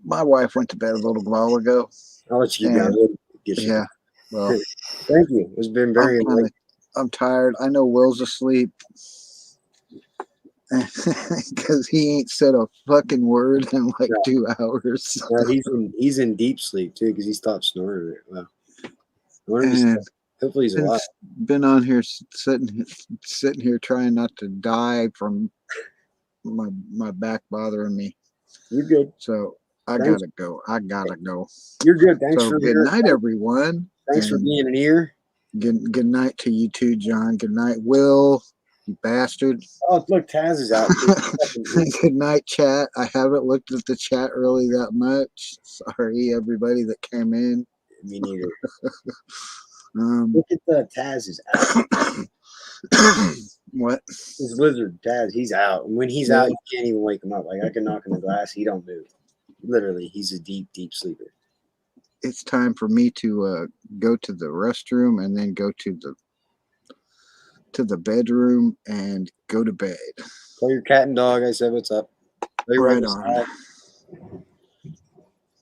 Speaker 21: my wife went to bed a little while ago.
Speaker 20: I'll let you get down.
Speaker 21: Yeah. Well,
Speaker 20: thank you. It's been very.
Speaker 21: I'm tired. I know Will's asleep because he ain't said a fucking word in like 2 hours.
Speaker 20: He's in deep sleep too, because he stopped snoring. Wow. Hopefully he's alive.
Speaker 21: Been on here sitting here trying not to die from my back bothering me.
Speaker 20: You're good.
Speaker 21: So I gotta go.
Speaker 20: You're good. Thanks for
Speaker 21: good night, everyone.
Speaker 20: Thanks for being an ear.
Speaker 21: Good night to you too, John. Good night, Will. You bastard.
Speaker 20: Oh, look, Taz is out.
Speaker 21: Good night, chat. I haven't looked at the chat really that much. Sorry, everybody that came in.
Speaker 20: Me neither. Look at the Taz is out.
Speaker 21: What?
Speaker 20: His lizard Taz, he's out. And when he's out, you can't even wake him up. Like I can knock on the glass, he don't move. Literally, he's a deep, deep sleeper.
Speaker 21: It's time for me to go to the restroom and then go to the bedroom and go to bed.
Speaker 20: Tell your cat and dog I said what's up.
Speaker 21: Right on.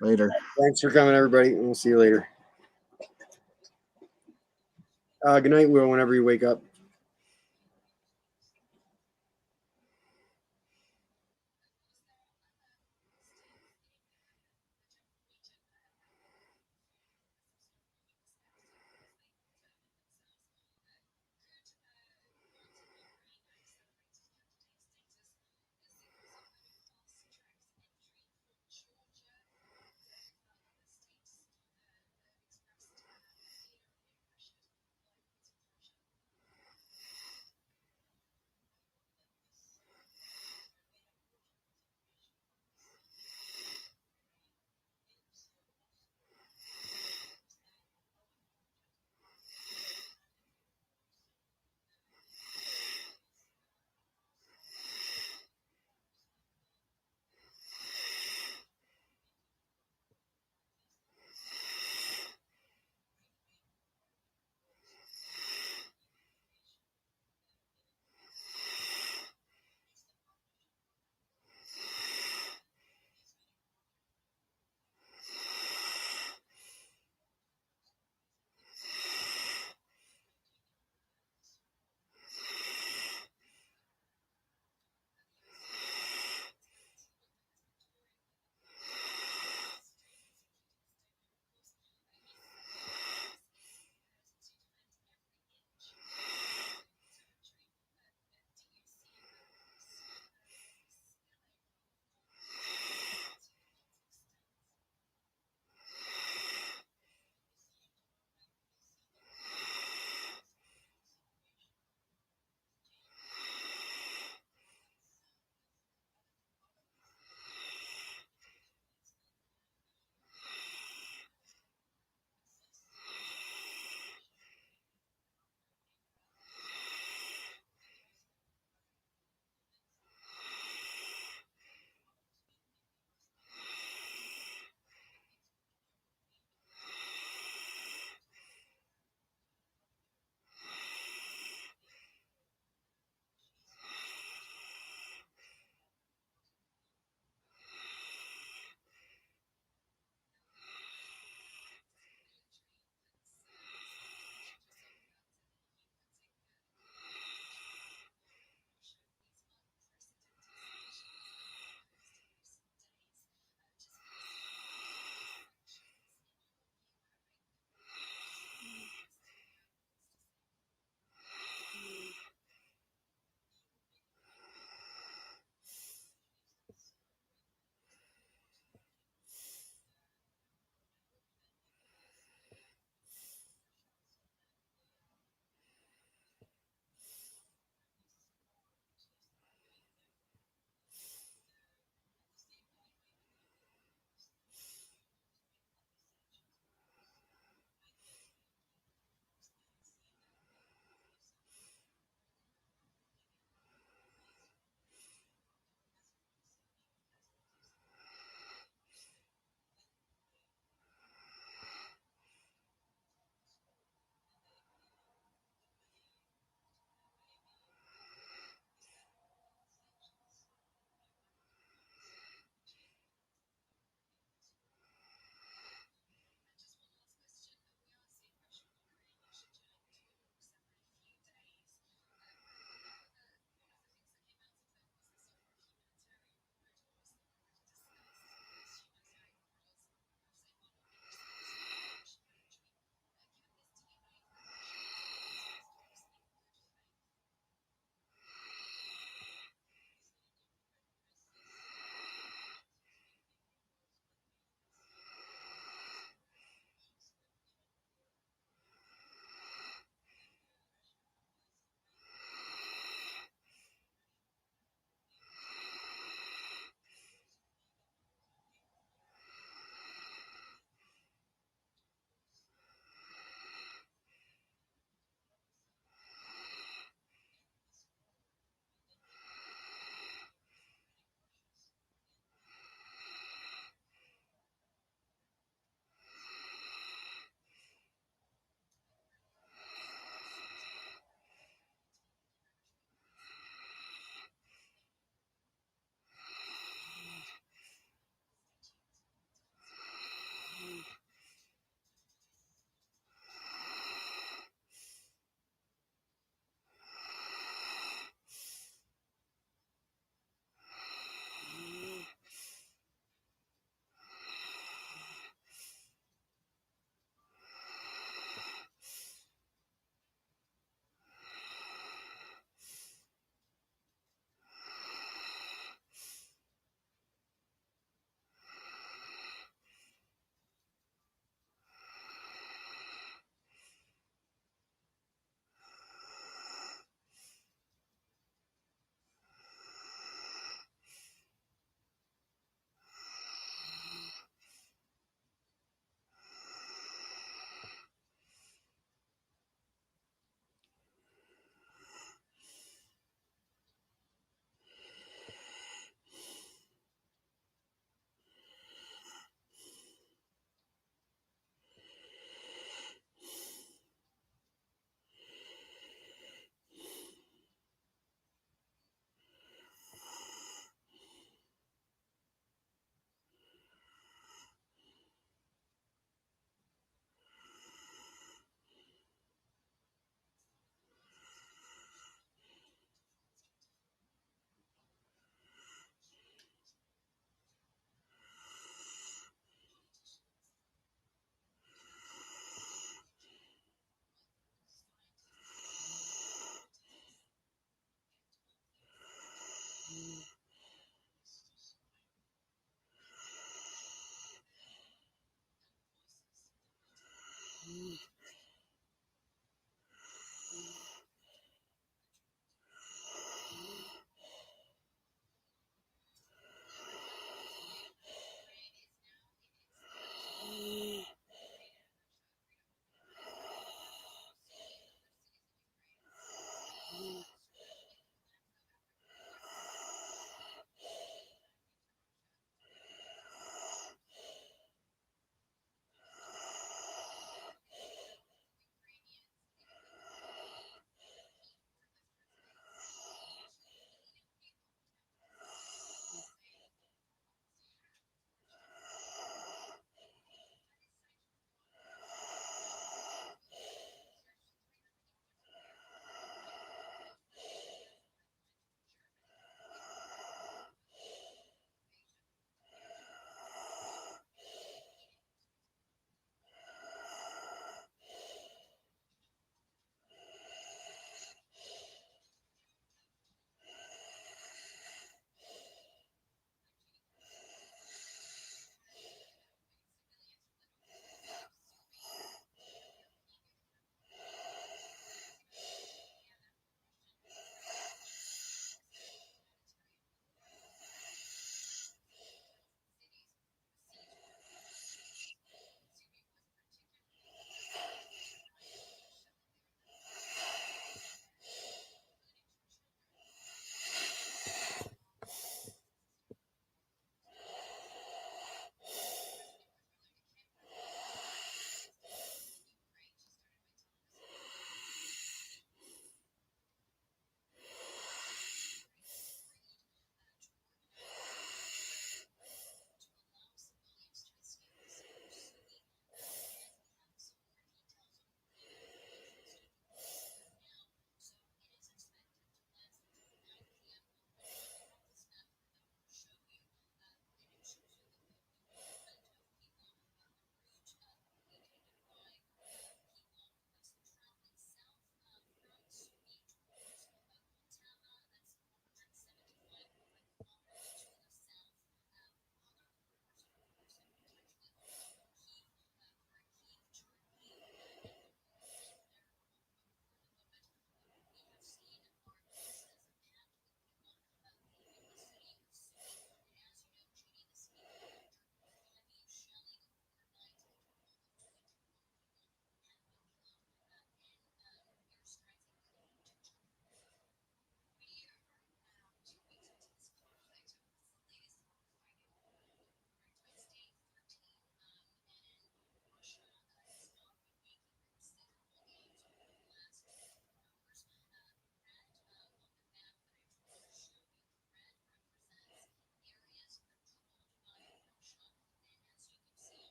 Speaker 21: Later.
Speaker 20: Thanks for coming, everybody. We'll see you later. Good night, Will, whenever you wake up.